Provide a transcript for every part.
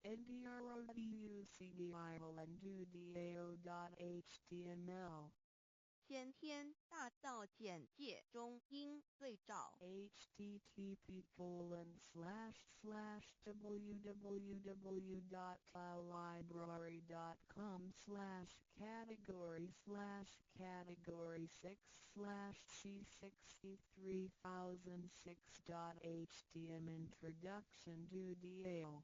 ndroducdao.html 先天大道简介中英对照 http://www.category/category6/c63006.htm Introduction to DAO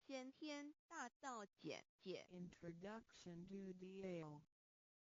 先天大道简介 Introduction to DAO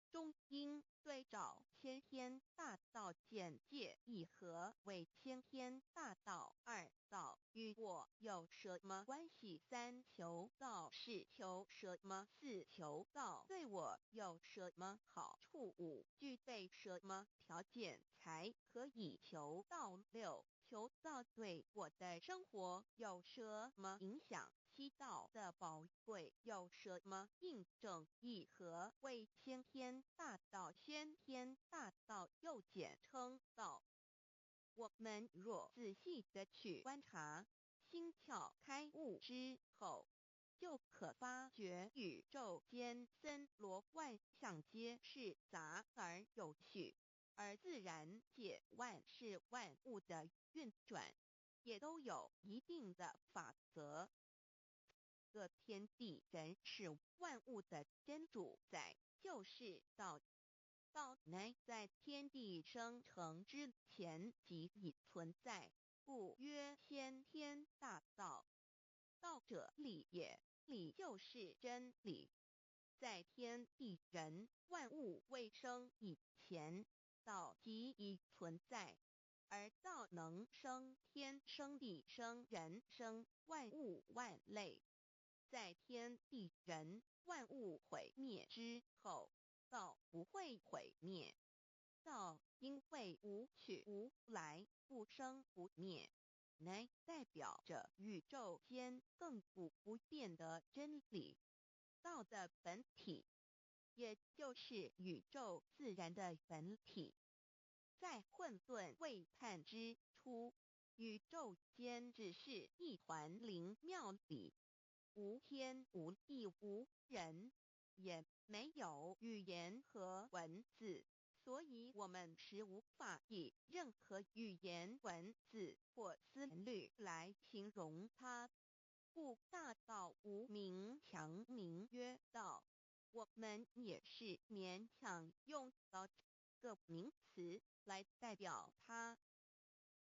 中英对照先天大道简介一和为先天大道二道与我有什么关系？三求道是求什么？四求道对我有什么好处？五具备什么条件才可以求道？六求道对我的生活有什么影响？七道的宝贵有什么印证？一和为先天大道，先天大道又简称道。我们若仔细地去观察，心窍开悟之后，就可发觉宇宙间森罗万象皆是杂而有序，而自然界万事万物的运转，也都有一定的法则。个天地人是万物的真主宰，就是道。道乃在天地生成之前即已存在，故曰先天大道。道者理也，理就是真理。在天地人万物未生以前，道即已存在，而道能生天、生地、生人、生万物万类。在天地人万物毁灭之后，道不会毁灭。道因为无去无来，不生不灭，乃代表着宇宙间亘古不变的真理。道的本体，也就是宇宙自然的本体。在混沌未判之初，宇宙间只是一团灵妙理，无天无地无人，也没有语言和文字，所以我们是无法以任何语言文字或思虑来形容它。故大道无名强名曰道，我们也是勉强用到这个名词来代表它。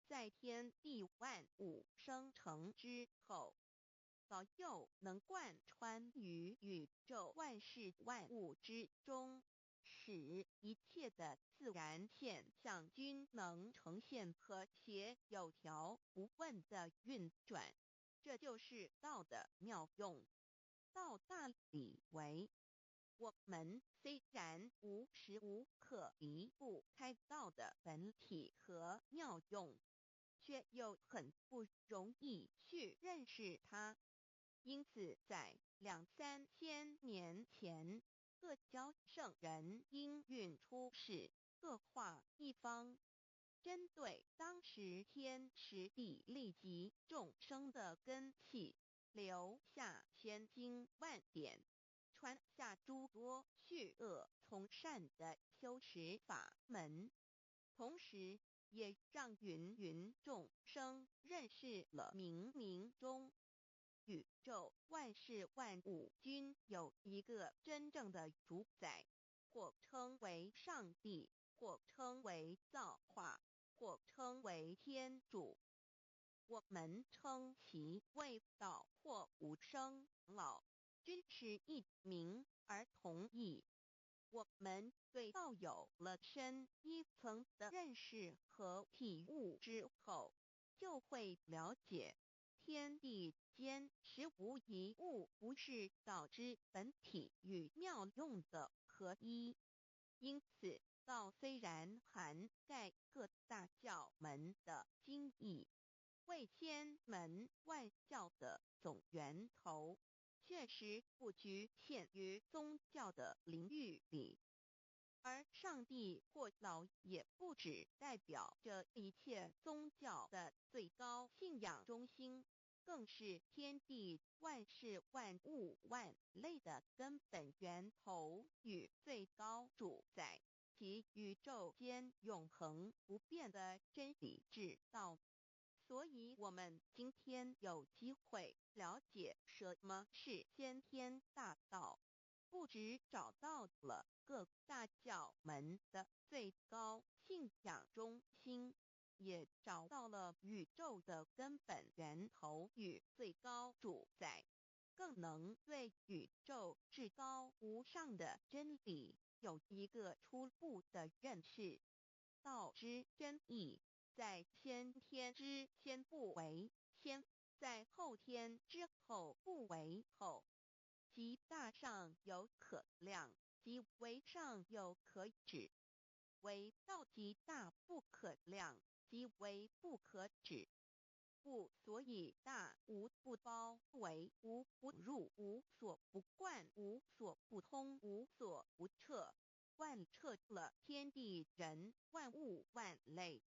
在天地万物生成之后，道又能贯穿于宇宙万事万物之中，使一切的自然现象均能呈现和谐有条不紊的运转。这就是道的妙用。道大理为，我们虽然无时无刻离不开道的本体和妙用，却又很不容易去认识它。因此在2、3千年前，各教圣人应运出世，各化一方，针对当时天时地利及众生的根器，留下千经万典，传下诸多去恶从善的修持法门，同时也让芸芸众生认识了冥冥中宇宙万事万物均有一个真正的主宰，或称为上帝，或称为造化，或称为天主。我们称其为道或无生老，均是一名而同义。我们对道有了深一层的认识和体悟之后，就会了解天地间实无一物不是道之本体与妙用的合一。因此，道虽然涵盖各大教门的经义，为千门万教的总源头，确实不局限于宗教的领域里。而上帝或老也不只代表着一切宗教的最高信仰中心，更是天地万事万物万类的根本源头与最高主宰，其宇宙间永恒不变的真理之道。所以我们今天有机会了解什么是先天大道，不只找到了各大教门的最高信仰中心，也找到了宇宙的根本源头与最高主宰，更能对宇宙至高无上的真理有一个初步的认识。道之真意，在先天之先不为先，在后天之后不为后。其大上有可量，其为上有可指。为道极大不可量，即为不可指。不所以大无不包，为无不入，无所不贯，无所不通，无所不彻。贯彻了天地人万物万类，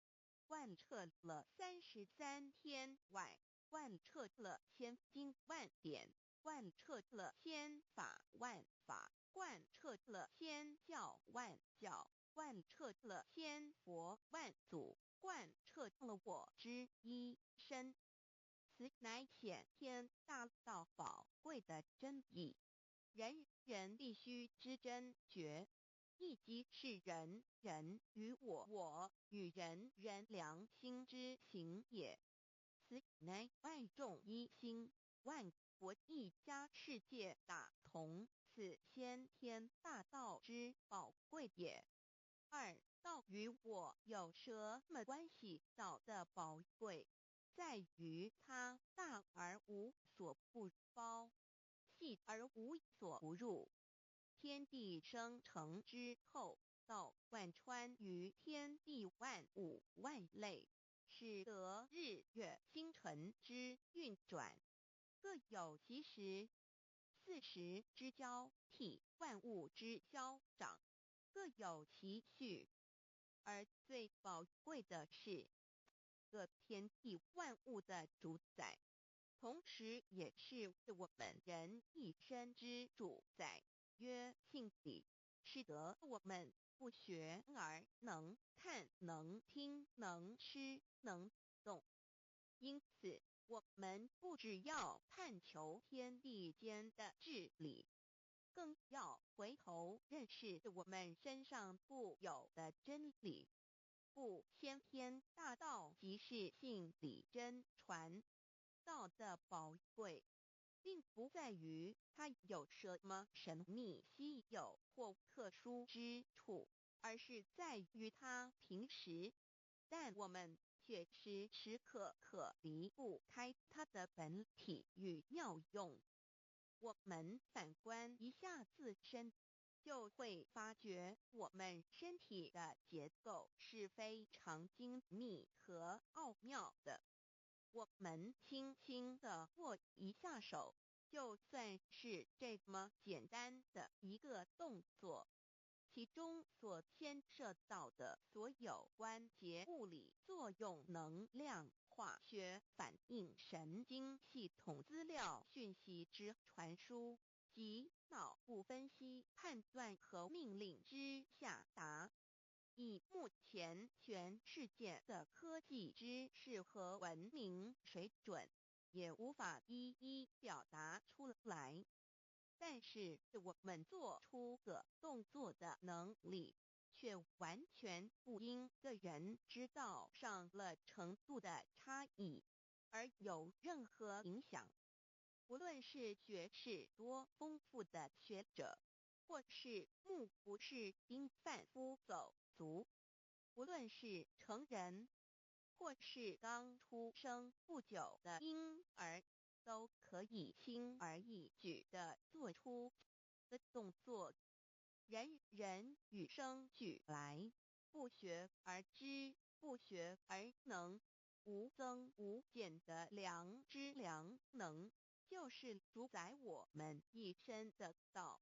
贯彻了33天外，贯彻了千经万典，贯彻了千法万法，贯彻了千教万教，贯彻了千佛万祖，贯彻了我之一身。此乃显天大道宝贵的真义，人人必须知真觉，亦即是人人与我，我与人人良心之行也。此乃万众一心，万国一家，世界大同，此先天大道之宝贵也。二道与我有什么关系？道的宝贵在于它大而无所不包，细而无所不入。天地生成之后，道贯穿于天地万物万类，使得日月星辰之运转各有其时，四时之交替，万物之消长各有其序。而最宝贵的是，各天地万物的主宰，同时也是我们人一生之主宰，曰性理，使得我们不学而能看，能听，能吃，能动。因此，我们不只要探求天地间的治理，更要回头认识我们身上固有的真理。不，先天大道即是性理真传。道的宝贵，并不在于它有什么神秘、稀有或特殊之处，而是在于它平时，但我们却时时刻刻离不开它的本体与妙用。我们反观一下自身，就会发觉我们身体的结构是非常精密和奥妙的。我们轻轻地握一下手，就算是这么简单的一个动作，其中所牵涉到的所有关节物理作用、能量、化学反应、神经系统资料讯息之传输及脑部分析、判断和命令之下达，以目前全世界的科技知识和文明水准，也无法一一表达出来。但是我们做出个动作的能力，却完全不因个人知道上了程度的差异而有任何影响。无论是学识多丰富的学者，或是目不识丁贩夫走卒，无论是成人，或是刚出生不久的婴儿，都可以轻而易举地做出的动作。人人与生俱来，不学而知，不学而能，无增无减的良知良能，就是主宰我们一生的道。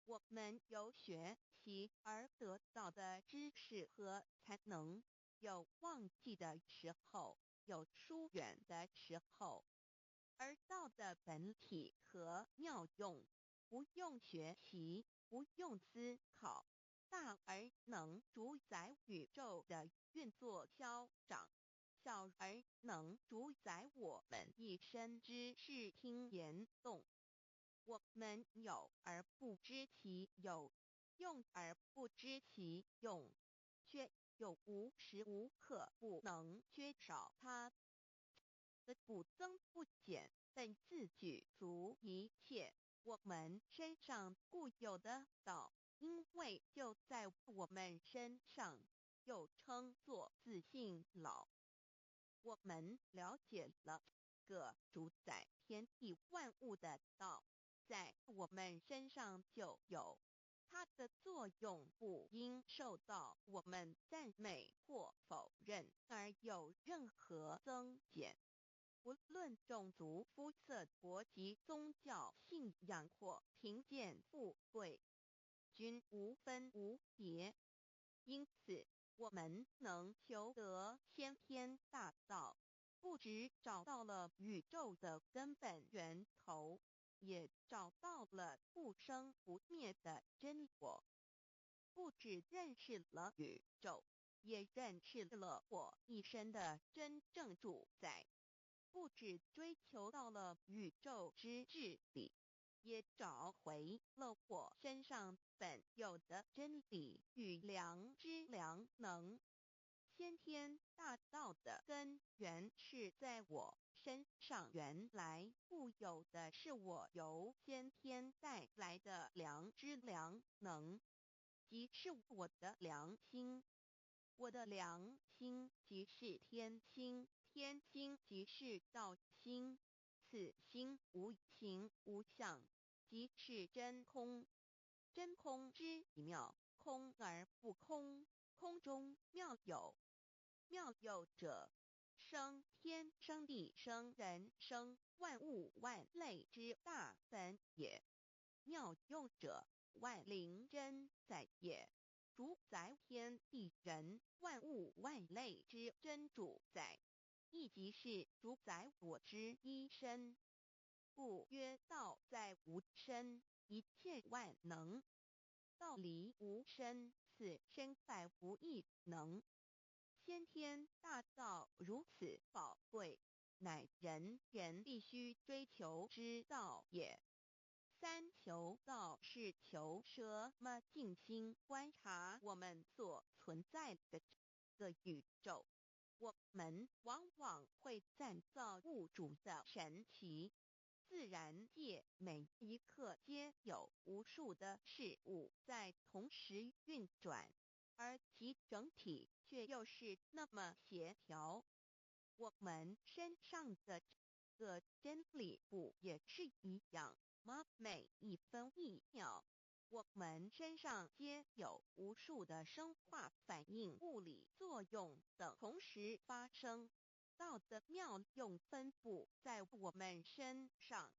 我们有学习而得到的知识和才能，有忘记的时候，有疏远的时候，而道的本体和妙用，不用学习，不用思考，大而能主宰宇宙的运作消长，小而能主宰我们一生之视听言动。我们有而不知其有，用而不知其用，却又无时无刻不能缺少它的不增不减，本自具足一切。我们身上固有的道，因为就在我们身上，又称作自性老。我们了解了个主宰天地万物的道，在我们身上就有，它的作用不应受到我们赞美或否认而有任何增减。无论种族、肤色、国籍、宗教信仰或贫贱富贵，均无分无别。因此，我们能求得先天大道，不只找到了宇宙的根本源头，也找到了不生不灭的真我。不只认识了宇宙，也认识了我一生的真正主宰。不只追求到了宇宙之治理，也找回了我身上本有的真理与良知良能。先天大道的根源是在我身上，原来固有的是我由先天带来的良知良能，即是我的良心。我的良心即是天心，天心即是道心，此心无形无相，即是真空。真空之妙，空而不空，空中妙有。妙有者，生天生地生人生万物万类之大本也。妙用者，万灵真在也，主宰天地人万物万类之真主宰，亦即是主宰我之一身。故曰道在无身，一切万能。道离无身，此身在无一能。先天大道如此宝贵，乃人人必须追求之道也。三求道是求什么？静心观察我们所存在的这个宇宙，我们往往会赞造物主的神奇。自然界每一刻皆有无数的事物在同时运转，而其整体却又是那么协调。我们身上的这个真理不也是一样吗？每一分一秒，我们身上皆有无数的生化反应、物理作用等同时发生。道的妙用分布在我们身上，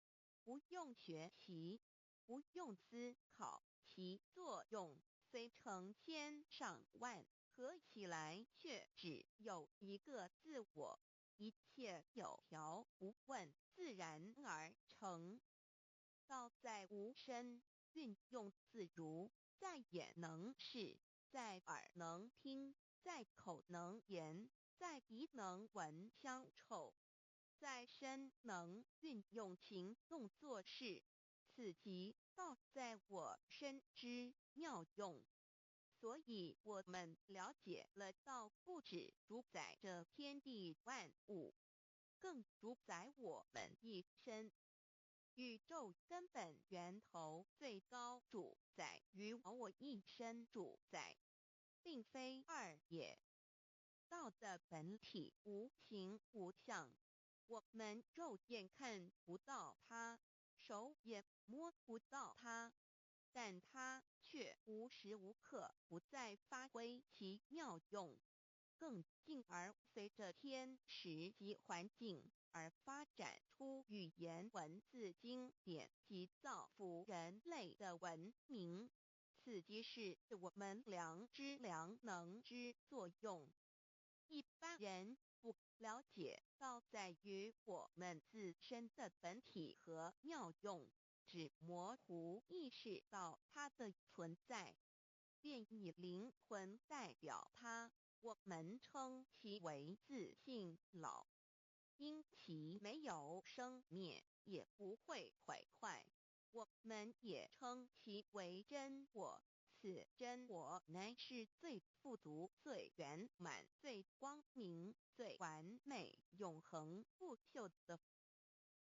不用学习，不用思考，其作用虽成千上万，合起来却只有一个自我。一切有条不紊，自然而成。道在无身，运用自如，在眼能视，在耳能听，在口能言，在鼻能闻香臭，在身能运用行动做事，此即道在我身之妙用。所以我们了解了道不只主宰着天地万物，更主宰我们一生。宇宙根本源头最高主宰与我一生主宰，并非二也。道的本体无形无相，我们肉眼看不到它，手也摸不到它，但它却无时无刻不在发挥其妙用，更进而随着天时及环境而发展出语言文字经典及造福人类的文明。此即是我们良知良能之作用。一般人不了解到在于我们自身的本体和妙用，只模糊意识到它的存在，便以灵魂代表它。我们称其为自性老，因其没有生灭，也不会毁坏。我们也称其为真我，此真我乃是最富足、最圆满、最光明、最完美、永恒不朽的。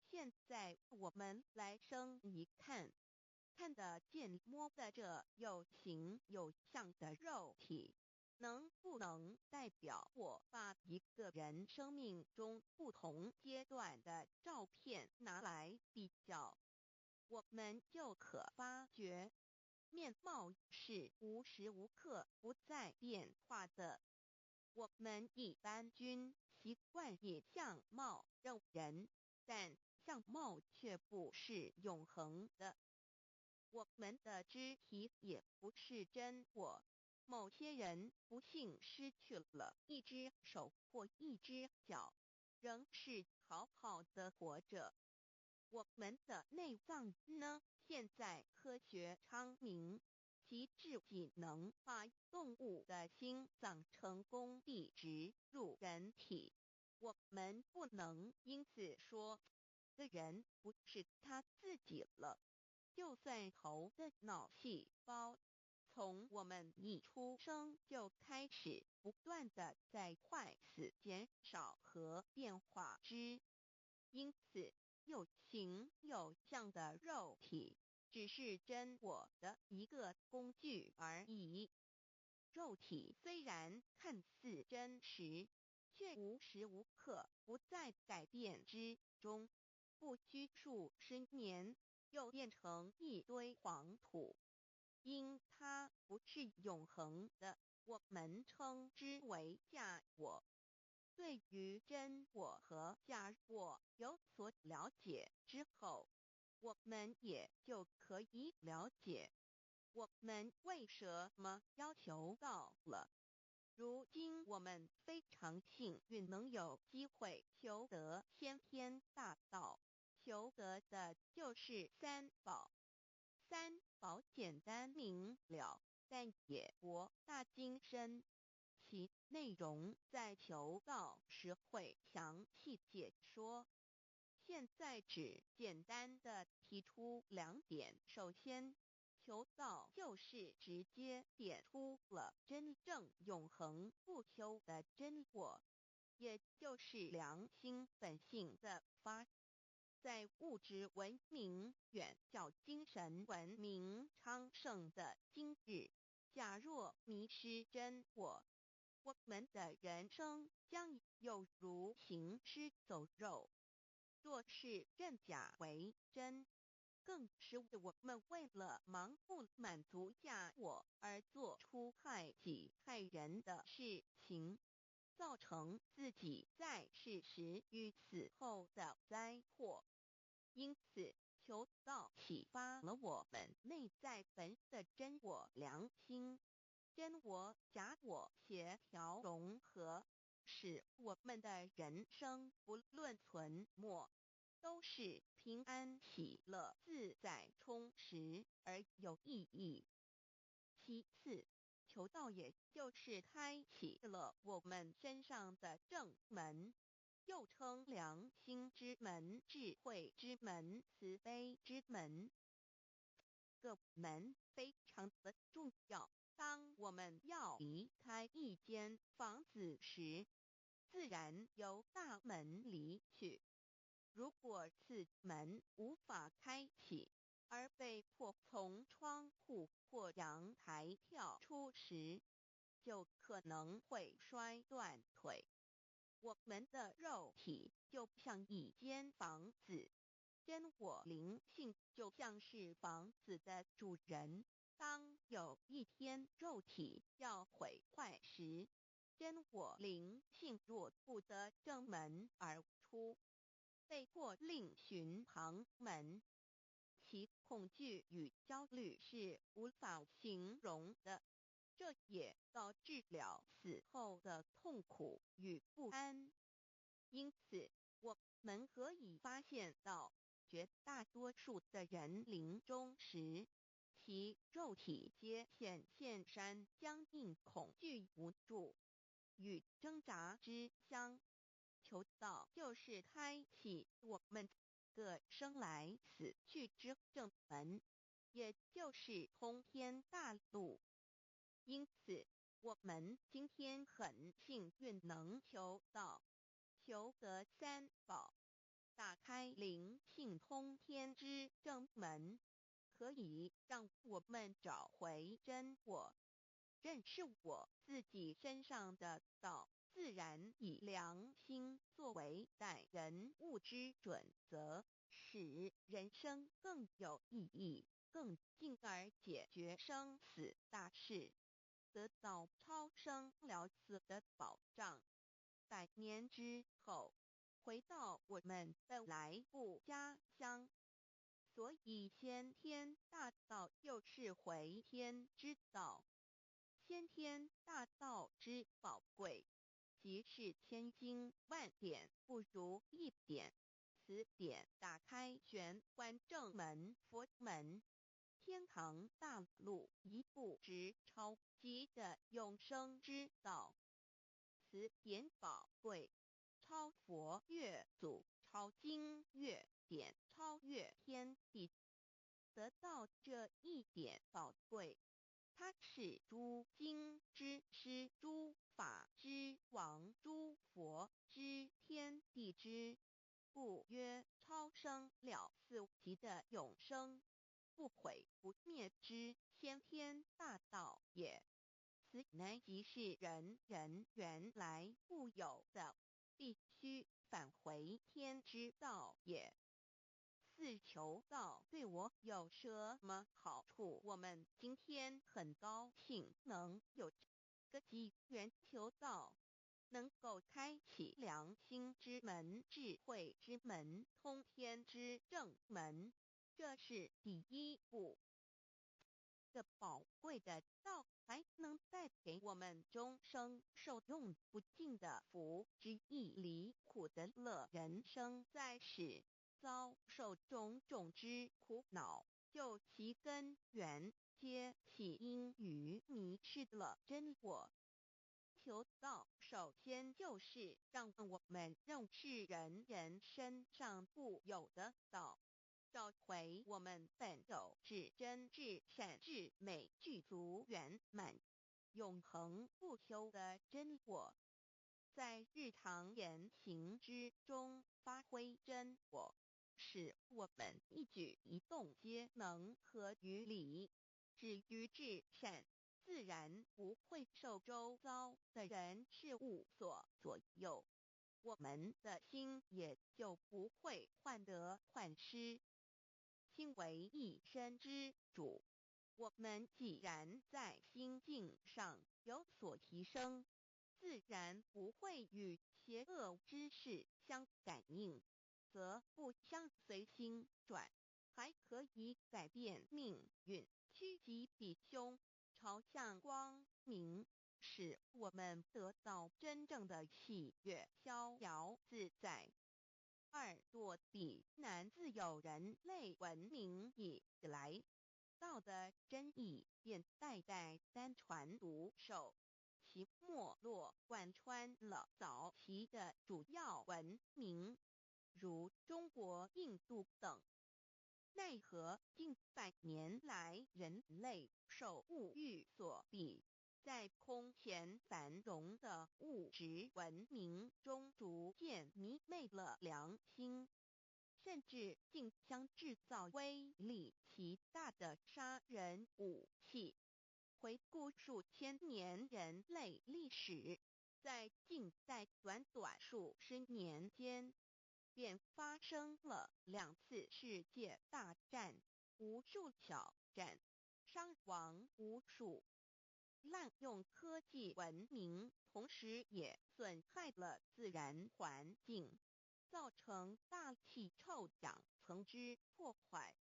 现在我们来生一看，看得见摸得着有形有相的肉体，能不能代表我把一个人生命中不同阶段的照片拿来比较，我们就可发觉，面貌是无时无刻不在变化的。我们一般均习惯以相貌认人，但相貌却不是永恒的。我们的肢体也不是真我。某些人不幸失去了一只手或一只脚，仍是好好的活着。我们的内脏呢？现在科学昌明，其至仅能把动物的心脏成功地植入人体。我们不能因此说，这人不是他自己了。就算头的脑细胞，从我们一出生就开始不断的在坏死、减少和变化之，因此有形有相的肉体，只是真我的一个工具而已。肉体虽然看似真实，却无时无刻不在改变之中，不需数十年，又变成一堆黄土。因它不是永恒的，我们称之为假我。对于真我和假我有所了解之后，我们也就可以了解，我们为什么要求到了。如今我们非常幸运能有机会求得先天大道，求得的就是三宝。三宝简单明了，但也博大精深，其内容在求道时会详细解说。现在只简单的提出两点。首先，求道就是直接点出了真正永恒不朽的真我，也就是良心本性的发。在物质文明远较精神文明昌盛的今日，假若迷失真我，我们的人生将有如行尸走肉。若是认假为真，更是我们为了盲目满足假我而做出害己害人的事情，造成自己在世时与死后的灾祸。因此，求道启发了我们内在本的真我良心，真我假我协调融合，使我们的人生不论存没，都是平安喜乐、自在充实而有意义。其次，求道也就是开启了我们身上的正门，又称良心之门、智慧之门、慈悲之门。个门非常的重要。当我们要离开一间房子时，自然由大门离去。如果此门无法开启，而被迫从窗户或阳台跳出时，就可能会摔断腿。我们的肉体就像一间房子，真我灵性就像是房子的主人。当有一天肉体要毁坏时，真我灵性若不得正门而出，被迫另寻旁门，其恐惧与焦虑是无法形容的。这也导致了死后的痛苦与不安。因此，我们可以发现到，绝大多数的人临终时，其肉体皆显现僵硬、恐惧、无助与挣扎之相。求道就是开启我们个生来死去之正门，也就是通天大路。因此，我们今天很幸运能求道，求得三宝，打开灵性通天之正门，可以让我们找回真我，认识我自己身上的道，自然以良心作为待人物之准则，使人生更有意义，更进而解决生死大事，得到超生了死的保障。100年之后，回到我们的来故家乡。所以先天大道就是回天之道。先天大道之宝贵，即是千金万点不如一点。此点打开玄关正门佛门，天堂大路一步直超级的永生之道。此点宝贵，超佛越祖，超经越典，超越天地。得到这一点宝贵，它是诸经之师，诸法之王，诸佛之天地之，故曰超生了死级的永生，不毁不灭之先天大道也。此乃即是人原来固有的，必须返回天之道也。四求道对我有什么好处？我们今天很高兴能有这个机缘求道，能够开启良心之门、智慧之门、通天之正门，这是第一步。这宝贵的道还能带给我们终生受用不尽的福之益，离苦的乐。人生在世，遭受种种之苦恼，就其根源皆起因于迷失了真我。求道首先就是让我们认识人身上固有的道，找回我们本有至真至善至美具足圆满永恒不朽的真我，在日常言行之中发挥真我，使我们一举一动皆能合于理，止于至善，自然不会受周遭的人事物所左右，我们的心也就不会患得患失。心为一身之主，我们既然在心境上有所提升，自然不会与邪恶之事相感应，则不相随心转，还可以改变命运，趋吉避凶，朝向光明，使我们得到真正的喜悦、逍遥自在。2堕地难，自有人类文明以来，道的真意便代代单传独授，其没落贯穿了早期的主要文明，如中国、印度等。奈何近100年来，人类受物欲所逼，在空前繁荣的物质文明中逐渐迷昧了良心，甚至竟将制造威力极大的杀人武器。回顾数千年人类历史，在近代短短数十年间，便发生了2次世界大战，无数小战，伤亡无数。滥用科技文明，同时也损害了自然环境，造成大气臭氧层之破坏，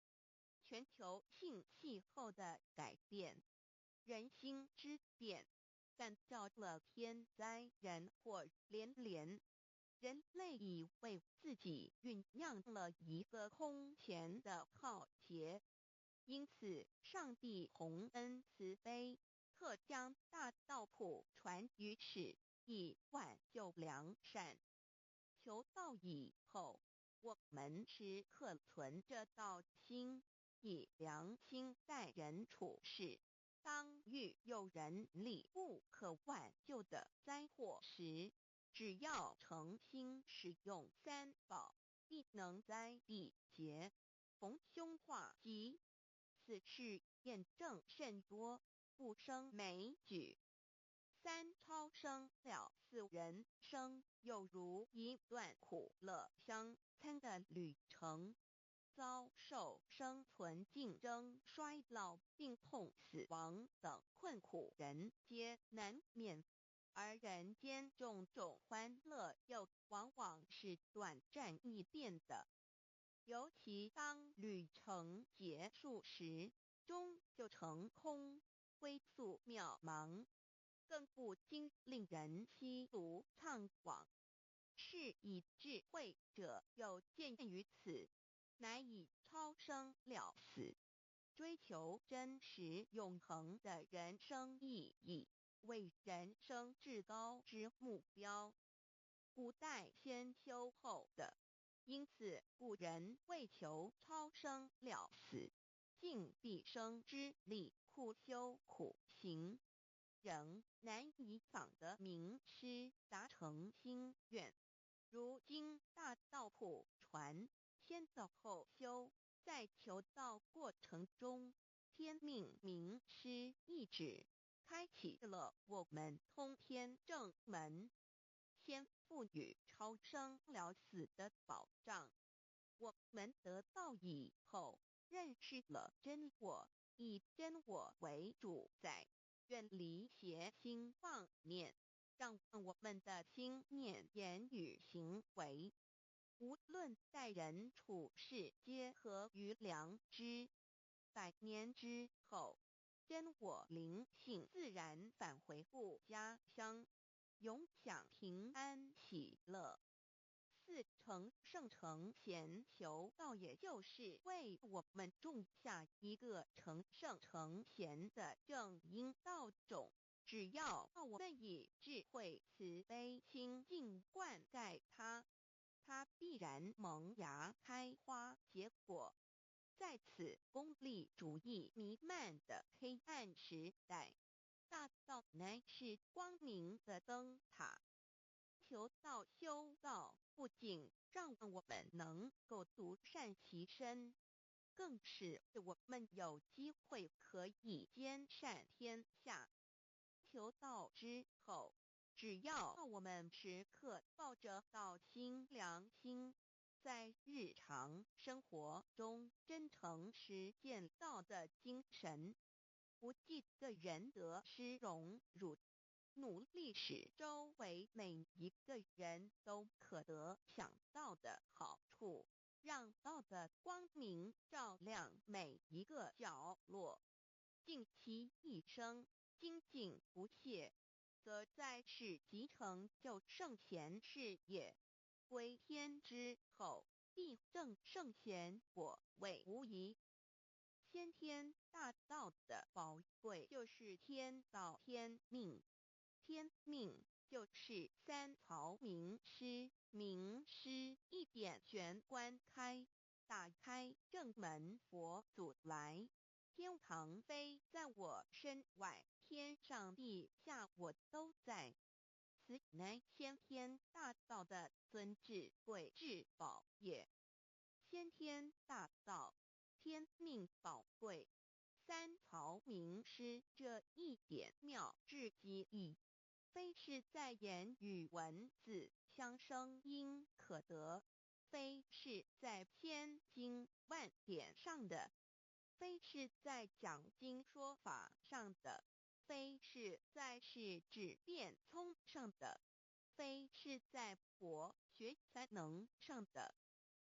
全球性气候的改变，人心之变，干造了天灾人祸连连。人类已为自己酝酿了一个空前的浩劫，因此上帝洪恩慈悲，特将大道谱传于世，以挽救良善。求道以后，我们时刻存着道心，以良心待人处事。当遇有人力不可挽救的灾祸时，只要诚心使用三宝，必能灾必劫，逢凶化吉。此事验证甚多，不胜枚举。三超生了四人生，有如一段苦乐相参的旅程。遭受生存竞争、衰老、病痛、死亡等困苦，人皆难免。而人间种种欢乐，又往往是短暂易变的。尤其当旅程结束时，终究成空，归宿渺茫，更不禁令人凄毒怅惘。是以智慧者有见于此，乃以超生了死，追求真实永恒的人生意义，为人生至高之目标。古代先修后的，因此古人为求超生了死，尽毕生之力苦修苦行，仍难以访得名师达成心愿。如今大道谱传，先道后修，在求道过程中，天命名师一指，开启了我们通天正门，先赋予超生了死的保障。我们得道以后，认识了真我，以真我为主宰，远离邪心妄念，让我们的心念、言语、行为，无论待人处事，皆合于良知。100年之后，真我灵性自然返回故家乡，永享平安喜乐。4成圣成贤求道，也就是为我们种下一个成圣成贤的正因道种。只要我们以智慧慈悲心境灌溉它，它必然萌芽开花结果。在此功利主义弥漫的黑暗时代，大道乃是光明的灯塔。求道修道，不仅让我们能够独善其身，更使我们有机会可以兼善天下。求道之后，只要我们时刻抱着道心良心，在日常生活中真诚实践道的精神，不计个人得失荣辱，努力使周围每一个人都可得享到的好处，让道的光明照亮每一个角落，尽其一生精进不懈，则在世即成就圣贤事业。归天之后，必证圣贤果位无疑。先天大道的宝贵就是天道天命，天命就是三曹名师，名师一点玄关开，打开正门佛祖来。天堂非在我身外，天上地下我都在。此乃先天大道的尊至贵至宝也。先天大道，天命宝贵，三曹名师这一点妙至极意，非是在言语文字相声音可得，非是在千经万典上的，非是在讲经说法上的，非是在世智辩聪上的，非是在博学才能上的，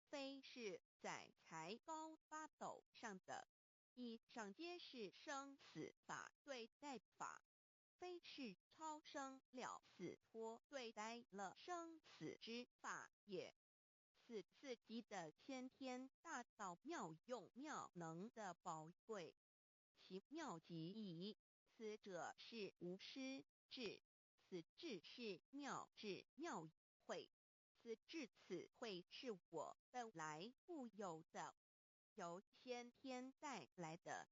非是在才高八斗上的。以上皆是生死法对待法，非是超生了死托对待了生死之法也。自己的先天大道妙用妙能的宝贵，其妙极矣。此者是无师智，此智是妙智妙慧，此慧是我本来固有的，由先天带来的，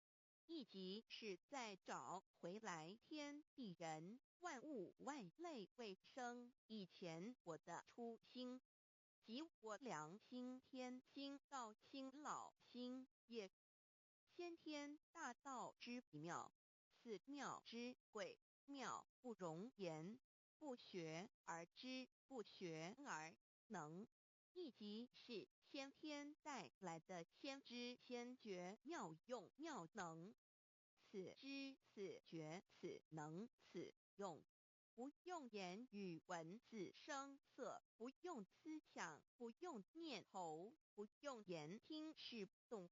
亦即是在找回来天地人万物万类未生以前我的初心，即我良心天心道心老心也。先天大道之妙，此妙之贵，妙不容言，不学而知，不学而能，亦即是先天带来的先知先觉妙用妙能。此知此觉此能此用，不用言语文字声色，不用思想，不用念头，不用言听是动，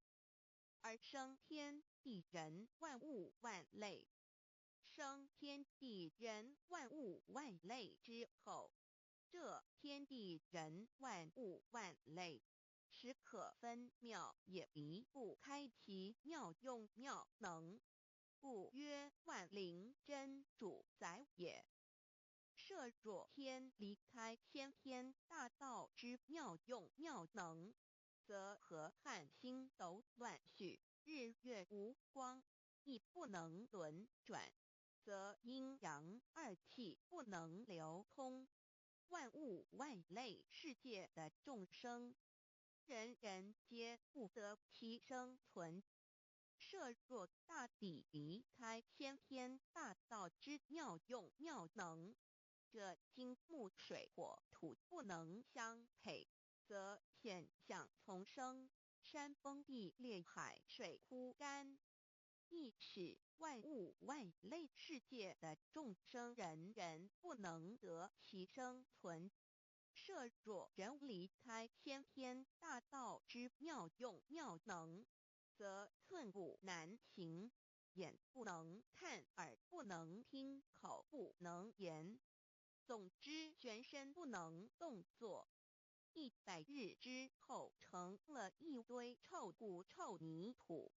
而生天地人万物万类。生天地人万物万类之后，这天地人万物万类，实可分妙也离不开其妙用妙能，故曰万灵真主宰也。设若天离开先天大道之妙用妙能，则河汉星斗乱序，日月无光，亦不能轮转，则阴阳二气不能流通，万物万类世界的众生，人人皆不得其生存。设若大地离开先天大道之妙用妙能，这金木水火土不能相配，则险象丛生，山崩地裂，海水枯干，亦使万物万类世界的众生人人不能得其生存。设若人离开先天大道之妙用妙能，则寸步难行，眼不能看，耳不能听，口不能言，总之全身不能动作。100日之后，成了一堆臭骨臭泥土。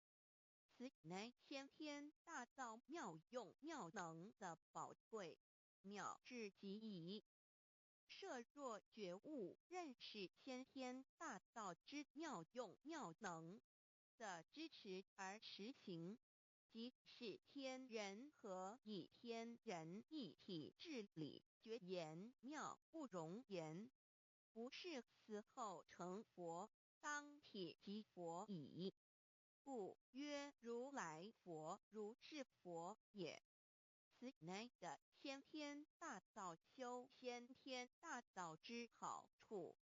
此乃先天大道妙用妙能的宝贵，妙至极矣。设若觉悟认识先天大道之妙用妙能的支持而实行，即是天人合一，天人一体治理，绝言妙不容言，不是死后成佛，当体即佛矣。故曰如来佛，如是佛也。此乃的先天大道修先天大道之好处。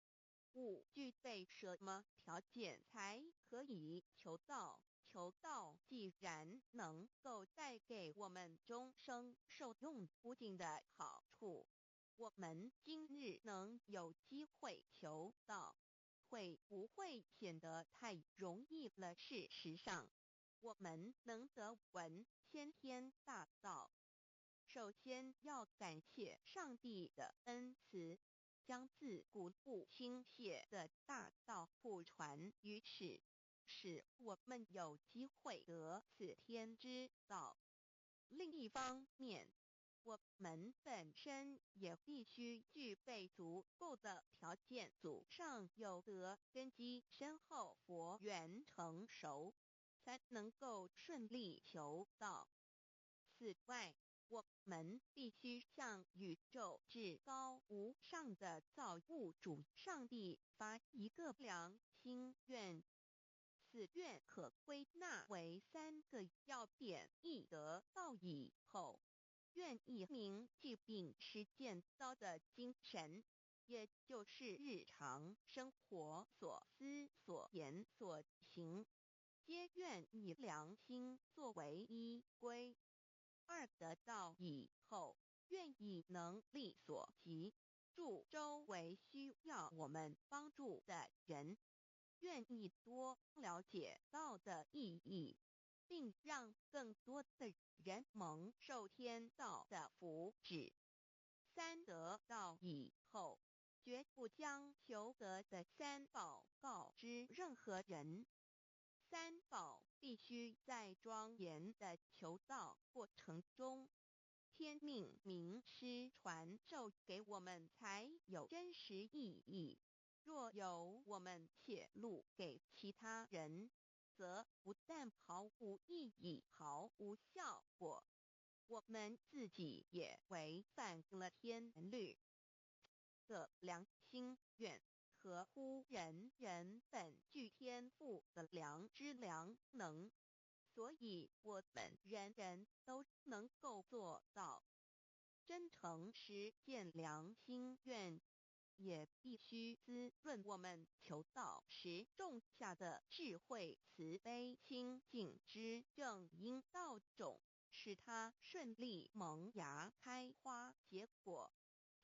勿具备什么条件才可以求道？求道既然能够带给我们终生受用不尽的好处，我们今日能有机会求道，会不会显得太容易了？事实上，我们能得闻先天大道，首先要感谢上帝的恩慈，将自古不倾泻的大道普传于世，使我们有机会得此天之道。另一方面，我们本身也必须具备足够的条件，祖上有德，根基深厚，佛缘成熟，才能够顺利求道。此外，我们必须向宇宙至高无上的造物主上帝发一个良心愿，此愿可归纳为3个要点：一得道以后，愿以明记并实践道的精神，也就是日常生活所思所言所行，皆愿以良心作为依归。2得道以后，愿以能力所及，助周围需要我们帮助的人，愿意多了解道的意义，并让更多的人蒙受天道的福祉。三得到以后，绝不将求得的三宝告知任何人。三宝必须在庄严的求道过程中，天命名师传授给我们才有真实意义。若由我们泄露给其他人，则不但毫无意义、毫无效果，我们自己也违反了天律。个良心愿合乎人人本具天赋的良知良能，所以我们人人都能够做到。真诚实践良心愿，也必须滋润我们求道时种下的智慧、慈悲、清净之正因道种，使它顺利萌芽、开花、结果，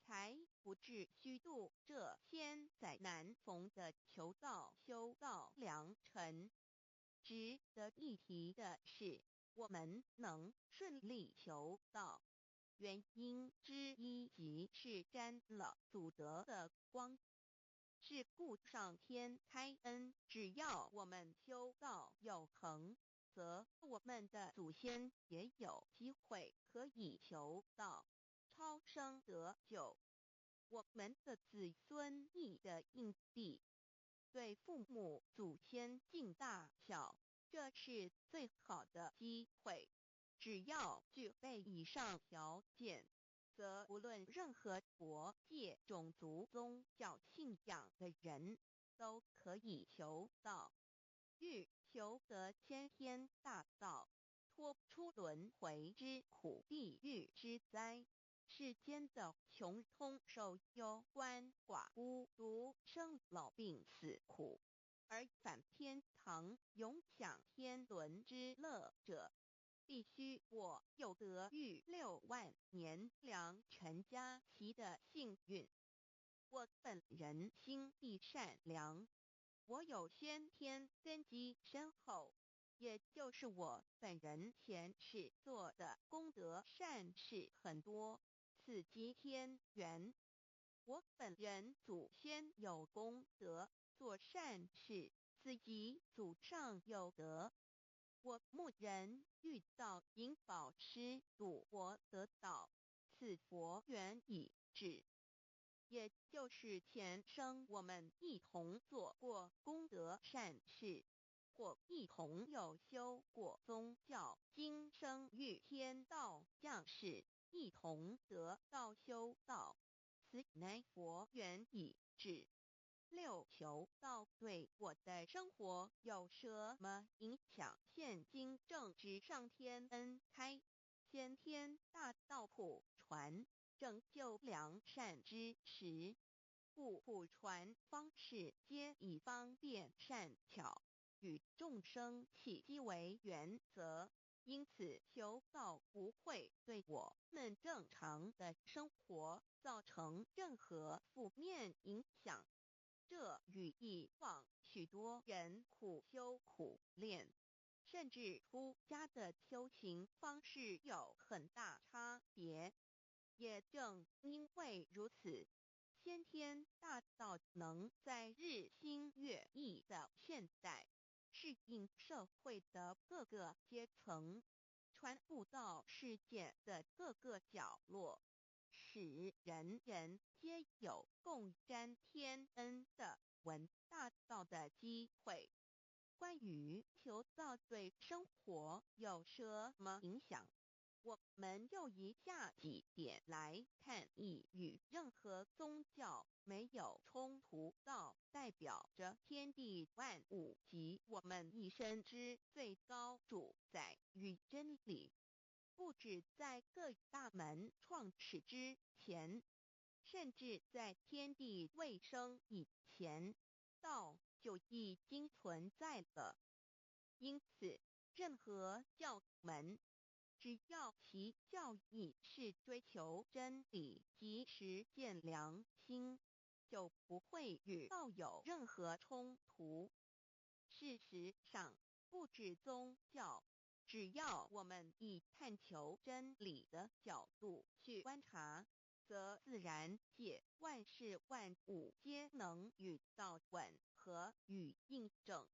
才不至虚度这千载难逢的求道修道良辰。值得一提的是，我们能顺利求道，原因之一即是沾了祖德的光，是故上天开恩，只要我们修道有恒，则我们的祖先也有机会可以求道超生得救。我们的子孙亦的印地，对父母祖先尽大孝，这是最好的机会。只要具备以上条件，则无论任何国界、种族、宗教信仰的人，都可以求道。欲求得先天大道，脱出轮回之苦、地狱之灾，世间的穷通受忧、鳏寡孤独、生老病死苦，而返天堂永享天伦之乐者，必须我有得遇6万年良辰佳期的幸运。我本人心地善良，我有先天根基深厚，也就是我本人前世做的功德善事很多，此即天缘。我本人祖先有功德做善事，此即祖上有德。我牧人遇到引导师度我得道，此佛缘已至。也就是前生我们一同做过功德善事，或一同有修过宗教，今生遇天道降世，一同得道修道，此乃佛缘已至。6求道对我的生活有什么影响？现今正值上天恩开，先天大道普传，拯救良善之时，故普传方式皆以方便善巧，与众生契机为原则，因此求道不会对我们正常的生活造成任何负面影响。这与以往许多人苦修苦练，甚至出家的修行方式有很大差别。也正因为如此，先天大道能在日新月异的现代，适应社会的各个阶层，传布到世界的各个角落，使人人皆有共沾天恩的闻大道的机会。关于求道对生活有什么影响，我们就以下几点来看：一、与任何宗教没有冲突，道代表着天地万物及我们一生之最高主宰与真理。不止在各大门创始之前，甚至在天地未生以前，道就已经存在了。因此，任何教门，只要其教义是追求真理及实践良心，就不会与道有任何冲突。事实上，不止宗教，只要我们以探求真理的角度去观察，则自然界万事万物皆能与道吻合与印证。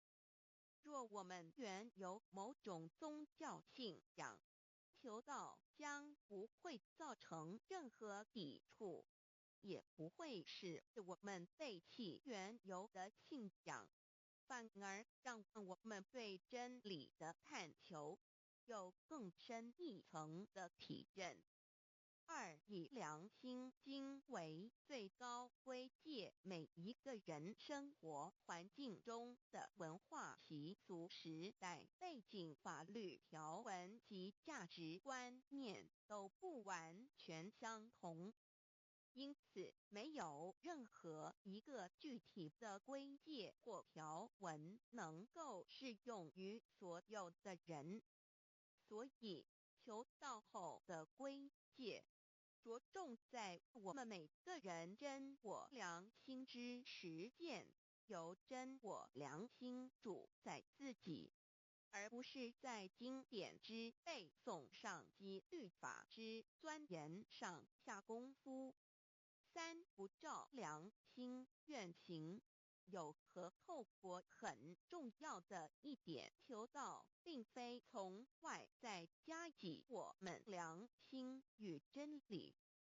若我们原有某种宗教信仰，求道将不会造成任何抵触，也不会使我们背弃原有的信仰，反而让我们对真理的探求有更深一层的体认。二，以良心经为最高规戒每一个人生活环境中的文化习俗、时代背景、法律条文及价值观念都不完全相同。因此，没有任何一个具体的规戒或条文能够适用于所有的人。所以，求道后的规戒着重在我们每个人真我良心之实践，由真我良心主宰自己，而不是在经典之背诵上及律法之钻研上下功夫。三，不照良心愿行。有何透过很重要的一点，求道并非从外在加给我们良心与真理，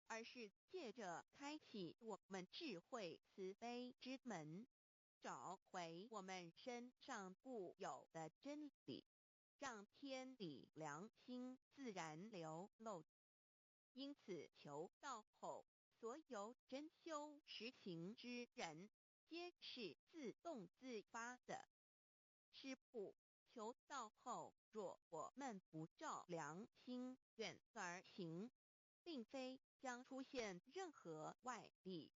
而是借着开启我们智慧慈悲之门，找回我们身上固有的真理，让天理良心自然流露。因此，求道后，所有真修实行之人，皆是自动自发的。师父，求道后，若我们不照良心愿而行，并非将出现任何外力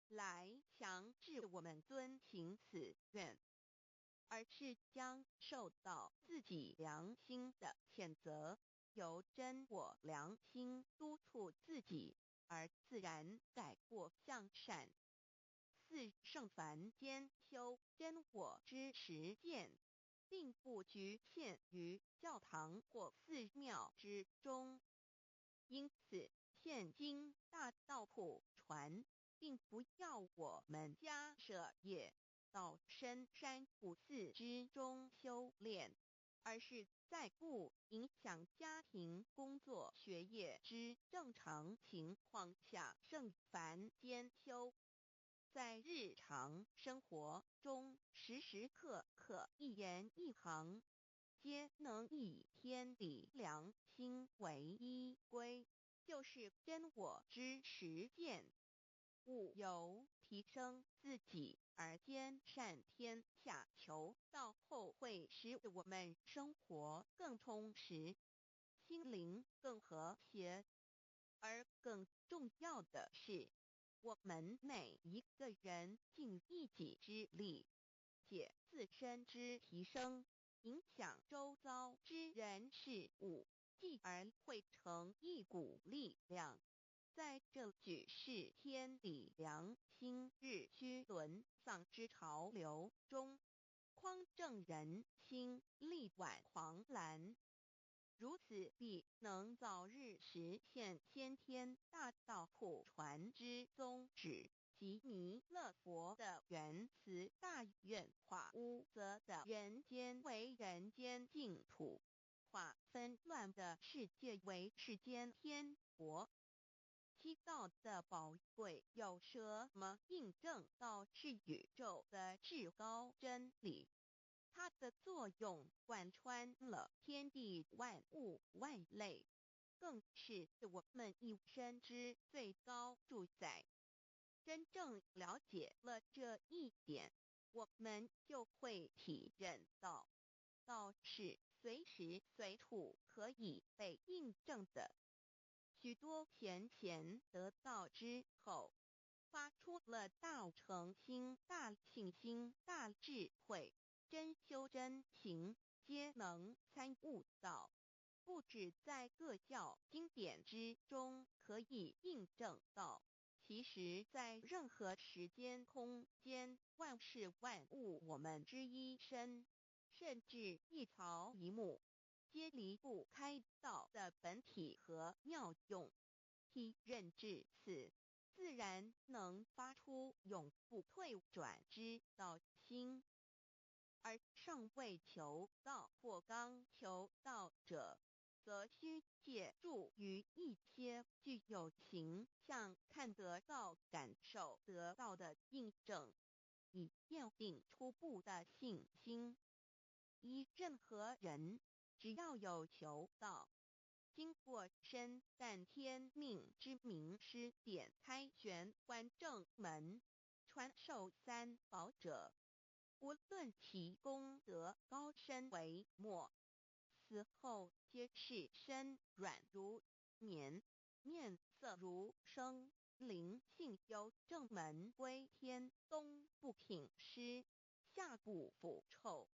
来强制我们遵行此愿，而是将受到自己良心的谴责，由真我良心督促自己，而自然改过向善。四，圣凡间修真我之实践，并不局限于教堂或寺庙之中。因此，现今大道普传，并不要我们家舍业到深山古寺之中修炼，而是在不影响家庭、工作、学业之正常情况下圣凡间修。在日常生活中，时时刻刻一言一行，皆能以天理良心为依归，就是真我之实践。务由提升自己而兼善天下，求道后会使我们生活更充实，心灵更和谐。而更重要的是，我们每一个人尽一己之力，借自身之提升，影响周遭之人事物，继而汇成一股力量，在这举世天理良心日趋沦丧之潮流中，匡正人心，力挽狂澜。如此必能早日实现先天大道普传之宗旨，即弥勒佛的原慈大愿，化污浊的人间为人间净土，化纷乱的世界为世间天国。七道的宝贵有什么印证到是宇宙的至高真理？它的作用贯穿了天地万物万类，更是我们一生之最高主宰。真正了解了这一点，我们就会体认到，道是随时随处可以被印证的。许多贤贤得道之后，发出了大诚心、大信心、大智慧，真修真行，皆能参悟到，不止在各教经典之中可以印证到，其实在任何时间空间、万事万物我们之一身，甚至一草一木，皆离不开道的本体和妙用。T 认知此，自然能发出永不退转之道心。而尚未求道或刚求道者，则需借助于一些具有形象看得到、感受得到的印证，以奠定初步的信心。任何人只要有求道，经过身但天命之名师点开玄关正门，传授三宝者，无论其功德高深为末，死后皆是身软如棉，面色如生，灵性由正门归天，东不品湿，下不腐臭，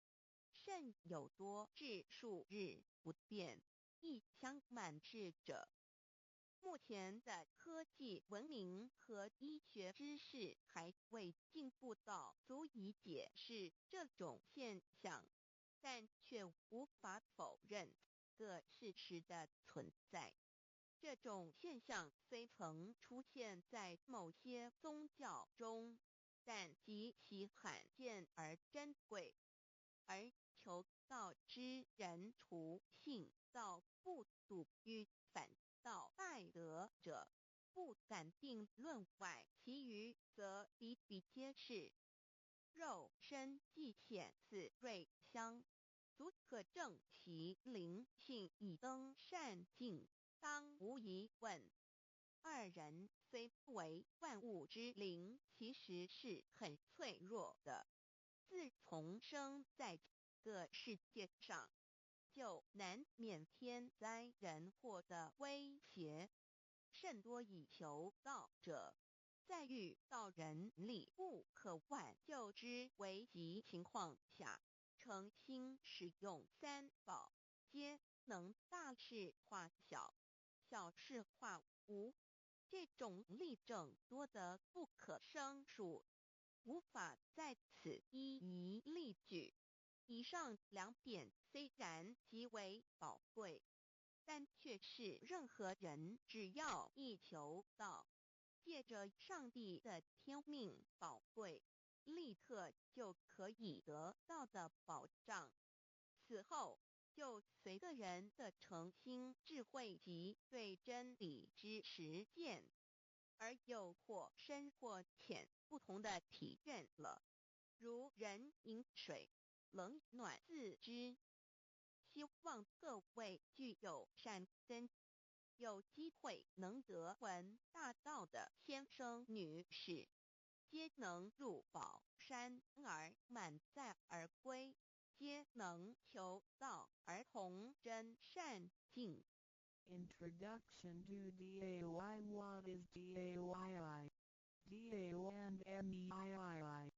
甚有多至数日不变，亦相满至者。目前的科技文明和医学知识还未进步到足以解释这种现象，但却无法否认个事实的存在。这种现象虽曾出现在某些宗教中，但极其罕见而珍贵，而求道之人除信道不笃与反道拜德者，不敢定论外，其余则比比皆是。肉身既显似瑞香，足可证其灵性已登善境，当无疑问。二人虽不为万物之灵，其实是很脆弱的。自从生在个世界上，就难免天灾人祸的威胁，甚多以求道者，在遇到人力不可挽救之危急情况下，诚心使用三宝，皆能大事化小，小事化无。这种例证多得不可胜数，无法在此一一例举。以上两点虽然极为宝贵，但却是任何人只要一求道，借着上帝的天命宝贵，立刻就可以得到的保障。此后就随个人的诚心、智慧及对真理之实践，而有或深或浅不同的体认了。如人饮水，冷暖自知。希望各位具有善根，有机会能得闻大道的先生女士，皆能入宝山而满载而归，皆能求道而同真善境。Introduction to DAOI. What is DAOI? DAO and MEII.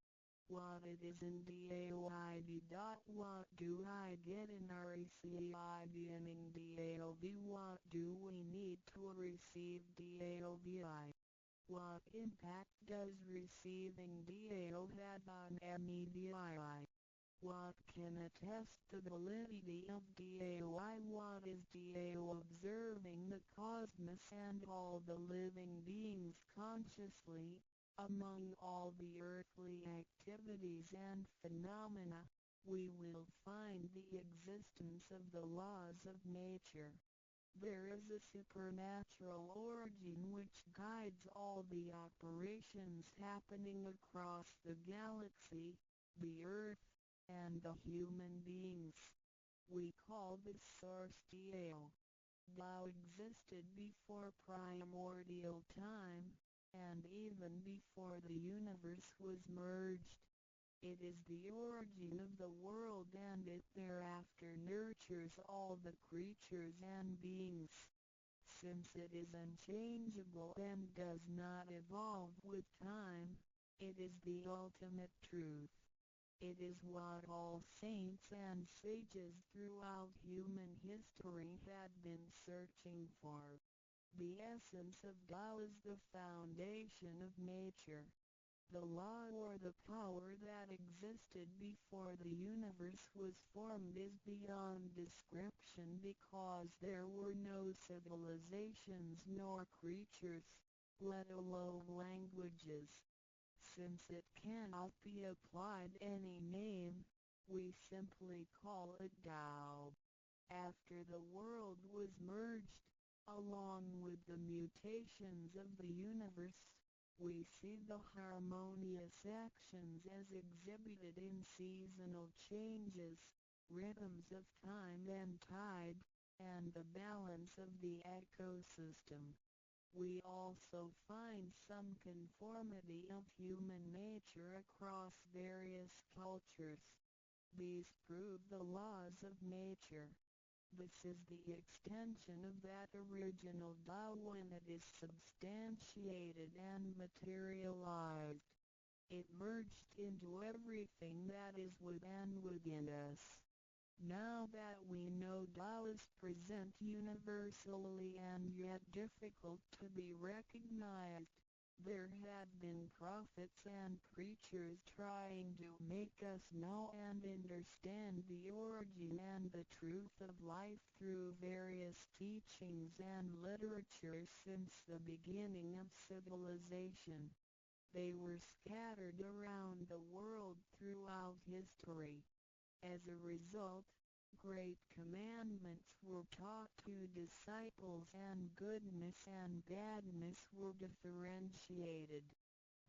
What it is in DAOID. What do I get in RECI beginning DAOB? What do we need to receive DAOBI? What impact does receiving DAO have on MEDII? What can attest the validity of DAOI? What is DAO? Observing the cosmos and all the living beings consciously, among all the earthly activities and phenomena, we will find the existence of the laws of nature. There is a supernatural origin which guides all the operations happening across the galaxy, the Earth, and the human beings. We call this source Tao. Tao existed before primordial time, and even before the universe was merged. It is the origin of the world, and it thereafter nurtures all the creatures and beings. Since it is unchangeable and does not evolve with time, it is the ultimate truth. It is what all saints and sages throughout human history had been searching for. The essence of Tao is the foundation of nature. The law or the power that existed before the universe was formed is beyond description because there were no civilizations nor creatures, let alone languages. Since it cannot be applied any name, we simply call it Tao. After the world was merged, along with the mutations of the universe, we see the harmonious actions as exhibited in seasonal changes, rhythms of time and tide, and the balance of the ecosystem. We also find some conformity of human nature across various cultures. These prove the laws of nature. This is the extension of that original Tao when it is substantiated and materialized. It merged into everything that is within us. Now that we know Tao is present universally and yet difficult to be recognized, there have been prophets and preachers trying to make us know and understand the origin and the truth of life through various teachings and literature since the beginning of civilization. They were scattered around the world throughout history. As a result, great commandments were taught to disciples and goodness and badness were differentiated.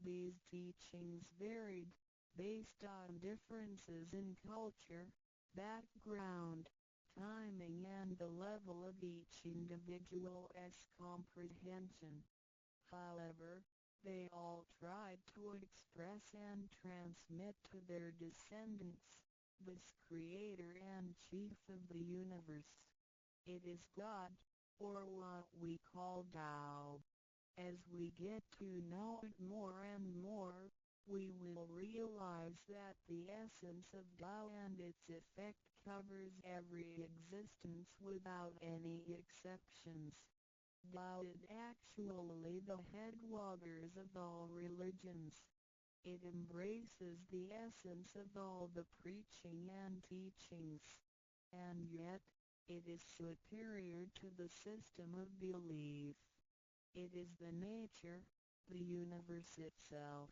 These teachings varied, based on differences in culture, background, timing and the level of each individual's comprehension. However, they all tried to express and transmit to their descendants this creator and chief of the universe. It is God, or what we call Tao. As we get to know it more and more, we will realize that the essence of Tao and its effect covers every existence without any exceptions. Tao is actually the headwaters of all religions. It embraces the essence of all the preaching and teachings. And yet, it is superior to the system of belief. It is the nature, the universe itself.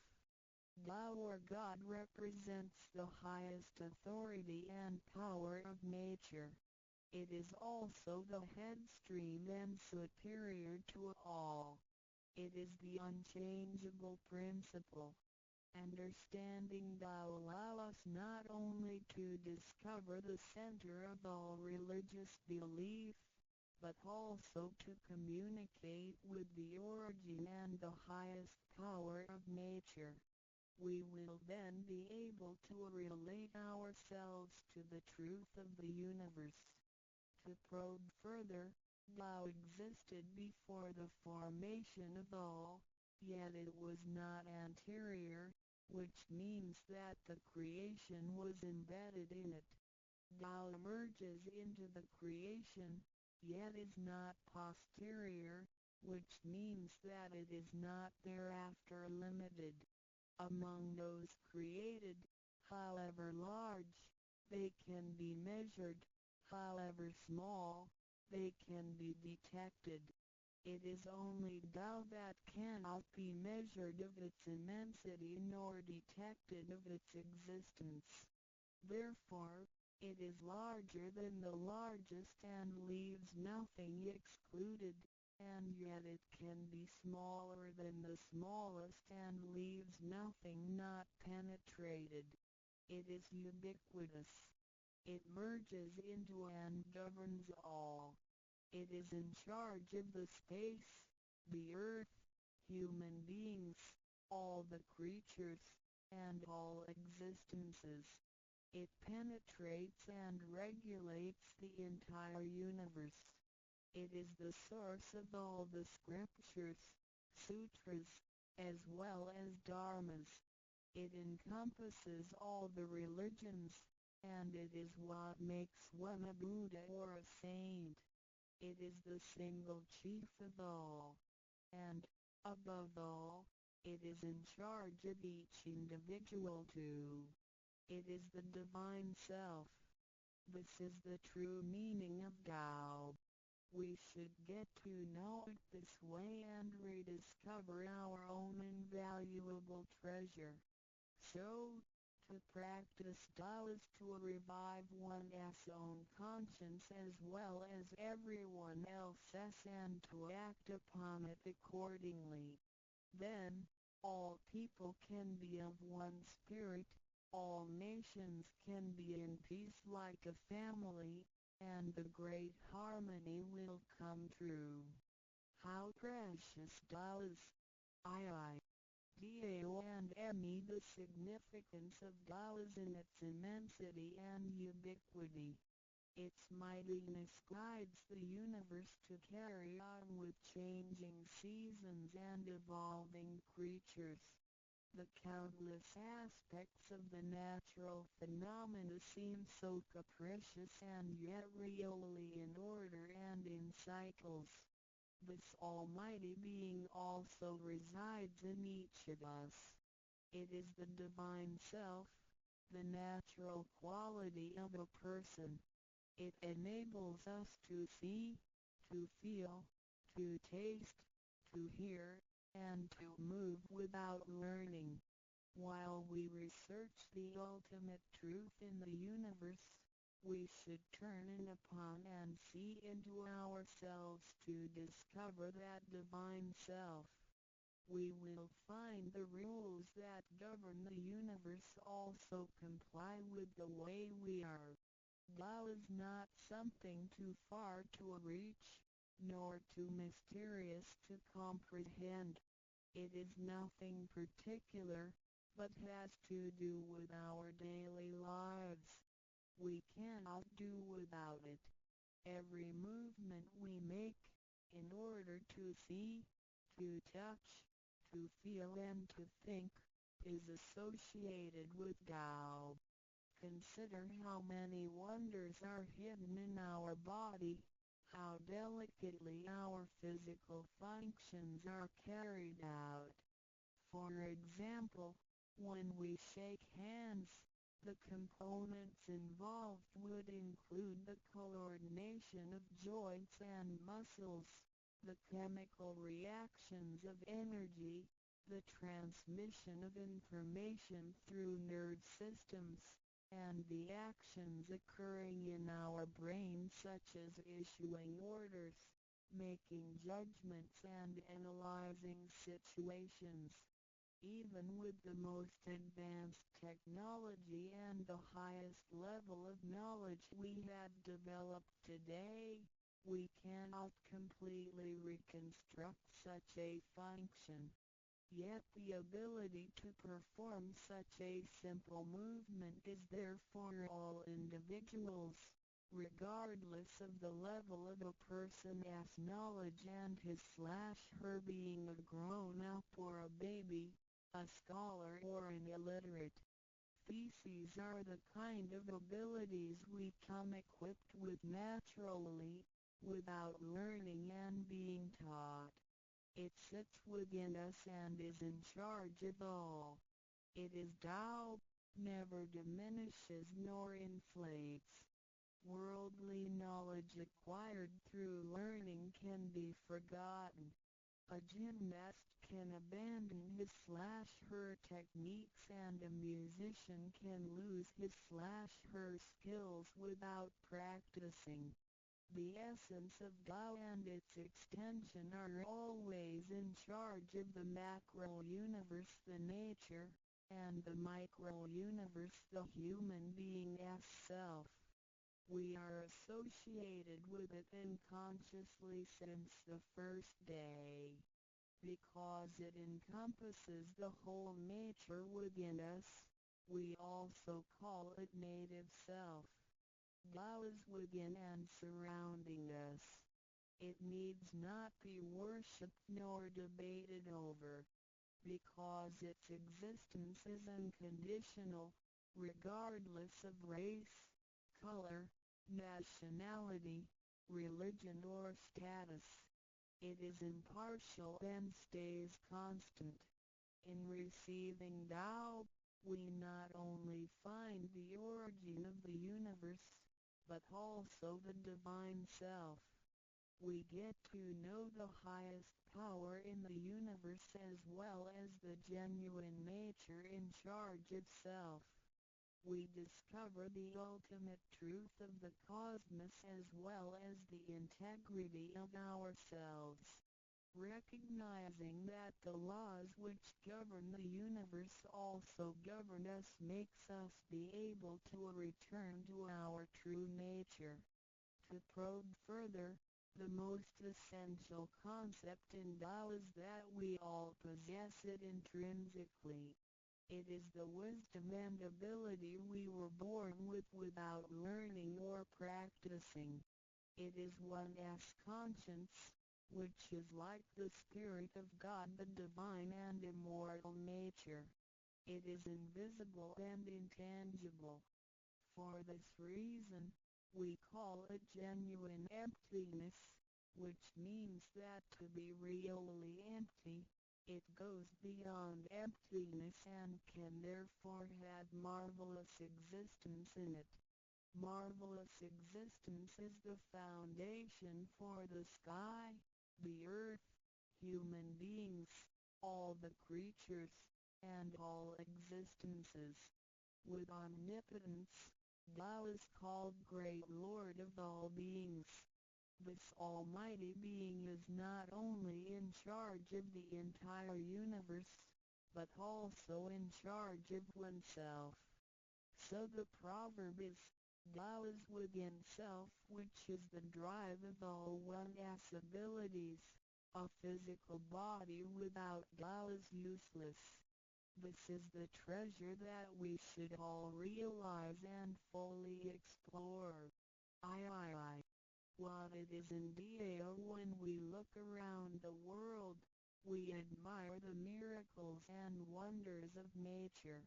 Tao or God represents the highest authority and power of nature. It is also the headstream and superior to all. It is the unchangeable principle. Understanding Tao allows us not only to discover the center of all religious belief, but also to communicate with the origin and the highest power of nature. We will then be able to relate ourselves to the truth of the universe. To probe further, Tao existed before the formation of all, yet it was not anterior, which means that the creation was embedded in it. Tao emerges into the creation, yet is not posterior, which means that it is not thereafter limited. Among those created, however large, they can be measured, however small, they can be detected. It is only Tao that cannot be measured of its immensity nor detected of its existence. Therefore, it is larger than the largest and leaves nothing excluded, and yet it can be smaller than the smallest and leaves nothing not penetrated. It is ubiquitous. It merges into and governs all. It is in charge of the space, the earth, human beings, all the creatures, and all existences. It penetrates and regulates the entire universe. It is the source of all the scriptures, sutras, as well as dharmas. It encompasses all the religions, and it is what makes one a Buddha or a saint. It is the single chief of all. And, above all, It is in charge of each individual too. It is the divine self. This is the true meaning of Tao. We should get to know it this way and rediscover our own invaluable treasure. So, to practice Tao is to revive one's own conscience as well as everyone else's and to act upon it accordingly. Then, all people can be of one spirit, all nations can be in peace like a family, and the great harmony will come true. How precious does Dao and me the significance of Tao is in its immensity and ubiquity. Its mightiness guides the universe to carry on with changing seasons and evolving creatures. The countless aspects of the natural phenomena seem so capricious and yet really in order and in cycles. This almighty being also resides in each of us. It is the divine self, the natural quality of a person. It enables us to see, to feel, to taste, to hear, and to move without learning. While we research the ultimate truth in the universe, we should turn in upon and see into ourselves to discover that divine self. We will find the rules that govern the universe also comply with the way we are. Tao is not something too far to reach, nor too mysterious to comprehend. It is nothing particular, but has to do with our daily lives. We cannot do without it. Every movement we make, in order to see, to touch, to feel and to think, is associated with Tao. Consider how many wonders are hidden in our body, how delicately our physical functions are carried out. For example, when we shake hands, the components involved would include the coordination of joints and muscles, the chemical reactions of energy, the transmission of information through nerve systems, and the actions occurring in our brain such as issuing orders, making judgments and analyzing situations. Even with the most advanced technology and the highest level of knowledge we have developed today, we cannot completely reconstruct such a function. Yet the ability to perform such a simple movement is there for all individuals, regardless of the level of a person's knowledge and his/her being a grown-up or a baby, a scholar or an illiterate. These are the kind of abilities we come equipped with naturally, without learning and being taught. It sits within us and is in charge of all. It is Tao, never diminishes nor inflates. Worldly knowledge acquired through learning can be forgotten. A gymnast can abandon his/her techniques and a musician can lose his/her skills without practicing. The essence of Tao and its extension are always in charge of the macro-universe, the nature, and the micro-universe, the human being as self. We are associated with it unconsciously since the first day. Because it encompasses the whole nature within us, we also call it native self. Tao is within and surrounding us. It needs not be worshipped nor debated over, because its existence is unconditional, regardless of race, color, nationality, religion or status. It is impartial and stays constant. In receiving Tao, we not only find the origin of the universe, but also the divine self. We get to know the highest power in the universe as well as the genuine nature in charge of self. We discover the ultimate truth of the cosmos as well as the integrity of ourselves. Recognizing that the laws which govern the universe also govern us makes us be able to return to our true nature. To probe further, the most essential concept in Tao is that we all possess it intrinsically. It is the wisdom and ability we were born with without learning or practicing. It is one's conscience, which is like the Spirit of God, the divine and immortal nature. It is invisible and intangible. For this reason, we call it genuine emptiness, which means that to be really empty, it goes beyond emptiness and can therefore have marvelous existence in it. Marvelous existence is the foundation for the sky, the earth, human beings, all the creatures, and all existences. With omnipotence, Tao is called Great Lord of all beings. This almighty being is not only in charge of the entire universe, but also in charge of oneself. So the proverb is, Tao is within self, which is the drive of all one's abilities. A physical body without Tao is useless. This is the treasure that we should all realize and fully explore. I. What it is indeed when we look around the world, we admire the miracles and wonders of nature.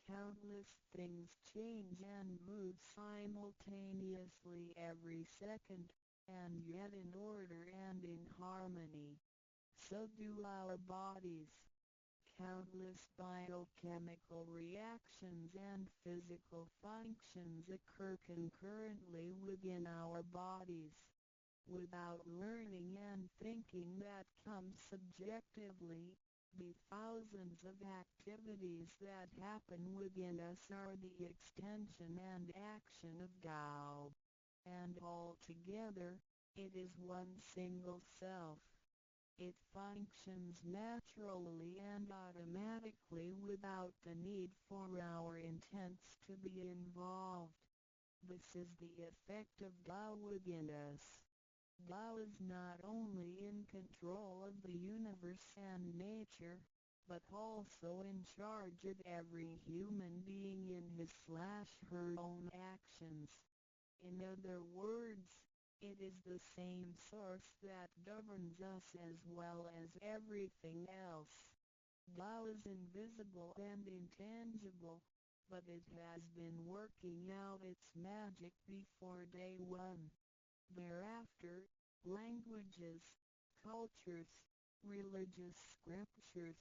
Countless things change and move simultaneously every second, and yet in order and in harmony. So do our bodies. Countless biochemical reactions and physical functions occur concurrently within our bodies. Without learning and thinking that comes subjectively, the thousands of activities that happen within us are the extension and action of Tao. And altogether, it is one single self. It functions naturally and automatically without the need for our intents to be involved. This is the effect of Tao within us. Tao is not only in control of the universe and nature, but also in charge of every human being in his/her own actions. In other words, it is the same source that governs us as well as everything else. Tao is invisible and intangible, but it has been working out its magic before day one. Thereafter, languages, cultures, religious scriptures,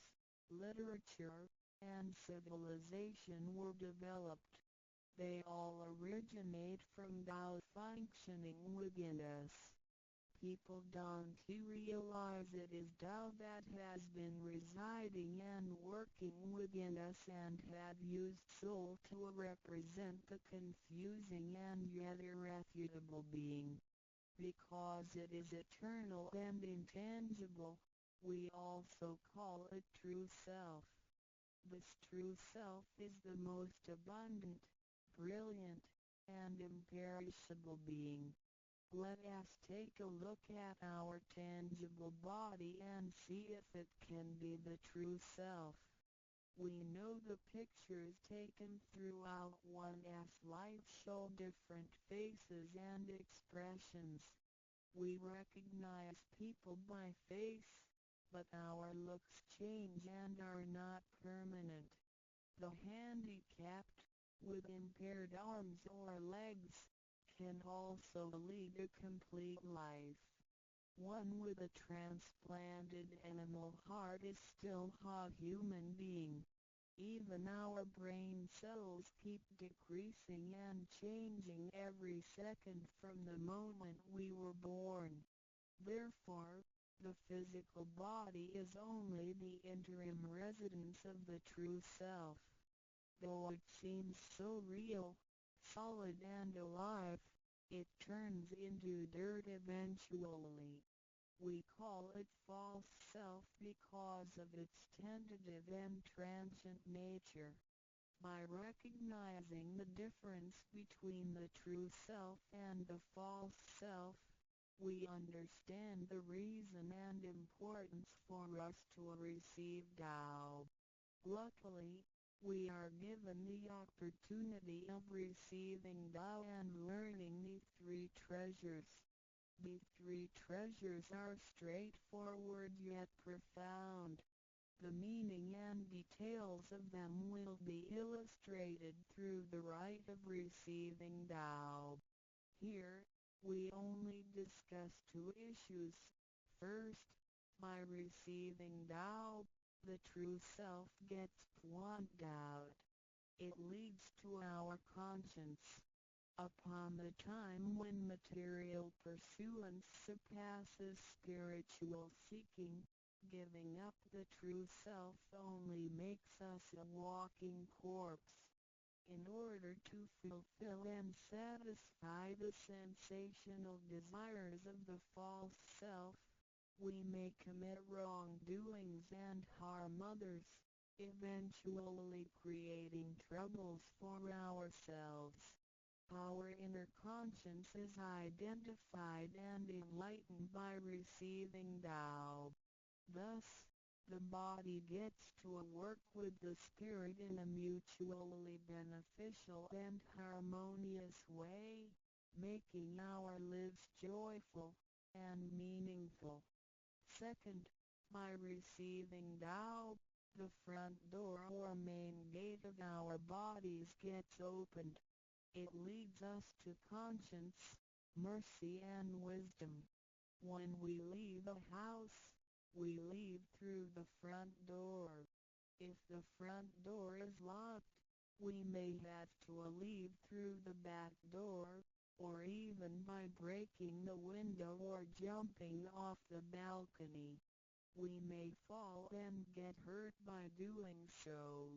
literature, and civilization were developed. They all originate from Tao functioning within us. People don't realize it is Tao that has been residing and working within us and have used soul to represent the confusing and yet irrefutable being. Because it is eternal and intangible, we also call it true self. This true self is the most abundant, brilliant, and imperishable being. Let us take a look at our tangible body and see if it can be the true self. We know the pictures taken throughout one's life show different faces and expressions. We recognize people by face, but our looks change and are not permanent. The handicapped, with impaired arms or legs, can also lead a complete life. One with a transplanted animal heart is still a human being. Even our brain cells keep decreasing and changing every second from the moment we were born. Therefore, the physical body is only the interim residence of the true self. Though it seems so real, solid and alive, it turns into dirt eventually. We call it false self because of its tentative and transient nature. By recognizing the difference between the true self and the false self, we understand the reason and importance for us to receive Tao. Luckily, we are given the opportunity of receiving Tao and learning the three treasures. The three treasures are straightforward yet profound. The meaning and details of them will be illustrated through the rite of receiving Tao. Here, we only discuss two issues. First, by receiving Tao, the true self gets plucked out. It leads to our conscience. Upon the time when material pursuance surpasses spiritual seeking, giving up the true self only makes us a walking corpse. In order to fulfill and satisfy the sensational desires of the false self, we may commit wrongdoings and harm others, eventually creating troubles for ourselves. Our inner conscience is identified and enlightened by receiving Tao. Thus, the body gets to work with the spirit in a mutually beneficial and harmonious way, making our lives joyful and meaningful. Second, by receiving Tao, the front door or main gate of our bodies gets opened. It leads us to conscience, mercy and wisdom. When we leave a house, we leave through the front door. If the front door is locked, we may have to leave through the back door, or even by breaking the window or jumping off the balcony. We may fall and get hurt by doing so.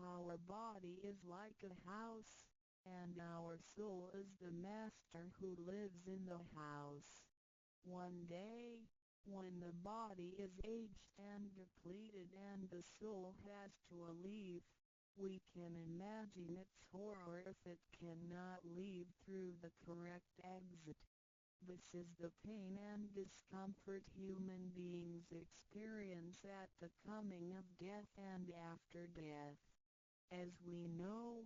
Our body is like a house, and our soul is the master who lives in the house. One day, when the body is aged and depleted and the soul has to leave, we can imagine its horror if it cannot leave through the correct exit. This is the pain and discomfort human beings experience at the coming of death and after death. As we know,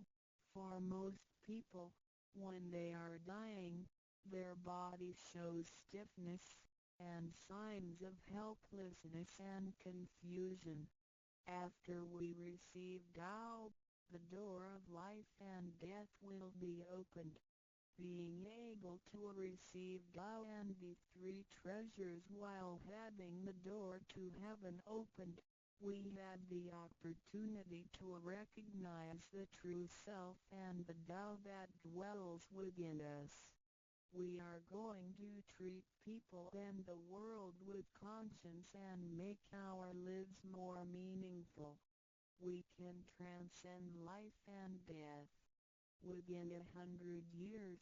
for most people, when they are dying, their body shows stiffness, and signs of helplessness and confusion. After we receive Tao, the door of life and death will be opened. Being able to receive Tao and the three treasures while having the door to heaven opened, we have the opportunity to recognize the true self and the Tao that dwells within us. We are going to treat people and the world with conscience and make our lives more meaningful. We can transcend life and death. Within 100 years,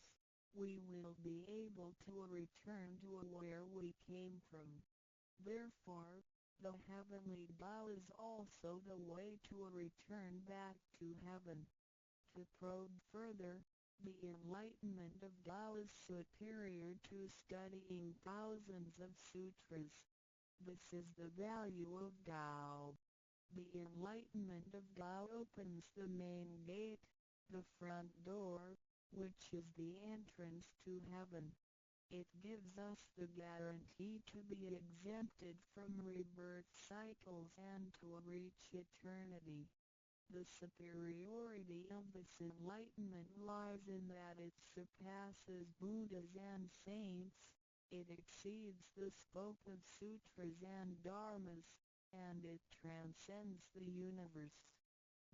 we will be able to return to where we came from. Therefore, the heavenly Tao is also the way to return back to heaven. To probe further, the enlightenment of Tao is superior to studying thousands of sutras. This is the value of Tao. The enlightenment of Tao opens the main gate, the front door, which is the entrance to heaven. It gives us the guarantee to be exempted from rebirth cycles and to reach eternity. The superiority of this enlightenment lies in that it surpasses Buddhas and saints, It exceeds the scope of sutras and dharmas, and it transcends the universe.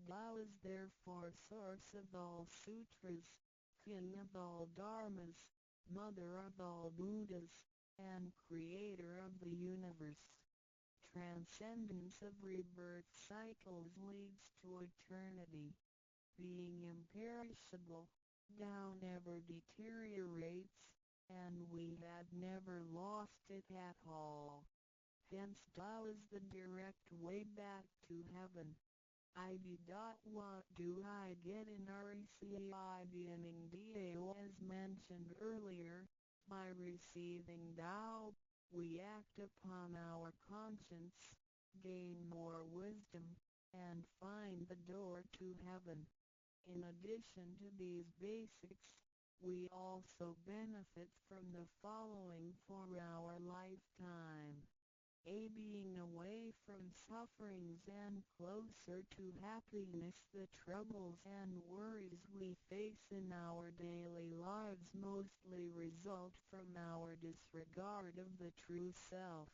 Tao is therefore source of all sutras, king of all dharmas, mother of all Buddhas, and creator of the universe. Transcendence of rebirth cycles leads to eternity. Being imperishable, Tao never deteriorates, and we have never lost it at all. Hence Tao is the direct way back to heaven. ID. What do I get in RECI beginning DAO as mentioned earlier? By receiving Tao, we act upon our conscience, gain more wisdom, and find the door to heaven. In addition to these basics, we also benefit from the following for our lifetime. A. Being away from sufferings and closer to happiness. The troubles and worries we face in our daily lives mostly result from our disregard of the true self.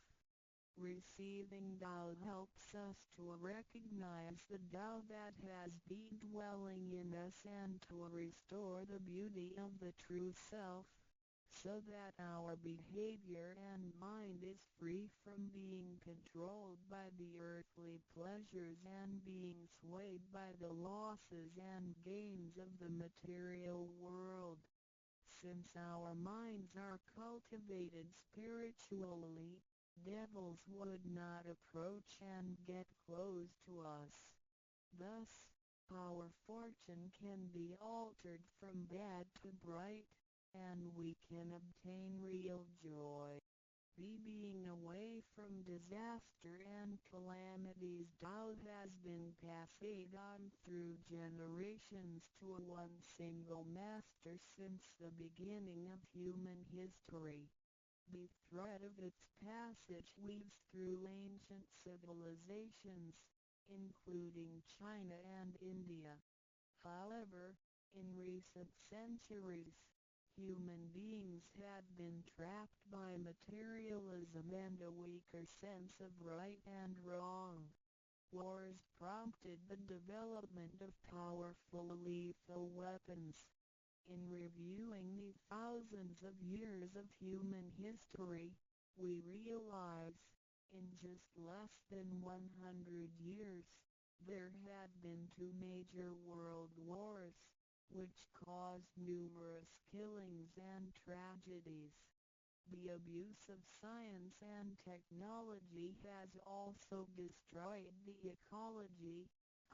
Receiving Tao helps us to recognize the Tao that has been dwelling in us and to restore the beauty of the true self, so that our behavior and mind is free from being controlled by the earthly pleasures and being swayed by the losses and gains of the material world. Since our minds are cultivated spiritually, devils would not approach and get close to us. Thus, our fortune can be altered from bad to bright, and we can obtain real joy. Being away from disaster and calamities. Tao has been passed on through generations to one single master since the beginning of human history. The thread of its passage weaves through ancient civilizations, including China and India. However, in recent centuries, human beings have been trapped by materialism and a weaker sense of right and wrong. Wars prompted the development of powerful lethal weapons. In reviewing the thousands of years of human history, we realize, in just less than 100 years, there had been two major world wars, which caused numerous killings and tragedies. The abuse of science and technology has also destroyed the ecology,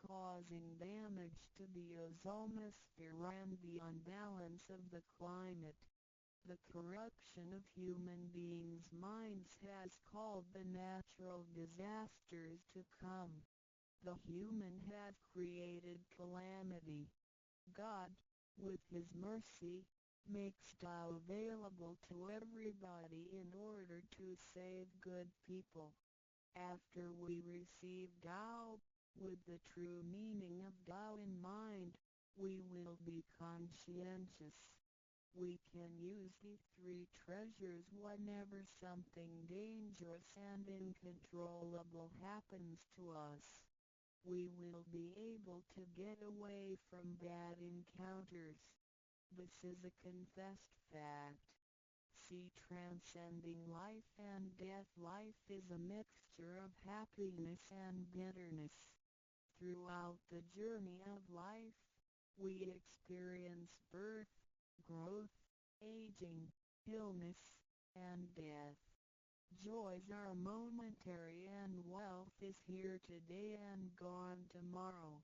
causing damage to the ozonosphere and the unbalance of the climate. The corruption of human beings' minds has called the natural disasters to come. The human have created calamity. God, with His mercy, makes Tao available to everybody in order to save good people. After we receive Tao, with the true meaning of Tao in mind, we will be conscientious. We can use the three treasures whenever something dangerous and uncontrollable happens to us. We will be able to get away from bad encounters. This is a confessed fact. See, transcending life and death. Life is a mixture of happiness and bitterness. Throughout the journey of life, we experience birth, growth, aging, illness, and death. Joys are momentary and wealth is here today and gone tomorrow.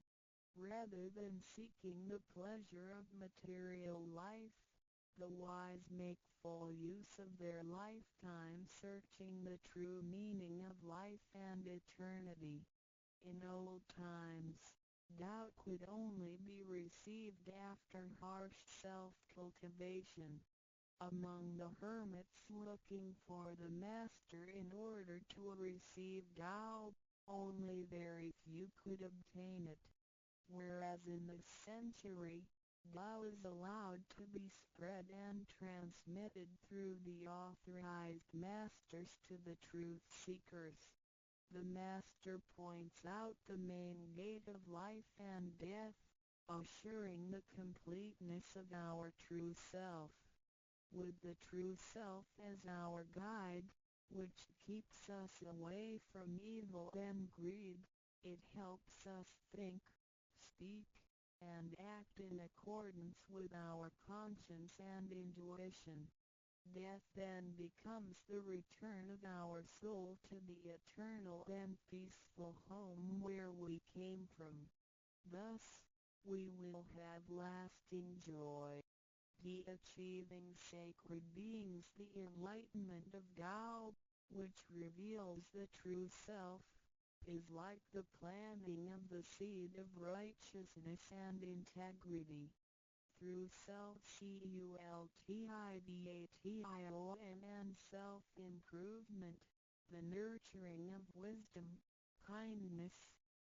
Rather than seeking the pleasure of material life, the wise make full use of their lifetime searching the true meaning of life and eternity. In old times, Tao could only be received after harsh self-cultivation. Among the hermits looking for the master in order to receive Tao, only very few could obtain it. Whereas in this century, Tao is allowed to be spread and transmitted through the authorized masters to the truth seekers. The master points out the main gate of life and death, assuring the completeness of our true self. With the true self as our guide, which keeps us away from evil and greed, it helps us think, speak, and act in accordance with our conscience and intuition. Death then becomes the return of our soul to the eternal and peaceful home where we came from. Thus, we will have lasting joy. The achieving sacred beings, the enlightenment of Tao, which reveals the true self, is like the planting of the seed of righteousness and integrity. Through self-cultivation and self-improvement, the nurturing of wisdom, kindness,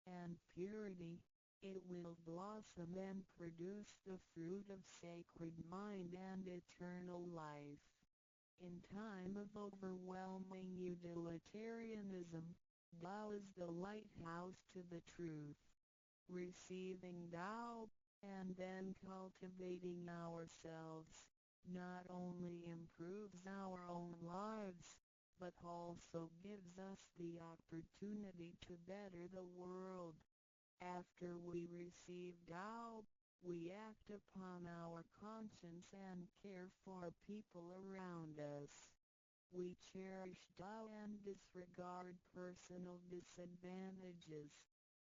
and purity, it will blossom and produce the fruit of sacred mind and eternal life. In time of overwhelming utilitarianism, Tao is the lighthouse to the truth. Receiving Tao, and then cultivating ourselves, not only improves our own lives, but also gives us the opportunity to better the world. After we receive Tao, we act upon our conscience and care for people around us. We cherish Tao and disregard personal disadvantages.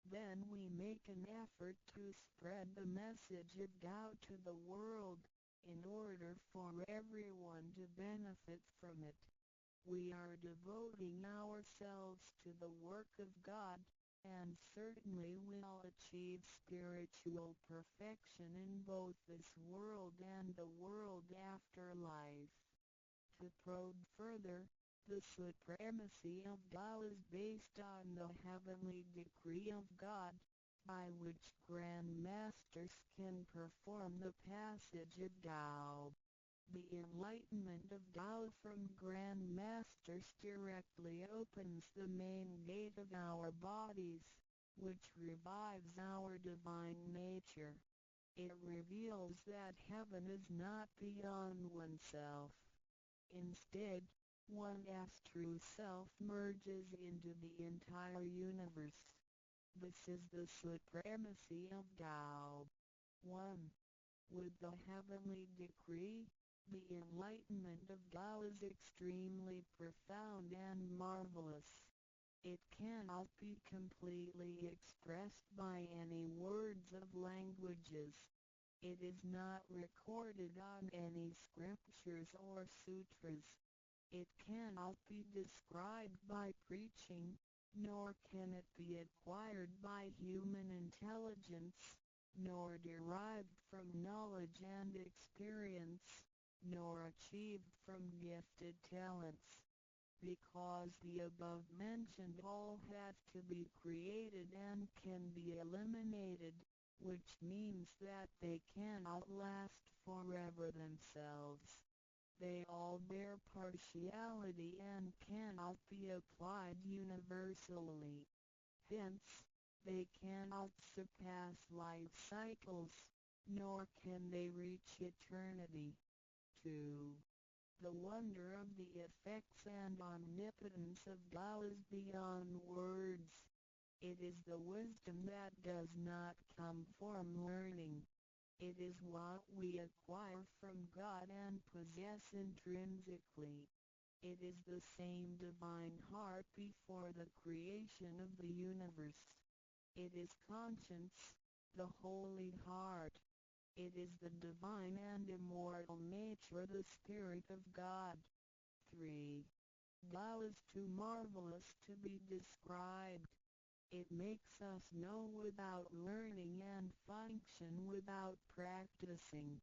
Then we make an effort to spread the message of Tao to the world, in order for everyone to benefit from it. We are devoting ourselves to the work of God, and certainly will achieve spiritual perfection in both this world and the world after life. To probe further, the supremacy of Tao is based on the heavenly decree of God, by which Grand Masters can perform the passage of Tao. The enlightenment of Tao from Grand Masters directly opens the main gate of our bodies, which revives our divine nature. It reveals that heaven is not beyond oneself. Instead, one's true self merges into the entire universe. This is the supremacy of Tao. 1. With the heavenly decree, the enlightenment of Tao is extremely profound and marvelous. It cannot be completely expressed by any words of languages. It is not recorded on any scriptures or sutras. It cannot be described by preaching, nor can it be acquired by human intelligence, nor derived from knowledge and experience, nor achieved from gifted talents. Because the above-mentioned all have to be created and can be eliminated, which means that they cannot last forever themselves. They all bear partiality and cannot be applied universally. Hence, they cannot surpass life cycles, nor can they reach eternity. 2. The wonder of the effects and omnipotence of Tao is beyond words. It is the wisdom that does not come from learning. It is what we acquire from God and possess intrinsically. It is the same divine heart before the creation of the universe. It is conscience, the holy heart. It is the divine and immortal nature, the Spirit of God. 3. Tao is too marvelous to be described. It makes us know without learning and function without practicing.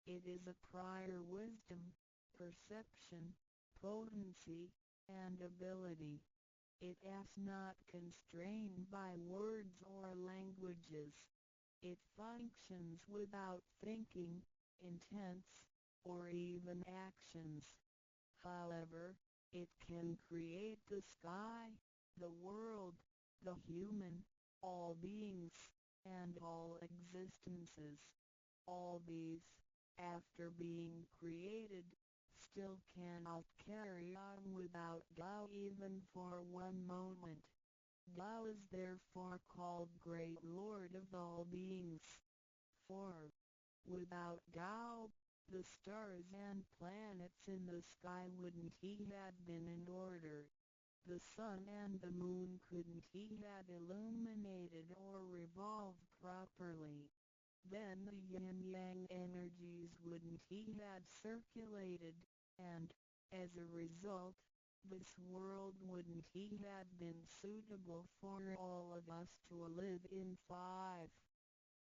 It is a prior wisdom, perception, potency, and ability. It is not constrained by words or languages. It functions without thinking, intents, or even actions. However, it can create the sky, the world, the human, all beings, and all existences. All these, after being created, still cannot carry on without Tao even for one moment. Tao is therefore called Great Lord of all beings. For, without Tao, the stars and planets in the sky wouldn't he had been in order. The sun and the moon couldn't he had illuminated or revolved properly. Then the yin-yang energies wouldn't he had circulated, and, as a result, this world wouldn't he had been suitable for all of us to live in. 5.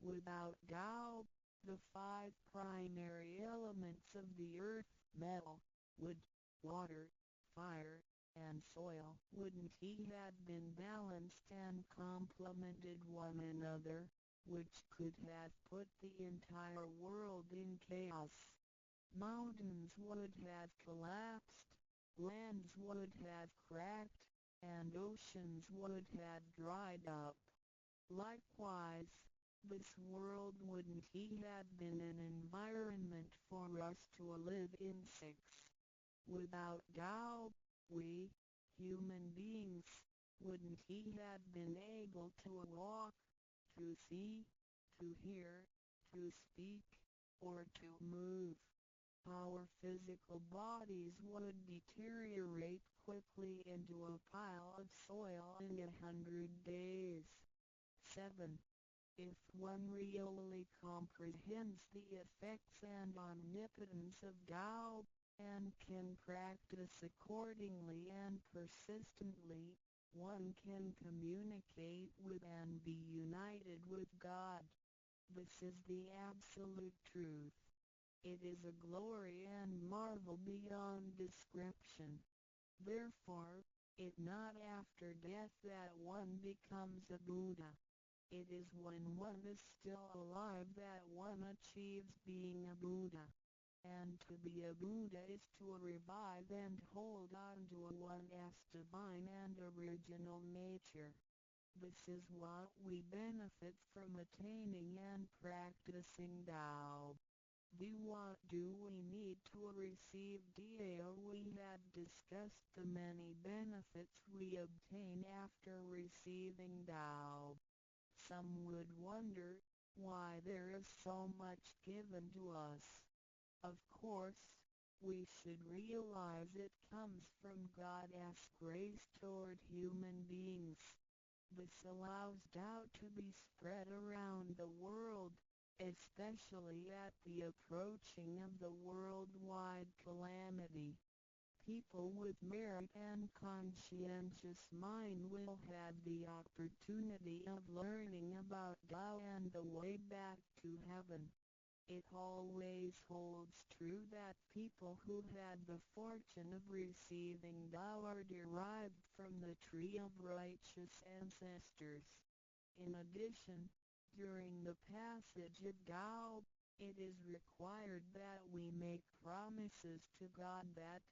Without Tao, the five primary elements of the earth, metal, wood, water, fire, and soil, wouldn't he had been balanced and complemented one another, which could have put the entire world in chaos. Mountains would have collapsed, lands would have cracked, and oceans would have dried up. Likewise, this world wouldn't he have been an environment for us to live in. 6. Without Tao, we, human beings, wouldn't he have been able to walk, to see, to hear, to speak, or to move. Our physical bodies would deteriorate quickly into a pile of soil in 100 days. 7. If one really comprehends the effects and omnipotence of Tao, and can practice accordingly and persistently, one can communicate with and be united with God. This is the absolute truth. It is a glory and marvel beyond description. Therefore, it not after death that one becomes a Buddha. It is when one is still alive that one achieves being a Buddha. And to be a Buddha is to revive and hold on to one's divine and original nature. This is what we benefit from attaining and practicing Tao. What do we need to receive Tao? We have discussed the many benefits we obtain after receiving Tao. Some would wonder why there is so much given to us. Of course, we should realize it comes from God's grace toward human beings. This allows Tao to be spread around the world, especially at the approaching of the worldwide calamity. People with merit and conscientious mind will have the opportunity of learning about Tao and the way back to heaven. It always holds true that people who had the fortune of receiving Tao are derived from the tree of righteous ancestors. In addition, during the passage of Tao, it is required that we make promises to God that,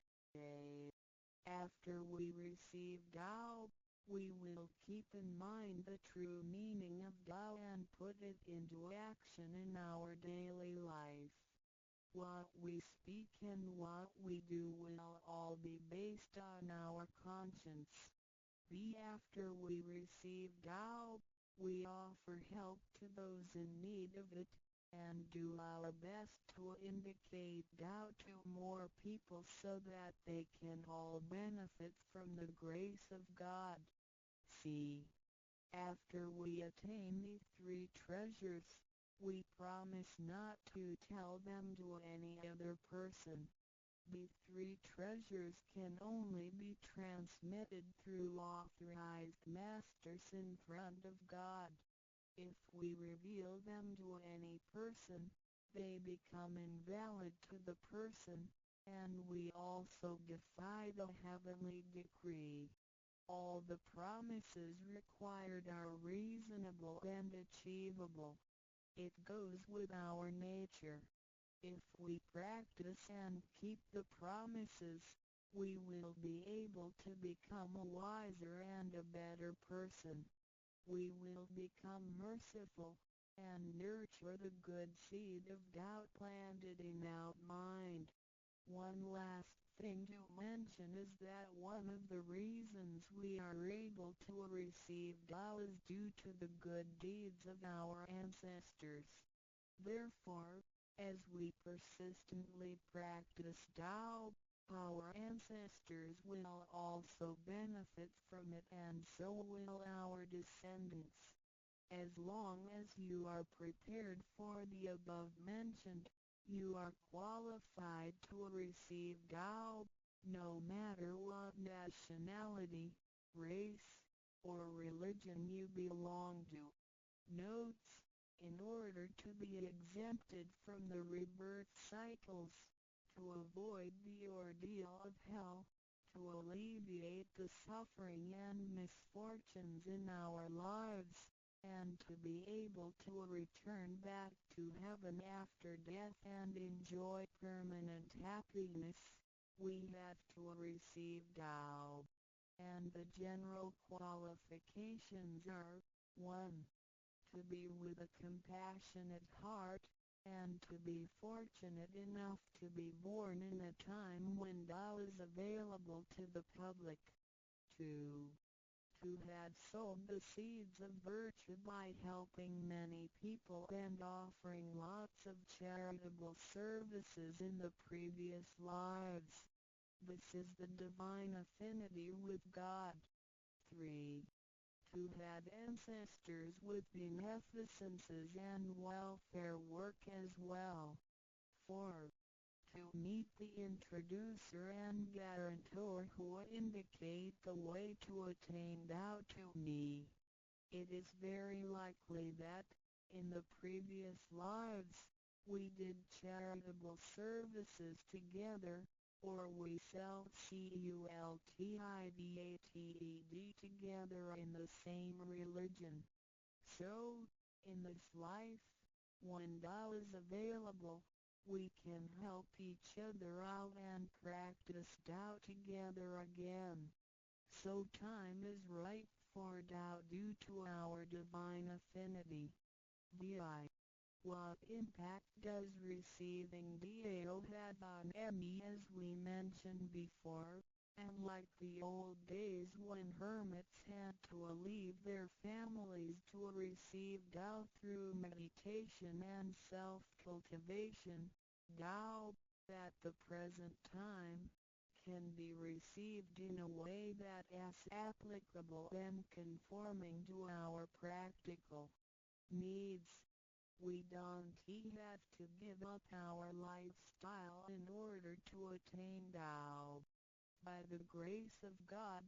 after we receive Tao, we will keep in mind the true meaning of Tao and put it into action in our daily life. What we speak and what we do will all be based on our conscience. After we receive Tao, we offer help to those in need of it, and do our best to indicate Tao to more people so that they can all benefit from the grace of God. After we attain these three treasures, we promise not to tell them to any other person. These three treasures can only be transmitted through authorized masters in front of God. If we reveal them to any person, they become invalid to the person, and we also defy the heavenly decree. All the promises required are reasonable and achievable. It goes with our nature. If we practice and keep the promises, we will be able to become a wiser and a better person. We will become merciful, and nurture the good seed of doubt planted in our mind. One last thing to mention is that one of the reasons we are able to receive Tao is due to the good deeds of our ancestors. Therefore, as we persistently practice Tao, our ancestors will also benefit from it, and so will our descendants. As long as you are prepared for the above mentioned, you are qualified to receive Tao, no matter what nationality, race, or religion you belong to. Notes: in order to be exempted from the rebirth cycles, to avoid the ordeal of hell, to alleviate the suffering and misfortunes in our lives, and to be able to return back to heaven after death and enjoy permanent happiness, we have to receive Tao. And the general qualifications are: 1. To be with a compassionate heart, and to be fortunate enough to be born in a time when Tao is available to the public. 2. To have sown the seeds of virtue by helping many people and offering lots of charitable services in the previous lives. This is the divine affinity with God. 3. To have ancestors with beneficences and welfare work as well. 4. To meet the introducer and guarantor who indicate the way to attain Tao to me. It is very likely that, in the previous lives, we did charitable services together, or we cultivated together in the same religion. So, in this life, when Tao is available, we can help each other out and practice Tao together again. So time is right for Tao due to our divine affinity. VI. What impact does receiving Tao have on me? As we mentioned before, and like the old days when hermits had to leave their families to receive Tao through meditation and self-cultivation, Tao, at the present time, can be received in a way that is applicable and conforming to our practical needs. We don't have to give up our lifestyle in order to attain Tao. By the grace of God,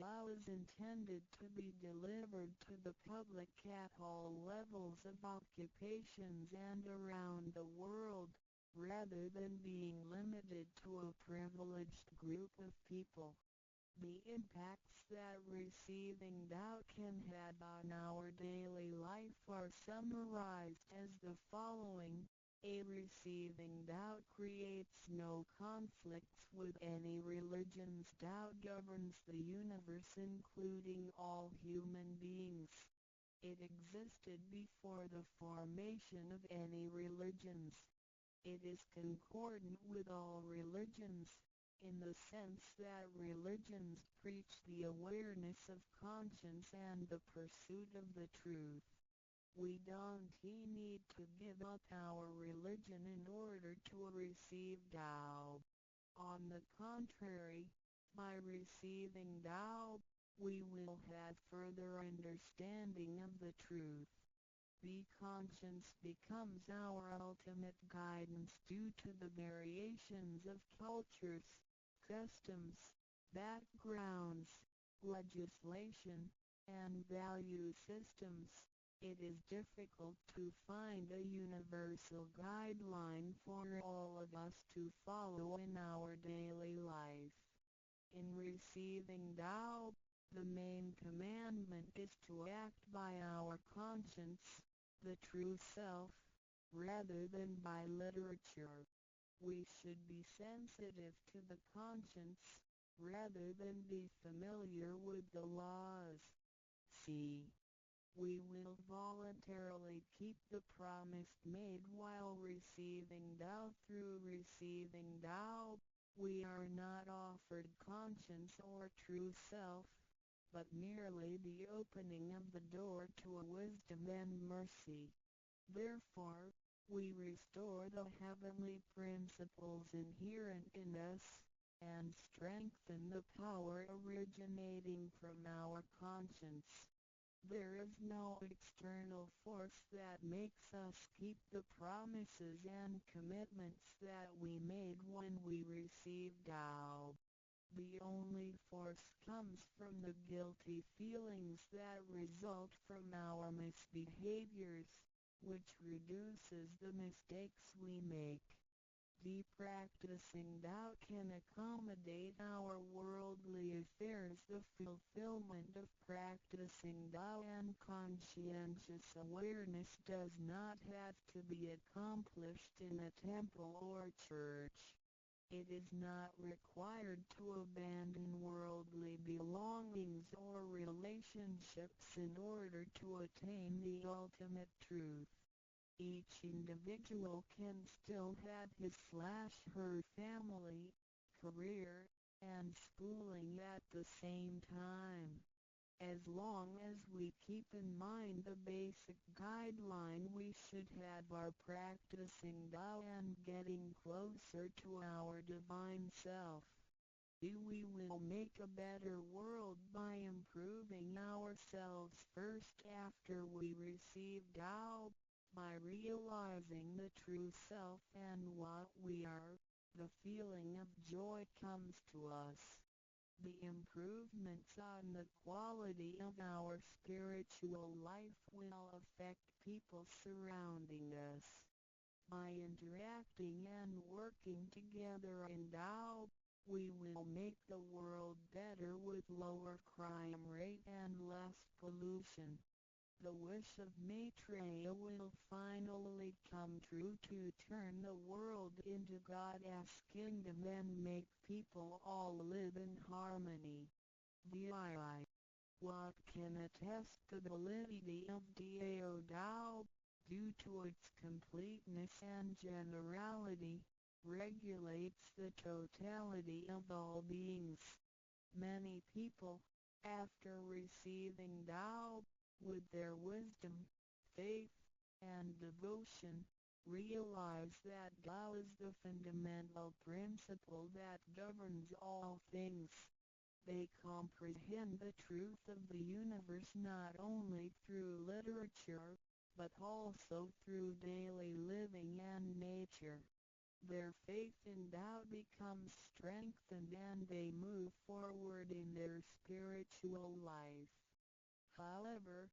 Tao is intended to be delivered to the public at all levels of occupations and around the world, rather than being limited to a privileged group of people. The impacts that receiving Tao can have on our daily life are summarized as the following. A. Receiving Tao creates no conflicts with any religions. Tao governs the universe, including all human beings. It existed before the formation of any religions. It is concordant with all religions, in the sense that religions preach the awareness of conscience and the pursuit of the truth. We don't need to give up our religion in order to receive Tao. On the contrary, by receiving Tao, we will have further understanding of the truth. The conscience becomes our ultimate guidance due to the variations of cultures, customs, backgrounds, legislation, and value systems. It is difficult to find a universal guideline for all of us to follow in our daily life. In receiving Tao, the main commandment is to act by our conscience, the true self, rather than by literature. We should be sensitive to the conscience, rather than be familiar with the laws. C. We will voluntarily keep the promise made while receiving Tao. Through receiving Tao, we are not offered conscience or true self, but merely the opening of the door to a wisdom and mercy. Therefore, we restore the heavenly principles inherent in us, and strengthen the power originating from our conscience. There is no external force that makes us keep the promises and commitments that we made when we received Tao. The only force comes from the guilty feelings that result from our misbehaviors, which reduces the mistakes we make. The practicing Tao can accommodate our worldly affairs. The fulfillment of practicing Tao and conscientious awareness does not have to be accomplished in a temple or church. It is not required to abandon worldly belongings or relationships in order to attain the ultimate truth. Each individual can still have his/her family, career, and schooling at the same time. As long as we keep in mind the basic guideline, we should have our practicing Tao and getting closer to our divine self. We will make a better world by improving ourselves first after we receive Tao, by realizing the true self and what we are. The feeling of joy comes to us. The improvements on the quality of our spiritual life will affect people surrounding us. By interacting and working together in Tao, we will make the world better with lower crime rate and less pollution. The wish of Maitreya will finally come true to turn the world into God's kingdom and make people all live in harmony. VII. What can attest the validity of Dao Dao, due to its completeness and generality, regulates the totality of all beings. Many people, after receiving Tao, with their wisdom, faith, and devotion, realize that Tao is the fundamental principle that governs all things. They comprehend the truth of the universe not only through literature, but also through daily living and nature. Their faith in Tao becomes strengthened and they move forward in their spiritual life. However,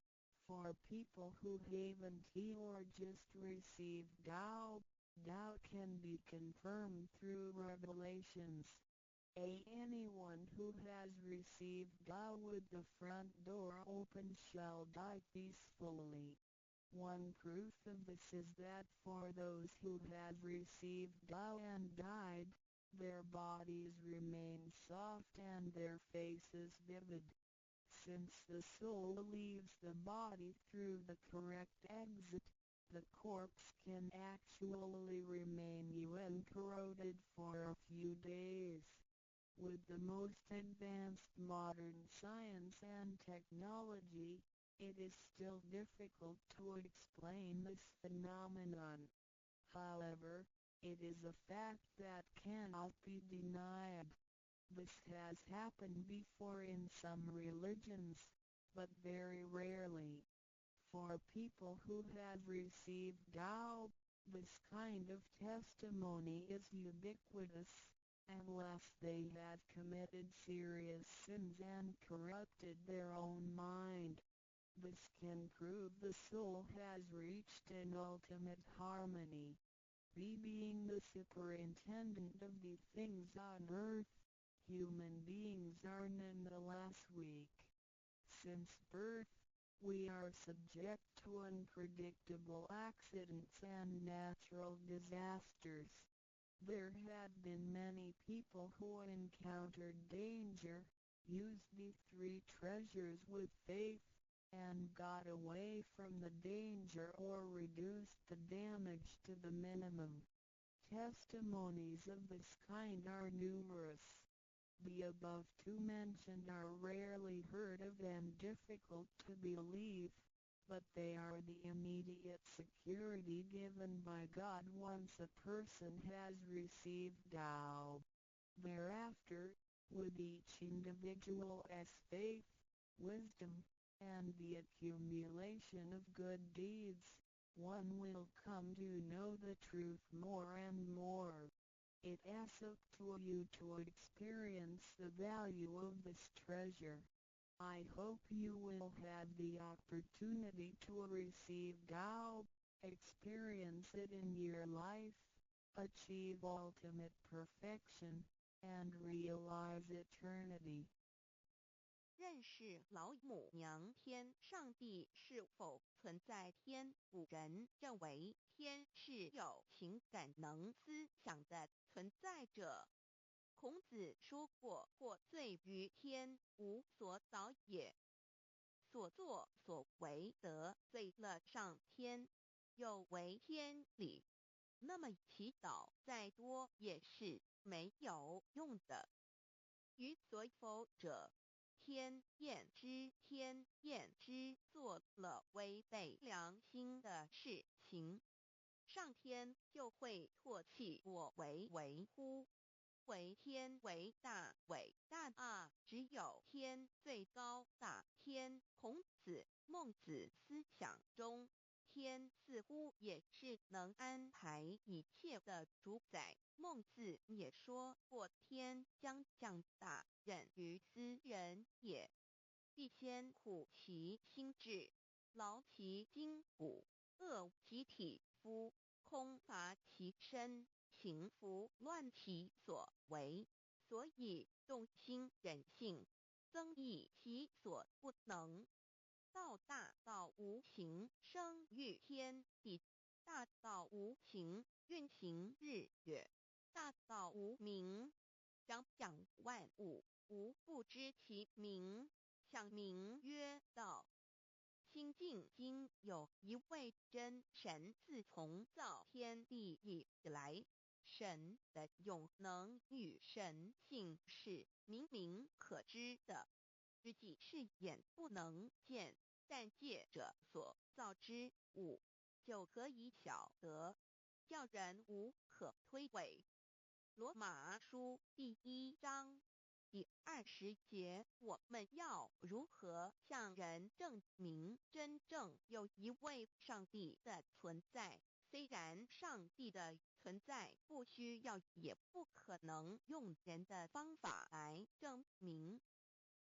for people who haven't or just received Tao, Tao can be confirmed through revelations. Anyone who has received Tao with the front door open shall die peacefully. One proof of this is that for those who have received Tao and died, their bodies remain soft and their faces vivid. Since the soul leaves the body through the correct exit, the corpse can actually remain uncorroded for a few days. With the most advanced modern science and technology, it is still difficult to explain this phenomenon. However, it is a fact that cannot be denied. This has happened before in some religions, but very rarely. For people who have received Tao, this kind of testimony is ubiquitous, unless they have committed serious sins and corrupted their own mind. This can prove the soul has reached an ultimate harmony. Being the superintendent of the things on earth, human beings are nonetheless weak. Since birth, We are subject to unpredictable accidents and natural disasters. There have been many people who encountered danger, used the three treasures with faith, and got away from the danger or reduced the damage to the minimum. Testimonies of this kind are numerous. The above two mentioned are rarely heard of and difficult to believe, but they are the immediate security given by God once a person has received Tao. Thereafter, with each individual's faith, wisdom, and the accumulation of good deeds, one will come to know the truth more and more. It is up to you to experience the value of this treasure. I hope you will have the opportunity to receive Tao, experience it in your life, achieve ultimate perfection, and realize eternity. 认识老母娘天上帝是否存在？天古人认为天是有情感能思想的存在者。孔子说过：或罪于天，无所导也。所作所为得罪了上天，有违天理，那么祈祷再多也是没有用的。于所否者，天厌之，做了违背良心的事情，上天就会唾弃我为乎？为天为大，伟大啊！只有天最高大。天，孔子、孟子思想中，天似乎也是能安排一切的主宰。孟子也说过：天将降大任于斯人也，必先苦其心志，劳其筋骨，饿其体肤，空乏其身，行拂乱其所为，所以动心忍性，增益其所不能。道大道无形，生育天地；大道无形，运行日月；大道无名，长养万物。吾不知其名，想名曰道。心静经有一位真神，自从造天地以来，神的永能与神性是明明可知的，实际是眼不能见，但借着所造之物，就可以晓得，叫人无可推诿。罗马书第1章第20节，我们要如何向人证明真正有一位上帝的存在？虽然上帝的存在不需要也不可能用人的方法来证明，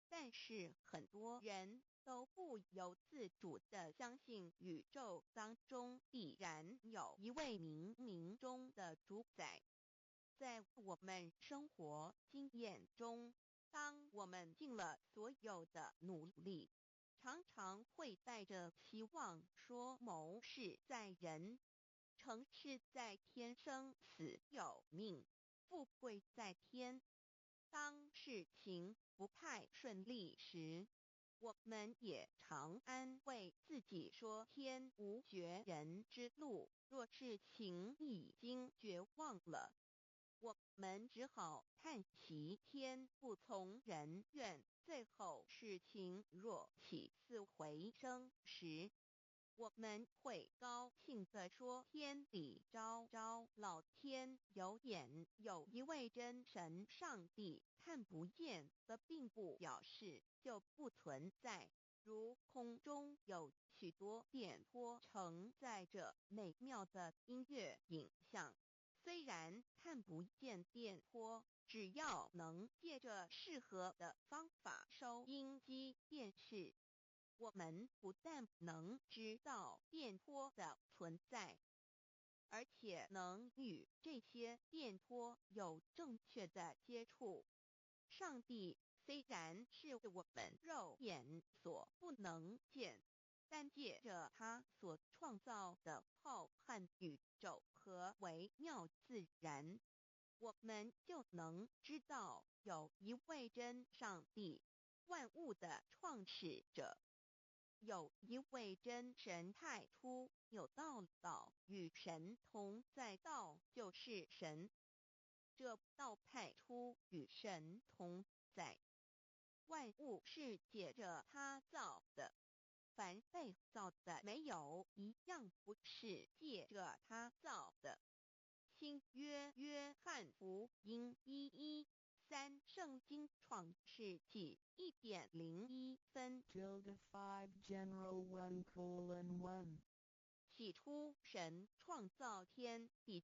但是很多人都不由自主地相信宇宙当中必然有一位冥冥中的主宰。在我们生活经验中，当我们尽了所有的努力，常常会带着期望说谋事在人，成事在天，生死有命，富贵在天。当事情不太顺利时，我们也常安慰自己说天无绝人之路，若事情已经绝望了，我们只好叹息天不从人愿。最后事情若起死回生时，我们会高兴地说天理昭昭，老天有眼，有一位真神上帝，看不见的并不表示就不存在。如空中有许多电波承载着美妙的音乐影像，虽然看不见电波，只要能借着适合的方法收音机电视，我们不但能知道电波的存在，而且能与这些电波有正确的接触。上帝虽然是我们肉眼所不能见，但借着他所创造的浩瀚宇宙和微妙自然，我们就能知道有一位真上帝，万物的创始者。有一位真神太初有道与神同在，道就是神。这道太初与神同在，万物是借着他造的，凡被造的没有一样不是借着他造的。新约翰福音1:13圣经创世纪1:01分 5 General 1:1 起初神创造天地，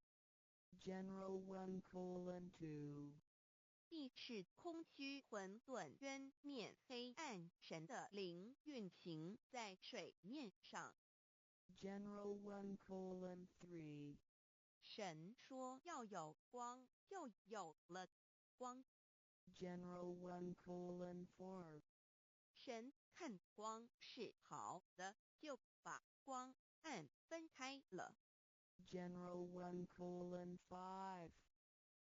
General 1:2 地是空虚混沌渊面黑暗，神的灵运行在水面上。General 1:3 神说要有光，就有了光。General 1:4 神看光是好的，就把光暗分开了。General 1:5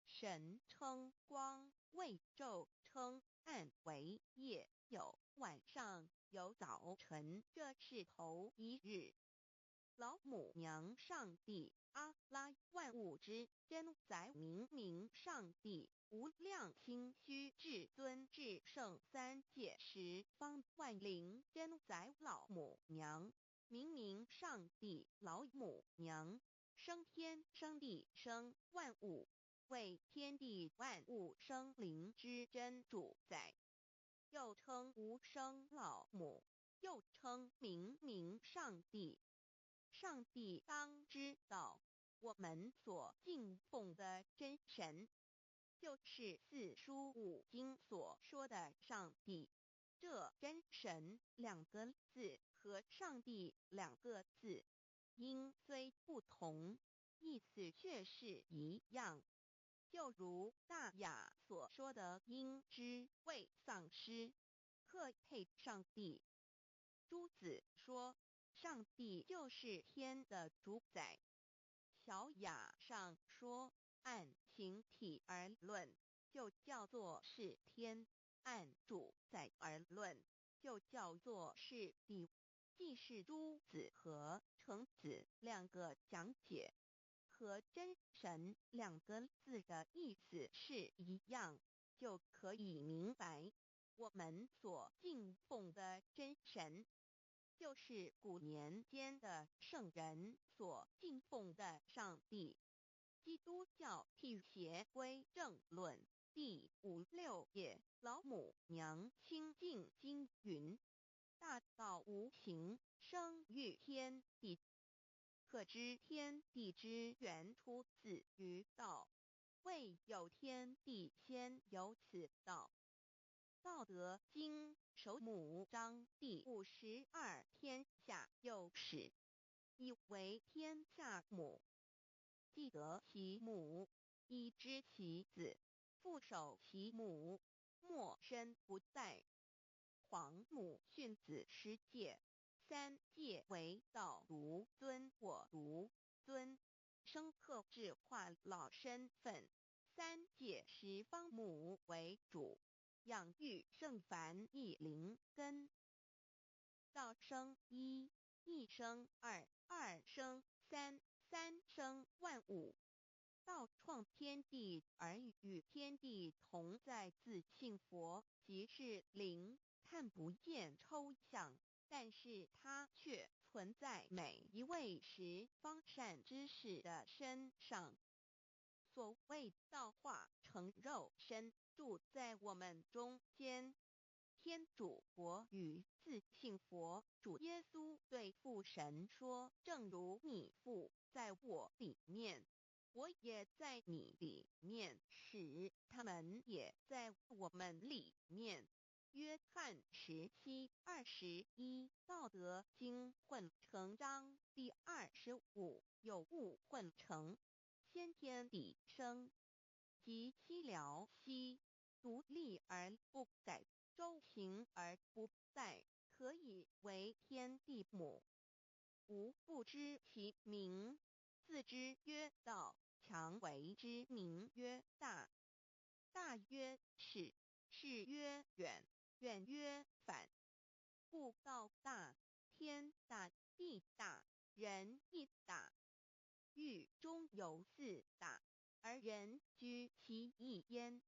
神称光为昼，称暗为夜，有晚上，有早晨，这是头一日。老母娘上帝阿拉，万物之真宰明明上帝，无量清虚至尊至圣三界十方万灵真宰老母娘，明明上帝老母娘，生天生地生万物，为天地万物生灵之真主宰，又称无生老母，又称明明上帝。上帝当知道，我们所敬奉的真神，就是四书五经所说的上帝。这真神两个字和上帝两个字，音虽不同，意思却是一样。就如大雅所说的鹰之谓丧尸，可配上帝。朱子说，上帝就是天的主宰。小雅上说，按形体而论，就叫做是天；按主宰而论，就叫做是地。既是朱子和程子两个讲解，和真神两个字的意思是一样，就可以明白，我们所敬奉的真神，就是古年间的圣人所敬奉的上帝。基督教辟邪归正论第56页，老母娘清净经云：大道无形，生育天地，可知天地之源出自于道，未有天地，先有此道。道德经首母章第52，天下有始，以为天下母。既得其母，以知其子，父守其母，莫身不在。皇母训子十戒，三戒为道如尊我如尊，生克制化老身份。三戒十方母为主，养育圣凡一灵根。道生一，一生二，二生三，三生万物。道创天地而与天地同在，自性佛，即是灵，看不见抽象，但是它却存在每一位十方善知识的身上。所谓道化成肉身，住在我们中间。天主佛与自性佛主耶稣对父神说，正如你父在我里面，我也在你里面，使他们也在我们里面。约翰17:21，道德经混成章第25，有物混成，先天地生，即西辽西，独立而不改，周行而不殆，可可以为天地母。吾不知其名，自之曰道，强为之名曰大。大曰是，是曰远，远曰反。故道大，天大，地大，人亦大。狱中有四大，而人居其一焉。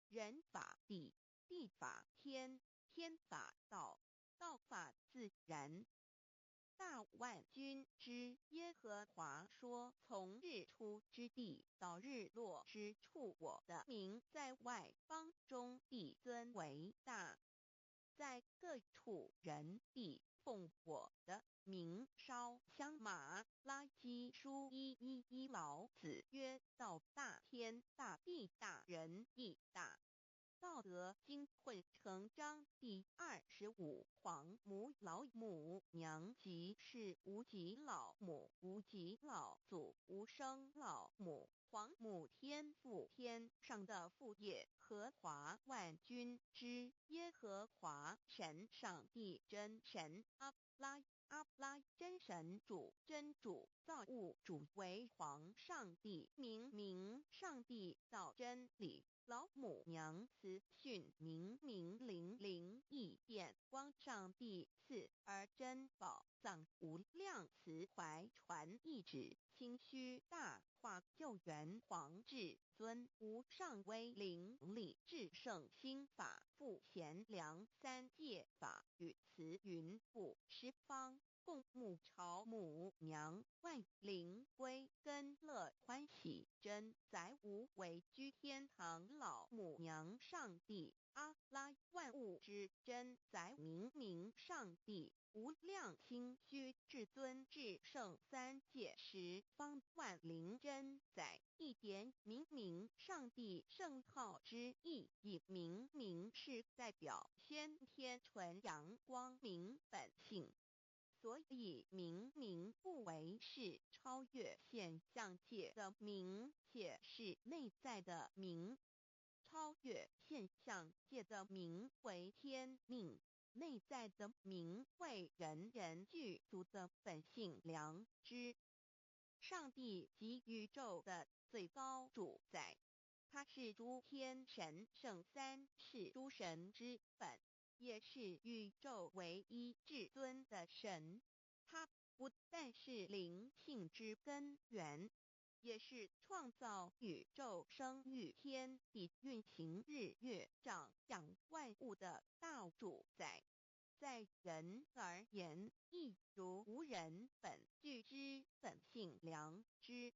人法地，地法天，天法道，道法自然。大万军之耶和华说：从日出之地到日落之处，我的名在外邦中必尊为大。在各处人必奉我的名烧香马拉基书1:1老子曰：道大，天大，地大，人亦大。道德经混成章第25。皇母老母娘即是无极老母，无极老祖，无生老母。皇母天父，天上的父，耶和华万军之耶和华神，上帝真神，阿拉真神主，真主，造物主，为皇上帝，明上帝造真理。老母娘慈训明灵异变光上帝赐而珍宝藏无量慈怀传一旨清虚大化救援皇至尊无上威灵力至圣心法复贤良三界法与慈云布十方共沐朝母娘万灵归根乐欢喜真载无为居天堂老母娘上帝阿拉万物之真载明上帝无量清虚至尊至圣三界十方万灵真载一点明上帝圣号之意以明是代表先天纯阳光明本性。所以明不为是超越现象界的明，且是内在的明。超越现象界的明为天命，内在的明为人人具足的本性良知。上帝即宇宙的最高主宰，他是诸天神圣三世诸神之本，也是宇宙唯一至尊的神。他不但是灵性之根源，也是创造宇宙生育天地运行日月长养万物的大主宰。在人而言，亦如无人本具之本性良知，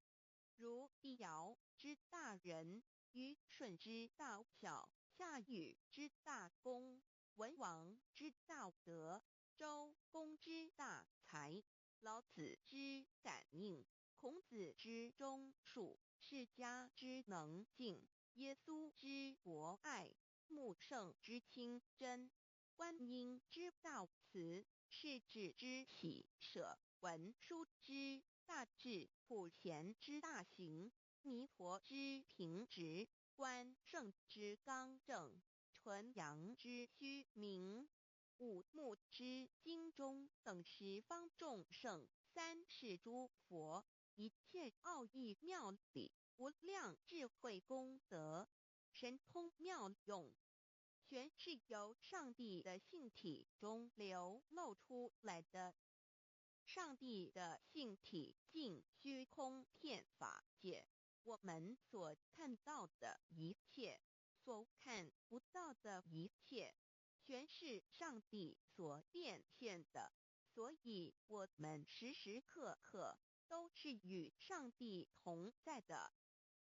如帝尧之大仁，虞舜之大孝，夏禹之大功，文王之大德，周公之大才，老子之感应，孔子之忠恕，释迦之能静，耶稣之博爱，穆圣之清真，观音之大慈，世子之喜舍，文殊之大智，普贤之大行，弥陀之平直，关圣之刚正，纯阳之虚明，五目之精中等十方众圣，三世诸佛，一切奥义妙理，无量智慧功德，神通妙用，全是由上帝的性体中流露出来的。上帝的性体尽虚空遍法界，我们所看到的一切，所看不到的一切，全是上帝所变现的，所以我们时时刻刻都是与上帝同在的。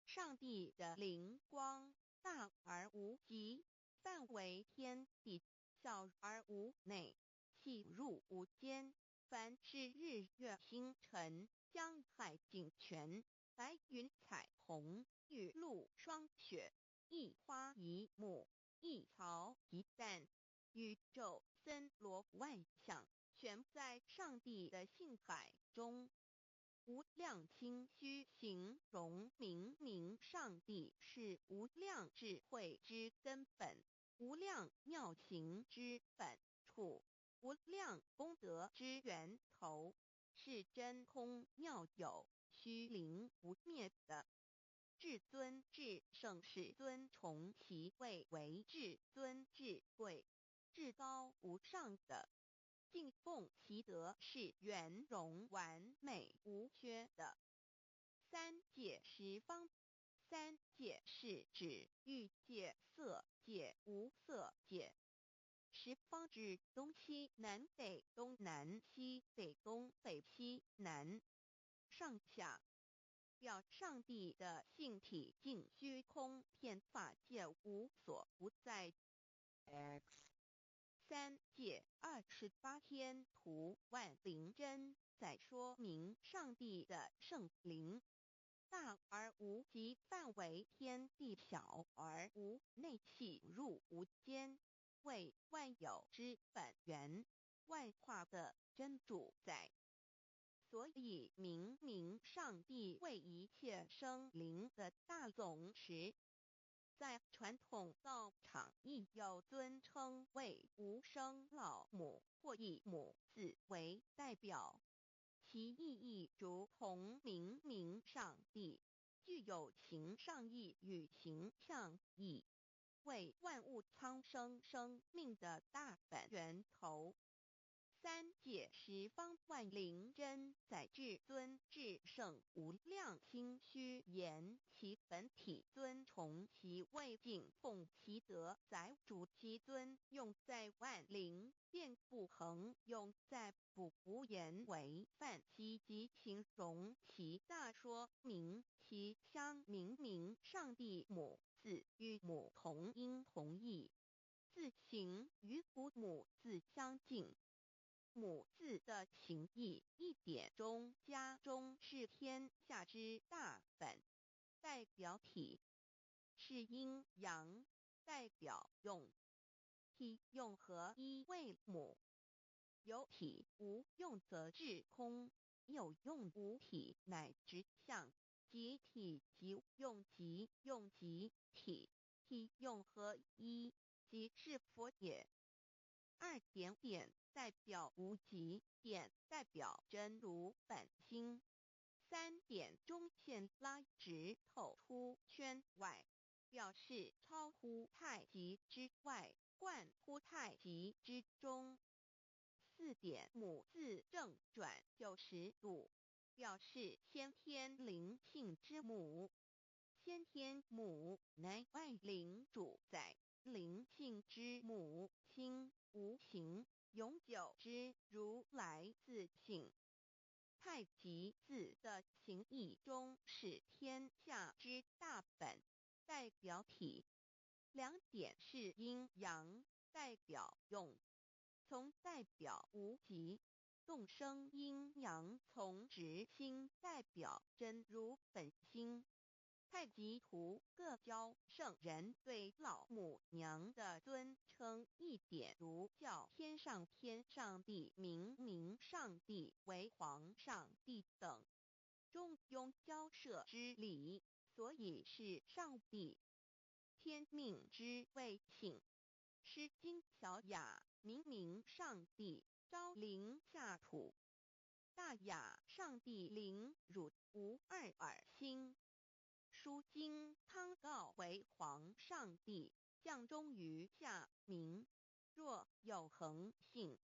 上帝的灵光大而无极，范围天地，小而无内，细入无间。凡是日月星辰，江海井泉，白云彩虹，雨露霜雪，一花一木，一草一蛋，宇宙森罗万象，全在上帝的性海中。无量清虚形容明上帝是无量智慧之根本，无量妙行之本处，无量功德之源头，是真空妙有，虚灵不灭的。至尊至圣世尊崇其位为至尊至贵、至高无上的，敬奉其德是圆融完美无缺的。三界十方，三界是指欲界、色界、无色界。十方指东西南北东南西北东北西南上下，表上帝的性体尽虚空遍法界无所不在。 X 三界28天图万灵真，在说明上帝的圣灵大而无极范围，天地小而无内气入无间，为万有之本源，万化的真主宰。所以明明上帝为一切生灵的大总持，在传统道场亦有尊称为无生老母或以母字为代表，其意义如同明明上帝具有形上义与形象义，为万物苍生生命的大本源头。三界十方万灵真，在至尊至圣无量心虚言其本体尊崇其位敬奉其德载主其尊，用在万灵遍不恒，用在不无言为范积极形容其大说明其相明明上帝母字与母同音同义，字形与父母字相近。母字的情义一点中加中是天下之大本，代表体是阴阳，代表用，体用合一为母。有体无用则至空，有用无体乃直相，即体即用即用即体，体用合一即是佛也。二点点代表无极，点代表真如本心，三点中线拉直透出圈外，表示超乎太极之外，贯乎太极之中。四点母字正转90度，表示先天灵性之母。先天母乃万灵主宰，灵性之母心无形，永久之如来自性。太极字的形义中是天下之大本，代表体。两点是阴阳，代表用，从代表无极，动生阴阳从直心代表真如本心。太极图各教圣人对老母娘的尊称，一点如教天上天上帝、明明上帝为皇上帝等，中庸交涉之礼，所以是上帝。天命之谓请，诗经小雅明明上帝昭灵下土，大雅上帝灵汝无二耳心。书经汤告为皇上帝降中于下民，若有恒性。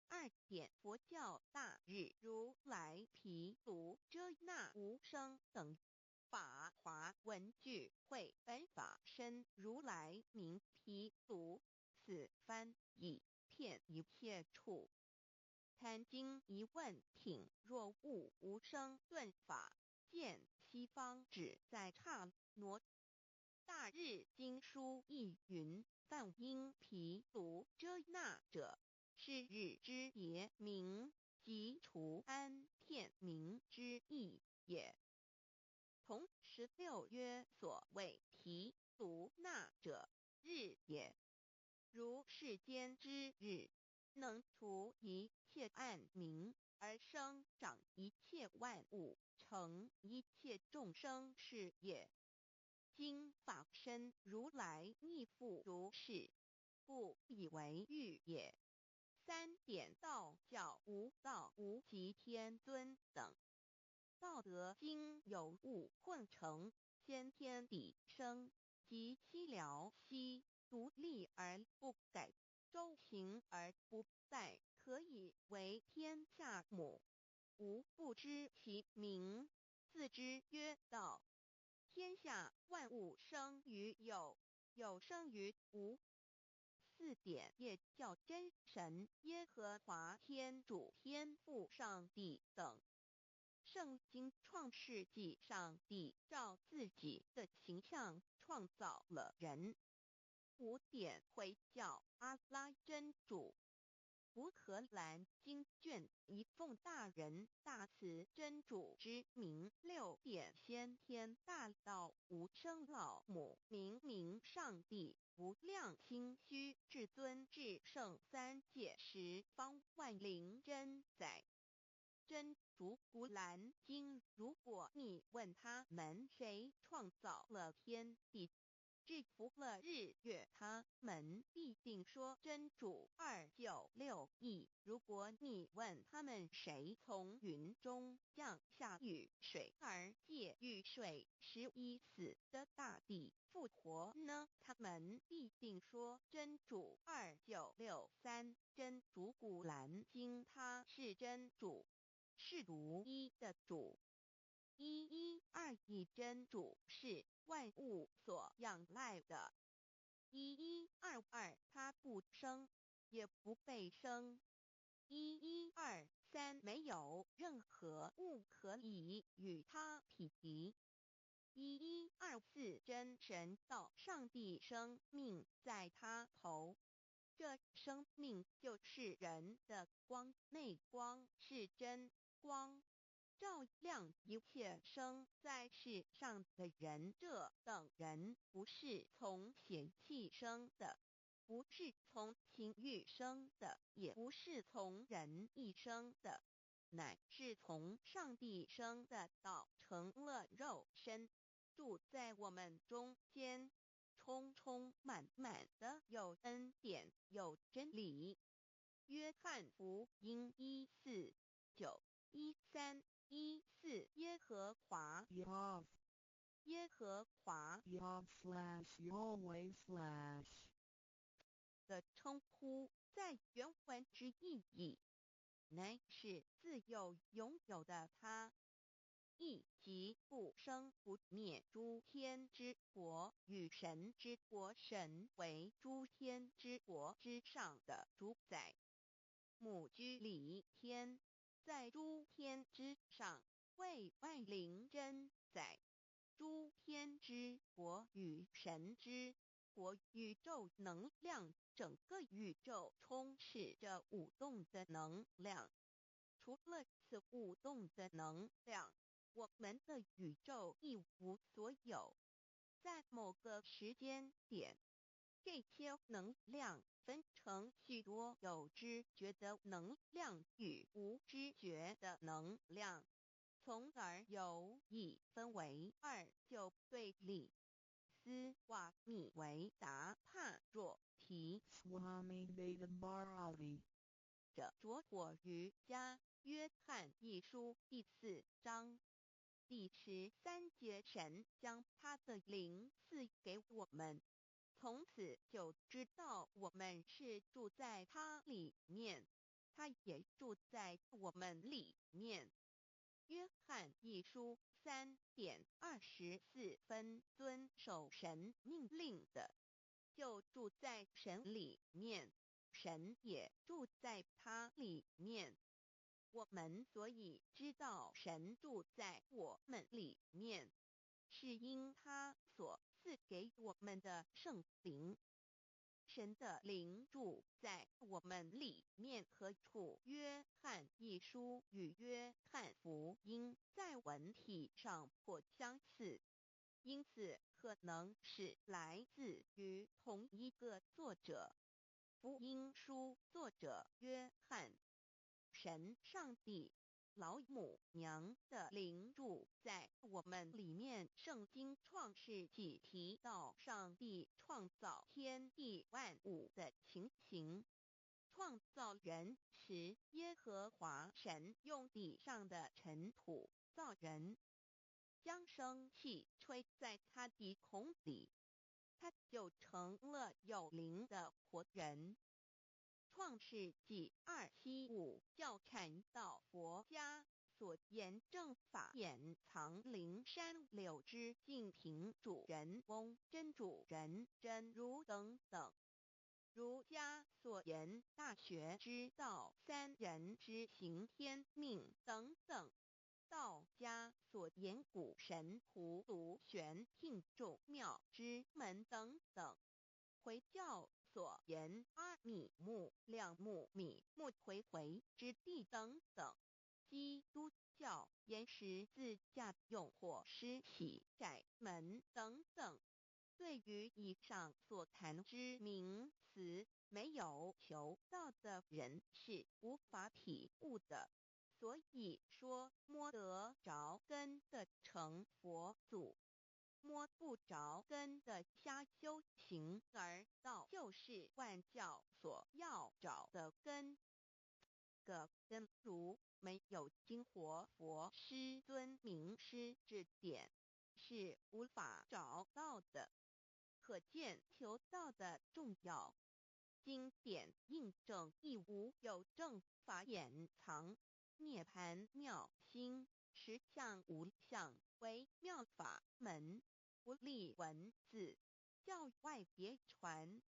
二点佛教大日如来毗卢遮那无生等法华文具会本法身如来名毗卢，此翻译遍一切处。贪经一问挺，若悟无生顿法，见西方只在刹那。大日经书亦云，梵音毗卢遮那者，是日之别名，即除安片名之意也。同16曰所谓毗卢那者，日也。如世间之日，能除一切暗明，而生长一切万物，成一切众生是也。今法身如来亦复如是，故以为喻也。3点道教无道无极天尊等。道德经有物混成，先天地生，即西辽兮，独立而不改，周行而不殆，可以为天下母。吾不知其名，字之曰道。天下万物生于有，有生于无。4点也叫真神耶和华天主天父上帝等。圣经创世纪，上帝照自己的形象创造了人。5点回教阿拉真主。乌克兰经卷一奉大人大慈真主之名。6点先天大道无生老母，明上帝无量清虚至尊至圣三界十方万灵真载。真主古兰经，如果你问他们谁创造了天地，制服了日月，他们必定说真主296亿。如果你问他们谁从云中降下雨水而借雨水使已死的大地复活呢？他们必定说真主2963。真主古兰经，他是真主，是独一的主。112真主是万物所仰赖的。1122他不生，也不被生。1123没有任何物可以与他匹敌。1124真神道上帝生命在他头，这生命就是人的光，内光是真光，照亮一切生在世上的人。这等人不是从血气生的，不是从情欲生的，也不是从人意生的，乃是从上帝生的道成了肉身，住在我们中间，充充满满的有恩典有真理。约翰福音1491314耶和华 Yav 耶和华 Yav/Yahweh/ 的称呼，在原文之意义，乃是自有拥有的他，亦即不生不灭诸天之国与神之国，神为诸天之国之上的主宰。母居里天，在诸天之上，为万灵真载。诸天之国与神之国，宇宙能量，整个宇宙充斥着舞动的能量。除了此舞动的能量，我们的宇宙一无所有。在某个时间点，这些能量分成许多有知觉的能量与无知觉的能量，从而有一分为2，就对立。斯瓦米维达帕若提 Swami Vedabharati 者着火于家约翰一书第4章第13节，神将他的灵赐给我们，从此就知道我们是住在他里面，他也住在我们里面。约翰一书3:24遵守神命令的，就住在神里面，神也住在他里面。我们所以知道神住在我们里面，是因他所赐给我们的圣灵。神的灵住在我们里面何处？约翰一书与约翰福音在文体上颇相似，因此可能是来自于同一个作者。福音书作者约翰，神上帝老母娘的灵住在我们里面。圣经创世纪提到上帝创造天地万物的情形，创造人时，耶和华神用地上的尘土造人，将生气吹在他鼻孔里，他就成了有灵的活人。创世纪2:7-5教看到佛家所言正法掩藏灵山柳之净瓶主人翁真主人真如等等。儒家所言大学之道三人之行天命等等。道家所言古神荼毒玄牝众妙之门等等。回教所言阿米木亮木米木回回之地等等。基督教言十字架用或施洗窄门等等。对于以上所谈之名词，没有求道的人是无法体悟的。所以说摸得着根的成佛祖，摸不着根的瞎修行而道，就是万教所要找的根。个根如没有经活佛师尊名师指点，是无法找到的。可见求道的重要。经典印证亦无有正法掩藏，涅盘妙心，实相无相，为妙法门，不立文字，教外别传。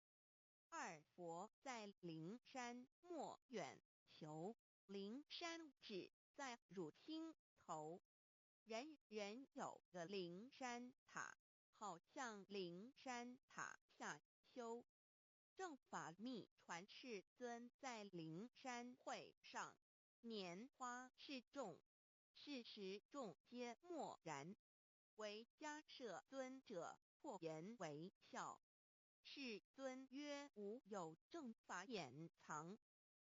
二佛在灵山莫远求，灵山只在汝心头。人人有个灵山塔，好像灵山塔下修。正法密传世尊在灵山会上，拈花示众，是时众皆默然，唯迦摄尊者破颜为笑。世尊曰：无有正法掩藏，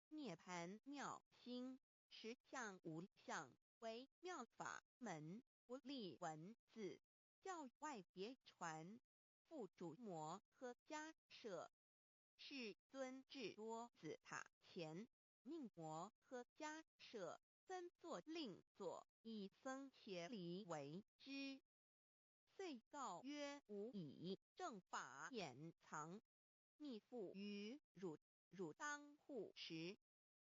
涅盘妙心，实相无相，为妙法门，不立文字，教外别传。复主摩诃迦摄。世尊至多子塔前，命摩诃迦摄僧作令坐，以僧伽梨为之。遂告曰：吾以正法掩藏，密付于汝，汝当护持。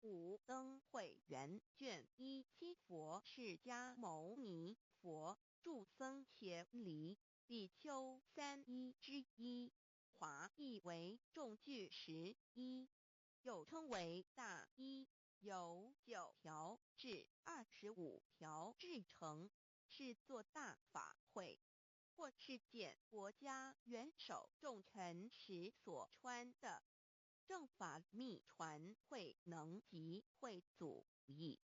五灯会元卷1佛释迦牟尼佛著僧伽梨比丘3:1，华译为众句11，又称为大一，由9条至25条制成，是作大法会，或是见国家元首重臣时所穿的。正法密传会能及会祖义。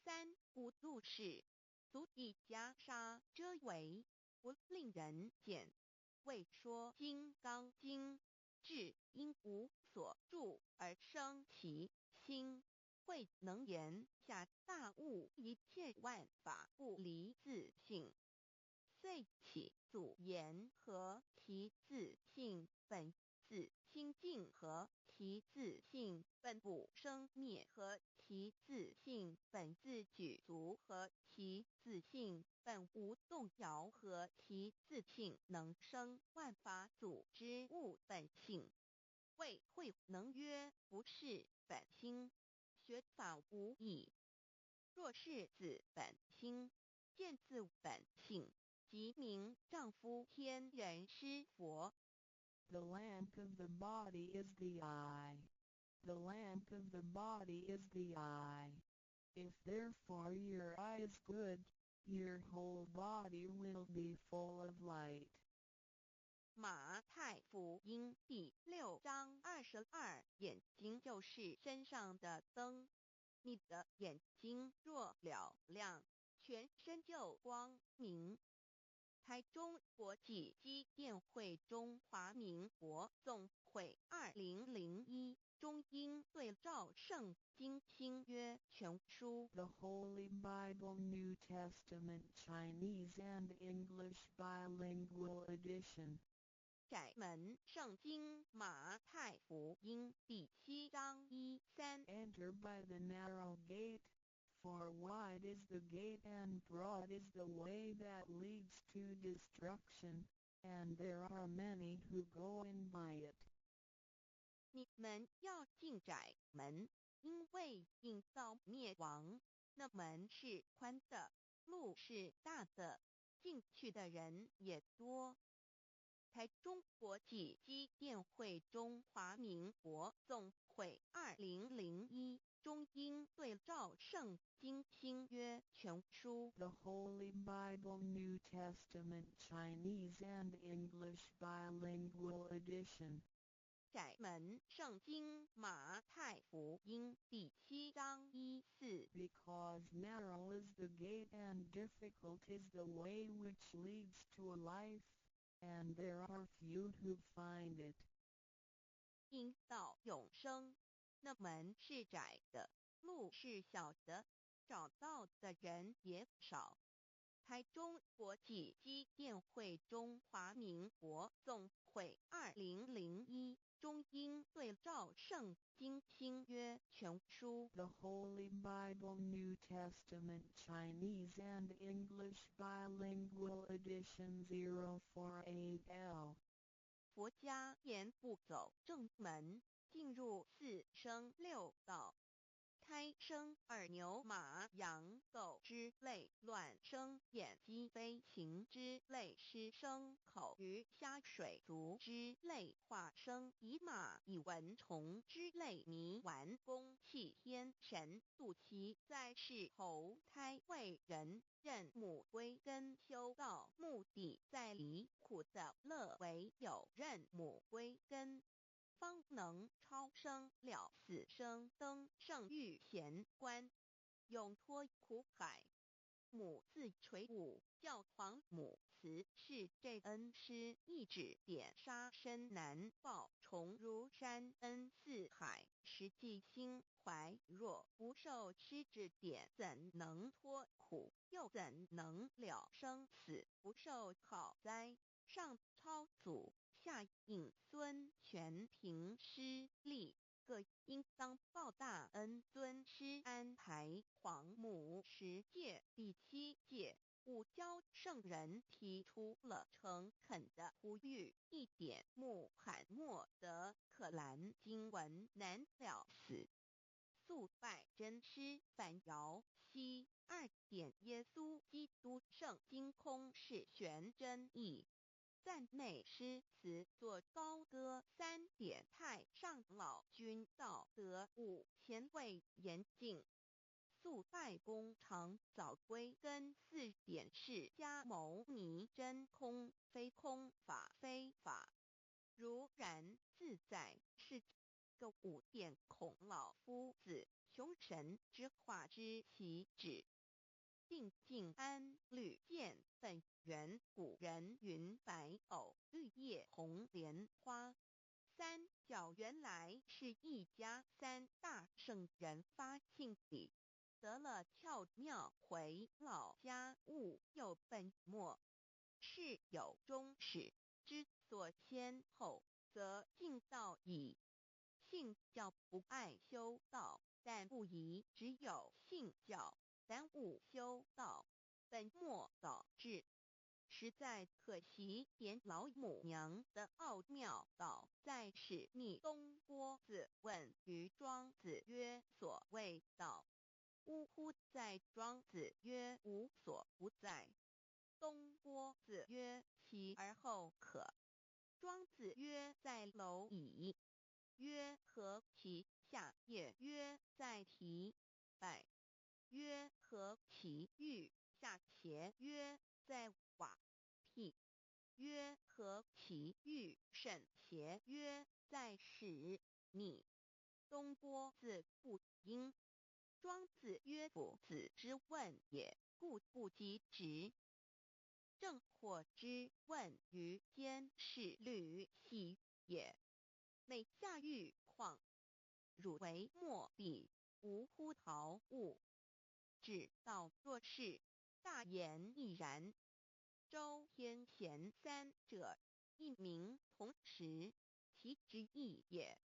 三古度世，足以袈裟遮围，不令人见。未说金刚经，至因无所住而生其心，会能言下大悟一切万法不离自性。遂起祖言和其自性本自清净和其自性本不生灭和其自性本自具足和其自性本无动摇和其自性能生万法祖之物本性。谓会能曰：不是本心，学法无益。若是自本心，见自本性，即名丈夫天人师佛。The lamp of the body is the eye. The lamp of the body is the eye. If therefore your eye is good, your whole body will be full of light. 马太福音第6章22，眼睛就是身上的灯。你的眼睛若了亮，全身就光明。台中国际机电会中华民国总会2001中英对照圣经新约全书 The Holy Bible New Testament Chinese and English Bilingual Edition. 窄门圣经马太福音第7章1-3 Enter by the narrow gate, for wide is the gate and broad is the way that leads to destruction, and there are many who go in by it. 你们要进窄门，因为引到灭亡。那门是宽的，路是大的，进去的人也多。台中国际机电会中华民国总会2001中英对照圣经新约全书 The Holy Bible New Testament Chinese and English Bilingual Edition. 窄门圣经马太福音第7章1-4 Because narrow is the gate and difficult is the way which leads to life, and there are few who find it. 引到永生，那门是窄的，路是小的，找到的人也少。台中国际机电会中华民国总会2001中英对照圣经新约全书 The Holy Bible New Testament Chinese and English Bilingual Edition 048L. 佛家言不走正门，进入4生6道。胎生耳牛马羊狗之类，卵生眼鸡飞禽之类，湿生口鱼虾水族之类，化生以马以蚊虫之类，泥丸公气天神肚脐在世投胎为人，认母归根修道，目的在离苦的乐为有认母归根。方能超生了死生登圣玉贤官，永脱苦海。母自垂武，教皇母慈是这恩师，一指点杀身难报，重如山恩似海，实际心怀若不受师指点，怎能脱苦？又怎能了生死？不受考灾，上超祖。下引孙权凭师力，各应当报大恩。尊师安排皇母10届，第7届武教圣人提出了诚恳的呼吁，一点穆罕默德可兰经文难了死。肃拜真师反尧西2点耶稣基督圣经空是玄真义。赞美诗词作高歌3点太上老君道德5前卫严谨。肃拜公常早归根4点释迦牟尼真空非空法非法，如然自在是个5点孔老夫子雄神之化之其旨。定静安律见本源古人云白藕绿叶红莲花。三角原来是一家3大圣人发庆礼，得了巧妙回老家务又本末，是有终始之所先后，则敬道矣。信教不爱修道，但不宜只有信教耽误修道，本末倒置，实在可惜。点老母娘的奥妙道在使逆东郭子问于庄子曰：所谓道，呜呼！在庄子曰：无所不在。东郭子曰：其而后可？庄子曰：在蝼蚁。曰：何其下也？曰：在蹄。百。曰：何其欲？下且？曰：在瓦辟。曰：何其欲？甚且？曰：在使逆。东郭子不应。庄子曰：夫子之问也，故不及直。正或之问于监视律系也。每下狱况，汝为莫必，无乎陶物。只道若是，大言亦然。周天贤3者，一名同时，其之意也。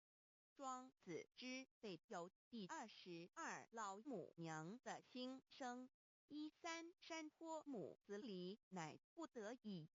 庄子之北有第22老母娘的心声，13山坡母子里乃不得已。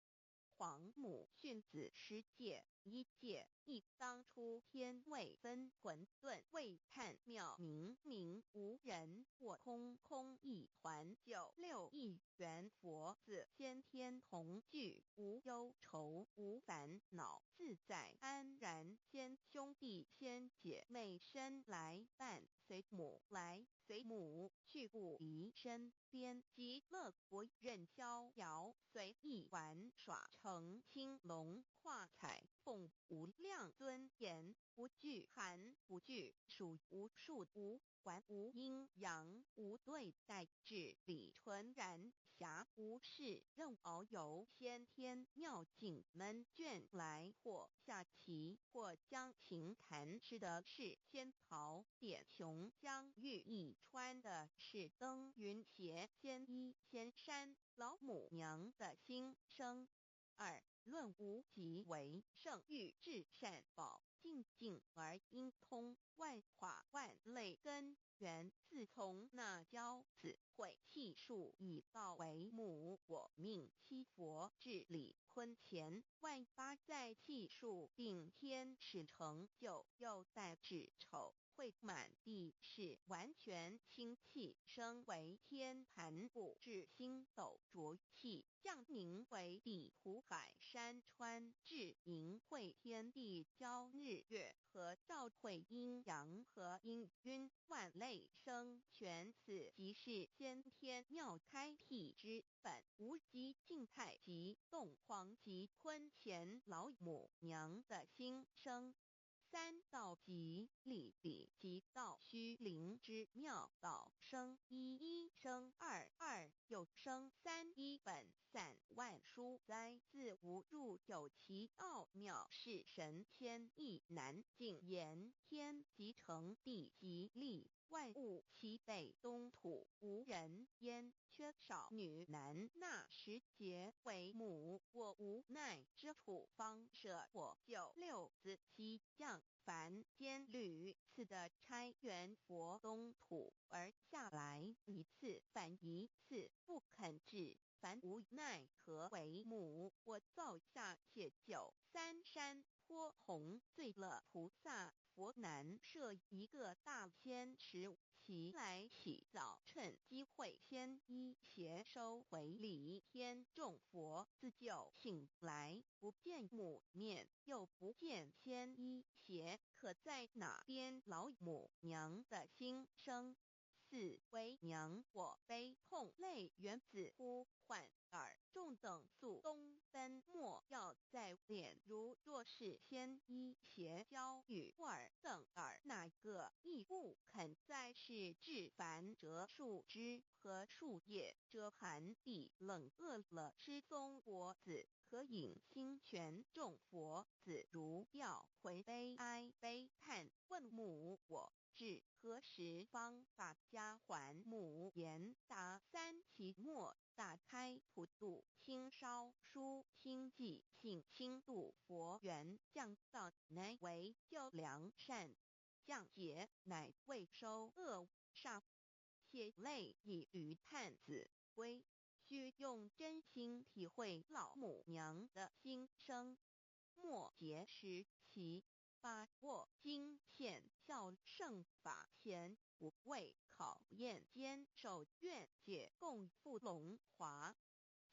皇母训子10戒，1戒亦当初天未分，混沌未探，渺冥冥无人，我空空一团，96亿元佛子先天同聚，无忧愁无烦恼，自在安然。先兄弟先姐妹生来伴随母来随母去，不离身边。极乐国任逍遥，随意玩耍，乘青龙跨彩，奉无量尊严，不惧寒不惧暑，无数无还无阴阳，无对待，至理纯然暇，无事任遨游，先天妙境门卷来，或下棋，或将琴弹，吃的是仙桃点琼浆玉一穿的是登云鞋，仙衣仙衫，老母娘的心声。2论无极为圣域，至善宝静静而应通，万化万类根源，自从那骄子会气数以道为母，我命七佛至理坤前，万八在气数并天使成就，又待至丑会满地是完全清气，升为天盘部，至星斗浊气，降凝为地土海山川，至盈会天地交日月和照会阴阳和阴晕万类生全，此即是先天妙开辟之本，无极静态及动黄及坤乾老母娘的心声。3道即理理即道虚灵之妙道生一生二又生3，一本散万殊哉，自无入有其奥妙，是神天意难尽言。天即成，地即立，万物其北东土，无人焉，缺少女男，纳10节为母，我无奈之处，方舍我96子西降凡间屡次的差援佛东土而下来，一次反一次，不肯治，凡无奈何为母，我造下且93山坡弘罪乐菩萨佛南设一个大仙池，其来起早，趁机会先一邪收回礼，天众佛自就醒来，不见母面，又不见先一邪，可在哪边？老母娘的心声。4为娘我悲痛泪源自呼唤耳众等宿东奔，莫要在脸，如若是先一邪教与尔等耳，哪个亦不肯在世至凡折树枝和树叶，遮寒地冷，饿了吃松果子，可饮清泉，众佛子如调回悲哀悲叹，问母我至何时方把家还母？言答3期末，打开普度清烧书清寂性清度佛缘，降道乃为救良善，降劫乃为收恶煞，血泪以余叹子归，须用真心体会老母娘的心声。末节时期，把握经现效圣法前，不畏考验，坚守愿解，共赴龙华。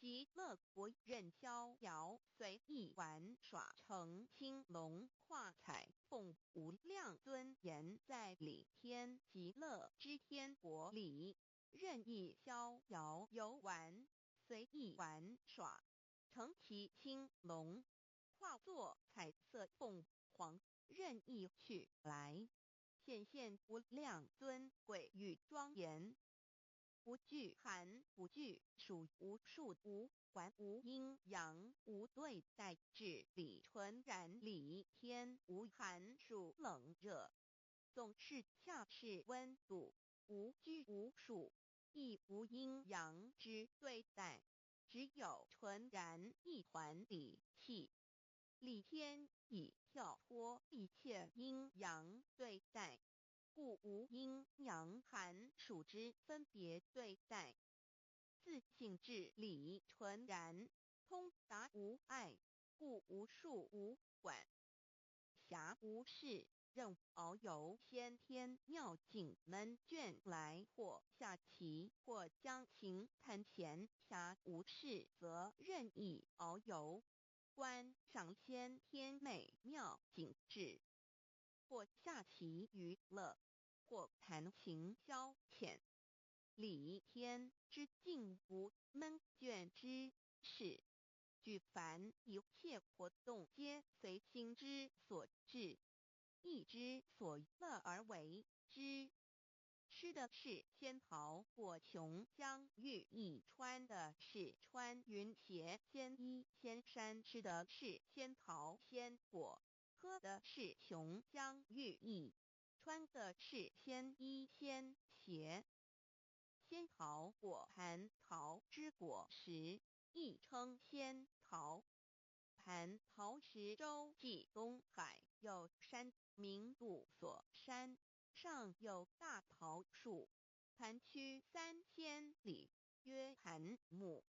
极乐国任逍遥，随意玩耍，乘青龙跨彩，奉无量尊严，在理天极乐之天国里，任意逍遥游玩，随意玩耍，乘其青龙，化作彩色凤凰，任意去来，显现无量尊贵与庄严，不惧寒不惧暑，无数无还无阴阳，无对待，至理纯然理天，无寒暑冷热，总是恰是温度，无拘无束，亦无阴阳之对待，只有纯然一团理气。理天以跳脱一切阴阳对待，故无阴阳寒暑之分别对待。自性至理纯然，通达无碍，故无数无管，暇无事，任遨游先天妙境门卷来，或下棋，或将琴弹弦，暇无事则任意遨游，观赏先天美妙景致，或下棋娱乐，或弹琴消遣。理天之境无闷倦之事，举凡一切活动皆随心之所至，意之所乐而为之。吃的是仙桃果琼浆玉液，穿的是穿云鞋仙衣仙衫，吃的是仙桃仙果，喝的是琼浆玉液，穿的是仙衣仙鞋。仙桃果蟠桃之果实，亦称仙桃。蟠桃实洲际东海有山，名杜所山，上有大桃树，盘曲3000里，曰盘木。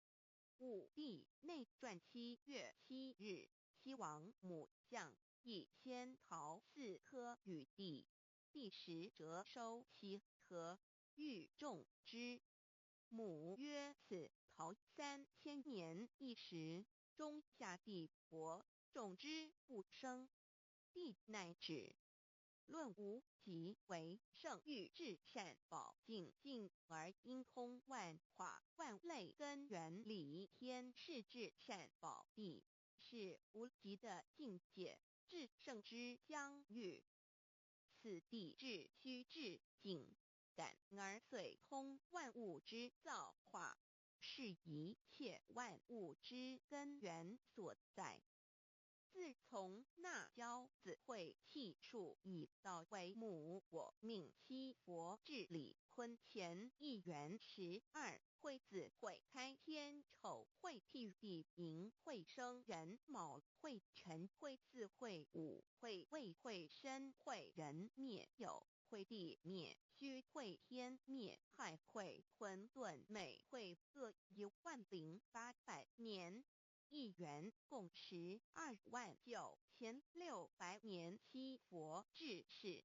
武帝内传7月7日，西王母将以仙桃4颗与帝，帝时折收其核，欲种之。母曰：此桃3000年一时，终下地薄，种之不生。帝乃止。论无极为圣欲至善宝净尽而应通万化万类根源理天是至善宝地，是无极的境界，至圣之疆域。此地至虚至静，感而遂通万物之造化，是一切万物之根源所在。自从那骄子会气数以道为母，我命七佛治理坤乾一元12，会子会开天丑，会替地寅，会生人卯，会辰会巳，会午，会未，会申，会人灭酉，会地灭戌，会天灭亥，会混沌昧，会各10800年。一元共129600年。七佛治世，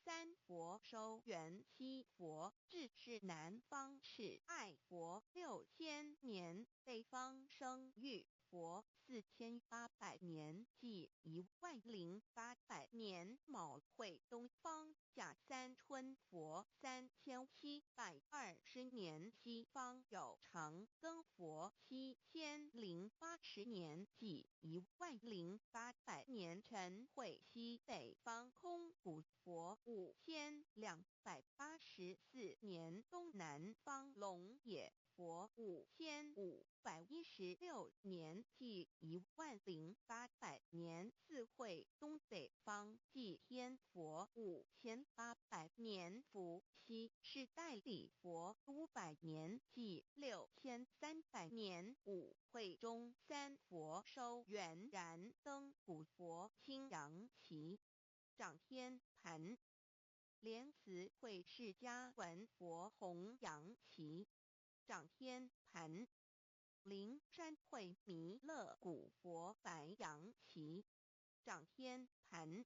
三佛收元，七佛治世南方是爱佛6000年，北方生玉佛4800年，即10800年。卯会东方甲三春佛3720年，西方有长庚佛7080年，即10800年。辰会西北方空谷佛5284年，东南方龙野佛5516年，即10800年。四会东北方祭天佛5800年，伏羲是代理佛500年，即6300年。五会中三佛收元然灯古佛青阳旗，掌天盘。莲慈会释迦文佛红阳旗，掌天盘。灵山会弥勒古佛白阳旗，掌天盘。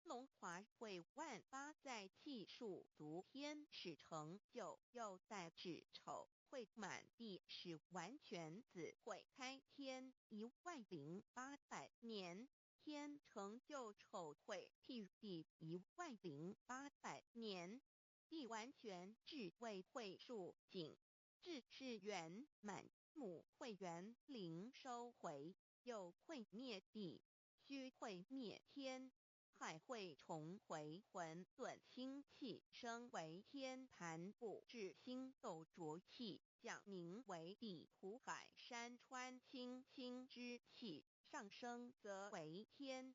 龙华会万八在气数足天使成就，又代指丑会满地是完全子会开天10800年，天成就丑会替地10800年，地完全至为会数尽，至是圆满。母会元灵收回，又会灭地，戌会灭天，亥会重回混沌清气，生为天盘部，至星斗浊气，降名为地土海山川清清之气，上升则为天。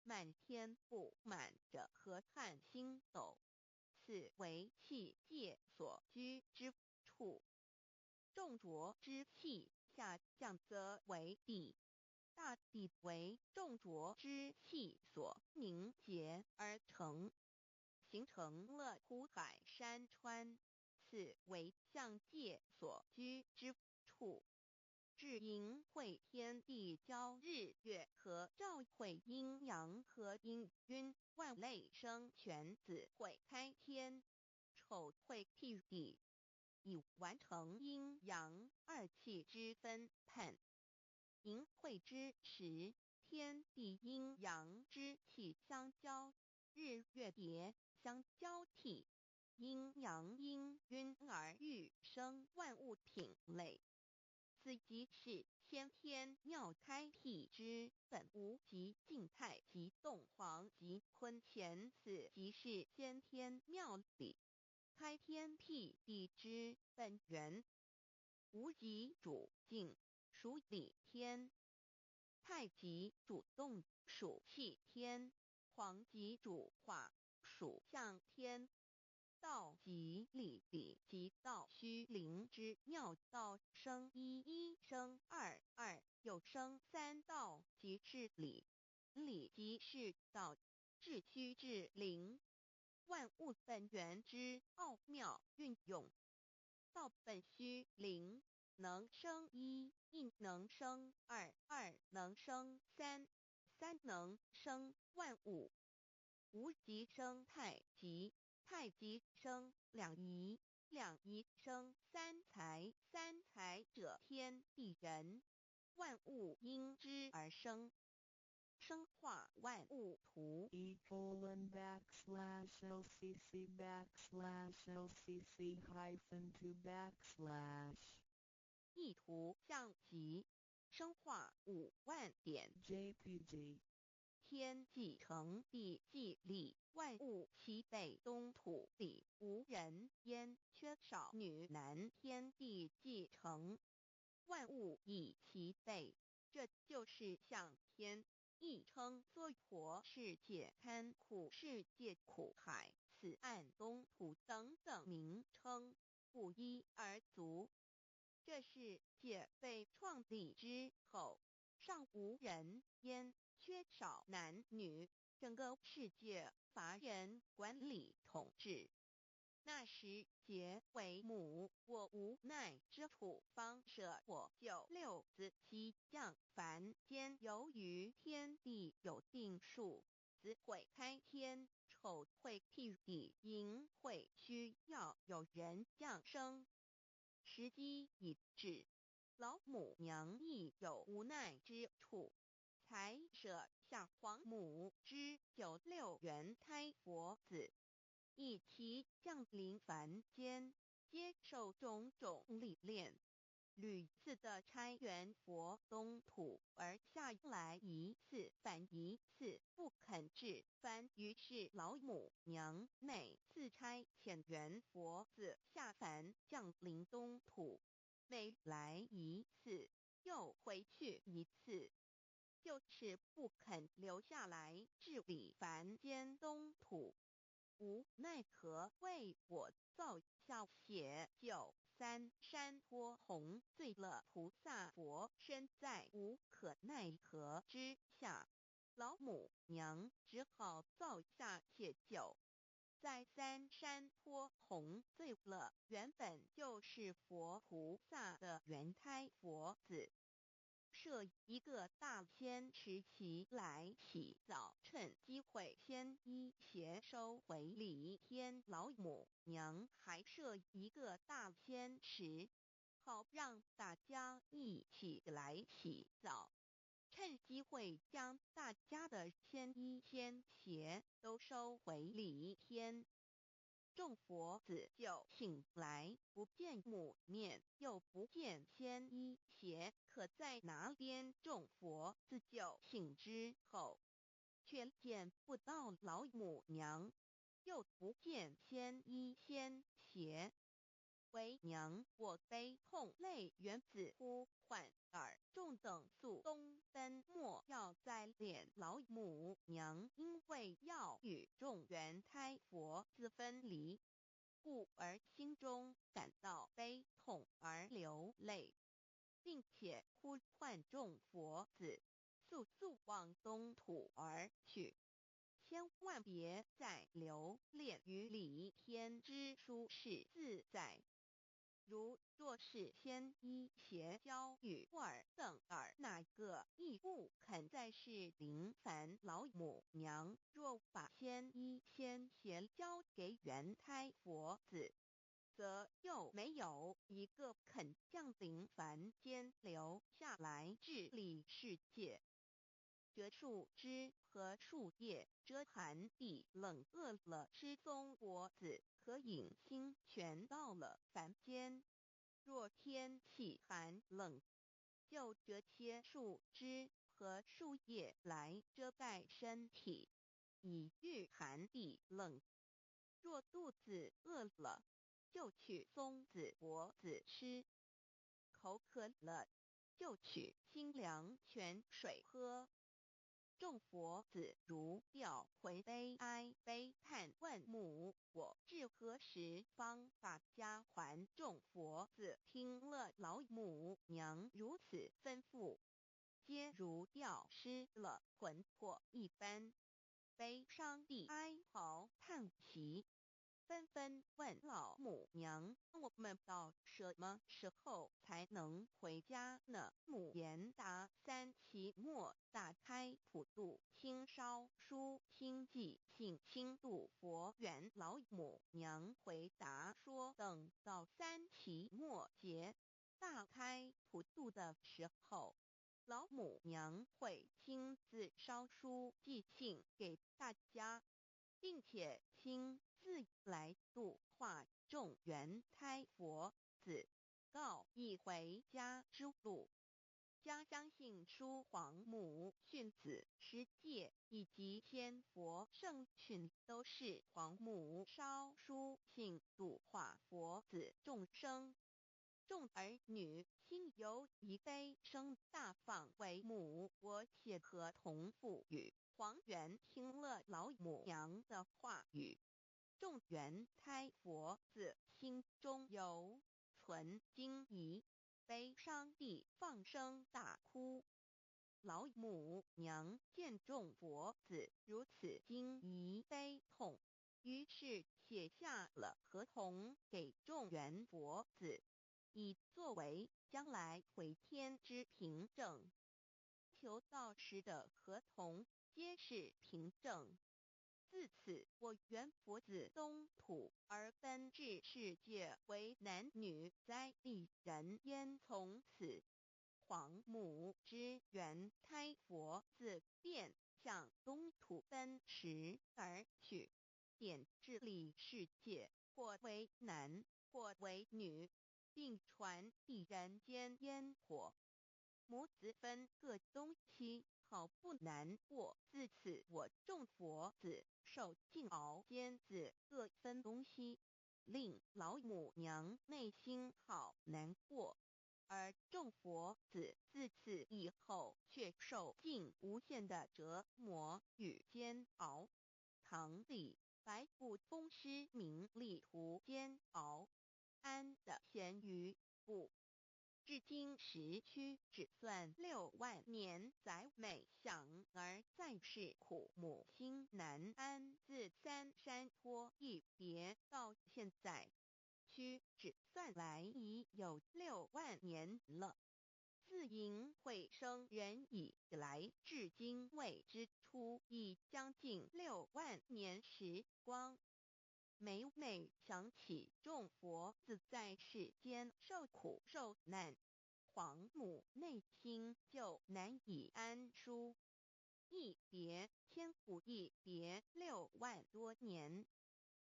满天不满者河汉星斗，此为气界所居之处。重浊之气下降则为地，大地为重浊之气所凝结而成，形成了湖海山川，此为象界所居之处。至阴会天地交日月和照会阴阳和阴晕万类生全子会开天，丑会替地，以完成阴阳二气之分判。寅会之时，天地阴阳之气相交，日月叠相交替，阴阳阴晕而育生万物品类。此即是先天妙开辟之本无极静态即动黄即坤乾，此即是先天妙理开天辟地之本源。无极主静，属理天；太极主动，属气天；黄极主化，属象天。道即理，理即道虚灵之妙道，生一，一生二，二又生三，道即是理，理即是道，至虚至灵，万物本源之奥妙运用。道本虚灵，能生一，一能生二，二能生三，三能生万物。无极生太极，太极生两仪，两仪生三才，三才者天地人，万物因之而生，生化万物图。://OCC_OCC_2 意图象极，生化5万点 JPG 天既成地既立，万物齐备，东土里无人烟，缺少女男，天地既成，万物亦齐备，这就是象天，亦称娑婆世界、堪苦世界、苦海、此岸、东土等等名称，不一而足。这世界被创立之后，尚无人烟，缺少男女，整个世界乏人管理统治。那时劫为母，我无奈之处，方舍我救六子妻降凡间。由于天地有定数，子会开天，丑会替地，寅会需要有人降生。时机已至，老母娘亦有无奈之处，才舍下皇母之9六元胎佛子，以其降临凡间，接受种种历练，屡次的差援佛东土，而下来一次反一次不肯至凡，于是老母娘每次差遣援佛子下凡降临东土，每来一次又回去一次，就是不肯留下来治理凡间东土。无奈何为我造下血救3山坡洪罪了菩萨佛，身在无可奈何之下，老母娘只好造下解救。在3山坡洪罪了原本就是佛菩萨的原胎佛子，设一个大仙池其来洗澡，趁机会先一邪收回礼天。老母娘还设一个大仙池，好让大家一起来洗澡，趁机会将大家的仙衣仙鞋都收回礼天。众佛子就醒来，不见母面，又不见仙衣鞋，可在哪边？众佛子就醒之后，却见不到老母娘，又不见仙衣仙鞋，为娘我悲痛泪源子呼唤耳众等速东奔，莫要再敛老母娘，因为要与众原胎佛子分离，故而心中感到悲痛而流泪，并且呼唤众佛子速速往东土而去，千万别再留恋于李天之书是自在。如若是牵一邪交与尔等儿哪个亦不肯再是林凡老母娘，若把牵一牵邪交给元胎佛子，则又没有一个肯降临凡间留下来治理世界。这树枝和树叶遮寒地冷，饿了失踪脖子，可引清泉到了凡间。若天气寒冷，就这些树枝和树叶来遮盖身体，以御寒地冷。若肚子饿了，就取松子脖子吃；口渴了，就取清凉泉水喝。众佛子如调回悲哀悲叹问母：我至何时方把家还？众佛子听了老母娘如此吩咐，皆如吊失了魂魄一般，悲伤地哀嚎叹息，纷纷问老母娘：我们到什么时候才能回家呢？母言答：三期末大开普度，轻烧书清寂，信轻度佛缘。老母娘回答说：等到三期末节大开普度的时候，老母娘会亲自烧书寄信给大家，并且亲自来度化众元胎佛子，告一回家之路。家相信书皇母训子师戒以及千佛圣训，都是皇母烧书信度化佛子众生。众儿女心有一悲，生大放为母。我且合同赋予。皇元听了老母娘的话语，众元胎佛子心中有存惊疑，悲伤地放声大哭。老母娘见众佛子如此惊疑悲痛，于是写下了合同给众元佛子，以作为将来回天之凭证。求道时的合同皆是凭证。自此，我元佛子东土而奔至世界为男女灾地人烟，从此皇母之元胎佛子便向东土奔驰而去，点治理世界，或为男，或为女，并传递人间烟火。母子分各东西，好不难过。自此，我众佛子受尽熬煎子各分东西，令老母娘内心好难过。而众佛子自此以后却受尽无限的折磨与煎熬。唐李白骨风师名利图煎熬，安的咸鱼不。至今时区只算6万年，载美想而在世苦，母心难安。自三山坡一别到现在，屈指算来已有6万年了。自寅会生人以来，至今未知出，已将近6万年时光。每每想起众佛子在世间受苦受难，皇母内心就难以安舒。一别千古，一别6万多年。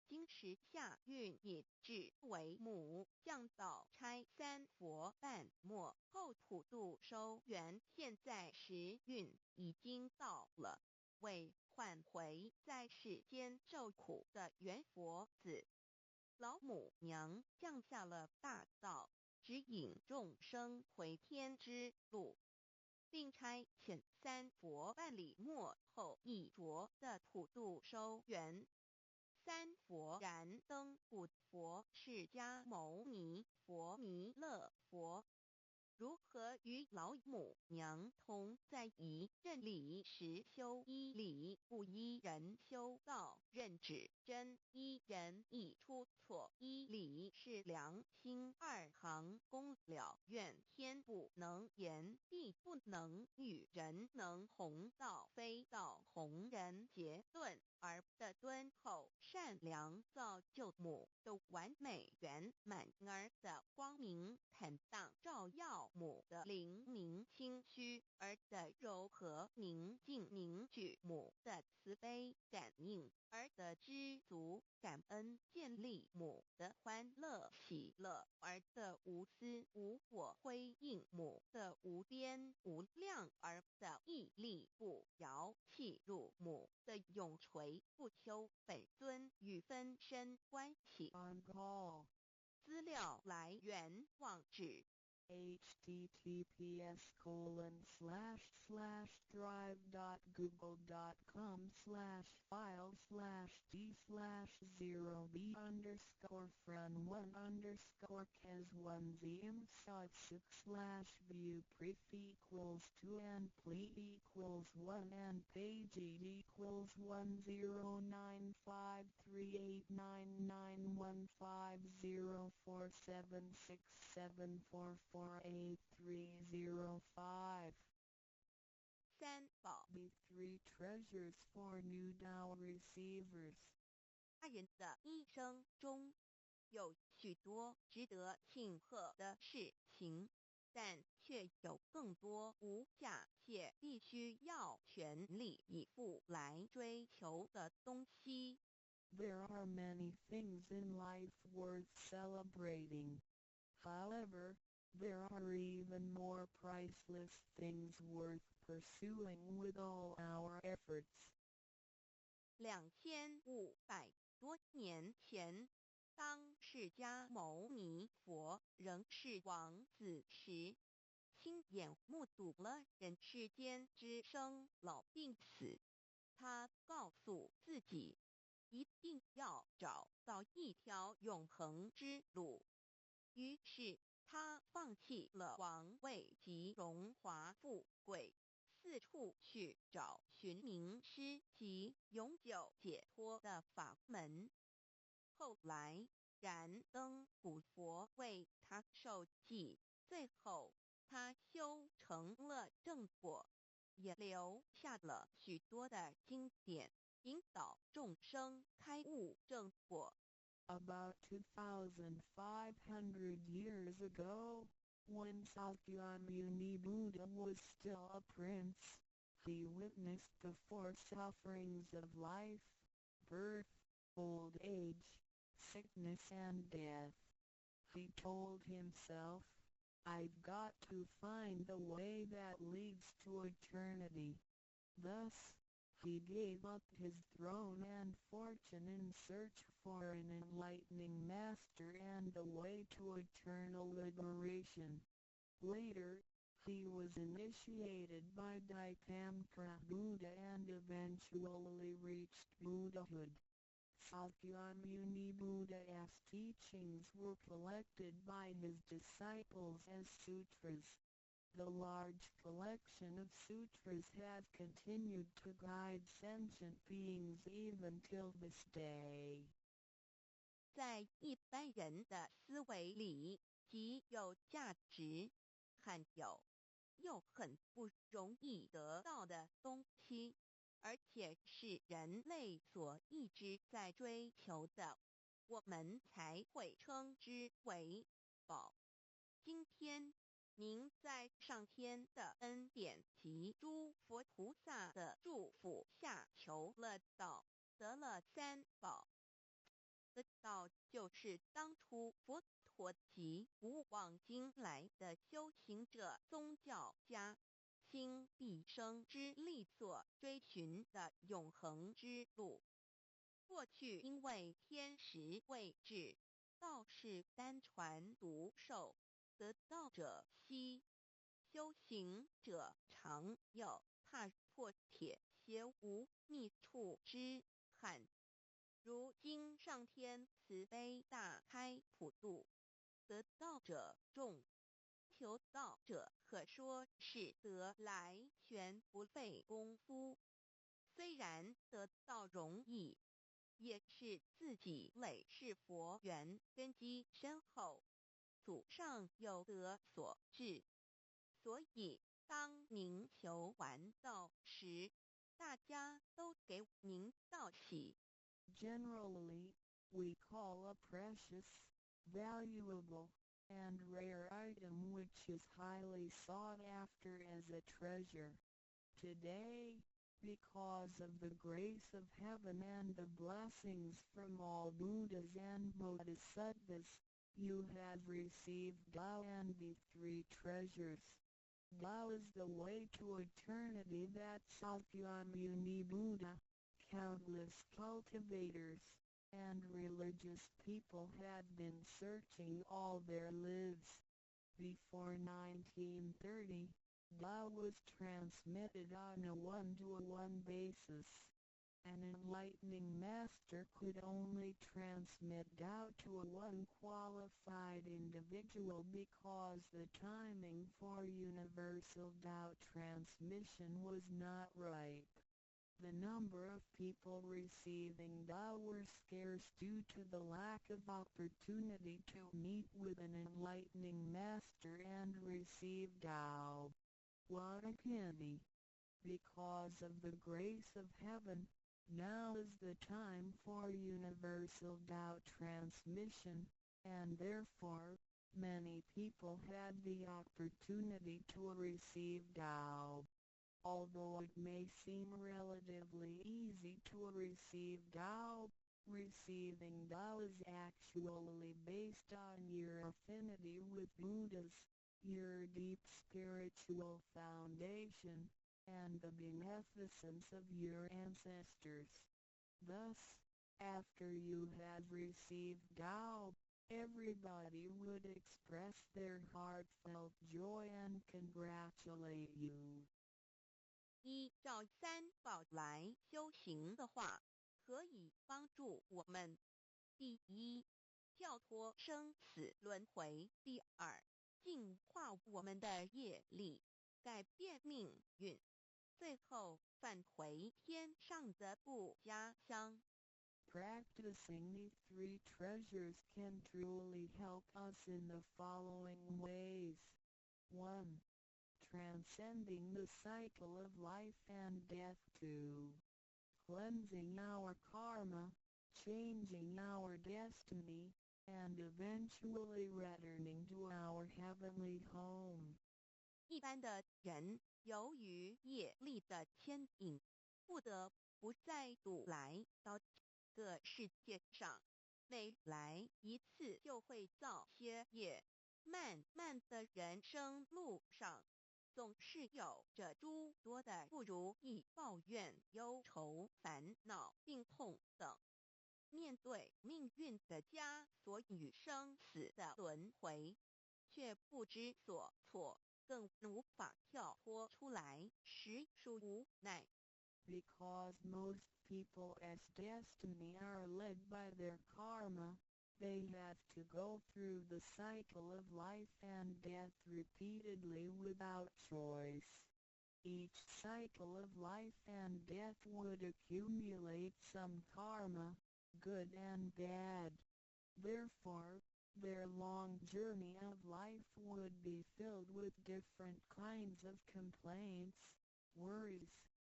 今时夏运也至为母降道差三佛半末后普度收圆，现在时运已经到了，为唤回在世间受苦的元佛子，老母娘降下了大道，指引众生回天之路，并差遣三佛办理末后一着的普度收圆。三佛燃灯古佛释迦牟尼佛、弥勒佛。如何与老母娘同在一任理时修一理，不依人修道，任指真一人一出错，一理是良心，二行公了愿天不能言，地不能语，人能弘道，非道弘人结论。而的敦厚善良造就母的完美圆满，儿的光明坦荡照耀母的灵明清虚，儿的柔和宁静凝聚母的慈悲感应，儿的知足感恩建立母的欢乐喜乐，儿的无私无我辉映母的无边无量，儿的屹立不摇弃入母的永垂不朽本尊与分身关系。 On call. 资料来源网址https://drive.google.com/file/d/0b_cas1zim/view pref equals 2 and ple equals 1 and page equals 1095389915047674483005. 三宝 The 3 treasures for new Tao receivers. 大人的一生中有许多值得庆贺的事情，但却有更多无价且必须要全力以赴来追求的东西。 There are many things in life worth celebrating. However, there are even more priceless things worth pursuing with all our efforts. 2500多年前，当释迦牟尼佛仍是王子时，亲眼目睹了人世间之生老病死。他告诉自己，一定要找到一条永恒之路。于是他放弃了王位及荣华富贵，四处去找寻名师及永久解脱的法门。后来燃灯古佛为他受记，最后他修成了正果，也留下了许多的经典，引导众生开悟正果。About 2,500 years ago, when Sakyamuni Buddha was still a prince, he witnessed the 4 sufferings of life: birth, old age, sickness and death. He told himself, "I've got to find the way that leads to eternity." Thus, he gave up his throne and fortune in search for an enlightening master and a way to eternal liberation. Later, he was initiated by Daikamkara Buddha and eventually reached Buddhahood. Sakyamuni Buddha's teachings were collected by his disciples as sutras. The large collection of sutras has continued to guide sentient beings even till this day. 在一般人的思维里，极有价值、罕有又很不容易得到的东西，而且是人类所一直在追求的，我们才会称之为宝。今天您在上天的恩典及诸佛菩萨的祝福下求了道，得了3宝。这道就是当初佛陀及古往今来的修行者、宗教家倾毕生之力所追寻的永恒之路。过去因为天时未至，道是单传独授，得道者稀，修行者常有，踏破铁鞋无觅处之憾。如今上天慈悲大开普渡，得道者众，求道者可说是得来全不费功夫。虽然得道容易，也是自己累世佛缘根基深厚，祖上有德所致。所以当您求完道时，大家都给您道喜。Generally, we call a precious, valuable, and rare item which is highly sought after as a treasure. Today, because of the grace of heaven and the blessings from all Buddhas and Bodhisattvas, you have received Tao and the three treasures. Tao is the way to eternity that Sakyamuni Buddha, countless cultivators, and religious people had been searching all their lives. Before 1930, Tao was transmitted on a one-to-one basis. An enlightening master could only transmit Tao to a one-qualified individual because the timing for universal Tao transmission was not ripe. The number of people receiving Tao were scarce due to the lack of opportunity to meet with an enlightening master and receive Tao. What a pity! Because of the grace of heaven, now is the time for universal Tao transmission, and therefore, many people had the opportunity to receive Tao. Although it may seem relatively easy to receive Tao, receiving Tao is actually based on your affinity with Buddhas, your deep spiritual foundation, and the beneficence of your ancestors. Thus, after you had received Tao, everybody would express their heartfelt joy and congratulate you. 依照三宝来修行的话，可以帮助我们：第一，跳脱生死轮回；第二，净化我们的业力，改变命运；最后返回天上的不家乡。Practicing the three treasures can truly help us in the following ways. 1. Transcending the cycle of life and death. 2. Cleansing our karma, changing our destiny, and eventually returning to our heavenly home. 一般的人由于业力的牵引，不得不再度来到这个世界上，每来一次就会造些业。漫漫的人生路上，总是有着诸多的不如意、抱怨、忧愁、烦恼、病痛等。面对命运的枷锁与生死的轮回，却不知所措，更无法跳脱出来，实属无奈。Because most people as destiny are led by their karma, they have to go through the cycle of life and death repeatedly without choice. Each cycle of life and death would accumulate some karma, good and bad. Therefore, their long journey of life would be filled with different kinds of complaints, worries,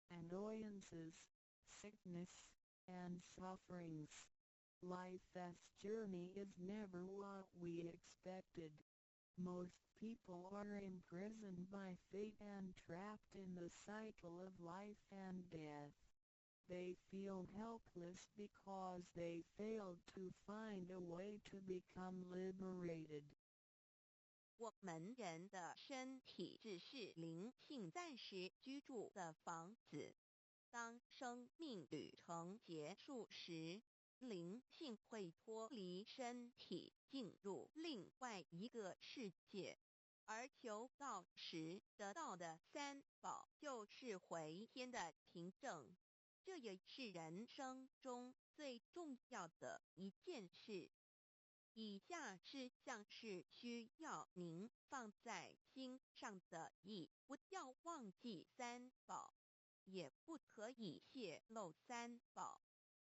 annoyances, sickness, and sufferings. Life's journey is never what we expected. Most people are imprisoned by fate and trapped in the cycle of life and death. They feel helpless because they failed to find a way to become liberated. 我们人的身体只是灵性暂时居住的房子，当生命旅程结束时，灵性会脱离身体，进入另外一个世界。而求道时得到的三宝就是回天的凭证，这也是人生中最重要的一件事。以下是像是需要您放在心上的意，不要忘记三宝，也不可以泄露三宝。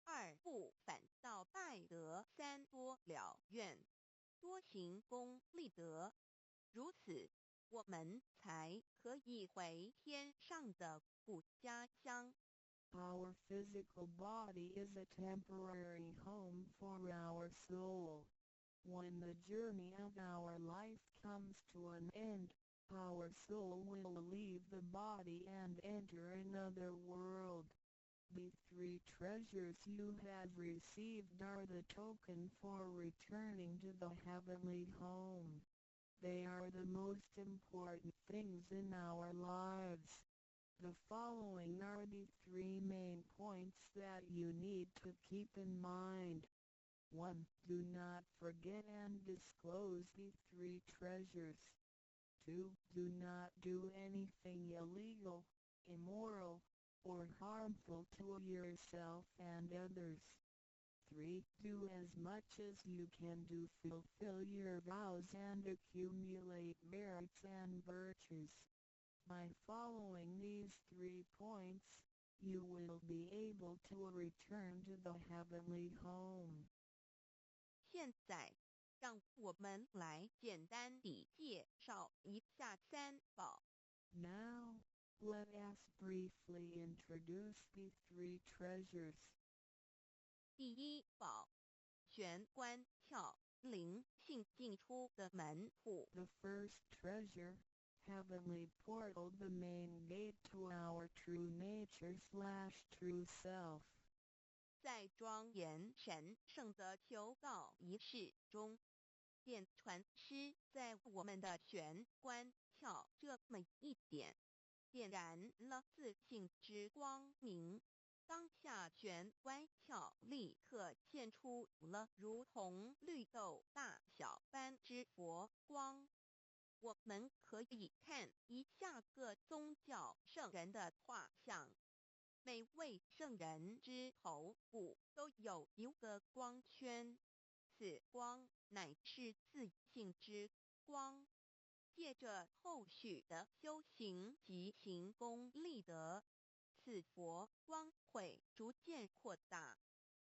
二不反倒败德，三多了愿，多行功立德，如此我们才可以回天上的故家乡。Our physical body is a temporary home for our soul. When the journey of our life comes to an end, our soul will leave the body and enter another world. The three treasures you have received are the token for returning to the heavenly home. They are the most important things in our lives. The following are the three main points that you need to keep in mind. 1. Do not forget and disclose the three treasures. 2. Do not do anything illegal, immoral, or harmful to yourself and others. 3. Do as much as you can to fulfill your vows and accumulate merits and virtues. By following these 3 points, you will be able to return to the heavenly home. 现在，让我们来简单地介绍一下三宝。Now, let us briefly introduce the 3 treasures. 第一宝，玄关窍，灵性进出的门户。The first treasure, heavenly portal, the main gate to our true nature/true self. 在庄严神圣的求告仪式中，电传师在我们的玄关窍这么一点，点燃了自信之光明。当下玄关窍立刻现出了如同绿豆大小般之佛光。我们可以看一下各宗教圣人的画像，每位圣人之头部都有一个光圈，此光乃是自信之光。借着后续的修行及行功立德，此佛光会逐渐扩大，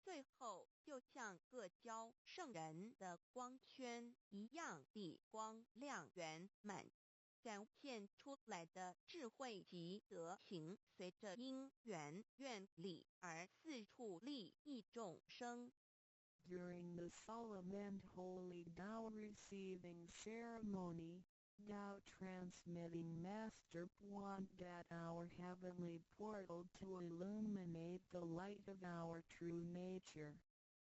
最后就像各教圣人的光圈一样地光亮圆满。展现出来的智慧及德行，随着因缘愿力而四处利益众生。During the solemn and holy Tao receiving ceremony, Tao transmitting Master wanted our heavenly portal to illuminate the light of our true nature.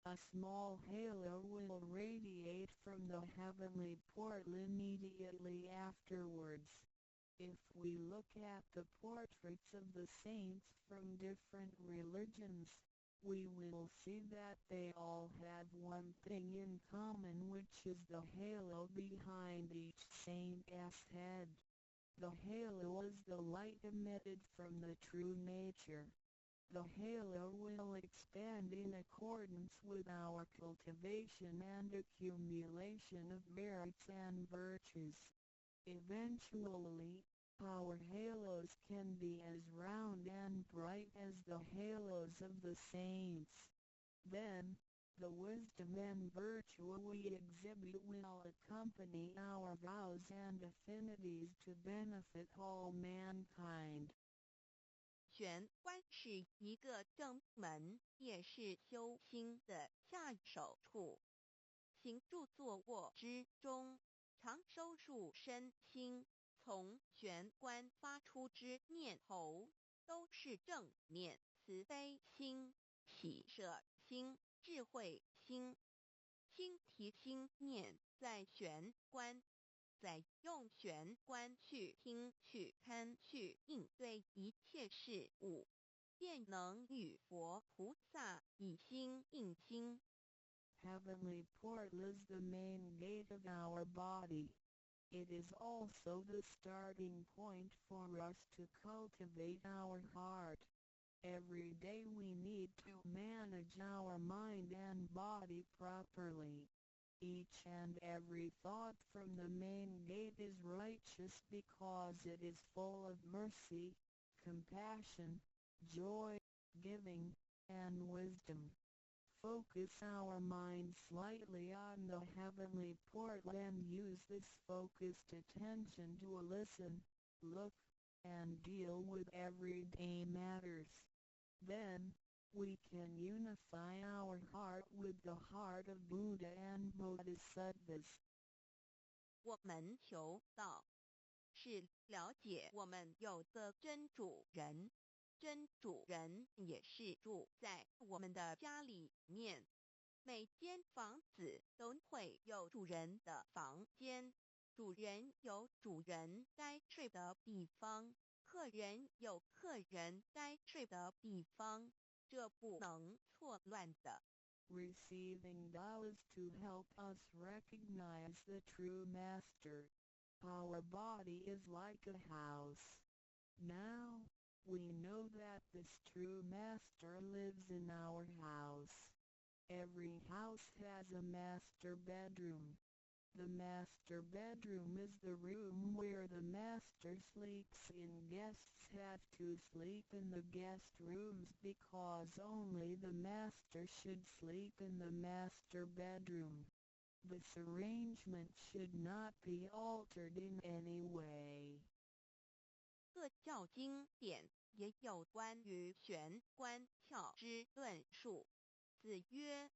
A small halo will radiate from the heavenly portal immediately afterwards. If we look at the portraits of the saints from different religions, we will see that they all had one thing in common, which is the halo behind each saint's head. The halo is the light emitted from the true nature. The halo will expand in accordance with our cultivation and accumulation of merits and virtues. Eventually, our halos can be as round and bright as the halos of the saints. Then, the wisdom and virtue we exhibit will accompany our vows and affinities to benefit all mankind. 玄关是一个正门，也是修心的下手处。行住坐卧之中，常收束身心，从玄关发出之念头，都是正念、慈悲心、喜舍心、智慧心。心提心念在玄关，再用玄关去听、去看、去应对一切事物，便能与佛菩萨以心应心。Heavenly portal is the main gate of our body. It is also the starting point for us to cultivate our heart. Every day we need to manage our mind and body properly. Each and every thought from the main gate is righteous because it is full of mercy, compassion, joy, giving, and wisdom. Focus our mind slightly on the heavenly portal and use this focused attention to listen, look, and deal with everyday matters. Then, we can unify our heart with the heart of Buddha and Bodhisattvas. 我们求道，是了解我们有个真主人，真主人也是住在我们的家里面。每间房子都会有主人的房间，主人有主人该睡的地方，客人有客人该睡的地方，这不能错乱的。Receiving Tao is to help us recognize the true master. Our body is like a house. Now, we know that this true master lives in our house. Every house has a master bedroom. The master bedroom is the room where the master sleeps in. Guests have to sleep in the guest rooms because only the master should sleep in the master bedroom. This arrangement should not be altered in any way. 各教经典也有关于玄关窍之论述。子曰：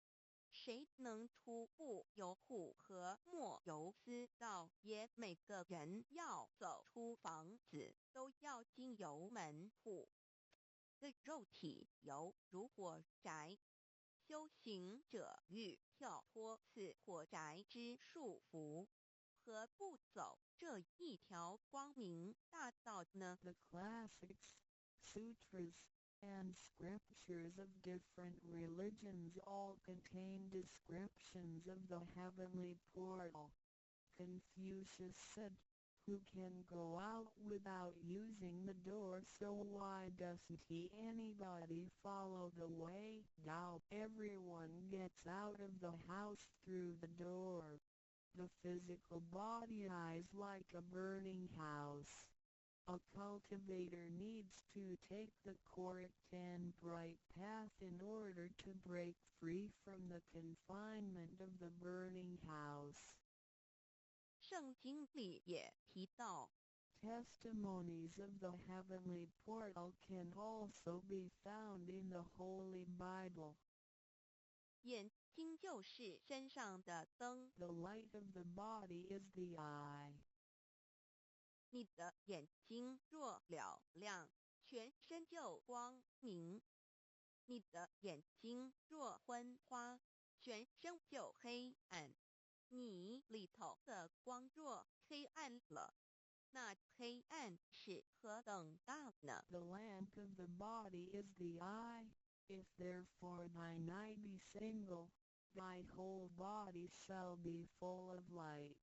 谁能出不由户和莫由私道也？每个人要走出房子，都要经由门户。个肉体犹如火宅，修行者欲跳脱此火宅之束缚，何不走这一条光明大道呢？ The classics, sutras, and scriptures of different religions all contain descriptions of the heavenly portal. Confucius said, "Who can go out without using the door, so why doesn't anybody follow the way? Now everyone gets out of the house through the door." The physical body is like a burning house. A cultivator needs to take the correct and bright path in order to break free from the confinement of the burning house. 圣经里也提到 Testimonies of the heavenly portal can also be found in the Holy Bible. 眼睛就是身上的灯， The light of the body is the eye. 你的眼睛若了亮，全身就光明；你的眼睛若昏花，全身就黑暗。你里头的光若黑暗了，那黑暗是何等大呢？ The lamp of the body is the eye. If therefore thine eye be single, thy whole body shall be full of light.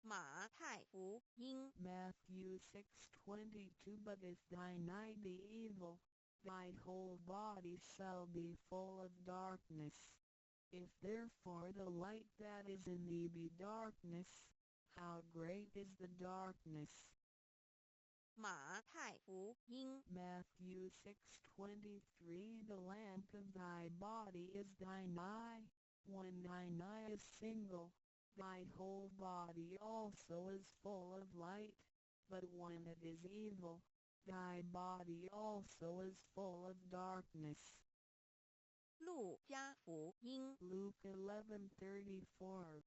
马太福音 Matthew 6:22 But if thine eye be evil, thy whole body shall be full of darkness. If therefore the light that is in thee be darkness, how great is the darkness? 马太福音 Matthew 6:23 The lamp of thy body is thine eye. When thine eye is single, thy whole body also is full of light, but when it is evil, thy body also is full of darkness. 路加福音 Luke 11:34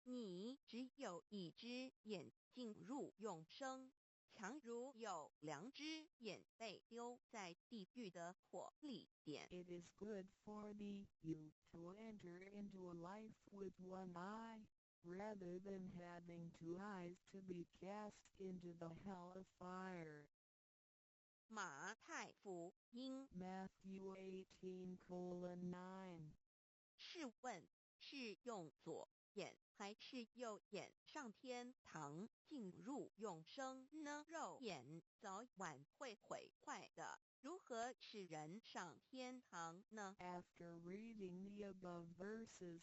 你只有一只眼进入永生，强如有两只眼被丢在地狱的火里点。 It is good for thee, you, to enter into life with one eye, rather than having two eyes to be cast into the hell of fire. 马太福音 Matthew 18:9试问是用左眼还是右眼上天堂进入永生呢？肉眼早晚会毁坏的，如何使人上天堂呢？ After reading the above verses,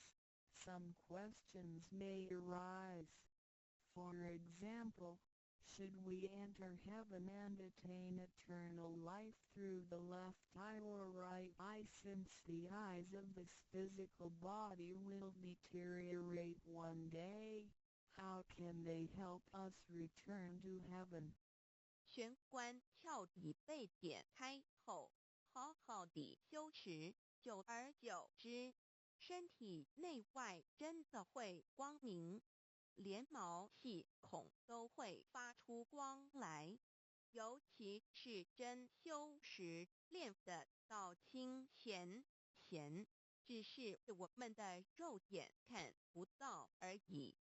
some questions may arise. For example, should we enter heaven and attain eternal life through the left eye or right eye, since the eyes of this physical body will deteriorate one day? How can they help us return to heaven? 玄关窍底被点开后，好好地修持，久而久之，身体内外真的会光明，连毛细孔都会发出光来。尤其是真修时练的到清闲，只是我们的肉眼看不到而已。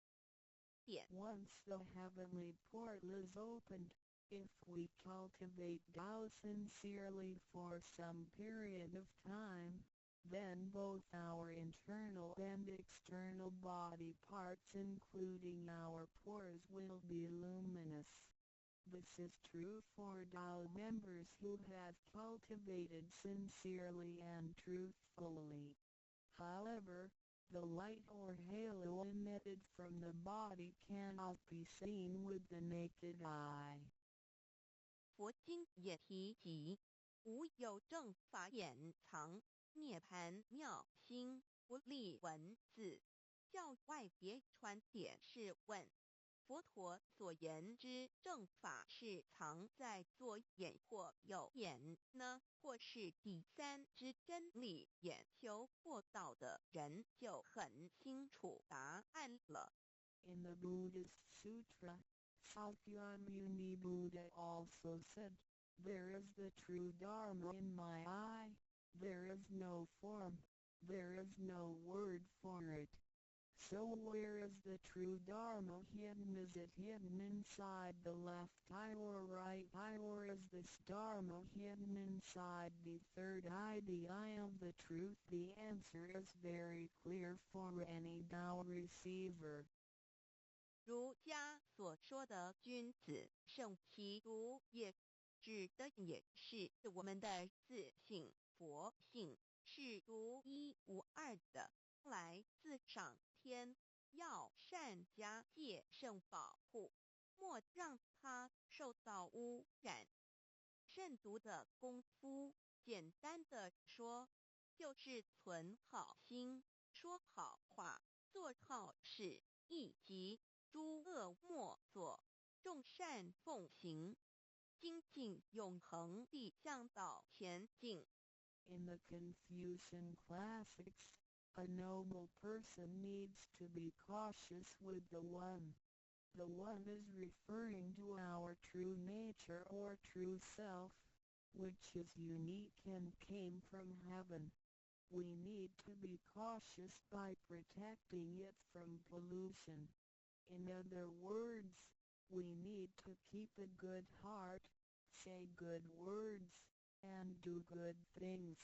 Once the heavenly portal is opened, if we cultivate Tao sincerely for some period of time, then both our internal and external body parts, including our pores, will be luminous. This is true for Tao members who have cultivated sincerely and truthfully. However, the light or halo emitted from the body cannot be seen with the naked eye. 佛经也提及，无有正法掩藏，涅盘妙心不立文字，教外别传点是问。佛陀所言之正法是藏在左眼或右眼呢，或是第三之真理？研究过道的人就很清楚答案了。In the Buddhist Sutra, Sakyamuni Buddha also said, "There is the true Dharma in my eye, there is no form, there is no word for it." So where is the true Dharma hidden? Is it hidden inside the left eye or right eye, or is this Dharma hidden inside the third eye, the eye of the truth? The answer is very clear for any Tao receiver. 儒家所说的君子圣其儒，也指的也是我们的自性佛性，是独一无二的，来自上天，要善加戒慎保护，莫让它受到污染。慎独的功夫，简单的说，就是存好心，说好话，做好事，以及诸恶莫作，众善奉行，精进永恒地向道前进。In the Confucian classics, a noble person needs to be cautious with the One. The One is referring to our true nature or true self, which is unique and came from heaven. We need to be cautious by protecting it from pollution. In other words, we need to keep a good heart, say good words, and do good things.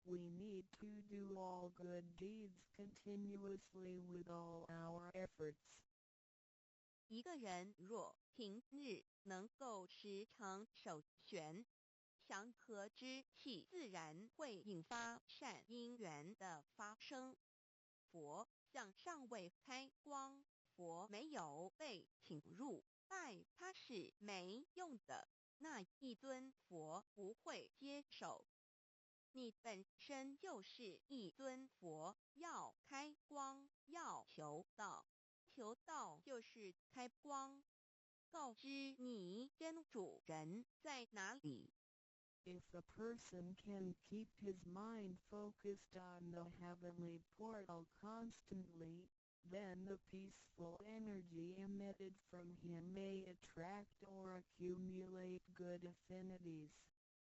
We need to do all good deeds continuously with all our efforts. 一个人若平日能够时常守玄，祥和之气自然会引发善因缘的发生。佛像尚未开光，佛没有被请入，拜他是没用的，那一尊佛不会接受。你本身就是一尊佛，要开光，要求道，求道就是开光，告知你真主人在哪里。If a person can keep his mind focused on the heavenly portal constantly, then the peaceful energy emitted from him may attract or accumulate good affinities.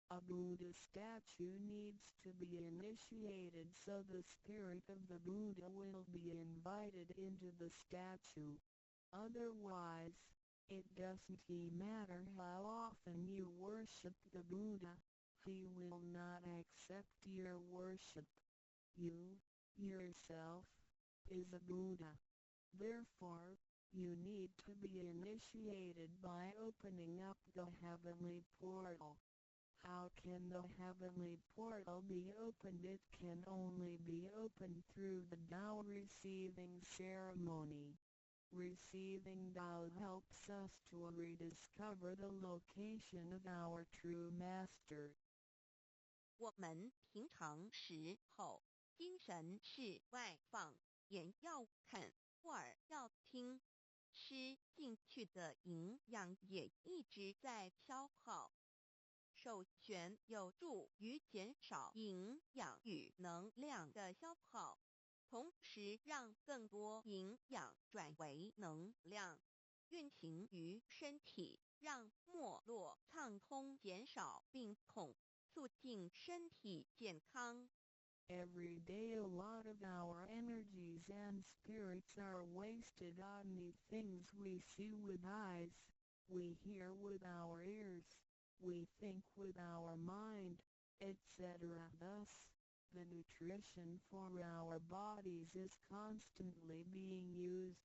A Buddha statue needs to be initiated so the spirit of the Buddha will be invited into the statue. Otherwise, it doesn't matter how often you worship the Buddha, he will not accept your worship. You, yourself, is a Buddha. Therefore, you need to be initiated by opening up the heavenly portal. How can the heavenly portal be opened? It can only be opened through the Tao receiving ceremony. Receiving Tao helps us to rediscover the location of our true master. 我们平常时候精神是外放，眼要看，耳要听，吃进去的营养也一直在消耗。首选有助于减少营养与能量的消耗，同时让更多营养转为能量，运行于身体，让脉络畅通，减少病痛，促进身体健康。Every day a lot of our energies and spirits are wasted on the things we see with eyes, we hear with our ears, we think with our mind, etc. Thus, the nutrition for our bodies is constantly being used.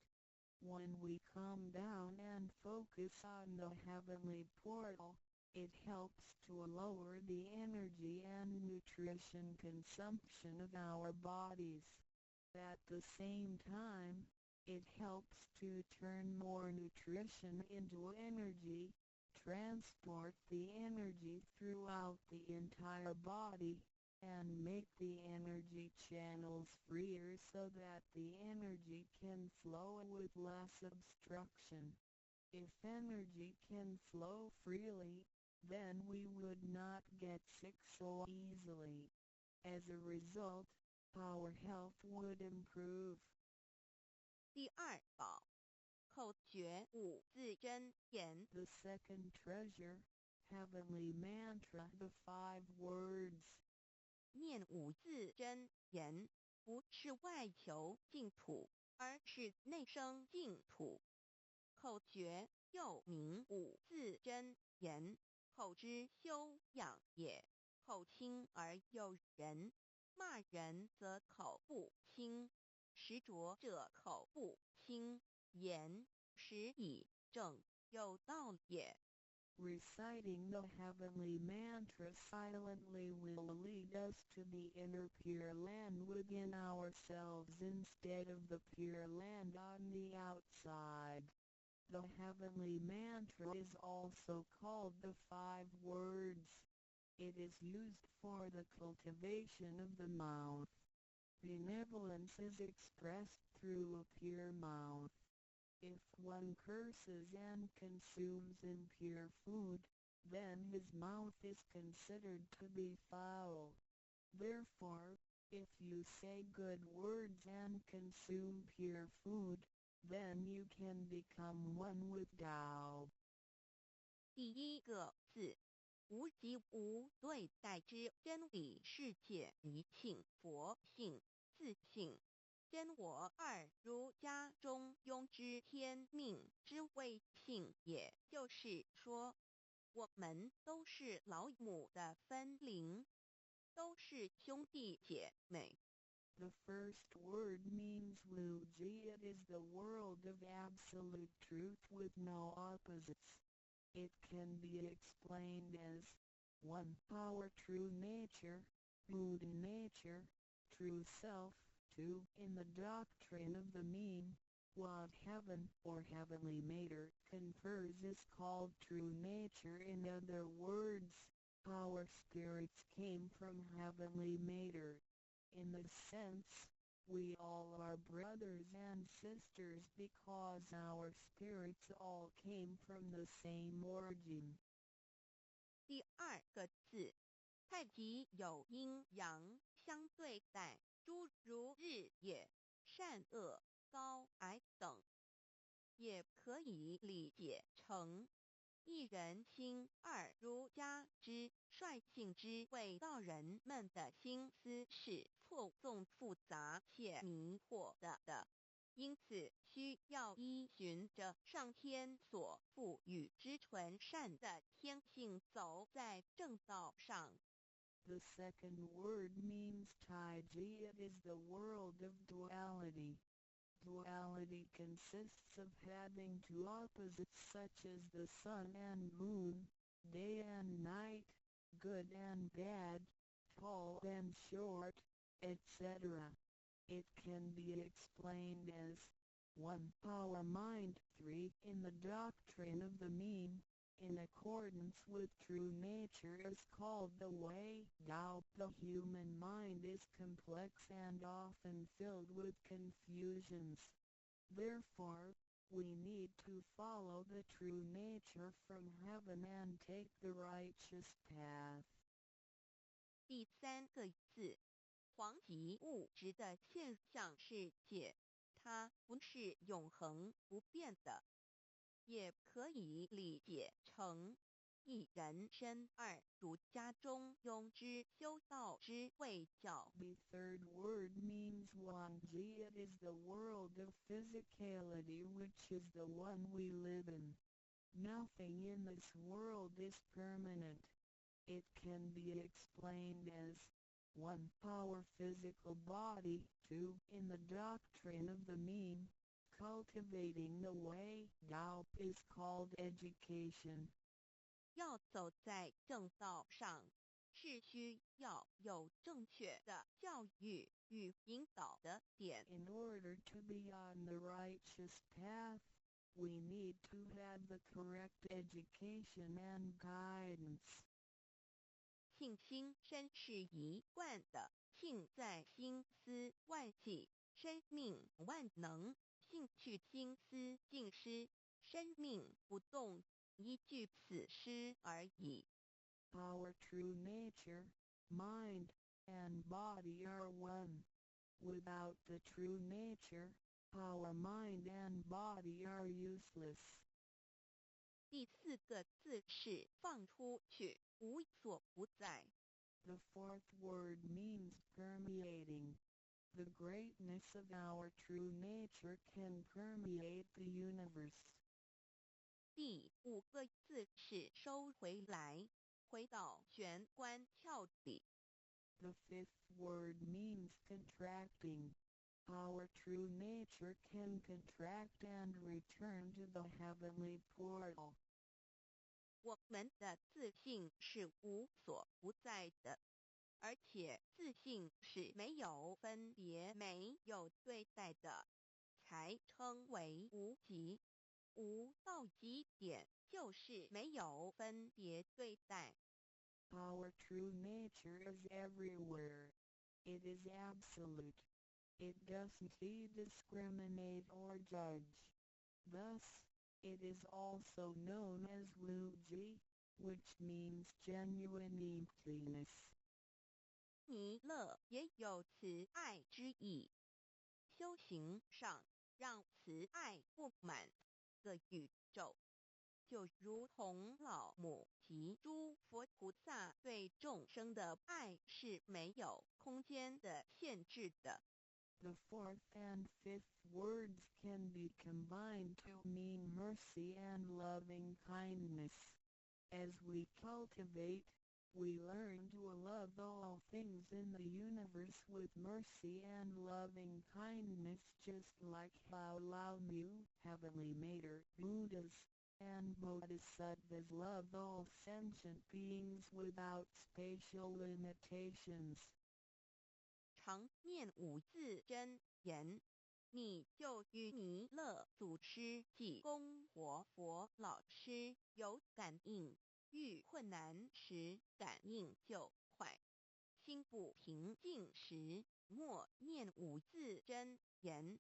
When we calm down and focus on the heavenly portal, it helps to lower the energy and nutrition consumption of our bodies. At the same time, it helps to turn more nutrition into energy, transport the energy throughout the entire body, and make the energy channels freer so that the energy can flow with less obstruction. If energy can flow freely, then we would not get sick so easily. As a result, our health would improve. 第二宝，口诀五字真言。 The second treasure, heavenly mantra, the 5 words. 念五字真言，不是外求净土，而是内生净土。口诀又名五字真言，口之修养也。口轻而诱人，骂人则口不轻，实着者口不轻，言实以正，有道也。Reciting the heavenly mantra silently will lead us to the inner Pure Land within ourselves instead of the Pure Land on the outside. The heavenly mantra is also called the 5 words. It is used for the cultivation of the mouth. Benevolence is expressed through a pure mouth. If one curses and consumes impure food, then his mouth is considered to be foul. Therefore, if you say good words and consume pure food, then you can become one with Tao. 第一个字，无即无对待之真理世界一性佛性自性真我二儒家中庸之天命之谓性，也就是说，我们都是老母的分灵，都是兄弟姐妹。The first word means Wuji. It is the world of absolute truth with no opposites. It can be explained as 1. Our true nature, Buddha nature, true self. 2. In the doctrine of the mean, what heaven or heavenly mater confers is called true nature. In other words, our spirits came from heavenly mater. In this sense, we all are brothers and sisters because our spirits all came from the same origin. 第二个字，太极有阴阳相对待，诸如日也、善恶、高矮等，也可以理解成一人心二儒家之率性之谓道人们的心思是错综复杂且迷惑的，因此需要依循着上天所赋予之纯善的天性走在正道上。The second word means Taiji. It is the world of duality. Duality consists of having 2 opposites such as the sun and moon, day and night, good and bad, tall and short, etc. It can be explained as 1. Power mind 3. In the doctrine of the mean, in accordance with true nature is called the way. Tao. The human mind is complex and often filled with confusions. Therefore, we need to follow the true nature from heaven and take the righteous path. 第三个字，黄及物质的现象世界，它不是永恒不变的，也可以理解成一人身二主家中庸之修道之谓教。The third word means Wanji. It is the world of physicality, which is the one we live in. Nothing in this world is permanent. It can be explained as 1. Power physical body 2. In the doctrine of the mean, cultivating the way Tao is called education. 要走在正道上，是需要有正确的教育与引导的点。In order to be on the righteous path, we need to have the correct education and guidance. 庆心身是一贯的，庆在心思万系，生命万能，兴趣心思尽失，生命不动，依据此诗而已。Our true nature, mind, and body are one. Without the true nature, our mind and body are useless. 第四个字是放出去，无所不在。The fourth word means permeating. The greatness of our true nature can permeate the universe. 第五个字是收回来，回到玄关窍里。The fifth word means contracting. Our true nature can contract and return to the heavenly portal. 我们的自信是无所不在的，而且自信是没有分别、没有对待的，才称为无极。无到极点就是没有分别对待。Our true nature is everywhere. It is absolute. It doesn't discriminate or judge. Thus, it is also known as Wuji, which means genuine emptiness. 弥勒也有慈爱之意。修行上让慈爱布满个宇宙，就如同老母及诸佛菩萨对众生的爱是没有空间的限制的。The fourth and fifth words can be combined to mean mercy and loving kindness. As we cultivate, we learn to love all things in the universe with mercy and loving kindness, just like how Lao Mu, Heavenly Mater, Buddhas, and Bodhisattvas love all sentient beings without spatial limitations. 常念五字真言，你就与弥勒祖师及供活佛老师有感应，遇困难时感应就快，心不平静时默念五字真言，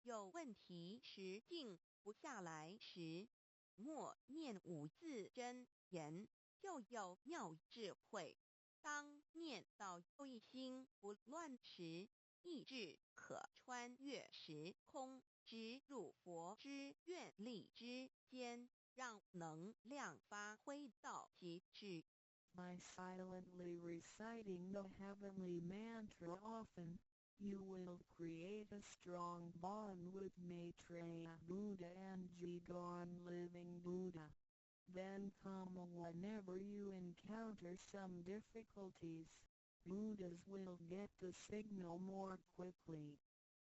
有问题时静不下来时默念五字真言，就有妙智慧。当念到一心不乱时，意志可穿越时空，直入佛之愿力之间，让能量发挥到极致。By silently reciting the heavenly mantra often, you will create a strong bond with Maitreya Buddha and Jigong Living Buddha. Then come whenever you encounter some difficulties, Buddhas will get the signal more quickly.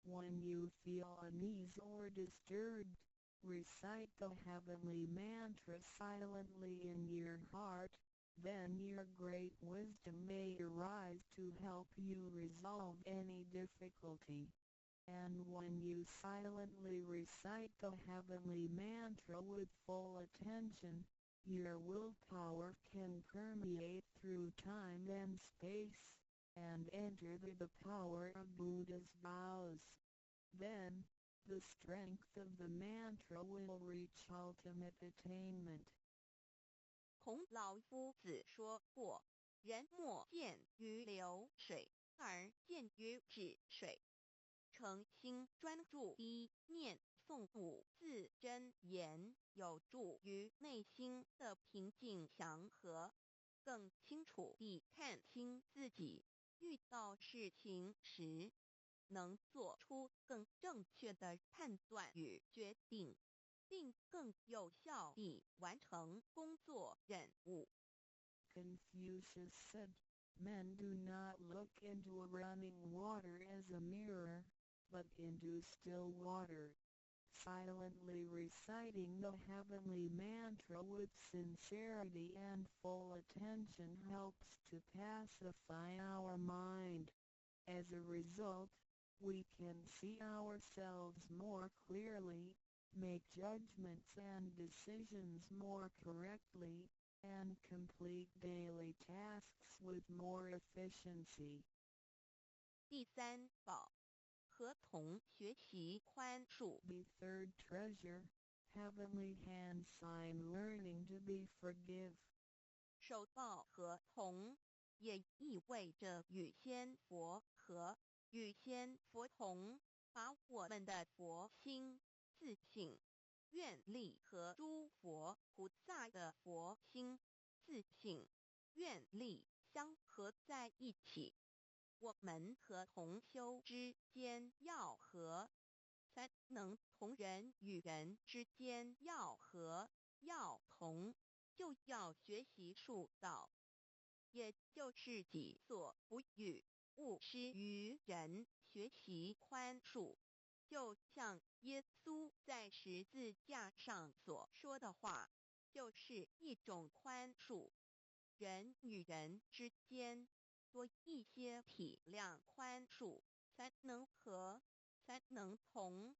When you feel uneasy or disturbed, recite the heavenly mantra silently in your heart, then your great wisdom may arise to help you resolve any difficulty. And when you silently recite the heavenly mantra with full attention, your willpower can permeate through time and space, and enter the power of Buddha's vows. Then, the strength of the mantra will reach ultimate attainment. 孔老夫子说过，人莫见于流水，而见于止水。诚心专注一念诵五字真言，有助于内心的平静祥和，更清楚地看清自己，遇到事情时能做出更正确的判断与决定，并更有效地完成工作任务。Confucius said, "Men do not look into running water as a mirror, but into still water." Silently reciting the heavenly mantra with sincerity and full attention helps to pacify our mind. As a result, we can see ourselves more clearly, make judgments and decisions more correctly, and complete daily tasks with more efficiency. 第三宝，合同学习宽恕。The third treasure, heavenly hand sign learning to be forgive. 手抱合同也意味着与仙佛合，与仙佛同，把我们的佛心、自信、愿力和诸佛菩萨的佛心、自信、愿力相合在一起。我们和同修之间要和，才能同人与人之间要和要同，就要学习术道，也就是己所不欲，勿施于人，学习宽恕。就像耶稣在十字架上所说的话，就是一种宽恕。人与人之间多一些体谅宽恕，才能和，才能同。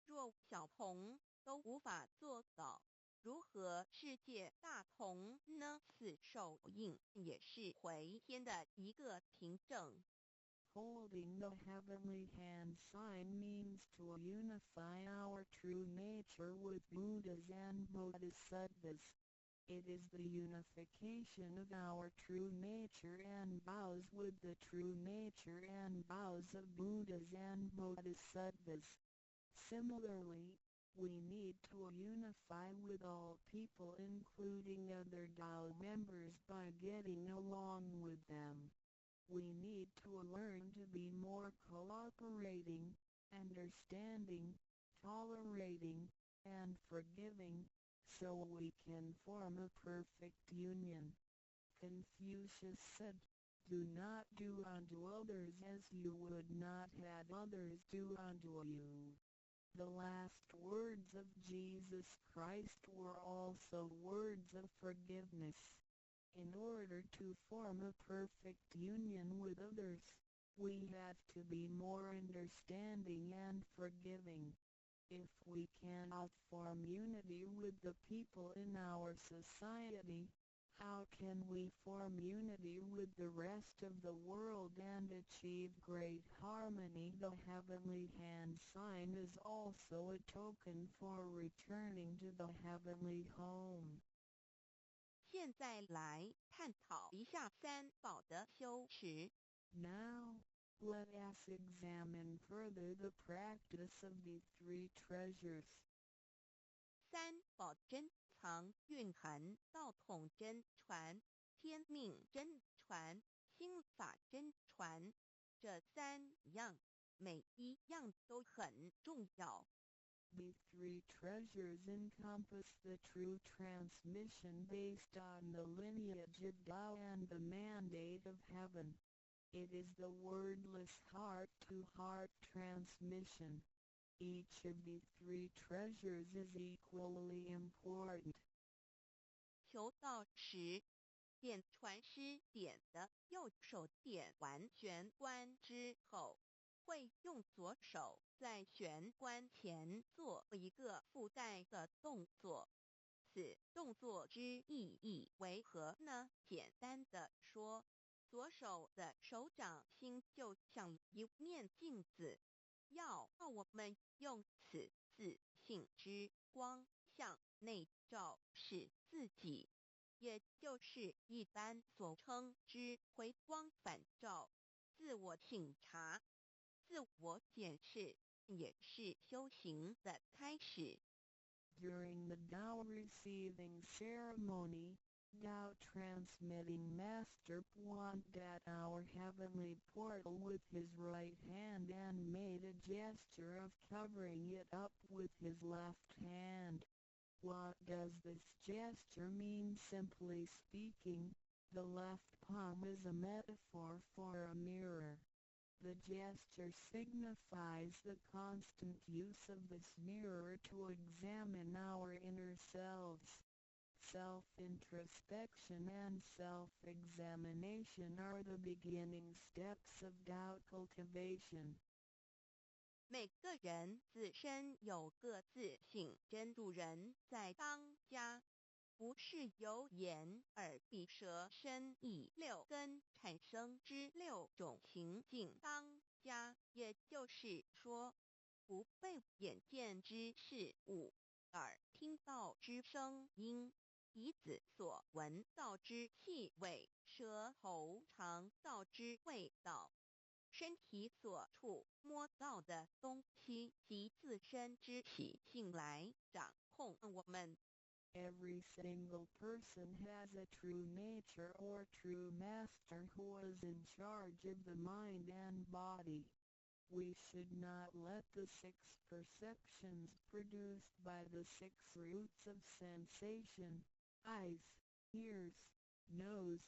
若小同都无法做到，如何世界大同呢？此手印也是回天的一个凭证。Holding the heavenly hand sign means to unify our true nature with Buddhas and Bodhisattvas. It is the unification of our true nature and vows with the true nature and vows of Buddhas and Bodhisattvas. Similarly, we need to unify with all people including other Tao members by getting along with them. We need to learn to be more cooperating, understanding, tolerating, and forgiving, so we can form a perfect union. Confucius said, "Do not do unto others as you would not have others do unto you." The last words of Jesus Christ were also words of forgiveness. In order to form a perfect union with others, we have to be more understanding and forgiving. If we cannot form unity with the people in our society, how can we form unity with the rest of the world and achieve great harmony? The heavenly hand sign is also a token for returning to the heavenly home. 现在来探讨一下三宝的修持。Now, let us examine further the practice of the three treasures. 三宝真藏蕴含道统真传、天命真传、心法真传，这三样每一样都很重要。The three treasures encompass the true transmission based on the lineage of Tao and the mandate of heaven. It is the wordless heart-to-heart transmission. Each of the three treasures is equally important. 求道时，点传师点的右手点完玄关之后，会用左手在玄关前做一个附带的动作。此动作之意义为何呢？简单的说，左手的手掌心就像一面镜子，要我们用此自信之光向内照视自己，也就是一般所称之回光返照。自我省察、自我检视，也是修行的开始。During the Tao receiving ceremony, Tao transmitting Master pointed at our heavenly portal with his right hand and made a gesture of covering it up with his left hand. What does this gesture mean? Simply speaking, the left palm is a metaphor for a mirror. The gesture signifies the constant use of this mirror to examine our inner selves. Self-introspection and self-examination are the beginning steps of Tao cultivation. 每个人自身有个自性真主人在当家，不是由眼、耳、鼻、舌、身、意六根产生之六种情境当家，也就是说，不被眼见之事物、耳听到之声音、鼻子所闻到之气味、舌头尝到之味道、身体所触摸到的东西及自身之习性来掌控我们。Every single person has a true nature or true master who is in charge of the mind and body. We should not let the six perceptions produced by the six roots of sensation, eyes, ears, nose,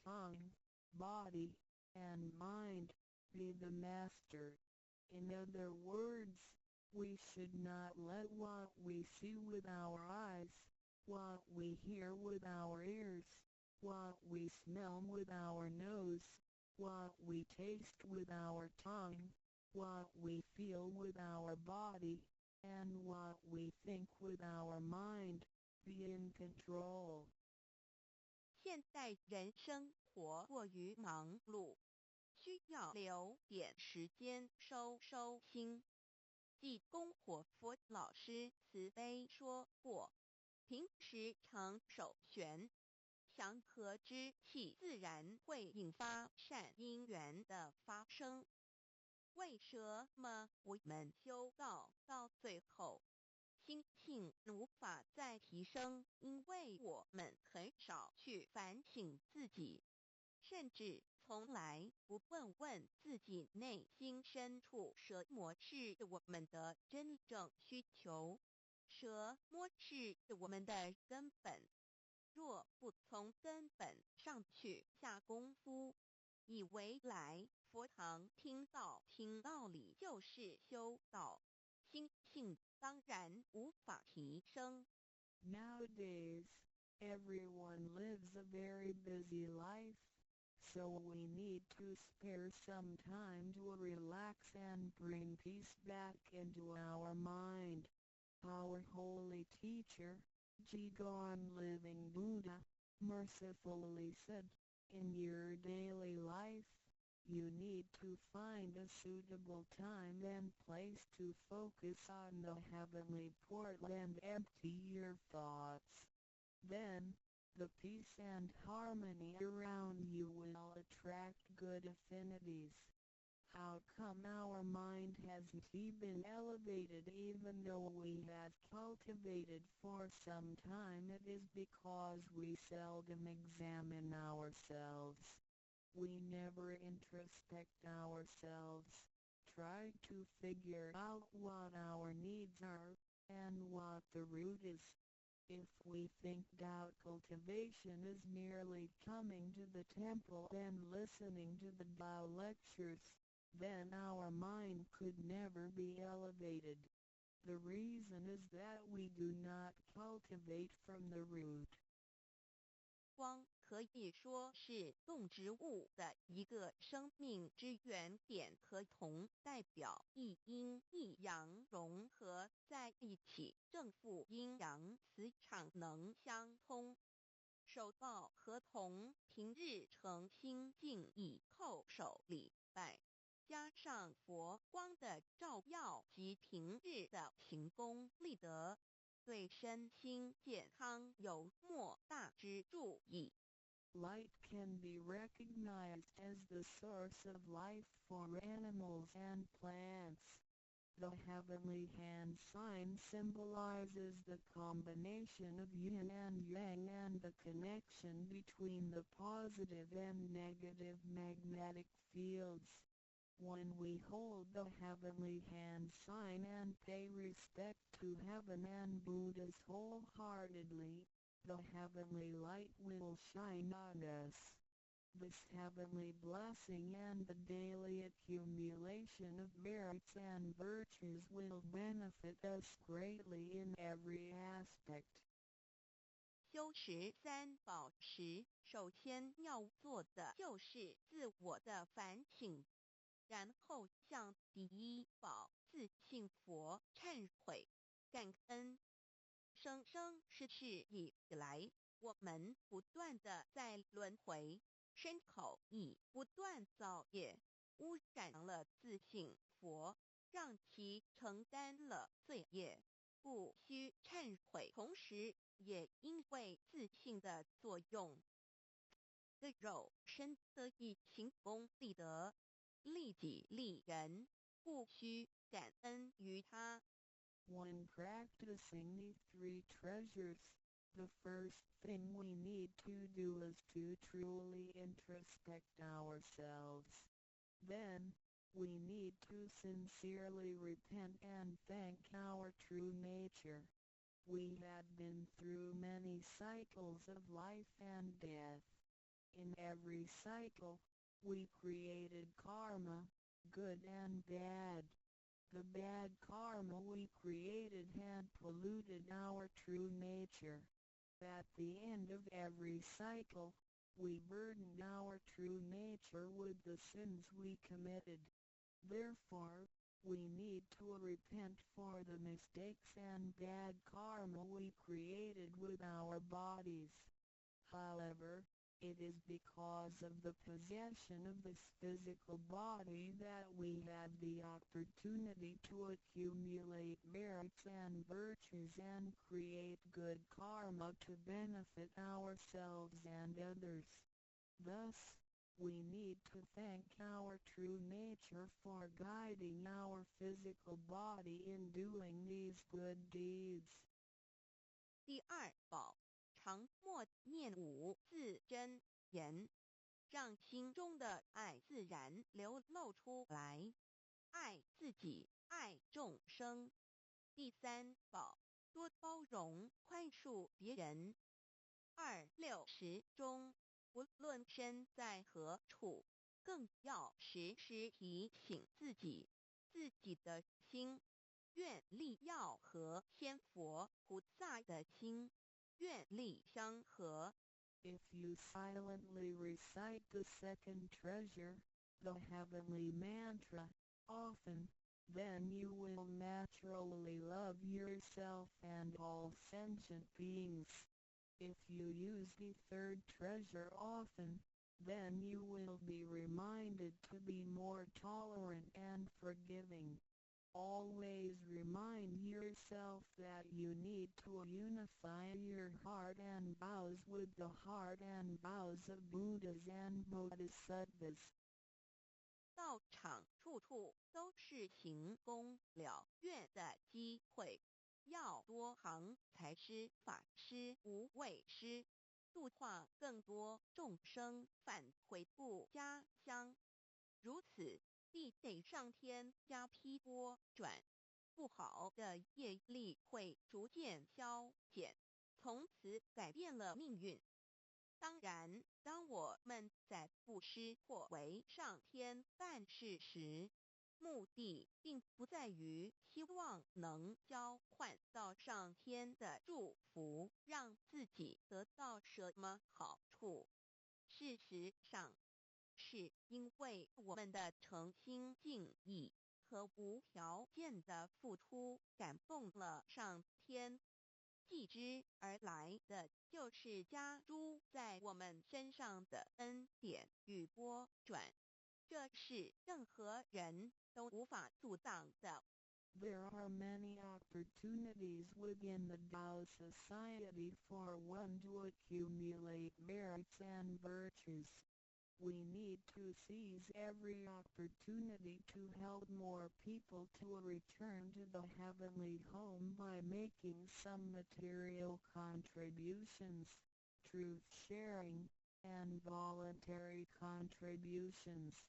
tongue, body, and mind, be the master. In other words, we should not let what we see with our eyes, what we hear with our ears, what we smell with our nose, what we taste with our tongue, what we feel with our body, and what we think with our mind, be in control. 现代人生活过于忙碌，需要留点时间收心。济公活佛老师慈悲说过，平时常手悬，祥和之气自然会引发善因缘的发生。为什么我们修道到最后，心性无法再提升？因为我们很少去反省自己，甚至从来不问自己内心深处什么是我们的真正需求，什么是我们的根本。若不从根本上去下功夫，以为来佛堂听道理就是修道，心性当然无法提升。Nowadays, everyone lives a very busy life, so we need to spare some time to relax and bring peace back into our mind. Our holy teacher, Jigon Living Buddha, mercifully said, in your daily life, you need to find a suitable time and place to focus on the heavenly portal and empty your thoughts. Then, the peace and harmony around you will attract good affinities. How come our mind hasn't been elevated even though we have cultivated for some time? It is because we seldom examine ourselves. We never introspect ourselves, try to figure out what our needs are, and what the root is. If we think Tao cultivation is merely coming to the temple and listening to the Tao lectures, then our mind could never be elevated. The reason is that we do not cultivate from the root. 光可以说是动植物的一个生命之原点，和铜代表一阴一阳融合在一起，正负阴阳磁场能相通。手抱和铜平日诚心敬意叩首礼拜，加上佛光的照耀及平日的勤功立德，对身心健康有莫大之助益。Light can be recognized as the source of life for animals and plants. The heavenly hand sign symbolizes the combination of yin and yang and the connection between the positive and negative magnetic fields. When we hold the heavenly hand sign and pay respect to heaven and Buddhas wholeheartedly, the heavenly light will shine on us. This heavenly blessing and the daily accumulation of merits and virtues will benefit us greatly in every aspect. 修持三宝时，首先要做的就是自我的反省，然后向第一宝自信佛忏悔、感恩。生生世世以来，我们不断的在轮回，身口意不断造业，污染了自信佛，让其承担了罪业，故需忏悔。同时，也因为自信的作用，的肉身得以勤功立德，利己利人，故需感恩于他。When practicing these three treasures, the first thing we need to do is to truly introspect ourselves. Then, we need to sincerely repent and thank our true nature. We had been through many cycles of life and death. In every cycle, we created karma, good and bad. The bad karma we created had polluted our true nature. At the end of every cycle, we burdened our true nature with the sins we committed. Therefore, we need to repent for the mistakes and bad karma we created with our bodies. However, it is because of the possession of this physical body that we had the opportunity to accumulate merits and virtues and create good karma to benefit ourselves and others. Thus, we need to thank our true nature for guiding our physical body in doing these good deeds. 第二宝，常默念五字真言，让心中的爱自然流露出来，爱自己，爱众生。第三宝，多包容宽恕别人。260中，无论身在何处，更要时时提醒自己的心，愿力要和仙佛菩萨的心，愿力相合。If you silently recite the second treasure, the heavenly mantra, often, then you will naturally love yourself and all sentient beings. If you use the third treasure often, then you will be reminded to be more tolerant and forgiving. Always remind yourself that you need to unify your heart and vows with the heart and vows of Buddhas and Bodhisattvas. 道场处处都是行功了愿的机会，要多行财施、法施、无畏施，度化更多众生返回故家乡。如此，必得上天加披波转，不好的业力会逐渐消减，从此改变了命运。当然，当我们在布施或为上天办事时，目的并不在于希望能交换到上天的祝福，让自己得到什么好处，事实上，是因为我们的诚心敬意和无条件的付出感动了上天，继之而来的就是加诸在我们身上的恩典与拨转，这是任何人都无法阻挡的。There are many opportunities within the Tao society for one to accumulate merits and virtues. We need to seize every opportunity to help more people to return to the heavenly home by making some material contributions, truth sharing, and voluntary contributions.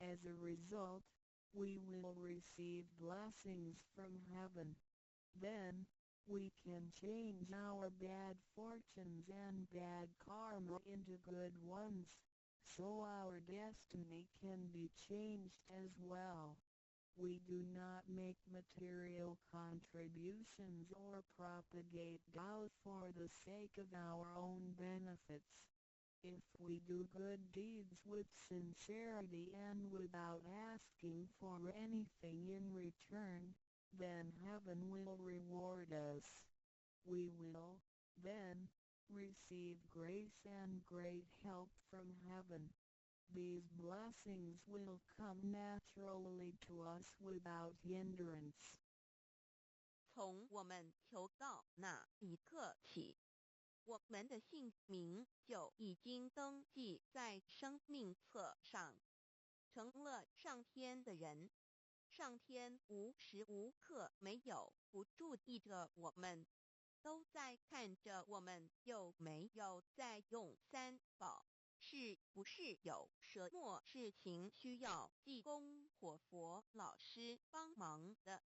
As a result, we will receive blessings from heaven. Then, we can change our bad fortunes and bad karma into good ones, so our destiny can be changed as well. We do not make material contributions or propagate Tao for the sake of our own benefits. If we do good deeds with sincerity and without asking for anything in return, then heaven will reward us. We will, then, receive grace and great help from heaven. These blessings will come naturally to us without hindrance. 从我们求告那一刻起，我们的姓名就已经登记在生命册上，成了上天的人。上天无时无刻没有不注意着我们，都在看着我们有没有在用三宝，是不是有什么事情需要济公活佛老师帮忙的。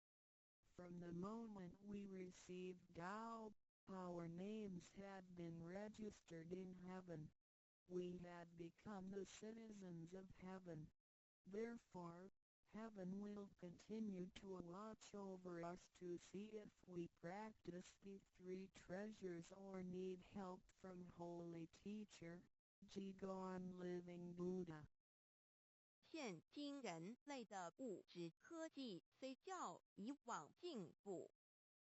From the moment we received Tao, our names had been registered in heaven. We had become the citizens of heaven. Therefore, heaven will continue to watch over us to see if we practice the three treasures or need help from Holy Teacher, Jigon Living Buddha. 现今人类的物质科技虽较以往进步，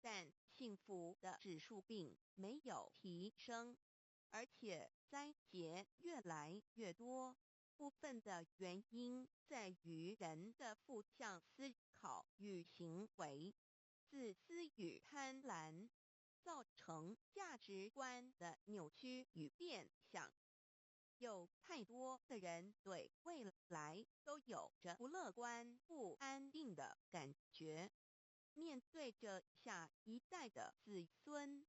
但幸福的指数并没有提升，而且灾劫越来越多。部分的原因在于人的负向思考与行为、自私与贪婪，造成价值观的扭曲与变相。有太多的人对未来都有着不乐观、不安定的感觉。面对着下一代的子孙，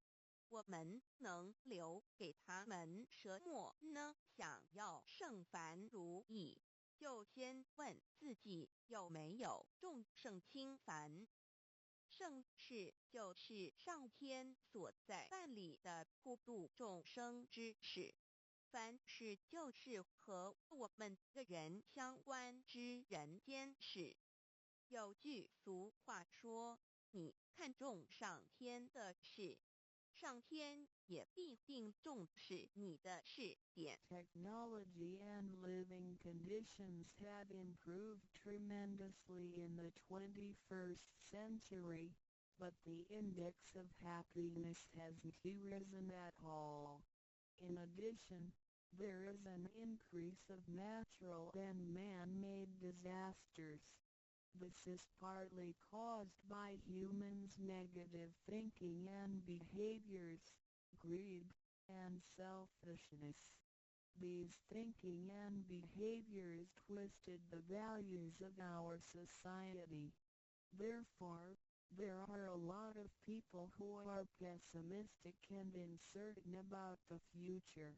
我们能留给他们什么呢？想要圣凡如意，就先问自己有没有众圣轻凡。圣事就是上天所在办理的普度众生之事。凡事就是和我们个人相关之人间事。有句俗话说，你看重上天的事，上天也必定重视你的事点。Technology and living conditions have improved tremendously in the 21st century, but the index of happiness hasn't risen at all. In addition, there is an increase of natural and man-made disasters. This is partly caused by humans' negative thinking and behaviors, greed, and selfishness. These thinking and behaviors twisted the values of our society. Therefore, there are a lot of people who are pessimistic and uncertain about the future.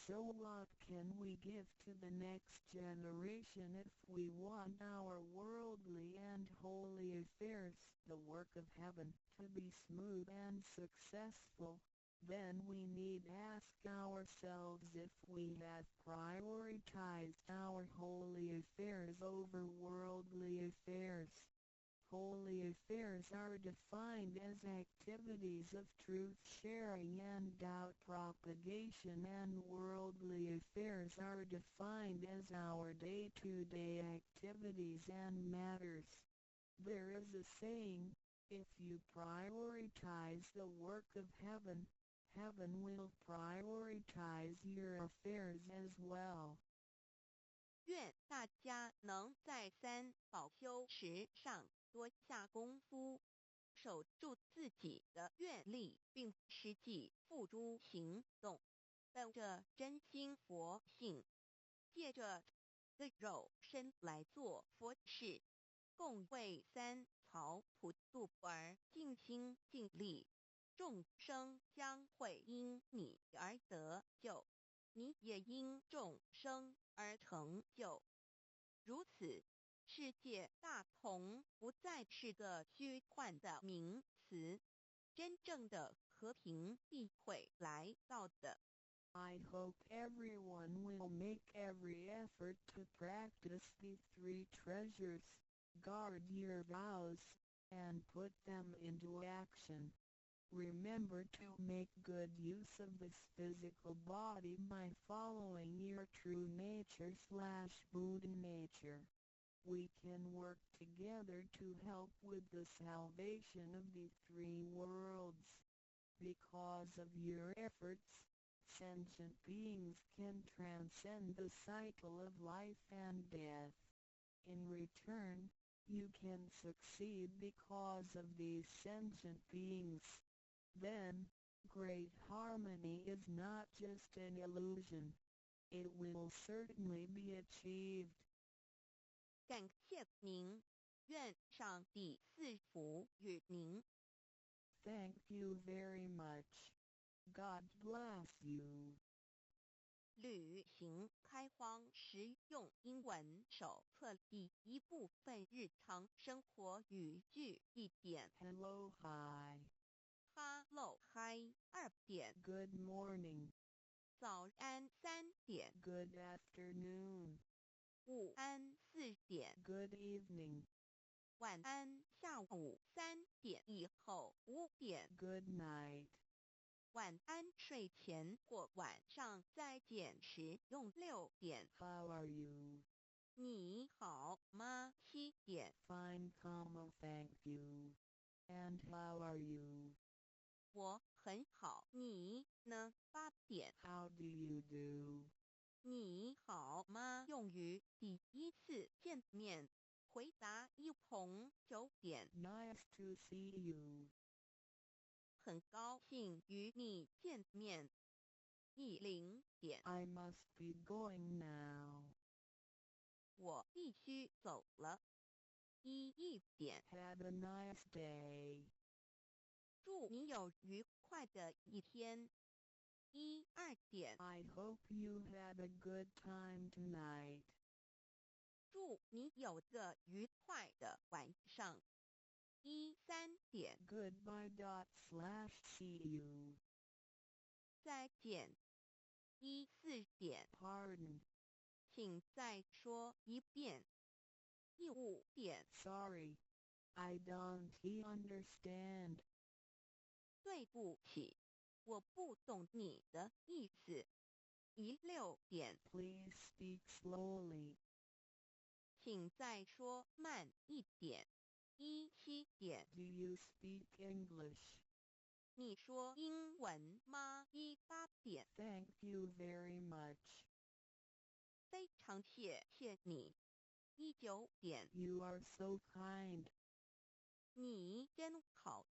So what can we give to the next generation if we want our worldly and holy affairs, the work of heaven, to be smooth and successful? Then we need ask ourselves if we have prioritized our holy affairs over worldly affairs. Holy affairs are defined as activities of truth sharing and doubt propagation, and worldly affairs are defined as our day-to-day activities and matters. There is a saying, if you prioritize the work of heaven, heaven will prioritize your affairs as well. 愿大家能在三宝修持上多下功夫，守住自己的愿力，并实际付诸行动，本着真心佛性，借着的肉身来做佛事，共为三曹普渡而尽心尽力，众生将会因你而得救，你也因众生而成就。如此，世界大同不再是个虚幻的名词，真正的和平必会来到的。I hope everyone will make every effort to practice the three treasures, guard your vows, and put them into action. Remember to make good use of this physical body by following your true nature/Buddha nature. We can work together to help with the salvation of the three worlds. Because of your efforts, sentient beings can transcend the cycle of life and death. In return, you can succeed because of these sentient beings. Then, great harmony is not just an illusion. It will certainly be achieved. 感谢您，愿上帝赐福与您。Thank you very much. God bless you. 旅行开荒实用英文手册第一部分日常生活语句一点 Hello, hi. Hello Hi 2点 Good morning. 早安3点 Good afternoon. 午安4点 Good evening. 晚安下午3点以后5点 Good night. 晚安睡前或晚上再见时用6点 How are you? 你好吗7点 Fine, thank you. And how are you? 我很好你呢8点 How do you do? 你好吗用于第一次见面回答一同9点 Nice to see you. 很高兴与你见面10点 I must be going now. 我必须走了1点 Have a nice day. 祝你有愉快的一天2点 I hope you have a good time tonight. 祝你有个愉快的晚上3点 Goodbye. See you. 再见4点 Pardon. 请再说一遍5点 Sorry. I don't understand. 对不起，我不懂你的意思6点 Please speak slowly. 请再说慢一点7点 Do you speak English? 你说英文吗8点 Thank you very much. 非常谢谢你9点 You are so kind. 你真好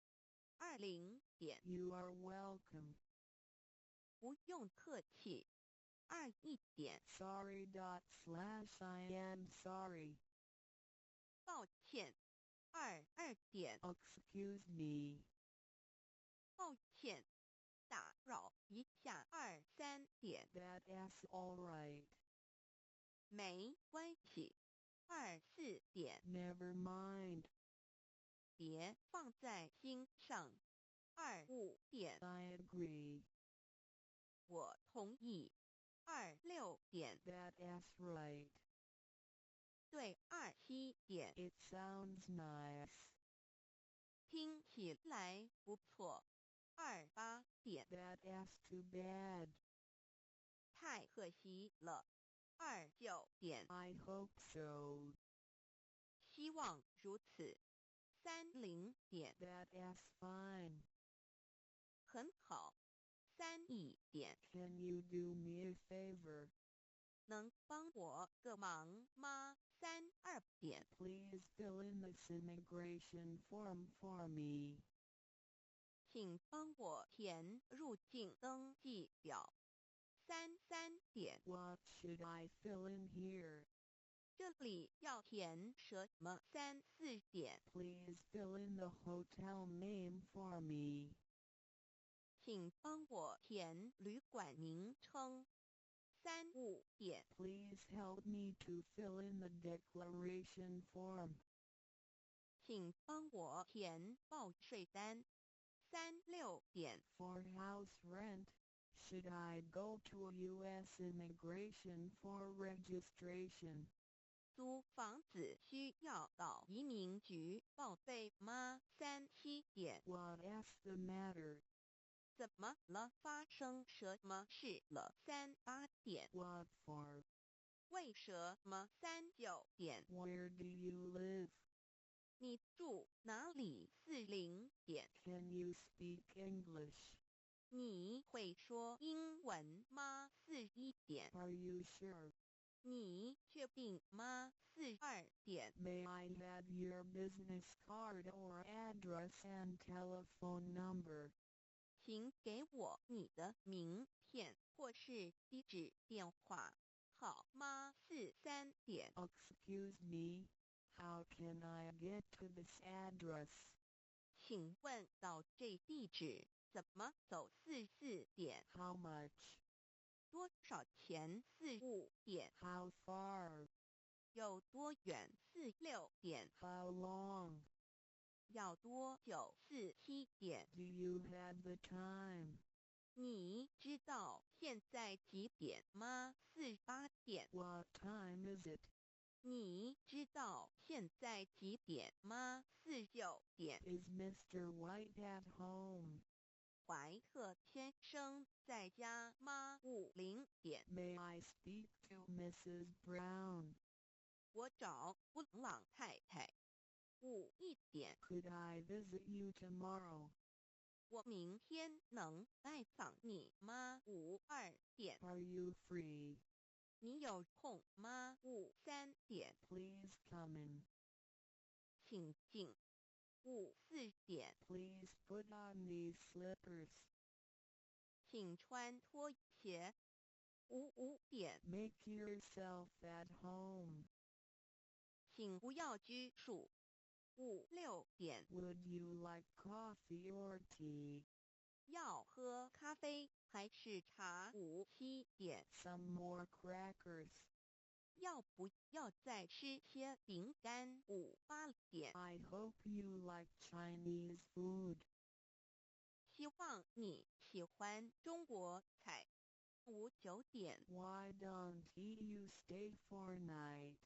20点 You are welcome. 不用客气21点 Sorry. I am sorry. 抱歉2点 Excuse me. 抱歉打扰一下3点 That's all right. 没关系4点 Never mind. 别放在心上5点 I agree. 我同意6点 That's right. 对7点 It sounds nice. 听起来不错。28点， That's too bad. 太可惜了。29点， I hope so. 希望如此。30点， That's fine. 很好。31点， Can you do me a favor? 能帮我个忙吗？32点， Please fill in this immigration form for me. 请帮我填入境登记表。33点， What should I fill in here? 这里要填什么？34点， Please fill in the hotel name for me. 请帮我填旅馆名称。35点， Please help me to fill in the declaration form. 请帮我填报税单。36点， For house rent, should I go to a U.S. immigration for registration? 租房子需要到移民局报备吗？37点， What's the matter? 怎么了？发生什么事了？38点， What for? 为什么？39点， Where do you live? 你住哪里？40点， Can you speak English? 你会说英文吗？41点， Are you sure? 你确定吗？42点， May I have your business card or address and telephone number? 请给我你的名片或是地址电话好吗？43点， Excuse me, how can I get to this address? 请问到这地址怎么走？44点， How much? 多少钱？45点， How far? 有多远？46点， How long? 要多久？47点， Do you have the time? 你知道现在几点吗？48点， What time is it? 你知道现在几点吗？49点， Is Mr. White at home? 怀特先生在家吗？50点， May I speak to Mrs. Brown? 我找布朗太太。51点， Could I visit you tomorrow? 我明天能拜访你吗？52点， Are you free? 你有空吗？53点， Please come in. 请进。54点， Please put on these slippers. 请穿拖鞋。55点， Make yourself at home. 请不要拘束。56点， Would you like coffee or tea? 要喝咖啡还是茶？57点， Some more crackers. 要不要再吃些饼干？58点， I hope you like Chinese food. 希望你喜欢中国菜。59点， Why don't you stay for night?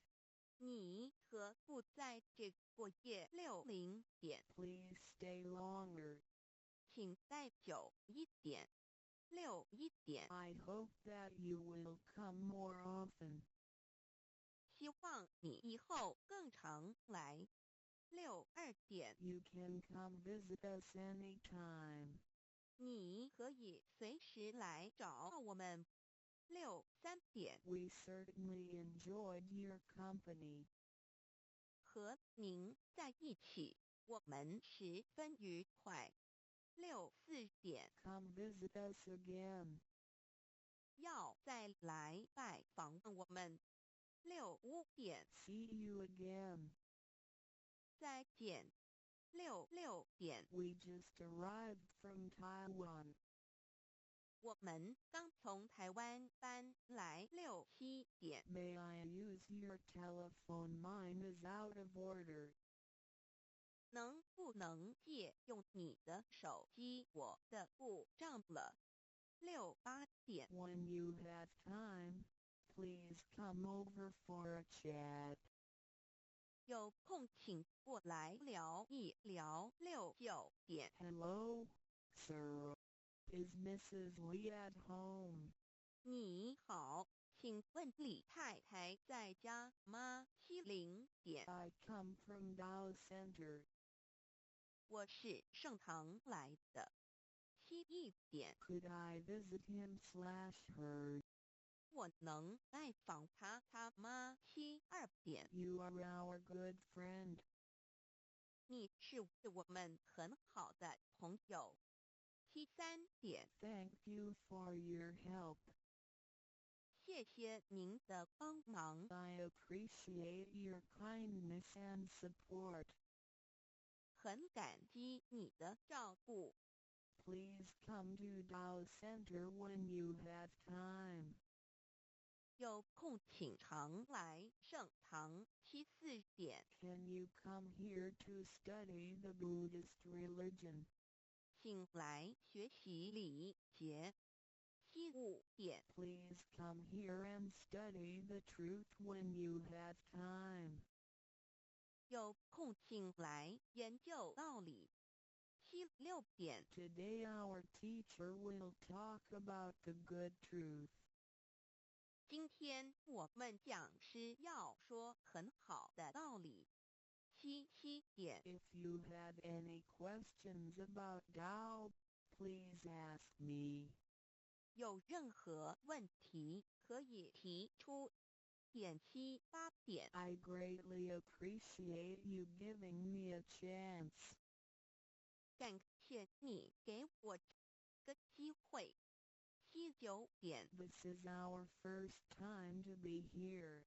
你何不在这过夜？60点， Please stay longer. 请待久一点。61点， I hope that you will come more often. 希望你以后更常来。62点， You can come visit us anytime. 你可以随时来找我们。63点， We certainly enjoyed your company. 和您在一起，我们十分愉快。64点， Come visit us again. 要再来拜访我们。65点， See you again. 再见。66点， We just arrived from Taiwan. 我们刚从台湾搬来。67点， May I use your telephone? Mine is out of order. 能不能借用你的手机？我的故障了。68点， When you have time, please come over for a chat. 有空请过来聊一聊69点。 Hello, sir. Is Mrs. Lee at home? 你好，请问李太太在家吗？70点。 I come from Dow Center. 我是盛堂来的。71点。 Could I visit him/her? 我能拜访他吗？72点。 You are our good friend. 你是我们很好的朋友。73点。 Thank you for your help. 谢谢您的帮忙。 I appreciate your kindness and support. 很感激你的照顾。 Please come to Dow Center when you have time. 有空请常来盛堂。74点。 Can you come here to study the Buddhist religion? 请来学习礼节。75点。 Please come here and study the truth when you have time. 有空请来研究道理。76点。 Today our teacher will talk about the good truth. 今天我们讲师要说很好的道理。77点。 If you have any questions about Tao, please ask me. 有任何问题可以提出。78点。 I greatly appreciate you giving me a chance. 感谢你给我个机会。79点。 This is our first time to be here.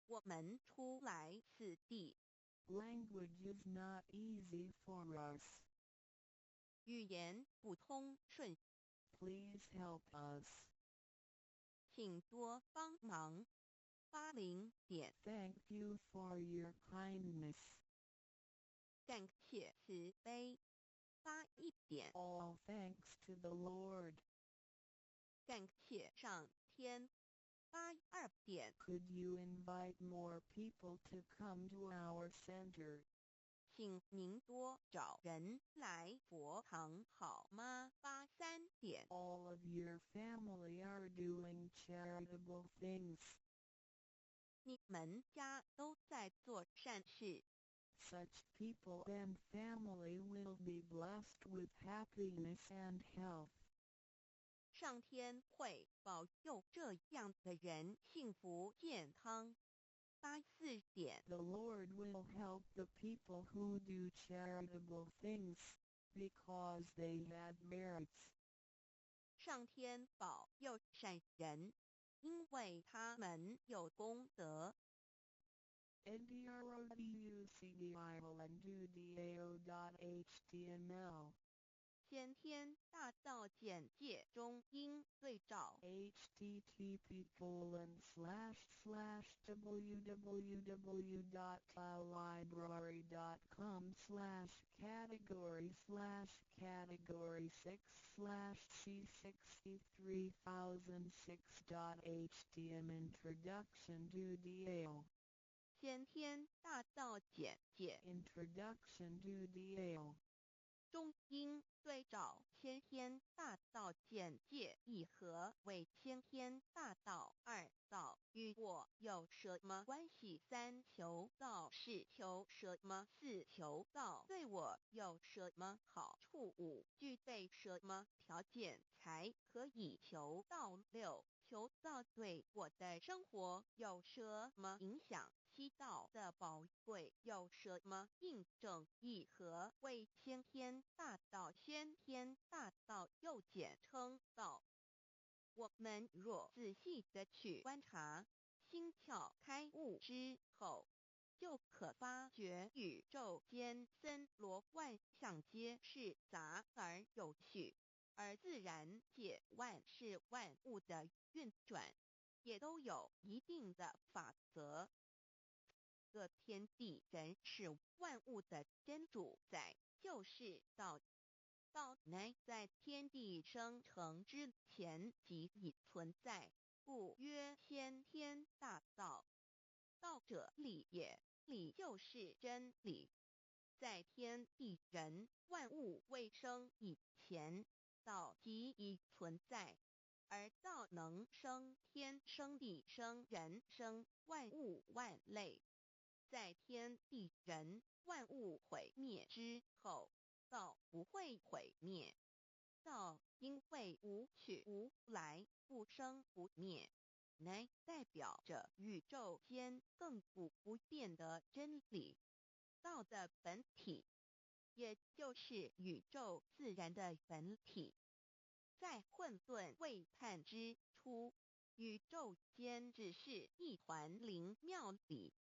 我们初来此地， Language is not easy for us. 语言不通顺， Please help us. 请多帮忙。80点。 Thank you for your kindness. 感谢慈悲。81点。 All thanks to the Lord. 感谢上天。82点。 Could you invite more people to come to our center? 请您多找人来佛堂好吗？83点。 All of your family are doing charitable things. 你们家都在做善事， Such people and family will be blessed with happiness and health. 上天会保佑这样的人幸福健康。84点。 The Lord will help the people who do charitable things, because they have merits. 上天保佑善人，因为他们有功德。ndroducdao.html 先天大道简介中英对照。 www.taolibrary.com/category/c63006.htm Introduction to DAO. 先天大道简介 Introduction to DAO. 中英对照。先天大道简介一和为先天大道，2道与我有什么关系？3求道是求什么？4求道对我有什么好处？5具备什么条件才可以求道？6求道对我的生活有什么影响？7道的宝贵有什么印证？一和为先天大道，先天大道又简称道。我们若仔细地去观察，心窍开悟之后，就可发觉宇宙间森罗万象皆是杂而有序，而自然界万事万物的运转，也都有一定的法则。个天地人是万物的真主宰，就是道。道乃在天地生成之前即已存在，故曰先天大道。道者理也，理就是真理。在天地人万物未生以前，道即已存在，而道能生天生地生人生万物万类。在天地人万物毁灭之后，道不会毁灭。道因为无去无来，不生不灭，乃代表着宇宙间亘古不变的真理。道的本体，也就是宇宙自然的本体，在混沌未判之初，宇宙间只是一团灵妙理，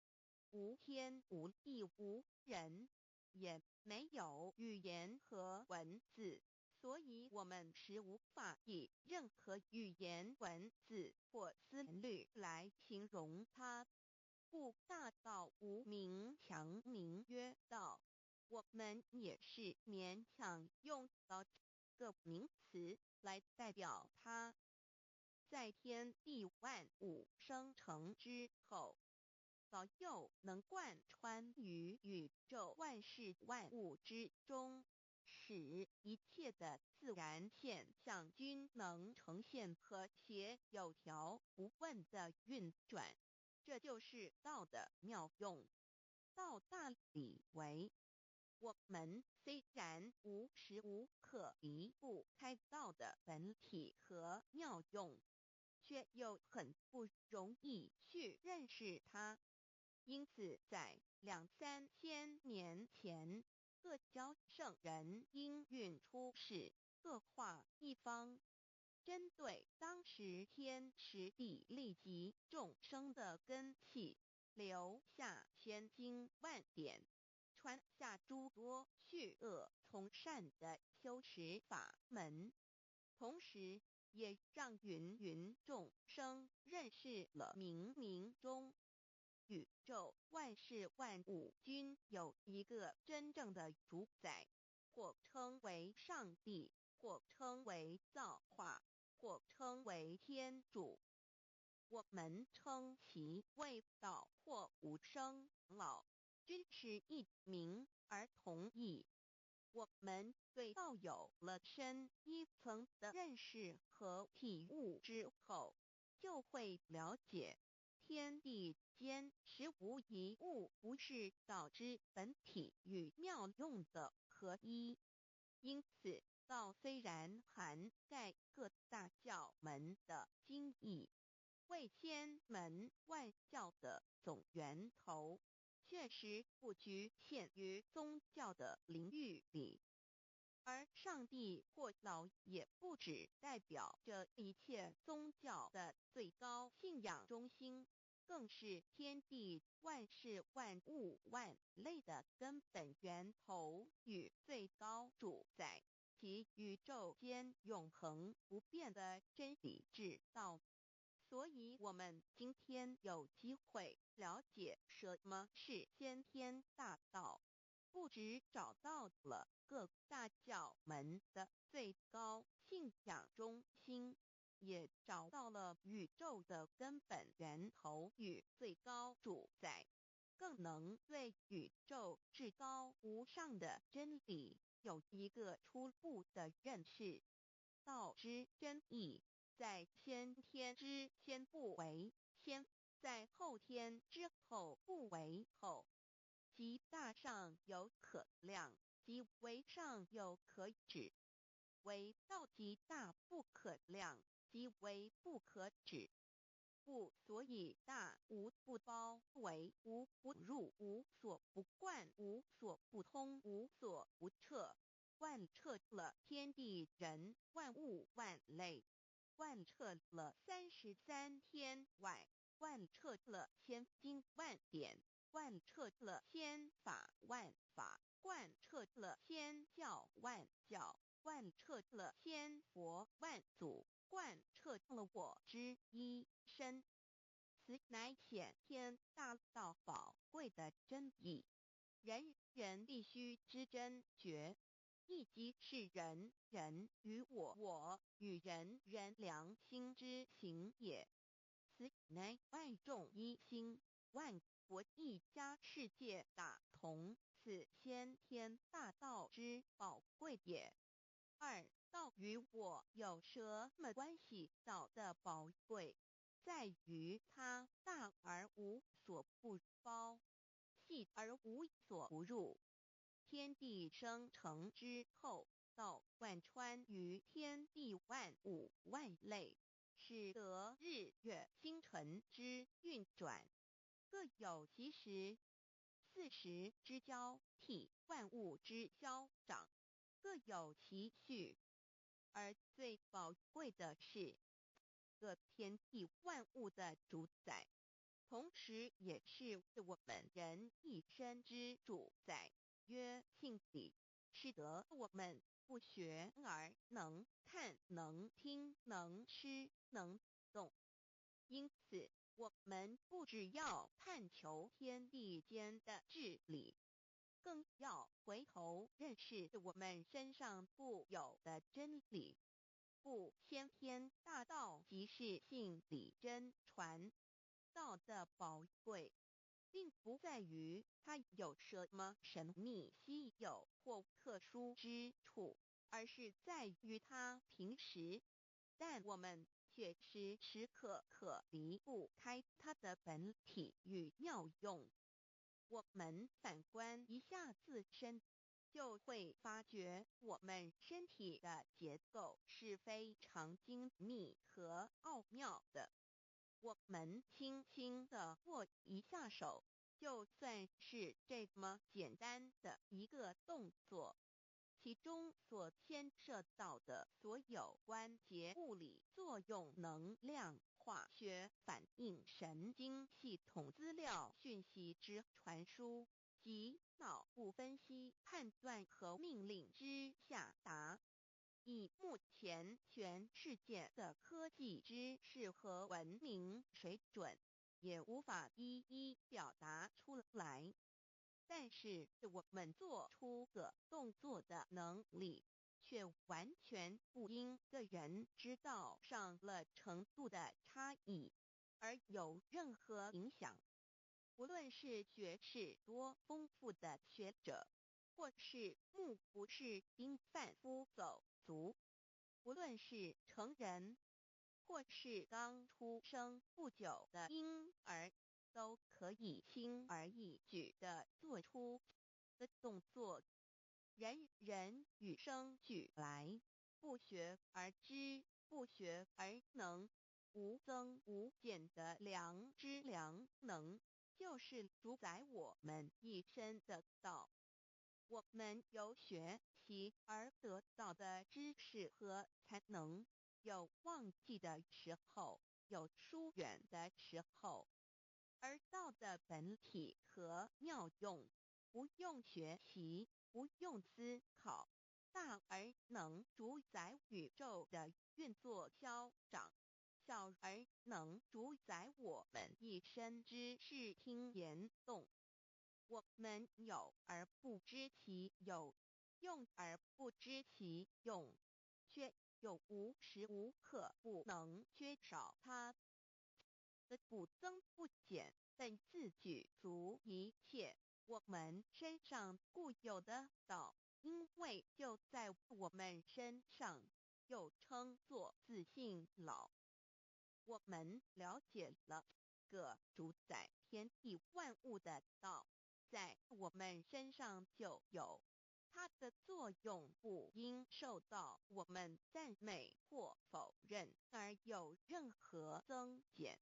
无天无地无人，也没有语言和文字，所以我们是无法以任何语言文字或思虑来形容它。故大道无名强名曰道，我们也是勉强用到这个名词来代表它。在天地万物生成之后，道又能贯穿于宇宙万事万物之中，使一切的自然现象均能呈现和谐有条不紊的运转。这就是道的妙用。道大理为，我们虽然无时无刻离不开道的本体和妙用，却又很不容易去认识它。因此在2、3千年前，各教圣人应运出世，各化一方，针对当时天时地利及众生的根器，留下千经万典，传下诸多去恶从善的修持法门，同时也让芸芸众生认识了冥冥中宇宙万事万物均有一个真正的主宰，或称为上帝，或称为造化，或称为天主。我们称其为道或无生老，均是一名而同义。我们对道有了深一层的认识和体悟之后，就会了解天地间实无一物不是道之本体与妙用的合一。因此，道虽然涵盖各大教门的经义，为千门万教的总源头，确实不局限于宗教的领域里。而上帝或老也不只代表着一切宗教的最高信仰中心，更是天地万事万物万类的根本源头与最高主宰，及宇宙间永恒不变的真理之道。所以我们今天有机会了解什么是先天大道，不只找到了各大教门的最高信仰中心，也找到了宇宙的根本源头与最高主宰，更能对宇宙至高无上的真理有一个初步的认识。道之真义，在先天之先不为先，在后天之后不为后，即大上有可量，即为上有可止，为道即大不可量，即为不可止。故所以大无不包，为无不入，无所不贯，无所不通，无所不彻，贯彻了天地人万物万类，贯彻了33天外，贯彻了千经万典，贯彻了千法万法，贯彻了千教万教，贯彻了千佛万祖，贯彻了我之一身。此乃显天大道宝贵的真义，人人必须知真觉，亦即是人人与我与人人良心之行也。此乃万众一心，万国一家世界大同，此先天大道之宝贵也。二道与我有什么关系？道的宝贵在于它大而无所不包，细而无所不入。天地生成之后，道贯穿于天地万物万类，使得日月星辰之运转各有其时，四时之交替，万物之消长各有其序。而最宝贵的是，各天地万物的主宰，同时也是我们人一生之主宰，曰性理，使得我们不学而能看、能听、能吃、能动。因此，我们不只要探求天地间的治理，更要回头认识我们身上固有的真理。故先天大道即是性理真传。道的宝贵，并不在于它有什么神秘、稀有或特殊之处，而是在于它平时，但我们却时时刻刻离不开它的本体与妙用。我们反观一下自身，就会发觉我们身体的结构是非常精密和奥妙的。我们轻轻地握一下手，就算是这么简单的一个动作，其中所牵涉到的所有关节物理作用、能量、化学反应、神经系统资料讯息之传输及脑部分析、判断和命令之下达，以目前全世界的科技知识和文明水准，也无法一一表达出来。但是我们做出个动作的能力，却完全不因个人知道上了程度的差异而有任何影响。无论是学识多丰富的学者，或是目不识丁贩夫走卒，无论是成人，或是刚出生不久的婴儿，都可以轻而易举地做出的动作。人人与生俱来，不学而知，不学而能，无增无减的良知良能，就是主宰我们一生的道。我们有学习而得到的知识和才能，有忘记的时候，有疏远的时候，而道的本体和妙用，不用学习，不用思考，大而能主宰宇宙的运作消长，小而能主宰我们一生之视听言动。我们有而不知其有，用而不知其用，却又无时无刻不能缺少它的不增不减，但自具足一切我们身上固有的道，因为就在我们身上，又称作自性老。我们了解了个主宰天地万物的道，在我们身上就有，它的作用不应受到我们赞美或否认而有任何增减。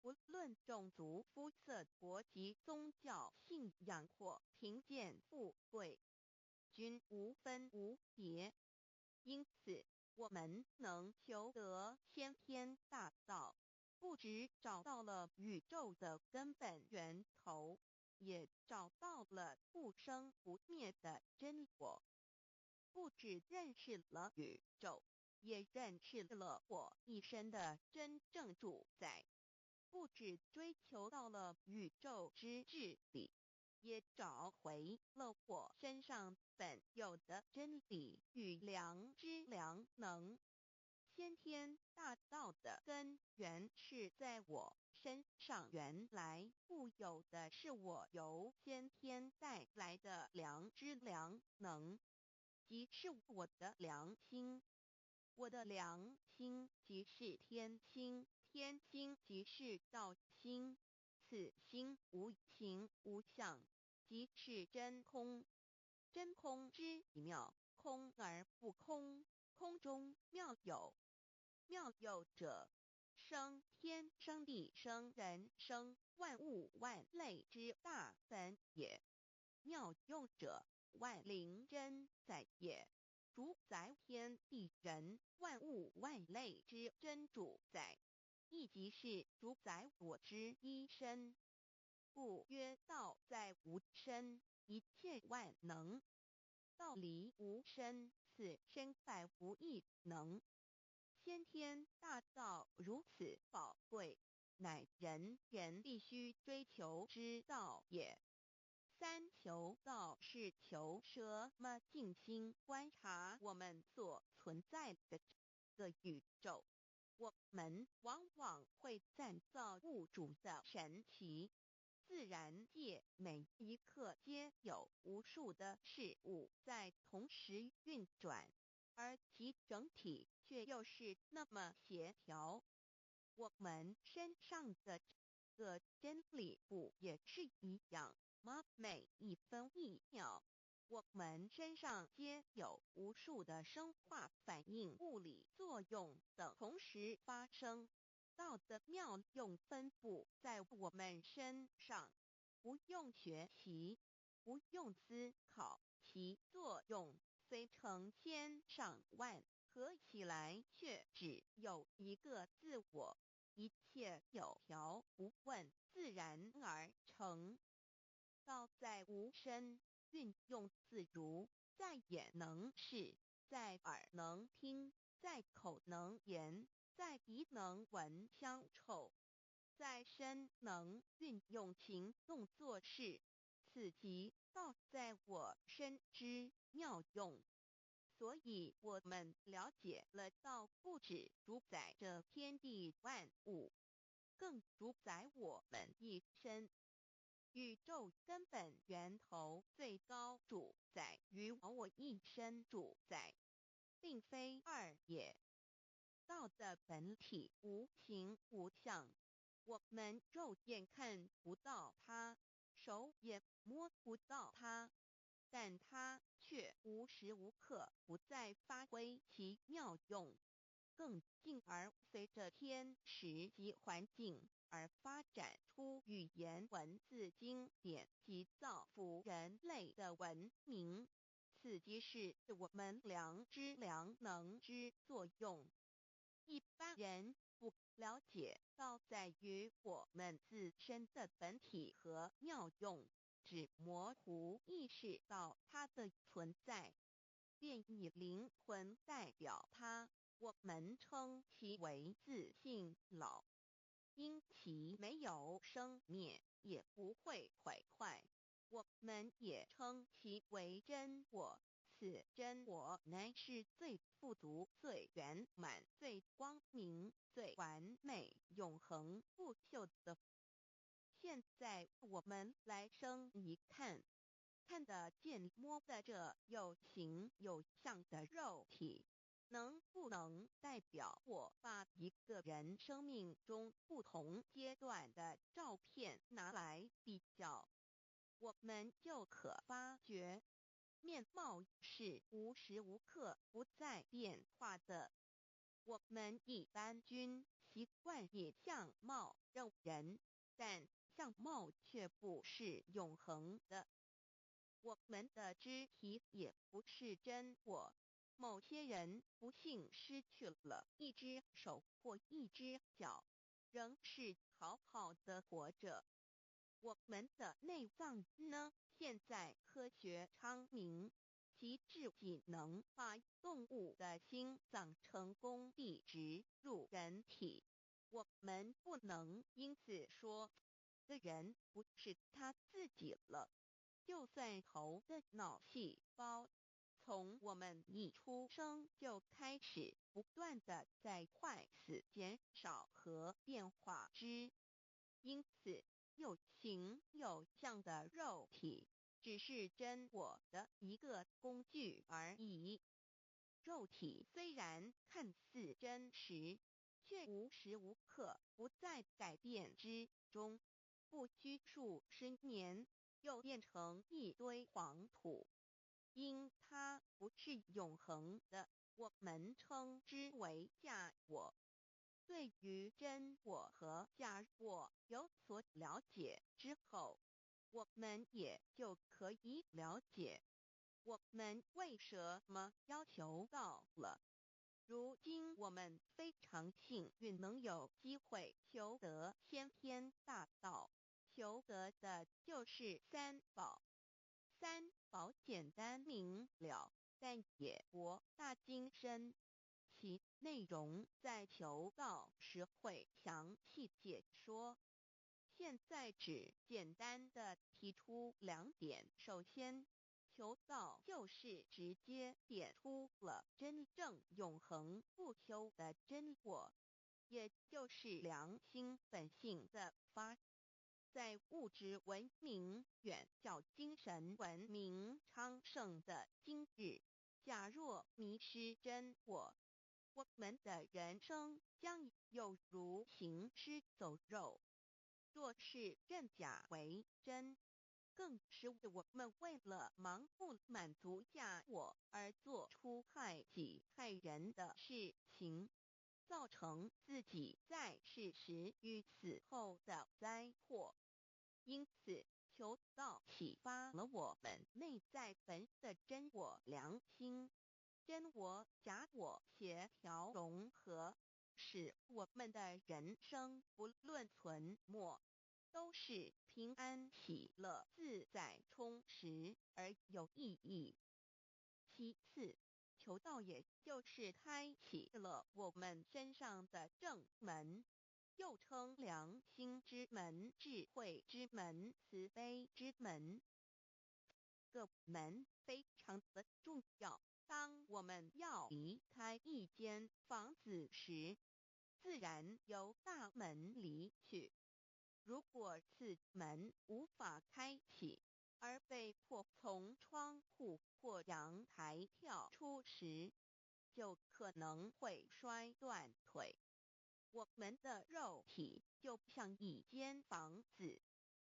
无论种族、肤色、国籍、宗教、信仰或贫贱富贵，均无分无别。因此，我们能求得先天大道，不只找到了宇宙的根本源头，也找到了不生不灭的真我。不只认识了宇宙，也认识了我一生的真正主宰。不只追求到了宇宙之治理，也找回了我身上本有的真理与良知良能。先天大道的根源是在我身上，原来固有的是我由先天带来的良知良能，即是我的良心。我的良心即是天心，天心即是道心，此心无形无相，即是真空。真空之妙，空而不空，空中妙有。妙有者，生天生地生人生万物万类之大本也。妙用者，万灵真在也，主宰天地人万物万类之真主宰，亦即是主宰我之一身。故曰道在无身，一切万能。道离无身，此身在无一能。先天大道如此宝贵，乃人人必须追求之道也。三求道是求什么？静心观察我们所存在的这个宇宙，我们往往会赞造物主的神奇。自然界每一刻皆有无数的事物在同时运转，而其整体却又是那么协调。我们身上的这个真理不也是一样吗？每一分一秒，我们身上皆有无数的生化反应、物理作用等同时发生。道的妙用分布在我们身上，不用学习，不用思考，其作用虽成千上万，合起来却只有一个自我。一切有条不紊，自然而成。道在无身，运用自如，在眼能视，在耳能听，在口能言，在鼻能闻香臭，在身能运用行动做事，此即道在我身之妙用。所以我们了解了道不只主宰着天地万物，更主宰我们一身。宇宙根本源头最高主宰于我一身主宰，并非二也。道的本体无形无相，我们肉眼看不到它，手也摸不到它，但它却无时无刻不在发挥其妙用。更进而随着天时及环境而发展出语言文字经典及造福人类的文明，此即是我们良知良能之作用。一般人不了解道在于我们自身的本体和妙用，只模糊意识到它的存在，便以灵魂代表它。我们称其为自性老，因其没有生灭，也不会毁坏。我们也称其为真我，此真我乃是最富足、最圆满、最光明、最完美、永恒不朽的。现在我们来生一看，看得见摸得着有形有相的肉体，能不能代表我把一个人生命中不同阶段的照片拿来比较，我们就可发觉，面貌是无时无刻不在变化的。我们一般均习惯以相貌认人，但相貌却不是永恒的。我们的肢体也不是真我，某些人不幸失去了一只手或一只脚，仍是好好的活着。我们的内脏呢？现在科学昌明，其至仅能把动物的心脏成功地植入人体。我们不能因此说，这人不是他自己了。就算头的脑细胞从我们一出生就开始不断的在坏死减少和变化之。因此，有形有相的肉体只是真我的一个工具而已。肉体虽然看似真实，却无时无刻不在改变之中，不需数十年又变成一堆黄土。因它不是永恒的，我们称之为假我。对于真我和假我有所了解之后，我们也就可以了解我们为什么要求道了。如今我们非常幸运能有机会求得先天大道，求得的就是三宝。三宝简单明了，但也博大精深，其内容在求道时会详细解说。现在只简单的提出两点。首先，求道就是直接点出了真正永恒不朽的真我，也就是良心本性的发。在物质文明远较精神文明昌盛的今日，假若迷失真我，我们的人生将有如行尸走肉。若是认假为真，更是我们为了盲目满足假我而做出害己害人的事情，造成自己在世时与死后的灾祸。因此，求道启发了我们内在本的真我良心，真我假我协调融合，使我们的人生不论存没，都是平安喜乐自在充实而有意义。其次，求道也就是开启了我们身上的正门，又称良心之门、智慧之门、慈悲之门。这个门非常的重要。当我们要离开一间房子时，自然由大门离去。如果此门无法开启，而被迫从窗户或阳台跳出时，就可能会摔断腿。我们的肉体就像一间房子，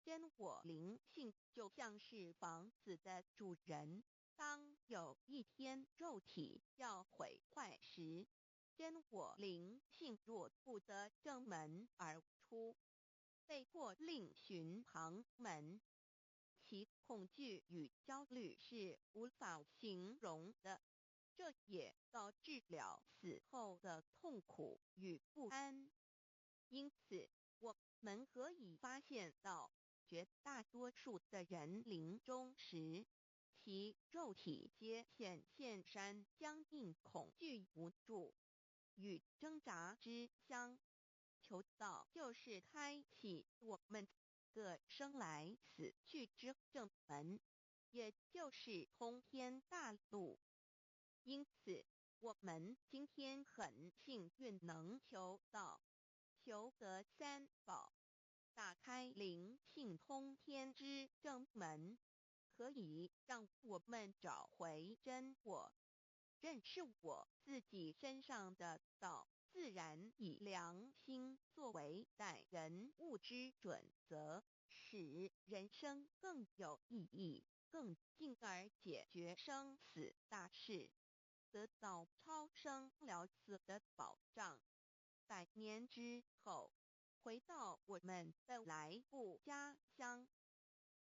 真我灵性就像是房子的主人。当有一天肉体要毁坏时，真我灵性若不得正门而出，被迫另寻旁门，其恐惧与焦虑是无法形容的。这也导致了死后的痛苦与不安。因此，我们可以发现到，绝大多数的人临终时，其肉体皆显现山僵硬、恐惧、无助与挣扎之相。求道就是开启我们个生来死去之正门，也就是通天大路。因此，我们今天很幸运能求道，求得三宝，打开灵性通天之正门，可以让我们找回真我，认识我自己身上的道，自然以良心作为待人物之准则，使人生更有意义，更进而解决生死大事，得到超生了死的保障。100年之后，回到我们的来故家乡。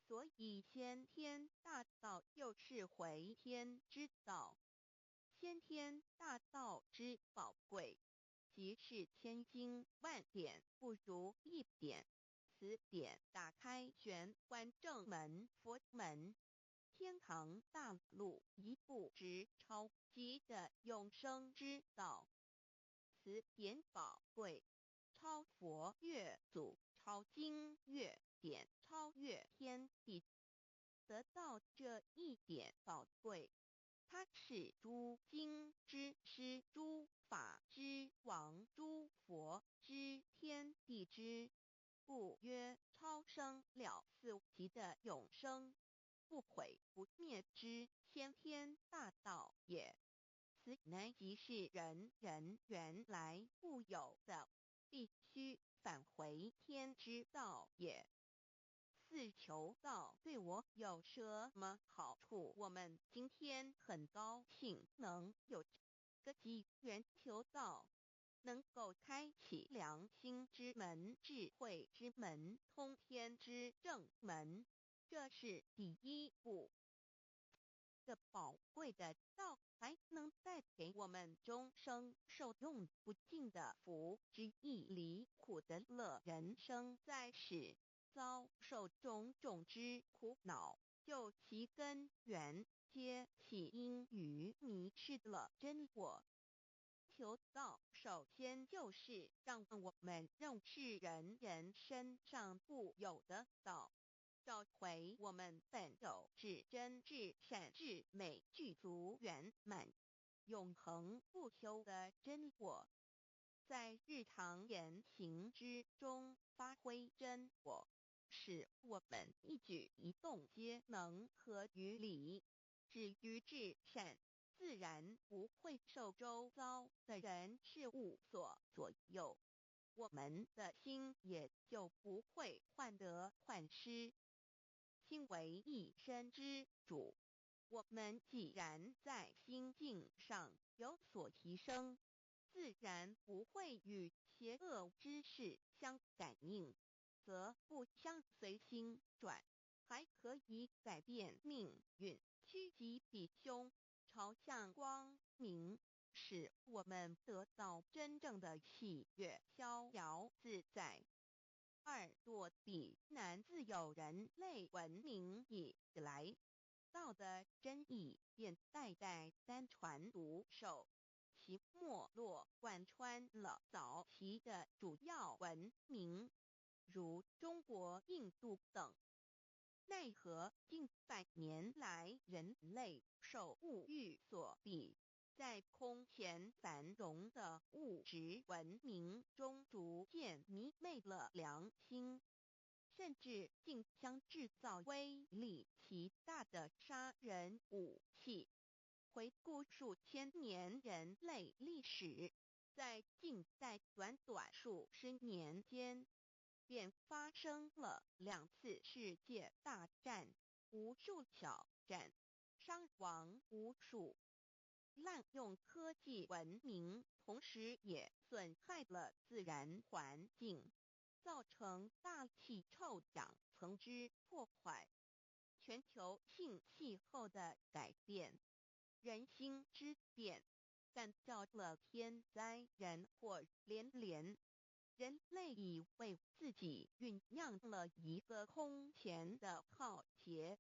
所以先天大道又是回天之道。先天大道之宝贵，即是千经万典不如一点。此典打开玄关正门佛门，天堂大路一步直超级的永生之道。此典宝贵，超佛越祖，超经越典，超越天地。得到这一点宝贵，他是诸经之师，诸法之王，诸佛之天地之故曰超生了四极的永生不毁不灭之先天大道也。此乃即是人原来固有的，必须返回天之道也。四求道对我有什么好处？我们今天很高兴能有这个机缘求道，能够开启良心之门、智慧之门、通天之正门，这是第一步。这宝贵的道还能带给我们终生受用不尽的福之益，离苦得乐。人生在世，遭受种种之苦恼，就其根源皆起因于迷失了真我。求道首先就是让我们认识人身上固有的道，找回我们本有至真至善至美具足圆满永恒不朽的真我，在日常言行之中发挥真我，使我们一举一动皆能合于理，止于至善，自然不会受周遭的人事物所左右，我们的心也就不会患得患失。心为一身之主，我们既然在心境上有所提升，自然不会与邪恶之事相感应，则不相随心转，还可以改变命运，趋吉避凶，朝向光明，使我们得到真正的喜悦、逍遥自在。二堕地难，自有人类文明以来，道的真意便代代单传独授，其没落贯穿了早期的主要文明，如中国、印度等。奈何近百年来，人类受物欲所逼，在空前繁荣的物质文明中逐渐迷昧了良心，甚至竟将制造威力极大的杀人武器。回顾数千年人类历史，在近代短数十年间，便发生了2次世界大战，无数小战，伤亡无数。滥用科技文明，同时也损害了自然环境，造成大气臭氧层之破坏，全球性气候的改变，人心之变，干造了天灾人祸连连。人类已为自己酝酿了一个空前的浩劫，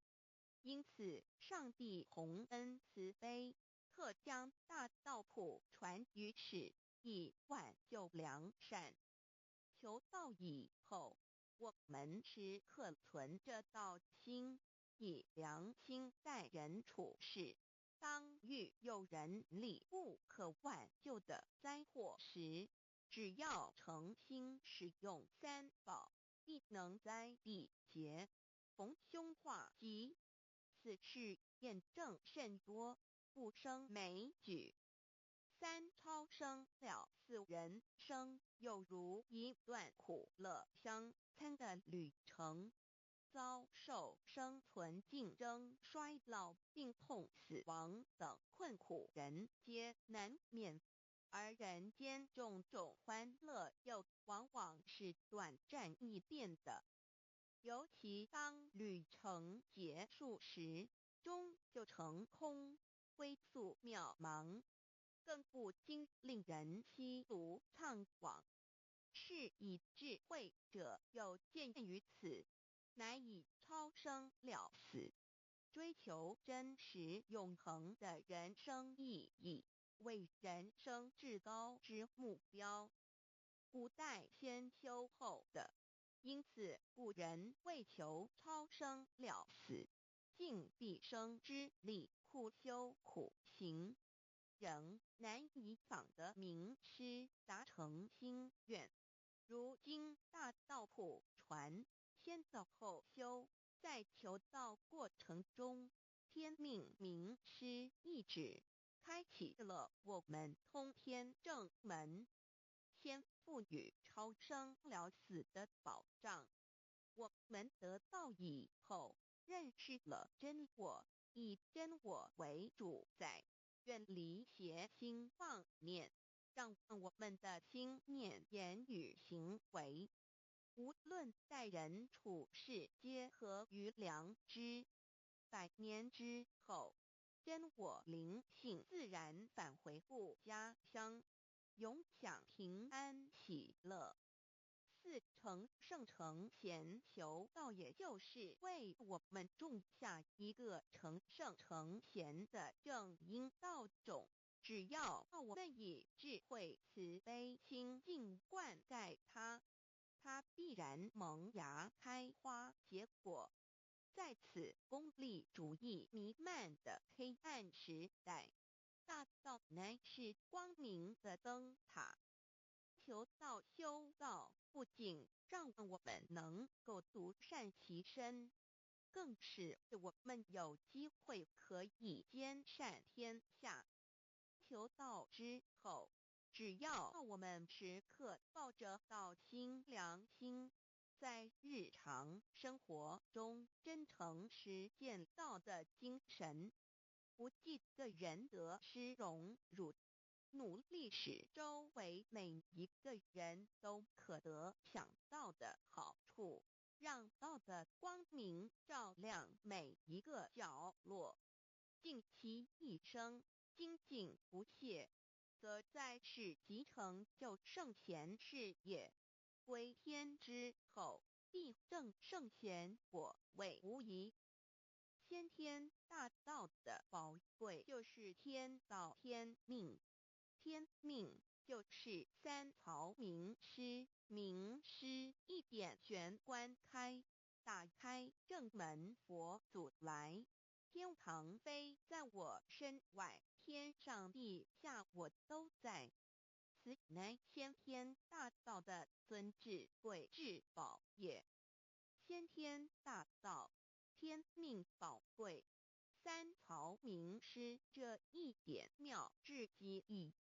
因此上帝洪恩慈悲，特将大道谱传于世，以挽救良善。求道以后，我们时刻存着道心，以良心待人处事。当遇有人力不可挽救的灾祸时，只要诚心使用三宝，必能灾必劫，逢凶化吉。此事验证甚多，不胜枚举。三超生了四，人生有如一段苦乐相参的旅程，遭受生存竞争、衰老、病痛、死亡等困苦，人皆难免。而人间种种欢乐，又往往是短暂易变的。尤其当旅程结束时，终就成空，归宿渺茫，更不禁令人凄毒怅惘。是以智慧者有见于此，乃以超生了死，追求真实永恒的人生意义，为人生至高之目标。古代先修后的，因此古人为求超生了死，尽毕生之力苦修苦行，仍难以访得名师达成心愿。如今大道普传，先走后修，在求道过程中，天命名师一指，开启了我们通天正门，先赋予超生了死的保障。我们得道以后，认识了真我，以真我为主宰，远离邪心妄念，让我们的心念、言语、行为，无论待人处事，皆合于良知。100年之后，真我灵性自然返回故家乡，永享平安喜乐。4成圣成贤求道，也就是为我们种下一个成圣成贤的正因道种。只要我们以智慧、慈悲、清净灌溉它，它必然萌芽、开花、结果。在此功利主义弥漫的黑暗时代，大道乃是光明的灯塔。求道修道，不仅让我们能够独善其身，更使我们有机会可以兼善天下。求道之后，只要我们时刻抱着道心、良心，在日常生活中真诚实践道的精神，不计个人得失荣辱，努力使周围每一个人都可得享道的好处，让道的光明照亮每一个角落，尽其一生精进不懈，则在世即成就圣贤事业。归天之后，必证圣贤果位无疑。先天大道的宝贵就是天道天命，天命就是3曹名师，名师一点玄关开，打开正门，佛祖来。天堂非在我身外，天上地下我都在。此乃先天大道的尊至贵至宝也。先天大道，天命宝贵，3曹名师这一点妙至极意，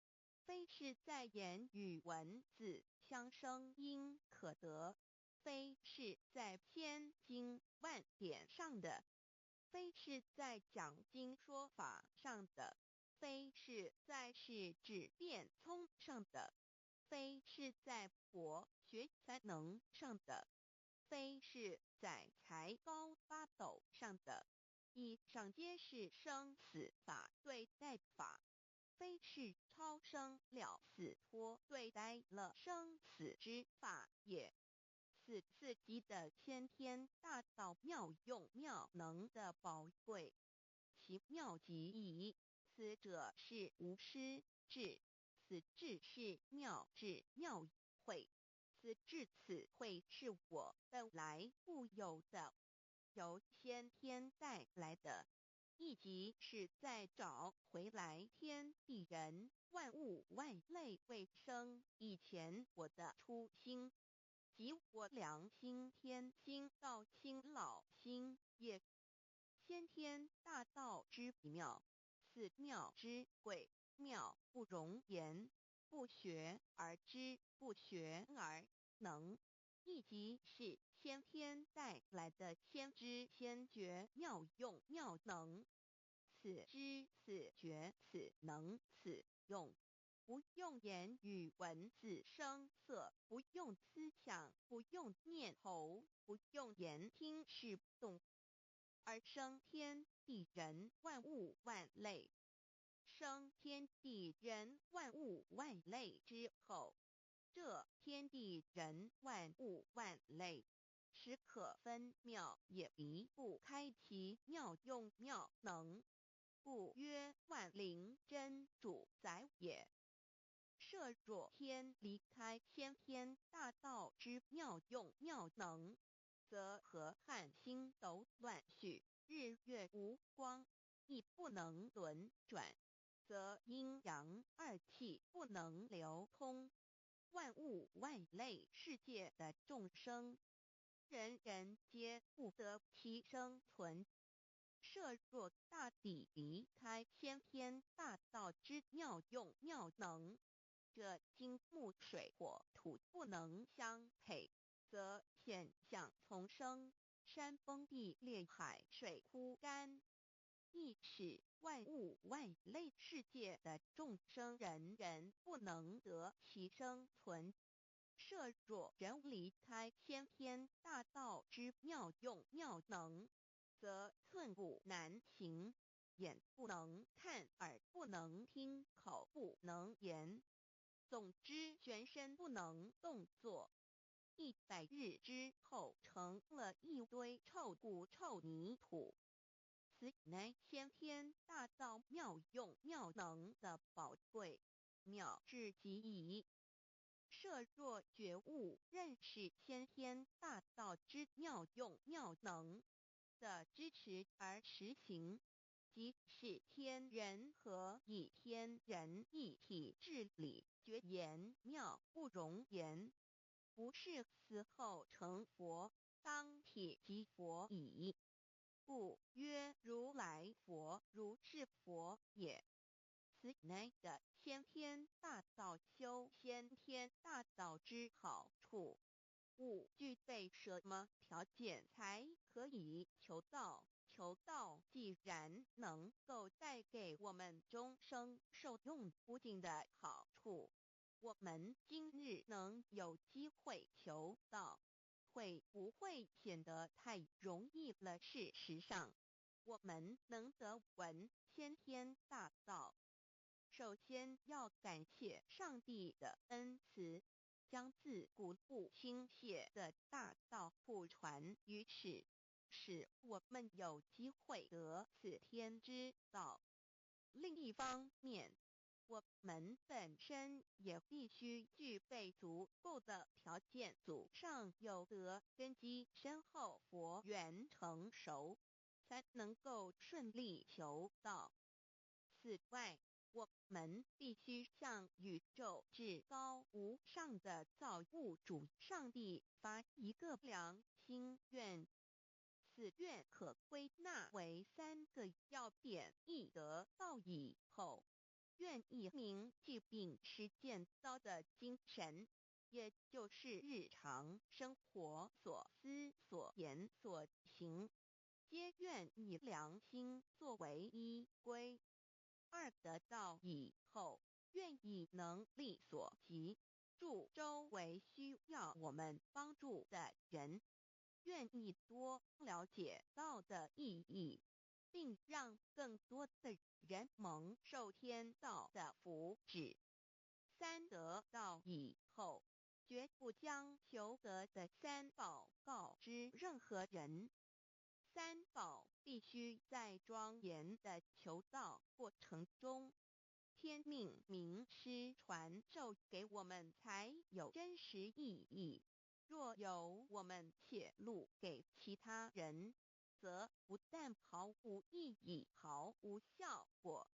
非是在言语文字相生音可得，非是在千经万典上的，非是在讲经说法上的，非是在世智辩聪上的，非是在博学才能上的，非是在才高八斗上的，以上皆是生死法对待法，非是超生了死脱对待了生死之法也。此次级的先天大道妙用妙能的宝贵，其妙极矣。此者是无师智，此智是妙智妙慧，此智此慧是我本来固有的，由先天带来的，亦即是在找回来天地人万物万类未生以前我的初心，即我良心天心道心老心也。先天大道之妙，此妙之贵，妙不容言，不学而知，不学而能，亦即是先天带来的先知先觉妙用妙能。此知此觉此能此用，不用言语文字声色，不用思想，不用念头，不用言听是动，而生天地人万物万类。生天地人万物万类之后，这天地人万物万类，实可分妙，也离不开其妙用妙能，故曰万灵真主宰也。设若天离开先天大道之妙用妙能，则河汉星斗乱序，日月无光，亦不能轮转，则阴阳二气不能流通。万物万类世界的众生，人人皆不得其生存。设若大地离开先天大道之妙用妙能，这金木水火土不能相配，则险象丛生，山崩地裂，海水枯干，亦使万物万类世界的众生人人不能得其生存。设若人离开先天大道之妙用妙能，则寸步难行，眼不能看，耳不能听，口不能言，总之全身不能动作。100日之后，成了一堆臭骨臭泥土。此乃先天大道妙用妙能的宝贵，妙至极矣。设若觉悟认识先天大道之妙用妙能的支持而实行，即是天人合一，天人一体治理，绝言妙不容言，不是死后成佛，当体即佛矣。故曰如来佛，如是佛也。此乃的先天大道修先天大道之好处。勿具备什么条件才可以求道？求道既然能够带给我们终生受用无尽的好处，我们今日能有机会求道，会不会显得太容易了？事实上，我们能得闻先天大道，首先要感谢上帝的恩慈，将自古不倾泻的大道普传于世，使我们有机会得此天之道。另一方面，我们本身也必须具备足够的条件，祖上有德，根基深厚，佛缘成熟，才能够顺利求道。此外，我们必须向宇宙至高无上的造物主上帝发一个良心愿，此愿可归纳为3个要点：一得道以后，愿以明记并实践道的精神，也就是日常生活所思所言所行，皆愿以良心作为依归。2得道以后，愿以能力所及，助周围需要我们帮助的人，愿意多了解道的意义，并让更多的人蒙受天道的福祉。3得道以后，绝不将求得的3宝告知任何人。3宝必须在庄严的求道过程中，天命名师传授给我们，才有真实意义。若由我们泄露给其他人，则不但毫无意义，毫无效果，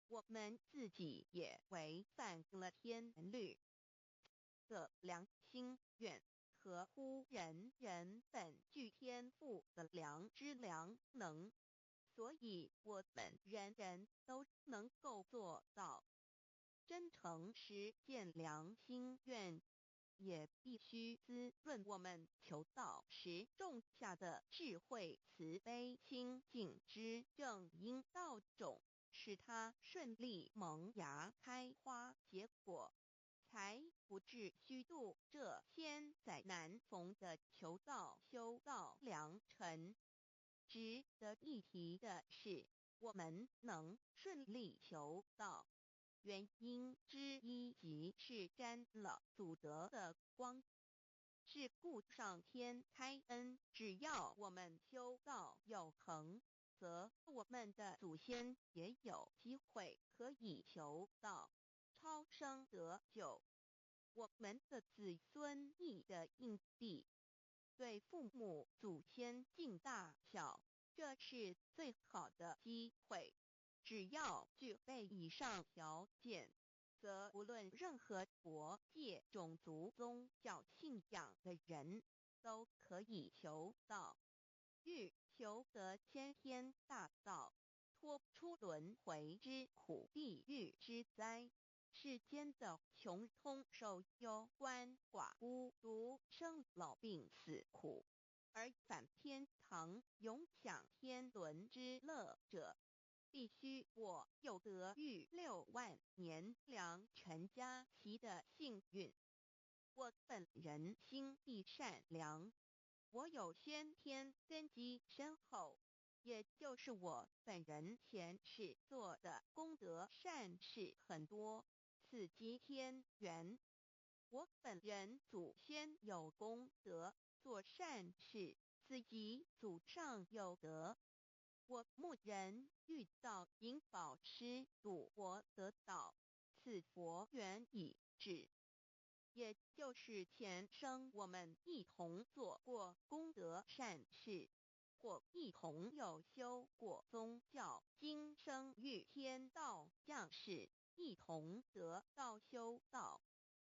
我们自己也违反了天律。的良心愿合乎人人本具天赋的良知良能，所以我们人人都能够做到。真诚实践良心愿，也必须滋润我们求道时种下的智慧、慈悲、清净之正因道种，使它顺利萌芽、开花、结果，才不致虚度这千载难逢的求道修道良辰。值得一提的是，我们能顺利求道，原因之一即是沾了祖德的光。是故上天开恩，只要我们修道有恒，则我们的祖先也有机会可以求道超生得救。我们的子孙亦的印地，对父母祖先尽大孝，这是最好的机会。只要具备以上条件，则无论任何国界、种族、宗教信仰的人，都可以求道。欲求得先天大道，脱出轮回之苦、地狱之灾，世间的穷通受忧、鳏寡孤独、生老病死苦，而返天堂永享天伦之乐者，必须我有得遇6万年良辰佳期的幸运。我本人心地善良，我有先天根基深厚，也就是我本人前世做的功德善事很多，此即天缘。我本人祖先有功德，做善事，此即祖上有德。我牧人遇到引导师度我得道，此佛缘已至。也就是前生我们一同做过功德善事，或一同有修过宗教，今生遇天道降世，一同得道修道，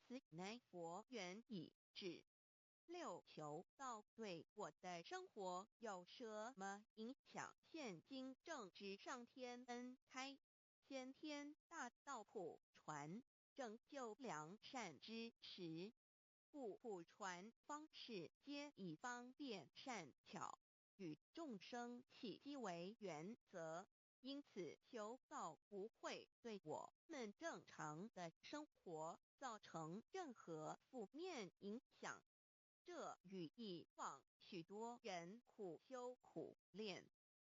此乃佛缘已至。6求道对我的生活有什么影响？现今正值上天恩开，先天大道普传，拯救良善之时，故普传方式皆以方便善巧，与众生契机为原则，因此求道不会对我们正常的生活造成任何负面影响。这与以往许多人苦修苦练，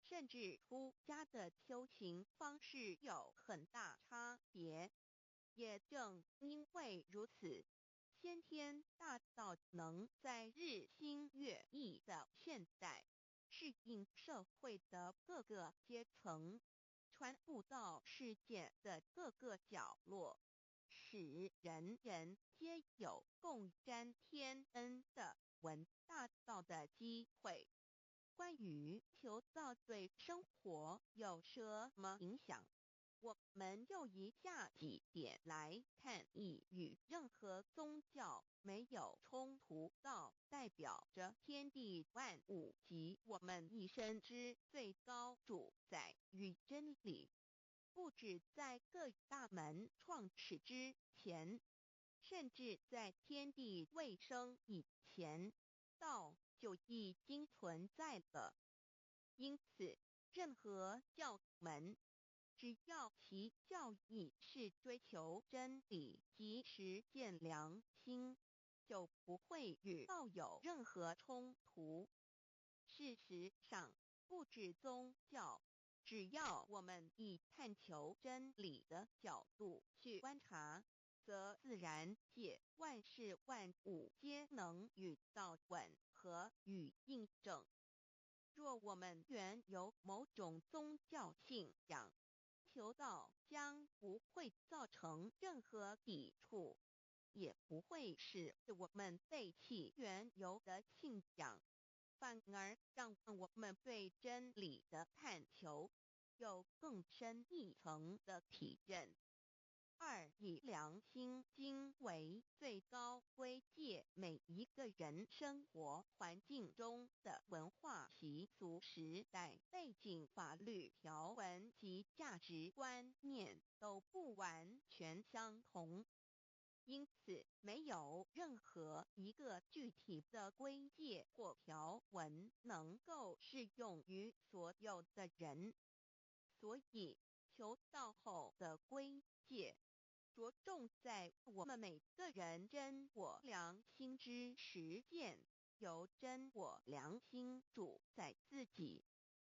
甚至出家的修行方式有很大差别。也正因为如此，先天大道能在日新月异的现代，适应社会的各个阶层，传布到世界的各个角落，使人人皆有共沾天恩的闻大道的机会。关于求道对生活有什么影响，我们就以下几点来看：一、与任何宗教没有冲突，道代表着天地万物及我们一生之最高主宰与真理。不止在各大门创始之前，甚至在天地未生以前，道就已经存在了。因此，任何教门，只要其教义是追求真理及实践良心，就不会与道有任何冲突。事实上，不止宗教，只要我们以探求真理的角度去观察，则自然界万事万物皆能与道吻合与印证。若我们原有某种宗教信仰，求道将不会造成任何抵触，也不会使我们背弃原有的信仰，反而让我们对真理的探求有更深一层的体认。二、以良心经为最高规戒每一个人生活环境中的文化习俗、时代背景、法律条文及价值观念都不完全相同，因此没有任何一个具体的规戒或条文能够适用于所有的人。所以求道后的规戒着重在我们每个人真我良心之实践，由真我良心主宰自己，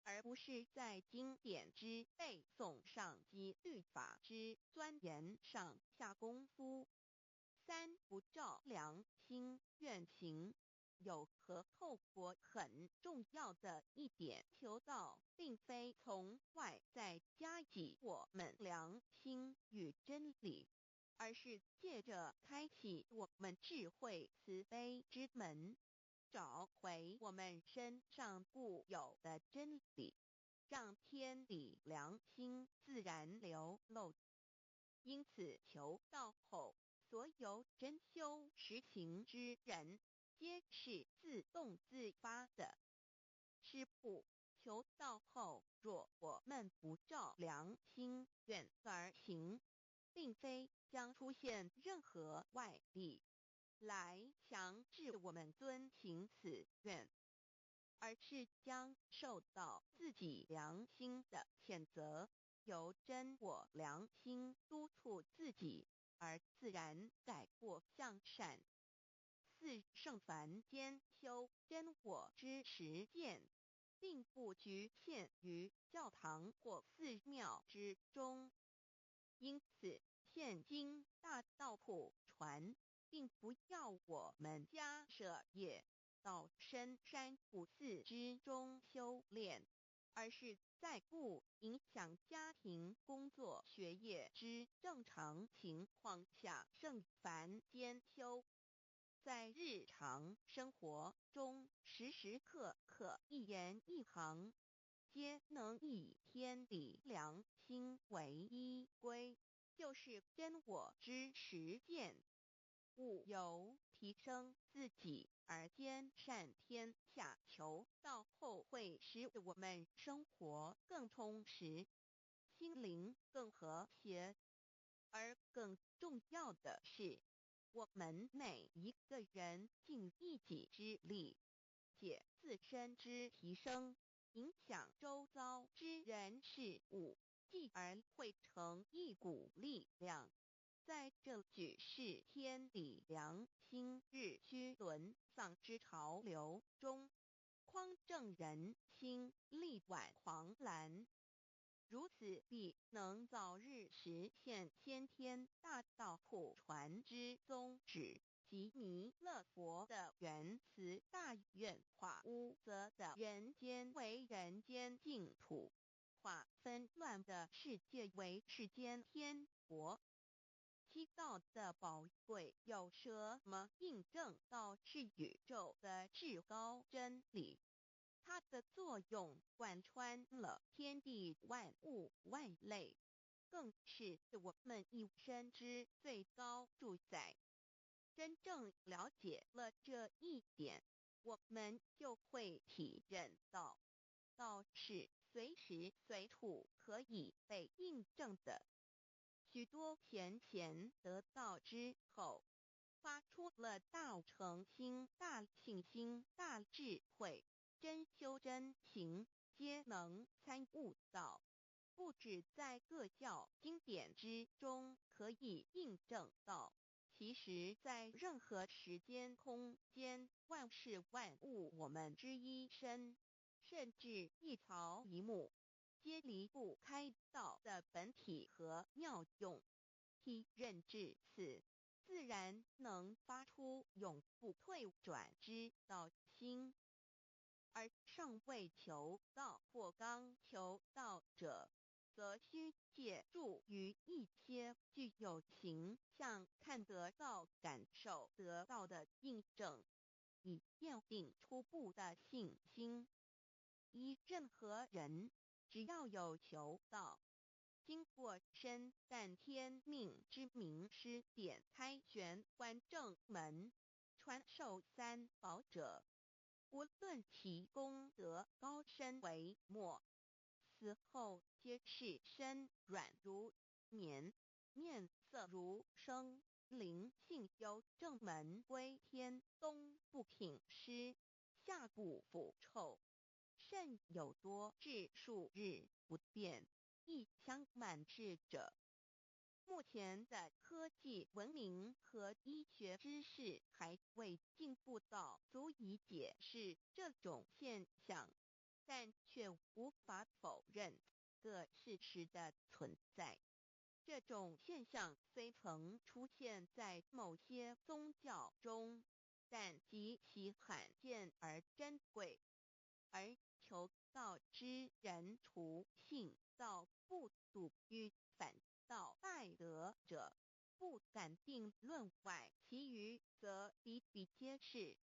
而不是在经典之背诵上及律法之钻研上下功夫。三、不照良心愿行。有和透过很重要的一点，求道并非从外在加给我们良心与真理，而是借着开启我们智慧慈悲之门，找回我们身上固有的真理，让天理良心自然流露。因此求道后，所有真修实行之人，皆是自动自发的。师父，求道后，若我们不照良心愿而行，并非将出现任何外力来强制我们遵行此愿，而是将受到自己良心的谴责，由真我良心督促自己，而自然改过向善。四圣凡间修真我之实践，并不局限于教堂或寺庙之中。因此，现今大道普传，并不要我们家舍业到深山古寺之中修炼，而是在不影响家庭、工作、学业之正常情况下圣凡间修。在日常生活中，时时刻刻一言一行，皆能以天理良心为依归，就是真我之实践。务由提升自己而兼善天下，求道后会使我们生活更充实，心灵更和谐。而更重要的是，我们每一个人尽一己之力，借自身之提升，影响周遭之人事物，继而汇成一股力量，在这举世天理良心日趋沦丧之潮流中，匡正人心，力挽狂澜。如此必能早日实现先天大道普传之宗旨，即弥勒佛的原慈大愿，化污浊的人间为人间净土，化纷乱的世界为世间天国。七道的宝贵有什么印证到是宇宙的至高真理？它的作用贯穿了天地万物万类，更是我们一生之最高主宰。真正了解了这一点，我们就会体认到，道是随时随处可以被印证的。许多贤贤得道之后，发出了大诚心、大信心、大智慧，真修真行，皆能参悟到，不止在各教经典之中可以印证到，其实在任何时间空间、万事万物我们之一身，甚至一草一木，皆离不开道的本体和妙用。体认至此，自然能发出永不退转之道心。而尚未求道或刚求道者，则需借助于一些具有形象、看得到、感受得到的印证，以奠定初步的信心。任何人只要有求道，经过身淡天命之名师点开玄关正门，传授三宝者，无论其功德高深为末，死后皆是身软如棉，面色如生，灵性由正门归天，东不品湿，夏不腐臭，甚有多至数日不变，一腔满志者。目前的科技文明和医学知识还未进步到足以解释这种现象，但却无法否认个事实的存在。这种现象虽曾出现在某些宗教中，但极其罕见而珍贵。而求道之人，除信道不笃与反道拜德者，不敢定论外，其余则比比皆是。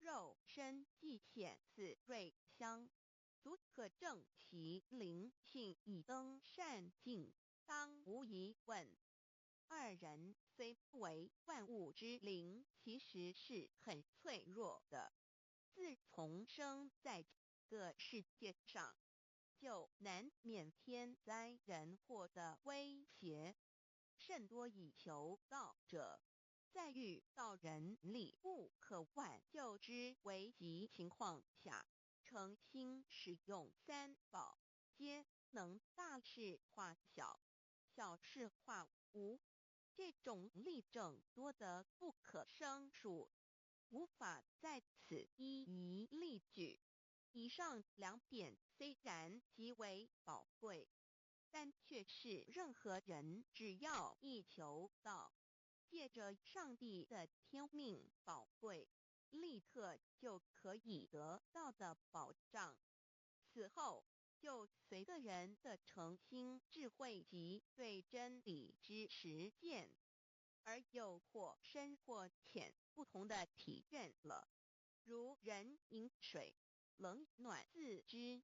肉身既显似瑞香，足可证其灵性已登善境，当无疑问。二人虽不为万物之灵，其实是很脆弱的。自从生在这个世界上，就难免天灾人祸的威胁，甚多以求道者，在遇到人力不可挽救之危急情况下，诚心使用三宝，皆能大事化小，小事化无。这种例证多得不可胜数，无法在此一一例举。以上两点虽然极为宝贵，但却是任何人只要一求道，借着上帝的天命宝贵，立刻就可以得到的保障。此后就随个人的诚心、智慧及对真理之实践，而有或深或浅不同的体认了。如人饮水，冷暖自知。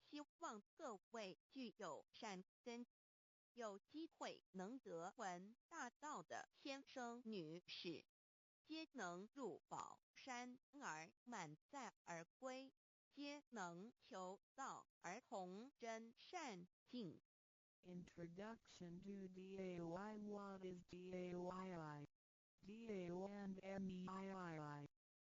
希望各位具有善根，有机会能得闻大道的先生女士，皆能入宝山而满载而归，皆能求道而同真善境。Introduction to DAY. What is DAYI? DAO and MEII.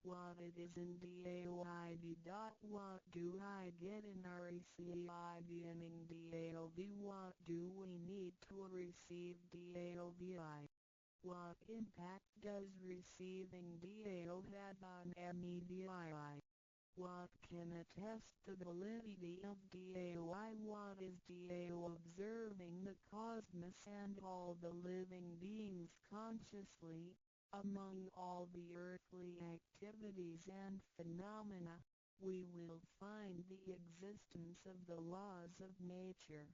What it is in DAOID. What do I get in RECI beginning DAOV? What do we need to receive DAOVI? What impact does receiving DAO have on MEDII? What can attest the validity of DAOI? What is DAO? Observing the cosmos and all the living beings consciously, among all the earthly activities and phenomena, we will find the existence of the laws of nature.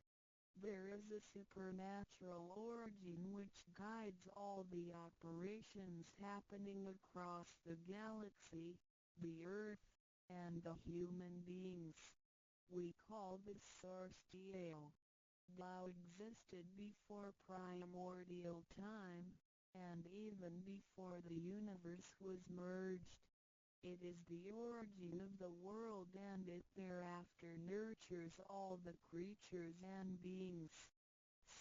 There is a supernatural origin which guides all the operations happening across the galaxy, the earth, and the human beings. We call this source Tao. Tao existed before primordial time, and even before the universe was merged. It is the origin of the world, and it thereafter nurtures all the creatures and beings.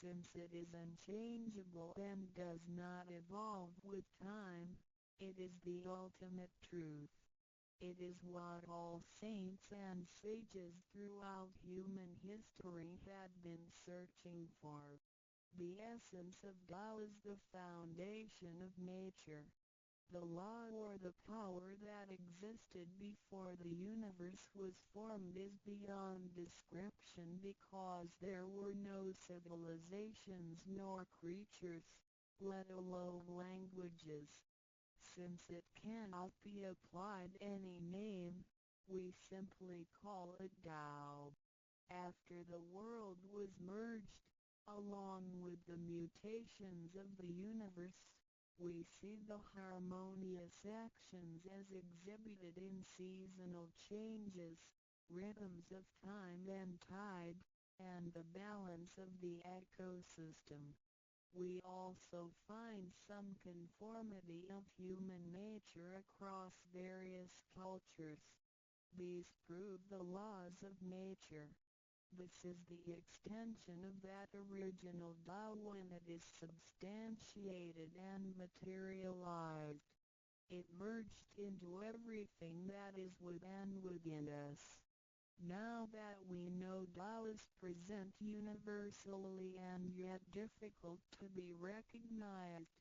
Since it is unchangeable and does not evolve with time, it is the ultimate truth. It is what all saints and sages throughout human history had been searching for. The essence of Tao is the foundation of nature. The law or the power that existed before the universe was formed is beyond description, because there were no civilizations nor creatures, let alone languages. Since it cannot be applied any name, we simply call it Tao. After the world was merged, along with the mutations of the universe, we see the harmonious actions as exhibited in seasonal changes, rhythms of time and tide, and the balance of the ecosystem. We also find some conformity of human nature across various cultures. These prove the laws of nature. This is the extension of that original Tao when it is substantiated and materialized. It merged into everything that is with and within us. Now that we know Tao is present universally and yet difficult to be recognized,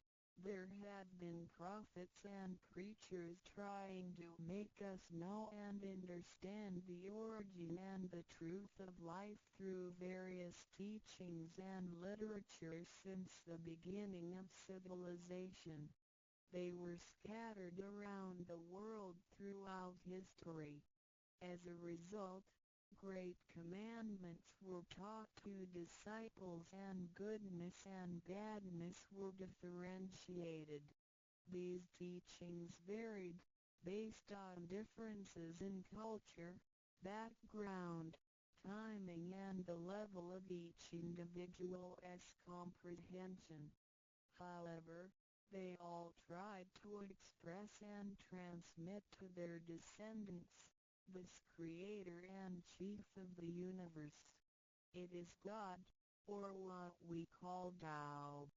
there have been prophets and preachers trying to make us know and understand the origin and the truth of life through various teachings and literature since the beginning of civilization. They were scattered around the world throughout history. As a result, great commandments were taught to disciples and goodness and badness were differentiated. These teachings varied, based on differences in culture, background, timing and the level of each individual's comprehension. However, they all tried to express and transmit to their descendants, this creator and chief of the universe. It is God, or what we call Tao.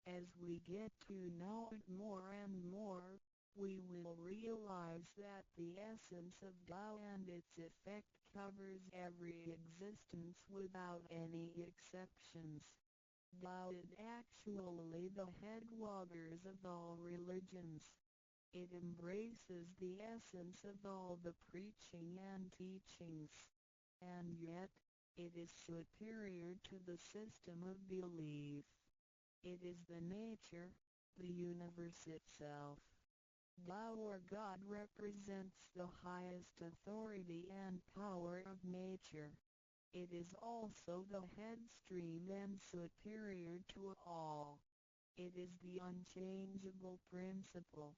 As we get to know it more and more, we will realize that the essence of Tao and its effect covers every existence without any exceptions. Tao is actually the headwaters of all religions. It embraces the essence of all the preaching and teachings. And yet, it is superior to the system of belief. It is the nature, the universe itself. Tao or God represents the highest authority and power of nature. It is also the headstream and superior to all. It is the unchangeable principle.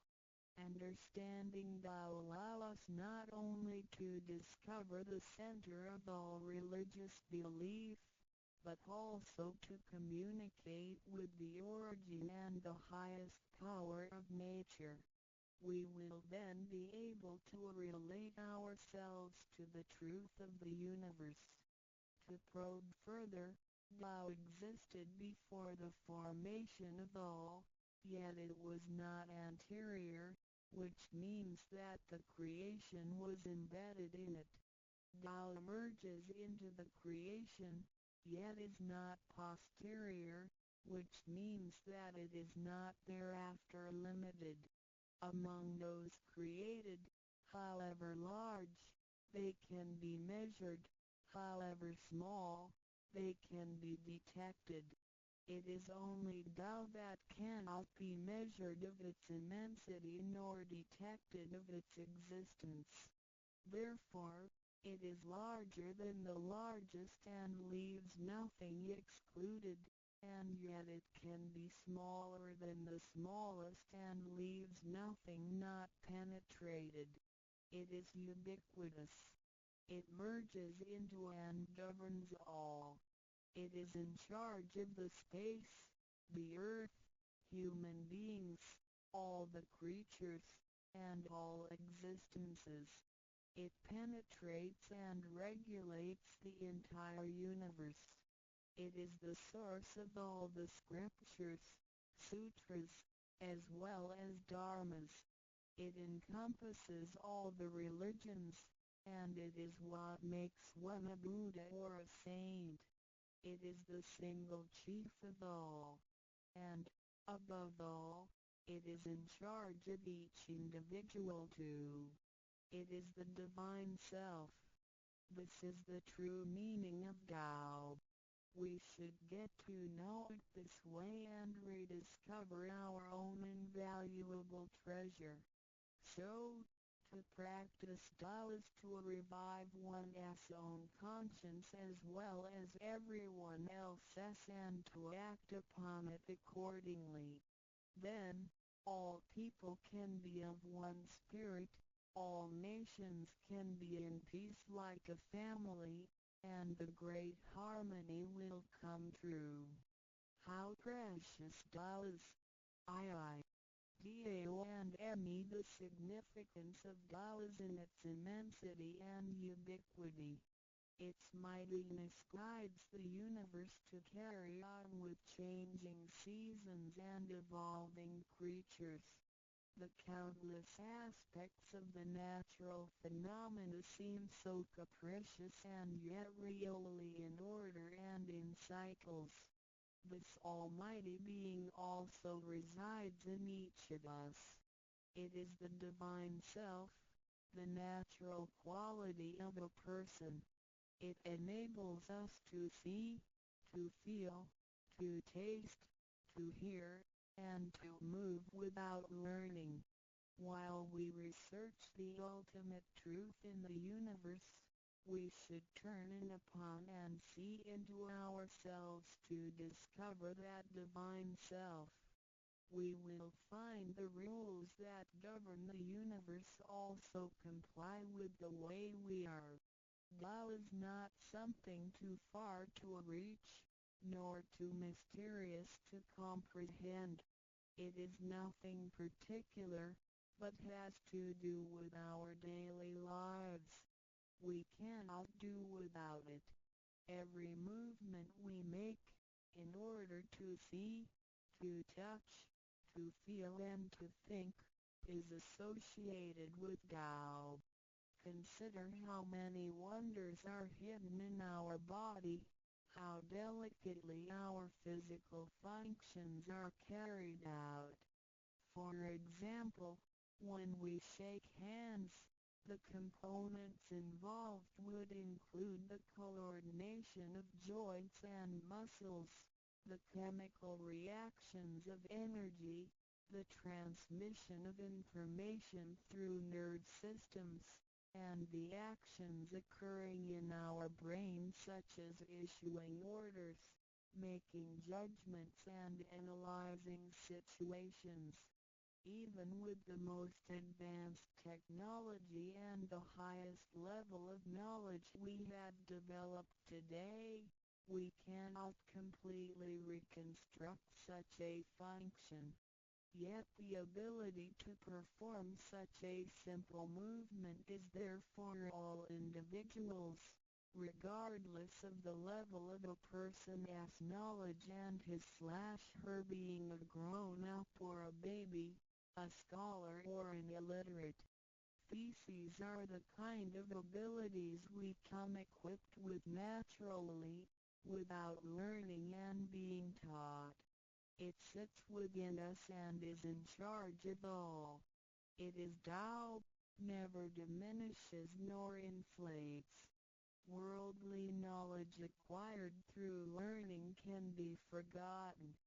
Understanding Tao allows us not only to discover the center of all religious belief, but also to communicate with the origin and the highest power of nature. We will then be able to relate ourselves to the truth of the universe. To probe further, Tao existed before the formation of all, yet it was not anterior, which means that the creation was embedded in it. Tao emerges into the creation, yet is not posterior, which means that it is not thereafter limited. Among those created, however large, they can be measured, however small, they can be detected. It is only Tao that cannot be measured of its immensity nor detected of its existence. Therefore, it is larger than the largest and leaves nothing excluded, and yet it can be smaller than the smallest and leaves nothing not penetrated. It is ubiquitous. It merges into and governs all. It is in charge of the space, the earth, human beings, all the creatures, and all existences. It penetrates and regulates the entire universe. It is the source of all the scriptures, sutras, as well as dharmas. It encompasses all the religions, and it is what makes one a Buddha or a saint. It is the single chief of all. And, above all, it is in charge of each individual too. It is the divine self. This is the true meaning of Tao. We should get to know it this way and rediscover our own invaluable treasure. So, to practice Tao is to revive one's own conscience as well as everyone else's and to act upon it accordingly. Then, all people can be of one spirit, all nations can be in peace like a family, and the great harmony will come true. How precious Tao is! Dao and Me. The significance of Tao is in its immensity and ubiquity. Its mightiness guides the universe to carry on with changing seasons and evolving creatures. The countless aspects of the natural phenomena seem so capricious and yet really in order and in cycles. This almighty being also resides in each of us. It is the divine self, the natural quality of a person. It enables us to see, to feel, to taste, to hear, and to move without learning. While we research the ultimate truth in the universe, we should turn in upon and see into ourselves to discover that divine self. we will find the rules that govern the universe also comply with the way we are. Tao is not something too far to reach, nor too mysterious to comprehend. It is nothing particular, but has to do with our daily lives. We cannot do without it. Every movement we make, in order to see, to touch, to feel and to think, is associated with Tao. Consider how many wonders are hidden in our body, how delicately our physical functions are carried out. For example, when we shake hands, the components involved would include the coordination of joints and muscles, the chemical reactions of energy, the transmission of information through nerve systems, and the actions occurring in our brain such as issuing orders, making judgments and analyzing situations. Even with the most advanced technology and the highest level of knowledge we have developed today, we cannot completely reconstruct such a function. Yet the ability to perform such a simple movement is there for all individuals, regardless of the level of a person's knowledge and his/her being a grown-up or a baby, a scholar or an illiterate. These are the kind of abilities we come equipped with naturally, without learning and being taught. It sits within us and is in charge of all. It is Tao, never diminishes nor inflates. Worldly knowledge acquired through learning can be forgotten.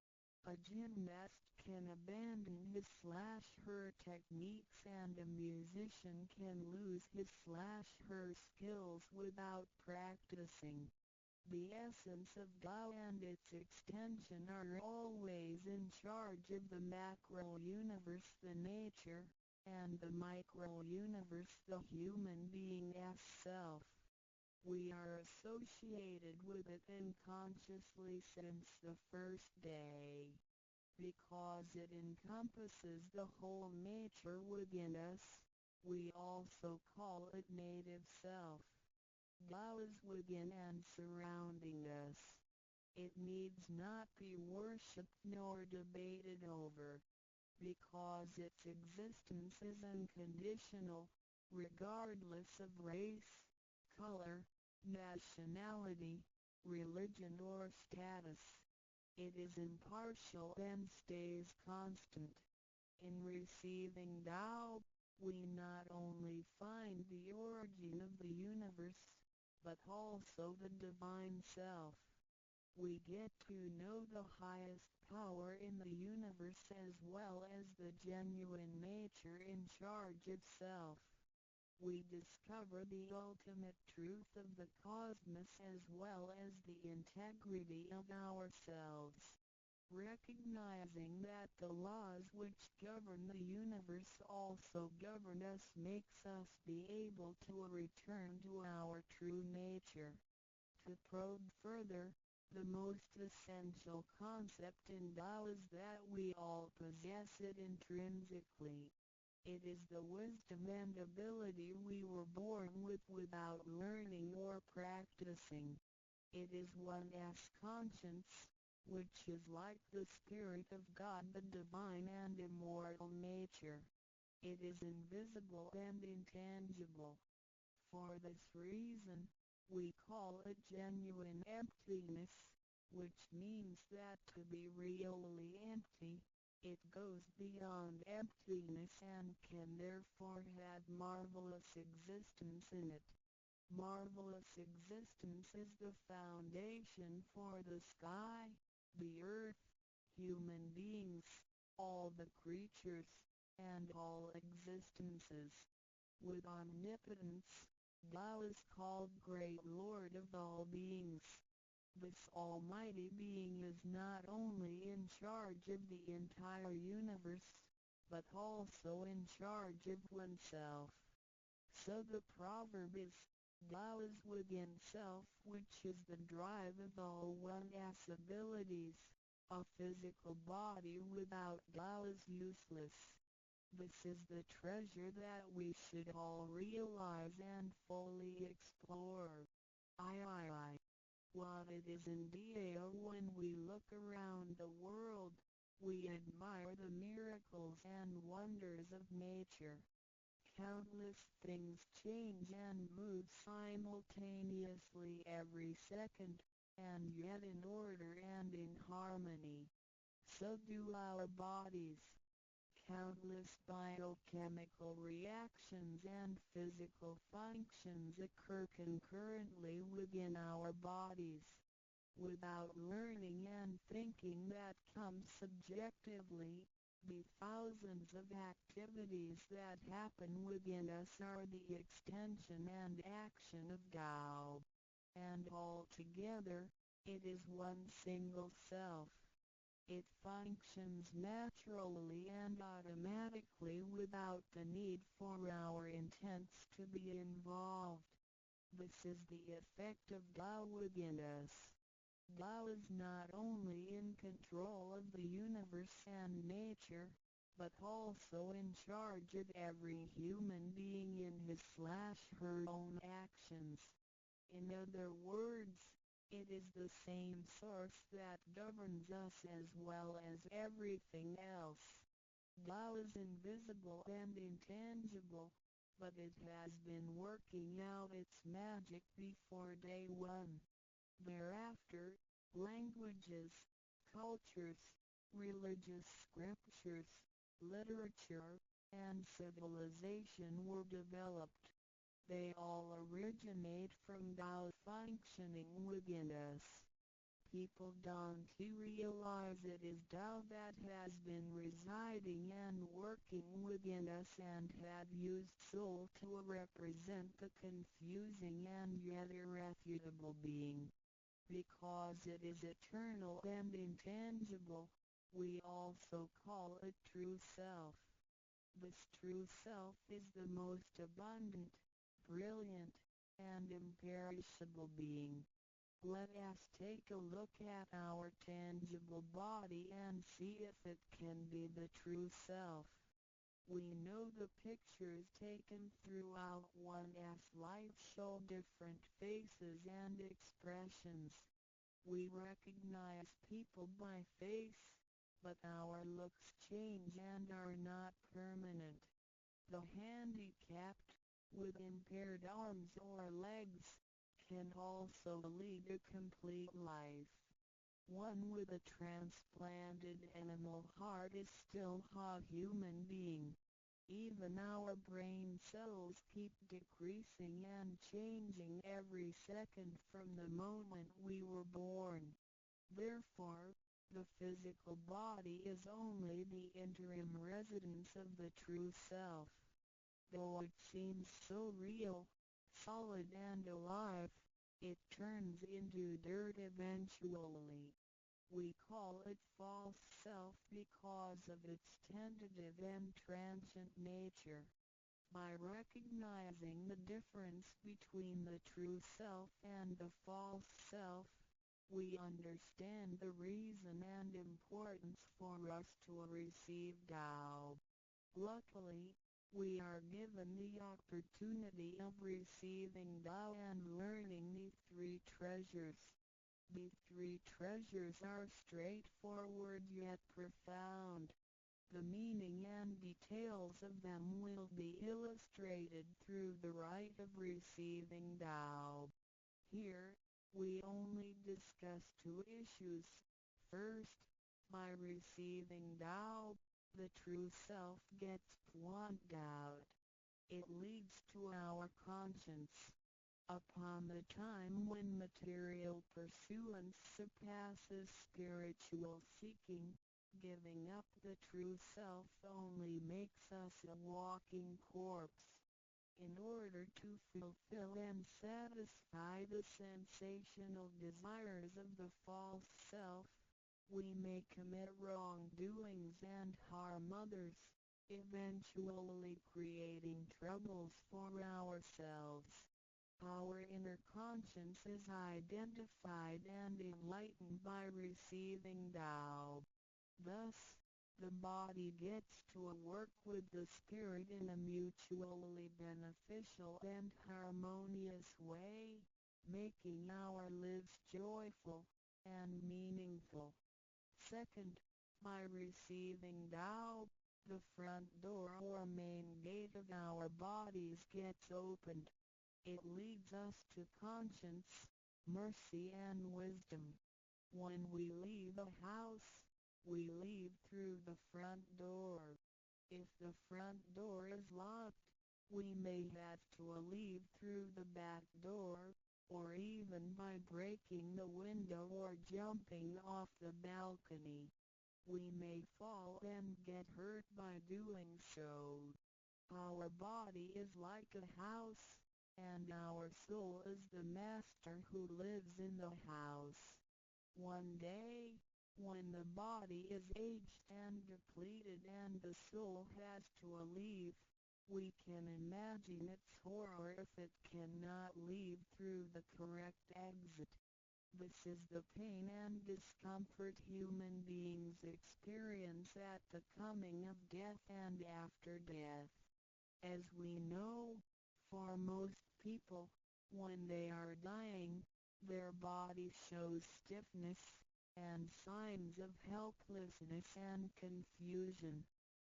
A gymnast can abandon his/her techniques and a musician can lose his/her skills without practicing. The essence of Tao and its extension are always in charge of the macro-universe, the nature, and the micro-universe, the human being as self. We are associated with it unconsciously since the first day. Because it encompasses the whole nature within us, we also call it native self. Tao is within and surrounding us. It needs not be worshipped nor debated over, because its existence is unconditional, regardless of race, color, nationality, religion or status. It is impartial and stays constant. In receiving Tao, we not only find the origin of the universe, but also the divine self. We get to know the highest power in the universe as well as the genuine nature in charge of self. We discover the ultimate truth of the cosmos as well as the integrity of ourselves. Recognizing that the laws which govern the universe also govern us makes us be able to return to our true nature. To probe further, the most essential concept in Tao is that we all possess it intrinsically. It is the wisdom and ability we were born with without learning or practicing. It is one's conscience, which is like the Spirit of God, the divine and immortal nature. It is invisible and intangible. For this reason, we call it genuine emptiness, which means that to be really empty, it goes beyond emptiness and can therefore have marvelous existence in it. Marvelous existence is the foundation for the sky, the earth, human beings, all the creatures, and all existences. With omnipotence, Tao is called Great Lord of all beings. This almighty being is not only in in charge of the entire universe, but also in charge of oneself. So the proverb is, Tao is within self, which is the drive of all one's abilities. A physical body without Tao is useless. This is the treasure that we should all realize and fully explore. I. What it is indeed when we look around the world, we admire the miracles and wonders of nature. Countless things change and move simultaneously every second, and yet in order and in harmony. So do our bodies. Countless biochemical reactions and physical functions occur concurrently within our bodies. Without learning and thinking that comes subjectively, the thousands of activities that happen within us are the extension and action of Tao. And altogether, it is one single self. It functions naturally and automatically without the need for our intents to be involved. This is the effect of Tao within us. Tao is not only in control of the universe and nature, but also in charge of every human being in his/her own actions. In other words, it is the same source that governs us as well as everything else. Tao is invisible and intangible, but it has been working out its magic before day one. Thereafter, languages, cultures, religious scriptures, literature, and civilization were developed. They all originate from Tao functioning within us. People don't realize it is Tao that has been residing and working within us and have used soul to represent the confusing and yet irrefutable being. Because it is eternal and intangible, we also call it true self. This true self is the most abundant, brilliant, and imperishable being. Let us take a look at our tangible body and see if it can be the true self. We know the pictures taken throughout one's life show different faces and expressions. We recognize people by face, but our looks change and are not permanent. The handicapped, with impaired arms or legs, can also lead a complete life. One with a transplanted animal heart is still a human being. Even our brain cells keep decreasing and changing every second from the moment we were born. Therefore, the physical body is only the interim residence of the true self. Though it seems so real, solid and alive, it turns into dirt eventually. We call it false self because of its tentative and transient nature. By recognizing the difference between the true self and the false self, we understand the reason and importance for us to receive Tao. Luckily, we are given the opportunity of receiving Tao and learning the three treasures. The three treasures are straightforward yet profound. The meaning and details of them will be illustrated through the rite of receiving Tao. Here, we only discuss two issues. First, by receiving Tao, the true self gets plucked out. It leads to our conscience. Upon the time when material pursuance surpasses spiritual seeking, giving up the true self only makes us a walking corpse. In order to fulfill and satisfy the sensational desires of the false self, We may commit wrongdoings and harm others, eventually creating troubles for ourselves. Our inner conscience is identified and enlightened by receiving Tao. Thus, the body gets to work with the spirit in a mutually beneficial and harmonious way, making our lives joyful and meaningful. Second, by receiving Tao, the front door or main gate of our bodies gets opened. It leads us to conscience, mercy and wisdom. When we leave a house, we leave through the front door. If the front door is locked, we may have to leave through the back door, or even by breaking the window or jumping off the balcony. We may fall and get hurt by doing so. Our body is like a house, and our soul is the master who lives in the house. One day, when the body is aged and depleted and the soul has to leave, we can imagine its horror if it cannot leave through the correct exit. This is the pain and discomfort human beings experience at the coming of death and after death. As we know, for most people, when they are dying, their body shows stiffness, and signs of helplessness and confusion.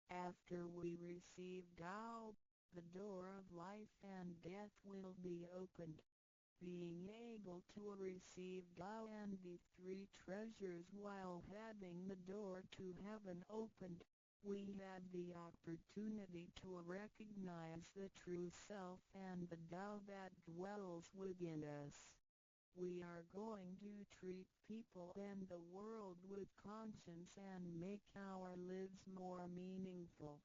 After we receive Tao, the door of life and death will be opened. Being able to receive Tao and the three treasures while having the door to heaven opened, we have the opportunity to recognize the true self and the Tao that dwells within us. We are going to treat people and the world with conscience and make our lives more meaningful.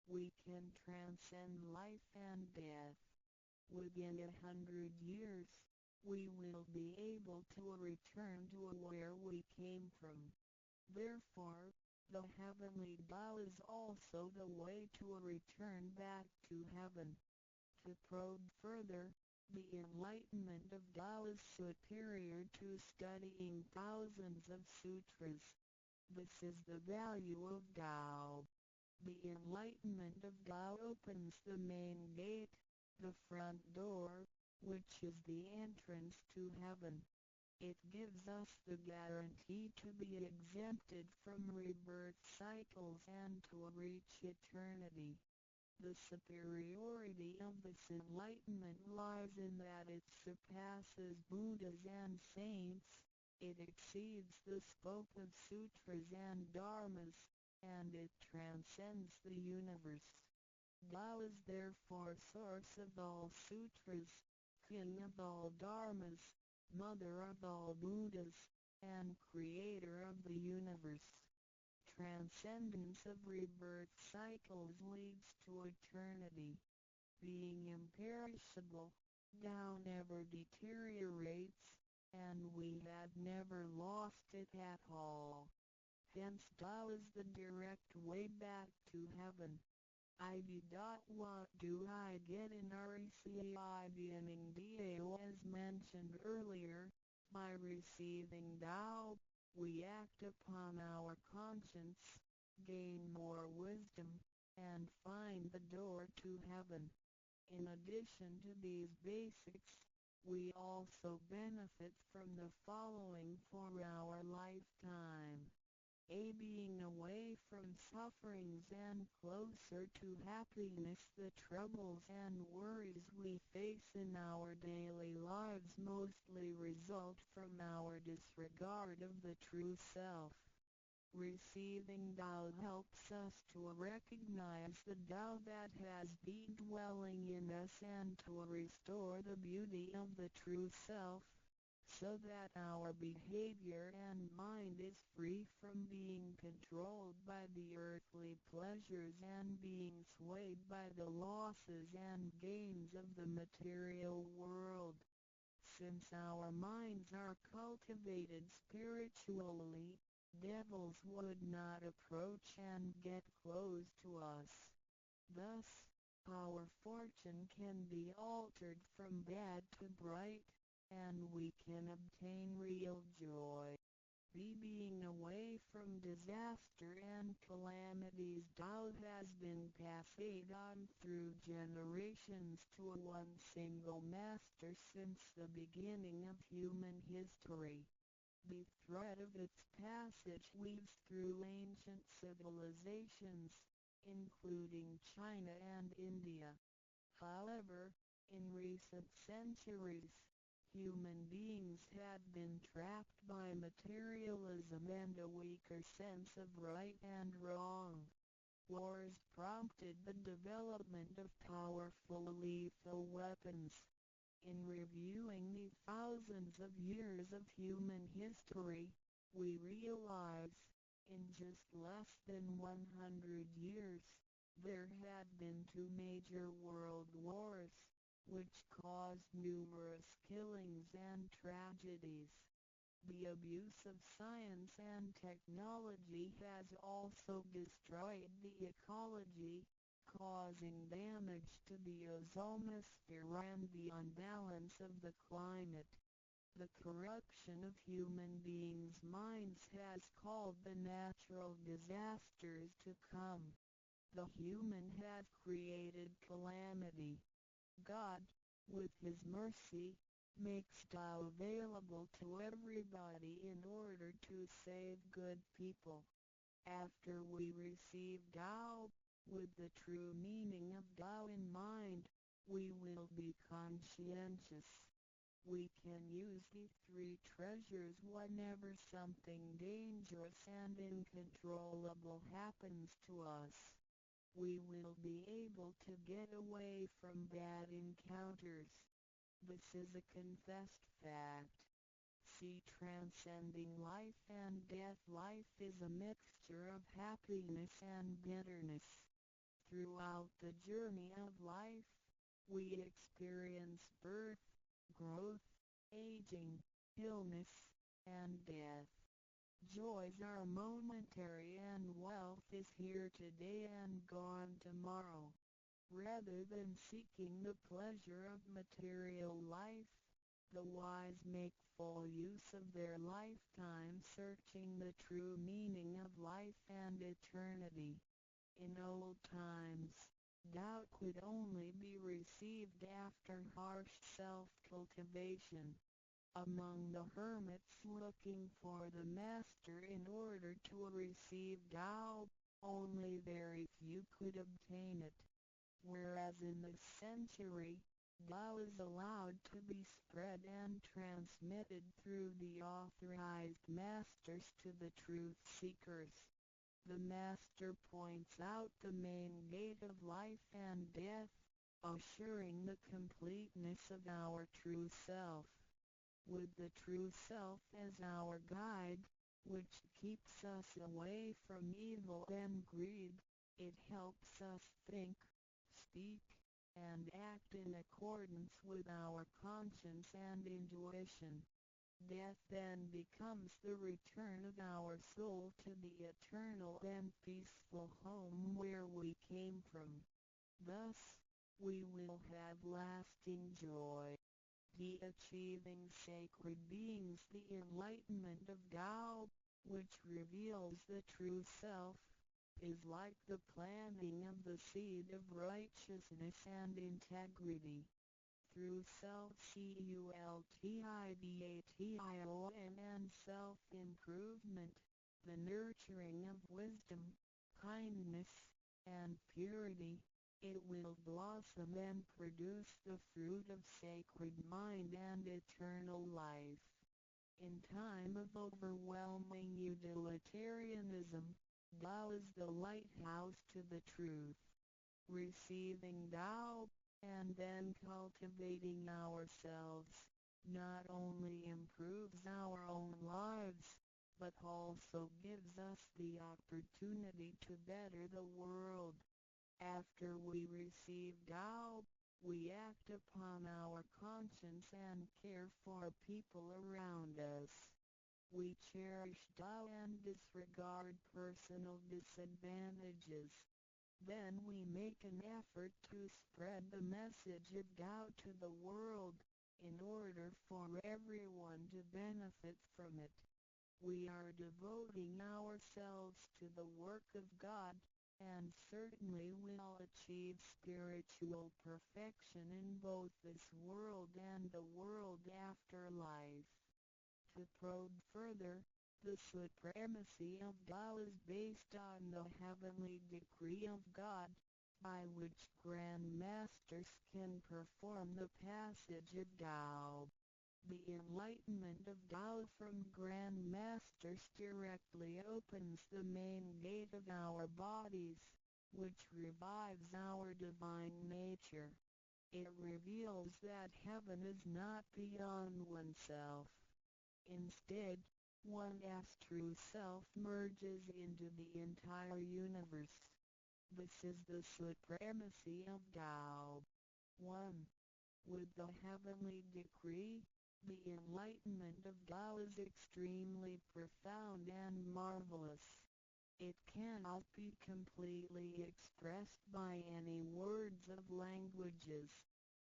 We can transcend life and death. Within 100 years, we will be able to return to where we came from. Therefore, the heavenly Tao is also the way to return back to heaven. To probe further, the enlightenment of Tao is superior to studying thousands of sutras. This is the value of Tao. The enlightenment of Tao opens the main gate, the front door, which is the entrance to heaven. It gives us the guarantee to be exempted from rebirth cycles and to reach eternity. The superiority of this enlightenment lies in that it surpasses Buddhas and saints, it exceeds the scope of sutras and dharmas, and it transcends the universe. Tao is therefore source of all sutras, king of all dharmas, mother of all Buddhas, and creator of the universe. Transcendence of rebirth cycles leads to eternity. Being imperishable, Tao never deteriorates, and we have never lost it at all. Hence Tao is the direct way back to heaven. What do I get in RECI beginning DAO as mentioned earlier? By receiving Tao, we act upon our conscience, gain more wisdom, and find the door to heaven. In addition to these basics, we also benefit from the following for our lifetime. Being away from sufferings and closer to happiness. The troubles and worries we face in our daily lives mostly result from our disregard of the true self. Receiving Tao helps us to recognize the Tao that has been dwelling in us and to restore the beauty of the true self, so that our behavior and mind is free from being controlled by the earthly pleasures and being swayed by the losses and gains of the material world. Since our minds are cultivated spiritually, devils would not approach and get close to us. Thus, our fortune can be altered from bad to bright, and we can obtain real joy. Being away from disaster and calamities. Tao has been passed on through generations to one single master since the beginning of human history. The thread of its passage weaves through ancient civilizations, including China and India. However, in recent centuries, human beings have been trapped by materialism and a weaker sense of right and wrong. Wars prompted the development of powerful lethal weapons. In reviewing the thousands of years of human history, we realize, in just less than 100 years, there had been two major world wars, which caused numerous killings and tragedies. The abuse of science and technology has also destroyed the ecology, causing damage to the ozonosphere and the unbalance of the climate. The corruption of human beings' minds has called the natural disasters to come. The human have created calamity. God, with His mercy, makes Tao available to everybody in order to save good people. After we receive Tao, with the true meaning of Tao in mind, we will be conscientious. We can use the three treasures whenever something dangerous and uncontrollable happens to us. We will be able to get away from bad encounters. This is a confessed fact. See, transcending life and death. Life is a mixture of happiness and bitterness. Throughout the journey of life, we experience birth, growth, aging, illness, and death. Joys are momentary and wealth is here today and gone tomorrow. Rather than seeking the pleasure of material life, the wise make full use of their lifetime searching the true meaning of life and eternity. In old times, doubt could only be received after harsh self-cultivation. Among the hermits looking for the master in order to receive Tao, only very few could obtain it. Whereas in this century, Tao is allowed to be spread and transmitted through the authorized masters to the truth seekers. The master points out the main gate of life and death, assuring the completeness of our true self. With the true self as our guide, which keeps us away from evil and greed, it helps us think, speak, and act in accordance with our conscience and intuition. Death then becomes the return of our soul to the eternal and peaceful home where we came from. Thus, we will have lasting joy. The achieving sacred beings, the enlightenment of Tao, which reveals the true self, is like the planting of the seed of righteousness and integrity. Through self-cultivation and self-improvement, the nurturing of wisdom, kindness, and purity, it will blossom and produce the fruit of sacred mind and eternal life. In time of overwhelming utilitarianism, Tao is the lighthouse to the truth. Receiving Tao, and then cultivating ourselves, not only improves our own lives, but also gives us the opportunity to better the world. After we receive Tao, we act upon our conscience and care for people around us. We cherish Tao and disregard personal disadvantages. Then we make an effort to spread the message of Tao to the world, in order for everyone to benefit from it. We are devoting ourselves to the work of God, and certainly will achieve spiritual perfection in both this world and the world after life. To probe further, the supremacy of Tao is based on the heavenly decree of God, by which Grand Masters can perform the passage of Tao. The enlightenment of Tao from Grand Masters directly opens the main gate of our bodies, which revives our divine nature. It reveals that heaven is not beyond oneself. Instead, one's true self merges into the entire universe. This is the supremacy of Tao. 1. With the heavenly decree, the enlightenment of Tao is extremely profound and marvelous. It cannot be completely expressed by any words of languages.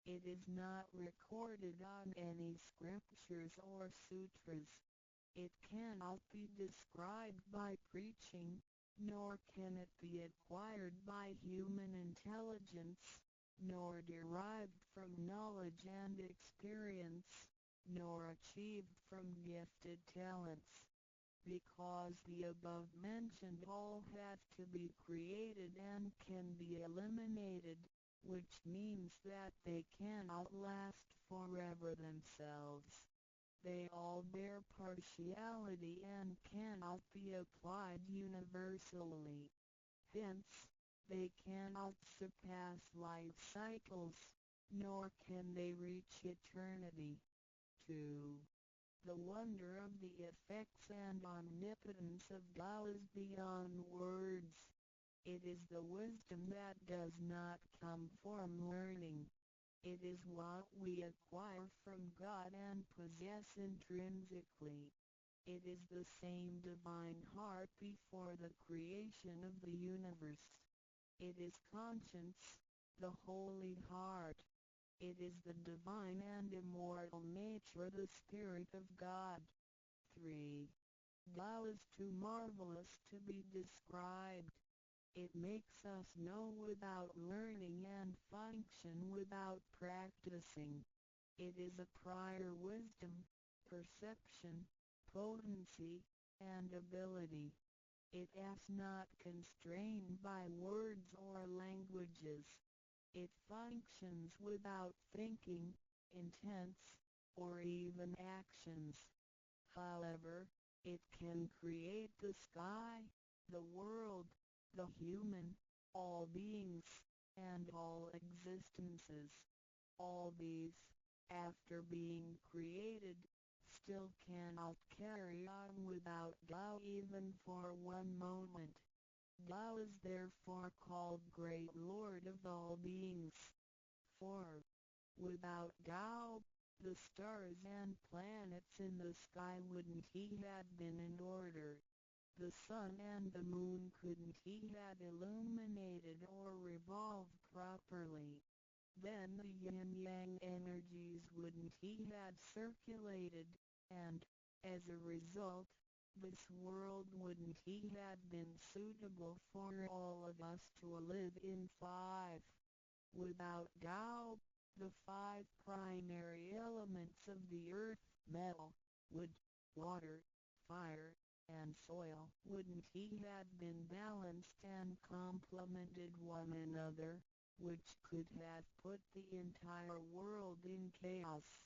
It is not recorded on any scriptures or sutras. It cannot be described by preaching, nor can it be acquired by human intelligence, nor derived from knowledge and experience, nor achieved from gifted talents. Because the above-mentioned all have to be created and can be eliminated, which means that they cannot last forever themselves. They all bear partiality and cannot be applied universally. Hence, they cannot surpass life cycles, nor can they reach eternity. 2. The wonder of the effects and omnipotence of Tao is beyond words. It is the wisdom that does not come from learning. It is what we acquire from God and possess intrinsically. It is the same divine heart before the creation of the universe. It is conscience, the holy heart. It is the divine and immortal nature, the Spirit of God. 3. Tao is too marvelous to be described. It makes us know without learning and function without practicing. It is a prior wisdom, perception, potency, and ability. It is not constrained by words or languages. It functions without thinking, intents, or even actions. However, it can create the sky, the world, the human, all beings, and all existences. All these, after being created, still cannot carry on without Tao even for one moment. Tao is therefore called Great Lord of all beings. 4. Without Tao, the stars and planets in the sky wouldn't he had been in order. The sun and the moon couldn't he had illuminated or revolved properly. Then the yin-yang energies wouldn't he had circulated, and, as a result, this world wouldn't he had been suitable for all of us to live in. 5. Without Tao, the 5 primary elements of the earth, metal, wood, water, fire, and soil, wouldn't he had been balanced and complemented one another, which could have put the entire world in chaos.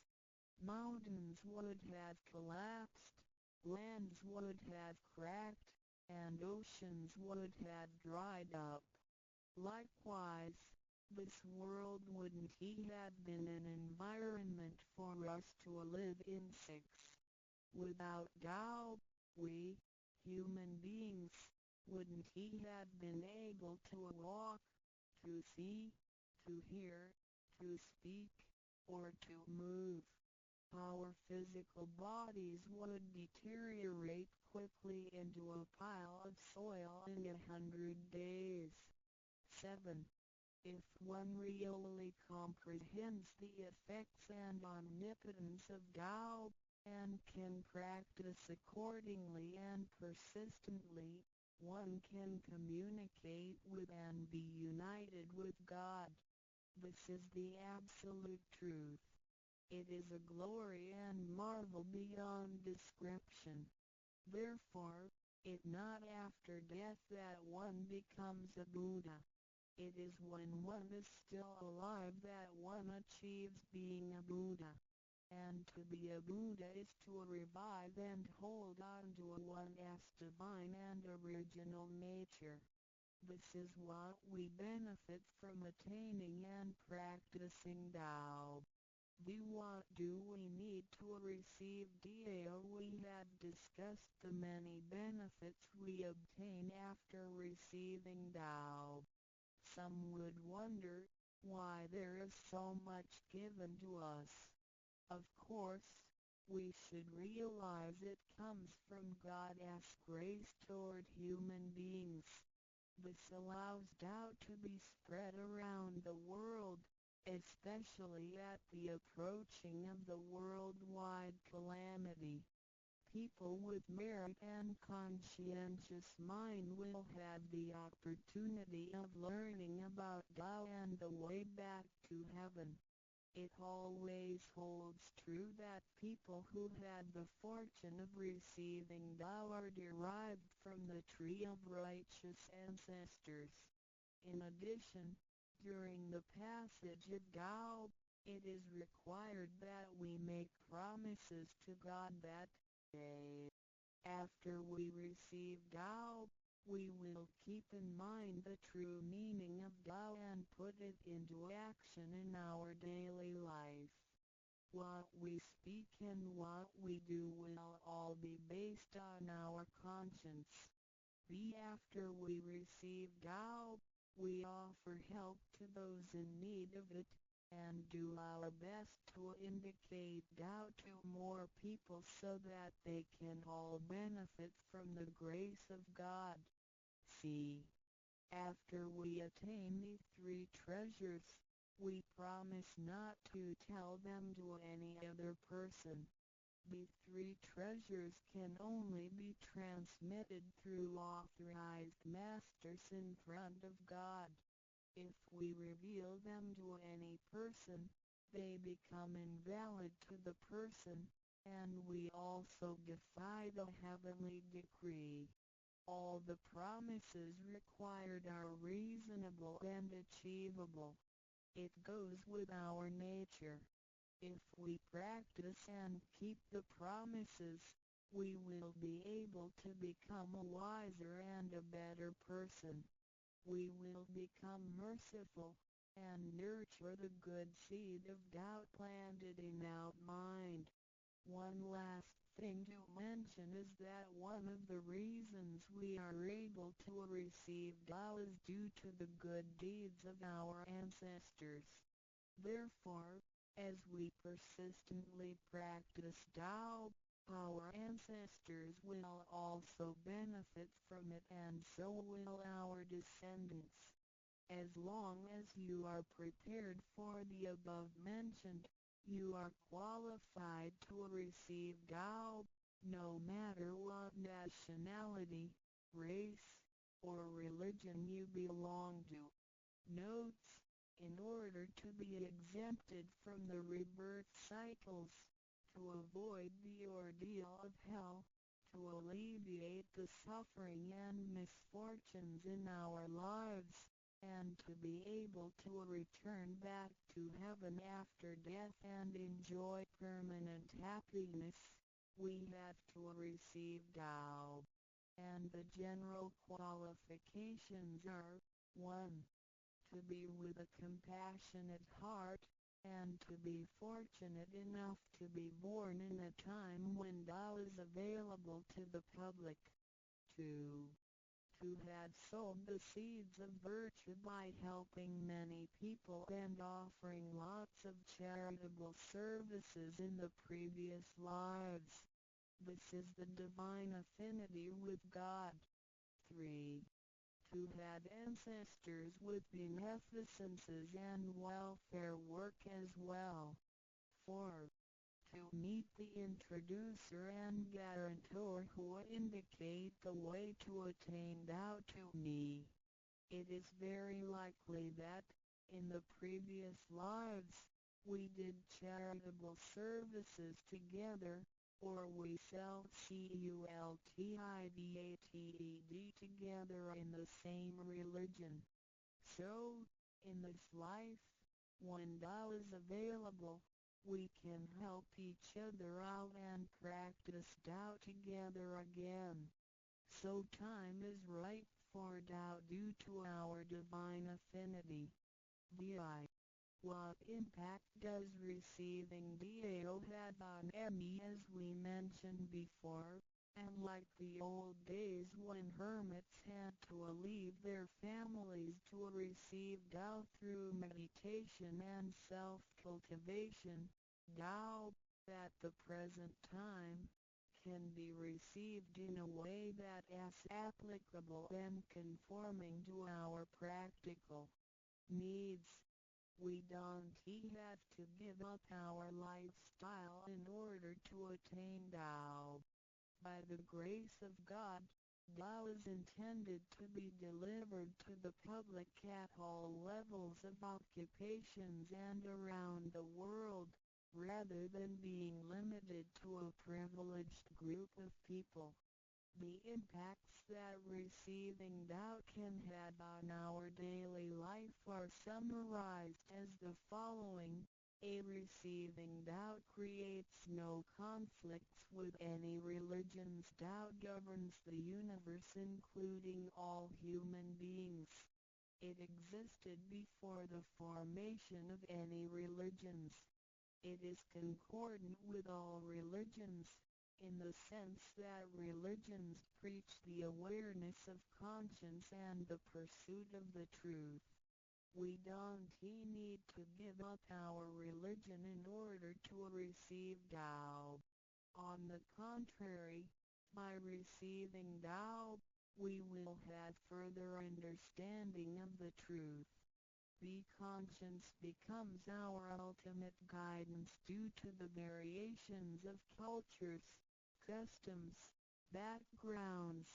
Mountains would have collapsed, lands would have cracked, and oceans would have dried up. Likewise, this world wouldn't he had been an environment for us to live in. 6. Without Tao, we, human beings, wouldn't he have been able to walk, to see, to hear, to speak, or to move. our physical bodies would deteriorate quickly into a pile of soil in 100 days. 7. If one really comprehends the effects and omnipotence of Tao, and can practice accordingly and persistently, one can communicate with and be united with God. This is the absolute truth. It is a glory and marvel beyond description. Therefore, it not after death that one becomes a Buddha. It is when one is still alive that one achieves being a Buddha. And to be a Buddha is to revive and hold on to one's divine and original nature. This is what we benefit from attaining and practicing Tao. What do we need to receive Tao? We have discussed the many benefits we obtain after receiving Tao. Some would wonder why there is so much given to us. Of course, we should realize it comes from God's grace toward human beings. This allows Tao to be spread around the world, especially at the approaching of the worldwide calamity. People with merit and conscientious mind will have the opportunity of learning about Tao and the way back to heaven. It always holds true that people who had the fortune of receiving Tao are derived from the tree of righteous ancestors. In addition, during the passage of Tao, it is required that we make promises to God that, after we receive Tao, we will keep in mind the true meaning of Tao and put it into action in our daily life. What we speak and what we do will all be based on our conscience. After we receive Tao, we offer help to those in need of it, and do our best to indicate Tao to more people so that they can all benefit from the grace of God. After we attain these three treasures, we promise not to tell them to any other person. These three treasures can only be transmitted through authorized masters in front of God. If we reveal them to any person, they become invalid to the person, and we also defy the heavenly decree. All the promises required are reasonable and achievable. It goes with our nature. If we practice and keep the promises, we will be able to become a wiser and a better person. We will become merciful, and nurture the good seed of Tao planted in our mind. One last thing to mention is that one of the reasons we are able to receive Tao is due to the good deeds of our ancestors. Therefore, as we persistently practice Tao, our ancestors will also benefit from it, and so will our descendants. As long as you are prepared for the above mentioned, you are qualified to receive Tao, no matter what nationality, race, or religion you belong to. Notes: in order to be exempted from the rebirth cycles, to avoid the ordeal of hell, to alleviate the suffering and misfortunes in our lives, and to be able to return back to heaven after death and enjoy permanent happiness, we have to receive Tao. And the general qualifications are: 1. To be with a compassionate heart, and to be fortunate enough to be born in a time when Tao is available to the public. 2. who had sown the seeds of virtue by helping many people and offering lots of charitable services in the previous lives. This is the divine affinity with God. 3. Who had ancestors with beneficences and welfare work as well. 4. To meet the introducer and guarantor who indicate the way to attain Tao to me. It is very likely that, in the previous lives, we did charitable services together, or we cultivated together in the same religion. So, in this life, when Tao is available, we can help each other out and practice Tao together again. So time is right for Tao due to our divine affinity. VI. What impact does receiving Dao have on me as we mentioned before, and like the old days when hermits had to leave their families to receive Tao through meditation and self-cultivation, Tao, at the present time, can be received in a way that is applicable and conforming to our practical needs. We don't have to give up our lifestyle in order to attain Tao. By the grace of God, Tao is intended to be delivered to the public at all levels of occupations and around the world, rather than being limited to a privileged group of people. The impacts that receiving Tao can have on our daily life are summarized as the following. A receiving Tao creates no conflicts with any religions. Tao governs the universe including all human beings. It existed before the formation of any religions. It is concordant with all religions, in the sense that religions preach the awareness of conscience and the pursuit of the truth. We don't need to give up our religion in order to receive Tao. On the contrary, by receiving Tao, we will have further understanding of the truth. The conscience becomes our ultimate guidance due to the variations of cultures, customs, backgrounds,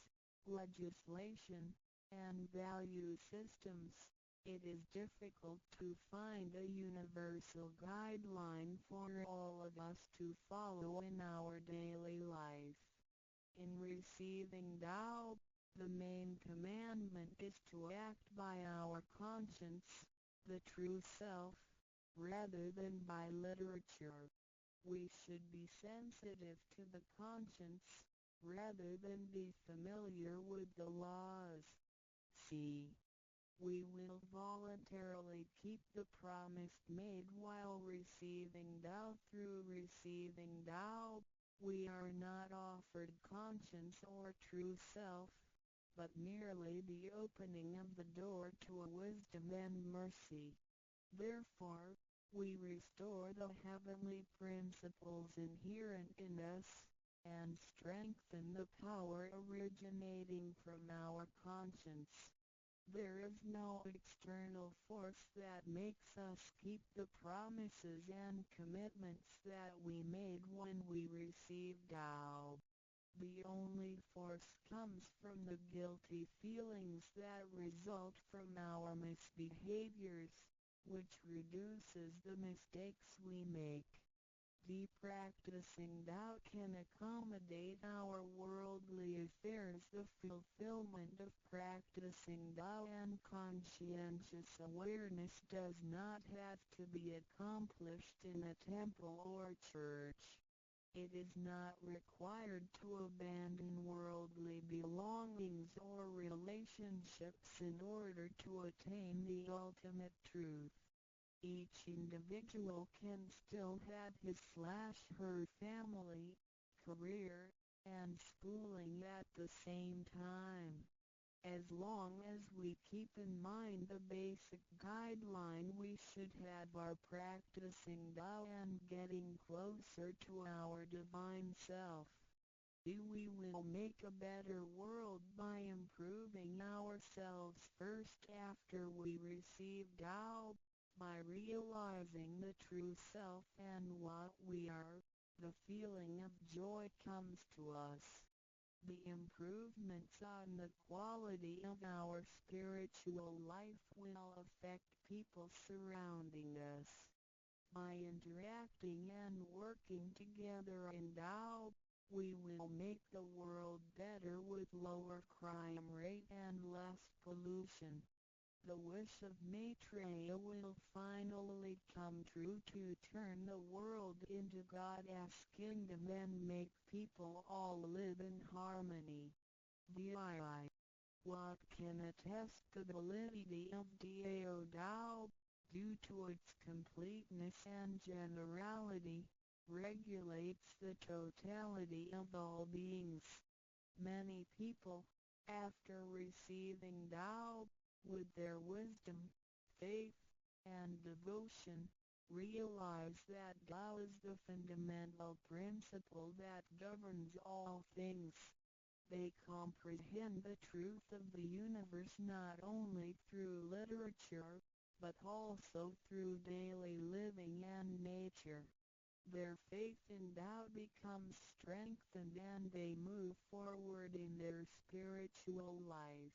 legislation, and value systems. It is difficult to find a universal guideline for all of us to follow in our daily life. In receiving Tao, the main commandment is to act by our conscience, the true self, rather than by literature. We should be sensitive to the conscience, rather than be familiar with the laws. C. We will voluntarily keep the promise made while receiving Tao. Through receiving Tao, we are not offered conscience or true self, but merely the opening of the door to a wisdom and mercy. Therefore, we restore the heavenly principles inherent in us, and strengthen the power originating from our conscience. There is no external force that makes us keep the promises and commitments that we made when we received Tao. The only force comes from the guilty feelings that result from our misbehaviors, which reduces the mistakes we make. The practicing Tao can accommodate our worldly affairs. The fulfillment of practicing Tao and conscientious awareness does not have to be accomplished in a temple or church. It is not required to abandon worldly belongings or relationships in order to attain the ultimate truth. Each individual can still have his/her family, career, and schooling at the same time. As long as we keep in mind the basic guideline, we should have our practicing Tao and getting closer to our divine self. We will make a better world by improving ourselves first after we receive Tao, by realizing the true self and what we are. The feeling of joy comes to us. The improvements on the quality of our spiritual life will affect people surrounding us. By interacting and working together in Tao, we will make the world better with lower crime rate and less pollution. The wish of Maitreya will finally come true to turn the world into God's kingdom and make people all live in harmony. VII. What can attest the validity of Dao Dao? Due to its completeness and generality, regulates the totality of all beings. Many people, after receiving Tao, with their wisdom, faith, and devotion, realize that Tao is the fundamental principle that governs all things. They comprehend the truth of the universe not only through literature, but also through daily living and nature. Their faith in Tao becomes strengthened and they move forward in their spiritual life.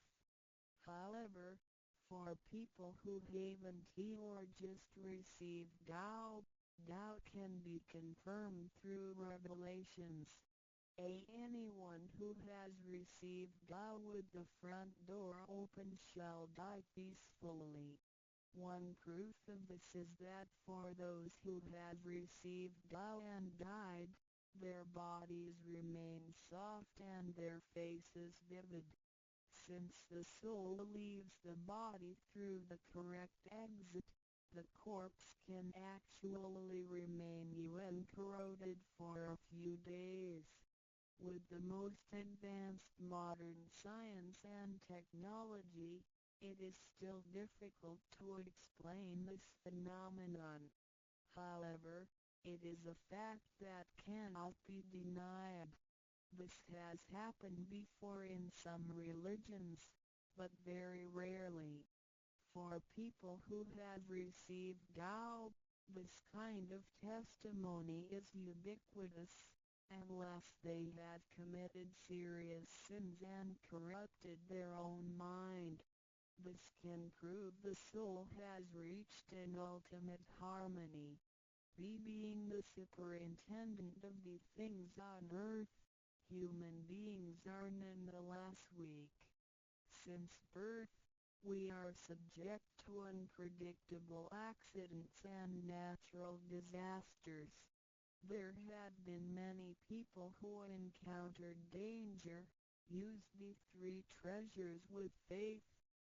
However, for people who haven't or just received Tao, Tao can be confirmed through revelations. Anyone who has received Tao with the front door open shall die peacefully. One proof of this is that for those who have received Tao and died, their bodies remain soft and their faces vivid. Since the soul leaves the body through the correct exit, the corpse can actually remain uncorroded for a few days. With the most advanced modern science and technology, it is still difficult to explain this phenomenon. However, it is a fact that cannot be denied. This has happened before in some religions, but very rarely. For people who have received Tao, this kind of testimony is ubiquitous, unless they have committed serious sins and corrupted their own mind. This can prove the soul has reached an ultimate harmony. Being the superintendent of the things on earth, human beings are nonetheless weak. Since birth, we are subject to unpredictable accidents and natural disasters. There have been many people who encountered danger, used the three treasures with faith,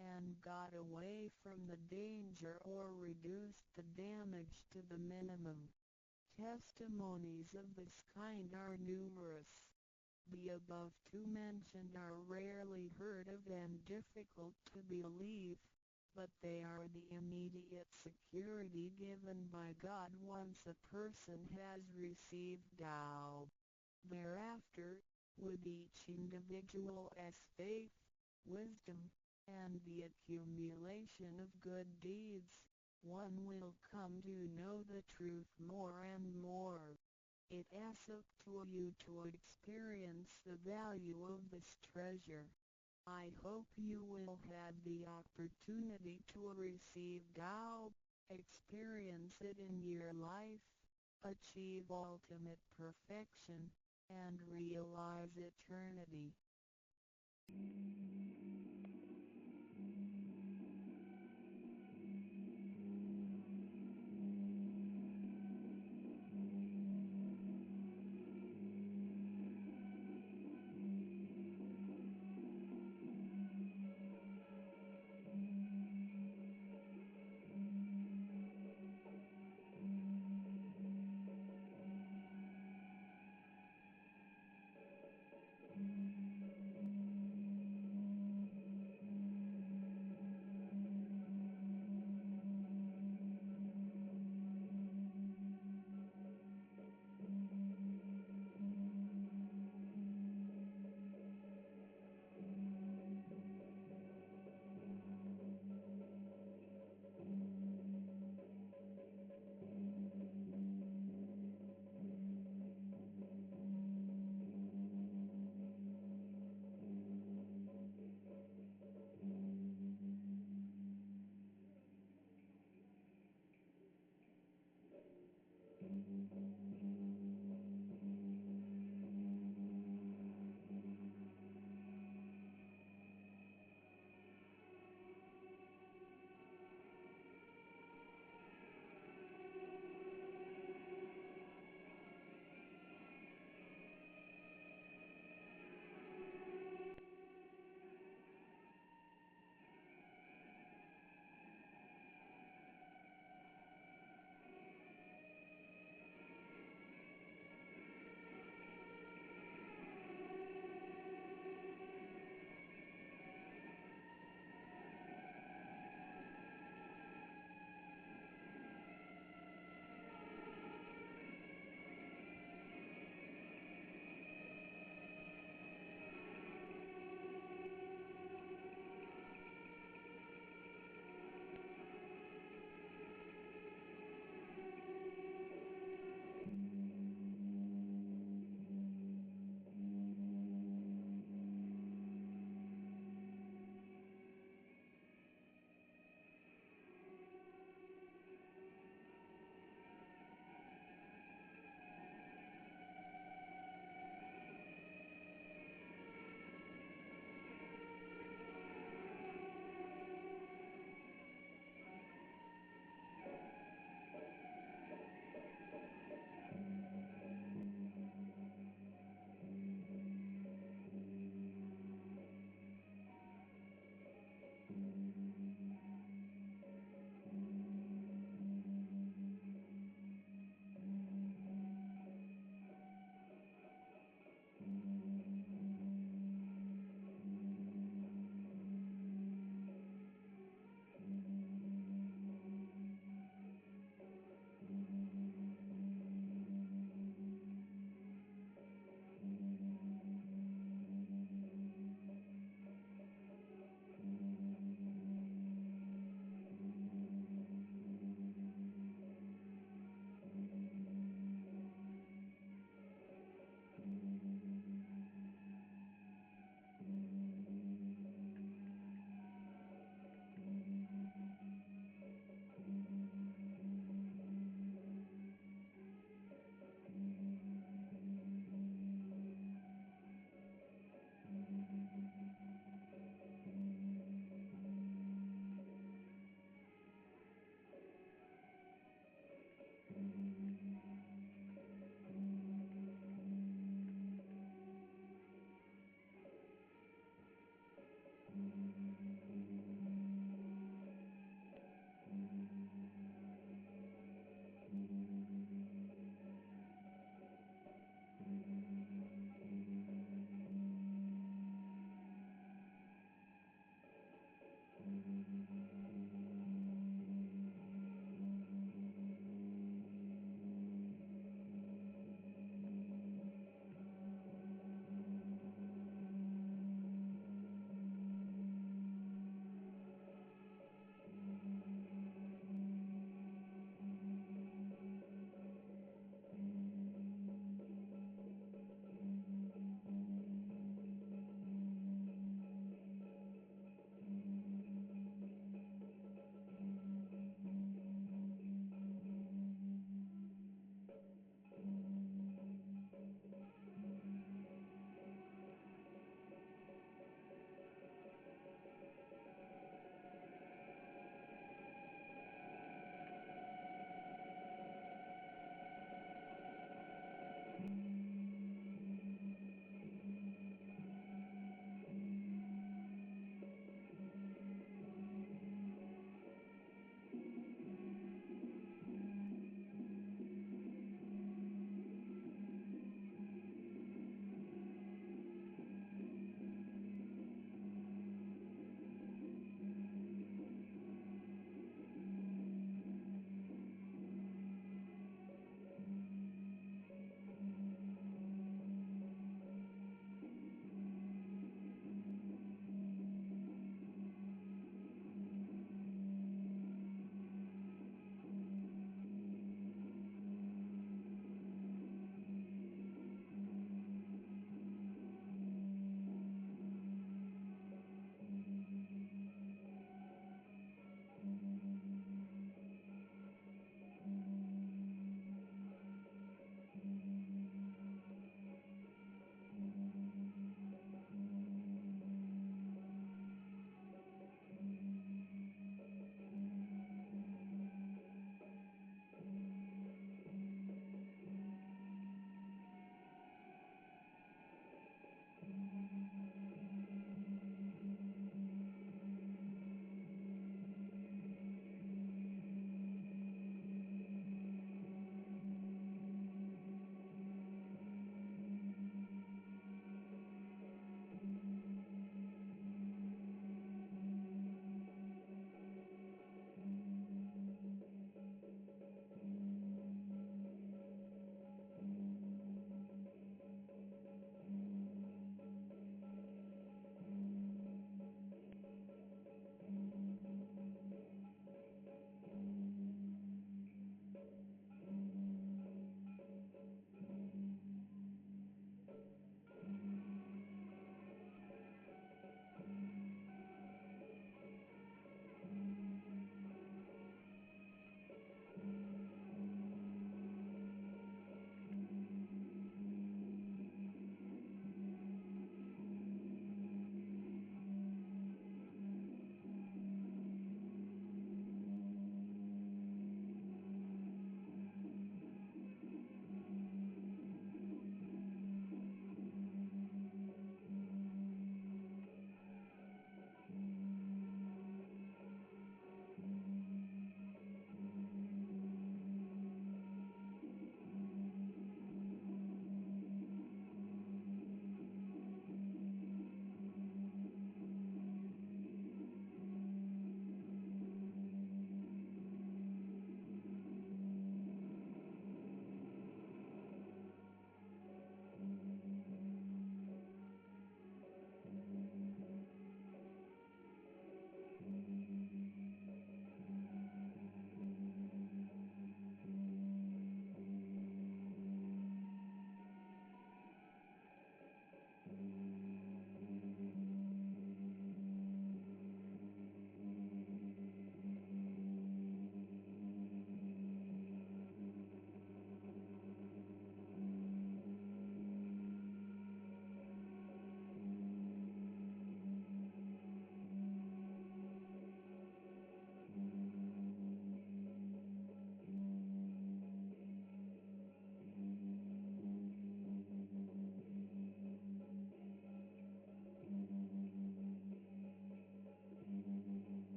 and got away from the danger or reduced the damage to the minimum. Testimonies of this kind are numerous. The above two mentioned are rarely heard of and difficult to believe, but they are the immediate security given by God once a person has received Tao. Thereafter, with each individual's faith, wisdom, and the accumulation of good deeds, one will come to know the truth more and more. It asks up to you to experience the value of this treasure. I hope you will have the opportunity to receive Tao, experience it in your life, achieve ultimate perfection, and realize eternity.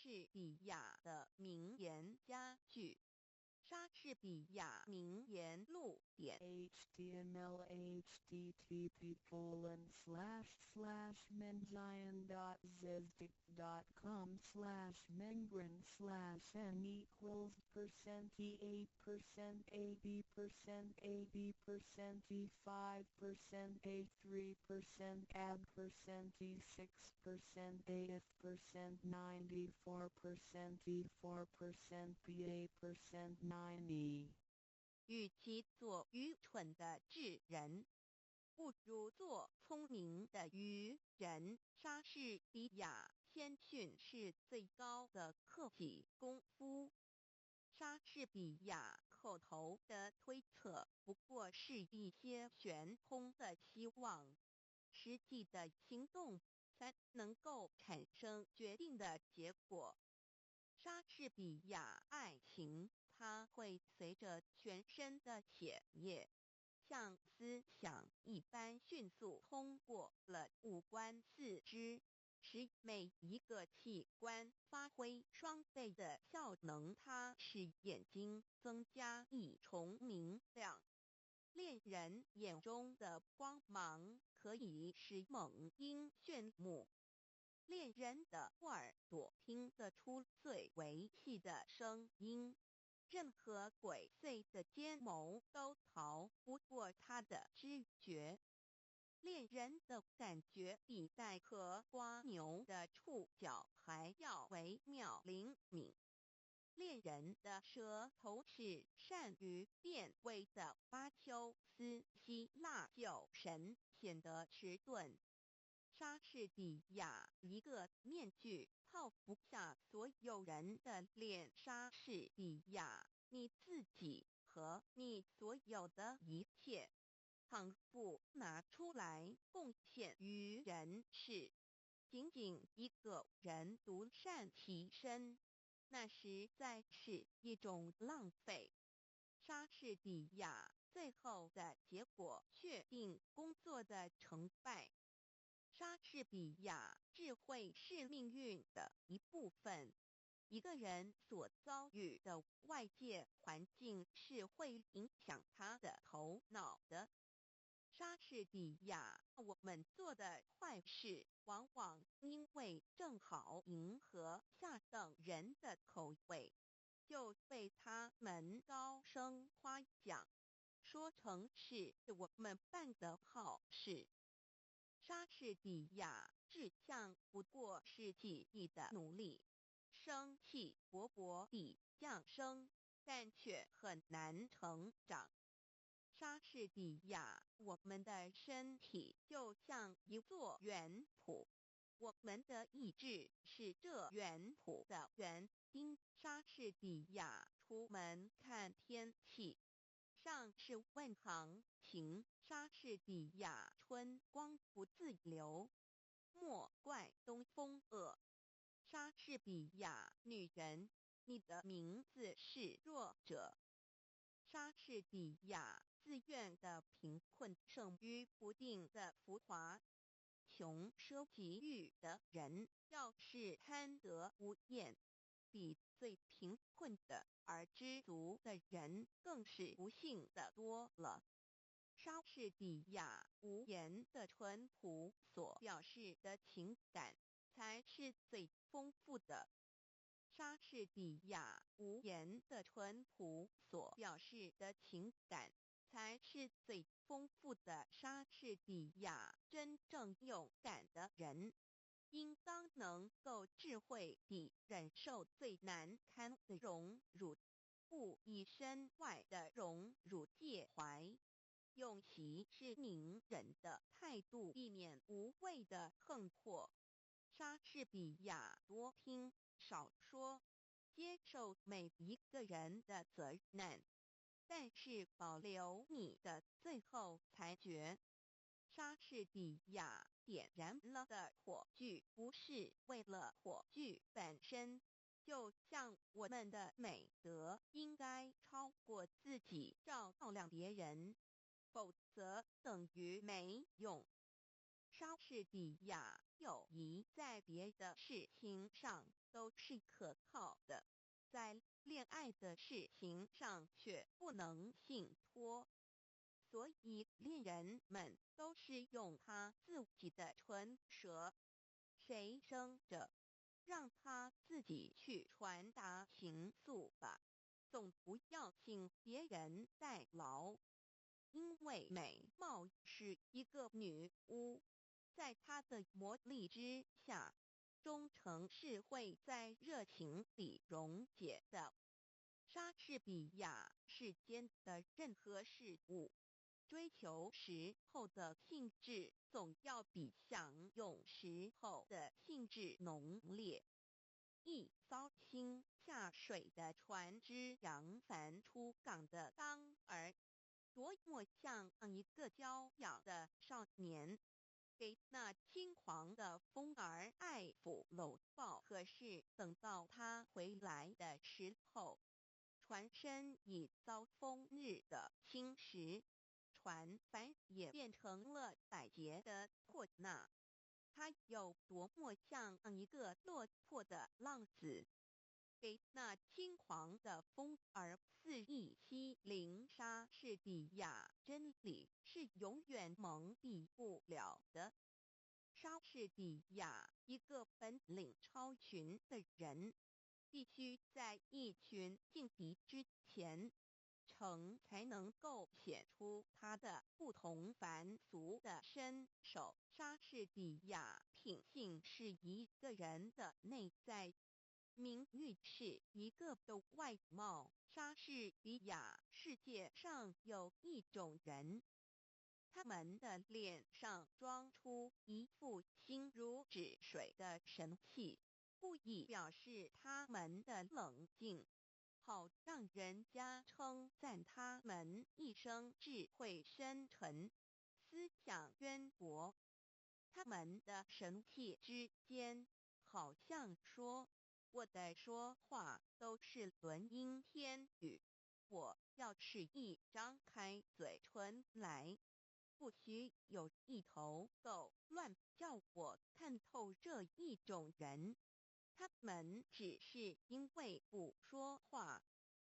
士比亚的名言佳句。莎士比亚名言录点 HTML//menzion.zizdik.com/mengram/e-4% 与其做愚蠢的智人，不如做聪明的愚人。莎士比亚谦逊是最高的客气功夫。莎士比亚口头的推测不过是一些悬空的希望，实际的行动才能够产生决定的结果。莎士比亚爱情，它会随着全身的血液，像思想一般迅速通过了五官四肢，使每一个器官发挥双倍的效能。它使眼睛增加一重明亮。恋人眼中的光芒可以使猛鹰炫目。恋人的耳朵听得出最为细的声音，任何鬼祟的奸谋都逃不过他的知觉。恋人的感觉比带壳瓜牛的触角还要微妙灵敏。恋人的舌头是善于辨味的。巴丘斯希腊酒神显得迟钝。莎士比亚一个面具套不下所有人的脸。莎士比亚，你自己和你所有的一切，倘不拿出来贡献于人世，仅仅一个人独善其身，那实在是一种浪费。莎士比亚最后的结果确定工作的成败。莎士比亚智慧是命运的一部分。一个人所遭遇的外界环境是会影响他的头脑的。莎士比亚，我们做的坏事，往往因为正好迎合下等人的口味，就被他们高声夸奖，说成是我们办的好事。莎士比亚志向不过是记忆的努力，生气勃勃地降生，但却很难成长。莎士比亚，我们的身体就像一座园圃，我们的意志是这园圃的园丁。莎士比亚出门看天气，上是问行情。莎士比亚春光不自流，莫怪东风恶。莎士比亚女人，你的名字是弱者。莎士比亚自愿的贫困胜于不定的浮华。穷奢极欲的人要是贪得无厌，比最贫困的而知足的人更是不幸的多了。莎士比亚无言的淳朴所表示的情感才是最丰富的。莎士比亚无言的淳朴所表示的情感才是最丰富的。莎士比亚真正勇敢的人，应当能够智慧地忍受最难堪的荣辱，不以身外的荣辱介怀。用息事宁人的态度，避免无谓的横迫。莎士比亚多听少说，接受每一个人的责难，但是保留你的最后裁决。莎士比亚点燃了的火炬不是为了火炬本身，就像我们的美德应该超过自己照亮别人，否则等于没用。莎士比亚友谊在别的事情上都是可靠的，在恋爱的事情上却不能信托，所以恋人们都是用他自己的唇舌，谁生着，让他自己去传达情愫吧，总不要请别人代劳。因为美貌是一个女巫，在她的魔力之下，忠诚是会在热情里溶解的。莎士比亚世间的任何事物，追求时候的兴致总要比享用时候的兴致浓烈。一艘新下水的船只扬帆出港的当儿，多么像一个娇小的少年，给那轻狂的风儿爱抚搂抱。可是等到他回来的时候，船身已遭风日的侵蚀，船帆也变成了百结的破捺。他有多么像一个落魄的浪子，给那轻狂的风儿肆意欺凌。莎士比亚真理是永远蒙蔽不了的。莎士比亚一个本领超群的人，必须在一群劲敌之前，才能够显出他的不同凡俗的身手。莎士比亚品性是一个人的内在，名誉是一个的外貌。莎士比亚世界上有一种人，他们的脸上装出一副心如止水的神气，故意表示他们的冷静，好让人家称赞他们一生智慧深沉，思想渊博。他们的神气之间，好像说，我的说话都是轮音天语，我要是一张开嘴唇来，不许有一头狗乱叫我看透这一种人。他们只是因为不说话，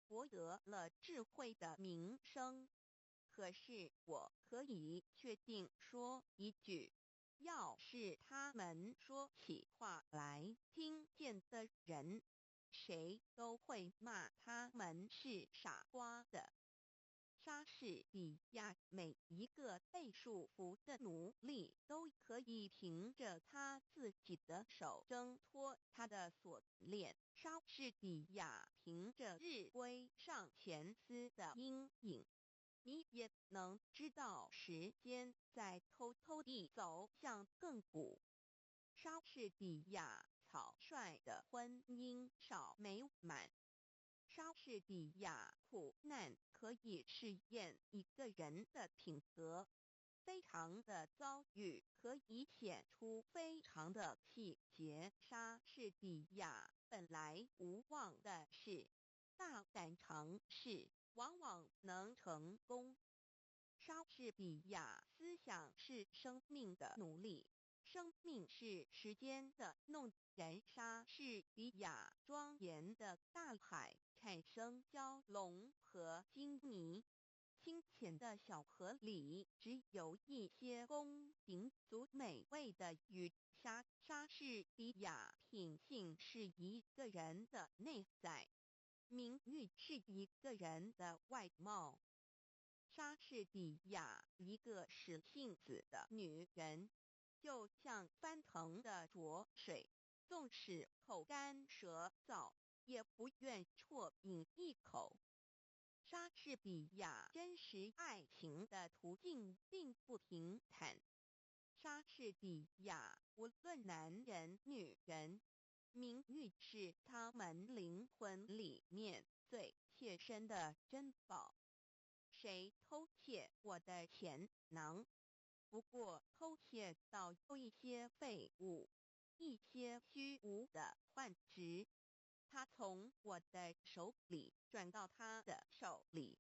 博得了智慧的名声。可是我可以确定说一句，要是他们说起话来，听见的人，谁都会骂他们是傻瓜的。莎士比亚每一个被束缚的奴隶都可以凭着他自己的手挣脱他的锁链。莎士比亚凭着日晷上前丝的阴影，你也能知道时间在偷偷地走向亘古。莎士比亚草率的婚姻少美满。莎士比亚苦难可以试验一个人的品格，非常的遭遇可以显出非常的气节。莎士比亚本来无望的事，大胆尝试往往能成功。莎士比亚思想是生命的奴隶，生命是时间的弄人。莎士比亚庄严的大海产生蛟龙和鲸迷，清浅的小河里只有一些宫廷族美味的鱼虾。莎士比亚品性是一个人的内在，名誉是一个人的外貌。莎士比亚一个使性子的女人，就像翻腾的浊水，纵使口干舌燥，也不愿啜饮一口。莎士比亚真实爱情的途径并不平坦。莎士比亚无论男人女人，名誉是他们灵魂里面最切身的珍宝。谁偷窃我的钱囊？不过偷窃到有一些废物，一些虚无的幻值，他从我的手里转到他的手里，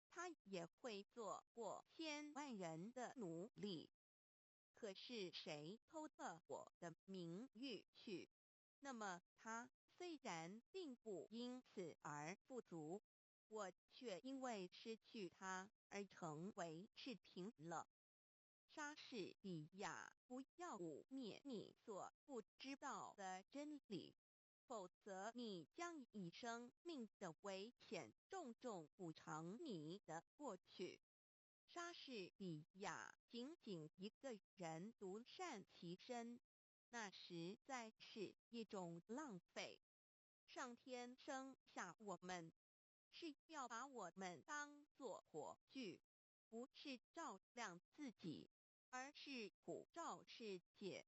他也会做过千万人的奴隶。可是谁偷了我的名誉去？那么他虽然并不因此而富足，我却因为失去他而成为赤贫了。莎士比亚，不要污蔑你所不知道的真理，否则你将以生命的危险重重补偿你的过去。莎士比亚仅仅一个人独善其身，那实在是一种浪费。上天生下我们，是要把我们当作火炬，不是照亮自己，而是普照世界。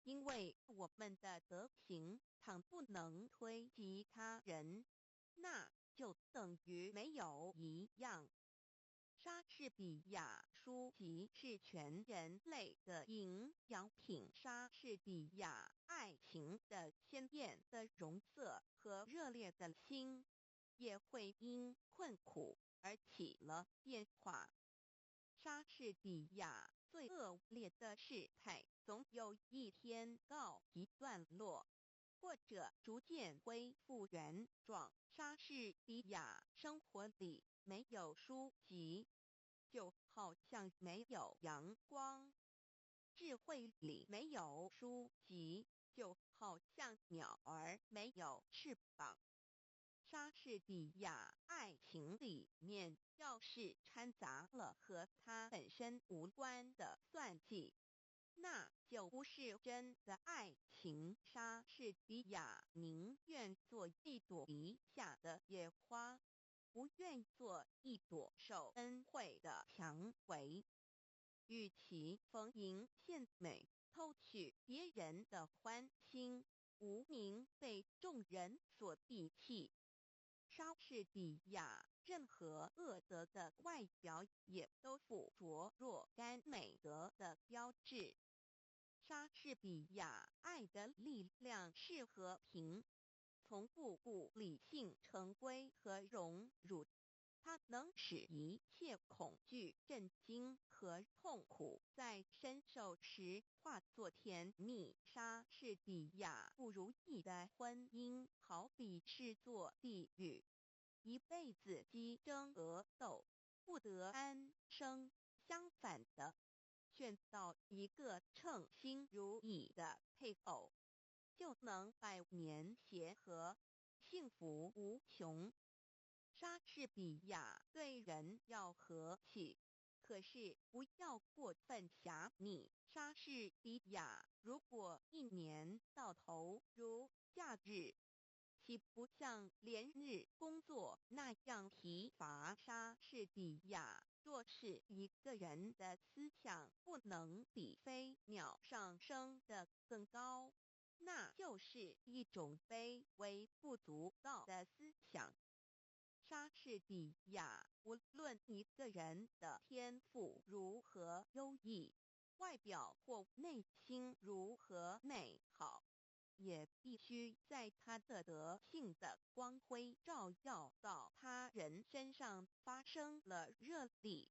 因为我们的德行倘不能推及他人，那就等于没有一样。莎士比亚书籍是全人类的营养品。莎士比亚爱情的鲜艳的容色和热烈的心，也会因困苦而起了变化。莎士比亚最恶劣的事态，总有一天告一段落，或者逐渐恢复原状。莎士比亚生活里没有书籍，就好像没有阳光；智慧里没有书籍，就好像鸟儿没有翅膀。莎士比亚爱情里面要是掺杂了和他本身无关的算计，那就不是真的爱情。莎士比亚宁愿做一朵篱下的野花，不愿做一朵受恩惠的蔷薇。与其逢迎献美，偷取别人的欢心，无名被众人所鄙弃，莎士比亚任何恶德的外表也都附着若干美德的标志。莎士比亚爱的力量是和平，从不顾理性成规和荣辱，它能使一切恐惧、震惊和痛苦在伸手时化作甜蜜。莎士比亚不如意的婚姻，好比是座地狱，一辈子鸡争鹅斗，不得安生。相反的，选到一个称心如意的配偶，就能百年协和，幸福无穷。莎士比亚对人要和气，可是不要过分狭隘。莎士比亚如果一年到头如假日，岂不像连日工作那样疲乏？莎士比亚若是一个人的思想不能比飞鸟上升得更高，那就是一种卑微不足道的思想。莎士比亚无论一个人的天赋如何优异，外表或内心如何美好，也必须在他的德性的光辉照耀到他人身上发生了热力。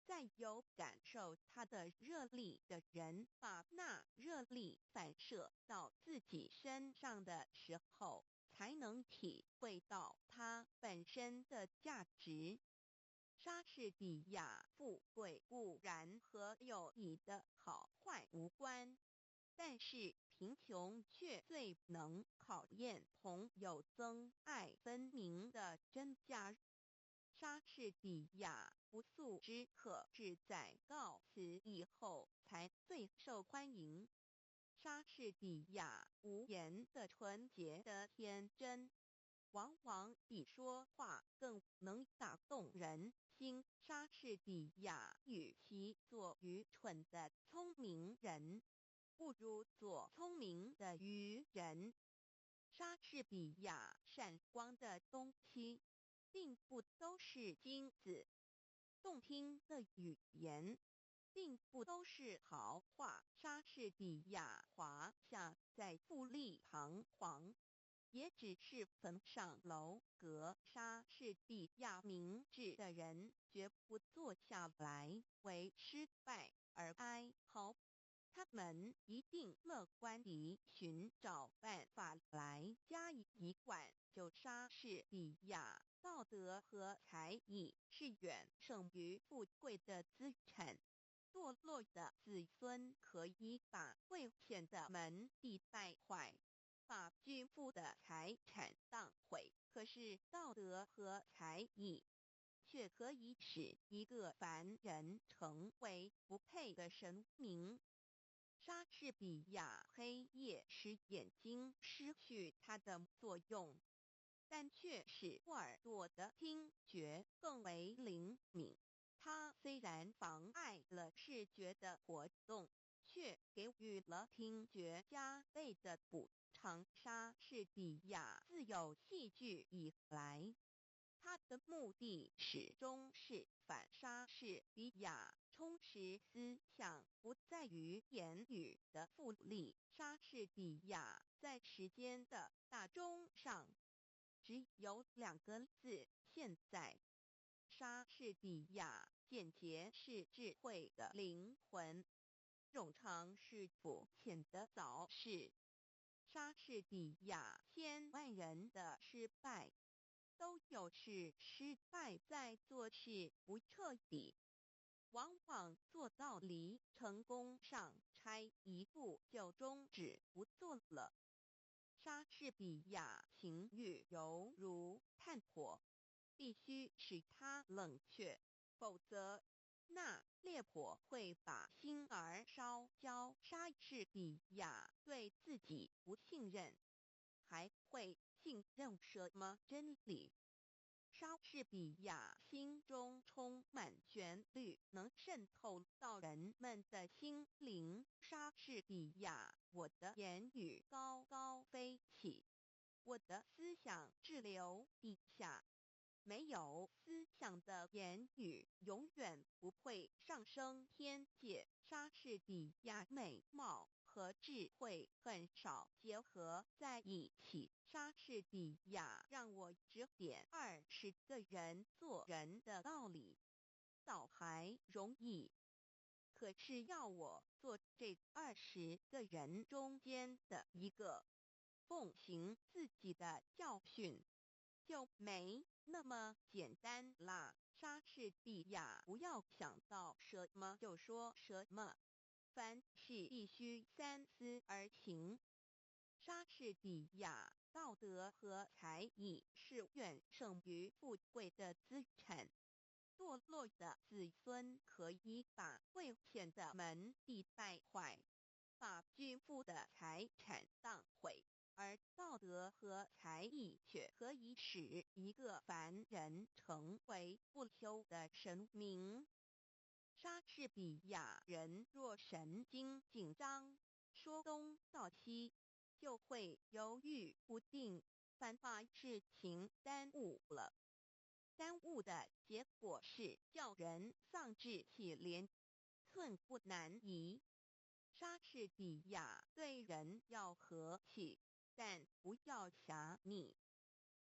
再有感受他的热力的人，把那热力反射到自己身上的时候，才能体会到它本身的价值。莎士比亚富贵固然和友谊的好坏无关，但是贫穷却最能考验同有增爱分明的真假。莎士比亚不速之客只在告辞以后才最受欢迎。莎士比亚无言的纯洁的天真，往往比说话更能打动人心。莎士比亚与其做愚蠢的聪明人，不如做聪明的愚人。莎士比亚闪光的东西，并不都是金子，动听的语言，并不都是豪华。莎士比亚华夏在富丽堂皇，也只是坟上楼阁。莎士比亚明智的人绝不坐下来为失败而哀嚎，他们一定乐观地寻找办法来加以一贯。就莎士比亚，道德和才艺是远胜于富贵的资产。堕落的子孙可以把贵贱的门第败坏，把巨富的财产荡毁，可是道德和才艺却可以使一个凡人成为不配的神明。莎士比亚黑夜使眼睛失去它的作用，但却使耳朵的听觉更为灵敏。它虽然妨碍了视觉的活动，却给予了听觉加倍的补偿。莎士比亚自有戏剧以来，他的目的始终是反莎士比亚充实思想，不在于言语的复利。莎士比亚在时间的大钟上只有2个字：现在。莎士比亚简洁是智慧的灵魂，冗长是肤浅的早逝。莎士比亚千万人的失败，都有是失败在做事不彻底，往往做到离成功上差一步就终止不做了。莎士比亚情欲犹如炭火，必须使它冷却，否则那烈火会把心儿烧焦。莎士比亚对自己不信任，还会信任什么真理？莎士比亚心中充满旋律，能渗透到人们的心灵。莎士比亚，我的言语高高飞起，我的思想滞留地下。没有思想的言语永远不会上升天界。莎士比亚美貌和智慧很少结合在一起。莎士比亚让我指点20个人做人的道理，倒还容易。可是要我做这20个人中间的一个，奉行自己的教训，就没那么简单啦。莎士比亚不要想到什么就说什么，凡事必须三思而行。莎士比亚道德和才艺是远胜于富贵的资产。堕落的子孙可以把贵贱的门第败坏，把巨富的财产荡毁，而道德和才艺却可以使一个凡人成为不朽的神明。莎士比亚人若神经紧张，说东道西，就会犹豫不定，反把事情耽误了。耽误的结果是叫人丧志气连，寸步难移。莎士比亚对人要和气，但不要狭密。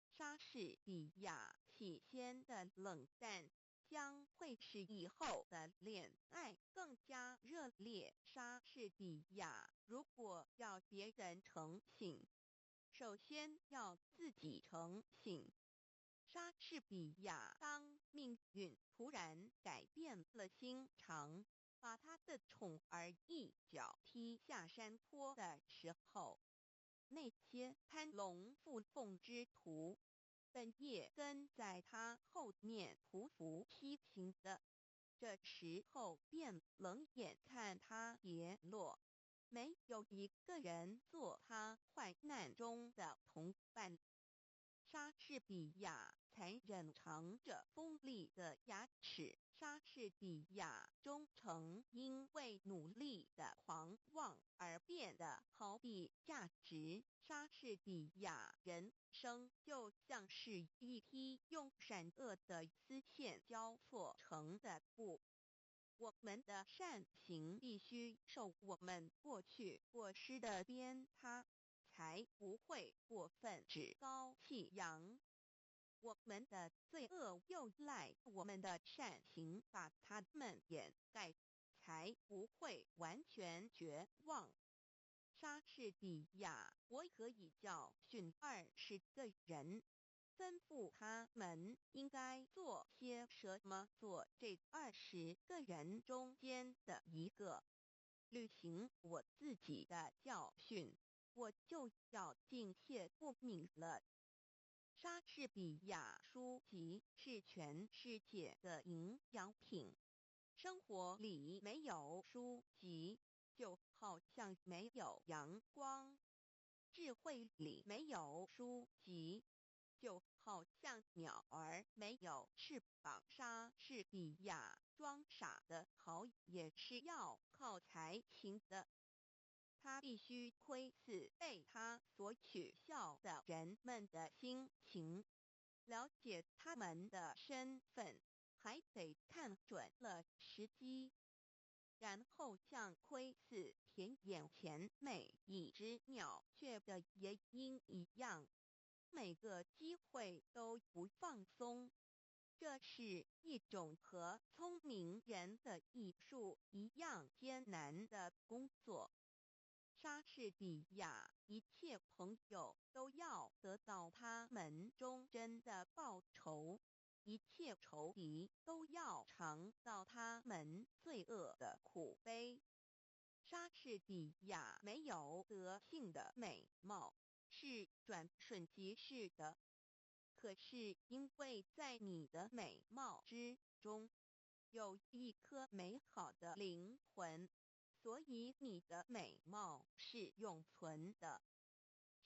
莎士比亚起先的冷淡，将会使以后的恋爱更加热烈。莎士比亚如果要别人诚信，首先要自己诚信。莎士比亚当命运突然改变了心肠，把他的宠儿一脚踢下山坡的时候，那些攀龙附凤之徒本也跟在他后面匍匐批评的，这时候便冷眼看他跌落，没有一个人做他患难中的同伴。莎士比亚残忍藏着锋利的牙齿。莎士比亚忠诚因为努力的狂妄而变得毫无价值。莎士比亚人生就像是一匹用闪恶的丝线交错成的布，我们的善行必须受我们过去过失的鞭挞，才不会过分趾高气扬。我们的罪恶又赖我们的善行把它们掩盖，才不会完全绝望。莎士比亚，我可以教训20个人，吩咐他们应该做些什么，做这20个人中间的一个。履行我自己的教训，我就要敬谢不敏了。莎士比亚书籍是全世界的营养品，生活里没有书籍，就好像没有阳光；智慧里没有书籍，就好像鸟儿没有翅膀。莎士比亚装傻的好也是要靠才行的，他必须窥视被他所取笑的人们的心情，了解他们的身份，还得看准了时机，然后像窥视田眼前每一只鸟雀的夜莺一样，每个机会都不放松。这是一种和聪明人的艺术一样艰难的工作。莎士比亚一切朋友都要得到他们忠贞的报酬，一切仇敌都要尝到他们罪恶的苦杯。莎士比亚没有德性的美貌，是转瞬即逝的。可是因为在你的美貌之中，有一颗美好的灵魂，所以你的美貌是永存的。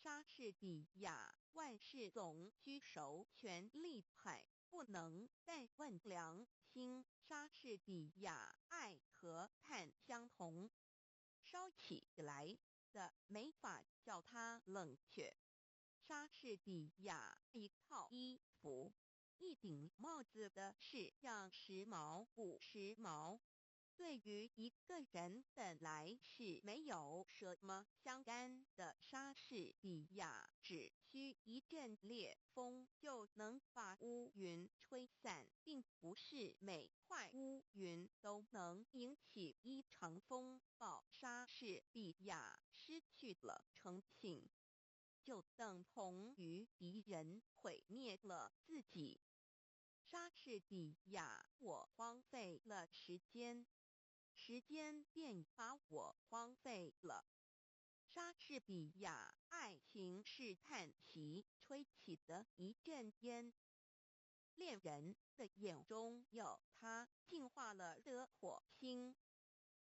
莎士比亚万事总居首，权力派不能再问良心。莎士比亚爱和炭相同，烧起来的没法叫它冷却。莎士比亚一套衣服、一顶帽子的式样时髦不时髦，对于一个人本来是没有什么相干的。莎士比亚只需一阵烈风就能把乌云吹散，并不是每块乌云都能引起一场风暴。莎士比亚失去了诚信，就等同于敌人毁灭了自己。莎士比亚，我荒废了时间，时间便把我荒废了。莎士比亚，爱情是叹息吹起的一阵烟，恋人的眼中有他净化了的火星，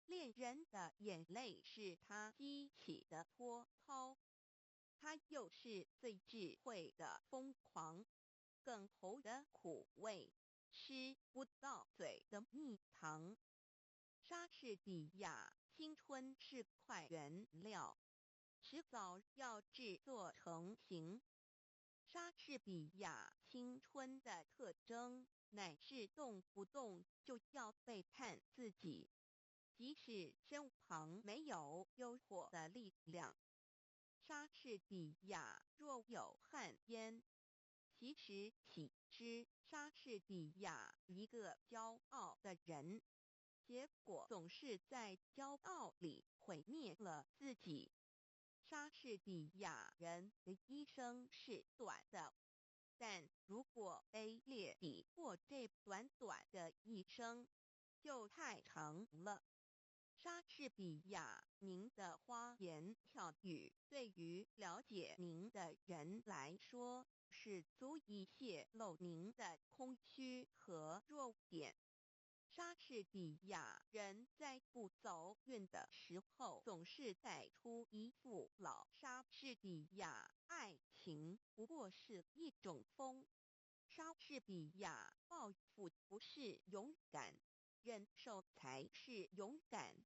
恋人的眼泪是他激起的波涛。它又是最智慧的疯狂，更喉的苦味，吃不到嘴的蜜糖。莎士比亚，青春是块原料，迟早要制作成型。莎士比亚，青春的特征乃是动不动就要背叛自己，即使身旁没有诱惑的力量。莎士比亚，若有旱烟，其实岂知莎士比亚一个骄傲的人，结果总是在骄傲里毁灭了自己。莎士比亚人的一生是短的，但如果卑劣地过这短短的一生，就太长了。莎士比亚，您的花言巧语对于了解您的人来说，是足以泄露您的空虚和弱点。莎士比亚人在不走运的时候，总是带出一副老。莎士比亚，爱情不过是一种风。莎士比亚，报复不是勇敢，忍受才是勇敢。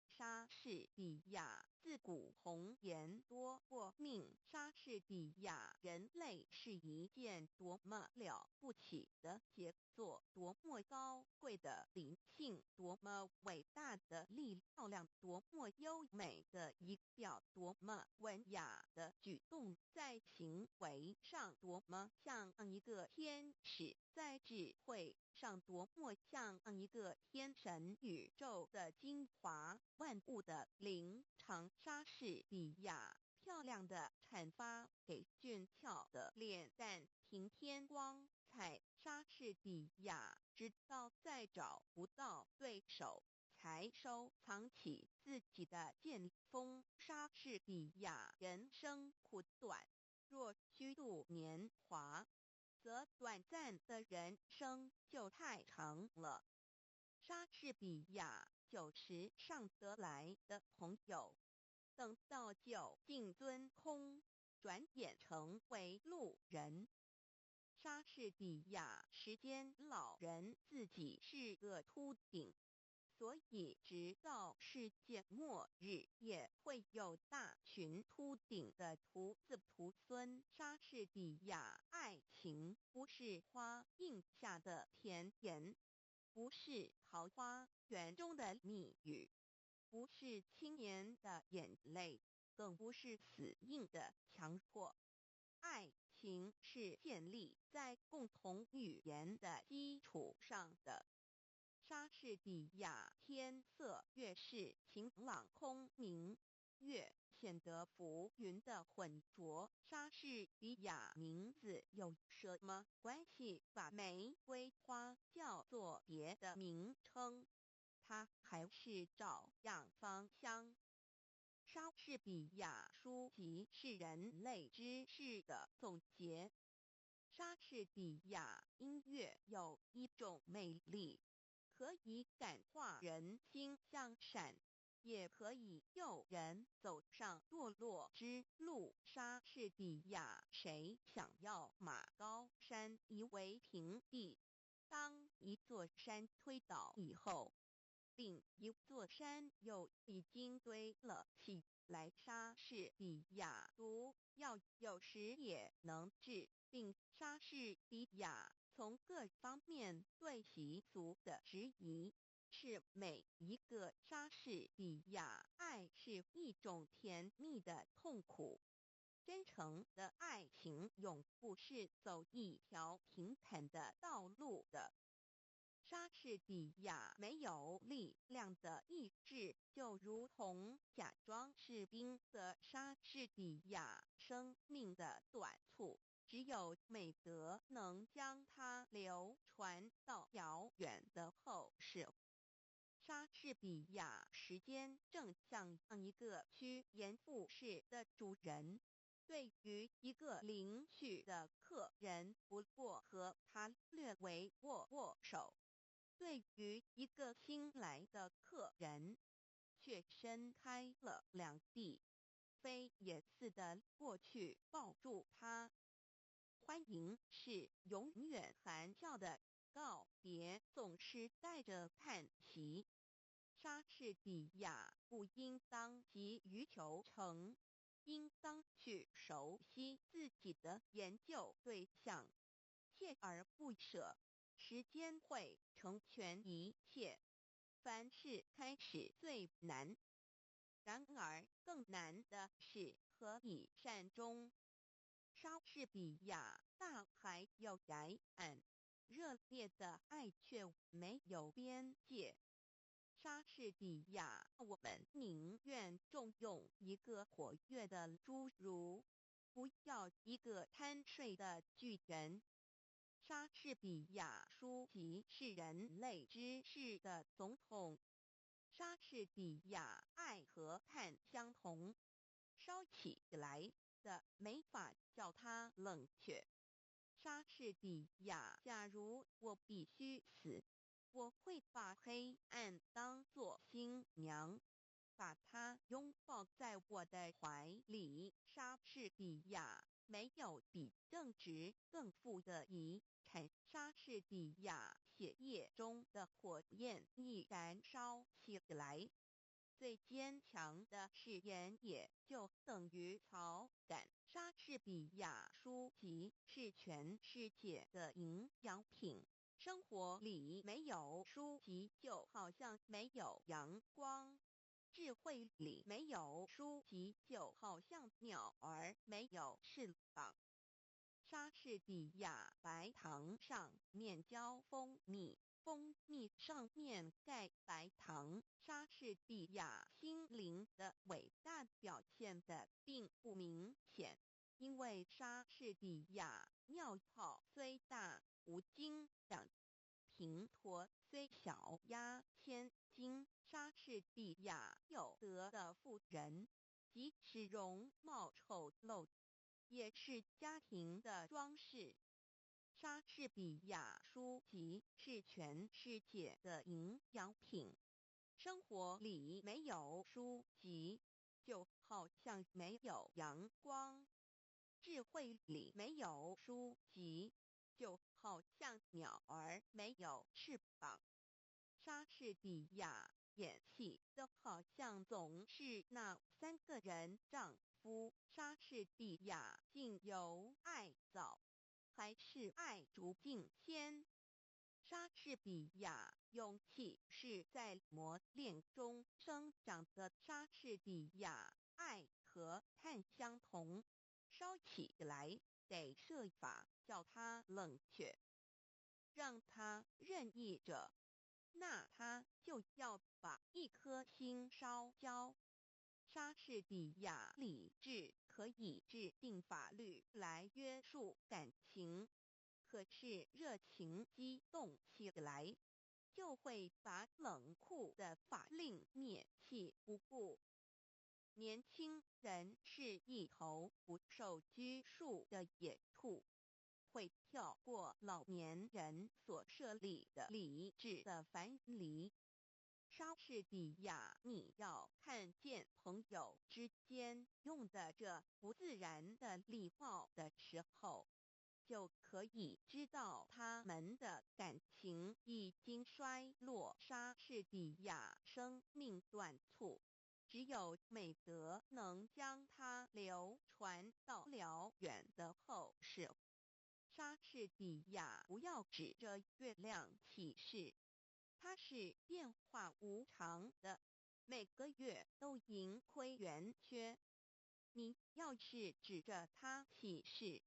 莎士比亚，自古红颜多过命，莎士比亚人类是一件多么了不起的杰作，多么高贵的灵性，多么伟大的力量，多么优美的仪表，多么文雅的举动，在行为上多么像一个天使，在智慧上多么像一个天神，宇宙的精华，万物的灵长，莎士比亚漂亮的阐发给俊俏的脸蛋平添光彩。莎士比亚直到再找不到对手，才收藏起自己的剑锋。莎士比亚人生苦短，若虚度年华，则短暂的人生就太长了。莎士比亚90上得来的朋友，等到就尽尊空，转眼成为路人。莎士比亚时间老人自己是个秃顶，所以直到世界末日也会有大群秃顶的徒子徒孙。莎士比亚爱情不是花印下的甜言，不是桃花源中的蜜语，不是青年的眼泪，更不是死硬的强迫。爱情是建立在共同语言的基础上的。莎士比亚天色越是晴朗空明，越显得浮云的浑浊。莎士比亚名字有什么关系把玫瑰花叫做别的名称？它还是照样芳香。莎士比亚书籍是人类知识的总结。莎士比亚音乐有一种魅力，可以感化人心向善，也可以诱人走上堕落之路。莎士比亚谁想要马高山夷为平地？当一座山推倒以后，另一座山又已经堆了起来。莎士比亚毒药有时也能治病。莎士比亚从各方面对习俗的质疑，是每一个莎士比亚爱是一种甜蜜的痛苦。真诚的爱情永不是走一条平坦的道路的。莎士比亚没有力量的意志，就如同假装士兵的莎士比亚生命的短促，只有美德能将它流传到遥远的后世。莎士比亚时间正像一个趋炎附势的主人，对于一个邻居的客人不过和他略为握手，对于一个新来的客人却伸开了两臂，飞也似的过去抱住他。欢迎是永远含笑的，告别总是带着叹息。莎士比亚不应当急于求成，应当去熟悉自己的研究对象，锲而不舍。时间会成全一切，凡事开始最难，然而更难的是何以善终。莎士比亚大海有涯岸，热烈的爱却没有边界。莎士比亚，我们宁愿重用一个活跃的侏儒，不要一个贪睡的巨人。莎士比亚书籍是人类知识的总统。莎士比亚爱和炭相同，烧起来的没法叫它冷却。莎士比亚，假如我必须死，我会把黑暗当作新娘，把它拥抱在我的怀里。莎士比亚没有比正直更富的遗产。莎士比亚血液中的火焰已燃烧起来，最坚强的誓言，也就等于草杆。莎士比亚书籍是全世界的营养品。生活里没有书籍，就好像没有阳光；智慧里没有书籍，就好像鸟儿没有翅膀。莎士比亚白糖上面浇蜂蜜，蜂蜜上面盖白糖。莎士比亚心灵的伟大表现的并不明显，因为莎士比亚尿泡虽大无精长，平驼虽小压千斤。莎士比亚有德的妇人，即使容貌丑陋，也是家庭的装饰。莎士比亚书籍是全世界的营养品。生活里没有书籍，就好像没有阳光；智慧里没有书籍，就好像鸟儿没有翅膀。莎士比亚演戏的好像总是那3个人丈夫。莎士比亚竟由爱早，还是爱逐境迁？莎士比亚勇气是在磨练中生长的。莎士比亚爱和碳相同，烧起来得设法叫它冷却，让它任意着，那他就要把一颗心烧焦。莎士比亚理智可以制定法律来约束感情，可是热情激动起来，就会把冷酷的法令灭弃不顾。年轻人是一头不受拘束的野兔，会跳过老年人所设立的理智的樊篱。莎士比亚，你要看见朋友之间用的这不自然的礼貌的时候，就可以知道他们的感情已经衰落。莎士比亚生命短促，只有美德能将它流传到辽远的后世。莎士比亚不要指着月亮起誓，它是变化无常的，每个月都盈亏圆缺。你要是指着它起誓，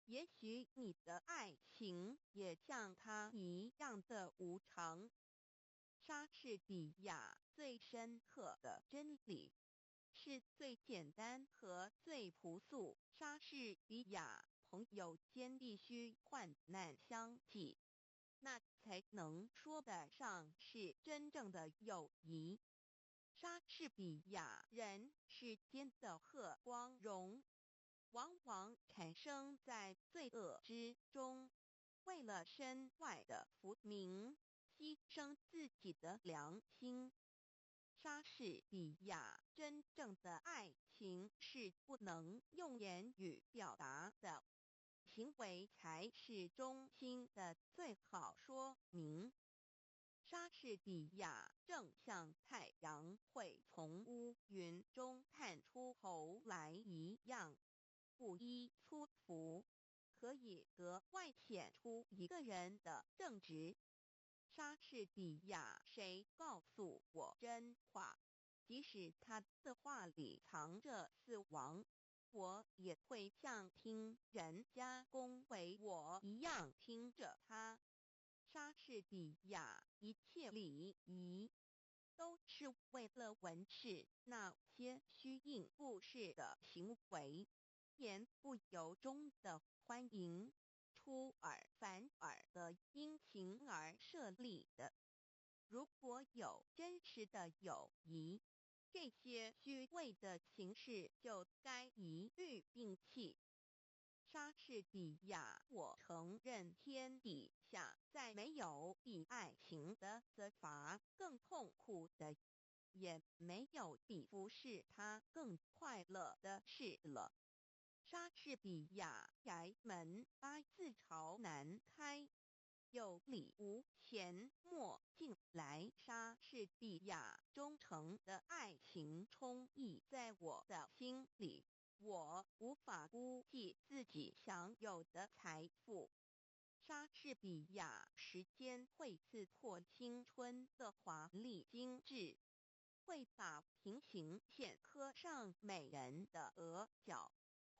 也许你的爱情也像它一样的无常。莎士比亚最深刻的真理是最简单和最朴素。莎士比亚朋友间必须患难相济，那才能说得上是真正的友谊。莎士比亚人世间的和光荣，往往产生在罪恶之中，为了身外的福名，牺牲自己的良心。莎士比亚真正的爱情是不能用言语表达的，行为才是衷心的最好说明。莎士比亚正像太阳会从乌云中探出头来一样，不依粗俗，可以格外显出一个人的正直。莎士比亚，谁告诉我真话，即使他的话里藏着死亡，我也会像听人家恭维我一样听着他。莎士比亚一切礼仪都是为了维持那些虚应故事的行为，言不由衷的欢迎，出尔反尔的殷勤而设立的。如果有真实的友谊，这些虚伪的形式就该一律摒弃。莎士比亚，我承认天底下再没有比爱情的责罚更痛苦的，也没有比服侍他更快乐的事了。莎士比亚，衙门8字朝南开，有理无钱莫进来。莎士比亚忠诚的爱情充溢在我的心里，我无法估计自己享有的财富。莎士比亚时间会刺破青春的华丽精致，会把平行线刻上美人的额角，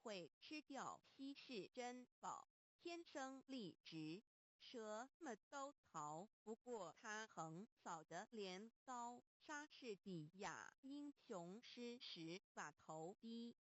会吃掉稀世珍宝，天生丽质，什么都逃不过他横扫的镰刀。莎士比亚英雄诗时把头低，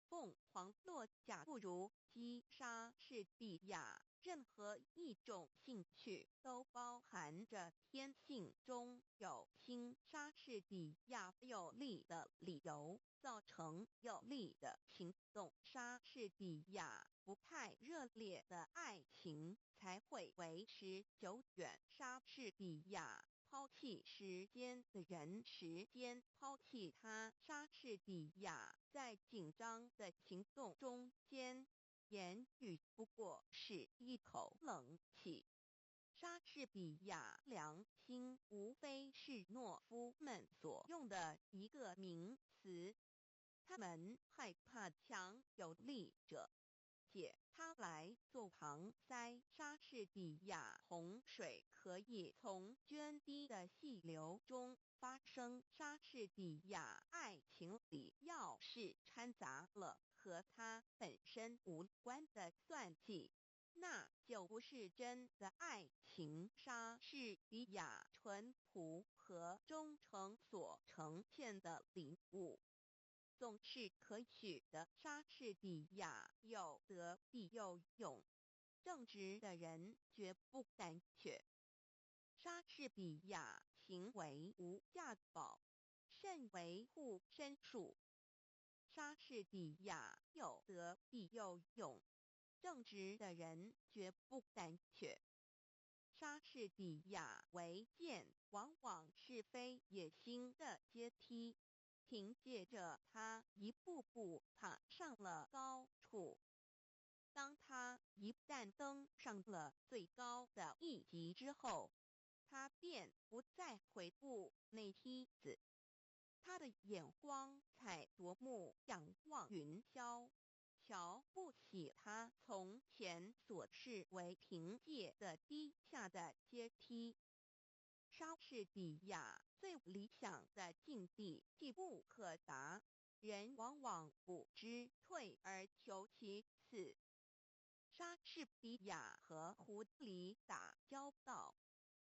凤凰落架不如鸡。莎士比亚任何一种兴趣都包含着天性中有心。莎士比亚有力的理由造成有力的行动。莎士比亚不太热烈的爱情才会维持久远。莎士比亚抛弃时间的人，时间抛弃他。莎士比亚在紧张的行动中间，言语不过是一口冷气。莎士比亚良心无非是懦夫们所用的一个名词，他们害怕强有力者借它来做搪塞。莎士比亚洪水可以从涓滴的细流中发生。莎士比亚爱情里要是掺杂了和他本身无关的算计，那就不是真的爱情。莎士比亚淳朴和忠诚所呈现的领悟，总是可取的。莎士比亚有德必有勇，正直的人绝不胆怯。莎士比亚行为无价宝，甚为护身术。莎士比亚有德必有勇，正直的人绝不胆怯。莎士比亚为剑往往是非野心的阶梯，凭借着他一步步爬上了高处。当他一旦登上了最高的一级之后，他便不再回顾那梯子，他的眼光才夺目仰望云霄，瞧不起他从前所视为凭借的低下的阶梯。莎士比亚最理想的境地既不可达，人往往不知退而求其次。莎士比亚和狐狸打交道，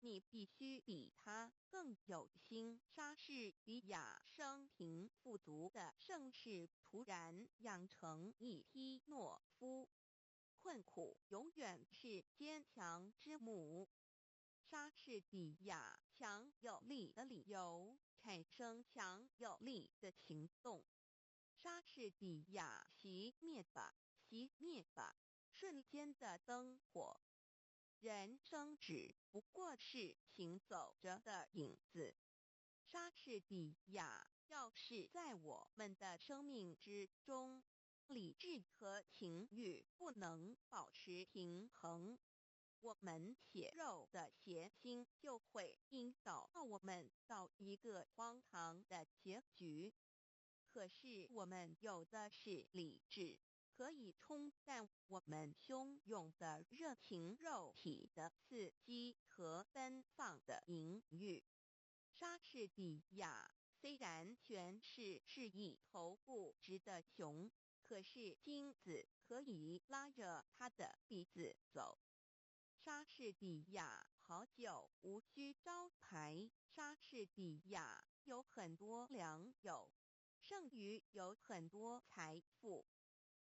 你必须比他更有心。莎士比亚生平富足的盛世突然养成一批懦夫，困苦永远是坚强之母。莎士比亚强有力的理由产生强有力的行动。莎士比亚熄灭吧，熄灭吧，瞬间的灯火。人生只不过是行走着的影子。莎士比亚要是在我们的生命之中，理智和情欲不能保持平衡，我们血肉的邪心就会引导我们到一个荒唐的结局。可是我们有的是理智，可以冲淡我们汹涌的热情肉体的刺激和奔放的淫欲。莎士比亚虽然全是一头不直的熊，可是金子可以拉着他的鼻子走。莎士比亚好酒无需招牌。莎士比亚有很多良友，剩余有很多财富。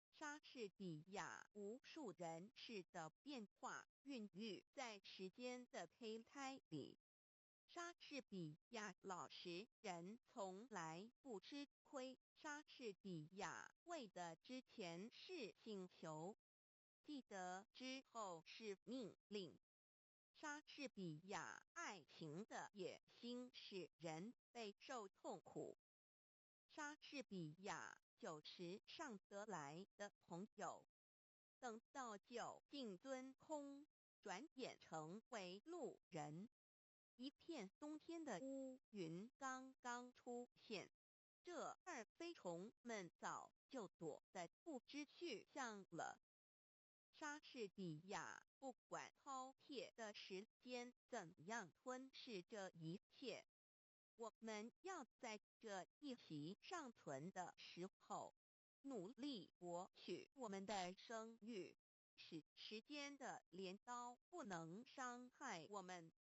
莎士比亚无数人世的变化孕育在时间的胚胎里。莎士比亚老实人从来不吃亏。莎士比亚为的之前是请求，记得之后是命令。莎士比亚爱情的野心使人备受痛苦。莎士比亚酒池上得来的朋友，等到酒尽樽空，转眼成为路人。一片冬天的乌云刚刚出现，这二飞虫们早就躲得不知去向了。莎士比亚不管饕餮的时间怎样吞噬这一切，我们要在这一息尚存的时候，努力博取我们的声誉，使时间的镰刀不能伤害我们。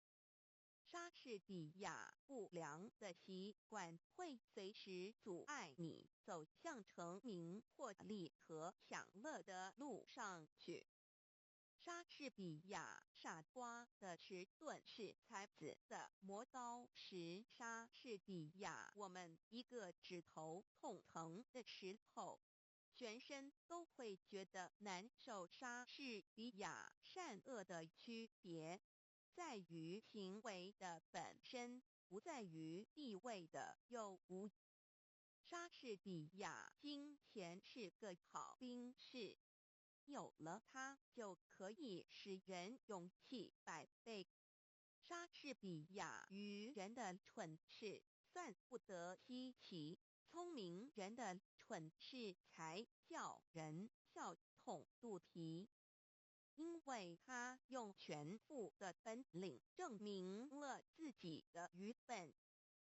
莎士比亚不良的习惯会随时阻碍你走向成名、获利和享乐的路上去。莎士比亚傻瓜的迟钝是才子的磨刀石。莎士比亚我们一个指头痛疼的时候，全身都会觉得难受。莎士比亚善恶的区别在于行为的本身，不在于地位的有无。莎士比亚金钱是个好兵士，有了它就可以使人勇气百倍。莎士比亚愚人的蠢事算不得稀奇，聪明人的蠢事才叫人笑痛肚皮。因为他用全副的本领证明了自己的愚笨。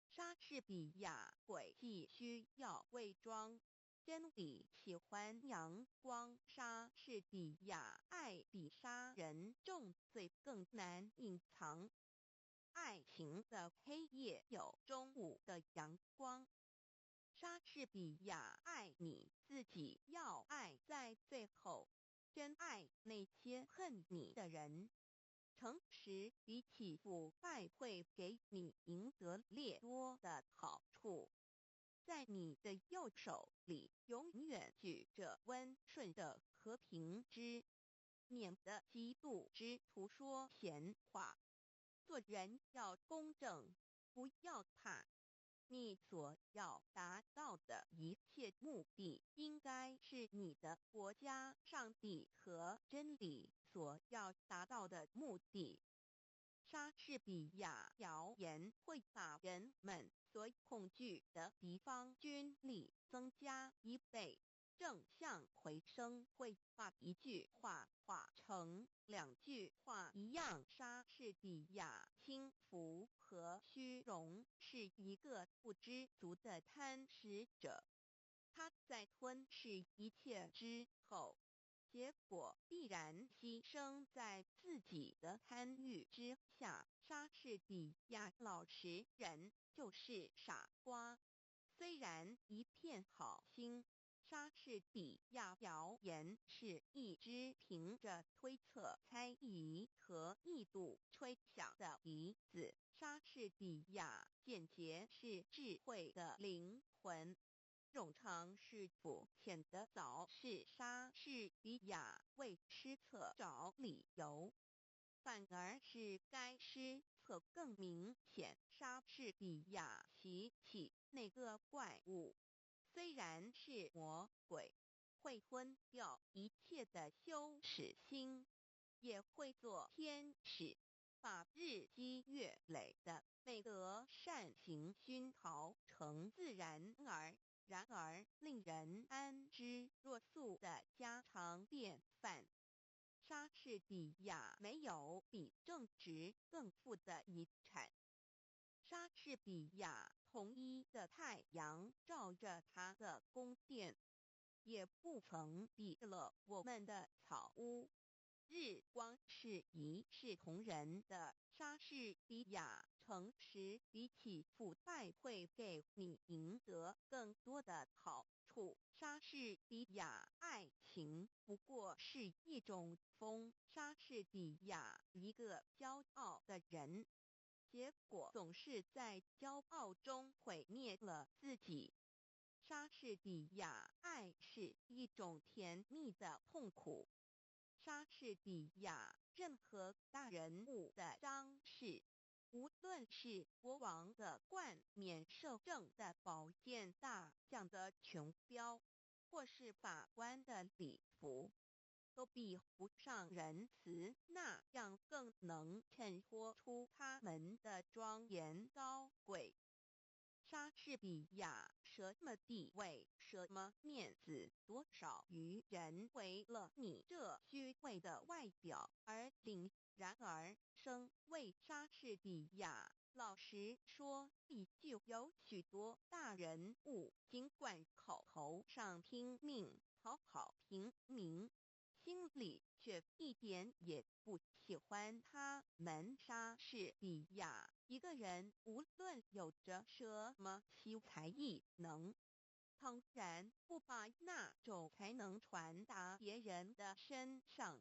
莎士比亚诡计需要伪装，真理喜欢阳光。莎士比亚爱比杀人重罪更难隐藏。爱情的黑夜有中午的阳光。莎士比亚爱你自己要爱在最后，真爱那些恨你的人。诚实比起腐败会给你赢得略多的好处。在你的右手里永远举着温顺的和平之，免得嫉妒之徒说闲话。做人要公正，不要怕。你所要达到的一切目的，应该是你的国家、上帝和真理所要达到的目的。莎士比亚谣言会把人们所恐惧的敌方军力增加1倍，正向回声会把一句话化成2句话一样。莎士比亚轻浮和虚荣是一个不知足的贪食者，他在吞噬一切之后，结果必然牺牲在自己的贪欲之下。莎士比亚老实人就是傻瓜，虽然一片好心。莎士比亚谣言是一只凭着推测、猜疑和臆度吹响的笛子。莎士比亚简洁是智慧的灵魂。冗长是肤浅的早是莎士比亚为失策找理由，反而是该失策更明显。莎士比亚提起那个怪物，虽然是魔鬼，会吞掉一切的羞耻心，也会做天使，把日积月累的美德善行熏陶成自然而令人安之若素的家常便饭。莎士比亚没有比正直更富的遗产。莎士比亚统一的太阳照着他的宫殿，也不曾比了我们的草屋。日光是一视同仁的。莎士比亚诚实比起腐败会给你赢得更多的好处。莎士比亚爱情不过是一种风。莎士比亚一个骄傲的人，结果总是在骄傲中毁灭了自己。莎士比亚爱是一种甜蜜的痛苦。莎士比亚任何大人物的丧事，无论是国王的冠冕摄政的宝剑大将的琼标，或是法官的礼服，都比不上仁慈那样更能衬托出他们的庄严高贵。莎士比亚什么地位，什么面子，多少愚人为了你这虚伪的外表而领。然而，身为莎士比亚，老实说，里就有许多大人物，尽管口头上拼命讨好平民，心里却一点也不喜欢他们。莎士比亚一个人无论有着什么奇才异能，当然不把那种才能传达别人的身上，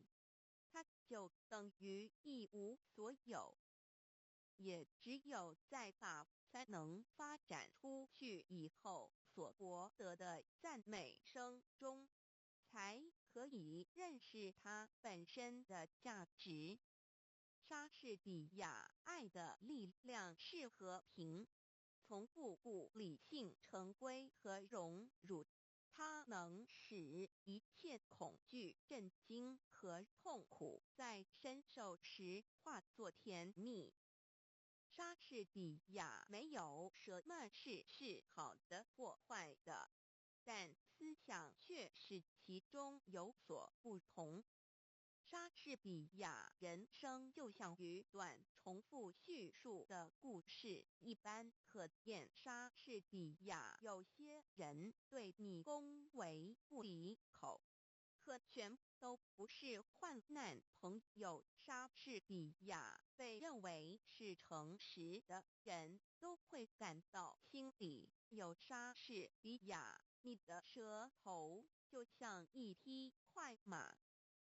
他就等于一无所有。也只有在把才能发展出去以后所博得的赞美声中，才可以认识它本身的价值。莎士比亚爱的力量是和平，从不顾理性成规和荣辱，它能使一切恐惧、震惊和痛苦在伸手时化作甜蜜。莎士比亚没有什么事是好的或坏的，但思想却是其中有所不同。莎士比亚人生就像一段重复叙述的故事一般可见。莎士比亚有些人对你恭维不已口，可全都不是患难朋友。莎士比亚被认为是诚实的人都会感到心里有莎士比亚，你的舌头就像一匹快马，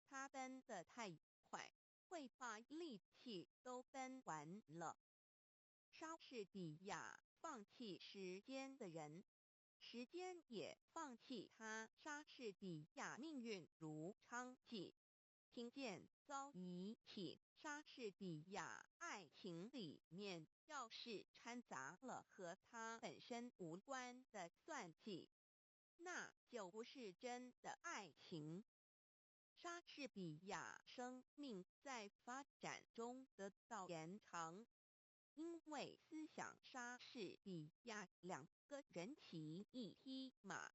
它奔得太快，会把力气都奔完了。莎士比亚放弃时间的人，时间也放弃他。莎士比亚命运如娼妓，听见遭遗弃。莎士比亚爱情里面要是掺杂了和他本身无关的算计，那就不是真的爱情。莎士比亚生命在发展中得到延长，因为思想莎士比亚两个人骑一匹马，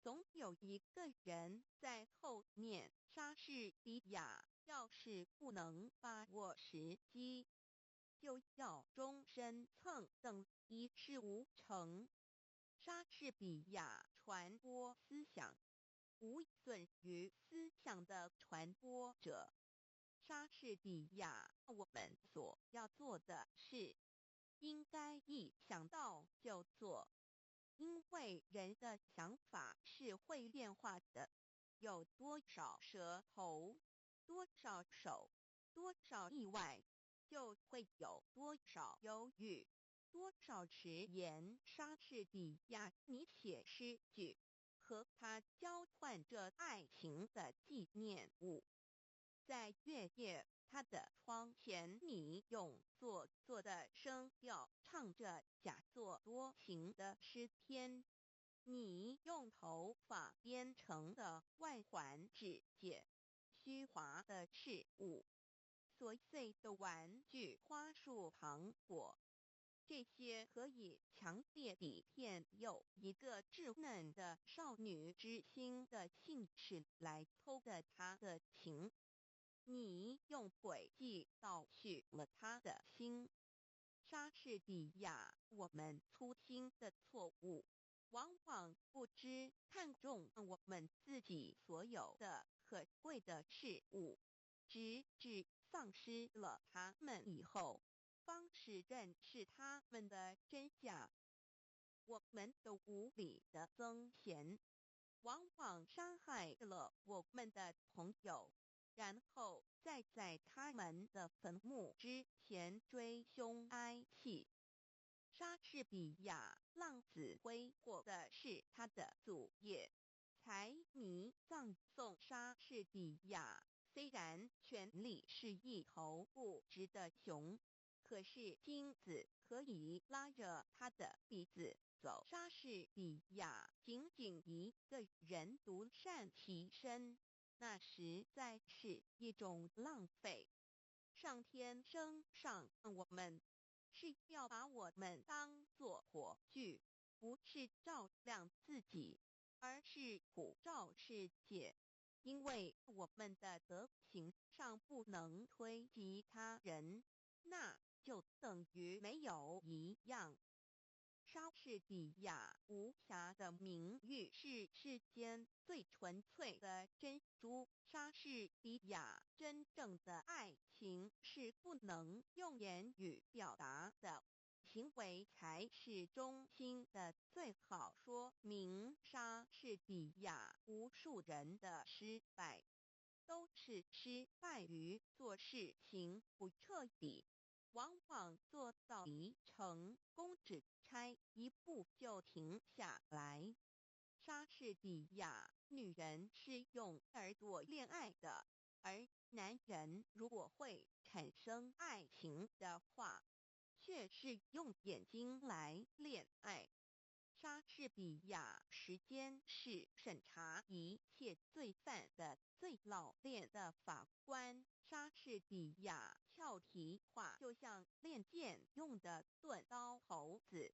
总有一个人在后面。莎士比亚要是不能把握时机，就要终身蹭蹬，一事无成。莎士比亚传播思想，无损于思想的传播者。莎士比亚，我们所要做的是，应该一想到就做，因为人的想法是会变化的。有多少舌头，多少手，多少意外，就会有多少忧郁，多少迟延。莎士比亚，你写诗句，和他交换着爱情的纪念物。在月夜他的窗前，你用做作的声调唱着假作多情的诗篇，你用头发编成的外环指解虚华的事物，琐碎的玩具、花束、糖果，这些可以强烈地骗诱一个稚嫩的少女之心的性事来偷得她的情。你用诡计盗取了她的心。莎士比亚，我们粗心的错误，往往不知看重我们自己所有的可贵的事物，直至丧失了它们以后，方是认识它们的真假。我们的无理的增贤，往往伤害了我们的朋友，然后再在他们的坟墓之前追凶哀泣。莎士比亚浪子挥霍的是他的祖业，财迷葬送莎士比亚。虽然权力是一头不直的熊，可是金子可以拉着他的鼻子走。莎士比亚仅仅一个人独善其身，那实在是一种浪费。上天生上我们，是要把我们当作火炬，不是照亮自己，而是普照世界。因为我们的德行上不能推及他人，那就等于没有一样。莎士比亚无瑕的名誉是世间最纯粹的珍珠。莎士比亚真正的爱情是不能用言语表达的，行为才是中心的最好说明。莎士比亚无数人的失败，都是失败于做事情不彻底。往往做到离成功只差一步就停下来。莎士比亚女人是用耳朵恋爱的，而男人如果会产生爱情的话，却是用眼睛来恋爱。莎士比亚时间是审查一切罪犯的最老练的法官。莎士比亚俏皮话就像练剑用的钝刀头子，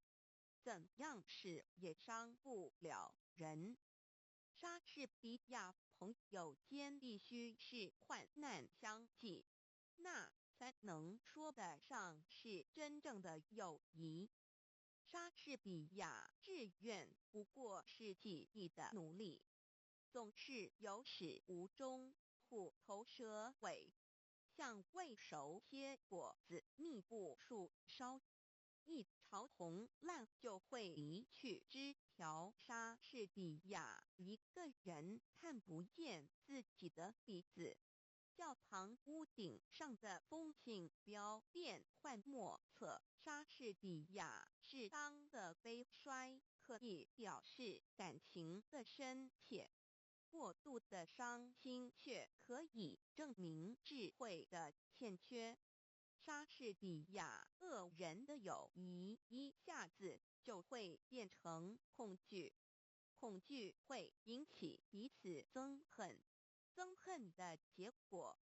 怎样使也伤不了人。莎士比亚朋友间必须是患难相济，那才能说得上是真正的友谊。莎士比亚志愿不过是记忆的努力，总是有始无终，虎头蛇尾，像未熟切果子密布树梢，一朝红烂就会离去枝条。莎士比亚一个人看不见自己的鼻子，教堂屋顶上的风信标变幻莫测。莎士比亚适当的悲衰可以表示感情的深切，过度的伤心却可以证明智慧的欠缺。莎士比亚恶人的友谊一下子就会变成恐惧，恐惧会引起彼此憎恨，憎恨的结果，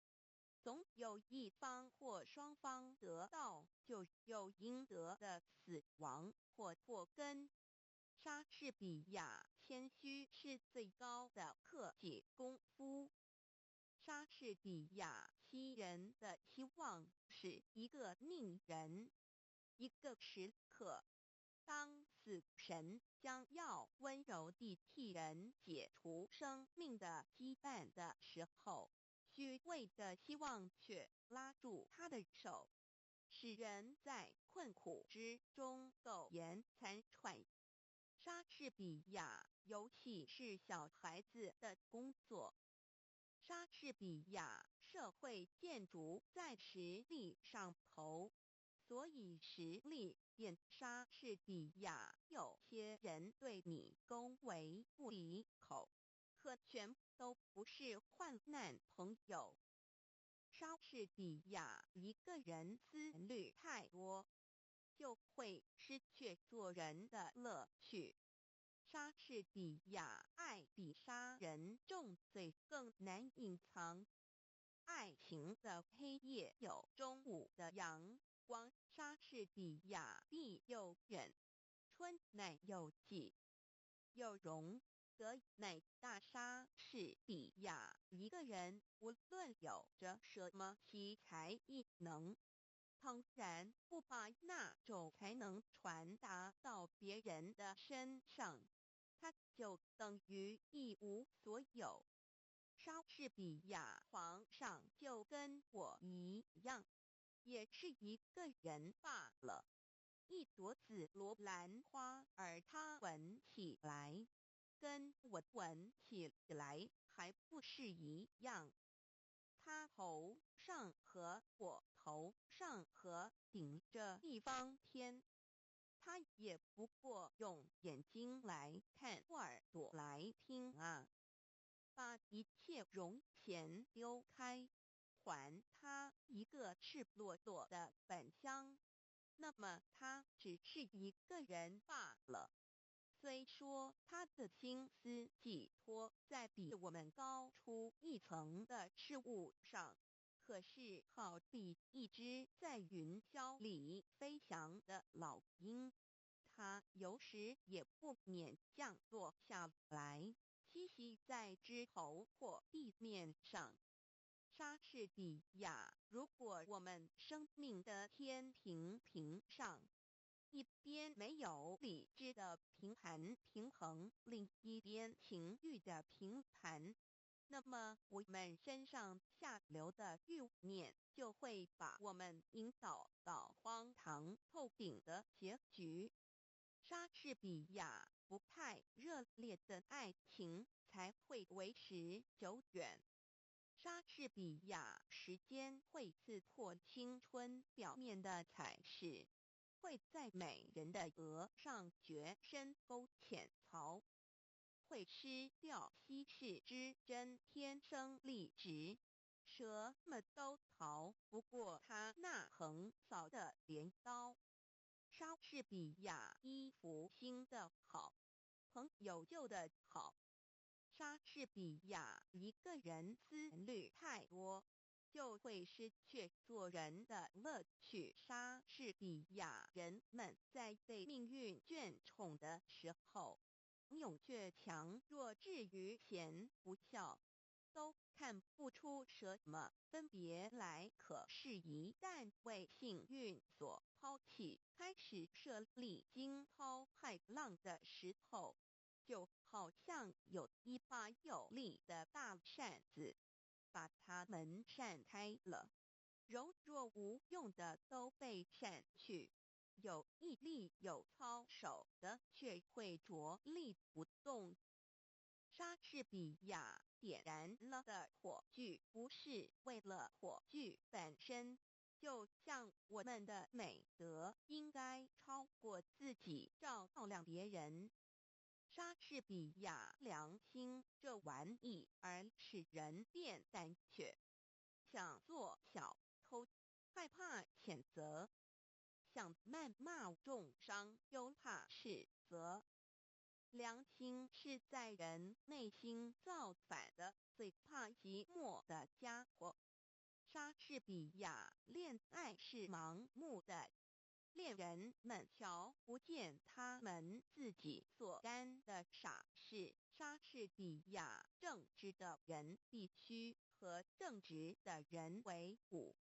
总有一方或双方得到就有应得的死亡或祸根。莎士比亚谦虚是最高的克己功夫。莎士比亚欺人的期望是一个宁人。一个时刻，当死神将要温柔地替人解除生命的羁绊的时候，虚伪的希望却拉住他的手，使人在困苦之中苟延残喘。莎士比亚尤其是小孩子的工作。莎士比亚社会建筑在实力上头，所以实力便莎士比亚有些人对你恭维不已口，可全都不是患难朋友。莎士比亚一个人思虑太多，就会失去做人的乐趣。莎士比亚爱比杀人重罪更难隐藏。爱情的黑夜有中午的阳光。莎士比亚必有忍，春乃有季，有容则乃大。莎士比亚一个人无论有着什么奇才异能，倘然不把那种才能传达到别人的身上，他就等于一无所有。莎士比亚皇上就跟我一样，也是一个人罢了。一朵紫罗兰花，而他闻起来，跟我闻起来还不是一样。他头上和我头上和顶着一方天，他也不过用眼睛来看，耳朵来听啊。把一切容钱丢开，还他一个赤裸裸的本乡，那么他只是一个人罢了。虽说他的心思寄托在比我们高出一层的事物上，可是好比一只在云霄里飞翔的老鹰，它有时也不免降落下来，栖息在枝头或地面上。莎士比亚，如果我们生命的天平上，一边没有理智的平衡，另一边情欲的平盘，那么我们身上下流的欲念就会把我们引导到荒唐透顶的结局。莎士比亚不太热烈的爱情才会维持久远。莎士比亚时间会刺破青春表面的彩饰，会在美人的额上掘深沟浅槽，会失掉稀世之珍天生丽质，什么都逃不过他那横扫的镰刀。莎士比亚衣服新的好，朋友旧的好。莎士比亚一个人思虑太多，就会失去做人的乐趣。莎士比亚人们在被命运眷宠的时候，勇却强，若至于贤不孝，都看不出什么分别来。可是，一旦为幸运所抛弃，开始设立惊涛骇浪的石头，就好像有一把有力的大扇子，把它们扇开了，柔弱无用的都被扇去，有毅力有操守的却会着力不动。莎士比亚点燃了的火炬不是为了火炬本身，就像我们的美德应该超过自己照亮别人。莎士比亚良心这玩意儿使人变胆怯，想做小偷，害怕谴责；想谩骂重伤，又怕斥责。良心是在人内心造反的最怕寂寞的家伙。莎士比亚恋爱是盲目的，恋人们瞧不见他们自己所干的傻事。莎士比亚正直的人必须和正直的人为伍，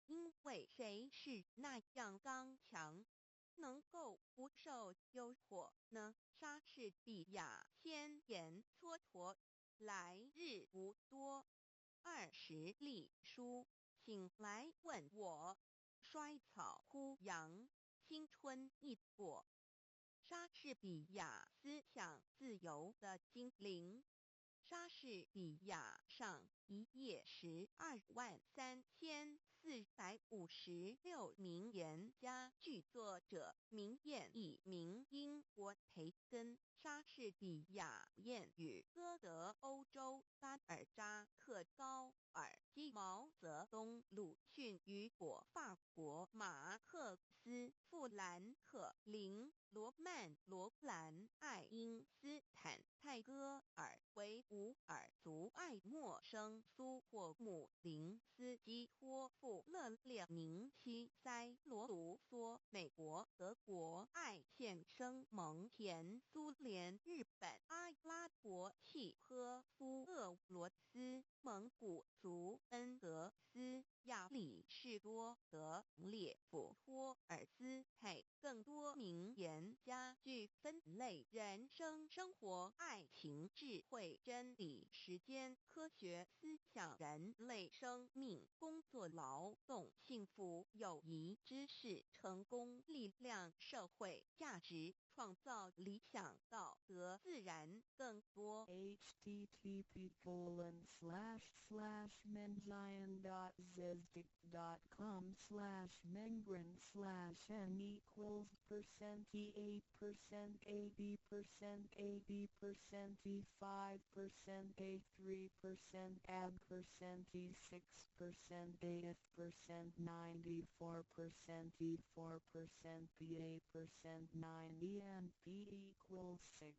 因为谁是那样刚强，能够不受诱惑呢？莎士比亚先言蹉跎，来日无多，20隶书，醒来问我，衰草枯杨，青春易过。莎士比亚思想自由的精灵。莎士比亚上一页123456名言佳句作者名彦一名英国培根。莎士比亚谚语歌德欧洲巴尔扎克高尔基毛泽东鲁迅雨果法国马克思富兰克林罗曼罗兰爱因斯坦泰戈尔维吾尔族爱默生苏霍姆林斯基托夫勒列宁西塞罗卢梭美国德国艾现生蒙田苏联日本阿拉伯契诃夫俄罗斯蒙古族恩格斯亚里士多德列夫托尔斯泰。更多名言佳句分类人生、生活、爱情、智慧、真理、时间、科学、思想、人类生命、工作、劳动、幸福、友谊、知识、成功、力量、社会价值、创造、理想、道德、自然。更多http://mengian.zizdik.com/mengren/n=%e8% 80%, 80%, E5%, A3%, AB%, E6%, AF%, 94%, E4%, BA%, 90, and P equals 6.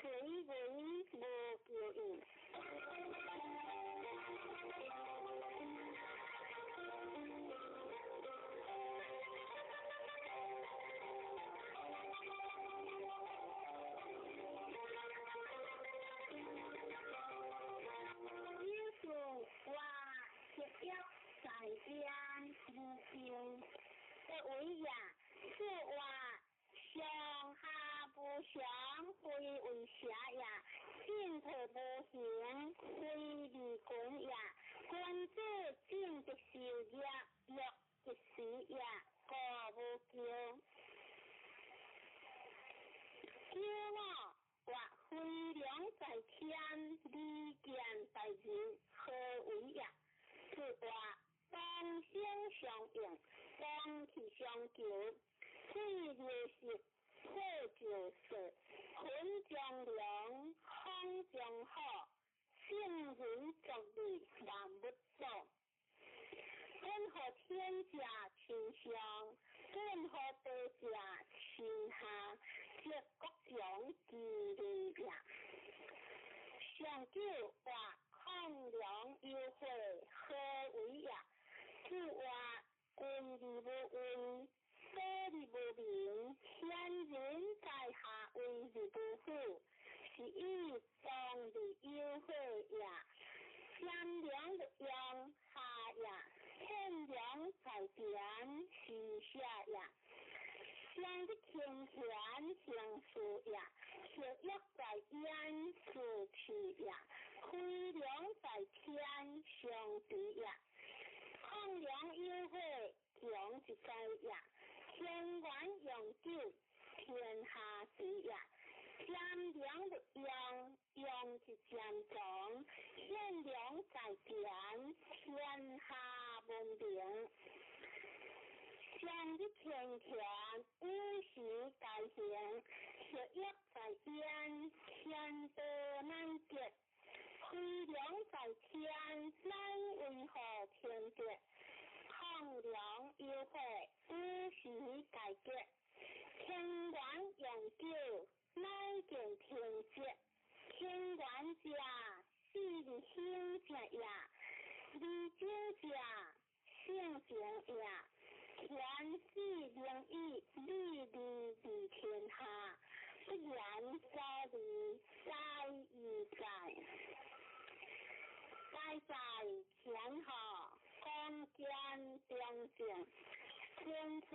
水鬼无叫应。为呀，是话上下不相，非为邪呀，进退无行，非离君呀，君子正直受业，若一时呀，过无咎。叫我或非良在天，利见在人，何为呀？是话当心相应，当气相求，水流食，破旧事，困将良，空将好，圣人作理，万不错。任何天下倾向，任何地下倾下，皆各种其利呀。上九或抗良优惠，何为呀？是话君利无为，非利无明，天人在下为利不富，是以当利优惠呀。善良的用下呀，善良在点是下呀，相的天权相属呀，是约在烟是气呀，亏良在天相比呀，抗良优惠强一在呀，天管永久天下事呀。善良的用是善种，善良在点，天下文明。善的天权，无时改行，是约在烟，天德难结。亏良在天，难为何天结？抗良优惠，无时改结，天管永久。乃见天界，天管家，是理兴者呀，理经者，性情呀，天是灵异，利天下，不然所理，在于在，在天下，光见良正，天水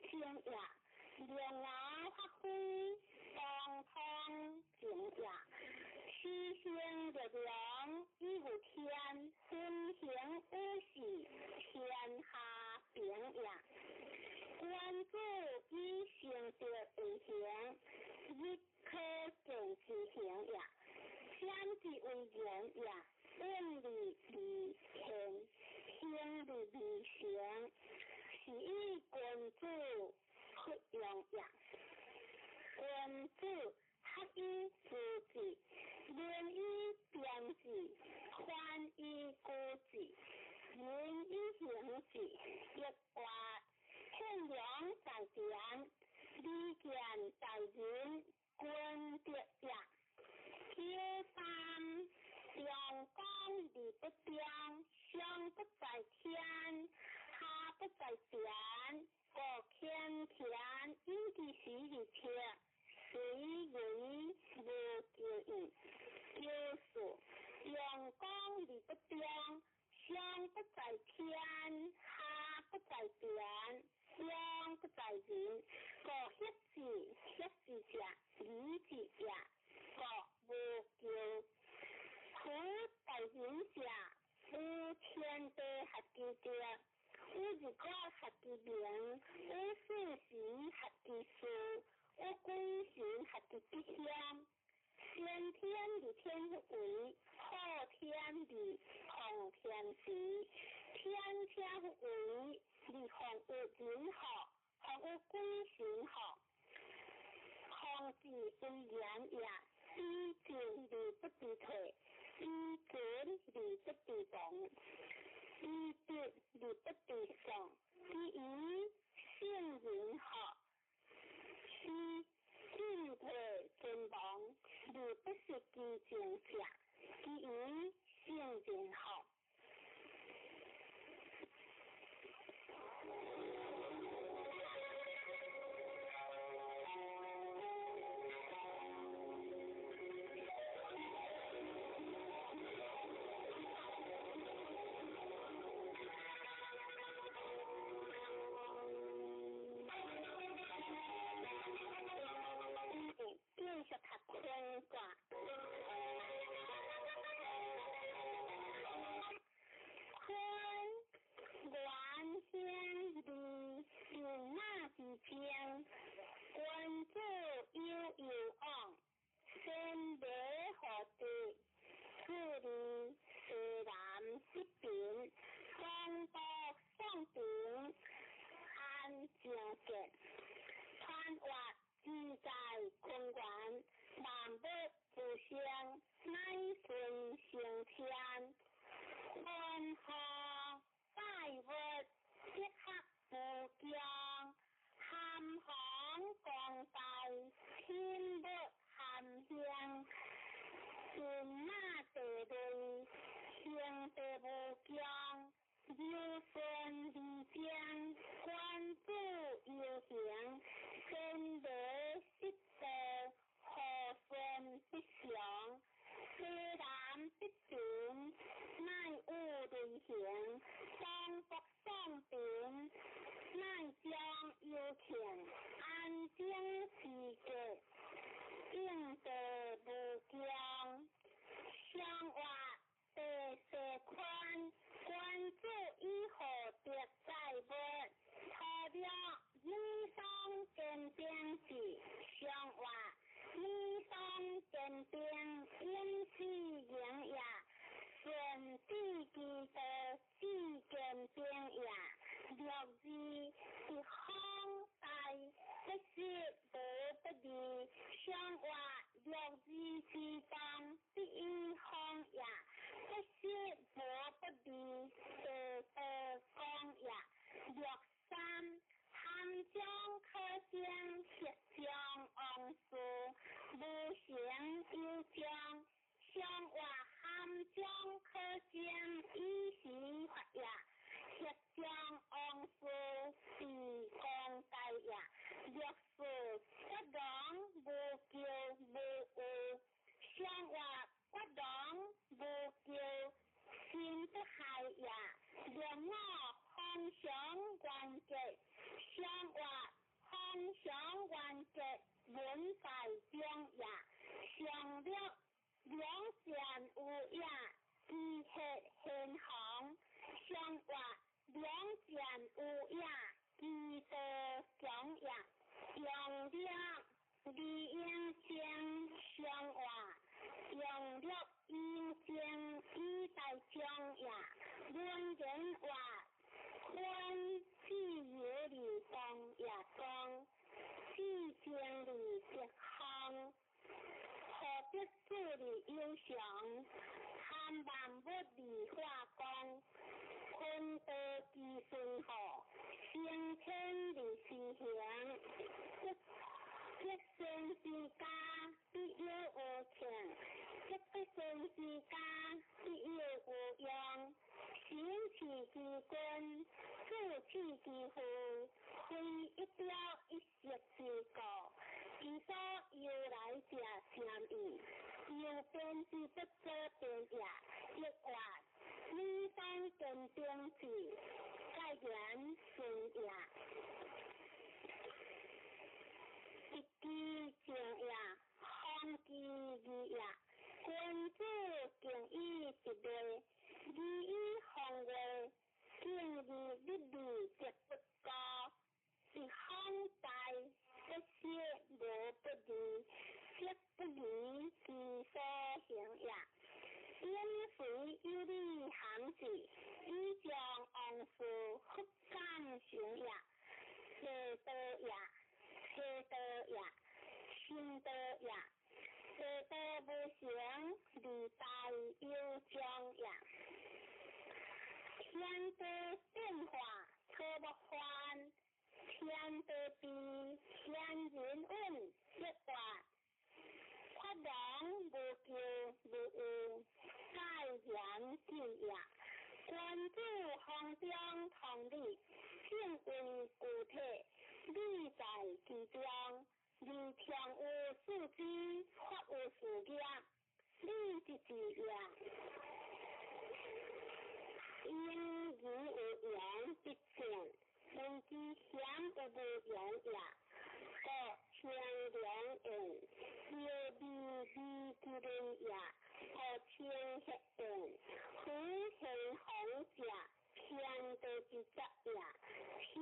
清呀。良牙发挥，当通景呀，虚心的良，一无天，分行无喜，天下平呀。关注以行德为行，一颗正之行呀，相之为人呀，问理理天，天理理行，是以关注。不用呀，君子合于自己，廉于边己，宽于孤己，仁于行己，一话善良在点，利见在人，君德呀。第三，阳光理不彰，相不在天，他不在点。各天田因地时日切，随为无救应，救赎阳光理不彰，相不在天，他不在点，相不在人，各歇子下，理之呀，各无救。苦在人下，无天地合之者。无自觉合之名，无事行合之事，无归行合之必相。先天理天为，后天理后天时。天天为，理后有人好，后有归行好。空之为言呀，依正理不必退，依准理不必动。依德理不必上，第一圣人好，其进退尊王，理不是基建下，第一圣人好。正结，穿越自在空源，万物自生，乃顺成天。云河百物结合不强，含红共大，天物含香。天马地雷，天地无疆，有顺理江，观主有形，天地失地，和顺必祥。虽然必平，乃有类型，双福双平，乃将有情，安静世界，应地无疆。相话地势宽，关注以后得在物，土地米松坚定是相话，米松坚定因此营养，顺地基地自坚定也，六字是空大，不是无不利，相话六字之中第一空也，不是无不利，讲也。六三含将可见，实将昂事，无形有将，相话含将可见，以时法也，实将昂事是讲大也。六四不当无叫无有，相话不当无叫，心不害也。六五方向关结，相话方向关结，文在中也。上六两善有也，知血现行，相话两善有也，知道讲也。用六理应将相话，用六应将以大将也。论人话，宽既有理当也当，既将理结康，何必自理优祥？含万物理化工，坤德之顺和，先天理是行。一生之家必有无情，一生之家必有无用。行其之君，助其之父，非一雕一石之果。其所由来者相异，有变之不可变也。亦话理当根定之，盖言顺也。一机正也，空机义也。君子敬以一类，义以防卫，敬义不理则不高。是空大，不是无不利，则不利之所行也。因随有理行事，以将昂事复感行也。邪道也，邪道也，心道也。邪道不行，理大有将也。天地变化，可不还；天地变，天人运，亦话。发扬无咎无有，盖言之也。君主行中同理，性为具体，理在其中。理天有事之，法有事业，理之之也。因义有言必见，人之险有无言也。各天良人，有利利之人也。各天黑人，虎行红者，天地之责也。天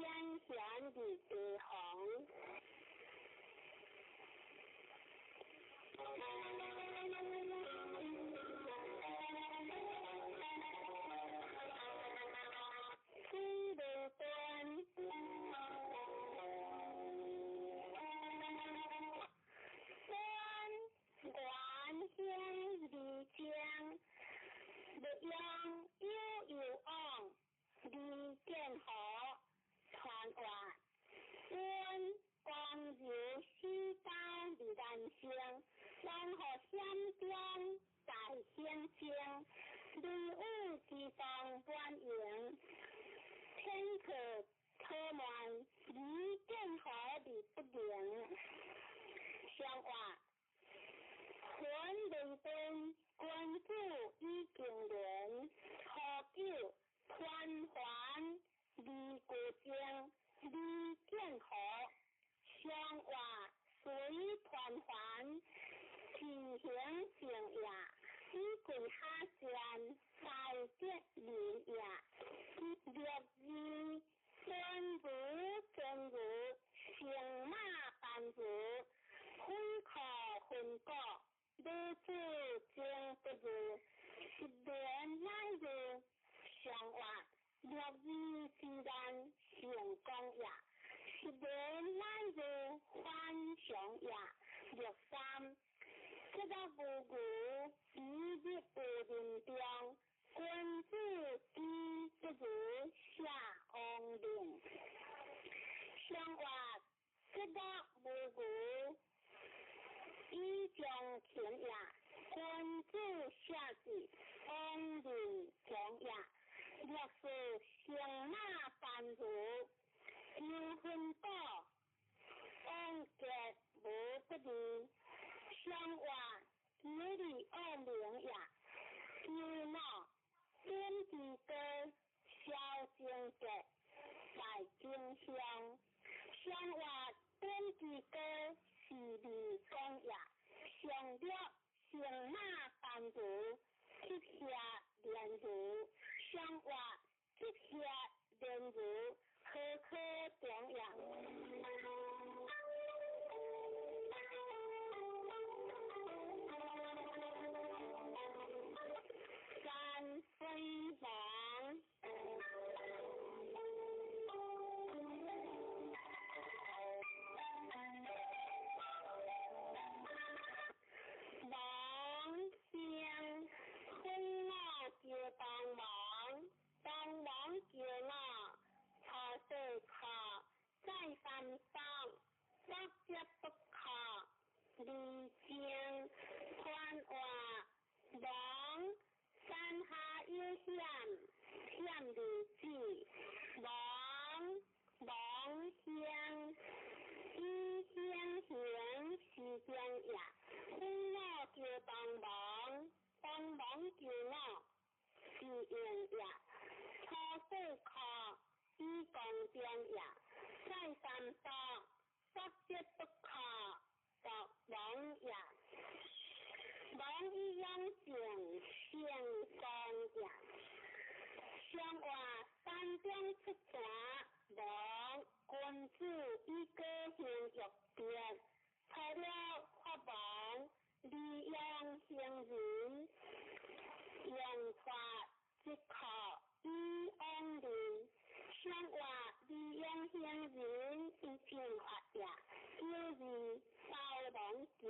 显之地红。虽无端，向河山中在星星，雷雨之中欢迎，天可托满离剑河理不灵。相话，魂雷奔，君主已经连，何久团环离故境，离剑河。相话，随团环，体形成也，以quyền下旋，在结連也。略字真如真如，成馬般如，分可分果，如此正不如，一年乃如。相話，略字自然成功也。一年乃如幻想也。略三，這個無故以日不靈中，君子之不如下王令。相話，這個無故以將權也，君子下至王令將也。略是成馬般如，有分果，王結無不利。相話，舉例惡名也，有腦天地歌，小正結在經香。相話，天地歌是利功也，相略成馬般如，接下連如。相話，接下連如，可可中也。三分房，王相分我就當王，當王就我，他對靠在山上，不接不靠，離經寬話王。山下有險，險離子，王相，以相行是將也。分我就當王，當王就我，是應也。他對靠，以公正也。在山上，不接不靠，作王也。王以陽性，性光也。相話，山中出城，王君子以個性欲變，除了法王，利用行人，用法即靠以安寧。相話，利用行人以平法也，就是包容也。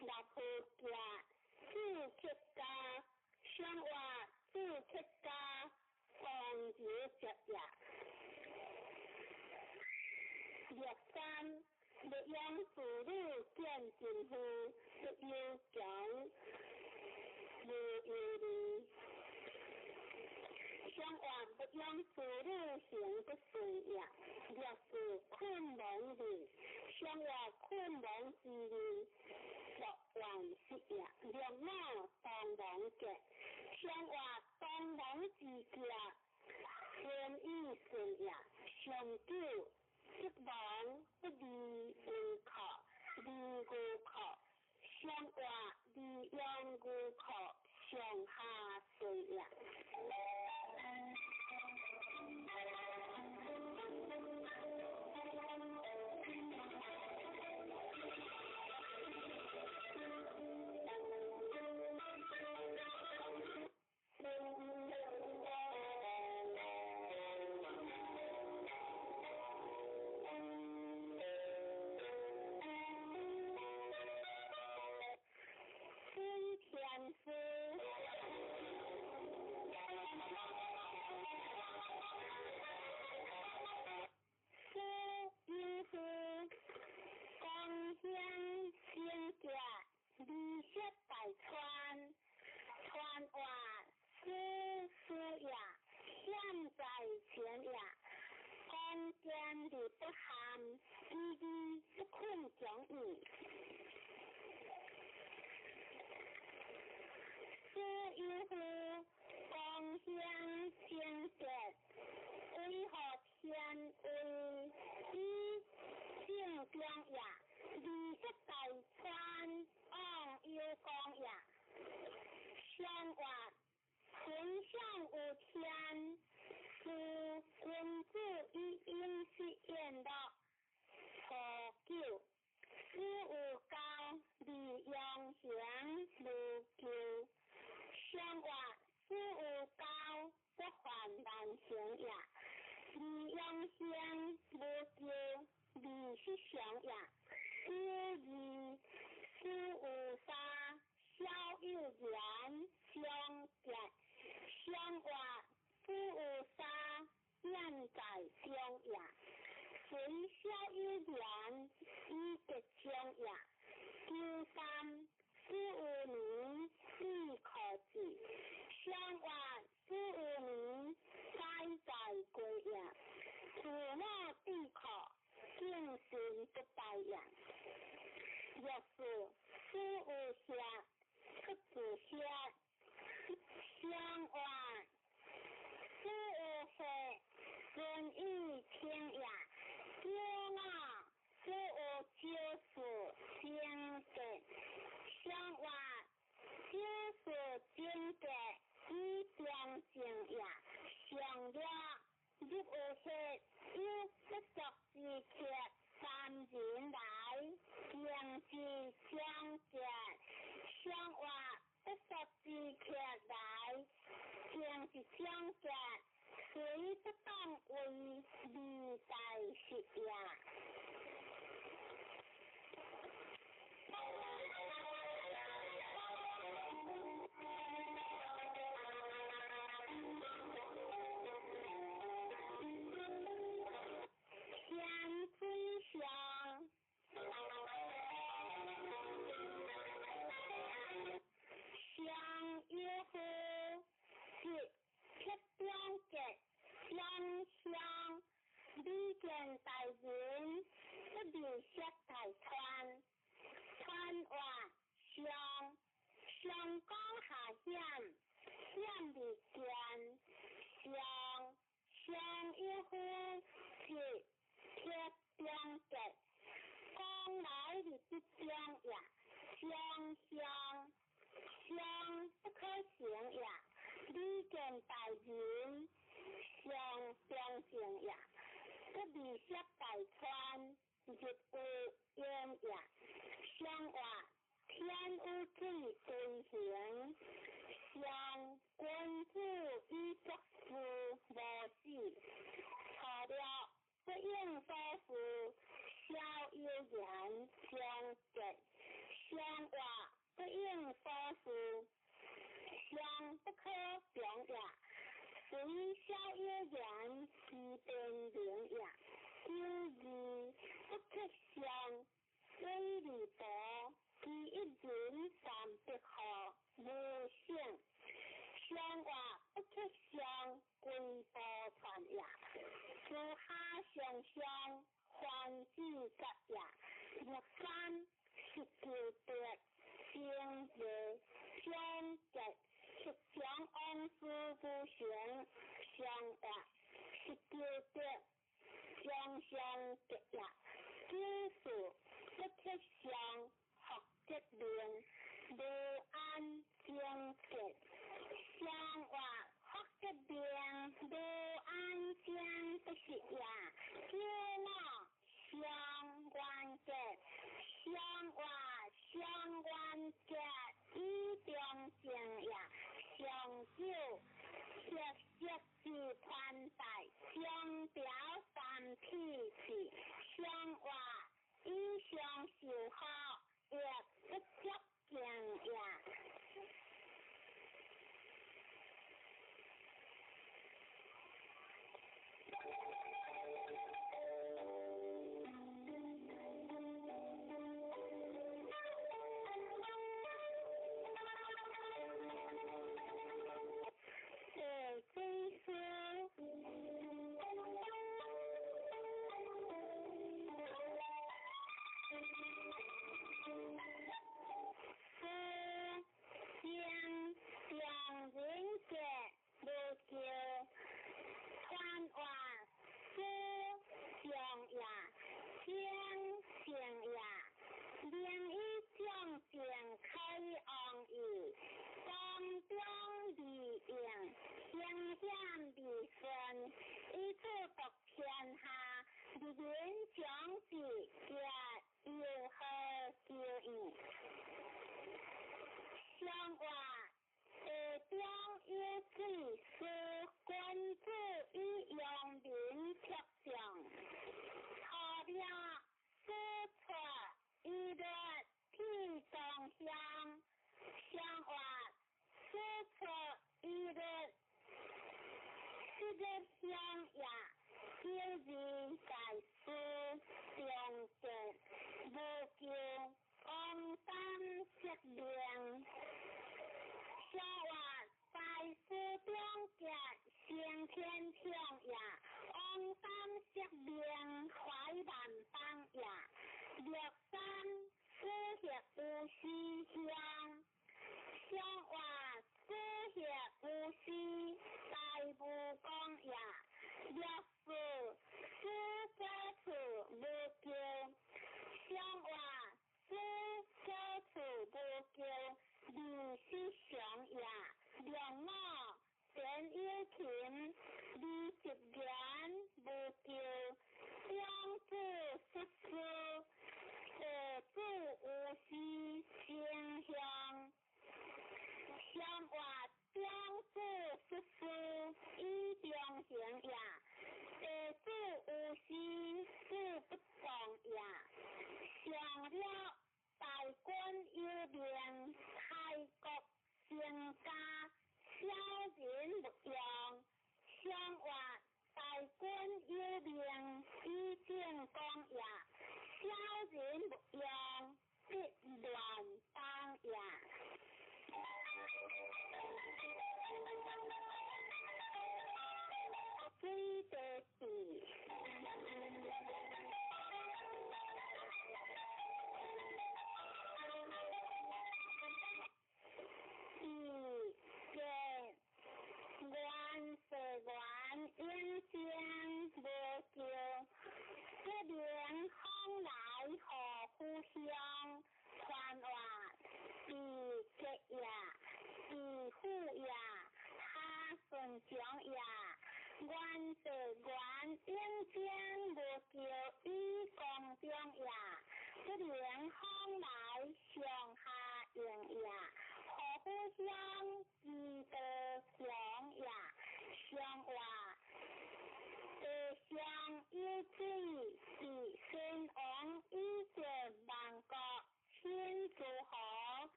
立夫家，自出家，相話自出家，放子着也。略三，略用子女見盡夫，不有講，無有理。相話不用子女行不順也，略是困蒙理。相話困蒙之理。作王事也，略我當王嘅。相話當王之家，天意順也。相久即王不利無靠，利無靠。相話利用無靠，上下隨也。依依不困讲义。这一呼共相天德，为何天为一正中也？20大川往有光也。相话天上有天，是君子以应是言道。何九事有高，利用行如旧。相话事有高，不还难行也。利用行无旧，利是相也。第二事有三，孝有言相结。相话事有三，言在中也。随孝有言，以结中也。第三事有年，亦可治。相话事有年，该在归也。父母必可，敬信不待也。若是事有下，不自下。相话事有下，尊义听也。天啊，事有就是经典。相话就是经典，以良正也。相了入有下，有不作之客，三人来，正是相结。相话不作之客来，正是相结。谁不当为利在实也？天吹响，相约乎是漂亮的相相，利见大人，不留下大川。川话相相江下险，险离间。相约乎是漂亮的，江来的不将也。相不可行也。利见大人，相相行也。不离下大川，亦有言也。相话天有水对行，相君子以作事无事。错了不应所事，孝有言相结。相话不应所事，相不可表也。随孝有言，其变灵也。第二不可相，虽离薄，其一人三不可，无性。相话不可相，归波传也。私下相相，欢喜吉也。若三是求得，相约相结。是将安师不行，相话是求得，相相结也。知识不可相，学结令，无安相结。相话学结令，无安相不是也。天啊，相关结，相话相关结，以中正也。相久切是宽大，相表三体是。相话以相受好，亦不足敬也。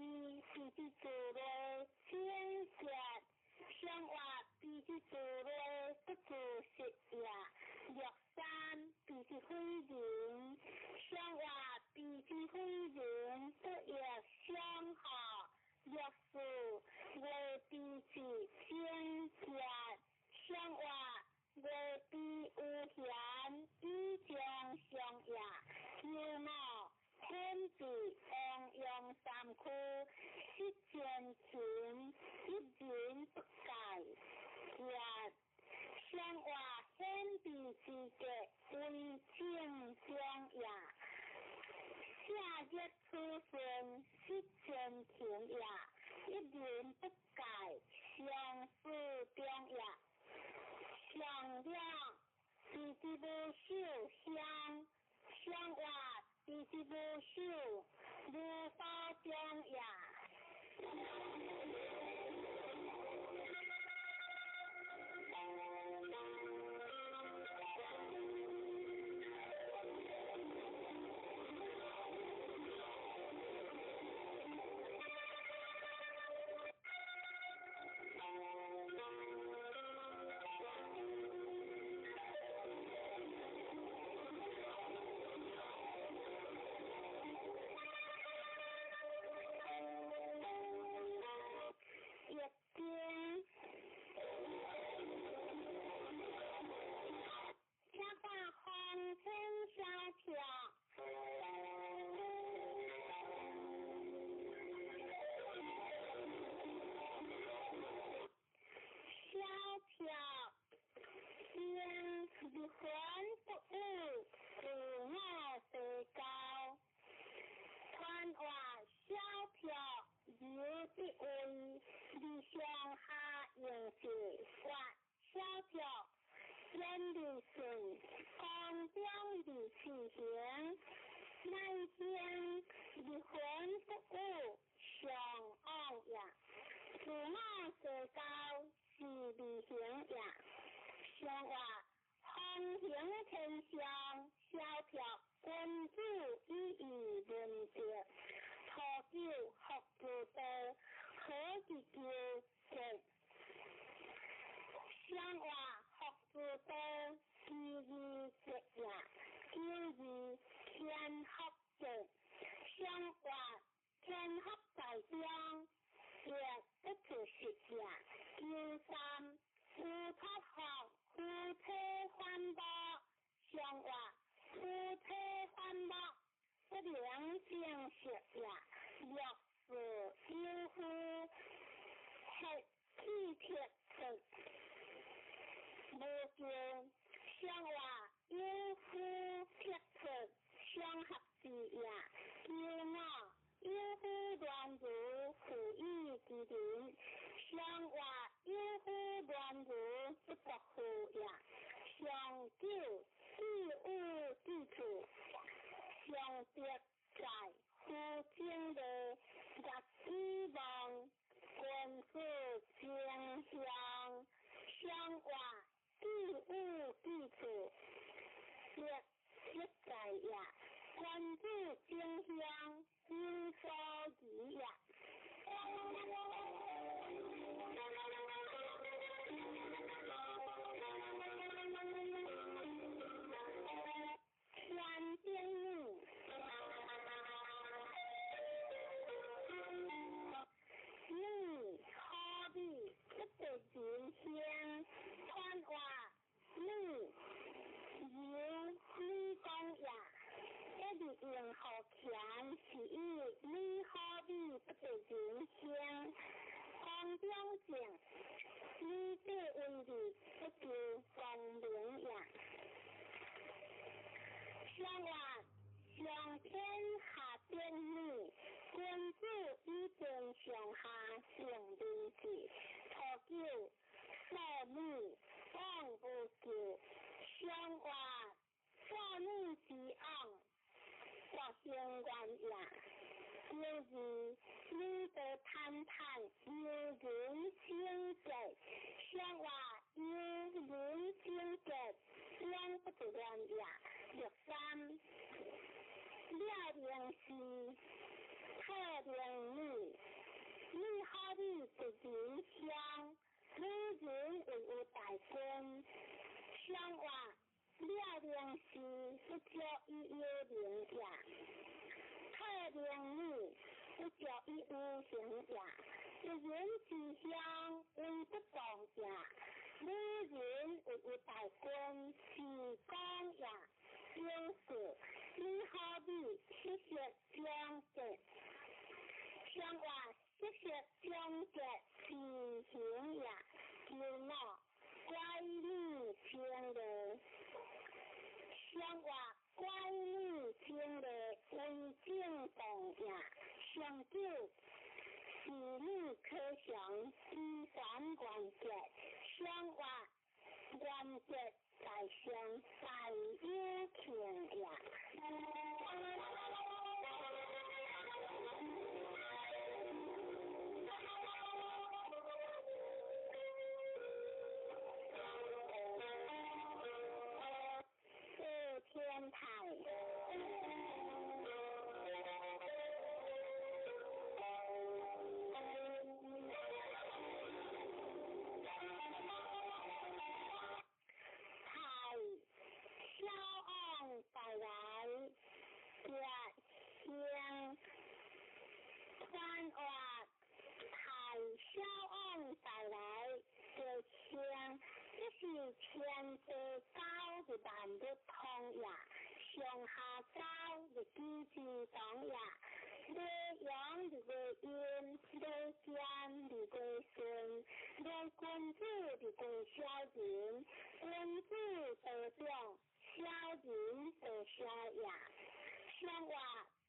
伊是之自内天界，生活比之自内不自实也。若三比之非人，生活比之非人不也相好。若四为比之天界，生活为比有限，以将相也。要么天子安阳三区，失前前，一人不改也。生活显比之格，为正将也。夏日出生，失前前也，一人不改，相思中也。上亮比之不受香，生活比之不受如包中也。太平女，你好比是人香，女人又有大根，相话了良时不叫伊有灵呀，太平女不叫伊有情呀，一人之乡为不放呀，女人又有大根是讲呀。就是你好比谢谢讲解，相话谢谢讲解是行呀，有那乖女听的，相话乖女听的为正动呀，相救是你可想第三关节，相话关节。在相在有情呀，是天台。带来热香传话，太小昂带来热香，这是天地高的难不通呀，上下高的机智懂呀，内阳的个阴，内奸的个顺，内君子的个小人，君子得中。小人的小呀，相话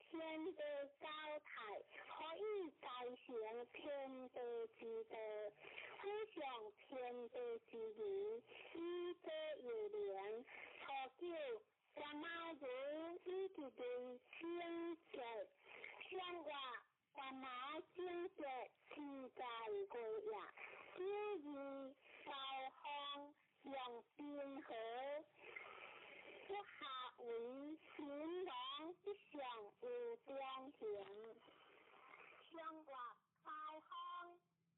天的高台，可以改成天的之德，非常天的之理，一个有灵，可叫三毛子一直对清洁，相话三毛清洁是在过呀，第二高峰用冰河。一下为形容一项有标形，相话大方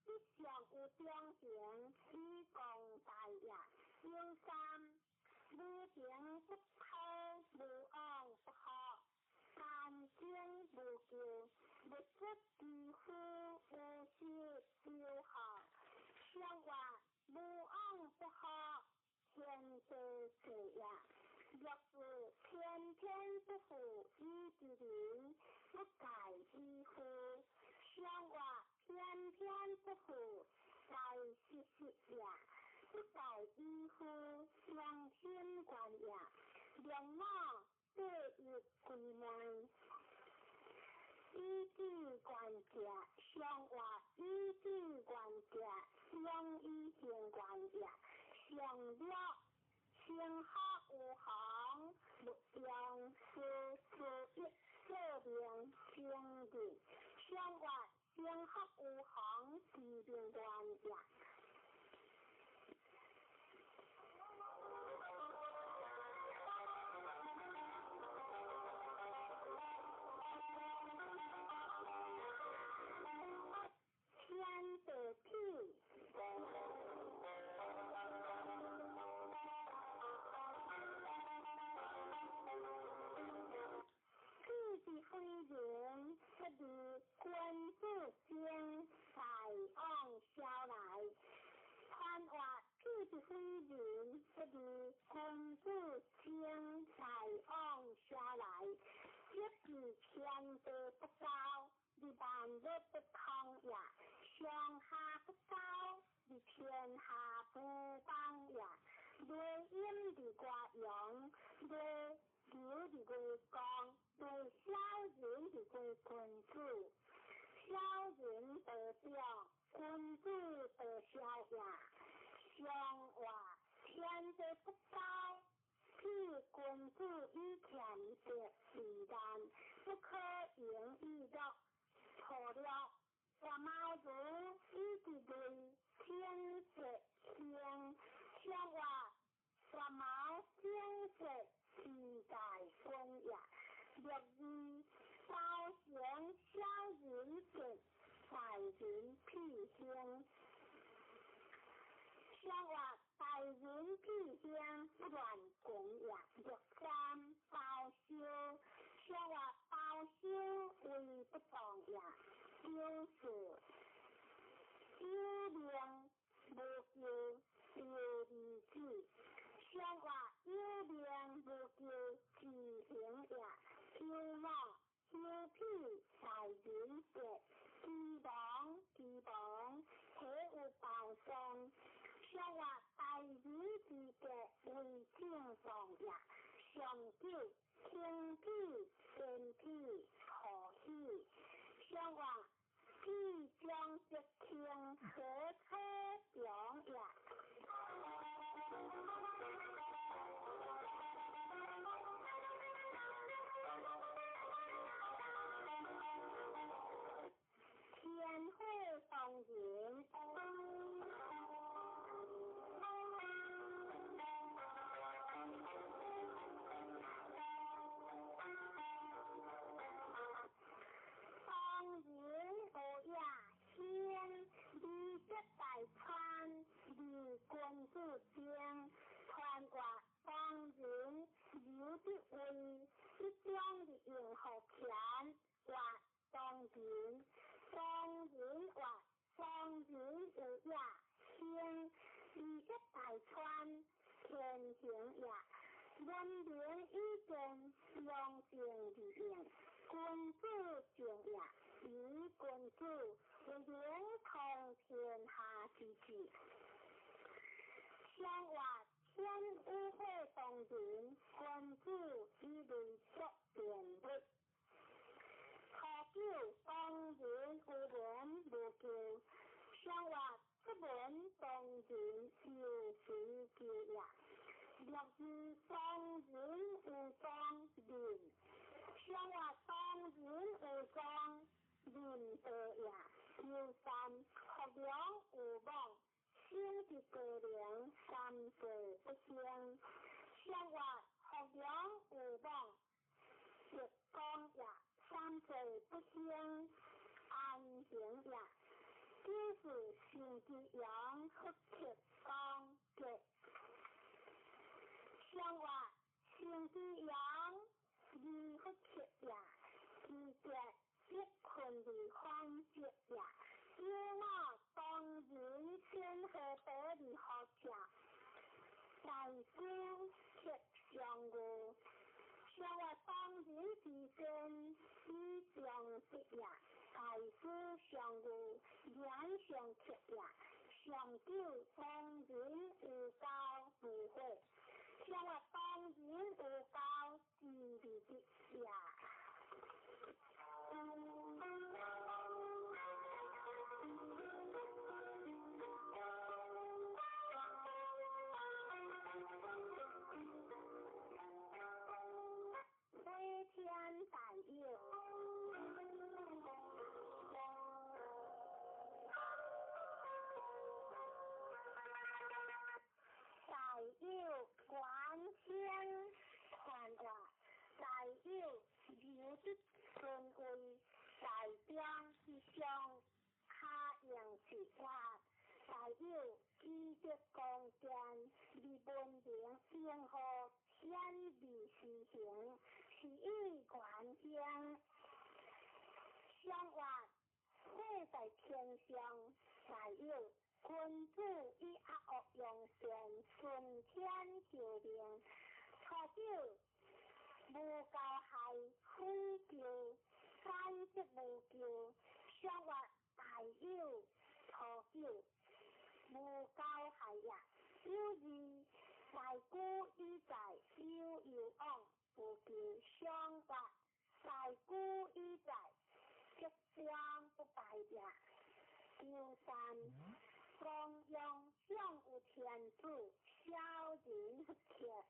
一项有标形，以共大呀。有三，女平不偷，无昂不好，干净无旧，物质皮肤无修就好。相话无昂不好，天地是呀。若是天天不服衣之灵，不改衣服；相话天天不服，改湿湿呀，不改衣服，良心观呀，良我对日归门。依据管家，相话依据管家，相依相管家，相了。相好无行，目标是一设定相对，相话相好无行，指定关呀。天的地。非人不如君子经才往小来，看话屁的非人不如君子经才往下来，一是天地不高，你万物不通呀，上下不高，你天下不邦呀，对阴的挂阳，对有的归公，对小人的归君子，小人得表，君子得小呀。相话天地不高，是君子以前的自然，不可言喻的。错了，三毛子一直对天色天，相话三毛天色。是在公呀，若是包成小人节，大人披星。生活大人披星，不乱供养，若干包修。生活包修为不当也，就是有量无救，有理智。生活有量无救，自行也，有我有屁大人节，期望，体有包装。生活大人之节为正常也，上九天体天体可喜。生活必将一天和车表也。天会放人。公主将穿过方人有的为一种的迎合钱或当人，当人或当人有也天一大川天行也，人民已经用尽的言，公主将也以公主为连通天下之志。生活天污会当人，君主以为作辩论。可救当人无人无救，生活不闻当人有谁救也？若是当人无当人，生活当人无当人得也。有三学良无望。天地各良，三岁不相。生活学良无望，亦光也；三岁不相，安行也。就是心之阳，不切光节。生活心之阳，而不切也。之节亦困于方节也。因我当人先和得理学者，大师却相互。生活当人之身，以相识也；大师相互，言相切也。长久当人无高不会，生活当人无高自理的也。飞天大雁，大雁观天看卦，大雁有的尊位，代表一项卡样之话。大雁记得光见，离本名任何天理实行，是以观天。相话会在天上，大雁君主以恶恶用善，顺天救命。初九无教害，非救，三即无救。相话大雁初九无教害也。有二大姑以在，有往无救。相话大姑以在，即将不败也。有三光阳向有天主，小人不切。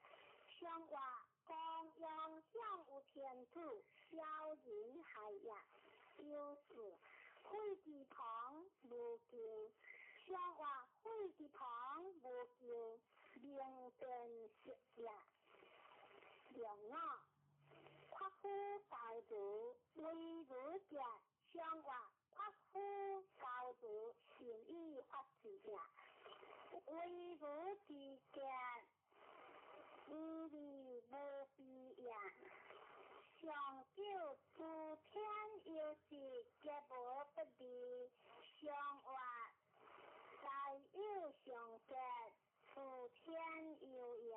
相话光阳向有天主，小人害也。有四会之旁无救。相话会之旁无救，明辨识也。良我夫教主为武者相话发夫教主善意发自者为武之者无理无必要上九诸天有时皆无不离相话在有上者诸天有也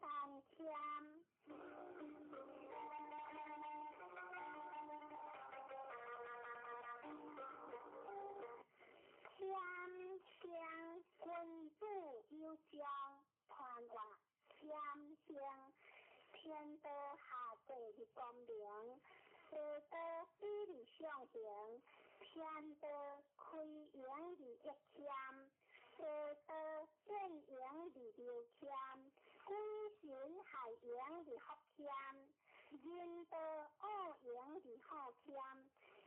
三天天香君主有将传话天香天道下地的光明地道比例相形天道开扬的一天地道正扬的六天归神海洋的福天人道恶扬的好天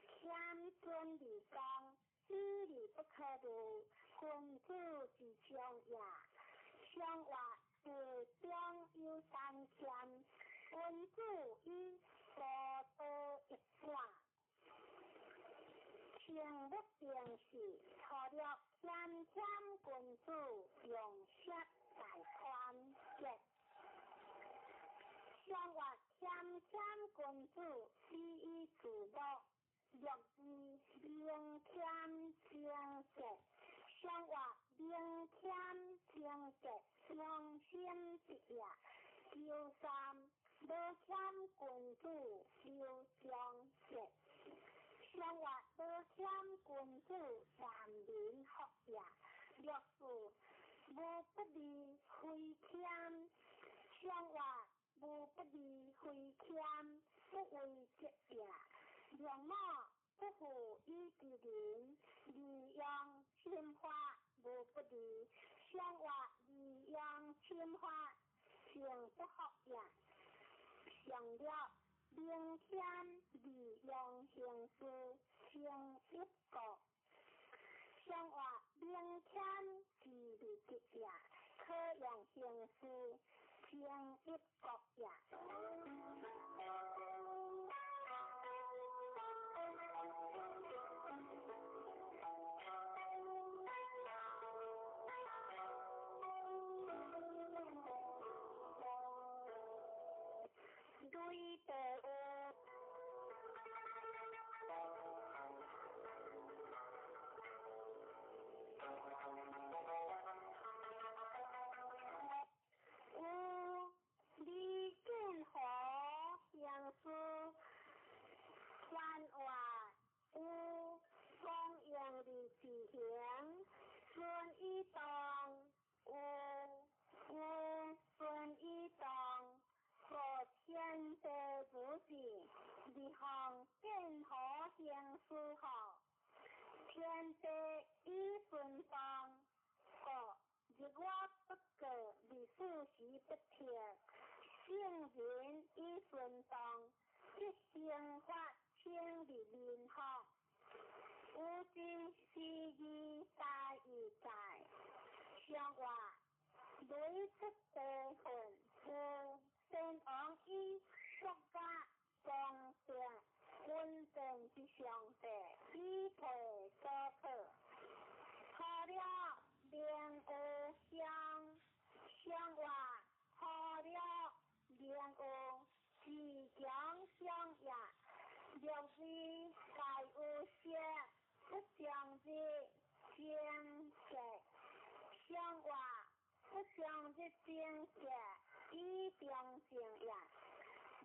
天尊的光知理不可度君主之相也相话地中有三天君主以所道一半天不定时错了天天君主用色大宽节相话天天君主是以自乐若是明天正节相话明天正节相心之也有三无天君主有相节相话无天君主万民学也若是无不离亏欠相话无不离亏欠不为节也容貌不符于之人利用侵化无不离相话利用侵化情不学也上了明天利用形式情一个相话明天是利节也可用形式情一个也对的李建和相书传话有光阳的志向顺一当有顺一当和天地不济离行建和相书好天地一顺当和日我不过历史时不停圣人一顺当一生发千里面学无尽是义大义在相话累出地份有先往以国家公正稳定之上帝以培所可好了莲藕相话好了莲藕即将相也若是大有些不相之见解相话不相之见解以表现也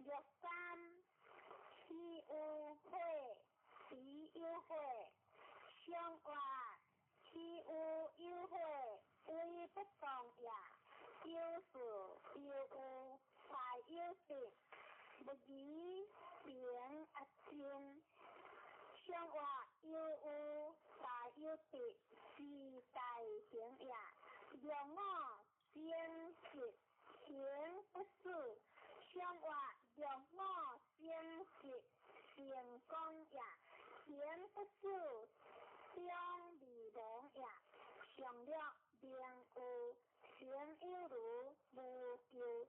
若三其有会其有会相话其有会为不同也有时有才有时不宜变啊亲相话有才有时是大行也容我先实行不是相话容我成功也，言不数，中未亡也。上略名有，成有如无咎。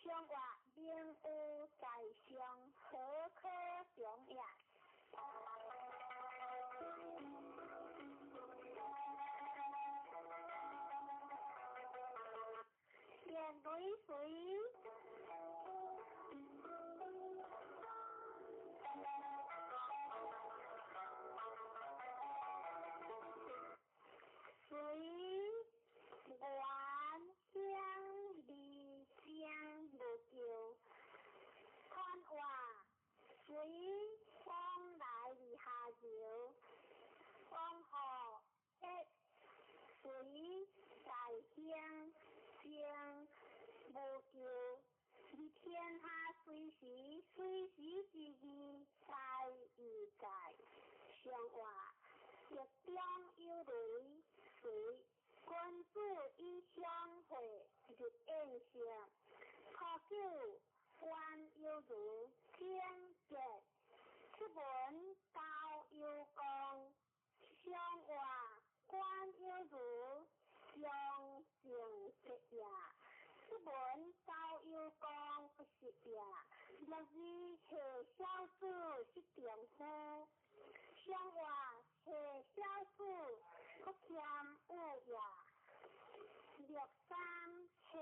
上话名有在上，何可中也？便为水。水原香离香无咎，看话水往来离下游，往河一水在香香无咎。而天下随时之意在于在，上话日中有雷水，君子以相会，日宴上。初九官有如天节，出门交有功。上话官有如相成节也，出门交有功不是也。六日下小子是丈夫，上话下小子不欠有也。六三下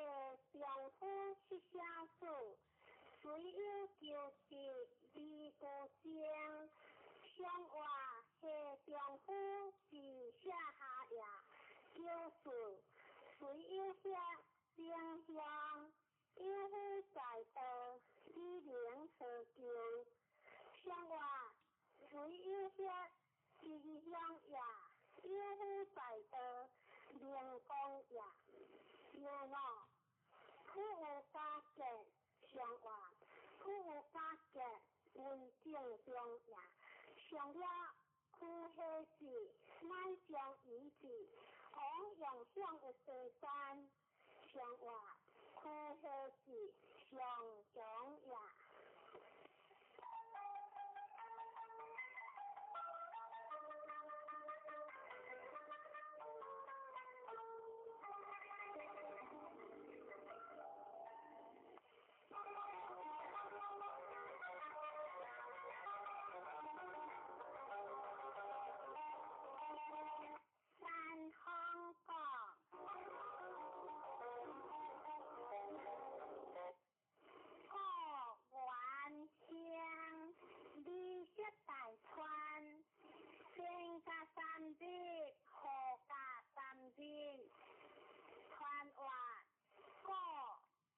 丈夫是小子，虽有旧事未故将。上话下丈夫是下下也，旧事虽有下良乡，有夫在道，以良可救。上话虽有下吉祥也，有夫在道，良光也。有我苦有加减，上话苦有加减，为正中也。上了苦下事，乃将以至，往用上有地山。上话苦下事，上中也。香港，过元乡，绿色大川，天加三日，河加三日，川话过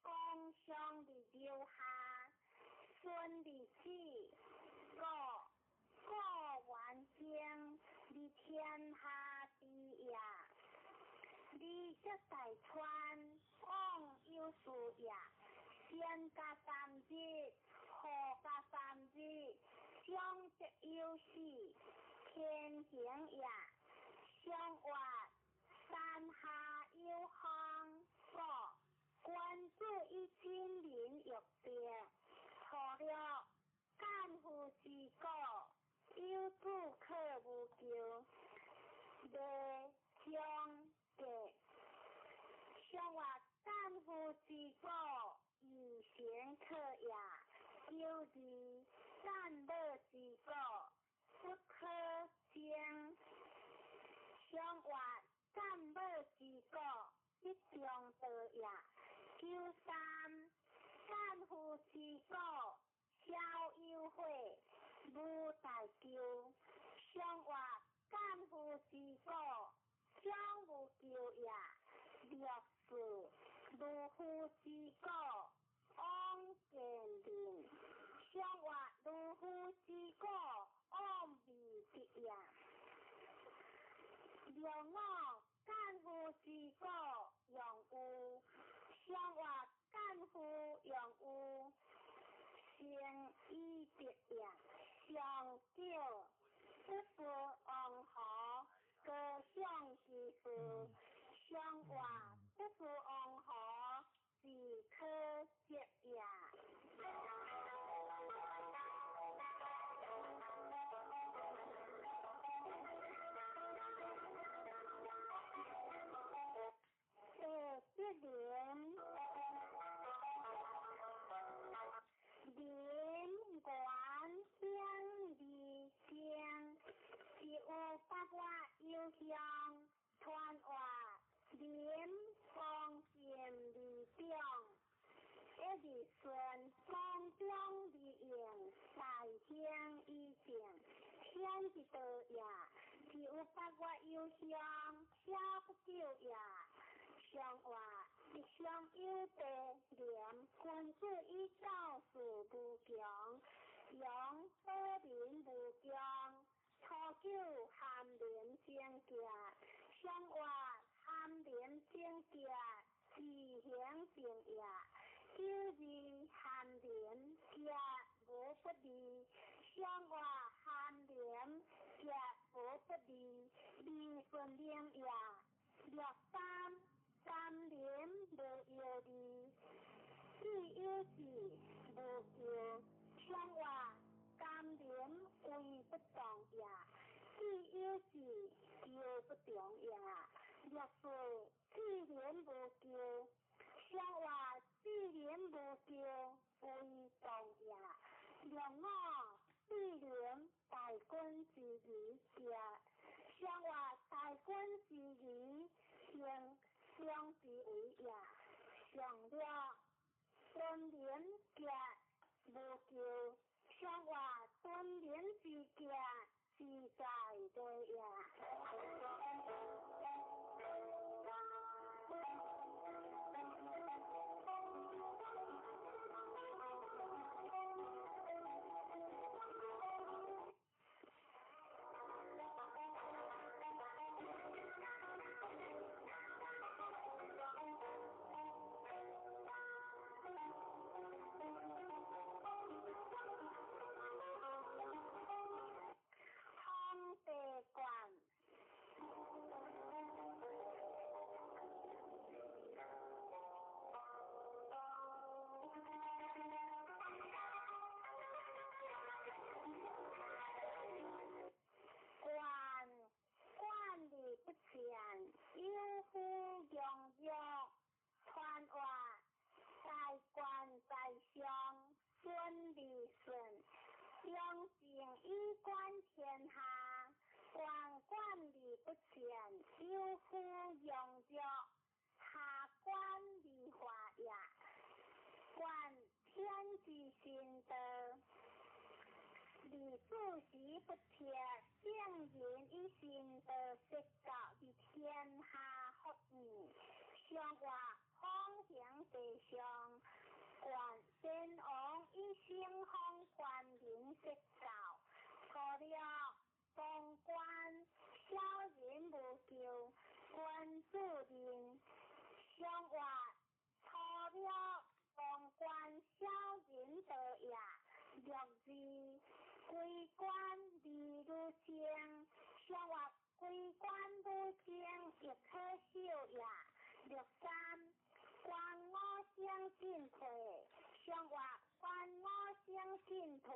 江上的留下，顺的起过元乡的天下第一。绿色大川，往有树也，天加三日，河加三日，相得有时，天行也。上话山下有乡，君子以亲邻约定。错了干夫之果，有主可无咎。未相结。上话干夫之果，以贤可也。有时干乐之果，不可将。上话干乐之果，一中得也。九三干夫之果，孝有会，无大咎。上话干夫之果，将无咎也。六四如夫之果，往见灵。上话如夫之果，往未必也。六五干夫之果，用有。上话干夫用有，成以别也。上九不服王河，各项其事。上话不服王河，是可接也。的顺，光中的影，大兴一景，天一道也，是有百我忧伤，写不久也。上话一双有地廉，君子以造事无强，阳保民无疆，初九含廉正价，上话含廉正价，自行正也。九字含廉价无不利，上话含廉价无不利，利顺廉也。六三廉无有利，四有事无救，上话甘廉为不当也，四有事救不当也。六四四廉无救，上话四廉无救为当也。六五四廉大军之余也，上话大军之余相之为也。上六敦廉价无救，上话敦廉之价自在对也。管理不全，有负用弱，传话在官在相，顺理顺，良政以管天下。管理不全，有负用弱，下管理法也。管天之心德，理主席不贴，圣人以心德设教于天下福义，上话方向地上，管先王以兴风管民设教，错了公官小人无救，君主令，上话错了公官小人得也。六字归官利如正，上话归官如正亦可笑也。六三官我相进退，上话官我相进退，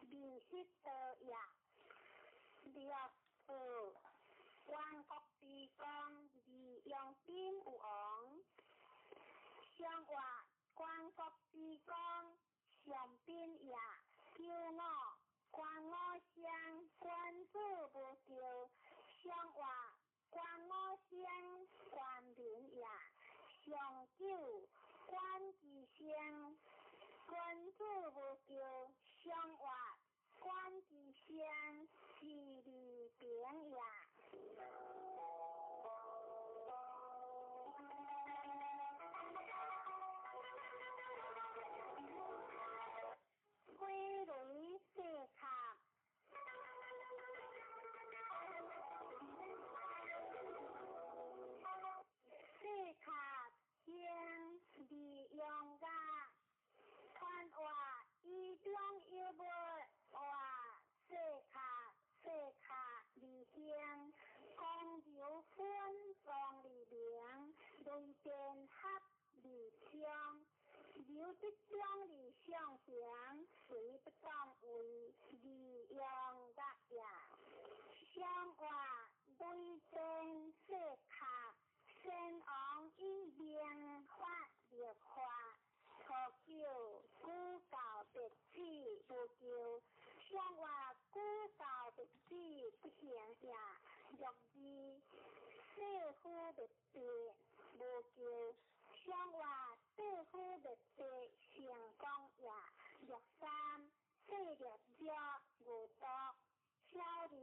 利息得也。六四万国之光，利用兵有王，上话万国之光，上宾也。九五官我相，君主无救，上话官我相，官民也。上九官之相，君主无救，上话官之相，是利平也。归类四卡，四卡将利用噶，传话以中有物话，四卡利兴，公有分放利良，雷电合利枪。有这种理想想，谁不当为利用的呀？上话雷电色卡，先昂以变化劣化，初九古教别起无救，上话古教别起不行呀。六字社会别别无救。上话社会别别成功也。6.3细粒肉牛肚，少年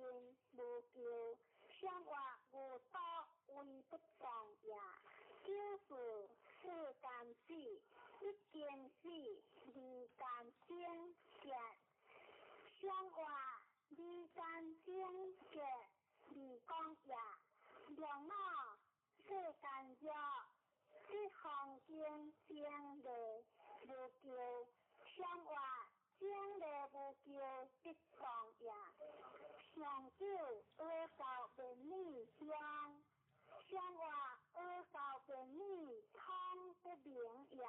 无求，生活牛肚胃不动也。9世间死，一件死，二间精结，生活二间精结，二讲也。6世间肉，一方经精力无求，生活精力无求，不动也。上9阿到便利乡，生活阿到便利通不明也。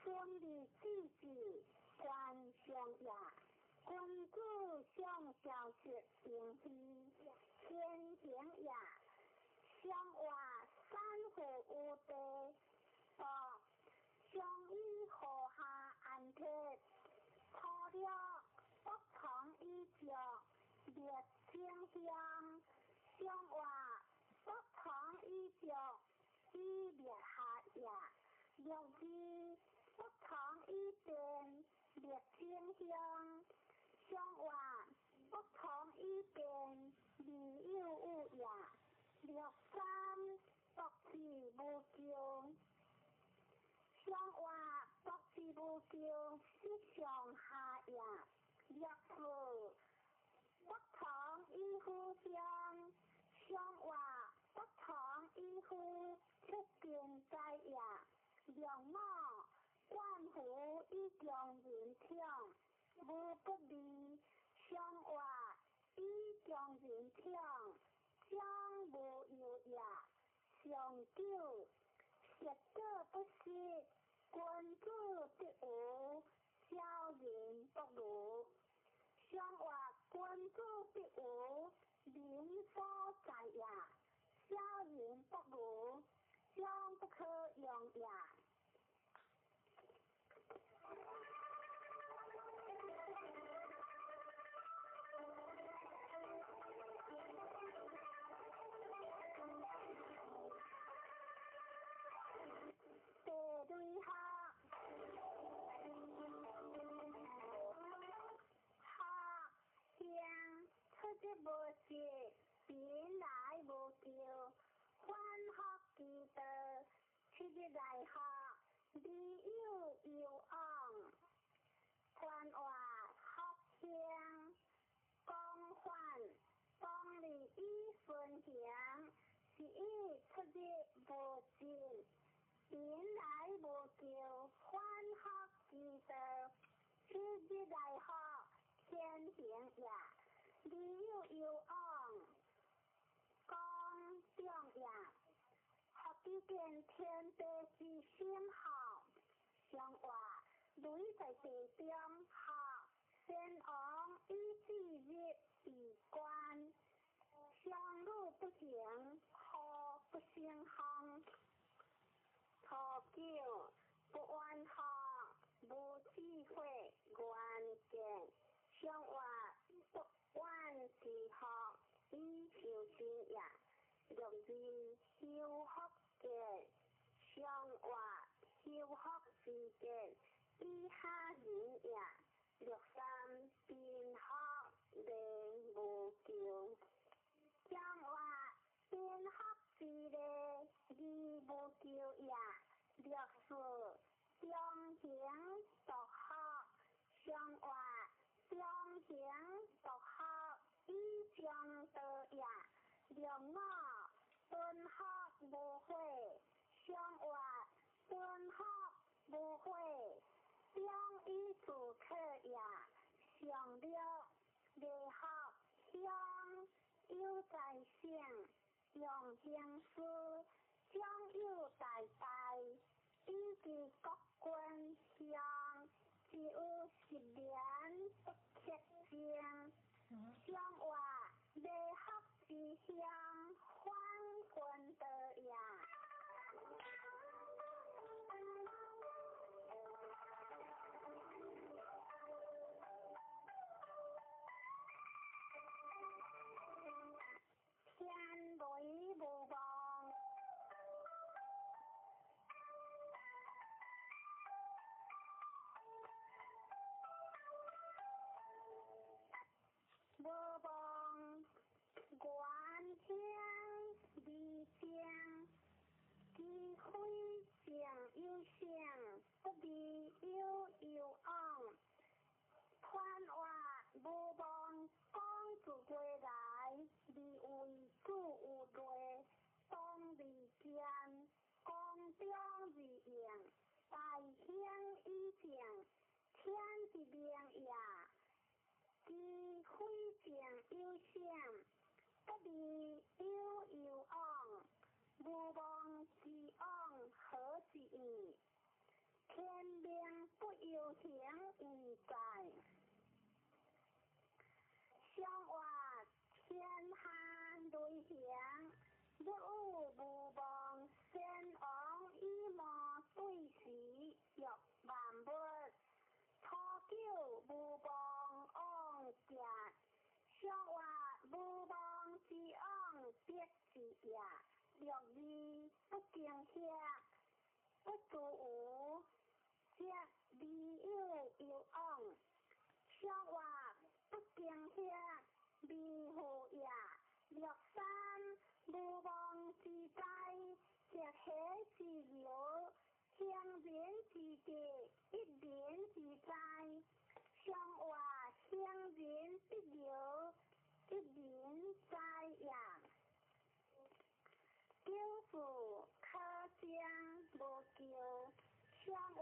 顺利自治关上也，君子相交接应批，天行也，相话三户有地，相依河下安贴，错了不同意着列清香，相话不同意着依列下也，六字不同意见列清香，相话不同意见离有有也，六三独自无救。相话独自无救，是上下也。六四不同意互相，相话不同意互出见在也。六五关乎以将人听，无不利，相话以将人听，将无有也。上九食者不食，君子必有，小人不如。相话君子必有，民所在也；小人不如，将不可用也。第对下。出之无事，便来无救，欢学之道，出之来学，理有有昂，传话学乡，讲反，讲理以分享，是以出之无尽，便来无救，欢学之道，出之来学，天行也。理有有昂，讲中也，学之见天地之心好，相话雷在地中学，先王以之日以观，相路不行，何不成行？初九不安学，无智慧远见，相话不万事学，以求真也。六字修学见，相话修学之见，以下人也。六三便学理无救，相话便学之理，义无救也。六四相行独学，相话相行独学，以相得也。六五顿学无会，相话顿学无会，相依自客也。上六理学相有在性，用形式将有代代，以及各君相，只有十年不缺经，相话理学之乡，欢君得也。天雷无望，无望观天理将，机会将有相，不必有有昂。传话无望讲自归来，理为主有罪，当离间，讲中自应，大兴以正，天之灵也。机会将有相，不必有有昂，无望之昂何之意？天命行，若有无望，先王以魔对时，欲万物。初九无望往行，上活无望之往必是也。六字不惊吓，不自有，则未有有往。上活不惊吓，未负也。六三无望之灾，则喜之流，乡人之地，一人之灾。上活乡人之流，一人灾也。九字可将无救，上活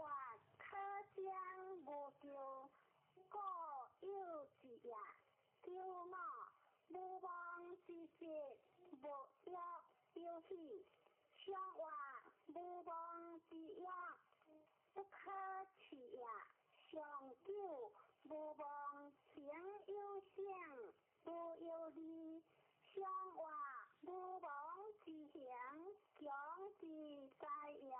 可将无救，故有之也。九末无望之节，无约有喜，上活无望之约，不可取也。上九无望情有性，无有利，上活无望之行，强之灾也。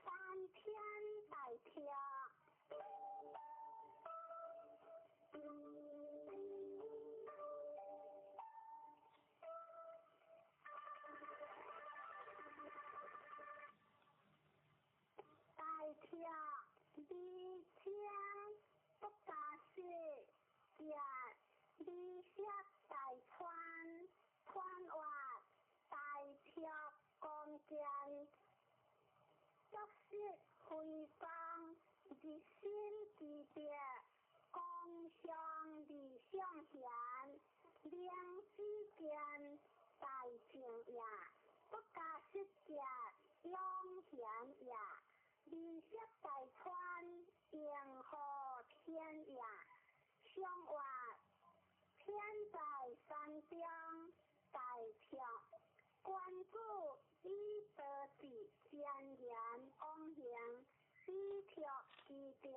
三天大跳。大跳离枪不加雪，离石大川，川滑大跳光剑，作息回放，日新之别，光相离相嫌，两之间大情也，不加失者两贤也。离石大川，迎河天也。上活天在山中，大跳关注以得之先言往行，以跳之定。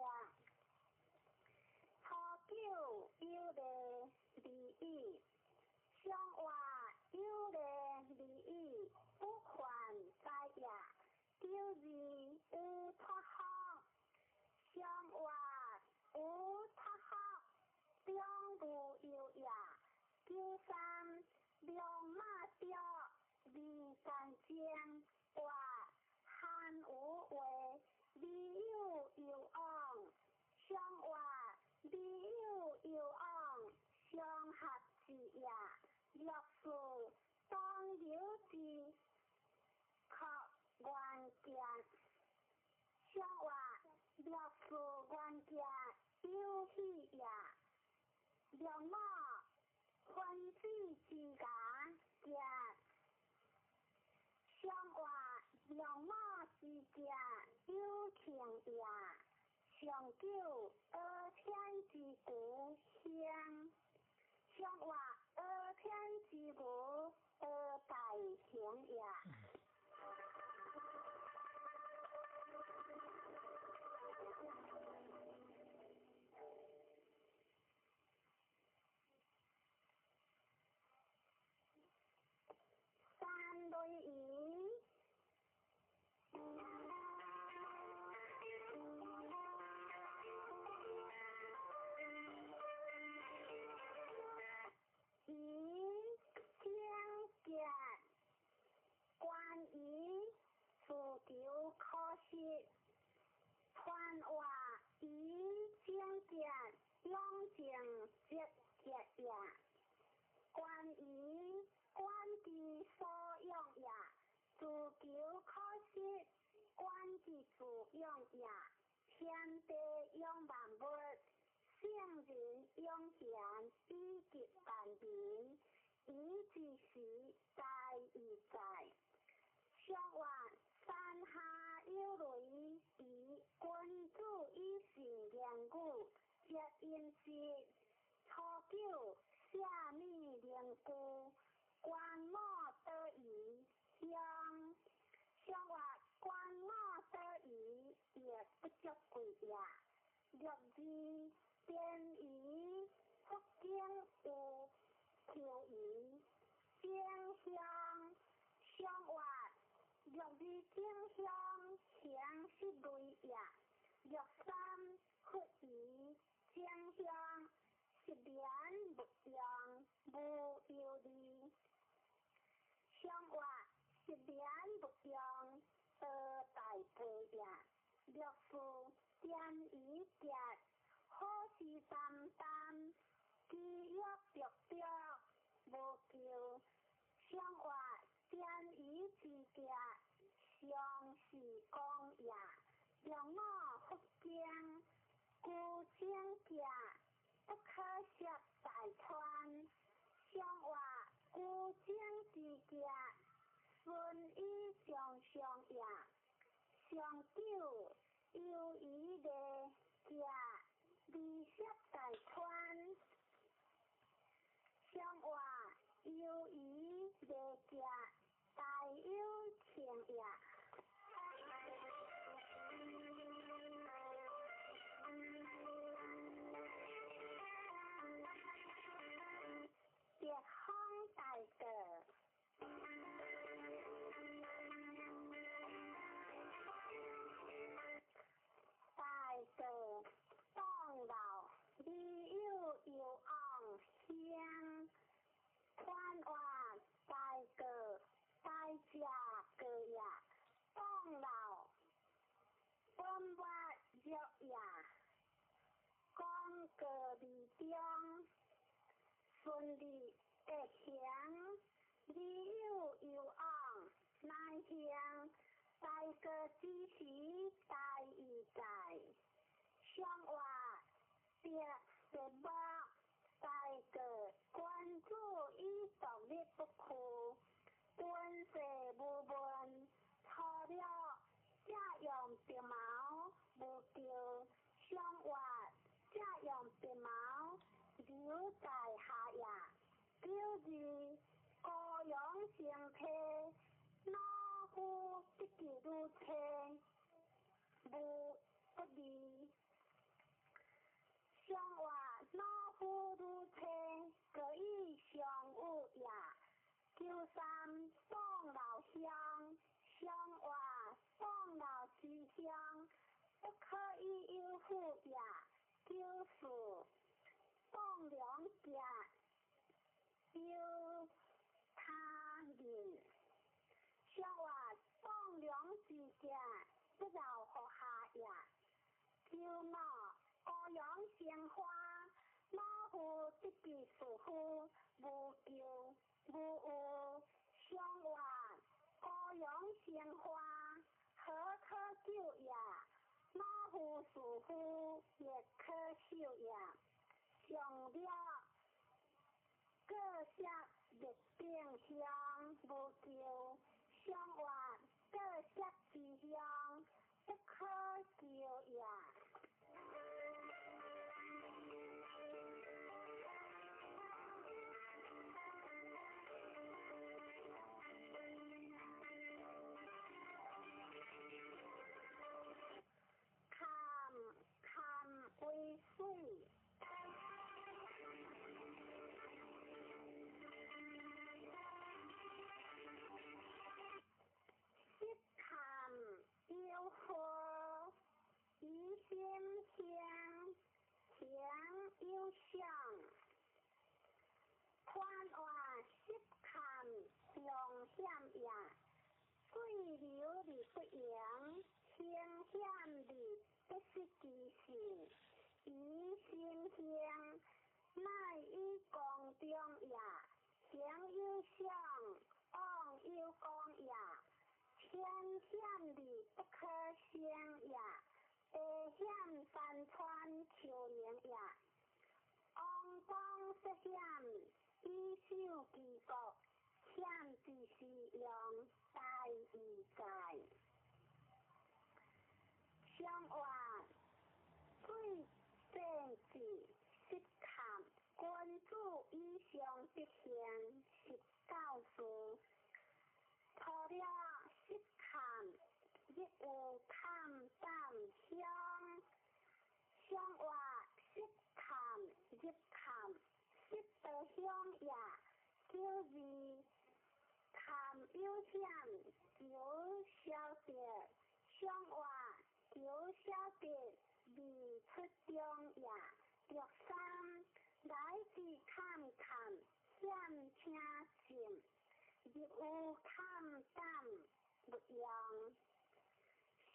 初九有利利益，上活有利利益，不还灾也。九二有托福，上活有托福，中无有也。九三良马雕，离山间，活汉无为，未有有往。上活未有有往，相合之也。六字当有之，可关键。上活六字关键有喜也。良马欢喜之家也。上活良马之家有情也。上九二天之故乡，上活二天之故而大行也。三类语，以将见，关于自求可惜，传话以将见，永静节节也。关于关之所用也，自求可惜，关之自用也。天地用万物，圣人用贤，以及万民，以之时在以在。上活山下有雷，以君主以行言语，皆因之。初九下米灵句，关某得意，乡话关某得意，也不足贵呀。六字编语，福建有求语，正乡乡话六字正乡乡是类呀。六三福语正乡是连不用无有理。乡话是连不用大背呀。六四电语节好事淡淡，基约着着无求。乡话电语之节上是讲呀。六五福建古正节不可惜大川。乡话古正之节顺意上上呀。上九有余的节利息大川。乡话有余的节大有情呀。别方大的大的当老理有有昂香，宽话大的大家个呀，当老本话约呀，讲个里中顺利的行，理有有昂难行，大个支持大意在。乡话别的吧，大个关注伊独立不可，本色无问，错了这样别毛无丢。乡话这样别毛留在下呀，就是高阳成体，老虎一记如车，无不离。乡话老虎如车，可以相有呀。九三当老乡，乡话当老之乡，不可以有富呀。九四当良家，有他人。乡话当良之家，不饶学下呀。九五高阳鲜花，老虎一笔属虎，无救无有。乡话高阳鲜花，何可救呀？老虎属虎也可笑呀。上了各下日定乡无救，乡话各下之乡不可救呀。看为水，细看有火，疑心香，香有香。宽话细看long险呀，水流里不赢，险险里不是其性。疑心香，乃以光中呀，香有香，昂有光呀。险险里不可相呀，危险山川求名呀。昂光失险，以守其国，险之时用大义在。乡话最正直是看关注以上之行，是教中也叫字含有险有小别相话有小别未出中也六三来自看看险请进业有看淡不用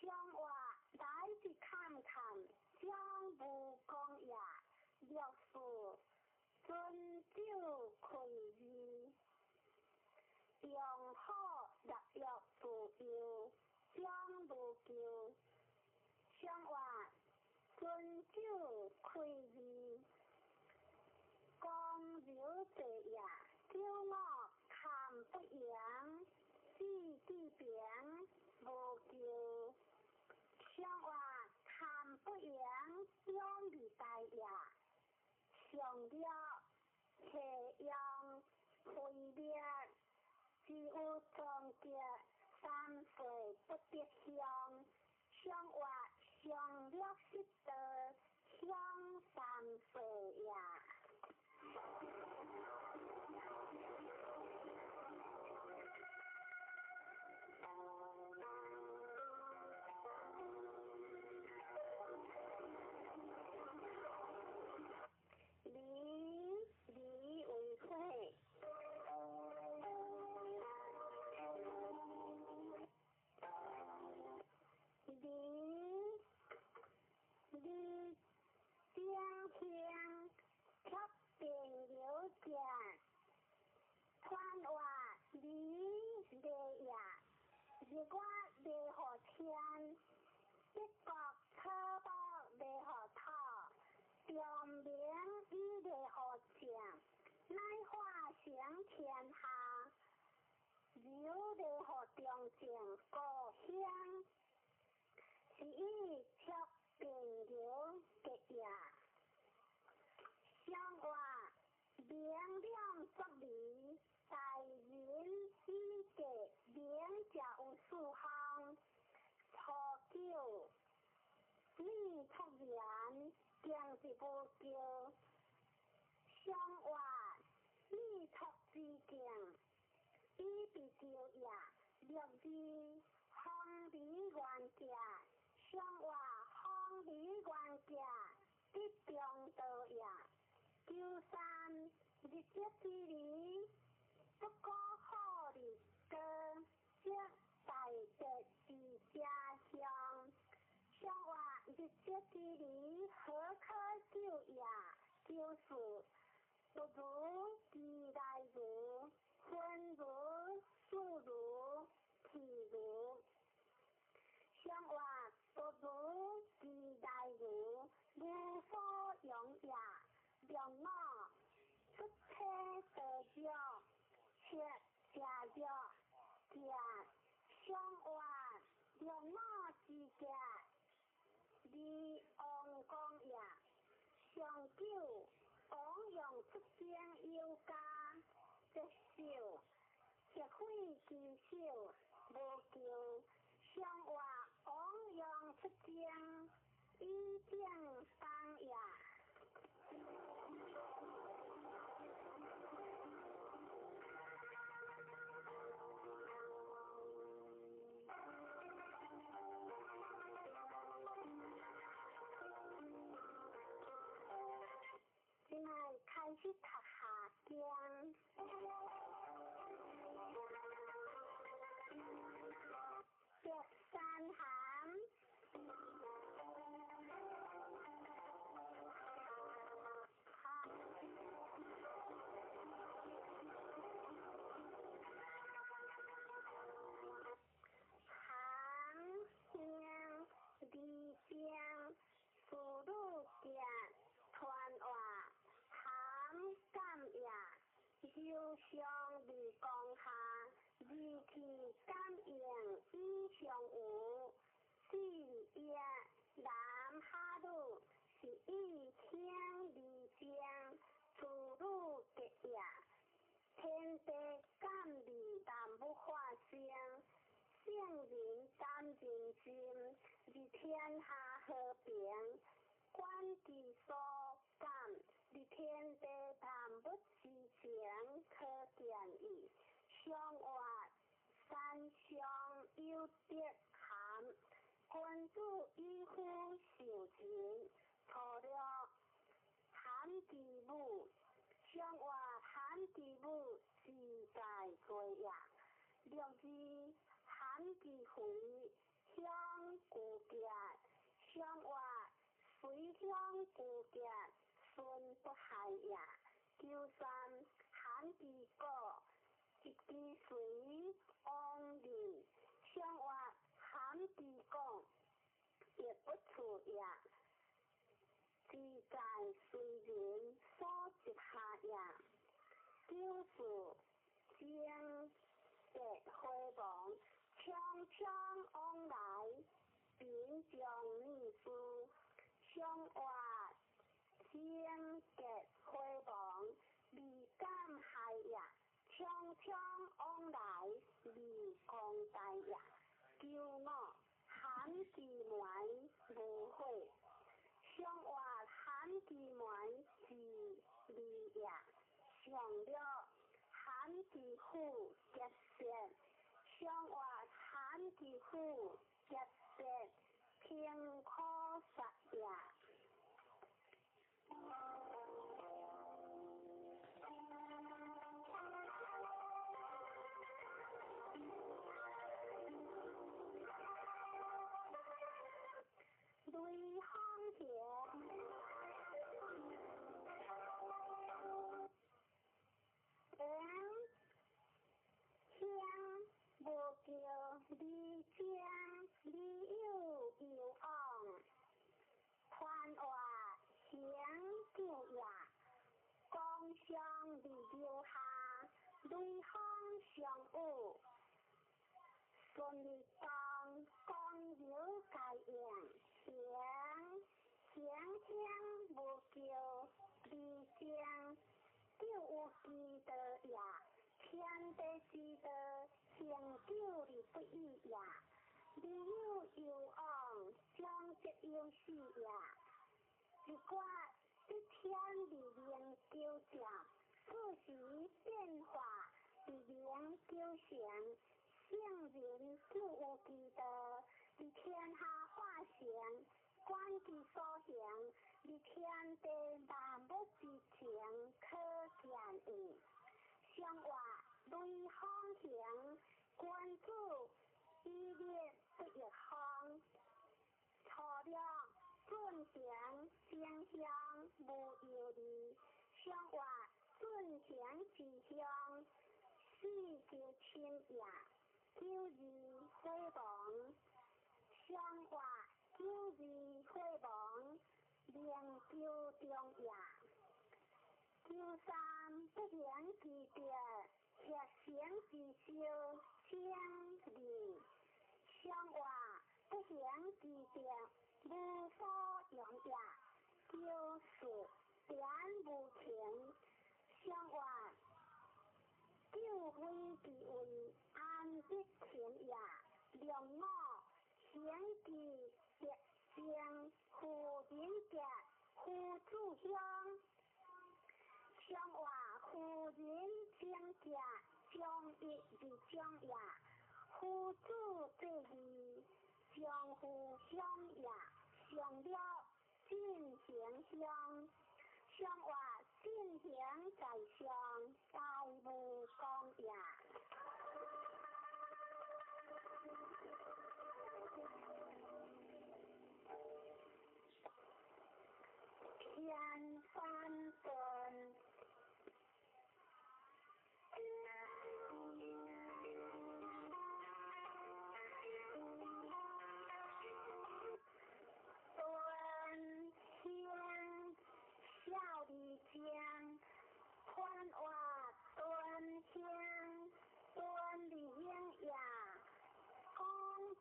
相话来自看看将无讲也六四遵守规矩用好入药自由将无救相话遵守规矩讲了这也叫我看不赢四地边无救相话看不赢两里大也上了斜阳回灭只有终结三岁不得香相话上了识得香三岁也离为会离天天却变有见传话离的呀如果离何天一国车包离何套中明伊离何讲乃化成天下有离何中正故乡是以却变有的呀相话明亮作理大人以的明家有数行初九你出言将是不救相话你出之境伊必救也六字方理原价相话方理原价必中道也九三日节之理不过好日的即大德之家乡相话日节之理何可救也就是不如地大如分如数如体如相话不如地大如无所用也让我出车得着却加着家相话让我之家你王公也上九王用出将有家这手铁会之手无救相话王用出将一将当也现在开始读下经第三行离边输入点传话含感也有相离讲下离去感应以上有四叶南下路是以天离江输入的也天地感离但不发生圣人担人心于天下和平观其所感于天地但不知情相活山上有德涵，君子以夫受情，除了含其母，相活含其母，志在归也。六字含其回，向故家，相活随向故家，顺不害也。九三含其果，一支水往里，相活含其果，也不出也。志在随人所接下也。九四将结辉煌，匆匆往来，并将秘书，相活将结辉煌，未敢害也。匆匆往来，未光大也。九五含其门无悔，相活含其门是利也。上了含其虎结舌，相活含其虎结舌，偏可杀也。雷行田，无叫你将你有往，传话响叫也。江上离流下，雷行相误。顺利当江流改应，响无叫你将就有记得也。天地之道，成就你不易也。你有往，将这有事也。如果一天里面丢掉，事时变化里面丢想，圣人就有记得，你天下化想，观其所想，你天地万物之情，可见矣。相话雷行响，君子以烈不亦行，除了准祥相向无有理，相话准祥之乡，四九亲也。九字辉煌，相话九字辉煌，良久中也。九三不言其德，却想其修将理，相话不言其德，无所用也。九四言无情，相话救非其位，安必情也。良我想其德相，夫人格，夫主乡。相话夫人将家，将一而将也。夫主这义，将夫相也。上了进行相，相话进行在上，大无光也。天翻顿，顿天笑里江，宽话顿天顿里应也。公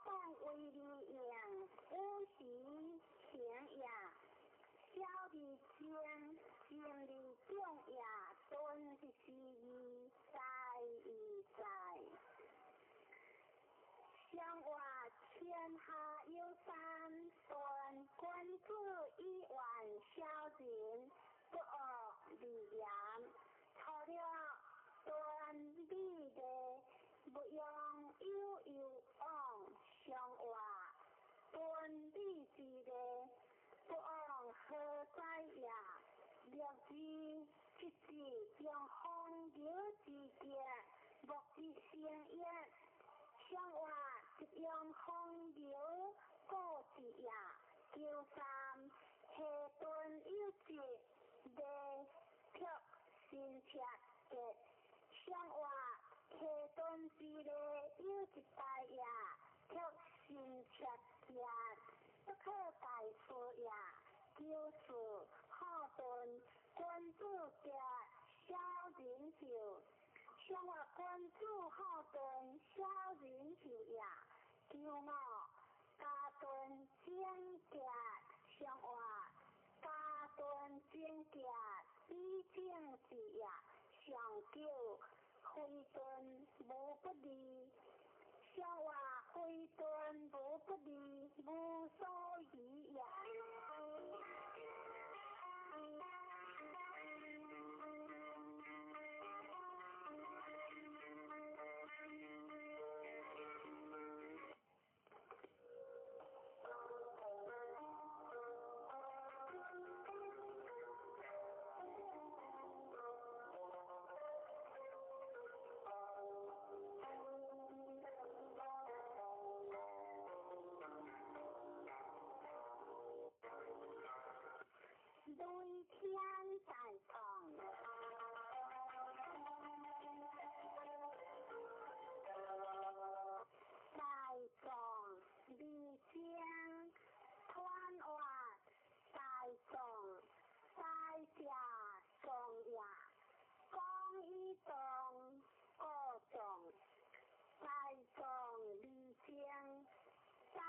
共为里应，无时情也。小的江，经历中也，顿的是义，在义在。相话天下有三顿，君子以玩小人，不恶利言。除了顿理的不用悠悠往向外，本地之的不往何在呀？若是一时将风流之节，莫之成业，向外一样风流过之呀。叫三下顿有节，地却新切节，向外。下顿之内有一代呀，却新切节，不可大事呀。就是好顿君主节，小人就向我君主好顿小人就呀。叫我家顿正节，向我家顿正节比正之呀，上叫。灰遁无不利，向我灰遁无不利，无所疑呀。对天在堂，在众离间团外，在众在家众呀，讲一众各众，在众离间在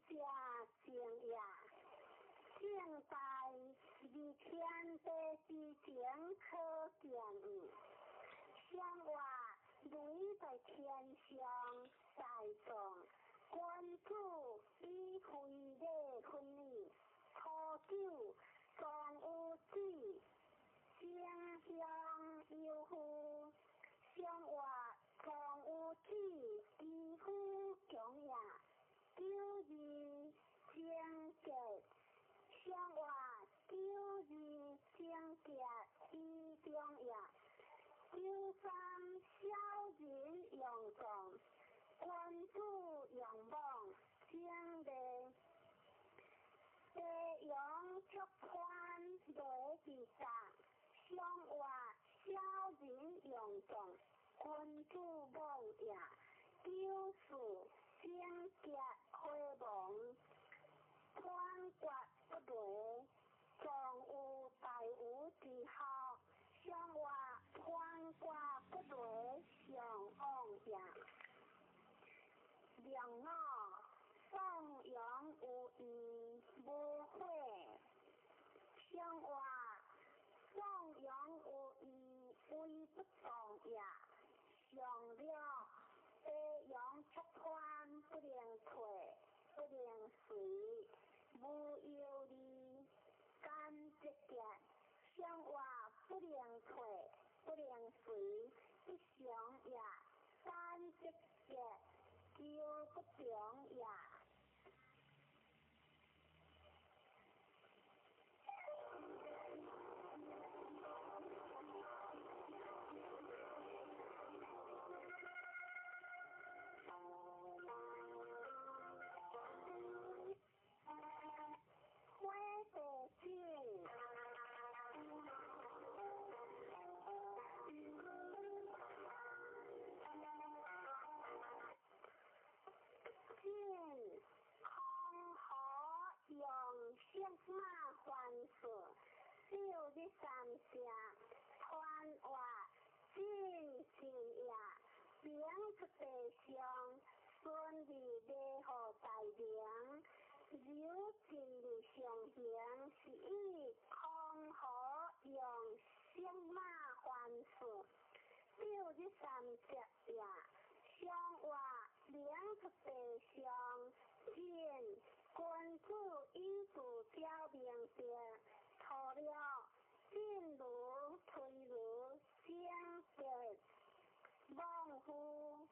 家静呀。现在离天地之前可见，向外雷在天上在众，君主以会的婚礼，喝酒壮有志，香香有福，向外壮有志，以福强呀，九日正节。向外九日正节其中呀，九三小人用众，君主用望，正的地用出宽雷之上，向外小人用众，君主望呀，九四正节开望。官国不对，状有大有之好，向外官国不对，上往呀。良我放养有义无悔，向外放养有义为不当呀。上了地养出宽不能退。不能随，无有理，干直节，向外不能退，不能随，一想呀，干直节，就不中呀。向马还事，小的三下，团外进行呀，两出地上，顺利的和大梁，有情的上行，是以康好用向马还事，小的三下呀，向外两出地上，进。君主以主教明辨，错了进如退如相对，忘乎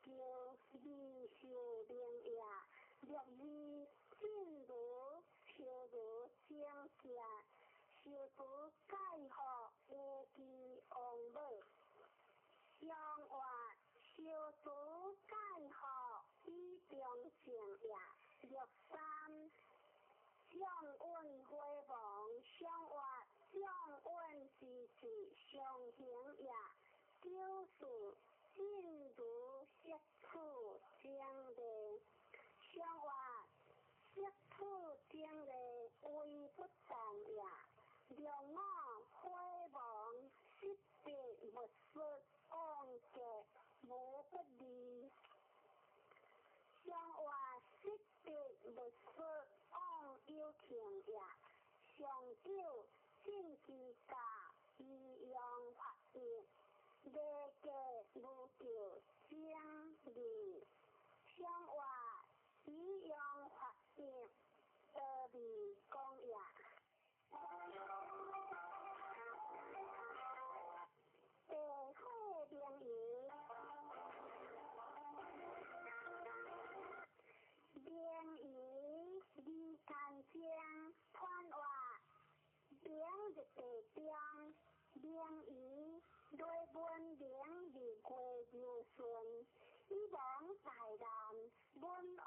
就未受灵也，若字正如飘如正价，受主解惑有其王母。相话受主解惑以中正也，若三相运辉煌，相话相运之时相行也，就是正如色处正例，相话色处正例为不当也，若我辉煌失别不失。往者无不利，相话识别不失往有情也。上九正之家，以用法业，列个无救将利。相话以用法业，得利公也。地火灵仪，灵仪离干将传话，灵日地中，灵仪对本灵离过如顺，以往大难，本王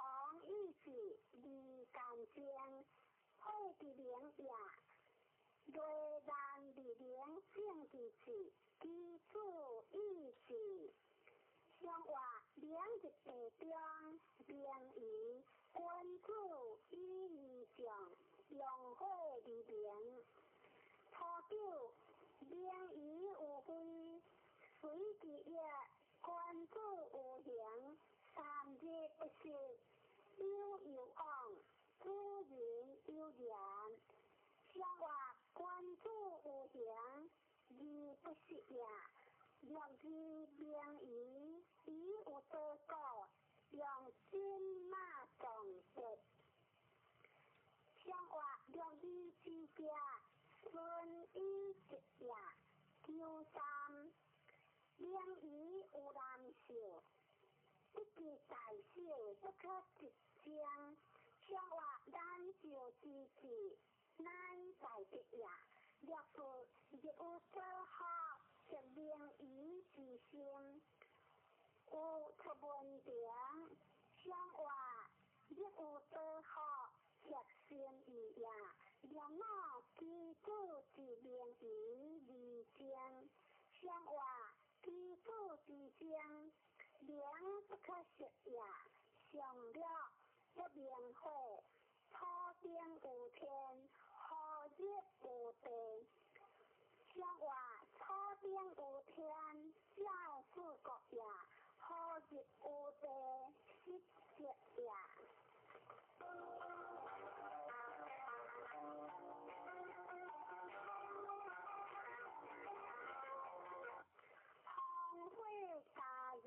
意志离干将，会的灵也，对难离灵正之事。基础意志，相话灵日地中，灵仪关注以义上，用火离灵。初九，灵仪有非，随之也关注有形，三日不食，有往，主人有言。相话关注有形。而不是也，若是灵仪已有得果，用金马总结。相话若是之家，顺以直也，九三，灵仪有难受，一记大小不可直将。相话难受之事，乃在的也。若是亦有所好，是灵仪之心，有出文章，相话亦有所好，是心意也。若我基础之灵仪离将，相话基础之将，灵不可食也。上了不明火，初定有天。何日有地？相话初定有天，教是国也；何日有地？失节也。荒废家园。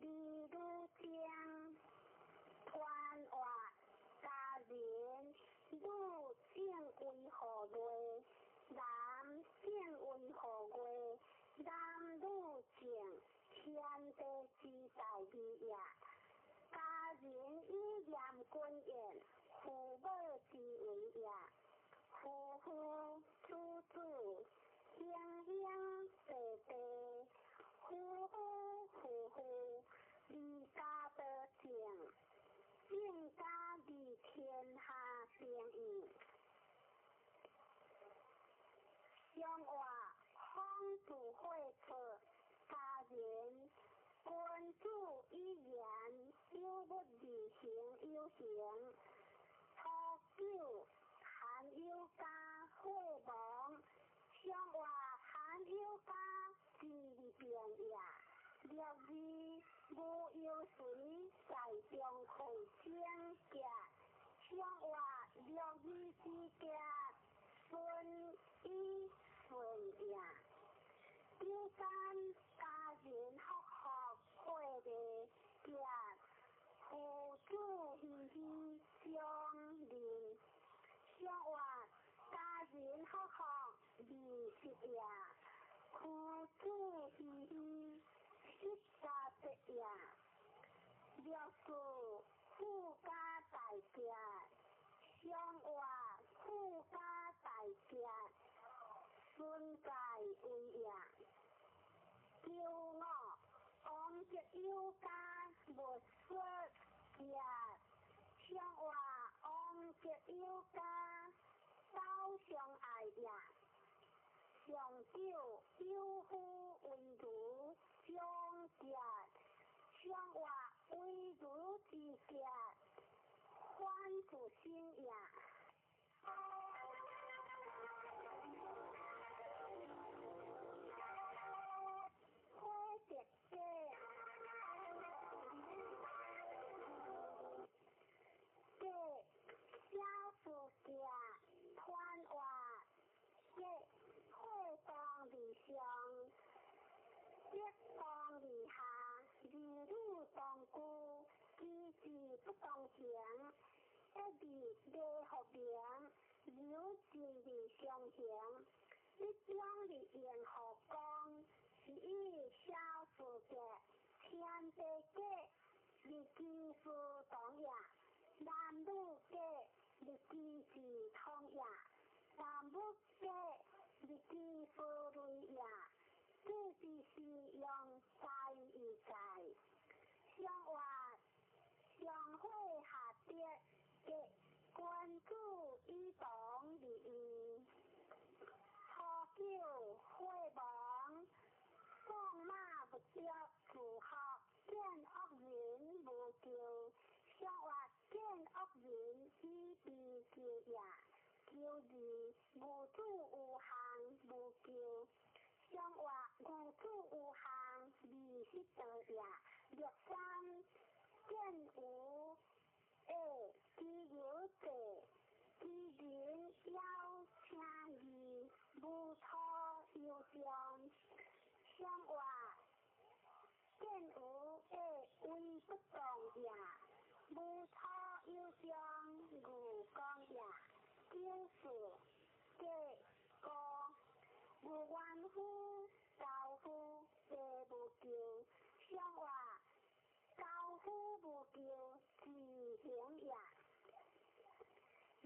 离如将传话，家人女正为何类？男正为何类？男女正天地之大义也。家人以严君言，父母之为也。夫妇主子，兄兄弟弟。夫妇离家得正，正家离天下正义。相话方主会出，家人关注以言，有不离行有行。初九含有家会亡，相话含有家。是变也，若是无有水在中开正价，相话若是之价，顺以顺也。第三，家人学会的价，父子喜喜相邻，相话家一夜，看主嘻嘻，一家一夜，若是富家大家，相话富家大家，顺在为也，叫我往只有家无说也，相话往只有家斗相爱也。上九有夫为如相结，相话为如之结，欢主心也。花姐姐，这小夫家团话，这花当理上，一当理下，二路当孤，机智不当行，一字未合名，有字理相行，一将理言何讲？是以小夫家天地家，你基夫当也；男女家，你基是通也；男女家，你基夫类也。这就是用在与在，相话相会下跌嘅关注与党利益，喝酒会忙，放马不着自学，见恶人无救，相话见恶人以避救也，救字无主有行无救。相话无主有行，未识得也。若三见有诶，知有者，知人要请义，无错有相。相话见有诶，为不当也。无错有相，如讲也。就是这个。无怨夫，教夫皆无救，相话教夫无救，自行也。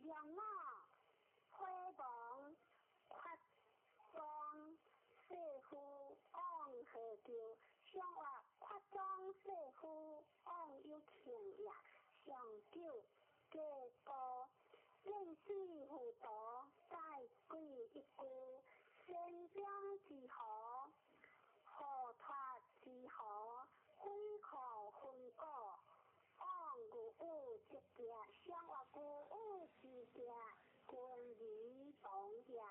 让我花房夸张世夫往何救？相话夸张世夫往有情也。上九这个认识辅导，再归一句。先将之何？何脱之何？非可分果。往古物之家，相话古物之家，关于当也。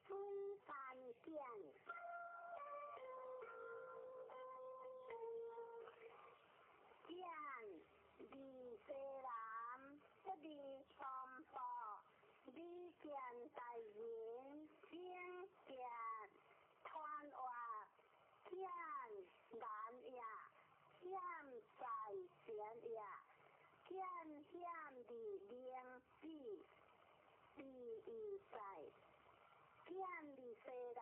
春山见。见李西南，一李三宝，李见大人，见见团话，见难也，见在前也，见见地灵地，地已在，见李西南，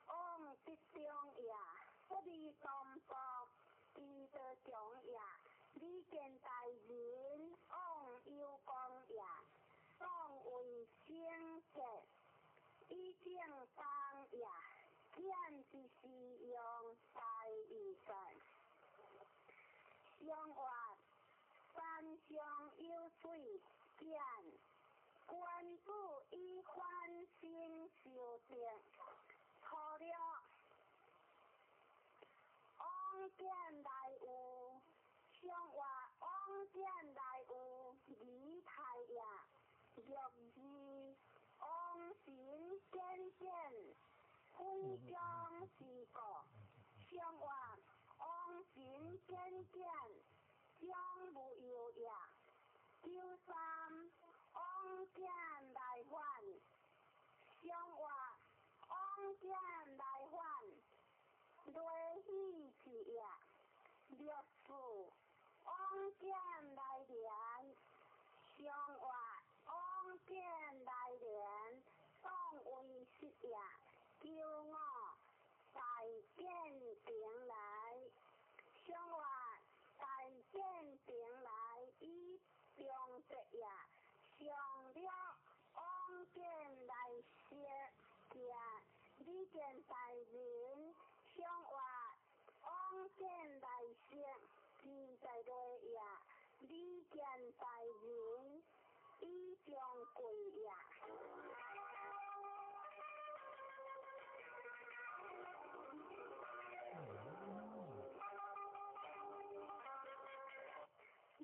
往之中也，一李三宝。记得讲也，你见大人往有讲也，当为先节，以正当也，见之是用大义在。相话山上有水见，关注以欢心修正，错了。往见来有，相话往见来有理太也，若是往行见见，非将是个，相话往行见见，将无有也。九三往见来还，相话往见来还。对历史往见来年，相约往见来年，当为失业，叫我大见平来，相约大见平来，以中职业，上了往见来些嘅，你见大人，相约往见来些，现在来也，你见大人，已将贵也。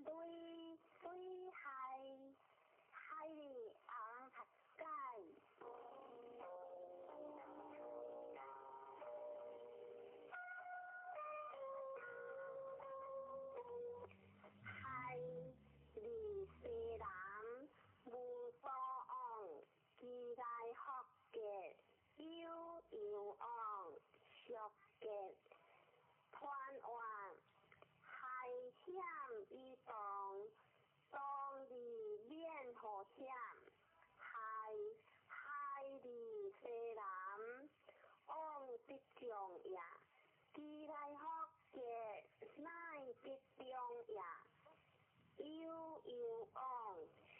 对海里昂合街，海里西南無多昂，期待學嘅有昂熟嘅團環。海險與當里面好險，海里西南，往的中也，期待學嘅乃的中也，有往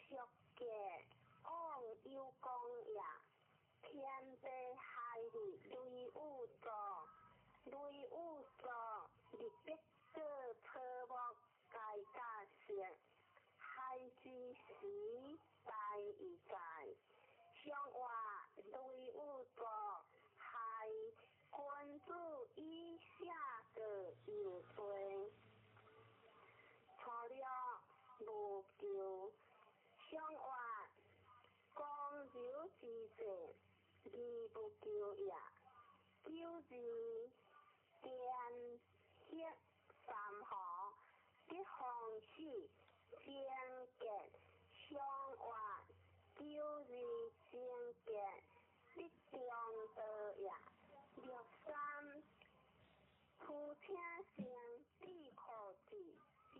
熟嘅往有講也，天地海里對有作，你必做科目界價成。海之時大已在，相約對有作海君主以下的有罪，錯了無救，相約公有之罪，義不救也，救字電血三河，的方式正結相約，救字正結的中道也，六三夫聽聲必可知正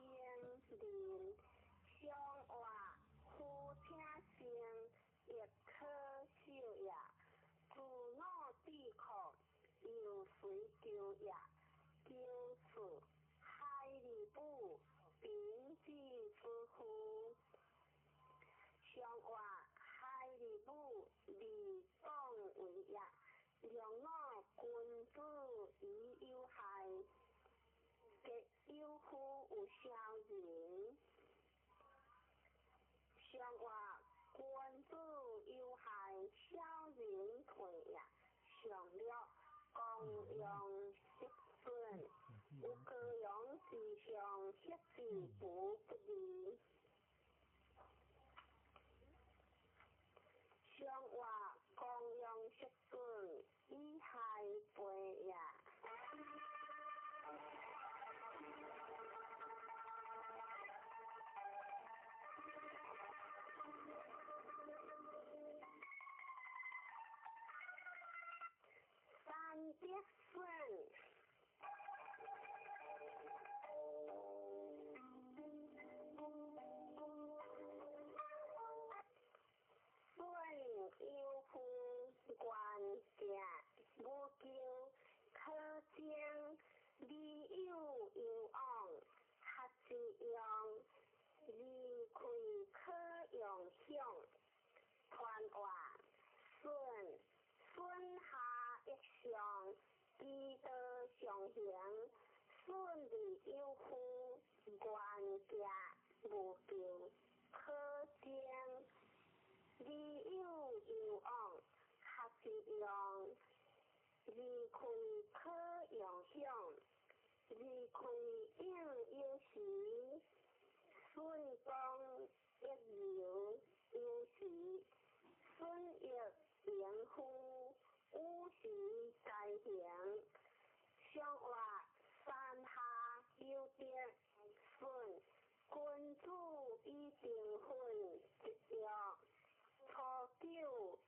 靈，相約夫聽聲亦可笑也，自我必可有誰救也，就是海里不並之之乎，相約海里不離當為也，讓我君主以有害，極有乎有效人，相約君主有害小人退也，上了公用失順，有各樣之上失之不利，相約公用失順以害背也。三节顺，顺有夫关键，无救可见，理有往，合之用，理开可用向，团话顺下一上，基德上行，顺利有夫关键，无救可见，理有往，合之用，理开可用向，理开应有时，顺当一有时，顺亦言乎，有時在行，相約山下有別順，君主以訂婚一約，初九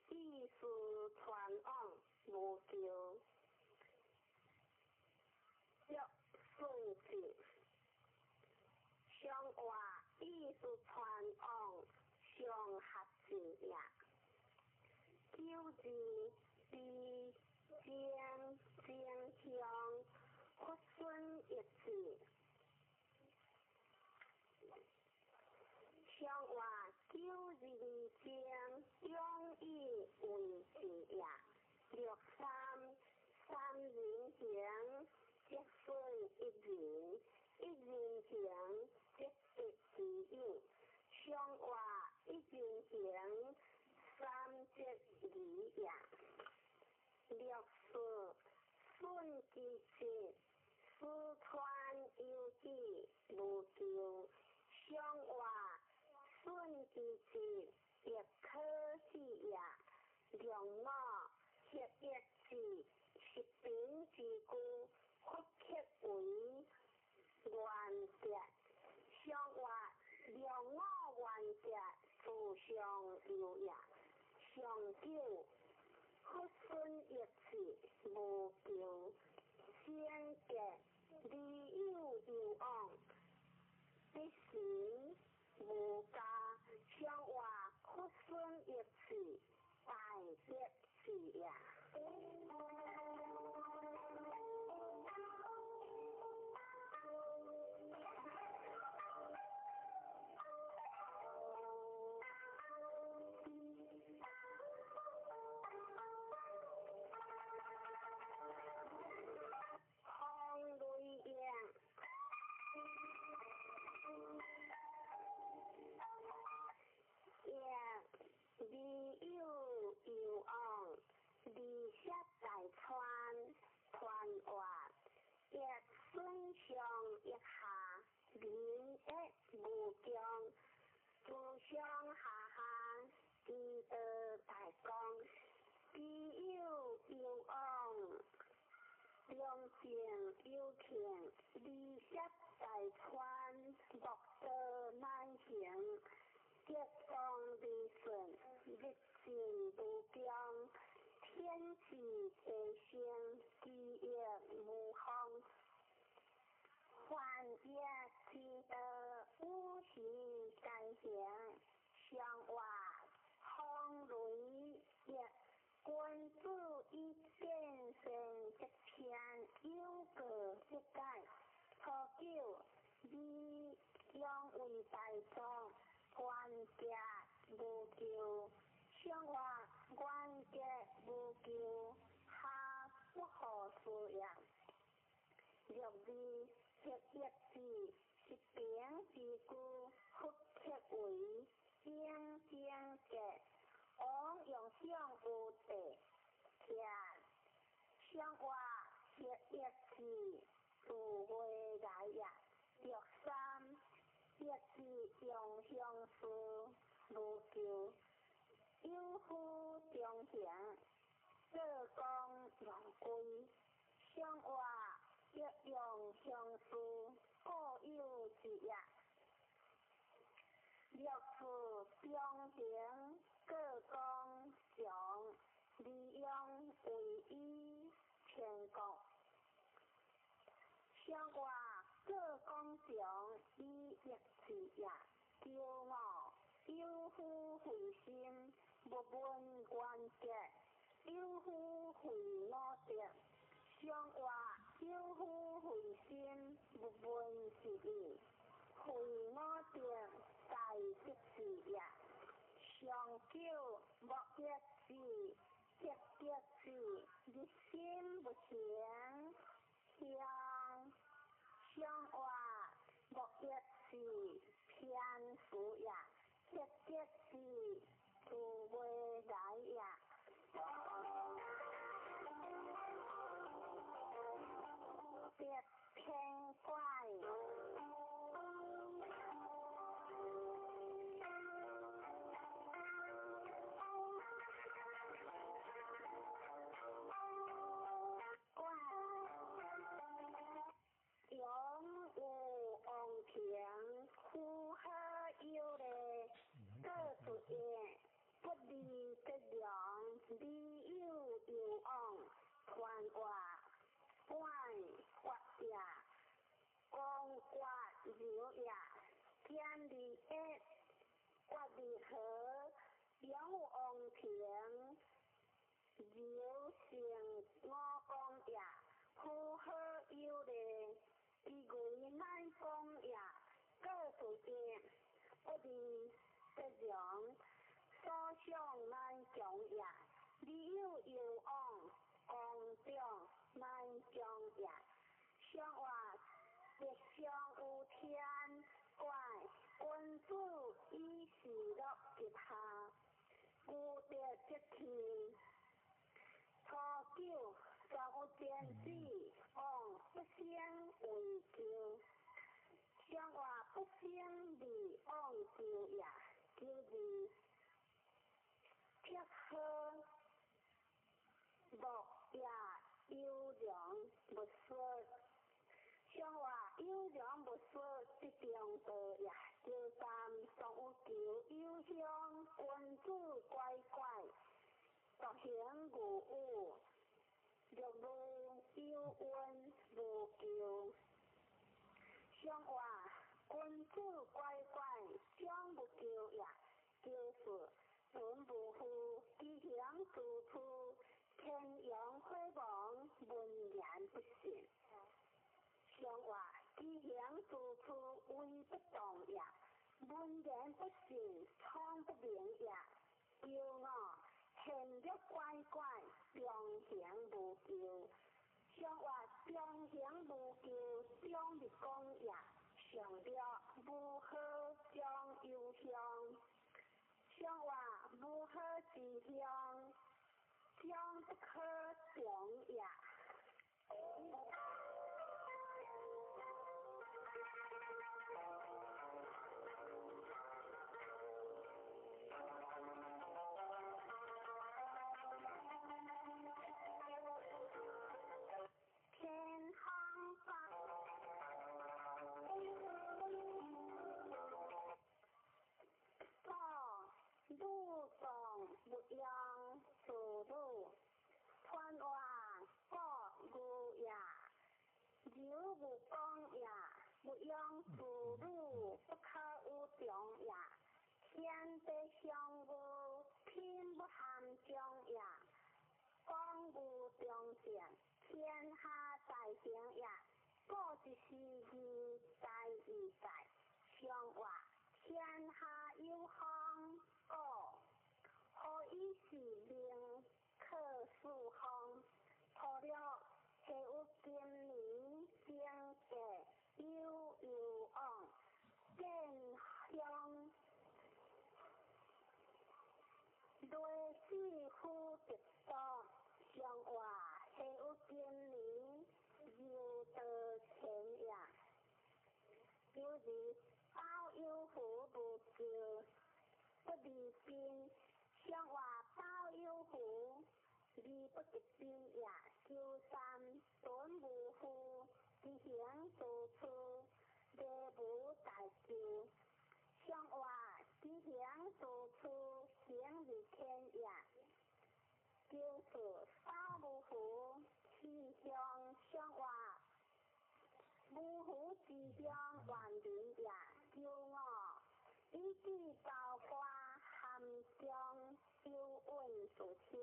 以事傳往，是传往上合字也。九字比正向发顺一字。上话九字正容易为字也。三人行即顺一人，一人行即一字应。上话一人行三即二也。顺其节，私传有记无救。上话顺其节，亦可喜也。良我协一字，是平之故，复结为完结。上话良我完结，自上有也。上九复顺一字，无救。先结理有有往，必行无加。上话复顺一字，大结字也。良情有情，理涉大川，莫得难行。结当理顺，日进不僵。天时地升，机业无方。幻业积德，无形在行。上话风雷也。君子一见成一片，有个一改。初九，你将为大众，关节无救。上话关节无救，下不可思也。六字协一字，是平之故，复结为正结。往用上有地天，上话协一字，自为来也。三一字用相思，无救。有夫中行，做工用归。上话一用相思，各有之也。六字中行，各工上，利用为一全国。上话各工上，以一字也。骄傲有夫回心，不问关节。有夫回我德。上话有夫回心，不问是义。回我德，大吉事也。上九莫一字，结一字，日心不强。上话莫一字，偏负也。结一字，自为来也。别偏怪。呼喝有嘞，各不言，不离得良，理有有往，传话关发也，光刮柔也，建立一国立和仰望平柔性我讲也符合有的以为乃讲也各自的不离这样所想乃讲也理有有往公正乃讲也相话亦相有天怪君主以事乐一下故得一天初九尚有天子往不先为救相话不先离往救也就是撇喝莫也优良不说相话优良不说一定道也就三尚有求优香君主乖乖独行无误若无有恩无求相话君主乖乖将不求也就是本不负吉祥处处天阳辉煌文言不信相话吉祥处处为不动也文言不信创不明也骄傲行得乖乖良行无求相话良行无求将的讲也上了如何将忧伤相话如何吉祥将不可动也天航方路上不样走路穿话各路也有不讲也不样走路不可有中也天地相互天不含中也光无中见天下大行也各一时义在义在相话天下有行各可以是令可数行破了是有今年经济有往见向类似乎直到相话是有今年有的钱呀就是包有福不救不离兵相话包有福离不敌兵也就三短无福吉祥做出列无大救相话吉祥做出行日天也就是包无福吉祥相话无福吉祥万年也骄傲一句造化含将有运属天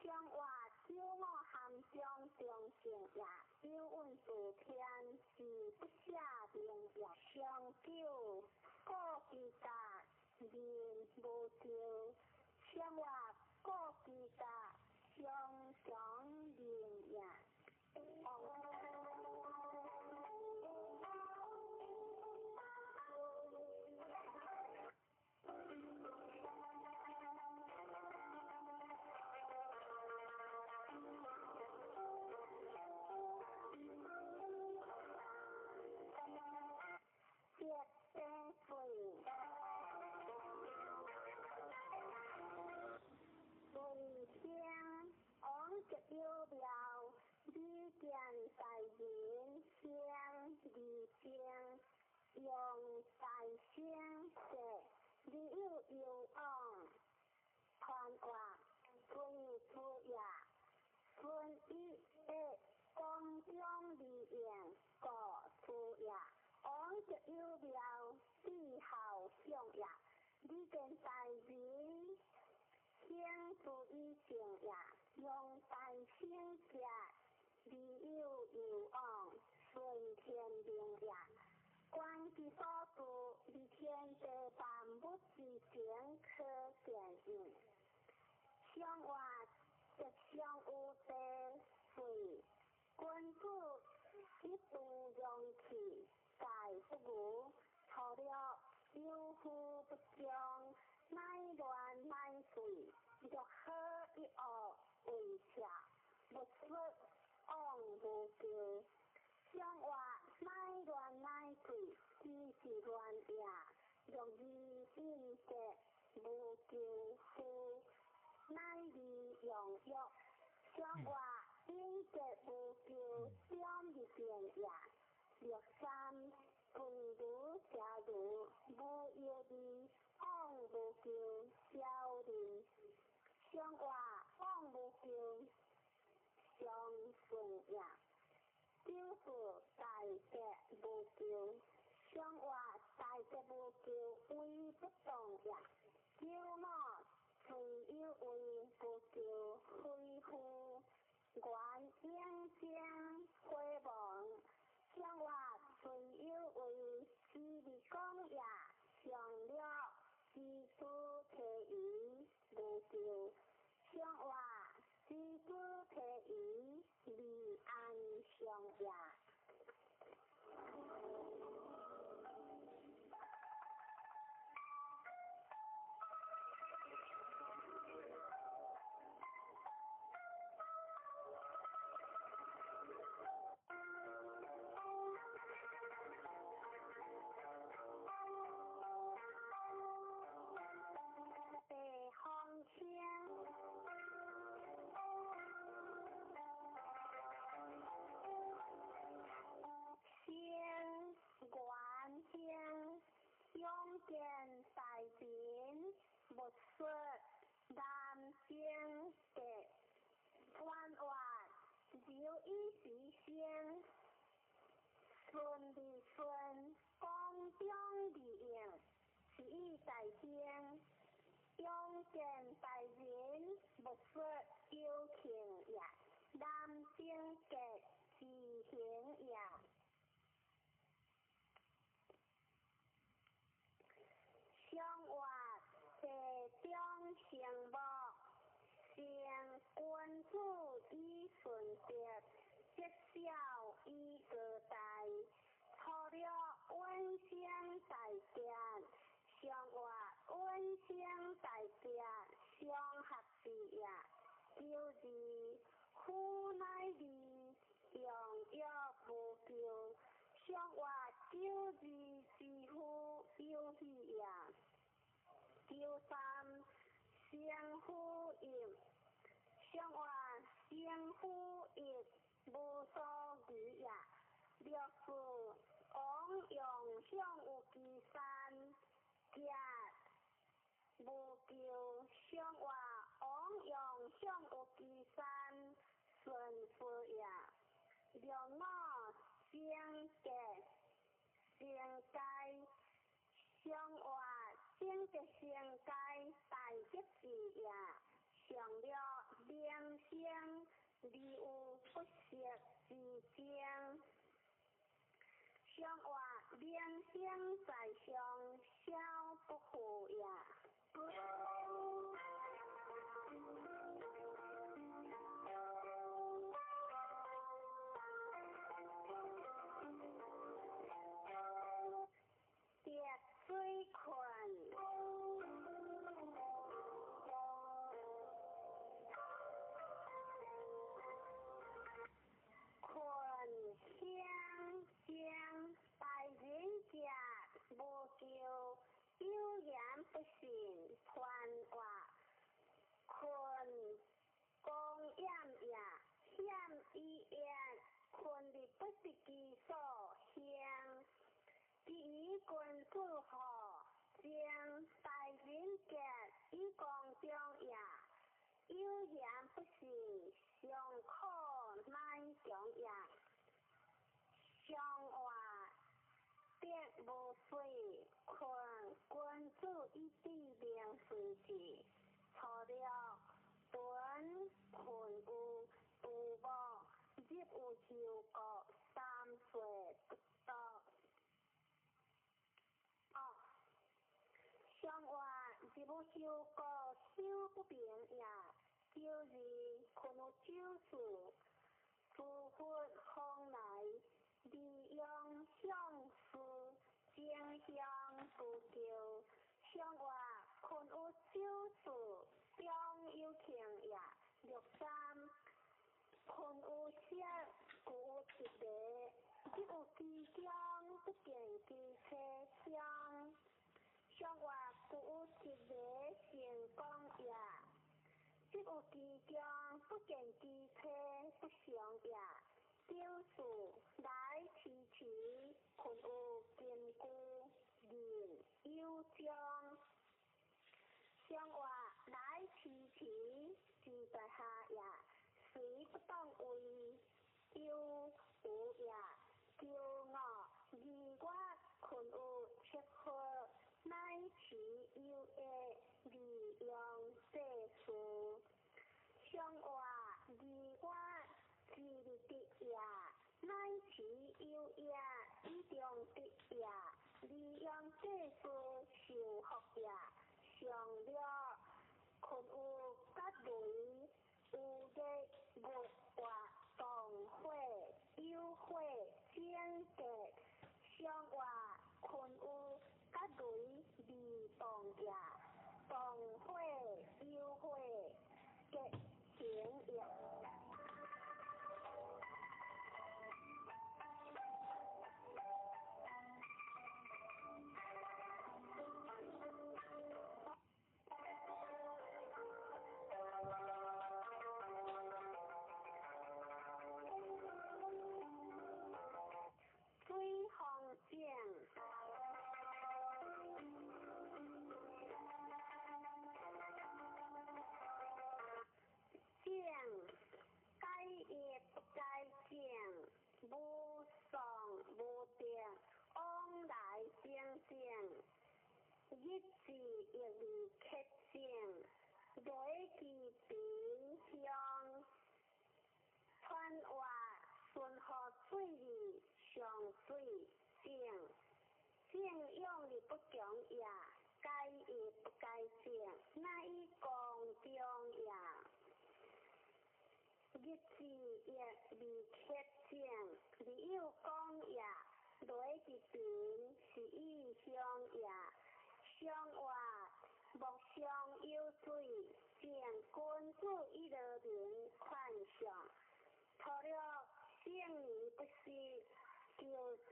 相话骄傲含将中性也有运属天是不下定也相救各自家面无救相话各自家相相应也件代志，请注意静也，用大声食，利有有往，顺天命也。观其所住，离天地万物之前可见应。向外即向有地水，君主一度用气，盖不如。除了有夫不将，乃乱乃碎，若可一恶为邪，不出往无咎。向外乃乱乃碎，只是乱也，若以应节无咎夫，乃利用欲。向外应节无咎，表一变也。若三分如假如，无业力往无咎，小人向外往无咎，相顺也。就是大节无咎，向外大节无咎，为不动也。有脑虽有为不咎，非乎原应将回望。向外虽有为，是利讲也，上了是主体于无咎。向外是主体于利安上也。用见大便，不说南京的关外，有一时先顺利顺，公中利应，是以大天。用见大便，不说有情也，南京的自行也。向外地中行木，先君主以顺节，节小以个大，除了温馨大家，向外温馨大家相合之也。就是夫乃利，用欲无咎。向外救治之夫有喜也。第三，相呼应。向外相呼应，无所疑也。若是往用向有其三，皆无咎。向外往用向有其三，顺夫也。若我相结相解，向外相结相解，大吉之也。上了良相，利有不识之将。向外良相在上，小不负也。水困，困香香，大人家无咎，有言不信传话。困公掩也，险以言，困的不是其所向。第一君主何将大人节以公中也，有言不信，上可乃中也。向外必无水，困君主数一地零水字，除了本群有父母，日有受过3岁不到。上话日有受过手不明也，叫字群有酒事，诸佛方来，利用相思，正向不救。上话群有酒事，中有情也，63群有色，故有一个，日有机将，不见机车相。上话故有一个成功也，日有机将，不见机车不常也。表示来迟迟，群有坚固，人有将。上话来迟迟，自在下也，随不当位，有无也，骄傲自我群有切合，乃迟有的利用世事。上话自我自利的也，乃迟有也，以中的也，利用世事受福也。上了群有甲雷，有的月华同火，有火正格。上话群有甲雷未同也，同火有火结成也。水风景，景该业不该景，无上无定，往来正正，日子亦未克正，雷其平向，川话顺河水里上水正，正用力不强也，该也不该正，乃以公中也。日子亦未克正，理有讲也，雷其平是意向也。上话木上有水，正君子以乐人款上。除了正义不是，就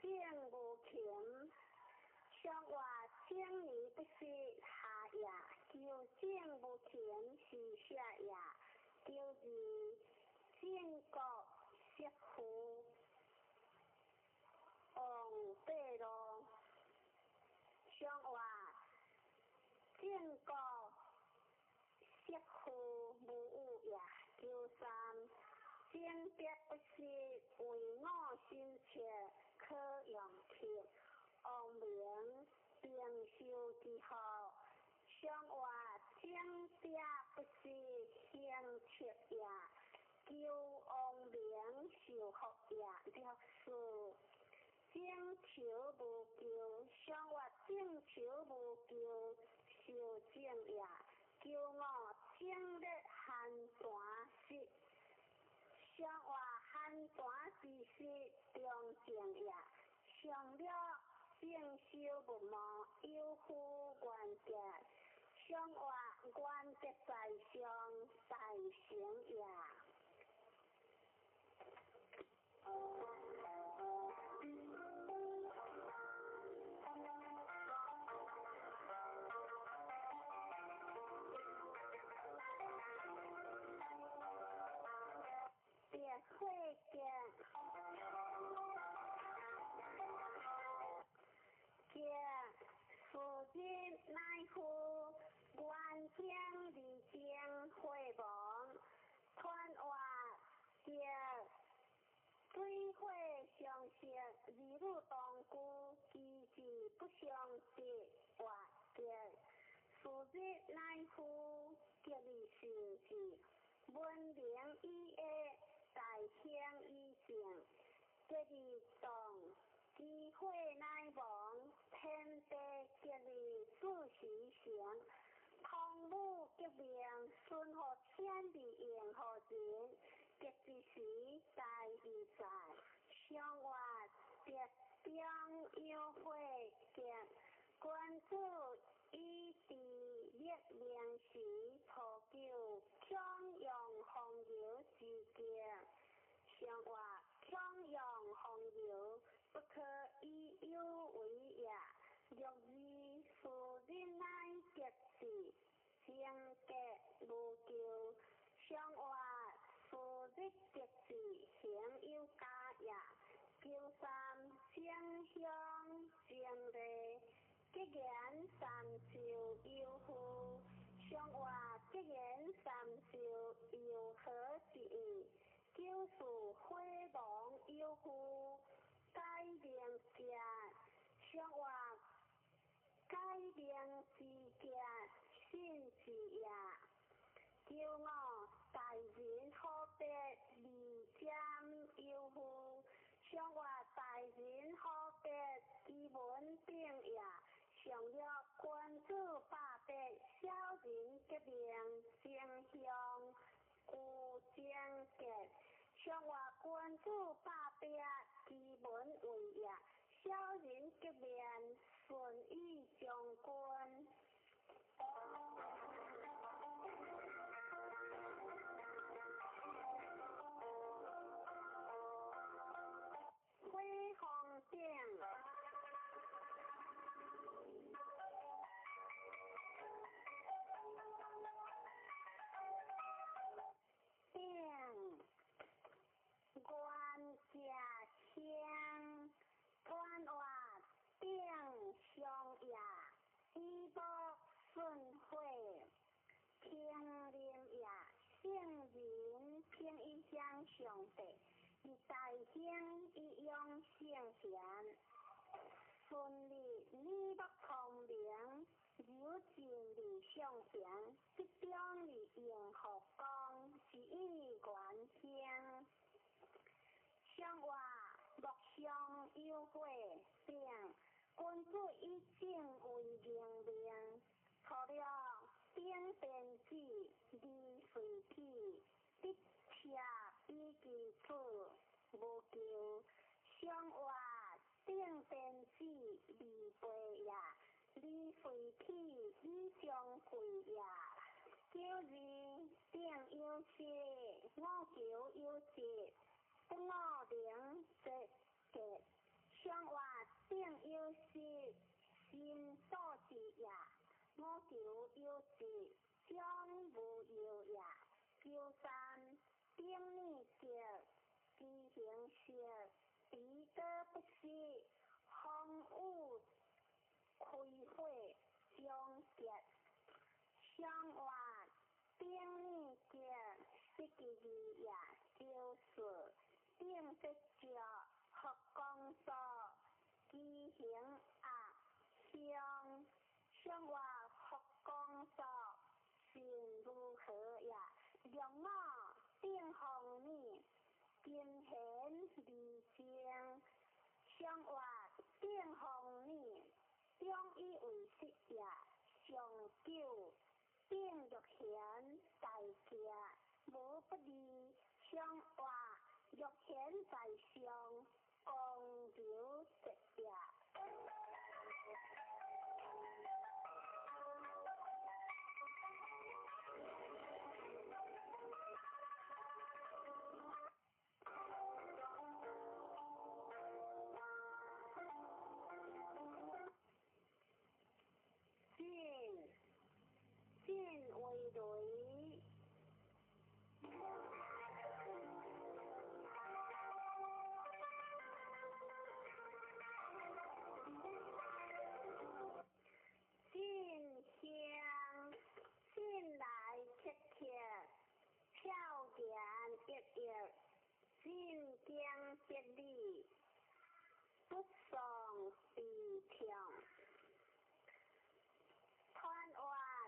正无情。上话正义不是下也，就正无情是下也。叫字正国适乎，往北路。上话正国适乎无有也。93正别不是为我心切，可用贴，王明并受之后。上话正别不是相切也，叫王明受福也。64正求无求，上话正求无求，受正也。95正烈寒寒湿，上话寒寒之湿中正也。上了正修不忘，有夫原节，上话原节在上，大成也。别会见，夫人乃夫，愿将离间会亡，传话见。水火相息，儿女同居，其志不相识，或见。数日乃夫吉利受治，文明以下大兴以正，吉利动，机会乃亡，天地吉利自时成。空武革命，顺和天地应和人，革之时大义在，上外别中有会见，君主以地列名时，破旧强用红油之见，上外强用红油，不可以有为也。若以夫人乃结事，性格无咎。上外夫人结事，行有家也。九三正向正礼，吉言三寿有福。上外吉言三寿有何之意？九事辉煌有福，改名家。上外改名之家，信之也。九五大人好别离间有福，上外大人好别基本定也。上了君主百百，小人革命正向故正格。上外君主百百，基本为也。小人革命顺义将军。辉煌定。官家乡，官外定上也，衣帛顺惠，平林也，圣人平一乡上帝，以大兴以用圣贤，顺利礼目通明，有尽理向前，即将以应和光，是以元兴。上外木上有会并，君主以正为命令，除了顶殿子离随体，必车比其次无咎。上外顶殿子离背也，离随体以将贵也。九二定有事，五九有节。五零节格，上外定有事，心所之也。五九有节，将无有也。九三定义格，机行式，彼得不息，风雨开会将结。上外定义格，是其二也。九四定得着合公所，机行压相，上外合公所，是如何也？两我定红你，金贤离正，上外定红你，中以为实也。上九定玉贤大家，无不利。上外玉贤在上，公牛直也。进为雷。进香，进来切切，飘然一日，进江接力，不上地强。川外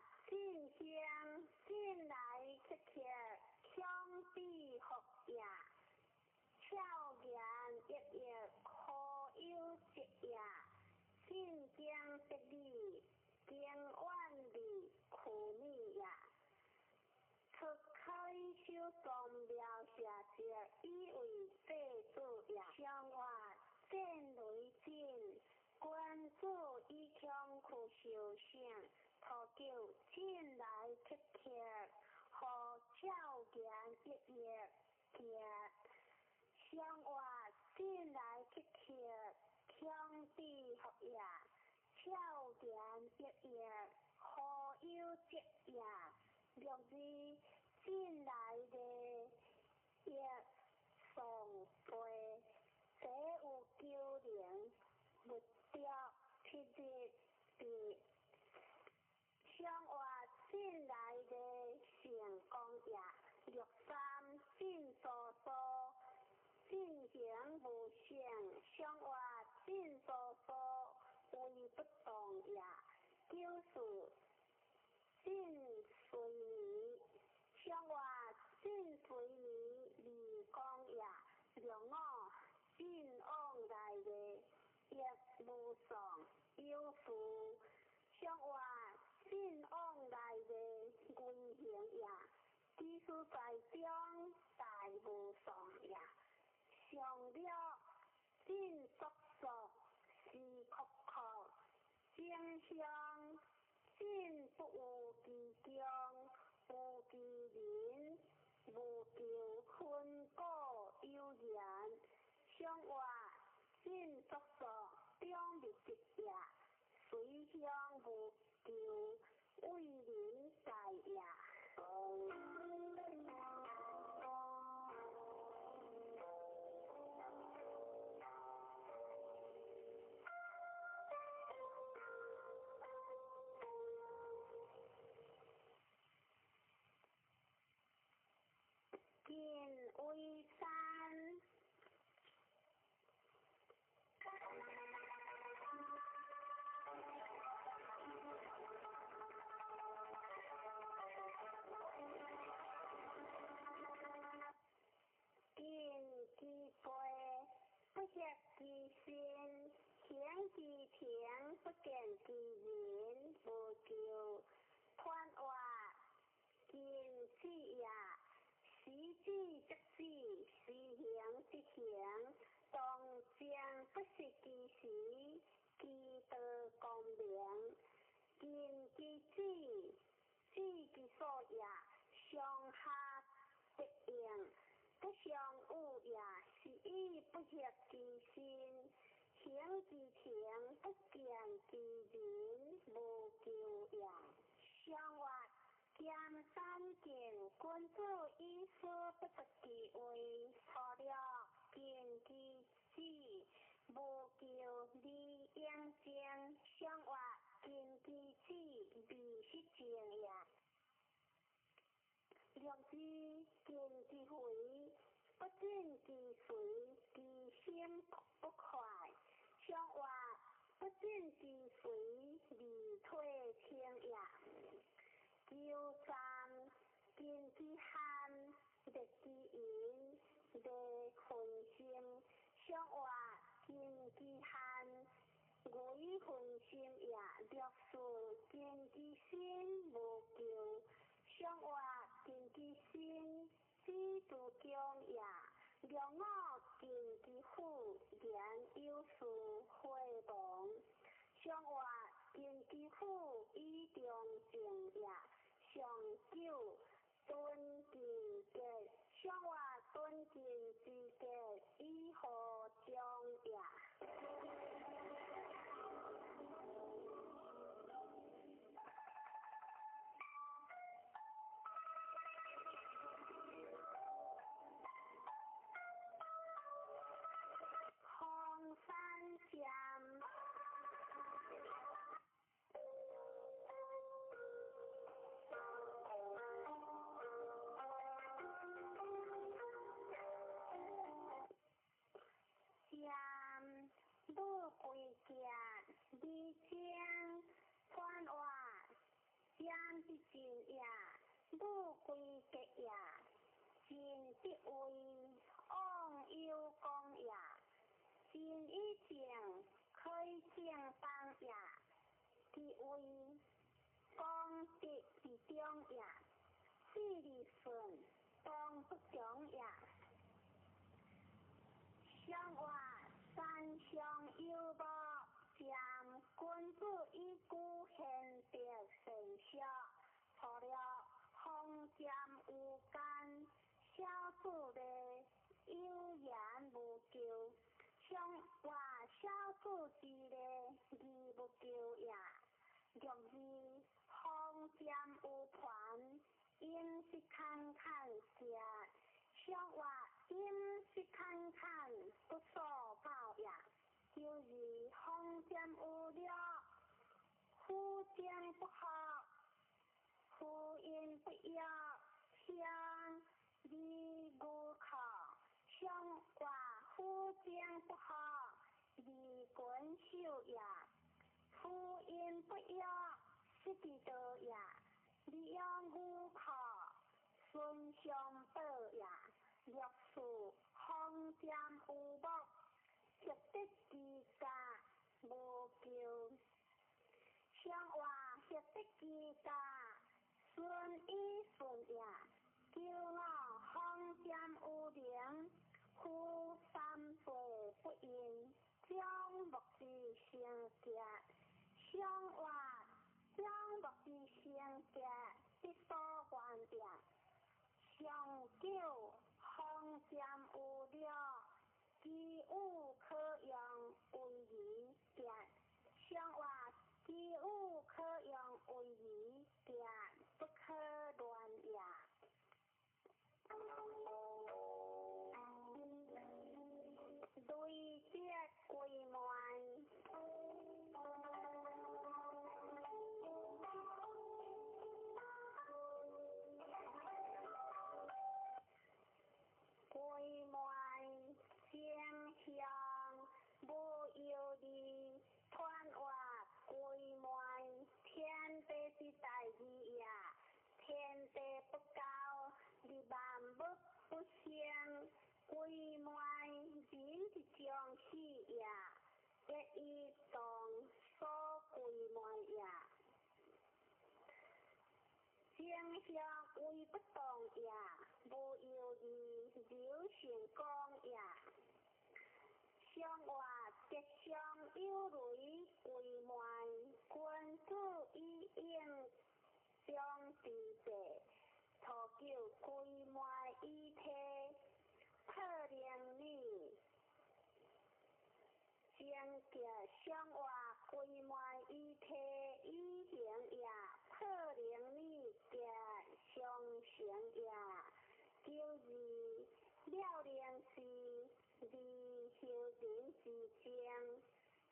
学也，巧言悦悦好友节也，信将得理，经万里苦逆也。出开手装了写节，以为祭祖也。相话见雷震，官主以强去受伤，托叫进来乞客，和巧言悦悦结。相话进来乞客，强地学也，巧言悦悦好友节也。六字进来的也上背，这有9年不掉七日的。相话进来的成功也，六三进疏疏，进行无成，相话进疏疏，为不动也，九四进随你，相话进随你，离光也，六五进往来的也无上有福，相话进往来的运行也，技术在中大无上也，上了进速速是酷酷，正向进不有其中，有其人，无求分果有言，相话进速速中立直也，随向无求为人在也。见为山，见其背，不识其心，行其庭，不见其人，无求宽话，见此也。时至则至，时行则行，当将不识其时，其道光明，见其志，知其所也，上下得应，不相恶也，是以不识其心，行其庭，不见其人，无求也。相话见三见，君子以说不得其位，错了见其志，无求理应正，相话见其志，未失正也。六字见其回，不见其随，其心不快，相话不见其随，离退轻也。九三见其罕，得其言，得分心，相话见其罕，为分心也。六四见其心，无求，相话见其心，知足强也。六五见其父，言有事会亡，相话见其父，以中正也。上九敦敬节，相话敦敬之节，以何将也。红山江。江不归家，离江宽话，江之尽也，不归家也。真得为往有功也，真以前开正当也，得为功德之中也，事理顺当不中也。相话山上有无，占君子以古贤德成效，除了封占有间，小子的有言无求，相话小子之的义不求也。若是封占有权，应是看看食，相话应是看看不所报也。就是封占有了，夫占不好，夫因不要，相离无靠，相话夫占不好，离君秀也。夫因不要，失地道也。利用无靠，顺相报也。若是封占有目，值得之家无求，相话值得之家顺意顺也。叫我封占有灵，夫三岁不应，将目之成格，相话将目之成格必所还也。上九封占有了，机务可用为宜便，相话机务可用为宜便，不可乱也。对接归门，归门相向无有理，传话归门天地之大义也。天地不高，你万物不相，归门人之将死也。一一当所归门也。相向为不当也，无有理有成功也。相话吉祥有雷归门，君子以应将地者，图求归门以体，破令你。将格相话归门以体以行也，破令你格相成也。就是了令是离修人之争，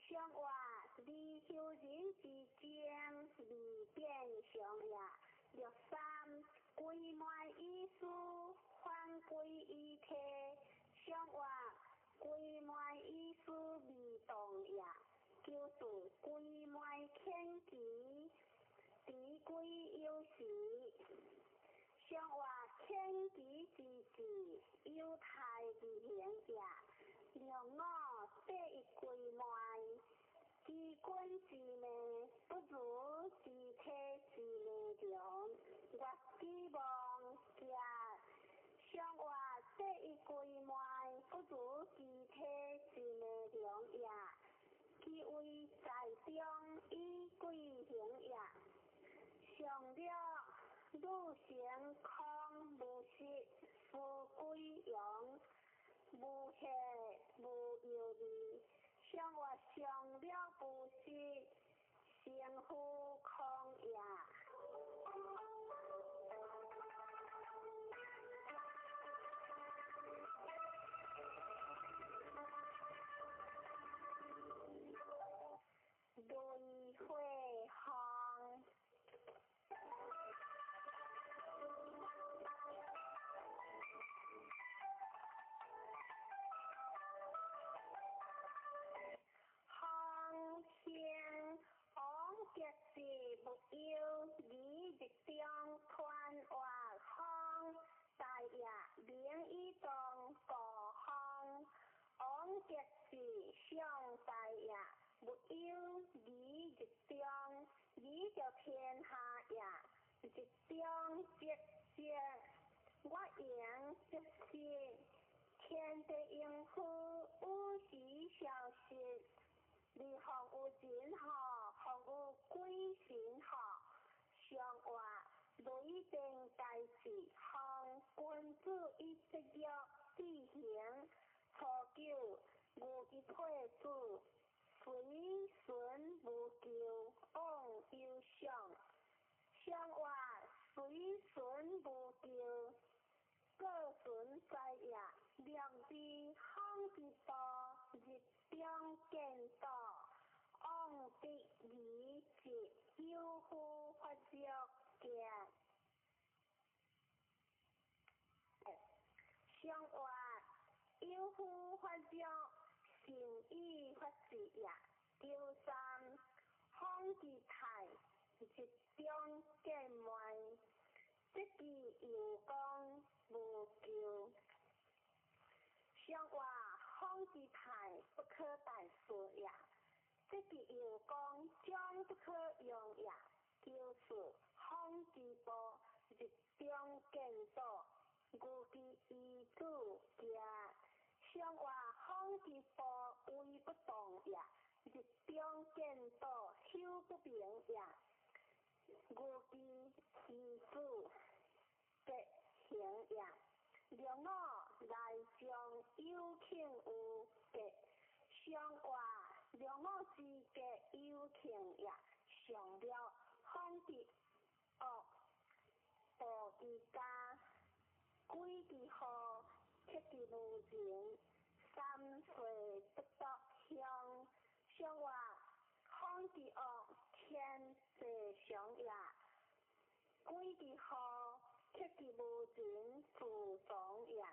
相话离修人之争离变相也。若三归门以事，反归以体，相话归门以事未当也。就是归门牵奇，敌归有时。相话牵奇之事，有态之行也。让我第一归门，知君之命，不如知体之命量。我希望格相话第一归门，不如知体之命量也。其为在中以归行也。上了女成空无实，富归阳，无邪无有理。相话上了不实，成夫空也。轮回行。行前往吉祥。上大也，没有义一中，义就天下也，一中节节，我赢即是天地应付，有时消失。你防有真好，防有鬼神好，上话雷电大事，防君子以职业执行。初九，无其配子，随顺无咎，往忧伤。上话随顺无咎，各顺在也，良知行之道，日中见道，往得理节，有夫发作见。上话有夫发作，成以发事也。第三，方之泰，日中见面，即其有功无咎。上话方之泰，不可大事也。即其有功将不可用也。第四，方之波，日中见道，故其依主也。上话方之波，为不动也。日中见道，休不明也。故其依主德行也。良我来将有庆有德，上话良我之格有庆也。上了方之恶，报之家，归之好，克之无情，三岁不得香。上话方之恶，天地上也，归之好，克之无情，自爽也。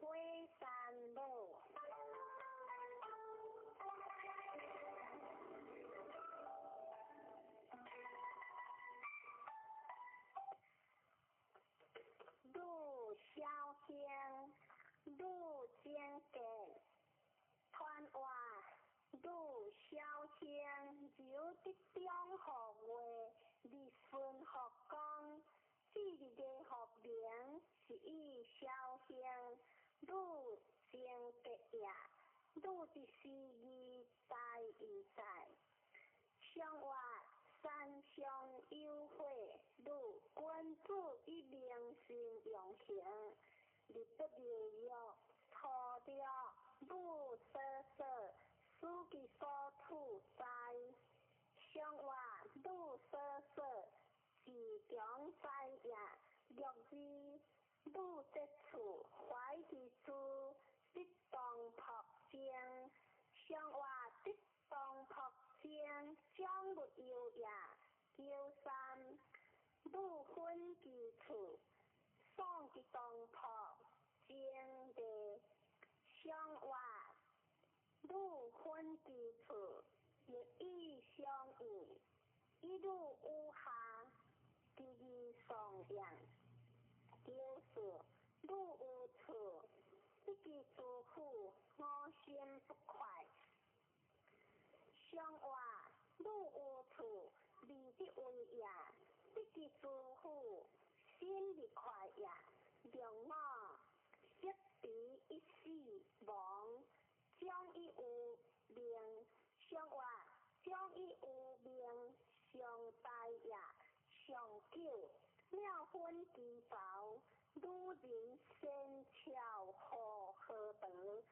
灰山路，路萧香，路间隔，传话路萧香，有的中学话，立顺学讲，至日嘅学名是以萧香，路间隔也，路的诗意在而在。上话山上有火，路君子以良心用行，日不流约，错了路瑟瑟，使其所处在。上话路瑟瑟，是强在也，若之路得处，怀之处，得当朴正。上话得当朴正，将没有也。第三，路分之处，丧之当朴正的。上话路分之处，亦以相宜，一路无下，第二上扬。第四，路无处，一己诸苦，我心不快。上话路无处，离的为也，一己诸苦，心不快也。良我识彼一死亡，将以有命。上话将以有命，上大也。上九，妙分之宝，女人先巧好得，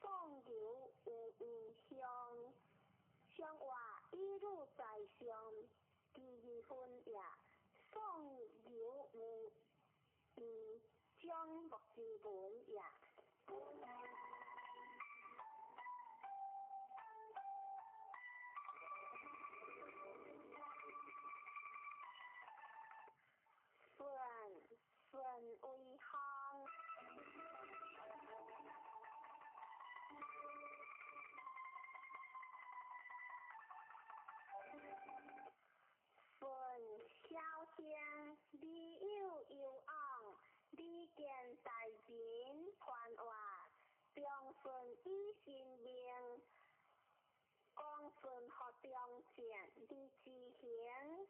上游有异香。上话一路在上，第二分也，上游有异，将目之文也。顺为行，中线的字形，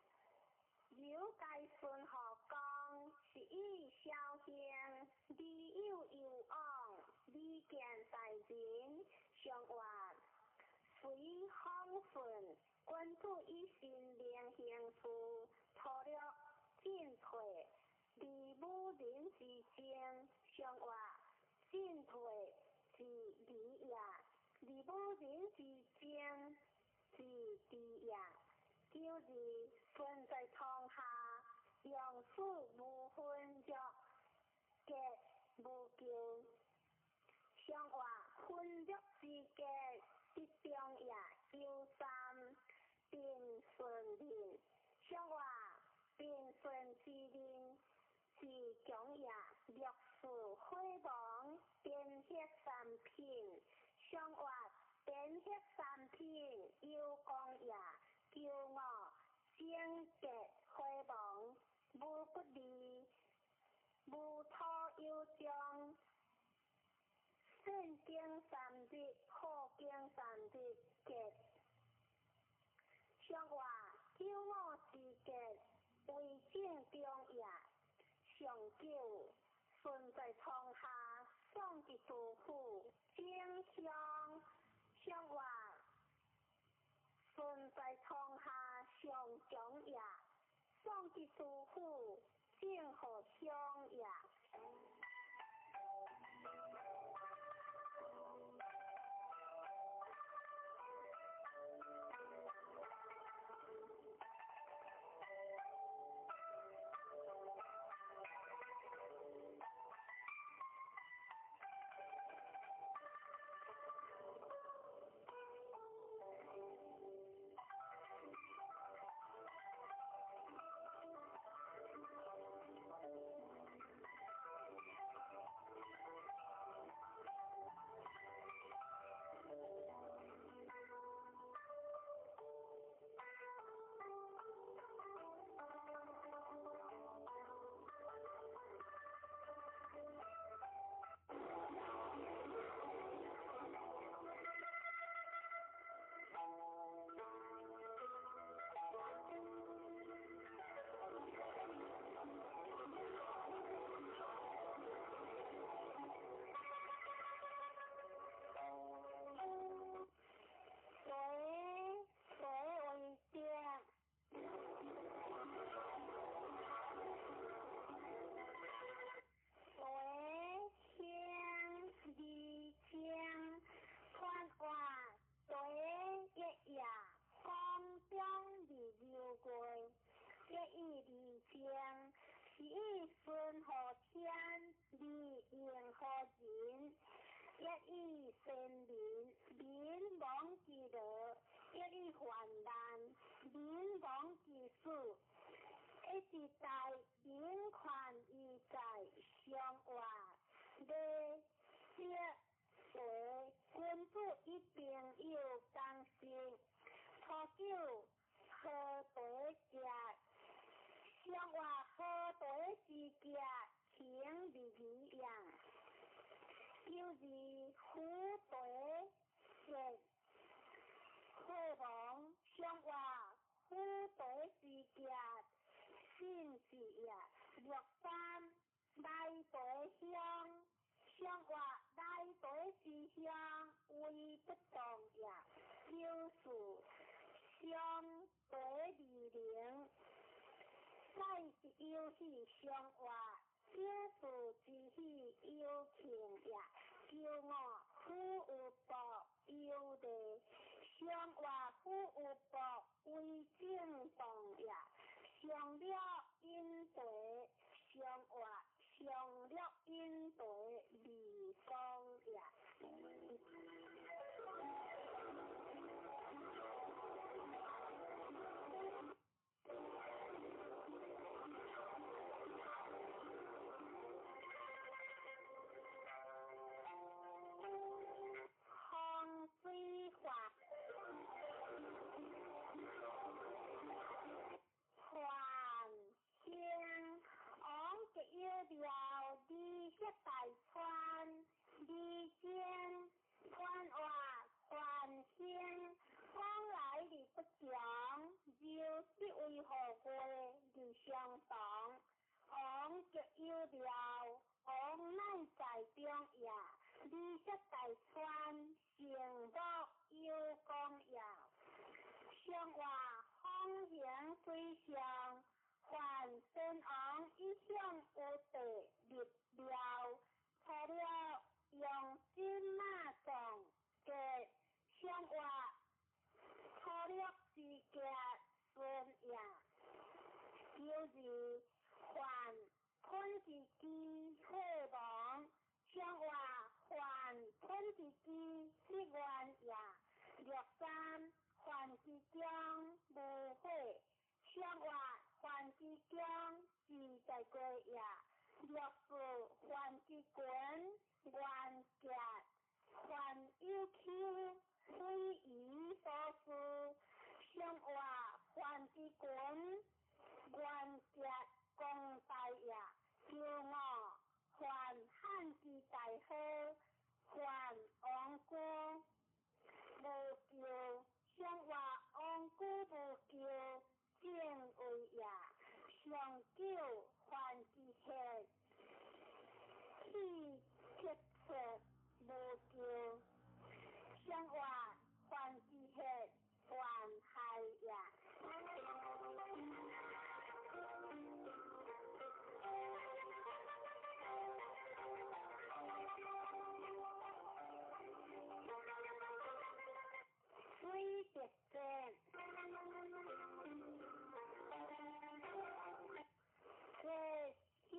有介顺河江是以小县，你有有往，你见大人，上话随康顺，君主以心灵幸福，错了进退，离母人之间，上话进退是离也，离母人之间是离也。就是分在窗下，杨树无分着，结无救。上话分着之结，的中也救三，并顺令。上话并顺之令，是强也略事辉煌，编写三品。上话编写三品，有功也。骄傲、贞洁、辉煌，无不利，无土有章，圣经三日，好经三日结。上话骄傲之结，为正中也，上九顺在窗下，送之杜甫，正香。上话顺在窗下上长也，送之杜甫，正好香也。是以顺和天，利应和人，一以善民，民亡之乐；一以患难，民亡之事。一时代民权而在上话，礼节随君主一并有刚性，初九何对节。上话何对之节，情理一样，就是虎对节辉煌。上话虎对之节，性质也若干内对相。上话内对之相，为不动也，就是相对理灵。再是有是上话，小事之喜有情也，骄傲虎有博有利。上话虎有博，为正当也，上了因对。上话上了因对，利光也。风水话，还乡往嘅要条，地些大川，地间川话还乡，往来里不为何过而相同？王极有聊，王乃在中也，李色大川，成福有功也。上话风行水上，凡身王一向有地入了，除了用金马种嘅上话，粗略是嘅顺也。就是凡喷自己火王，上话凡喷自己失愿也。6.3凡之将无火，上话凡之将自在过也。6.4凡之quyền願結，凡有求非以所事，上話凡之quyền願結共大也。5凡漢之大好，凡王孤無求，上話王孤無求正位也。上9凡之血，氣切切無求，上話凡之血還害也。水特徵，這香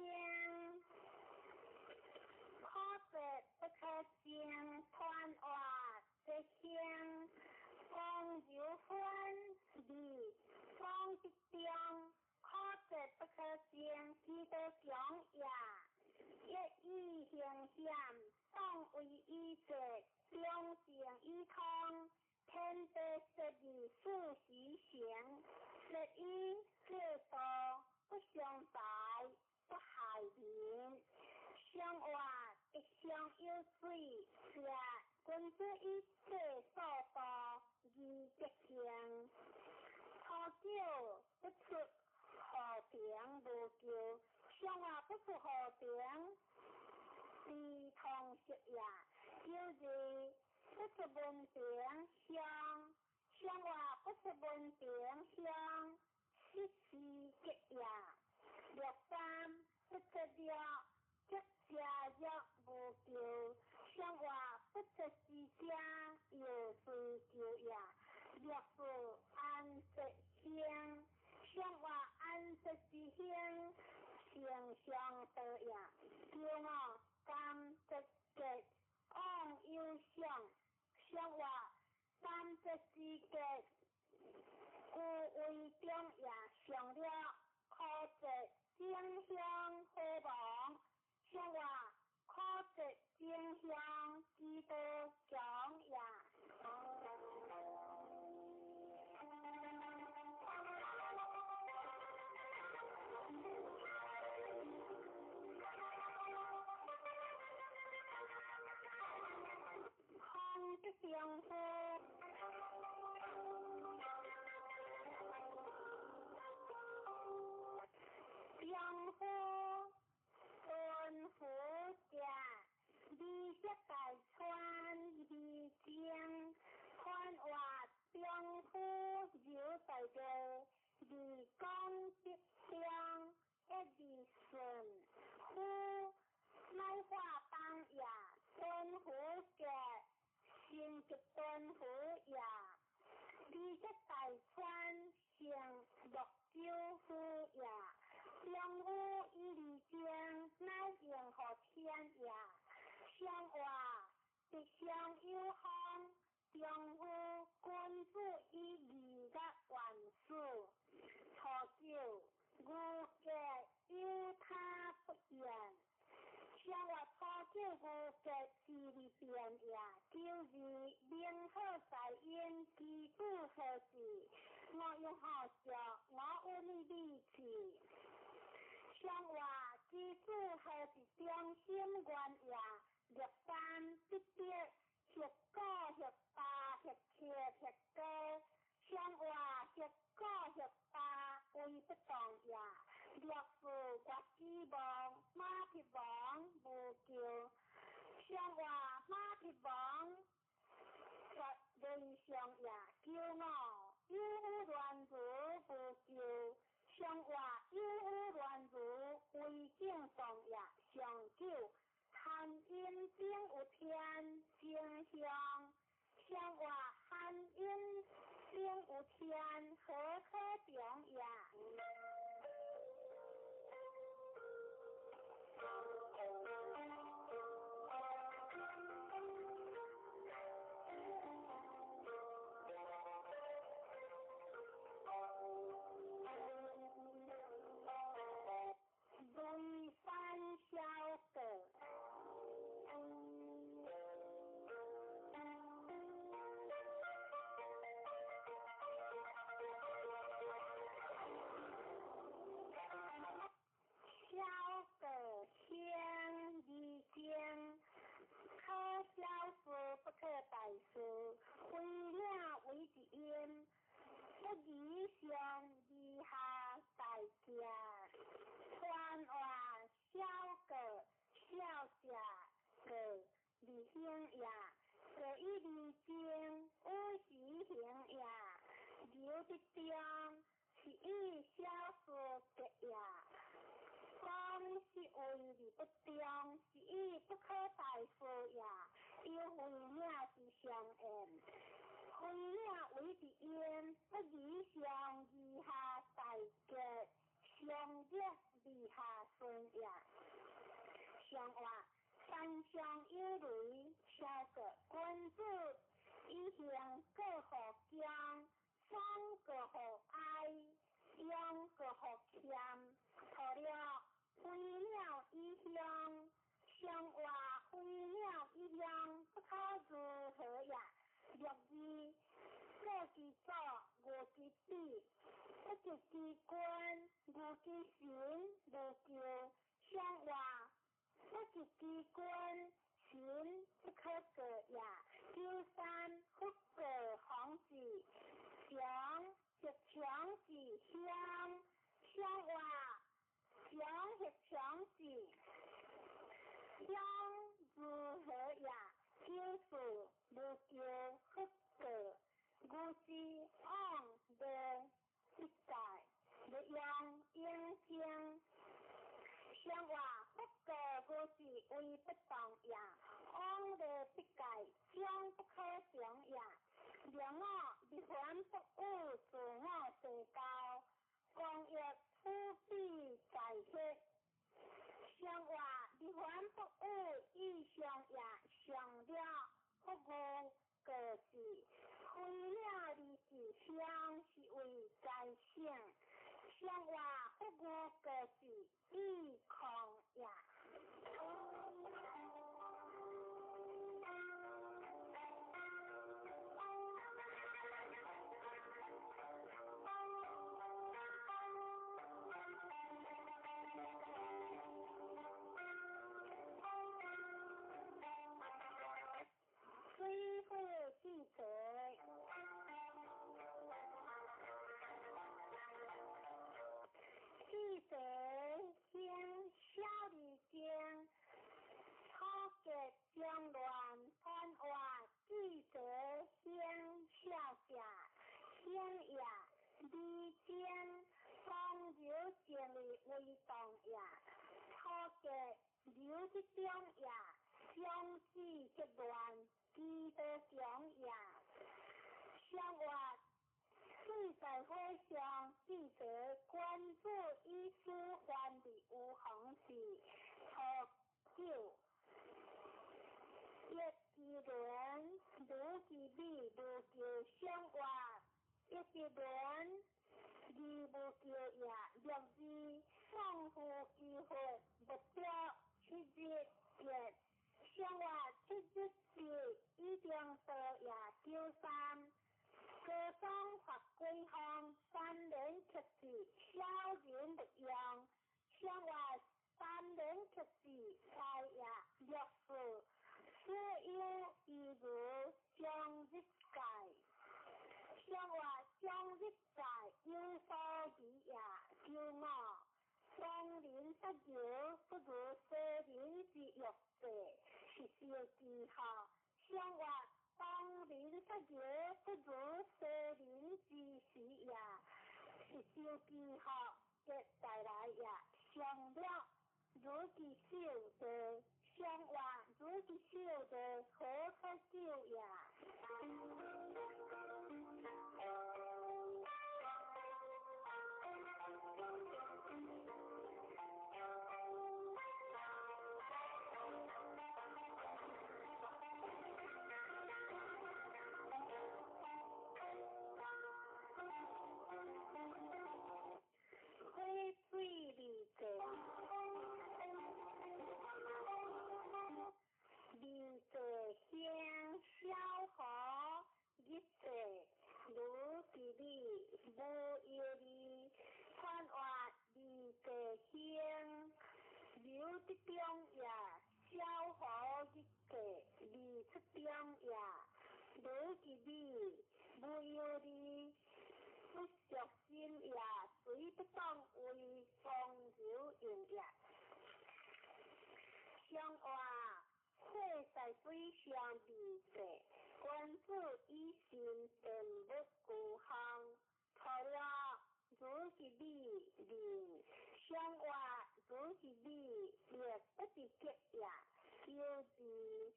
可食不可香，團話這香光有分離，光之中可食不可香，基督講也。一意形象，當為一者，兩性一通。天地實以數時行，實以世道不相敗，不害人。上話一向有水，是君子以世所道而直行。初九不出和平無咎，上話不出和平，是同食也。就是不出文平相，上話不出文平相，失事極也。6.3不出了，即家若無咎，上話不出之家，有罪咎也。6.4安息香，上話安息之香，成相得也。9甘則結，昂有相。上話三隻之結，故為中也。上了可食正香火王，上話可食正香基督講也。空的丈夫，丈夫吩咐家，你這大川已經，看話丈夫有大個，你講的香一順，夫乃話當也，吩咐家。先極斷苦也，你這大川成六九夫也，相互以離間，乃應何天也。相話敵相有空，相互君子以離的還數。初九吾嘅有他不言。上話初九吾嘅自利變也，就是名好在因基督何時，我用好笑，我有你力氣。上話基督何時中心願也，6.3必必食果食大食茄食糕，上話食果食大语上以下大家，传话小个小者个离行也，个一离经有时行也，留的中是以小事结也。讲是为理不中，是以不可大事也，有为名是相应。为名为之因，不以上以下大结，相结以下顺也。相话，山上有雷，小个君子以行各何将，双各何哀，阳各何欠，错了。飞鸟一乡，相话飞鸟一乡，不可如何也。若字各之作，我之笔，不就之官，我之行，无就相话，不就之官，行不可得也。第三，不可行字，强是强字相，相话。强是强字，相如何也？就是无叫不得，我是按的一代，不用应听。相话不得，我是为不当也，按的一改，将不可想也。两我离还不误，自我社交，光业。不必在切，相话离还不误，意相也相了不误个是，为了离是相是为在性，相话不误个是意空也。记者先小离经，超结将乱传话，记者先小下，先也离经方有建立为动也，超结留的中也，相继结乱，记者讲也，相话。最在会上，记者关注医师患的无行事，喝酒，一之人，如之比，如叫相话，一之人，二无叫也，若之相互机会，不得七日也，相话七日是一定得也，第三。各方法规范，三人确实小人的样，相话三人确实才也若是，所有一如将日改，相话将日改有所以也，就我当人不如不如舍人之欲者，是小技巧，相话。当人不如不如舍人之时也，是小技巧的带来也，相了如其小的相话，如其小的何可救也。离者先小可一者，如之理，无有理，传话离者先，留的中也，小可一者，离出中也，如之理，无有理，不心也随不当为风流营业。相话火在水上面射，君子以心便不孤行。除了如是理念，相话如是理亦不是结也，就是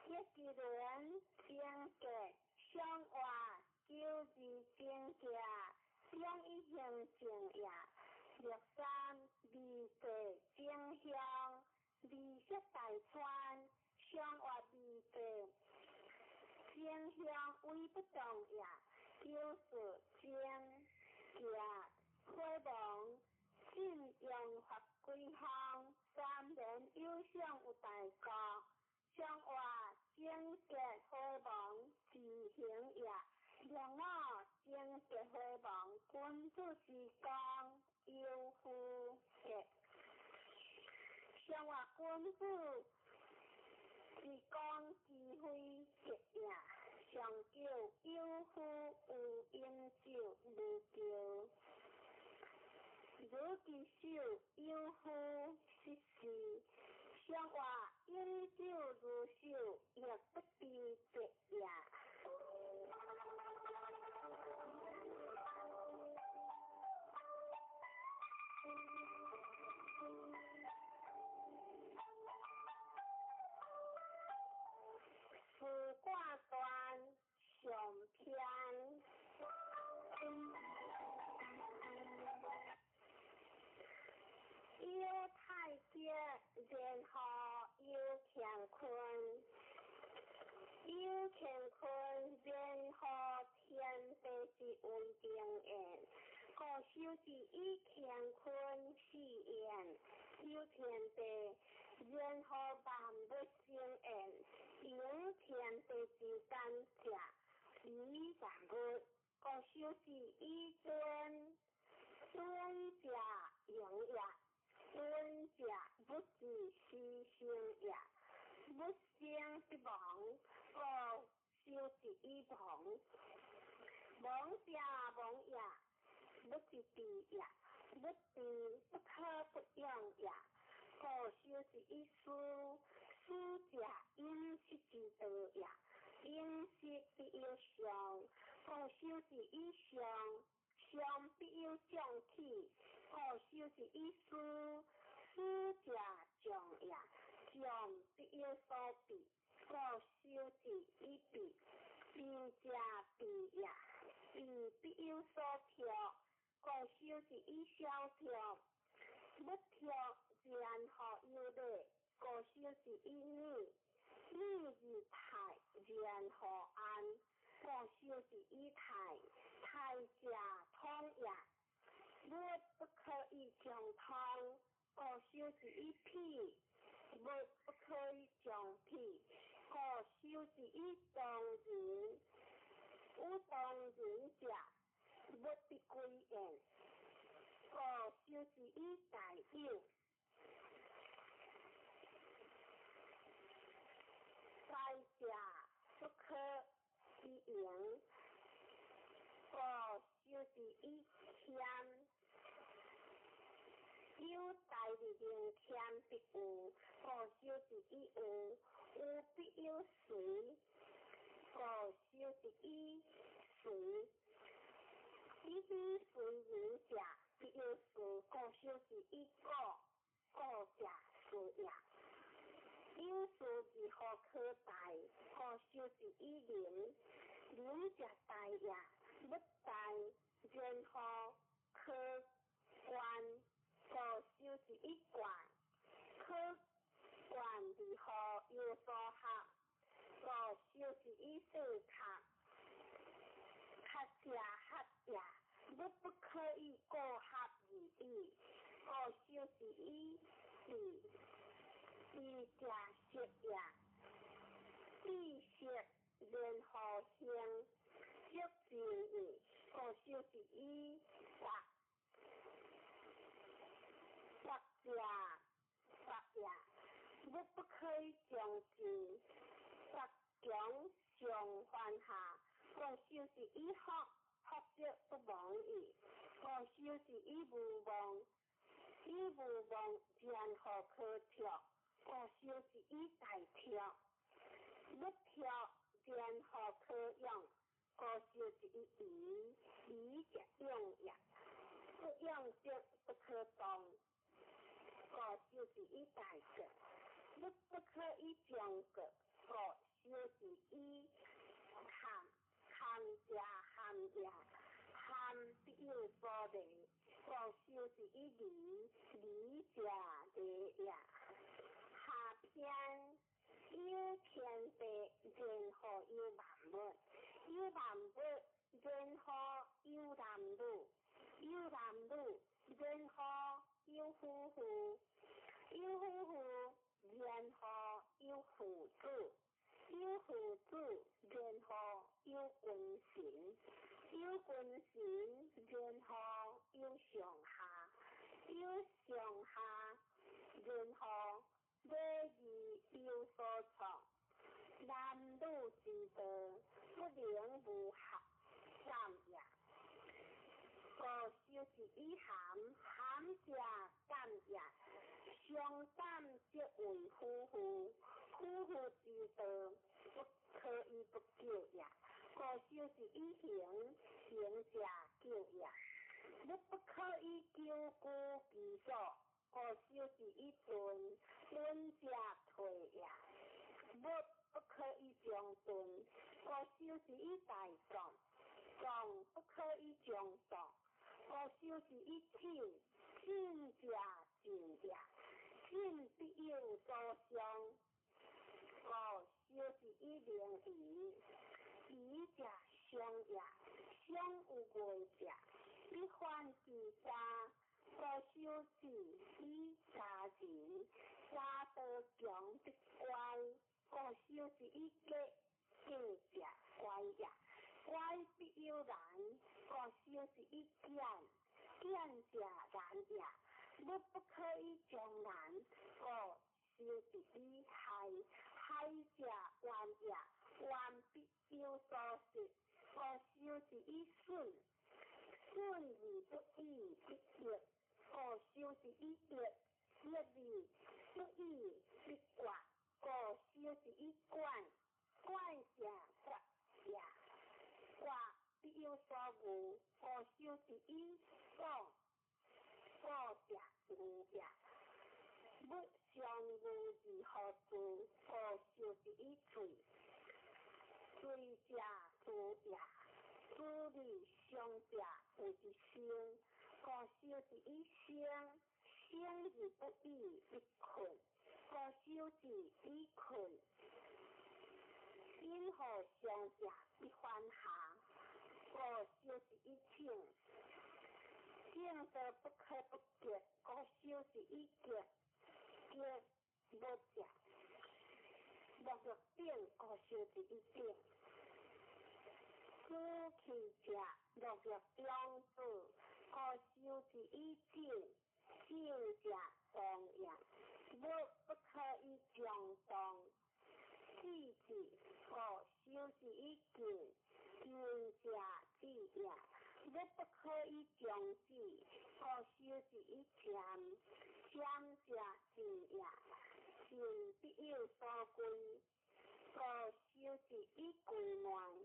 一个人境界，相话就是境界，相一形情也。六三离地正向，离色大川，相话离地正向为不动也。就是正价火芒，信用法规项，三年有相有大高，相话正结火芒自行也。两我正结火芒，君子是讲有夫结，相话君子是讲智慧结也。上叫有夫有饮酒无求，如其手有夫失事，相话饮酒如酒，亦不必别也。四卦断上篇，有太极，然后有乾坤，有乾坤，然后天地之为定言。故修之以乾坤是言，有天地，然后万物生言。有天地之间者，以万物。故修之以尊，尊者永也。尊者不自是生也，不生不亡。故修之以亡，亡者亡也。不是地也，不地不可不用也。故修之以书，书者应识之道也。应识必有相，故修之以相，相必有象体。故修之以书，书者象也。象必有所比，故修之以比，比者比也。比必有所调。故修之以相调，不调然后有理。故修之以理，理而泰然后安。故修之以泰，泰者通也。物不可以相通，故修之以辟，物不可以相辟。故修之以动人，有动人者，物必归言。故修之以大有，灾者不可以迎。故修之以谦，有大力量谦必有。故修之以有，有必有随。故修之以随，以随人者，必有随。故修之以果，果者随也。有随之后可大，故修之以灵，灵者大也。不大，然后可观，故修之以观，可观之后有所合。故修之以所合，合者合也。物不可以过合而已。故修之以义，义者色也。义色然后行，色正也。故修之以色，色者法也。物不可以将之，色强上犯下。故修之以法，法法则不忘意，五修是以无忘，以无忘然后可跳，五修是以大跳，不跳然后可用，五修是以移，移则用也，不用则不可动，五修是以大个，不可以将个，五修是以含。含者含也，含必有所离，五修是以离，离者离也。下篇有天地，然后有万物，有万物，然后有男女，有男女，然后有夫妇，有夫妇，然后有父子。有父子，然后有君臣，有君臣，然后有上下，有上下，然后礼仪有所从，男女之道不能无合，三也。五修是以含，含者感也。相感则为夫妇，夫妇之道不可以不救也。五修是以行，行者救也。不可以救孤其所，五修是以盾，盾者退也。不可以将盾，五修是以大壮，壮不可以将壮，五修是以挺，挺者进也。进必有所相，五修是以灵仪，仪者相也，相有为者，以患之家，五修是以家人，家道强必乖，五修是以格，格者乖也，乖必有然，五修是以见，见者然也。不可以将难，五修是以害，害者怨也，怨必有所失，五修是以顺，顺而不义必逆，五修是以逆，逆而不义必怪，五修是以怪，怪者怪也，怪必有所无，五修是以讲。故者无也，不相无而何处？故修是以罪，罪者主也，主理伤者为之生。故修是以生，生而不义必困。故修是以困，因何伤者必犯下？故修是以请。见得不可不觉，故修是以觉，觉无者，莫若定，故修是以定。知其者，莫若中子，故修是以静，静者动也，不可以将动。记之，故修是以静，静者止也。不可以将止，故修是以禅，禅者静也，静必有所归，故修是以归乱，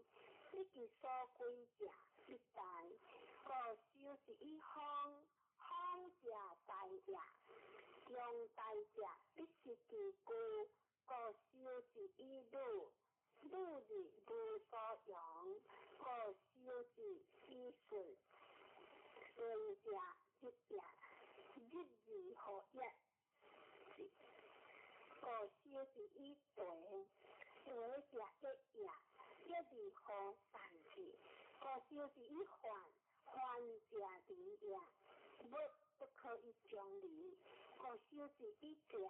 以其所归者必大，故修是以方，方者大也，用大者必是其故，故修是以路。路而无所用，故修是以顺，顺者日也，日而何一？故修是以对，对者一也，一而何散之？故修是以患，患者离也，不可以将离，故修是以者。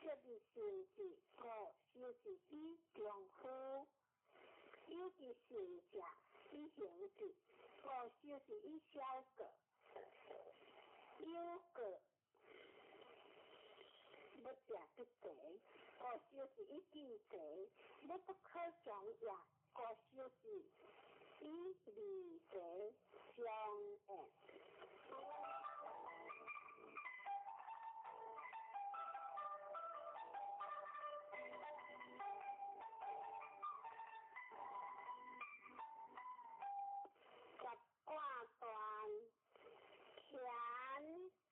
这是行之，故修是以良夫；有其行者，以行之，故修是以小个；有个不者不贼，故修是以记贼；不可讲也，故修是与离别相缘。十挂断，乾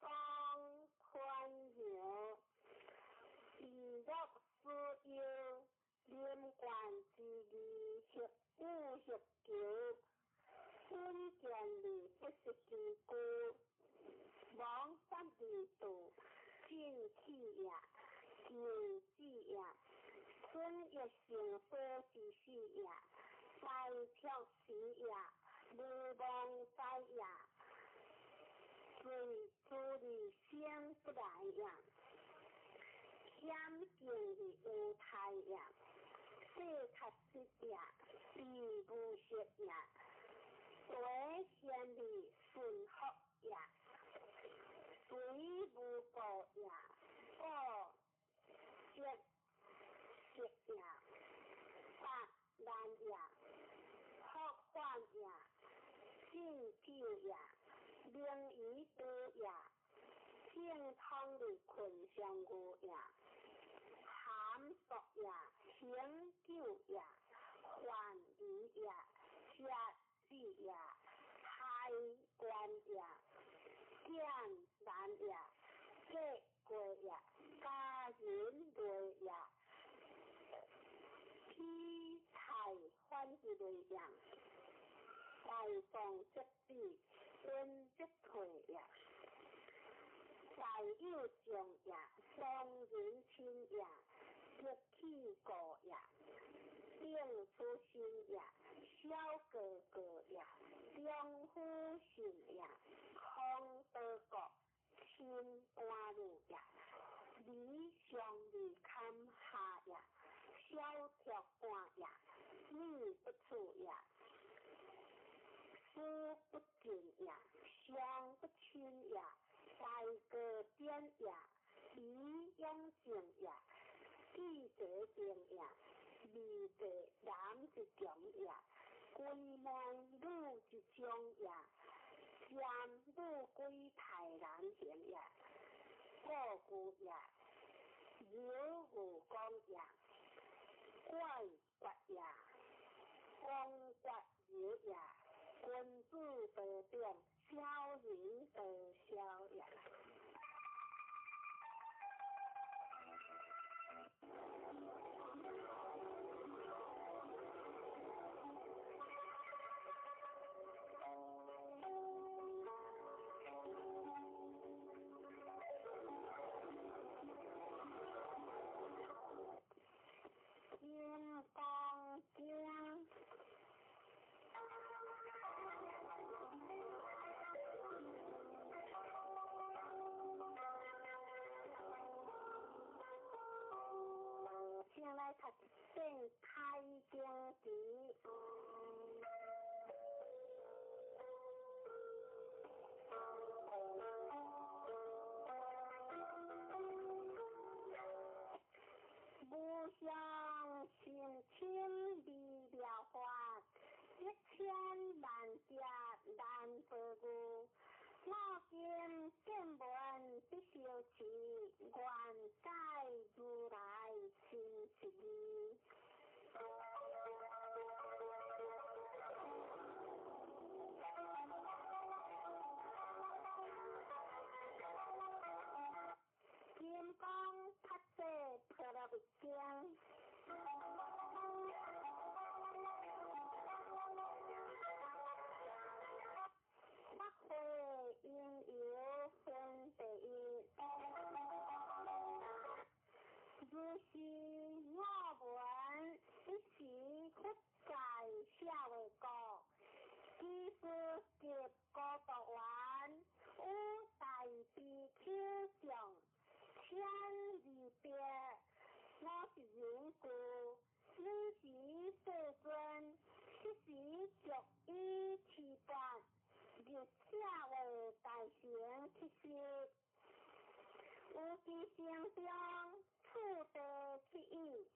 光坤耀，娱乐事业，连贯之意，合五合九，春见里不是之故，往三里度，进气也，旧之也，春也成多之事也，再挑时也。无望在呀，随处理先不来呀，险境的舞台呀，这他是呀，并不是呀，对先的顺服呀，随不过呀，过接接呀，大难呀，好换呀。进救呀，灵异多呀，健康的困相顾呀，寒索呀，拯救呀，还离呀，下地呀，开关呀，见难呀，结果呀，家人对呀，批财欢喜对呀。大放即地，温即退呀；大有上呀，双人亲呀，热气过呀，定出心呀，小哥哥呀，相夫信呀，康德国，亲官路呀，理想的看下呀，小条官呀，你不出呀。思不尽呀，想不清呀，在个边呀，理养性呀，记者病呀，理者男之强呀，归门路之中呀，将路归台南前呀，过古呀，有无光呀，怪怪呀，光怪有呀。君子得病，小人得消呀。天光江。先来读正开经题。不想心情离了欢，1000万家难得故。我见见闻必修持，愿解如来心之意。天光拍摄破了一江。我会应有分第一，如是我闻一时不在下为高，其实结果读完，有大悲口上，千里别，我是人故，有时世尊，一时逐一持断。就下为大行其事，无其形象，触得其意，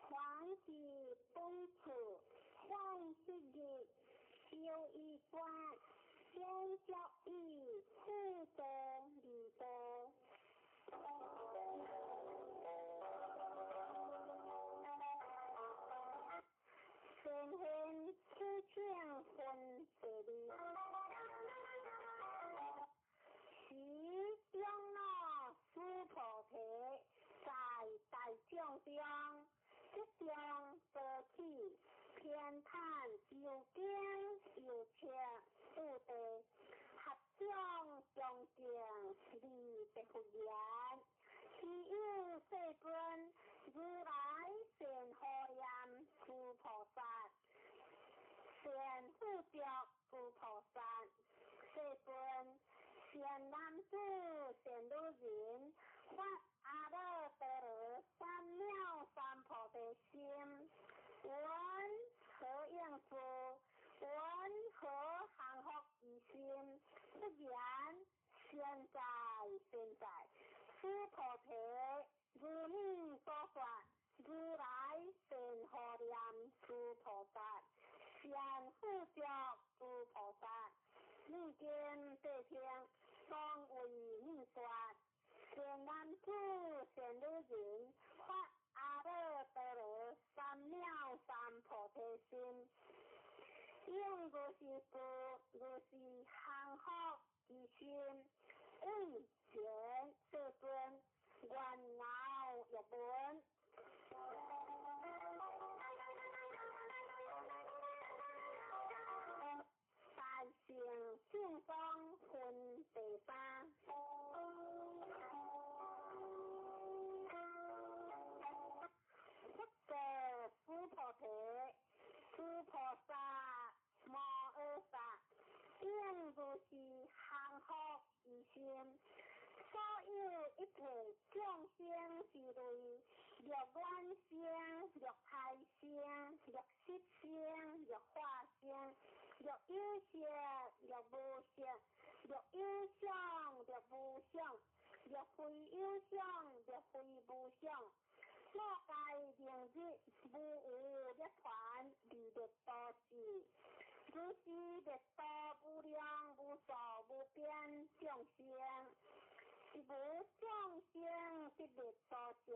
黄其本处，万昔日修一观，先教义护德礼德。先贤之见分别离，其中那诸菩提在大众中，即将得起偏袒有见有切不得，合众共敬礼的福言。其有世尊如来善荷严诸菩萨，善护着诸菩萨，世尊善男子善女人，发阿耨多罗三藐三菩提心，闻何应付，闻何幸福之心，不言现在现在。诸菩提如你所发，如来善荷严诸菩萨，善护着诸菩萨，你见地听，当为你说，善男子善女人，发阿耨多罗三藐三菩提心，应如是故，如是幸福之心，为前世尊愿熬日本。大乘正宗分第三，不得诸菩提，诸菩萨摩诃萨，应如是幸福之心。所有一切众生之类，若愿生，若胎生，若色生，若化生，若有色，若无色，若有相，若无相，若非有相，若非无相。莫该明日无有涅槃，离灭多时。如是灭多无量无数无边众生。是无众生即灭多者，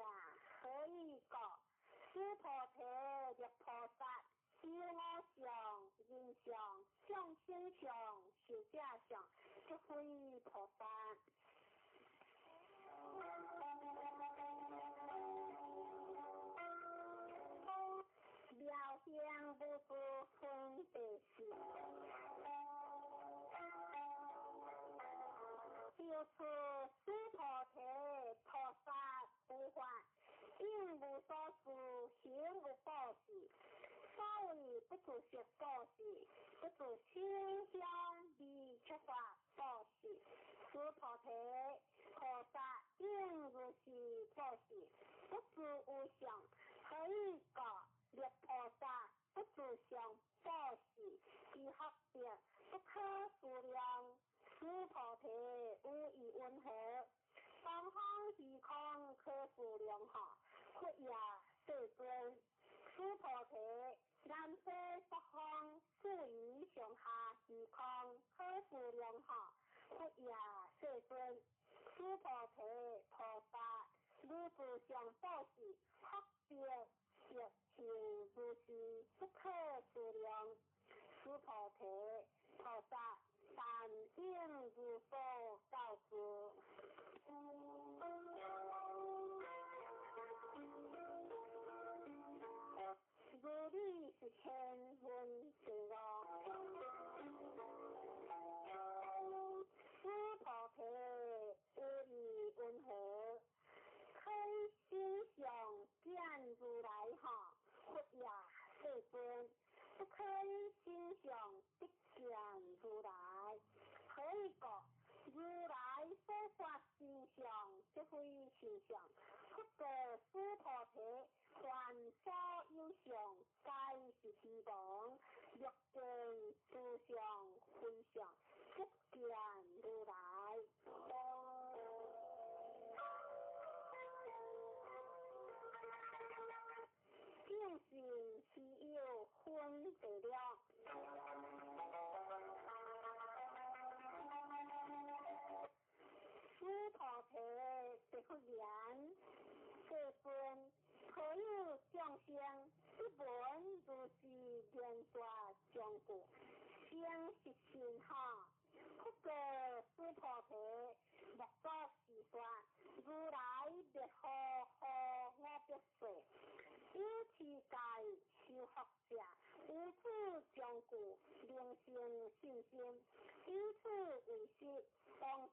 何以故？诸菩提若菩萨，修我相、人相、众生相、寿者相，即非菩萨。妙相无故分别事。就此诸菩提菩萨不还，应无所事，行无报事。所谓不自食报事，不自清香离出法报事。诸菩提菩萨应如是报事，不自无相，何以故？灭菩萨不自相报事，其福德不可数量。诸菩提无以温和，东方虚空可数量下，佛也世尊。诸菩提南西北方四夷上下虚空可数量下，佛也世尊。诸菩提菩萨如自相报事，福德亦是如是，不可数量。诸菩提菩萨但应如所告知。如理是千文之容，诸菩提无以温和，可以心想见如来下，佛也世尊。不可以心想得见如来，何以故？如来所发心相，即非心相。不过诸菩提凡所有相，皆是虚妄。若见诸相非相，即见如来。正信其有分别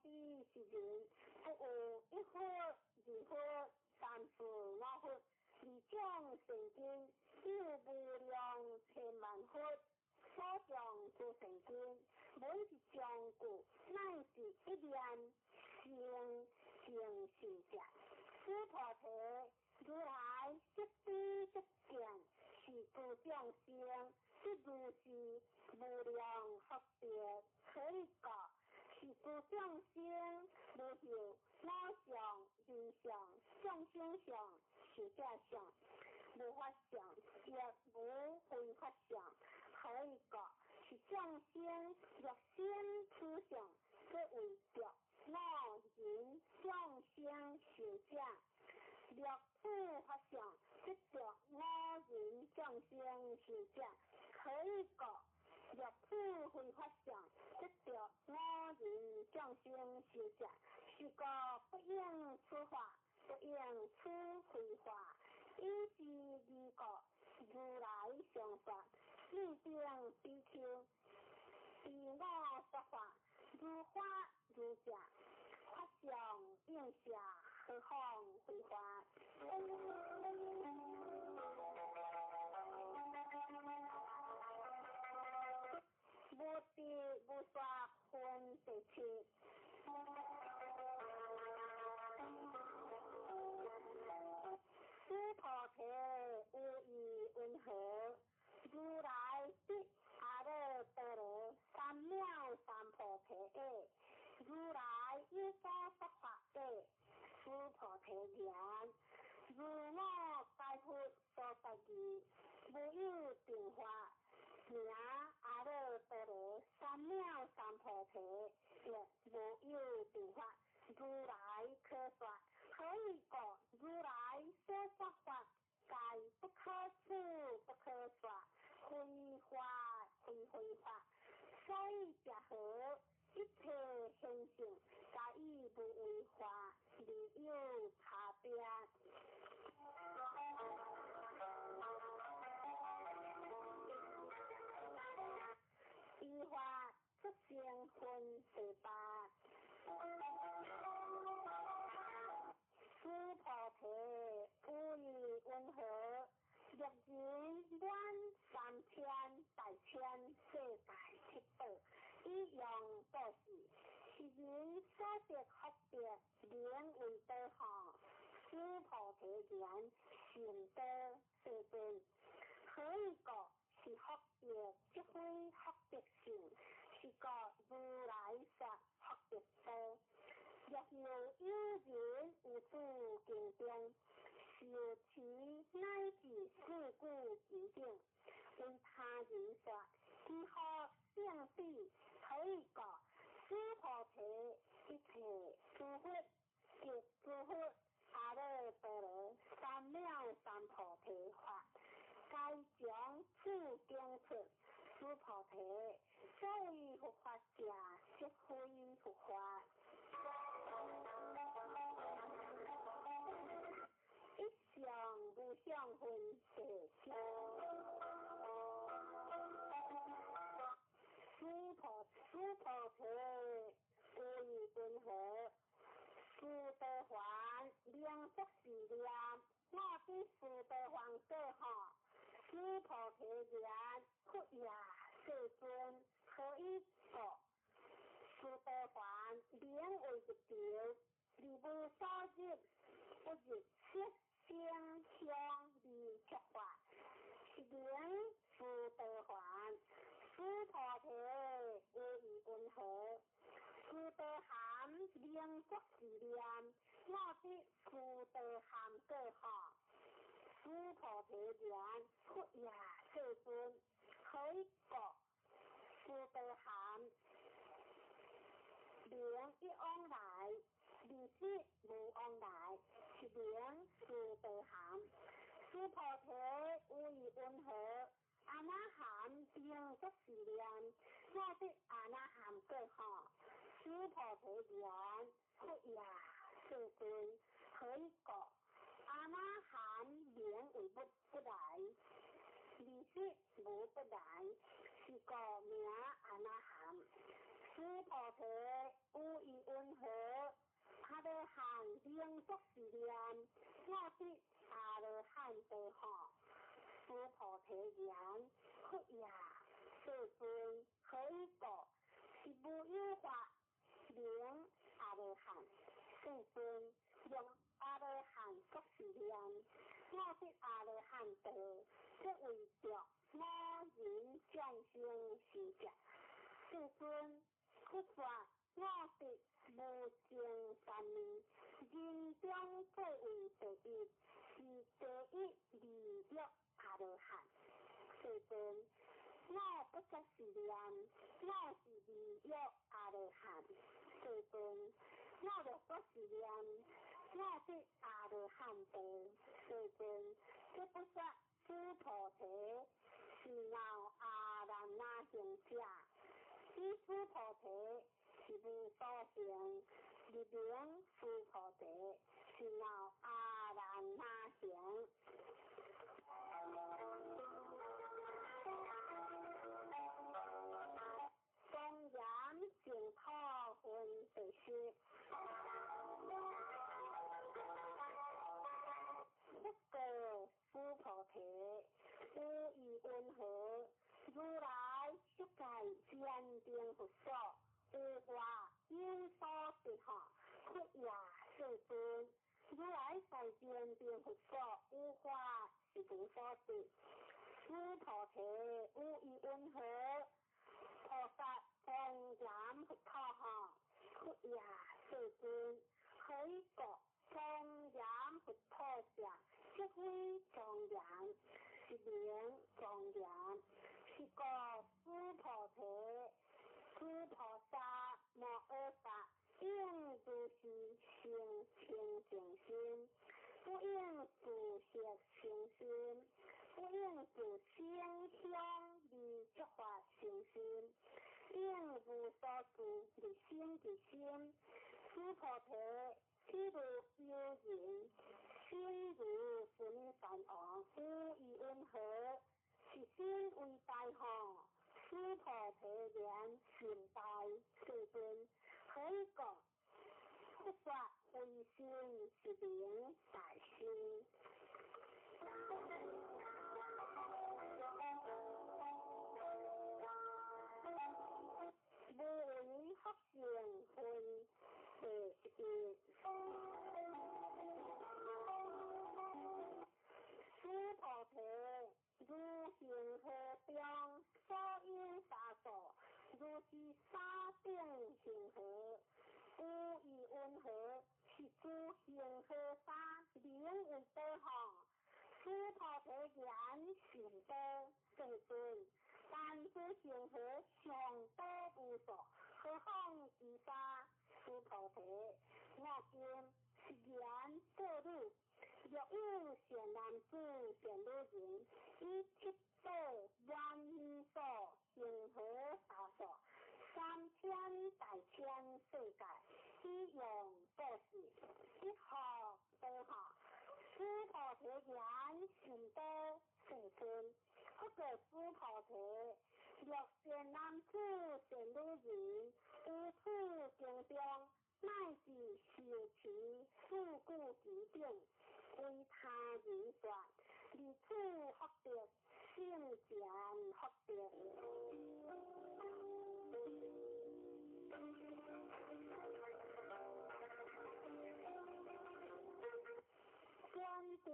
比是人，不有1分、2分、3分、5分，二种成经，有无量千万分，所种诸成经，每一种故，乃是一念成成是者。诸菩提，如来即知即见，是故众生，即如是无量福德可以觉。是故众生无有我相、人相、众生相、寿者相、无法相，亦无非法相，可以觉。是众生若先思想，则为着我人众生寿者。若不法相，即着我人众生寿者，可以觉。若不非法相，即着我人众生寿者，是个不应此法，不应此非法，以是二个如来相法，四定比丘，自我说法，如法如假，法相应下，何况非法？无地无法分第七，诸菩提有意云何？如来即阿耨多罗三藐三菩提耶？如来依所说法耶？诸菩提言：如我解脱所得义，无有定法。名阿耨多罗三藐三菩提，亦无有定法。如来可说，可以觉。如来所说法，皆不可思，不可说，非法，非非法。所以者何？一切现象，皆以无为法，离有差别。依法出现分第八。诸菩提，有意云何？若人愿三千大千世界七宝，以用布施，是人所得福德，名为多行。诸菩提言：善多世尊，可以觉。是福德，即非福德性，是个如来说福德多。若有人有诸经典，受持乃至四故经典，为他人说，如何胜彼？可以觉。诸菩提，一切诸佛，亦诸佛阿耨多罗三藐三菩提法，该将此经出。诸菩提，所谓佛法者，即非佛法。一相无相分第七。诸菩提，有意云何？殊多还，量则是念，我比殊多还过好。诸菩提言：佛也，世尊，可以觉。殊多还，名为一条，离无所入，不入色声香味触法，是名殊多还。诸菩提，有意云何？殊多含，名则是念，我比殊多含过好。诸菩提言：佛也，世尊，可以觉。殊多含，名一往来，离世无往来，是名殊多含。诸菩提，有意云何？阿那含名则是念，我比阿那含过好。诸菩提言：佛也，世尊，可以觉。阿那含名为不来，离世无不来，是个名阿那含。诸菩提，有意云何？民族是念，我的阿罗汉道吼，诸菩提言，佛也，世尊可以过，是无有法名阿罗汉，世尊用阿罗汉作是念，我的阿罗汉道，即为着我人众生是者，世尊不说我的无情三昧，人中最为第一，是第一利益阿罗汉。世尊，我不作是念，我是利益阿罗汉。世尊，我若作是念，我的阿罗汉道。世尊，这不说诸菩提是闹阿难那行者，依诸菩提。是无所行，入名诸菩提，是闹阿难那行。公然净土分第十，不过诸菩提，无以温和，如来一概坚定佛所。有话应所的哈，佛也世尊，如来在坚定佛所，有话是无所的。诸菩提无以温和，菩萨公然佛土哈，佛也世尊，可以过公然佛土上，即非庄严，是名庄严，是个诸菩提。诸菩萨摩诃萨应如是行清净心，不应自摄行心，不应自心香离诸法行心，应无所住离心之心。诸菩提譬如有人，心如纯善王，无以温和，是心为大吼。诸菩提言心大，世尊可以讲，不说为心是名大心。无为福行分第一，诸菩提。如行河中所应沙所，如是沙顶行河，无以温和，是诸行河沙名为多行。诸菩提言行多，世尊，但诸行河上多无所，何况其沙？诸菩提，我今是言各路。若有善男子、善女人，以七宝万亿所行河沙所，3000大千世界，以用布施，一学多学，诸菩提言行多世尊，不过诸菩提，若善男子、善女人，有此经中，乃至受持四故其定。为他人说，离此福德，圣贤福德。宣讲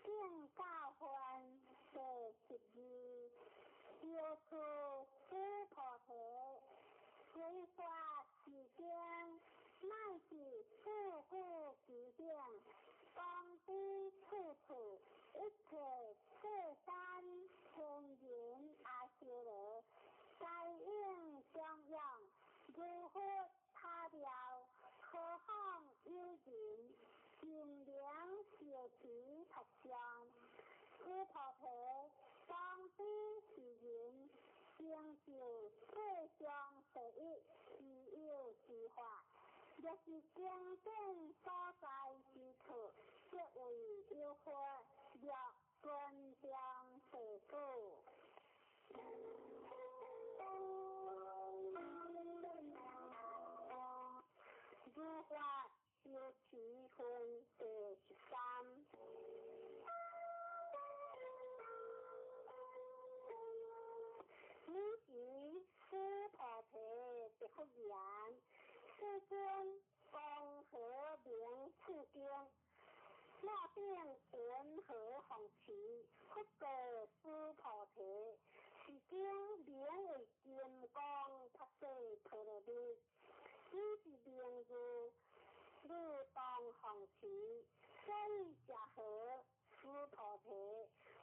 正教分第12，要出诸菩提，随说时间，乃至四故其定。当知处处一切世间纯言阿修罗，该应相样，如佛他了，何况有人尽量学习他相。诸菩提，当知是人，成就世上第一自有之法。若是经典所在之处，即为有佛，若尊将世故。如法修持，福言，世尊公和名次经，莫定云何弘持，不过诸菩提，是经名为金刚不世陀罗尼，伊是名字律当弘持，所以假合诸菩提，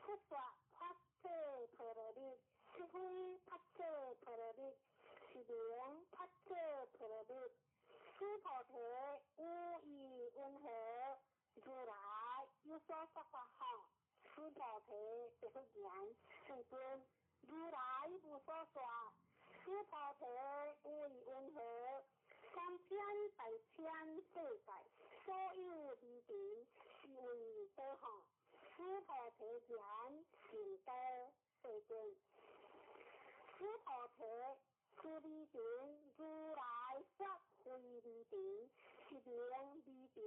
不说法世陀罗尼，是非法世陀罗尼，是名法世陀罗尼。诸菩提无以温和，如来有所说法后，诸菩提别不言，世尊，如来无所说，诸菩提无以温和，3800世界，所有离地是为多行，诸菩提言尽多，世尊，诸菩提。是离定，如来说非离定，是名离定；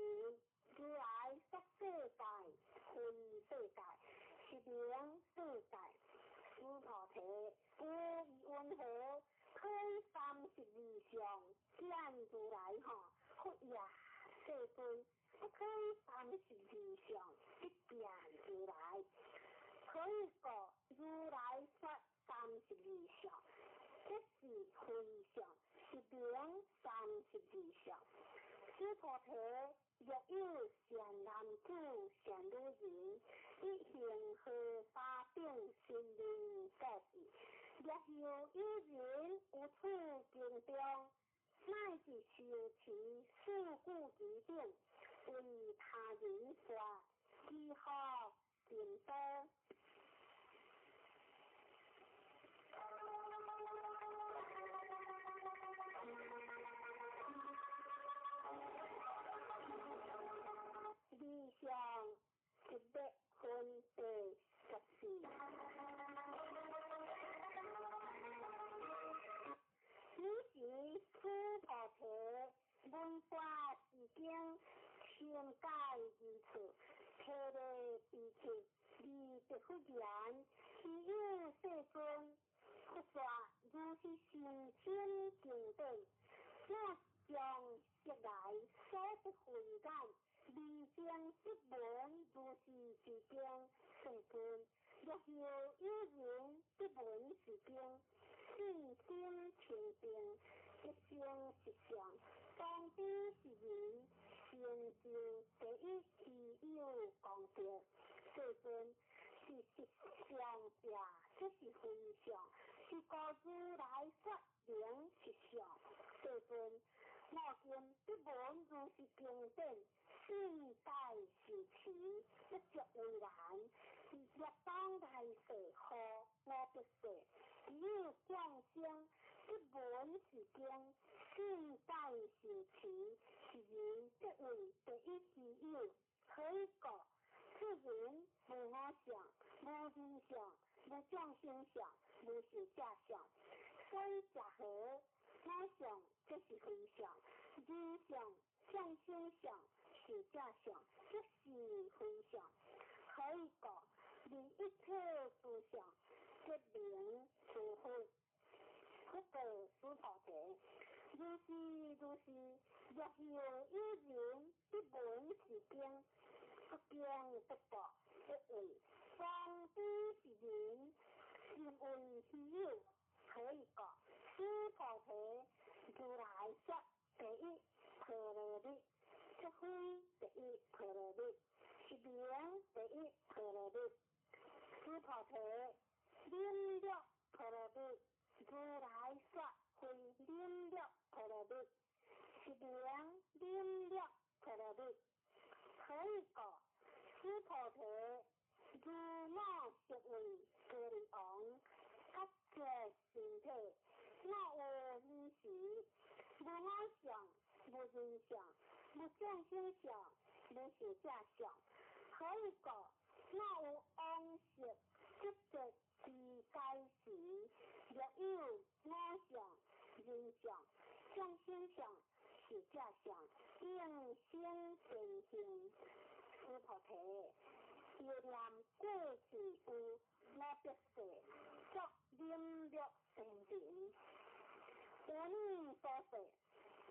如来说世界，非世界，是名世界。诸菩提无以温和，可以32相见如来哈，不也世尊，不可以32相一变如来，可以讲如来说32相。这是非相，是名32相。诸菩提若有善男子、善女人，一行合法定心灵各事，若有人无处经中，乃至修持事故之定，为他人说，如何尽多？理想100分第14。此时诸菩提闻法已经千解如此，切来彼此，离别不言，其有世尊。不说如是心清净定，我将昔来所得回感，离经即闻如是是经，世尊。若有人不闻是经，信心清净，一生实相，当知是人，成就第一其有功德，世尊。是实相者，这是非相，是故如来说名实相。世尊，我今不闻如是经典，世代是持，一直为然。若当来世何我不说，只有众生不闻是经，世代是持，是人这为第一之有，可以讲。此人无我相，无人相，无众生相，无是假相，所以假合我相，这是非相；人相、众生相是假相，这是非相。可以讲，离一切诸相，决明除非。不过诸菩提，如是，若有人不闻是经。不经不觉，一为方知是人，是为虚有，可以讲。诸菩提如来说第一陀罗尼，这非第一陀罗尼，是名第一陀罗尼。诸菩提领略陀罗尼，如来说非领略陀罗尼，是名领略陀罗尼。可以讲，诸菩提如我是为佛王，各觉身体，我有意识，无我相，无人相，无众生相，无是假相。可以讲，我有往昔即觉之该时，若有我相、人相、众生相。是假相，应先成形。诸菩提，要念过去有我必说，作领略成定。有你所说，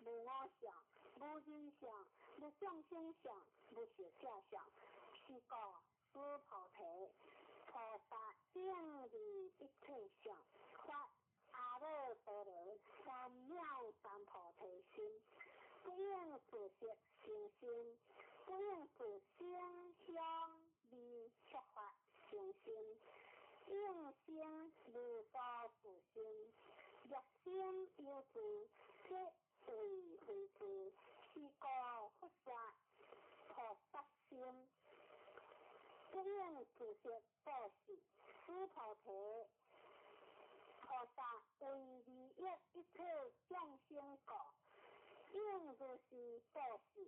无我相，无人相，无众生相，无寿者相，是故诸菩提，菩萨正理一切相，发阿耨多罗三藐三菩提心，不应自色成心，不应自声香味触法成心，应生如法自心，若生有自，皆为非自，是故佛说菩萨心，不应自色布施，诸菩提。菩萨为利益一切众生故，应如是布施。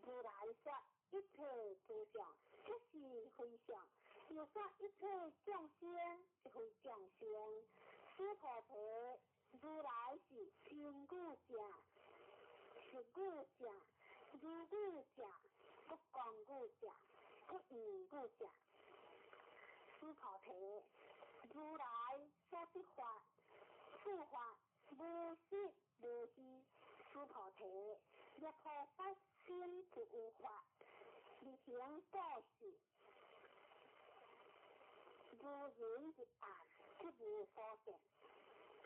如来说一切诸相，即是非相；又说一切众生，即非众生。诸菩提，如来是真故者，实故者，如故者，不共故者，不异故者。诸菩提，如来所说法，诸法无实无虚。诸菩提，若菩萨心不有法，力行布施，如人一暗，即无所见。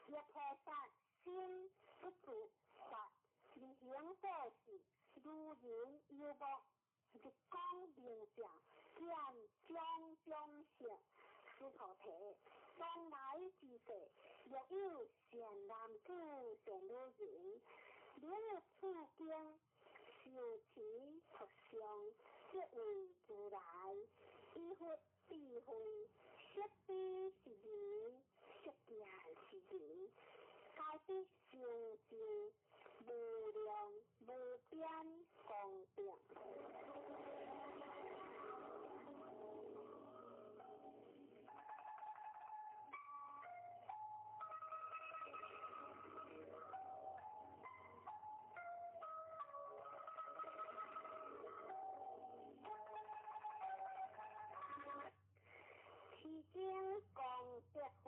若菩萨心不住法，力行布施，如人有目，日光明照，见种种色。诸菩提，将来之世，若有善男子、善女人，了此经，受持佛相，即为如来。依佛智慧，识彼是人，识见是人，该必成就无量无边功德。其经功德分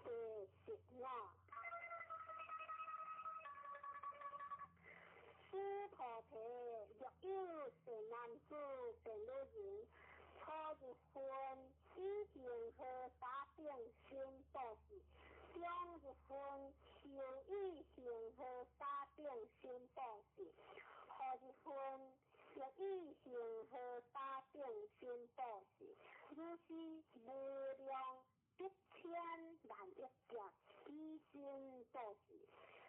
第15。诸菩提，若有善男子、善女人，初一分以净和打定心布施，中一分受以净和打定心布施，后一分若以净和打定心布施，如是无量1千万亿劫以心布施。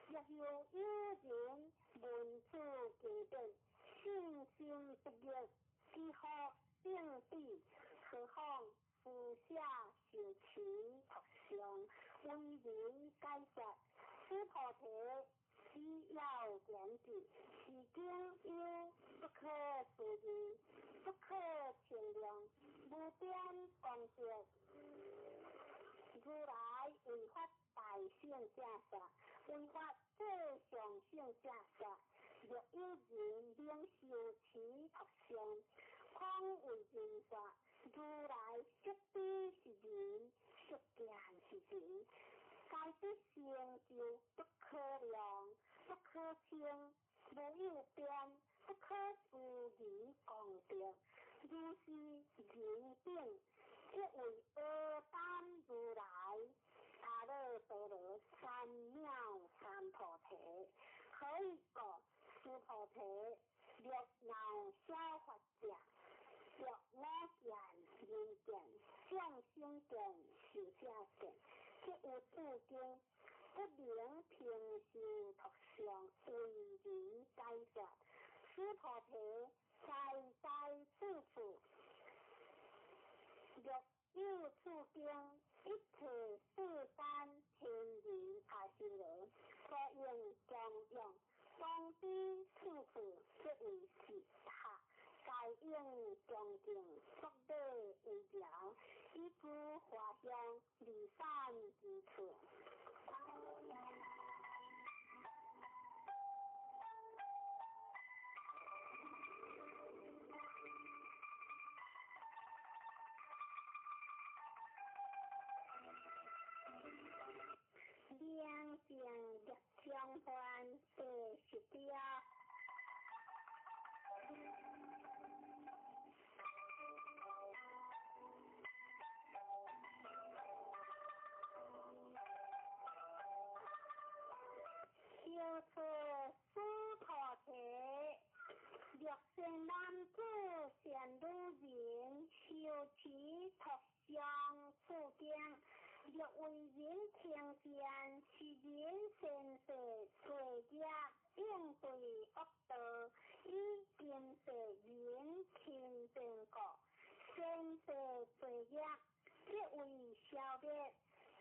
若有人闻此经典，信心不灭，只好定地，何况俯下受持佛相，为人解说。诸菩提，只要言之，是经有不可思议，不可衡量，无边功德。如来为发大圣者说，为发最上圣者说。若有人能受持佛相，况为人说，如来识彼是人，识见是人，该必成就不可量，不可称，无有边，不可思议功德。如是人等，即为阿难如来。阿耨多罗三藐三菩提，何以故？诸菩提，若能消法者，若我见、人见、众生见、寿者见，即有此经，不能平修佛相，为人解说。诸菩提，在此处，若有此经，一切世间天人阿修罗，所应供养。当知此处，即为是塔，该应恭敬，福德为良，以诸华香离散之处。两性热香世人听正果，先世罪业即为消灭，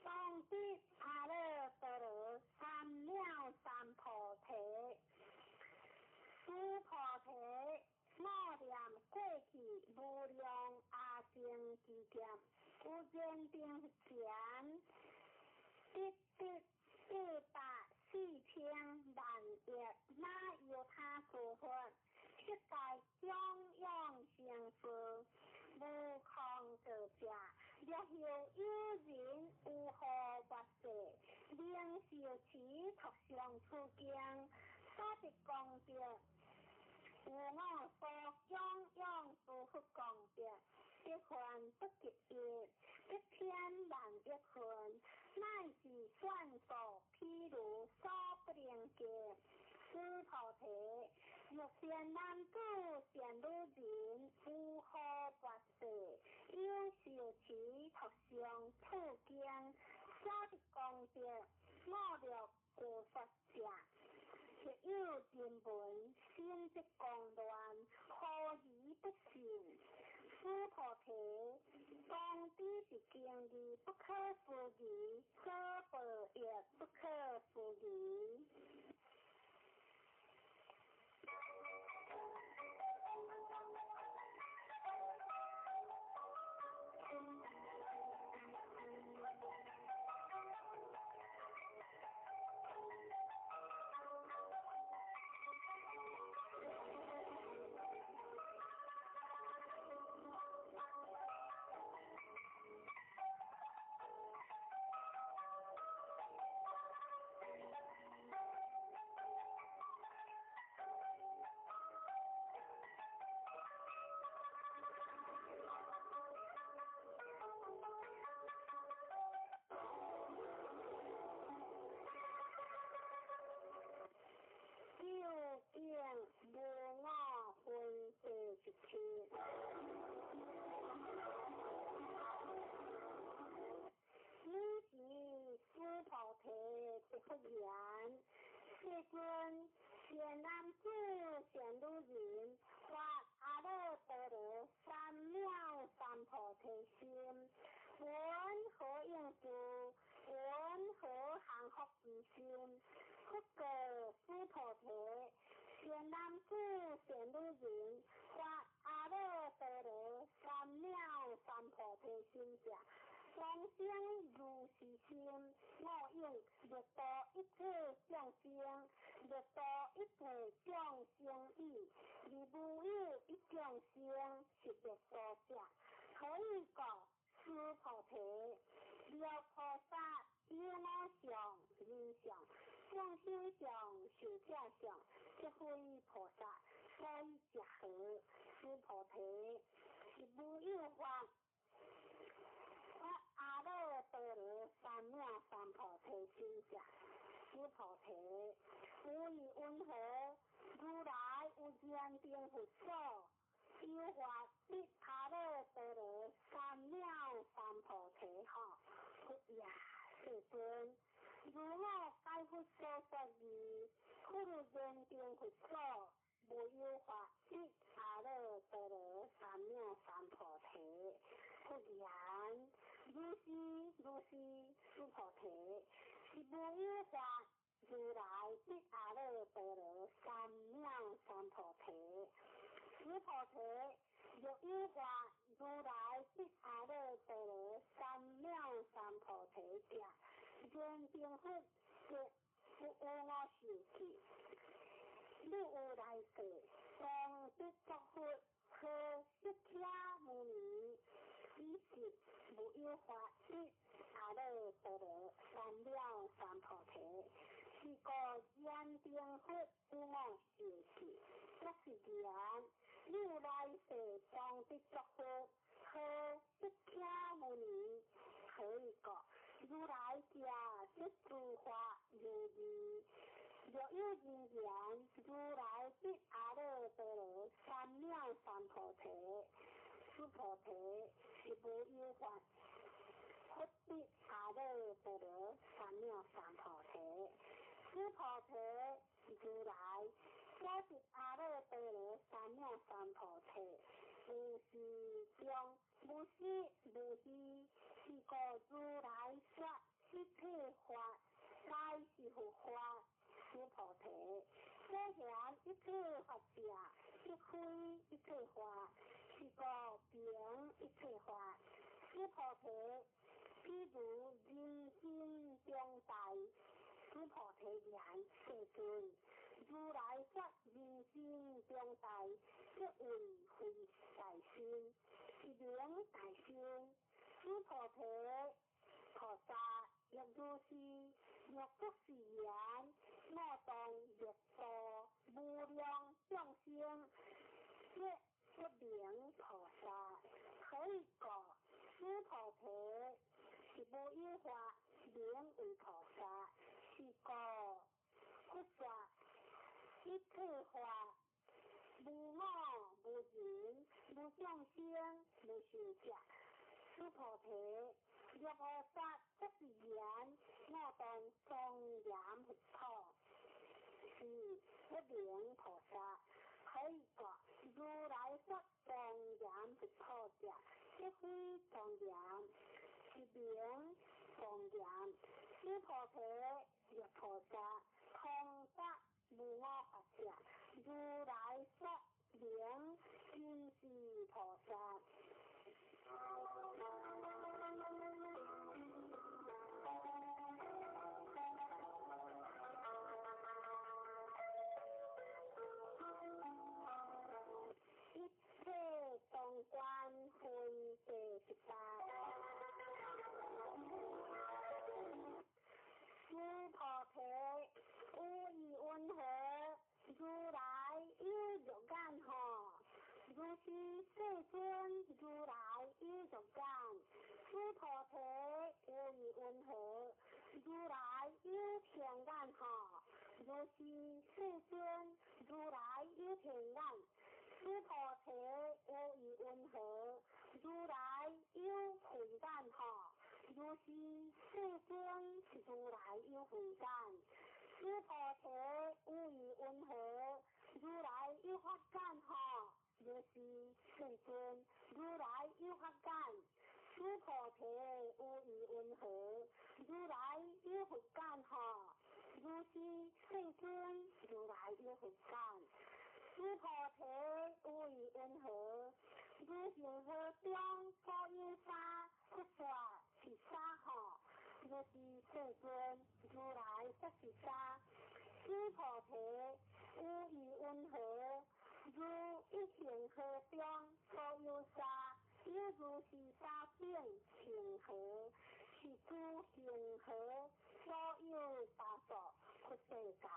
当知阿耨多罗三藐三菩提。诸菩提，我念过去无量阿僧祇劫，有坚定前，一140,000万亿那由他所佛，世界中央成佛，无空得者，若有有人有何法世，令受持托上出境，所得功德。有我所中央诸佛功德，一分不及1,000,000万亿分，乃至算数譬如所不能计。诸菩提，若善男子善女人有何法世，应受持托上出境，所得功德，我若无法者。若有人闻，心即狂乱，何以不信？诸菩提，当知是经义不可思议，可报也不可思议。无我分世一切，你是诸菩提不复言。世尊，善男子善女人，发阿耨多罗三藐三菩提心，闻何应住？闻何行福之心？复告诸菩提，善男子善女人，发阿耨多罗三藐三菩提心者，往生如是心，我应略度一切众生，略度一切众生意，而无有一众生是略度者。可以告诸菩提，若菩萨有我相、人相、众生相、寿者相，即非菩萨，所以结合诸菩提是无有法。阿耨多罗三藐三菩提心者，诸菩提，无以云何？如来有坚定佛所，有法得阿耨多罗三藐三菩提哈。佛也，世尊，如我该佛所说义，故如坚定佛所，无有法得阿耨多罗三藐三菩提。佛言。如是，诸菩提，是无有法如来得阿耨多罗三藐三菩提。诸菩提，若有法如来得阿耨多罗三藐三菩提者，坚定佛说不有我受记，你有来世，当得作佛，可释迦牟尼。以是无有法得阿耨多罗三藐三菩提，是故坚定佛有我受记。若是言，你有来世当得作佛，可释迦牟尼。可以讲，如来家即诸法如义。若有人言，如来得阿耨多罗三藐三菩提。诸菩提，是无有法佛得阿耨多罗三藐三菩提。诸菩提，如来所得阿耨多罗三藐三菩提，无是中，无是无虚，是故如来说一切法乃是佛法。诸菩提，这显一切法者，即非一切法，是故凭一切法。诸菩提，譬如人心中大，诸菩提言世尊，如来说人心中大，即为非大心，是名大心。诸菩提，菩萨亦如是，若不是言，我当欲度无量众生，即一名菩萨。可以讲，诸菩提是无有法名为菩萨，是故不说一切法无我无人无众生无受者。诸菩提，若菩萨不是言，我当庄严佛陀，是一名菩萨。可以讲，如来说庄严佛陀者，即非庄严，是名庄严。诸菩提，若菩萨通达无我法者，如来说名真是菩萨。一切动观分第18。诸菩提，无以云何？如来有肉眼何？如是世尊，如来有肉眼。诸菩提，无以云何？如来有天眼何？如是世尊，如来有天眼。诸菩提，无以云何？如来有慧眼何？如是世尊，如来有慧眼。诸菩提，无以云何？如来有法眼何？如是世尊，如来有法眼。诸菩提，无以云何？如来有佛眼何？如是世尊，如来有佛眼。诸菩提，无以云何？如行河中所有沙，不说是沙何？如是世尊，如来说是沙。诸菩提，无以云何？如一行河中所有沙，犹如是沙境行河，是诸行河所有沙所不世界。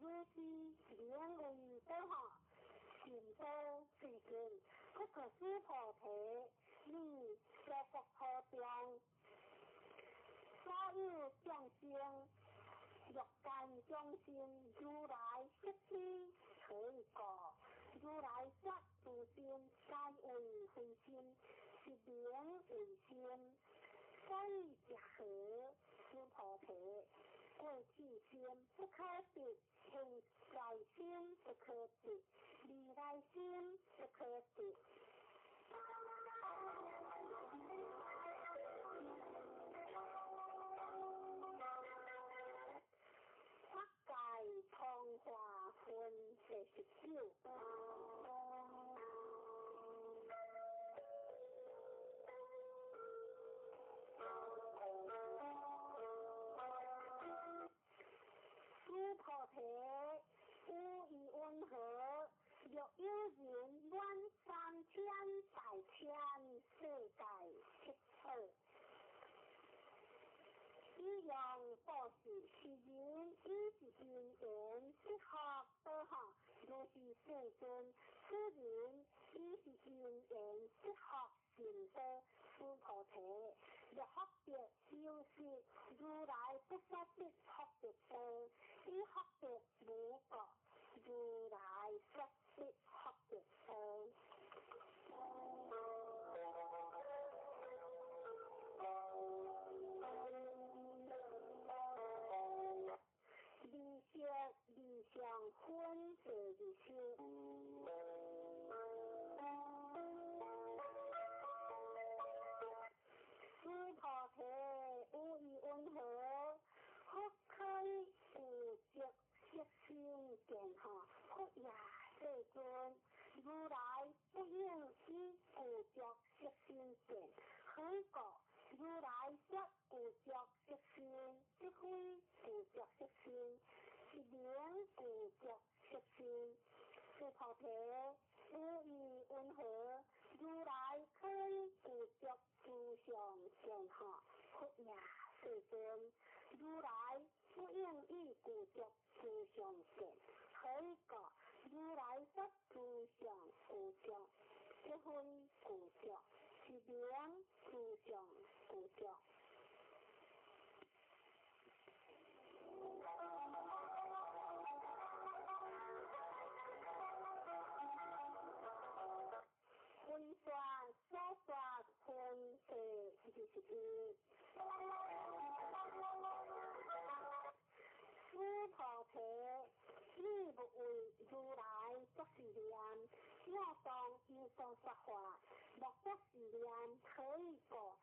如是名为多何？尽多世尊。不可诸菩提，你在佛河中所有众生，欲间众生，如来悉知可以过。如来说诸心皆为非心，是名为心。所以假合诸菩提，过去心不可得，现在心不可得，未来心不可得。法界通化分49。诸菩提，无以云何？若有人愿3000大千世界七次，以用布施，是人以是因缘去学多学，如是世尊。此人以是因缘去学甚多。诸菩提，若学得修习，如来不说的学得多，以学得无过，如来说的学得多。理想分别理修。菩提，有意温和，如来可以具足诸上善行，佛也世尊。如来不应意具足诸上善，可以讲如来说诸上具足，这份具足是名诸上具足。为说所说分第21。诸菩提，你不为如来作是念，我当应当说法，莫作是念可以过。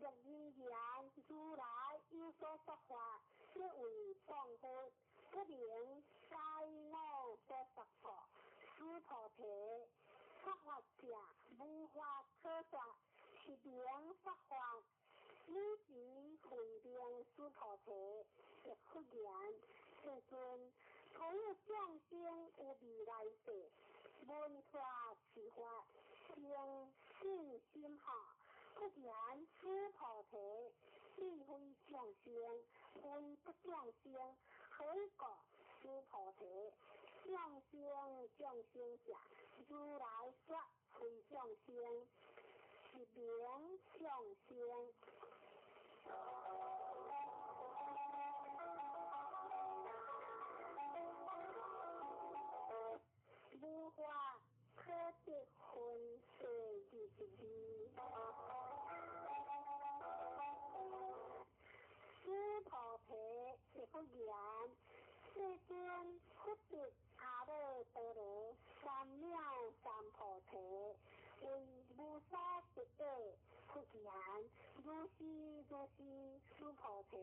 若因言如来有所说法，即为谤佛，不能该我所说过。诸菩提，说法者无法可说，是名说法。你即分辨诸菩提，亦不言，世尊，所有众生有未来世，闻说是法，应信心下。不言诸菩提，智慧众生，分不众生，可以讲诸菩提，众生者，如来说非众生，是名众生。无法可得分第22。诸菩提，亦不言，世尊不得阿耨多罗三藐三菩提，为无所不得。不言，如是，诸菩提，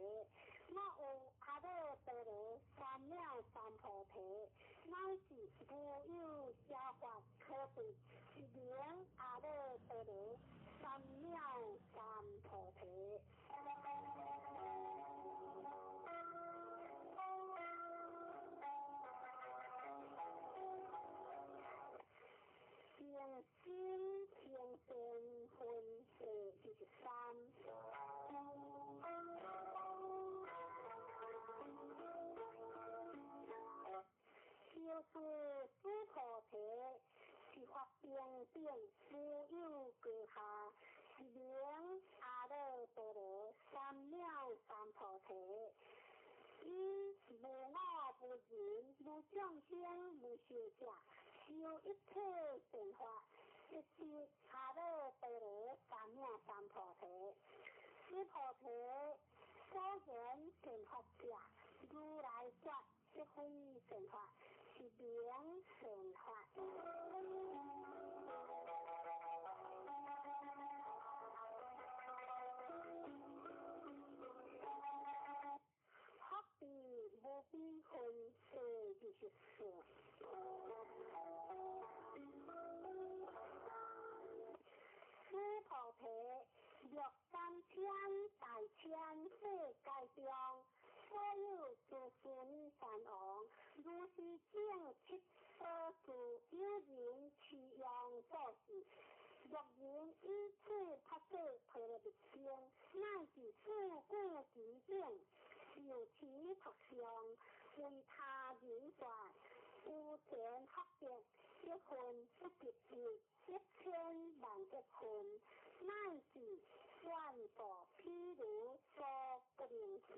我有阿耨多罗三藐三菩提，乃是无有假法可得，是名阿耨多罗三藐三菩提。平心平身分第23。就是诸菩提，是法平等，无有隔下，是名阿耨多罗三藐三菩提。因无我无人，无众生，无寿者，修一切善法，即是阿耨多罗三藐三菩提。诸菩提，所言善法者，如来说即非善法，是名善法。无比分第24。诸菩提，若3000大千世界中，所有诸孙善王，如是境七多数，有人持用做事。若人以此拍摄菩提经，乃是自古其境，受其特相，为他人说，有钱发觉，一分不值1000万亿分，乃是万所譬如所不能解。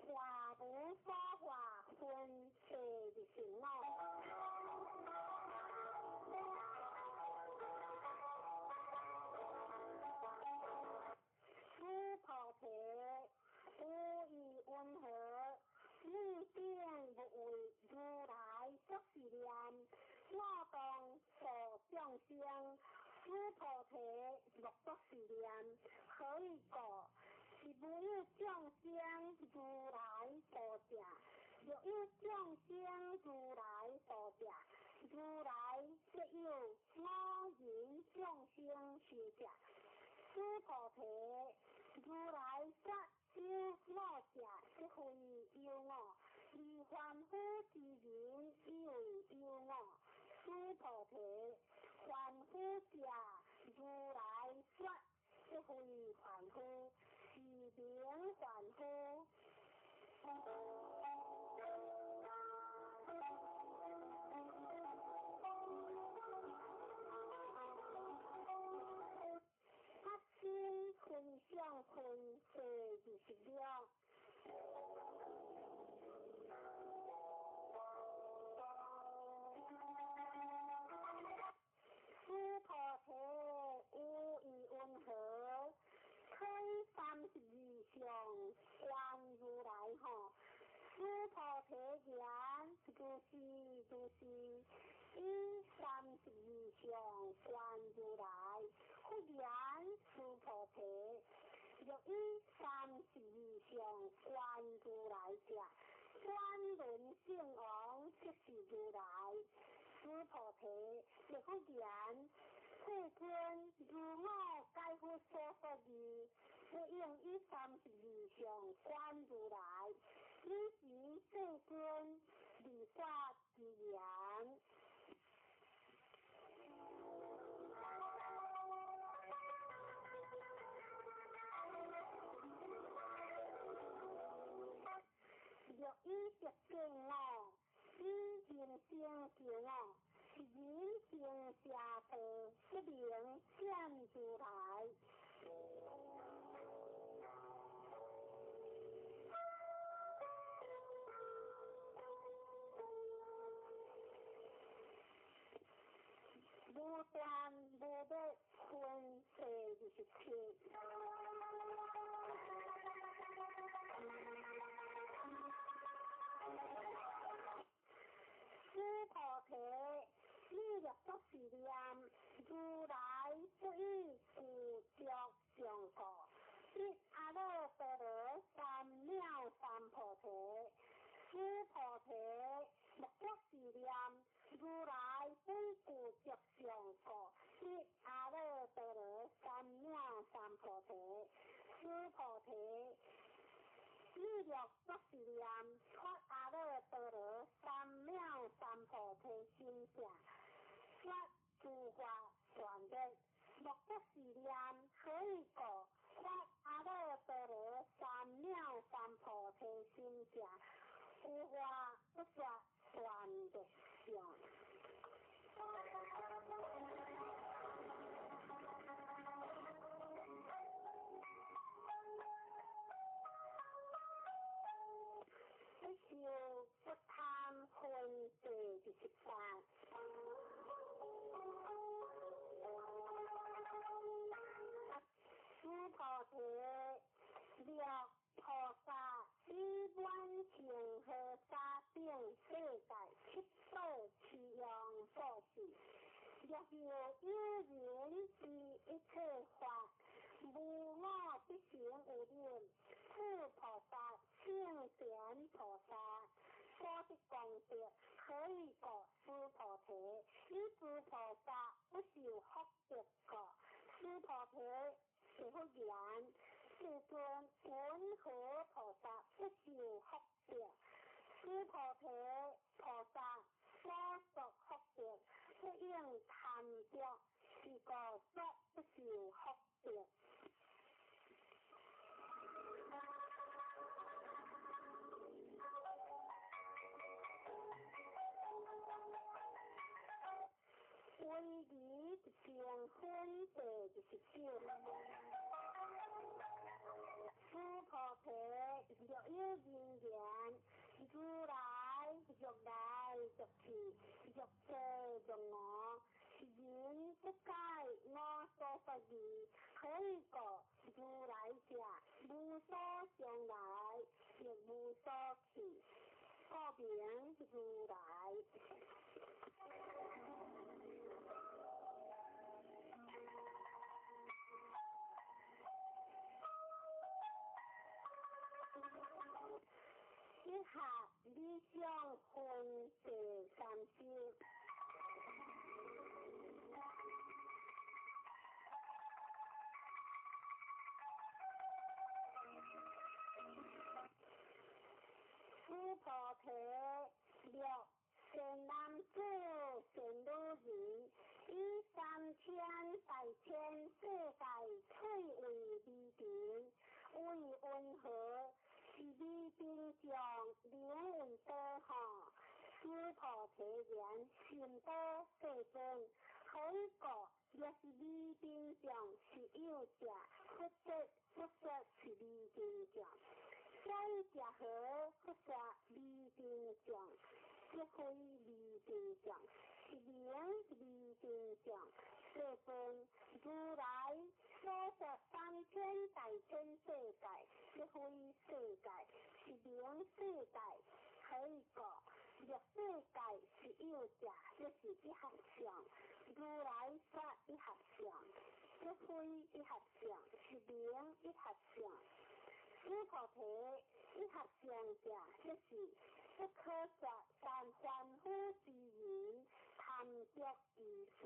话无所话分25。诸菩提，无以温和，你便不为如来作是念，我当所众生。诸菩提，莫作是念，可以讲。是无有众生如来所者，若有众生如来所者，如来即有我人众生是者。诸菩菩提，如来说修我者即非有我，而凡夫之人以为有我。诸菩提，凡夫者如来说即非凡夫，是名凡夫。发心分相分第26。诸菩提有意云何？开32相观如来吼。诸菩提言：如是，以32相观如来。复言：诸菩提，若以32相观如来者，观轮圣王即是如来。诸菩提，亦复言：世尊，如我解乎所说义，不应以32相观如来。以时世尊离发之言。若以直见我，以人生救我，人生下世，即名见如来。无端无末分第27。诸菩提，你若作是念，如来不以故着上果，一阿耨多罗三藐三菩提。诸菩提，莫作是念，如来不以故着上果，一阿耨多罗三藐三菩提。诸菩提，你若作是念，发阿耨多罗三藐三菩提心者，发诸法全力，莫作是念，可以过发阿耨多罗三藐三菩提心者，有法不说全力相。不修不贪分第28。诸菩提，若菩萨以万情和沙顶世界七道其样所示，若有人之一切法，无我必成有念，此菩萨圣贤菩萨，所得功德可以过诸菩提，以诸菩萨不受福德过。诸菩提，亦复言：世尊，云何菩萨不受福德？诸菩提，菩萨所得福德，不应贪着，是故所不受福德。唯离成分第29。诸菩提，若有人言，如来若来若去，若坐若卧，人不解我所说义，可以过如来者，无所上来，亦无所去，故名如来。以下理想分第30。味珍重，是有食，不得不说是味珍重。小伊食好，不说味珍重，这非味珍重，是名味珍重。这份如来所说三千大千世界，这非世界，是名世界。可以讲，入世界是有食，这是一合相。如来说一合相，这非一合相，是名一合相。诸菩提一合相者，这是不可说但凡夫之言，谈作其事。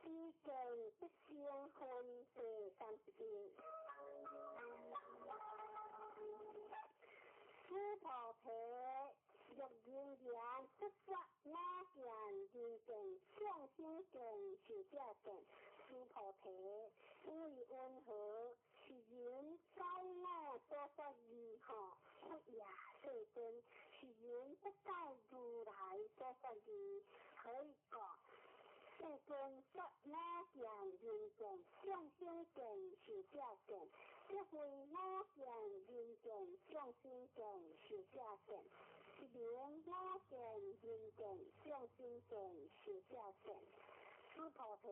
依见不相分第31。诸菩提，若人言不说哪件人见，相心见是这见。诸菩提，因为温和，是人在我所说义不也世尊，是人不在如来所说义，可以讲。世尊说哪件人见，相心见是这见，这非哪件人见，相心见是这见，是名哪件人见，相心见是这见。诸菩提，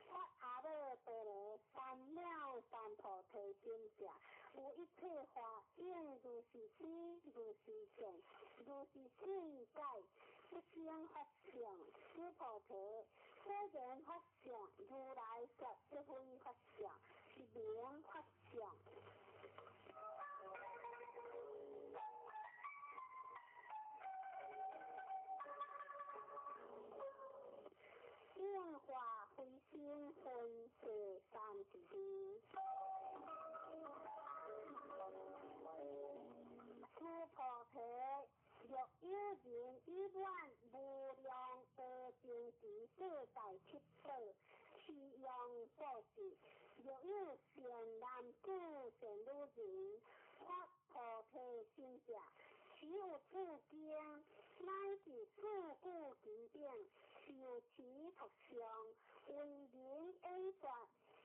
我阿耨多罗三藐三菩提心者，有一切法应如是知，如是见，如是世界，不生法相。诸菩提，虽然法相，如来说这非法相，是名法相。应化非心分第32。诸菩提，若有人1万无量无尽之世界七宝，其用所是，若有善男子善女人，发菩提心者，其有此经，乃是自古之典，受其特相，为人演说，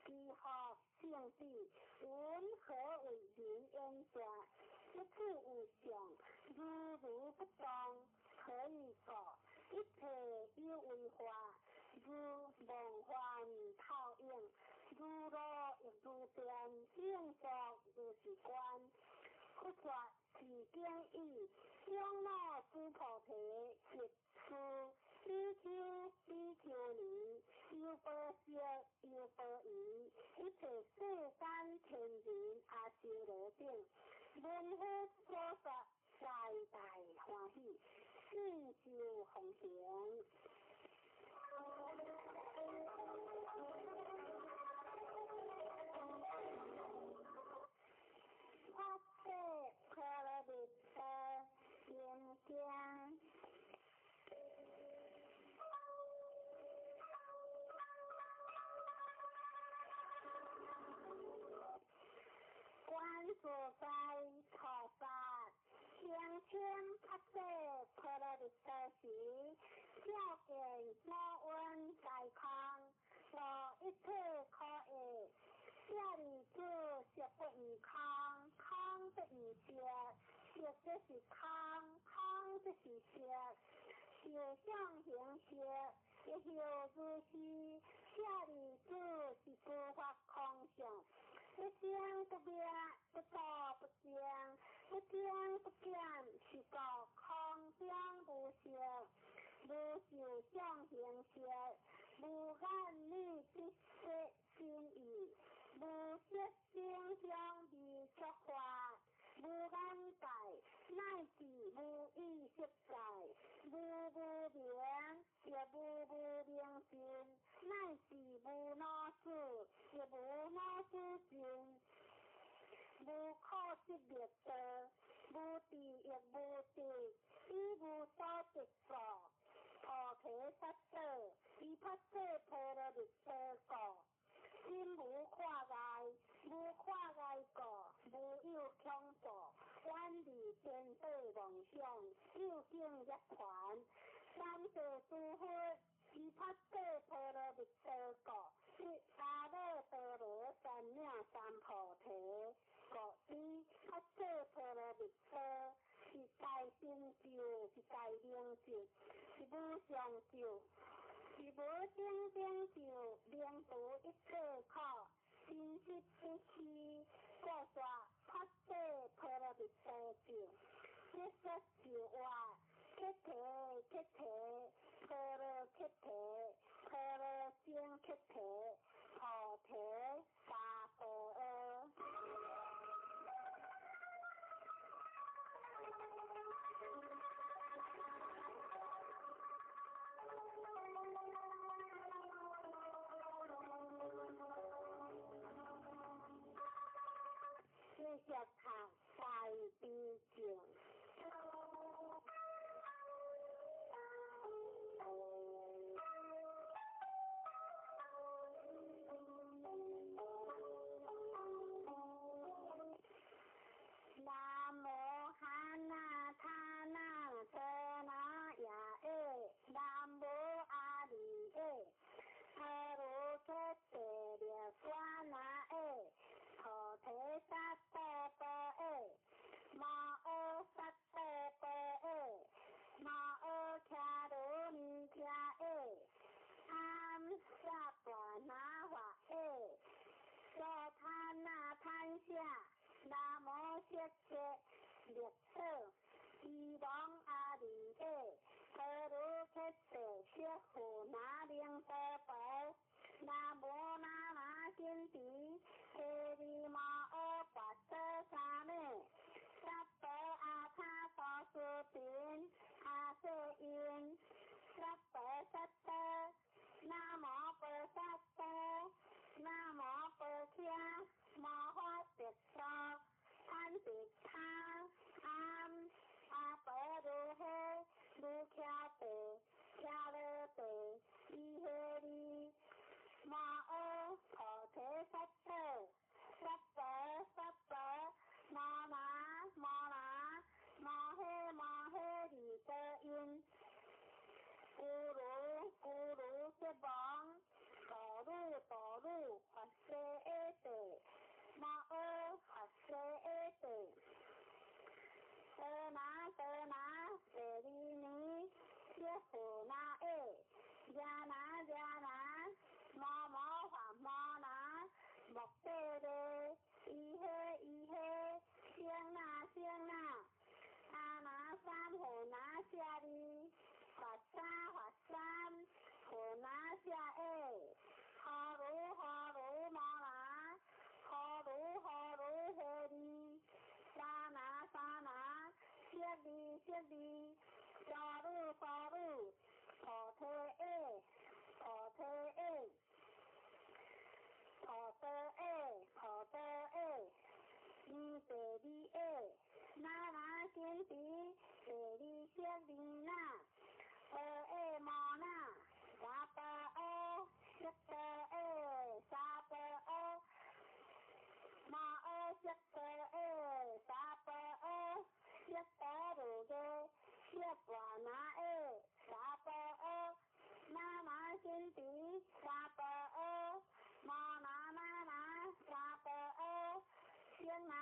其何性质？闻何为人演说？一次有相，如不动，可以说一切有为法，如梦幻泡影，如露亦如电，应作如是观。不说其经义，将那诸菩提一书，比丘尼，有波色，有波夷，一切世间天人阿修罗等，闻佛所说，大大欢喜，信受奉行。发誓可乐的心经。观所在菩萨，千千发誓可乐的时，照见莫问在康，无一切可会。这里子食不于康，康不于食，食就是康，康就是食，受相形食，一后如是。这里子是诸法空相，不生不灭，不造不增，不增不减，是告空相无相，无受相形食，无眼力之色心意。无色声香味触法，无眼界，乃至无意识界，无明，也无明心，乃至无脑思，也无脑思心，无可识灭道，无地也无地，亦无所得所。菩提萨埵，以发誓菩提萨果。心无跨界，无跨界果，无有恐怖，完款，三者诸会，伊拍过婆罗蜜多故，即阿耨多罗三藐三菩提，故伊拍过婆罗蜜多，是界成就是界名就，是无上就是无顶顶就，名除一切苦，真实一气，故说拍过婆罗蜜多就，一说就话。揭提揭提，婆罗揭提，婆罗僧揭提，菩提萨婆诃。继续读大悲经。南无汉那他那遮那呀耶，南无阿弥耶，阿卢揭谛列娑那耶，菩提萨埵波耶，摩诃萨埵波耶，摩诃迦卢尼迦耶，阿弥萨婆那华耶，娑他那贪夏。南无悉皆列色，伊王阿弥耶，婆卢揭谛悉护那灵波波，南无那那心地，揭利摩诃跋遮沙美，萨婆阿他多苏宾，阿舍因，萨婆萨埵，南无婆萨埵，南无婆伽。摩诃揭谛，安迪他，阿婆卢嘿，卢迦地，迦勒地，伊嘿利，摩诃菩提萨埵，萨婆萨婆，摩那摩那，摩嘿利多因，咕噜揭王，多鲁，阿舍耶地。摩诃阿舍耶地，得那舍利尼，悉护那耶，迦那，摩那，目地地，伊嘿，声那，阿那三护那舍利，法三，护那舍耶，哈鲁摩那。哈鲁嘿利，沙那，悉利，沙鲁，菩提耶，伊地利耶，那心地，地利悉利那，耶摩那，萨婆诃，悉婆耶，萨婆诃。摩诃悉婆耶，萨婆诃，悉婆卢耶，悉婆那耶，萨婆诃，那心地，萨婆诃，摩那，萨婆诃，声那，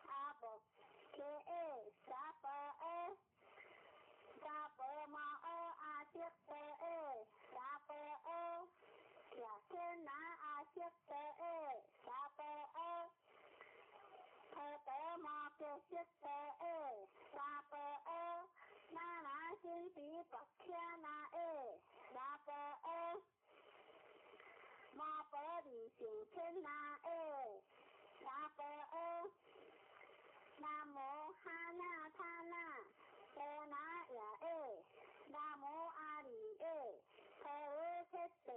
阿婆揭耶，萨婆诃，萨婆摩诃阿悉婆耶，萨婆诃。声那阿悉婆耶，萨婆诃，婆多摩揭悉婆耶，萨婆诃，那心地跋伽那耶，萨婆诃，摩婆利胜天那耶，萨婆诃，南无哈那他那，遮那呀耶，南无阿弥耶，婆卢揭谛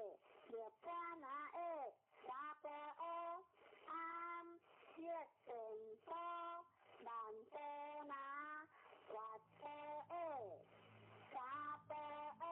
列娑那耶，萨婆诃，阿弥陀佛，南多那，瓦遮耶，萨婆诃。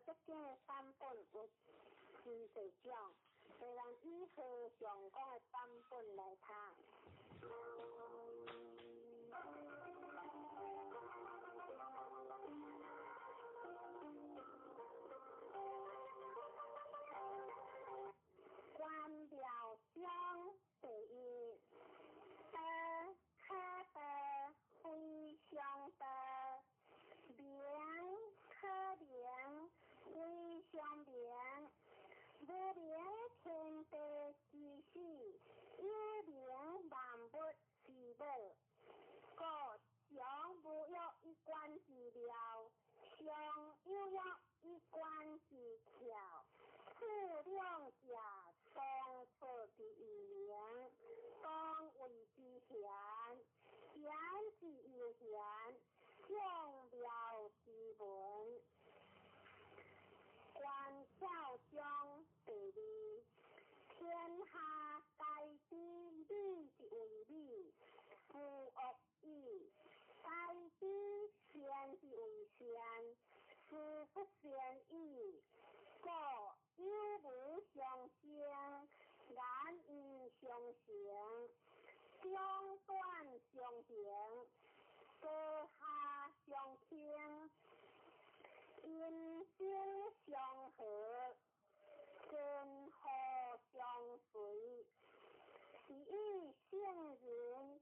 这件版本有真侪种，虽然以和上讲的版本来读。官表中第一，德可德，非常德；良可良，非常良。无良天地之始，有良万物之母。故常无药一关之疗，常有药一关之巧。质量者当出之以良，当为之贤，贤之又贤，将了之文。观照中第二，天下该知理之为理，夫恶义；该知贤之为贤，夫不贤义。故有无相生，然应相成；长短相形，高下相倾。因心相合，真好相随。是以圣人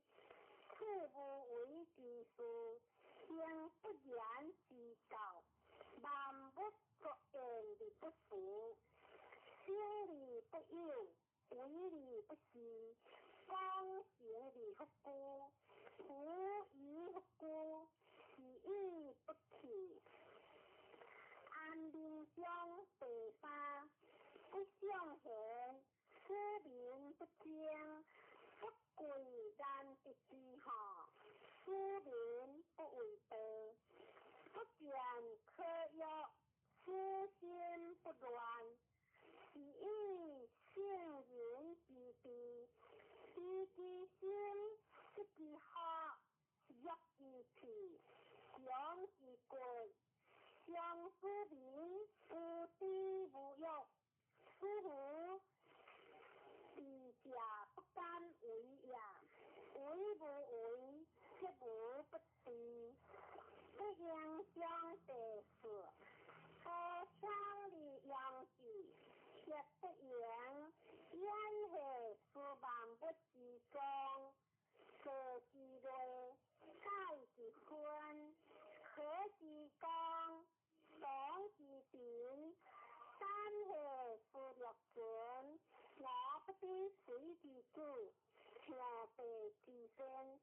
处无为之事，行不言之道。万物各言理不符，心理不有，为理不实，讲行理不孤，无疑不孤，是义不弃。安民中第三，不相贤，使民不争，不贵然敌之下，使民不为道。不见可忧，使心不乱。是以圣人之治，知之心，识之好，约之气，强之贵。相思民，无知无欲，此乎智者不敢为也。为无为，则无不治。不应相第四，可强力阳气，却不言。焉系是万物之宗，各之类，盖之坤，可之刚，党之典。三系是六准，我不知水之主，天地之先，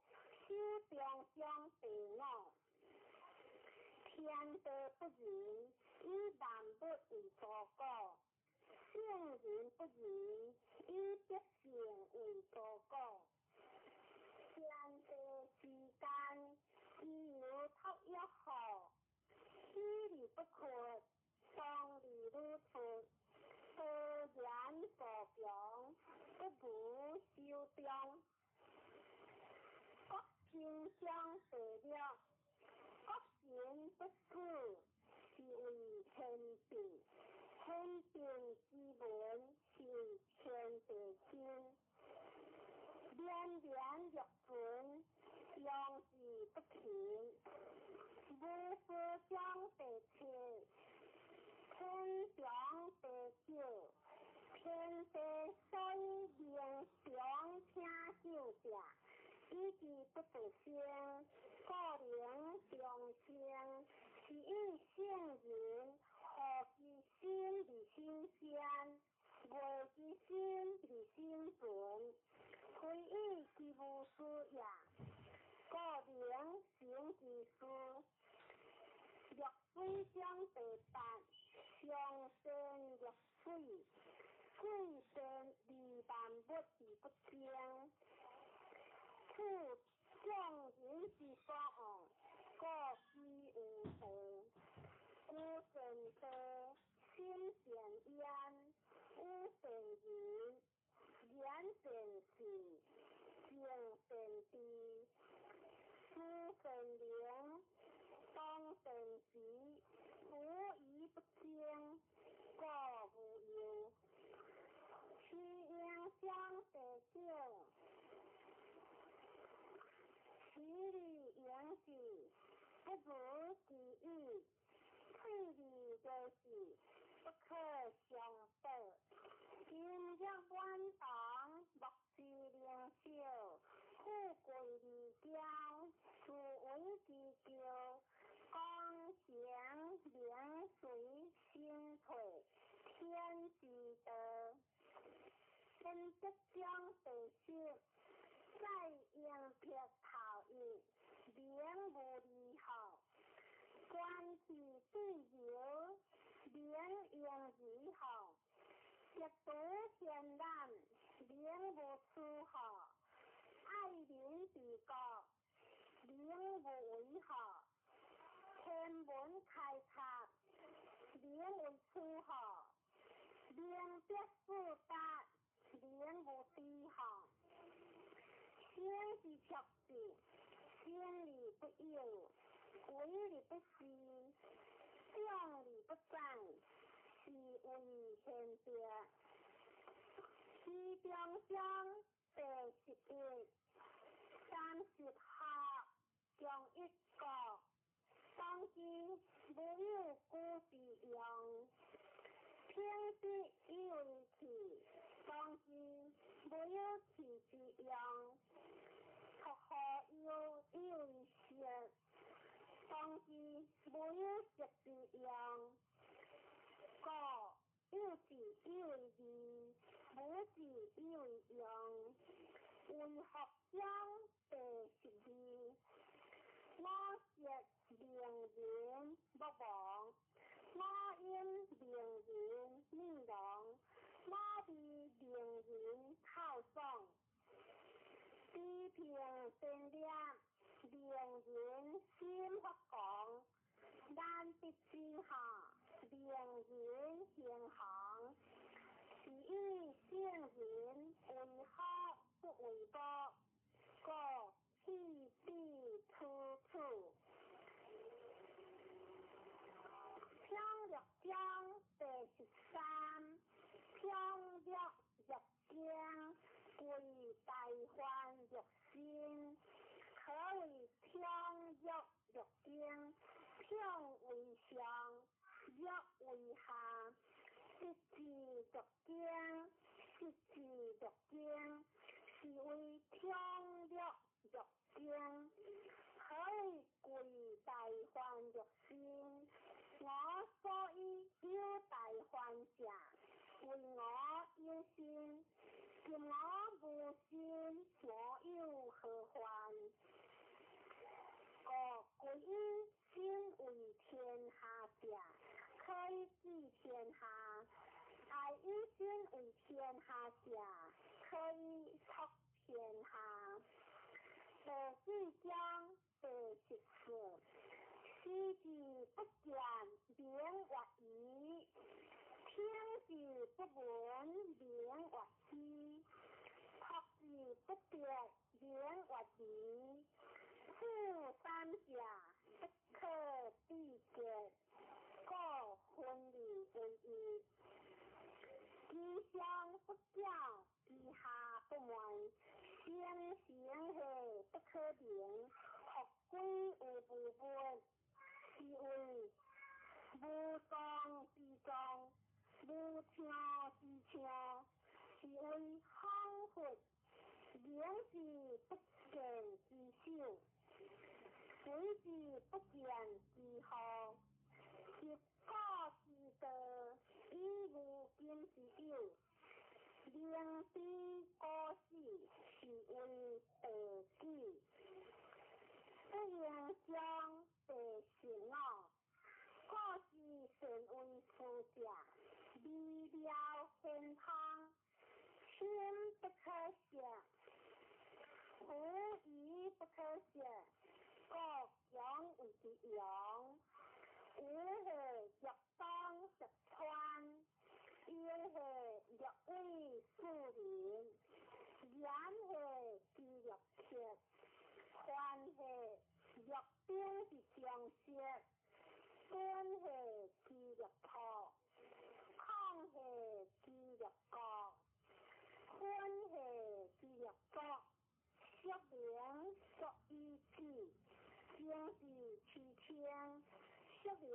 修中将地我。天地不仁，以万物为佐果；圣人不仁，以百姓为佐果。天地之间，自有托一号，虚理不可，当理如出。多言所讲，不如修中。各品相对了，各行不死，是为天定。天定之文，是为天地经。连连欲准，相事不平。无事相对切，天长地久。天地所以名常听救者，以之不得生，故灵相生。是以圣人何之心之心先，为之心之心准，非以其无事也。故灵行之事，若水相对淡，相生若水。水生离万物而不争，故圣人之所望，各须有同。故圣德，心善焉，无善言，言善事，行善知。知善良，当善时，无疑不争。不如其意，退离就是不可相得。今日晚堂，莫是良少，富贵离交，殊为之咎。光行凉水心退，天之德。先得将得失，再应撇头意，名无离好。关系对友，名应如好。一睹天然，名无出好。爱邻治国，名无为好。天文开察，名为出好。名必复达，名无低好。先是确实，先理不有，为理不思，将理不赞，是为天别。是中乡第11，30号中一个，当今无有故之用。天地以为气，当今无有气之用。学何有以为色，当今无有色之用。果有字以为义，无字以为用。为学生第12，我识名人不忘，我因名人命亡，我为名人靠爽。批评善良，名人心发光。难得之下，名人行行。是以圣人为好不为恶，故弃必处处。飘玉江第13，飘玉玉江，贵大欢玉心。可谓飘玉玉江，飘为上，玉为下。一字玉江，一字玉江，是为飘玉玉江。可谓贵大欢玉心。我所以有大欢者，为我有心；今我无心，我有何欢？故归于心为天下者，可以治天下；爱以心为天下者，可以托天下。第四章第14。知字不见，名曰夷；听字不闻，名曰希；学字不得，名曰离。夫三者，不可避绝，故分离为一。吉祥不教，吉下不门。先行下不可名，学归无不问。是谓无状之状，无腔之腔，是谓康复。言之不见之秀，随之不见之好。一个之德，以无今之有。灵知过世，是为得志。不应将地行哦，过是成为夫者，微妙健康，心不可想，无疑不可想，各养为之养，无何欲当食穿，因何欲为树林，然何之欲切。欢喜玉冰是相识，欢喜之玉破，抗喜之玉国，欢喜之玉国，一名作一字，一经是七天，说明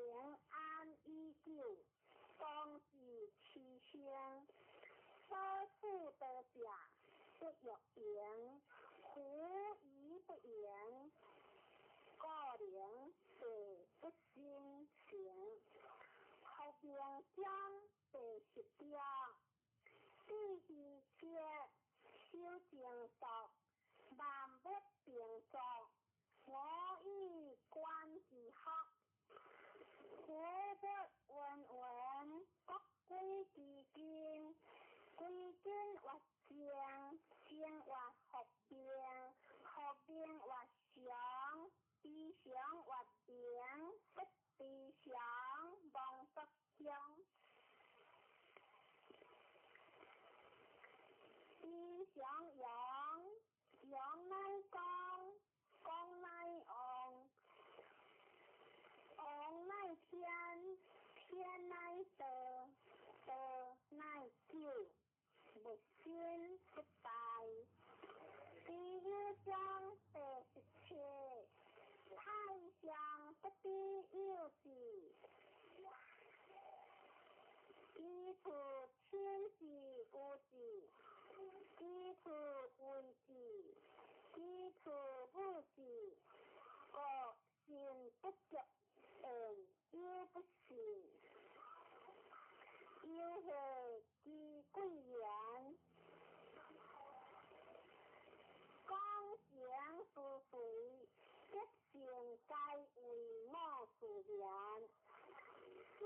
安依旧，当是七天，多富得甲，不有言，胡疑不言，个人是不心情，后边将第10条，第2节修正读，万不并作，我欲观之学，胡不文文，各归其经，归经或正，正或合并，合并或常，非常或平，不非常，望不相。非常阳，阳乃光，光乃昂，昂乃天，天乃德，德乃久，不兴不败。第1章第17，太上不必有时，依处天时无时，依处为时，依处不时，各行不足，又不行，又是其贵言，刚强不随，一行该为莫所言。第1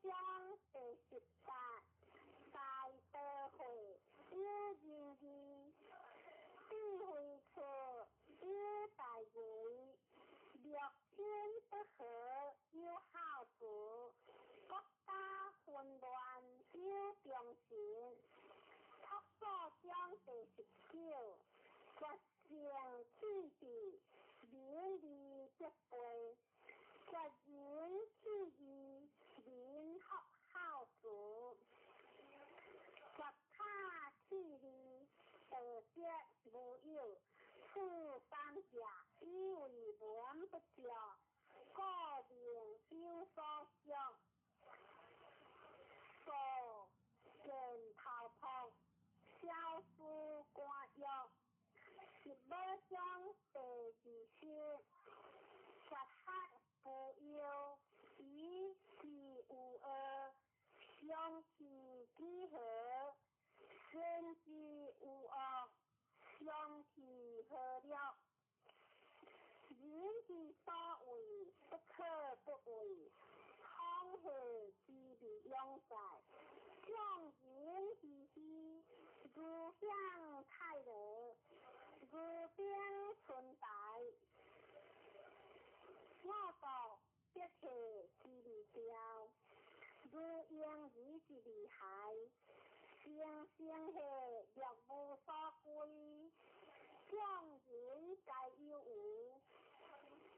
章第18，大德会，有仁义，智慧处，有大为，六亲不和，有好处，国家混乱，有忠心。托所章第19，决胜气地，民利必备，决人气义，民合好主，决他气力，德德无有，处三者，以为文不教，个人有所想，所见头痛，消书官约。15章第20，实合不忧，以其无恶，相其几何，生之无恶，相其何了。人之所为，不可不为，空何之理用在？众人之希，如享泰乐，如冰存在。我道必摕之理调，如婴儿之理害，生生下若无所归，众人该有为，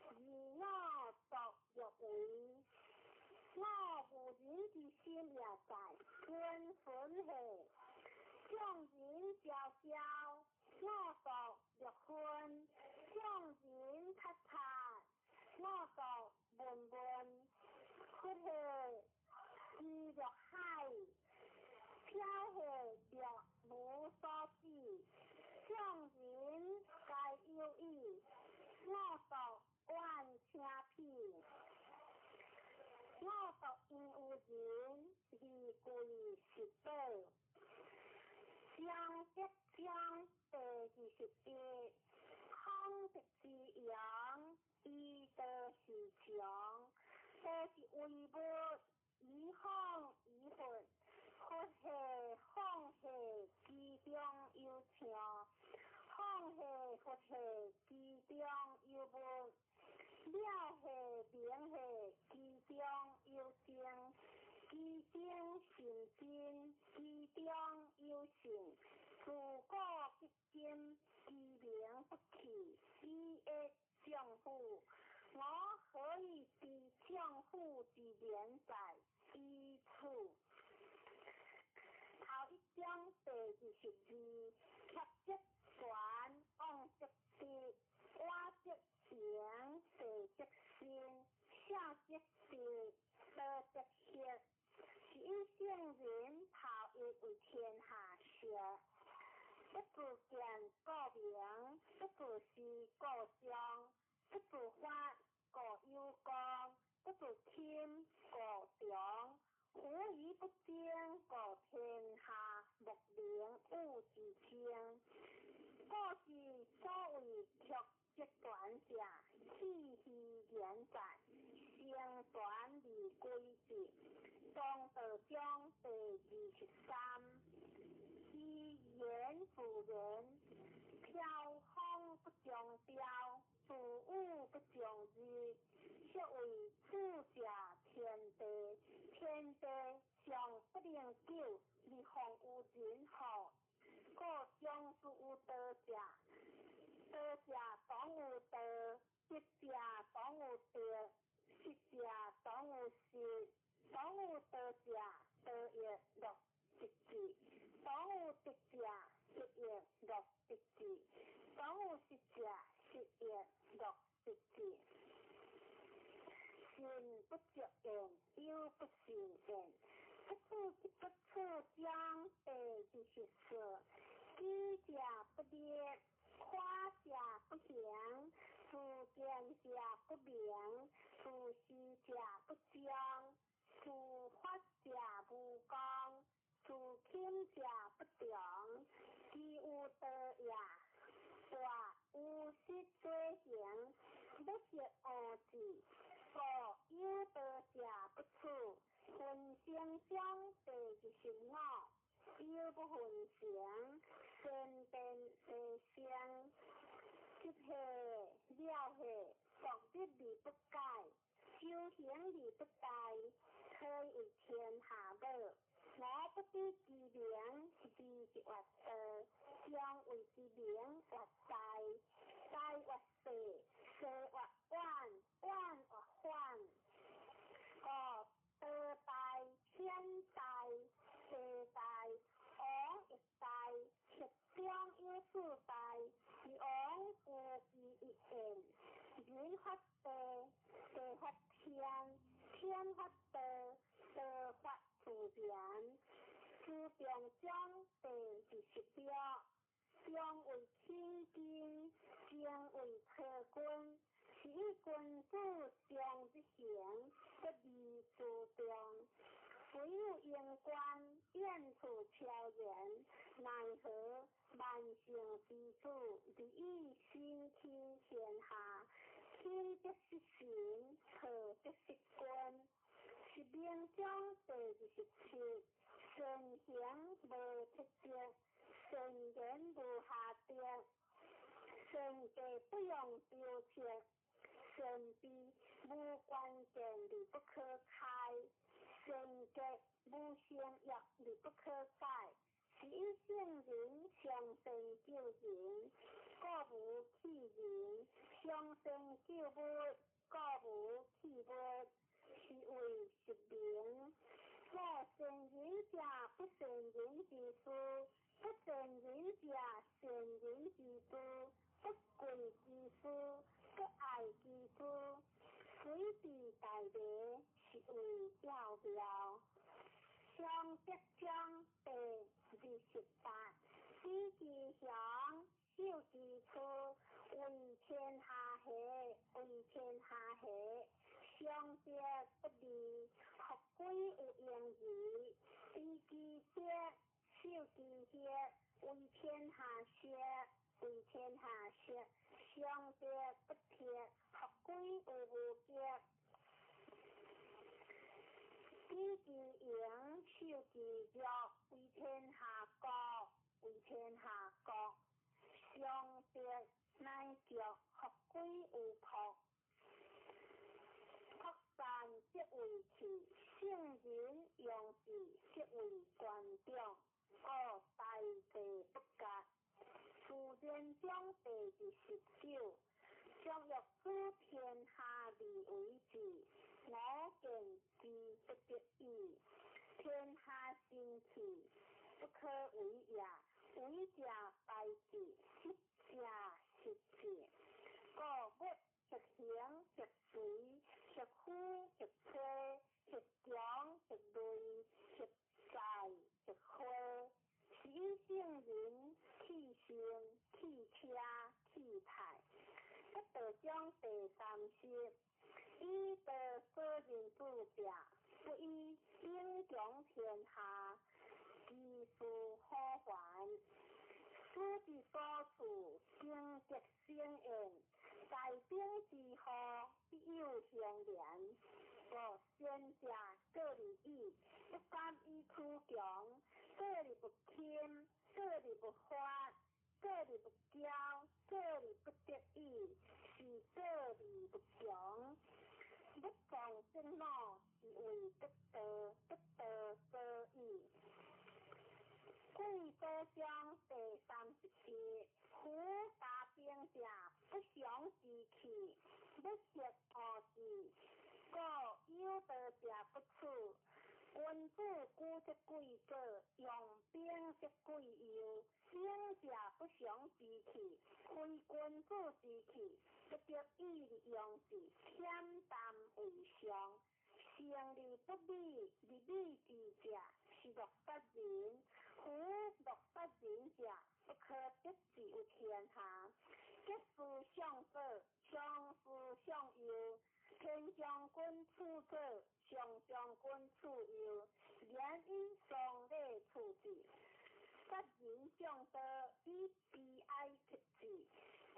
而我独若为。我无人之心也在，根分下，众人交交，我独若分，众人擦擦，我独问问，屈下之若海，飘下若无所止，众人该有意，我独愿听遍。我独因有人，而贵实宝。将一章第21，空直之阳，依德是强，多是为物，以空以混，或是空是其中有强，空是或是其中有无。了是明是其中有正，其中成真，其中有性，自古必经，其名不弃，以一相互。我何以知相互之言在此处？头1章第22，客即传，往即必，我即行，第一地多直血，是以圣人头一为天下说。不自见故名，不自是故彰，不自发故有功，不自轻故重。虎疑不争，故天下莫名物之清。故是所谓曲折短者，气虚言在，声短而归直。中道中第23。以言辅人，飘风不将标，自物不将日。说为主者天地，天地上不能久，而方有人好。故将士有道者，道者当有道，德者当有德，失者当有失。当有道者，道业乐直至。当有德者，德业乐直至；当有失者，失业乐直至。信不着言，有不信言。不处不处将第24。知者不列，夸者不详，自见者不明，自是者不彰，自发者无功。自轻者不长，其有道也。话有失罪行，不识恶志。故有道者不处，分声中第25。有不分声，先变第声。即下了下，昨日而不改，修行而不怠，可以天下乐。我不知其名，知即或道，将为其名或代，代或世，世或晚，晚或缓。故道代，天代，地代，王亦代，实中有四代，而王故其一言。人发地，地发天，天发道，道发自然。自中将第26。将为亲近，将为特君。是以君子将之行，不宜自重。虽有言官，燕处悄然，奈何万乘之主，利益心倾天下。亲则是神，特则是君。是命中第27。神行无出节，神言无下跌。神计不用标切，神秘无关键而不可开。神计无相约而不可改。是以圣人相生救人，故无弃人；相生救物，故无弃物。是为实名。故圣人者，不圣人之师；不圣人者，圣人之师。不贵之师，不爱之师。随地大礼，是为要了。相德章第28。知其详，修其处，为天下和，为天下和。相德不离，合归有应义。知其节，修其节，为天下说，为天下说。相德不铁，合归有无节。知其营，修其约，为天下国，为天下国。相德乃着，合归有朴。朴善即为器，圣人用智即为观众。故大地不格。自然中第29。将欲知天下利为治，我见之不得已。天下生气，不可为也。为者败之，失者失之。故物实行，实随，实乎虎，食车，食强，食累，食财，食花。以圣人，气性，气车，气态。一道将第三式，以道所人主者，不以兵强天下，其事好还。书之所处，经极生厌，在兵之后，必有相连。我先者各离异，不敢以出强，各离不谦，各离不发，各离不骄，各离不得意，是各离不强。不讲正路，是为得道，得道所以。贵多将第37，虎大兵者，不祥之气，不识恶事，故有道者不处。君子固则贵者，用兵则贵友。兵者不祥之气，非君子之气，不得已利用之，恬淡为上。胜利不美，利美之者是乐杀人，夫乐杀人者，不可得之于天下。结事相者，相事相由，天将军处者，上将军处由，言以丧礼处之。杀人将多，以悲哀克之，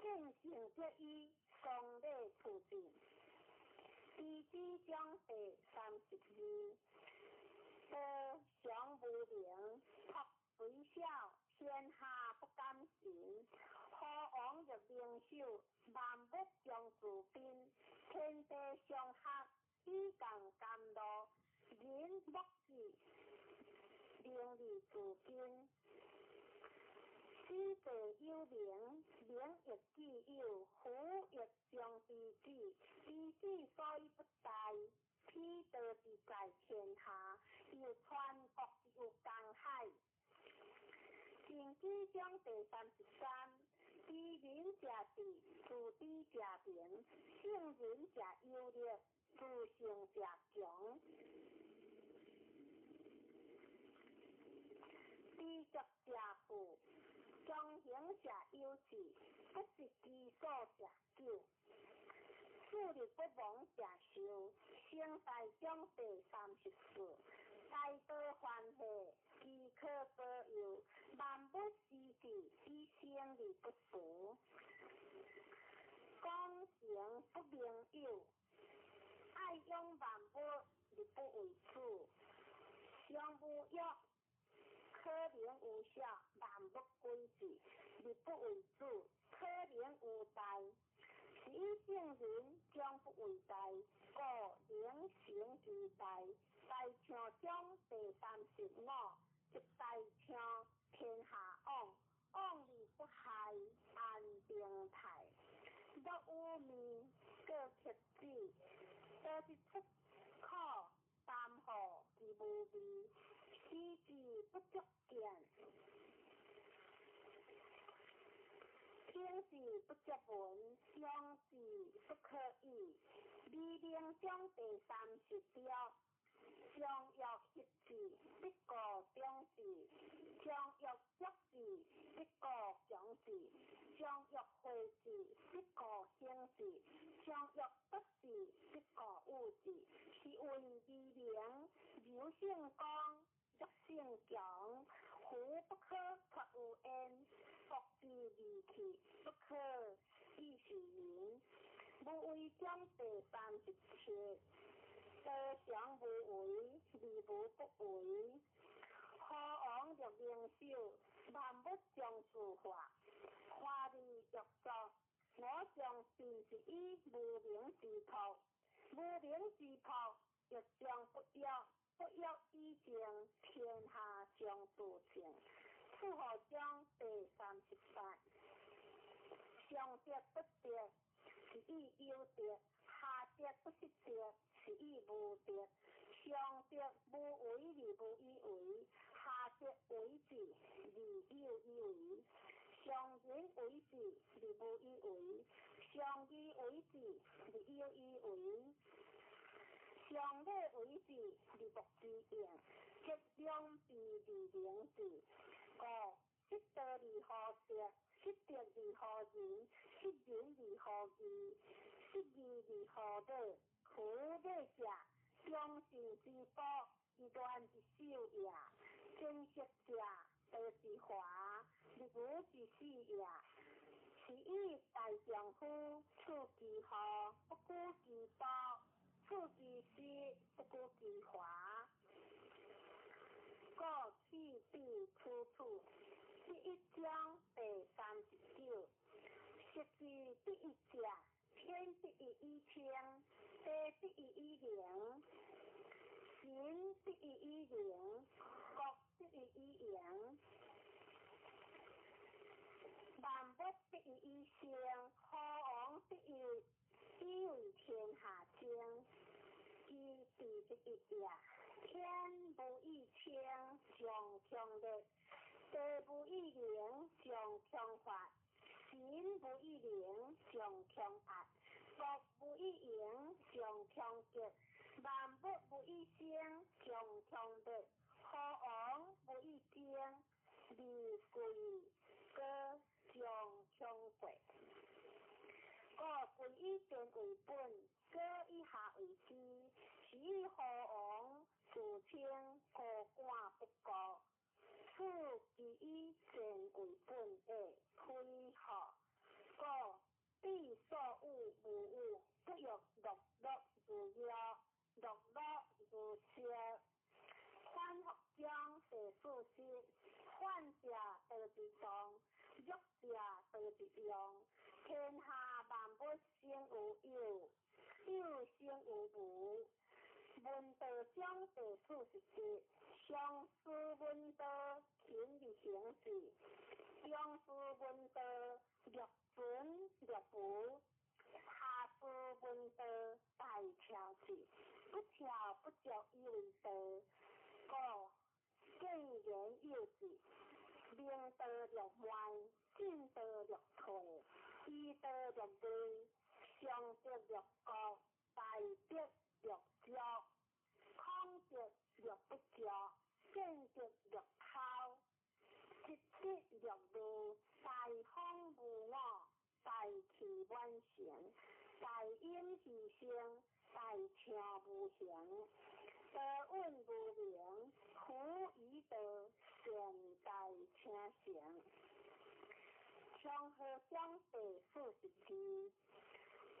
见性则以丧礼处之。第几章第32，德祥无名，托随小，天下不敢行。虎王入灵手，万物将自宾。天地相合，以共甘露，人莫之，名利自宾。知者有灵，灵亦自有，虎亦将知己。知己所以不逮，披道之在天下，有川国有江海。前几章第33，知人者智，自知者明，胜人者优劣，自胜者强。知足者富，忠行者有志，不识其所者久。自力不亡者寿。生大章第34，大道欢喜，其可保佑，万物施治，以生利不俗。讲行不明有，爱用万物，力不为主。相无约，可能无效，万物归之，力不为主，可能无代。是以圣人将不为代，故能成之代。大唱章第35，一大唱天下往，往利不害，安定泰。不污名，各克己，多是出口，淡薄而无味，使之不足见。听之不足闻，用之不可以。微灵章第30条，将欲抑制，必固中之；将欲约之，必固强之；将欲会之，必固兴之；将欲得之，必固有之。是谓微灵，柔性刚，弱性强。虎不可脱有烟，国之利器，不可以是人。无为章第37，德祥无为，利无不为。虎王入灵手，万物将自化。花利欲作，我将便是以无名之徒。无名之徒，欲将不约，不约以正，天下将自正。出河章第38，上德不德，是以有德；下德不失德，是以无德。上德无为而无以为，下德为之而有以为。上仁为之而无以为，上义为之而有以为。双体为字，字木字应，结两字字名字。五，识得二何识，识得二何人，识人二何义，识义二何礼。苦礼者，忠信之福，一段一手也。珍惜者，道之华，日语之死也。是以大丈夫，处其好，不顾其暴，处其失，不顾其华。各气必处处。第一章第39。识字第一者，天第一以清，地第一以灵，行第一以灵，国第一以盈。万物第一以生，虎王第一以为天下正。天地第一也，天无以清，上强力；地无以灵，上强法；神无以灵，上强压；国无以盈，上强极；万物无以生，上强力；虎王无以争，利贵高。上强贵，故贵以天为本，高以下为基。是以虎王自称高官不高，此其以天为本的推好。故必所有无有，不欲乐乐如妖，乐乐如邪。反复将世事实，患者得之当，弱者得之用。天下万物生有有，有生有无。闻道将地事实质，上师闻道勤而行之，中师闻道略准略补，下师闻道大调之，不调不足以为道。故见言有之，明道略歪，进道略退，依道略对，上德略高，大德略少，空德略不足，见德略透，直直略路，大风无我，大气万成，大音希声，大声无形。德运无名，苦以道，善在请成。长河江第42，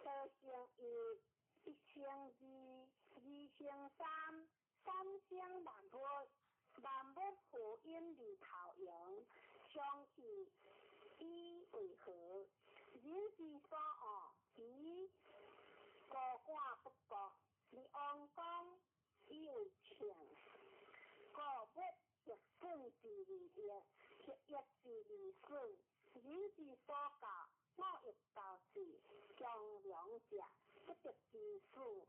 道生一，一生二，二生三，三生万物，万物互因而投用，相去以为和。人之所恶，以高官不国，以王公以为庆。故物亦损之利益，亦益之利损。人之所教，我亦教之。强梁者，不得之事。